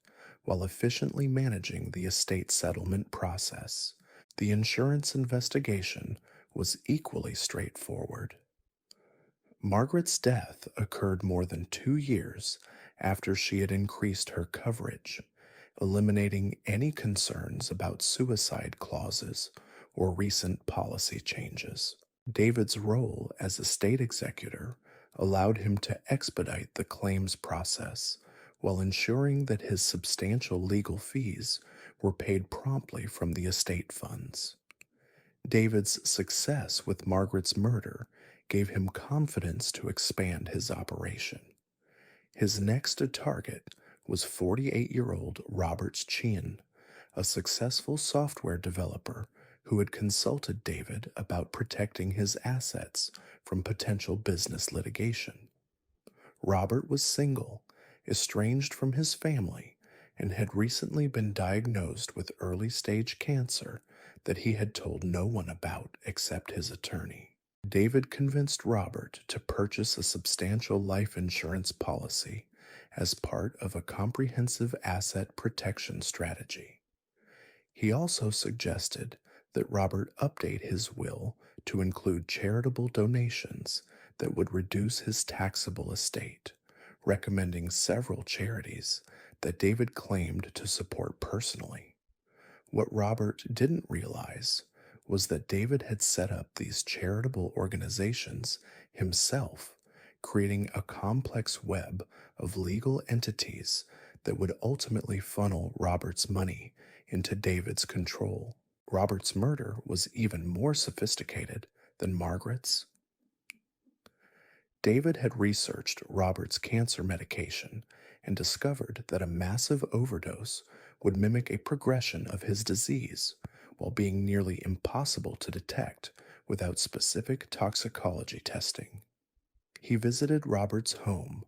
while efficiently managing the estate settlement process. The insurance investigation was equally straightforward. Margaret's death occurred more than 2 years after she had increased her coverage, eliminating any concerns about suicide clauses or recent policy changes. David's role as a state executor allowed him to expedite the claims process while ensuring that his substantial legal fees were paid promptly from the estate funds. David's success with Margaret's murder gave him confidence to expand his operation. His next target was 48-year-old Robert Chien, a successful software developer who had consulted David about protecting his assets from potential business litigation. Robert was single, estranged from his family, and had recently been diagnosed with early stage cancer that he had told no one about except his attorney. David convinced Robert to purchase a substantial life insurance policy as part of a comprehensive asset protection strategy. He also suggested that Robert update his will to include charitable donations that would reduce his taxable estate, recommending several charities that David claimed to support personally. What Robert didn't realize was that David had set up these charitable organizations himself, creating a complex web of legal entities that would ultimately funnel Robert's money into David's control. Robert's murder was even more sophisticated than Margaret's. David had researched Robert's cancer medication and discovered that a massive overdose would mimic a progression of his disease while being nearly impossible to detect without specific toxicology testing. He visited Robert's home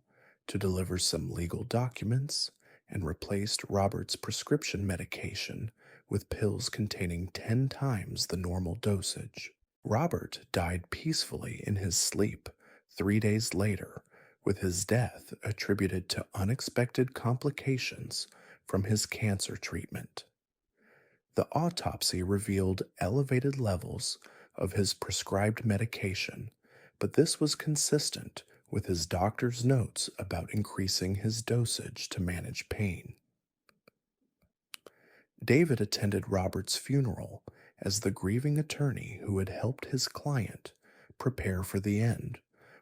to deliver some legal documents and replaced Robert's prescription medication with pills containing 10 times the normal dosage. Robert died peacefully in his sleep 3 days later, with his death attributed to unexpected complications from his cancer treatment. The autopsy revealed elevated levels of his prescribed medication, but this was consistent with his doctor's notes about increasing his dosage to manage pain. David attended Robert's funeral as the grieving attorney who had helped his client prepare for the end,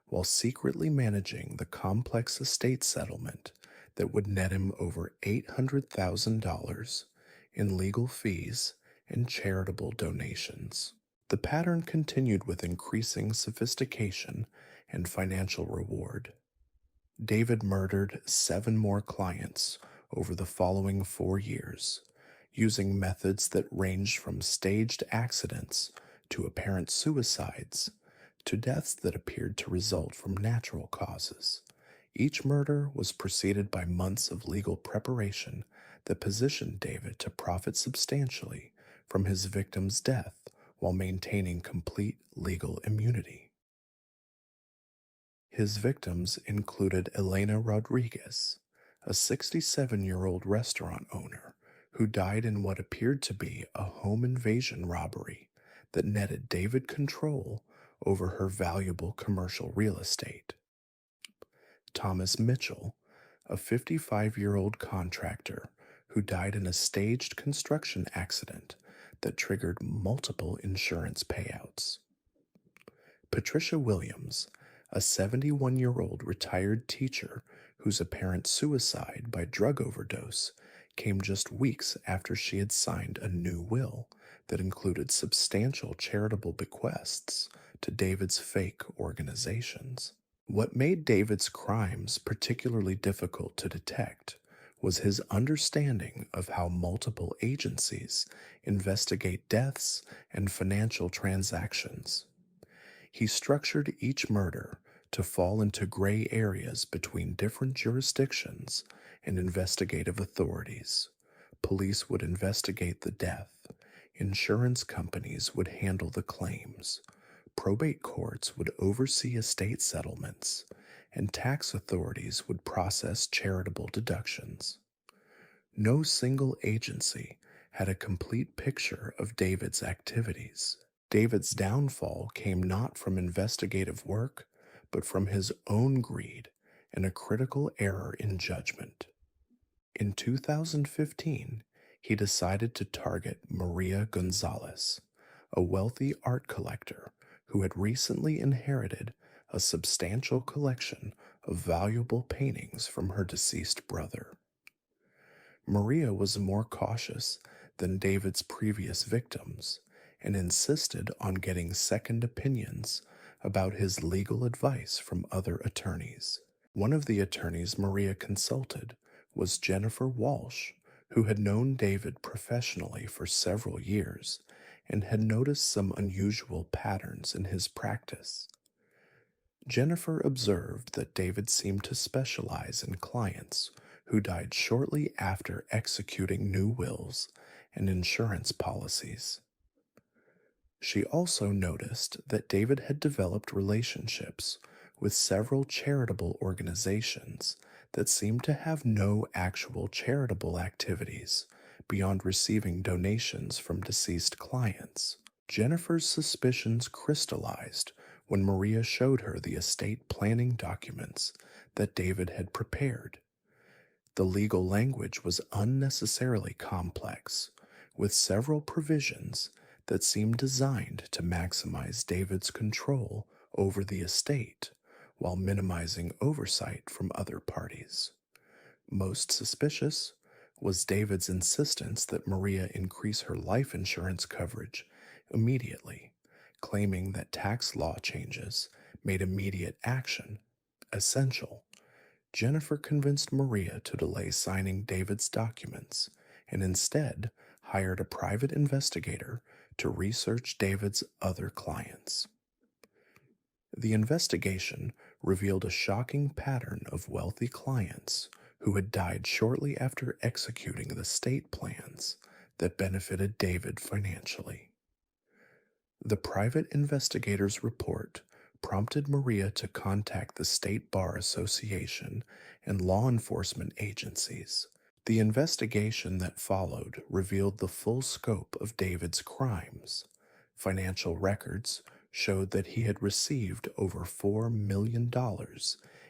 while secretly managing the complex estate settlement that would net him over $800,000 in legal fees and charitable donations. The pattern continued with increasing sophistication and financial reward. David murdered 7 more clients over the following 4 years, using methods that ranged from staged accidents to apparent suicides to deaths that appeared to result from natural causes. Each murder was preceded by months of legal preparation that positioned David to profit substantially from his victim's death while maintaining complete legal immunity. His victims included Elena Rodriguez, a 67-year-old restaurant owner who died in what appeared to be a home invasion robbery that netted David control over her valuable commercial real estate. Thomas Mitchell, a 55-year-old contractor who died in a staged construction accident that triggered multiple insurance payouts. Patricia Williams, a 71-year-old retired teacher whose apparent suicide by drug overdose came just weeks after she had signed a new will that included substantial charitable bequests to David's fake organizations. What made David's crimes particularly difficult to detect was his understanding of how multiple agencies investigate deaths and financial transactions. He structured each murder to fall into gray areas between different jurisdictions and investigative authorities. Police would investigate the death, insurance companies would handle the claims, probate courts would oversee estate settlements, and tax authorities would process charitable deductions. No single agency had a complete picture of David's activities. David's downfall came not from investigative work, but from his own greed and a critical error in judgment. In 2015, he decided to target Maria Gonzalez, a wealthy art collector who had recently inherited a substantial collection of valuable paintings from her deceased brother. Maria was more cautious than David's previous victims and insisted on getting second opinions about his legal advice from other attorneys. One of the attorneys Maria consulted was Jennifer Walsh, who had known David professionally for several years and had noticed some unusual patterns in his practice. Jennifer observed that David seemed to specialize in clients who died shortly after executing new wills and insurance policies. She also noticed that David had developed relationships with several charitable organizations that seemed to have no actual charitable activities beyond receiving donations from deceased clients. Jennifer's suspicions crystallized when Maria showed her the estate planning documents that David had prepared. The legal language was unnecessarily complex, with several provisions that seemed designed to maximize David's control over the estate while minimizing oversight from other parties. Most suspicious was David's insistence that Maria increase her life insurance coverage immediately, claiming that tax law changes made immediate action essential. Jennifer convinced Maria to delay signing David's documents and instead hired a private investigator to research David's other clients. The investigation revealed a shocking pattern of wealthy clients who had died shortly after executing the estate plans that benefited David financially. The private investigator's report prompted Maria to contact the State Bar Association and law enforcement agencies. The investigation that followed revealed the full scope of David's crimes. Financial records showed that he had received over $4 million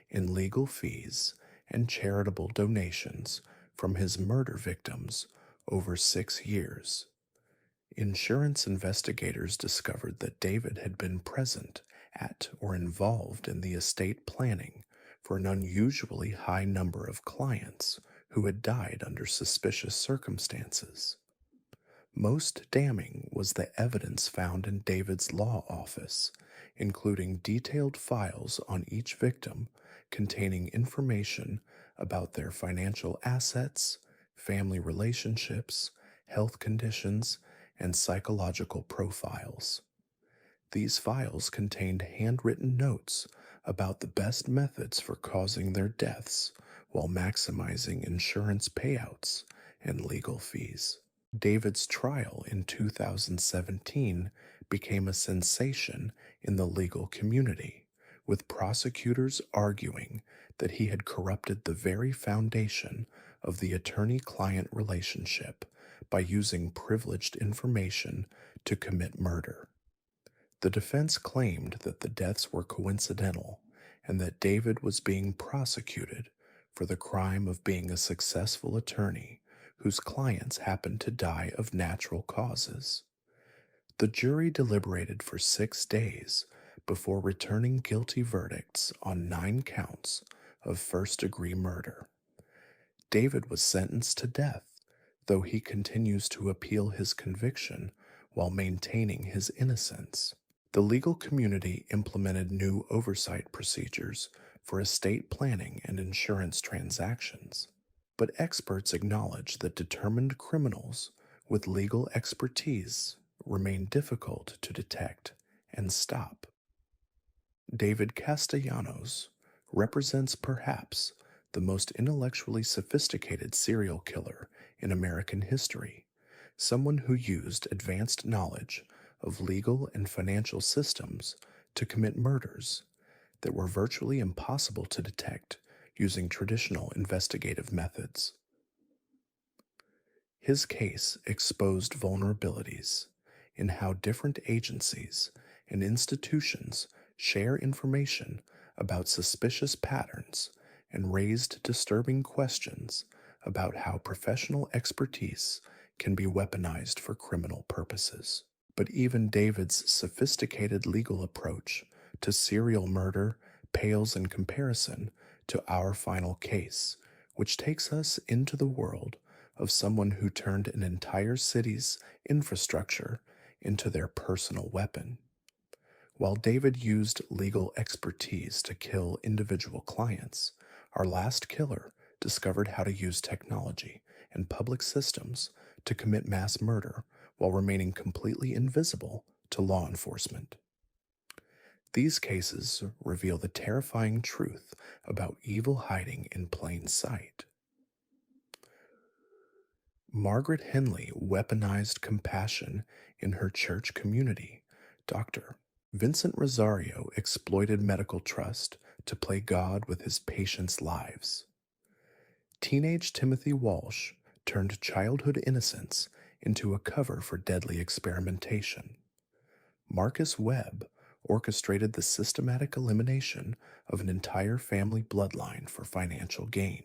in legal fees and charitable donations from his murder victims over 6 years. Insurance investigators discovered that David had been present at or involved in the estate planning for an unusually high number of clients who had died under suspicious circumstances. Most damning was the evidence found in David's law office, including detailed files on each victim containing information about their financial assets, family relationships, health conditions, and psychological profiles. These files contained handwritten notes about the best methods for causing their deaths while maximizing insurance payouts and legal fees. David's trial in 2017 became a sensation in the legal community, with prosecutors arguing that he had corrupted the very foundation of the attorney-client relationship by using privileged information to commit murder. The defense claimed that the deaths were coincidental and that David was being prosecuted for the crime of being a successful attorney whose clients happened to die of natural causes. The jury deliberated for 6 days before returning guilty verdicts on 9 counts of first-degree murder. David was sentenced to death, though he continues to appeal his conviction while maintaining his innocence. The legal community implemented new oversight procedures for estate planning and insurance transactions, but experts acknowledge that determined criminals with legal expertise remain difficult to detect and stop. David Castellanos represents perhaps the most intellectually sophisticated serial killer in American history, someone who used advanced knowledge of legal and financial systems to commit murders that were virtually impossible to detect using traditional investigative methods. His case exposed vulnerabilities in how different agencies and institutions share information about suspicious patterns and raised disturbing questions about how professional expertise can be weaponized for criminal purposes. But even David's sophisticated legal approach to serial murder pales in comparison to our final case, which takes us into the world of someone who turned an entire city's infrastructure into their personal weapon. While David used legal expertise to kill individual clients, our last killer discovered how to use technology and public systems to commit mass murder while remaining completely invisible to law enforcement. These cases reveal the terrifying truth about evil hiding in plain sight. Margaret Henley weaponized compassion in her church community. Dr. Vincent Rosario exploited medical trust to play God with his patients' lives. Teenage Timothy Walsh turned childhood innocence into a cover for deadly experimentation. Marcus Webb orchestrated the systematic elimination of an entire family bloodline for financial gain.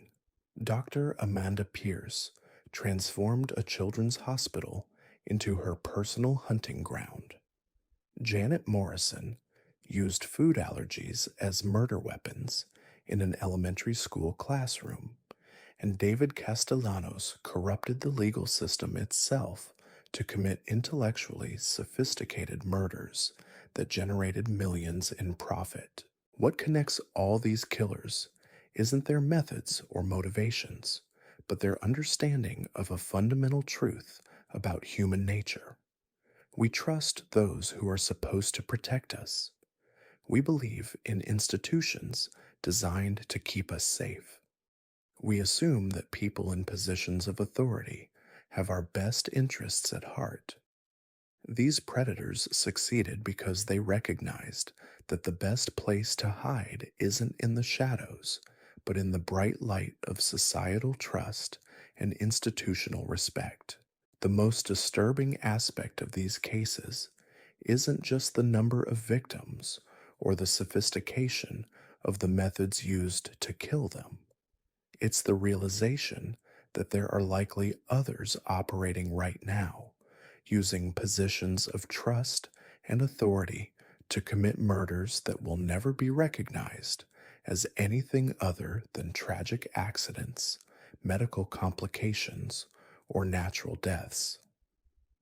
Dr. Amanda Pierce transformed a children's hospital into her personal hunting ground. Janet Morrison used food allergies as murder weapons in an elementary school classroom, and David Castellanos corrupted the legal system itself to commit intellectually sophisticated murders that generated millions in profit. What connects all these killers isn't their methods or motivations, but their understanding of a fundamental truth about human nature. We trust those who are supposed to protect us. We believe in institutions designed to keep us safe. We assume that people in positions of authority have our best interests at heart. These predators succeeded because they recognized that the best place to hide isn't in the shadows, but in the bright light of societal trust and institutional respect. The most disturbing aspect of these cases isn't just the number of victims or the sophistication of the methods used to kill them. It's the realization that there are likely others operating right now, using positions of trust and authority to commit murders that will never be recognized as anything other than tragic accidents, medical complications, or natural deaths.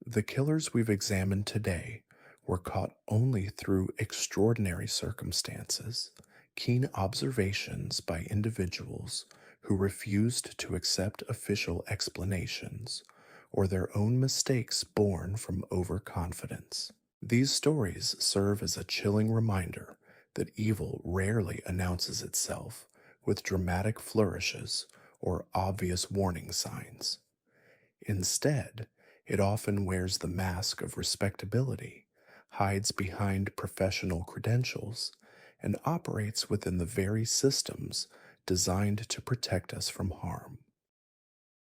The killers we've examined today were caught only through extraordinary circumstances, keen observations by individuals who refused to accept official explanations, or their own mistakes born from overconfidence. These stories serve as a chilling reminder that evil rarely announces itself with dramatic flourishes or obvious warning signs. Instead, it often wears the mask of respectability, hides behind professional credentials, and operates within the very systems designed to protect us from harm.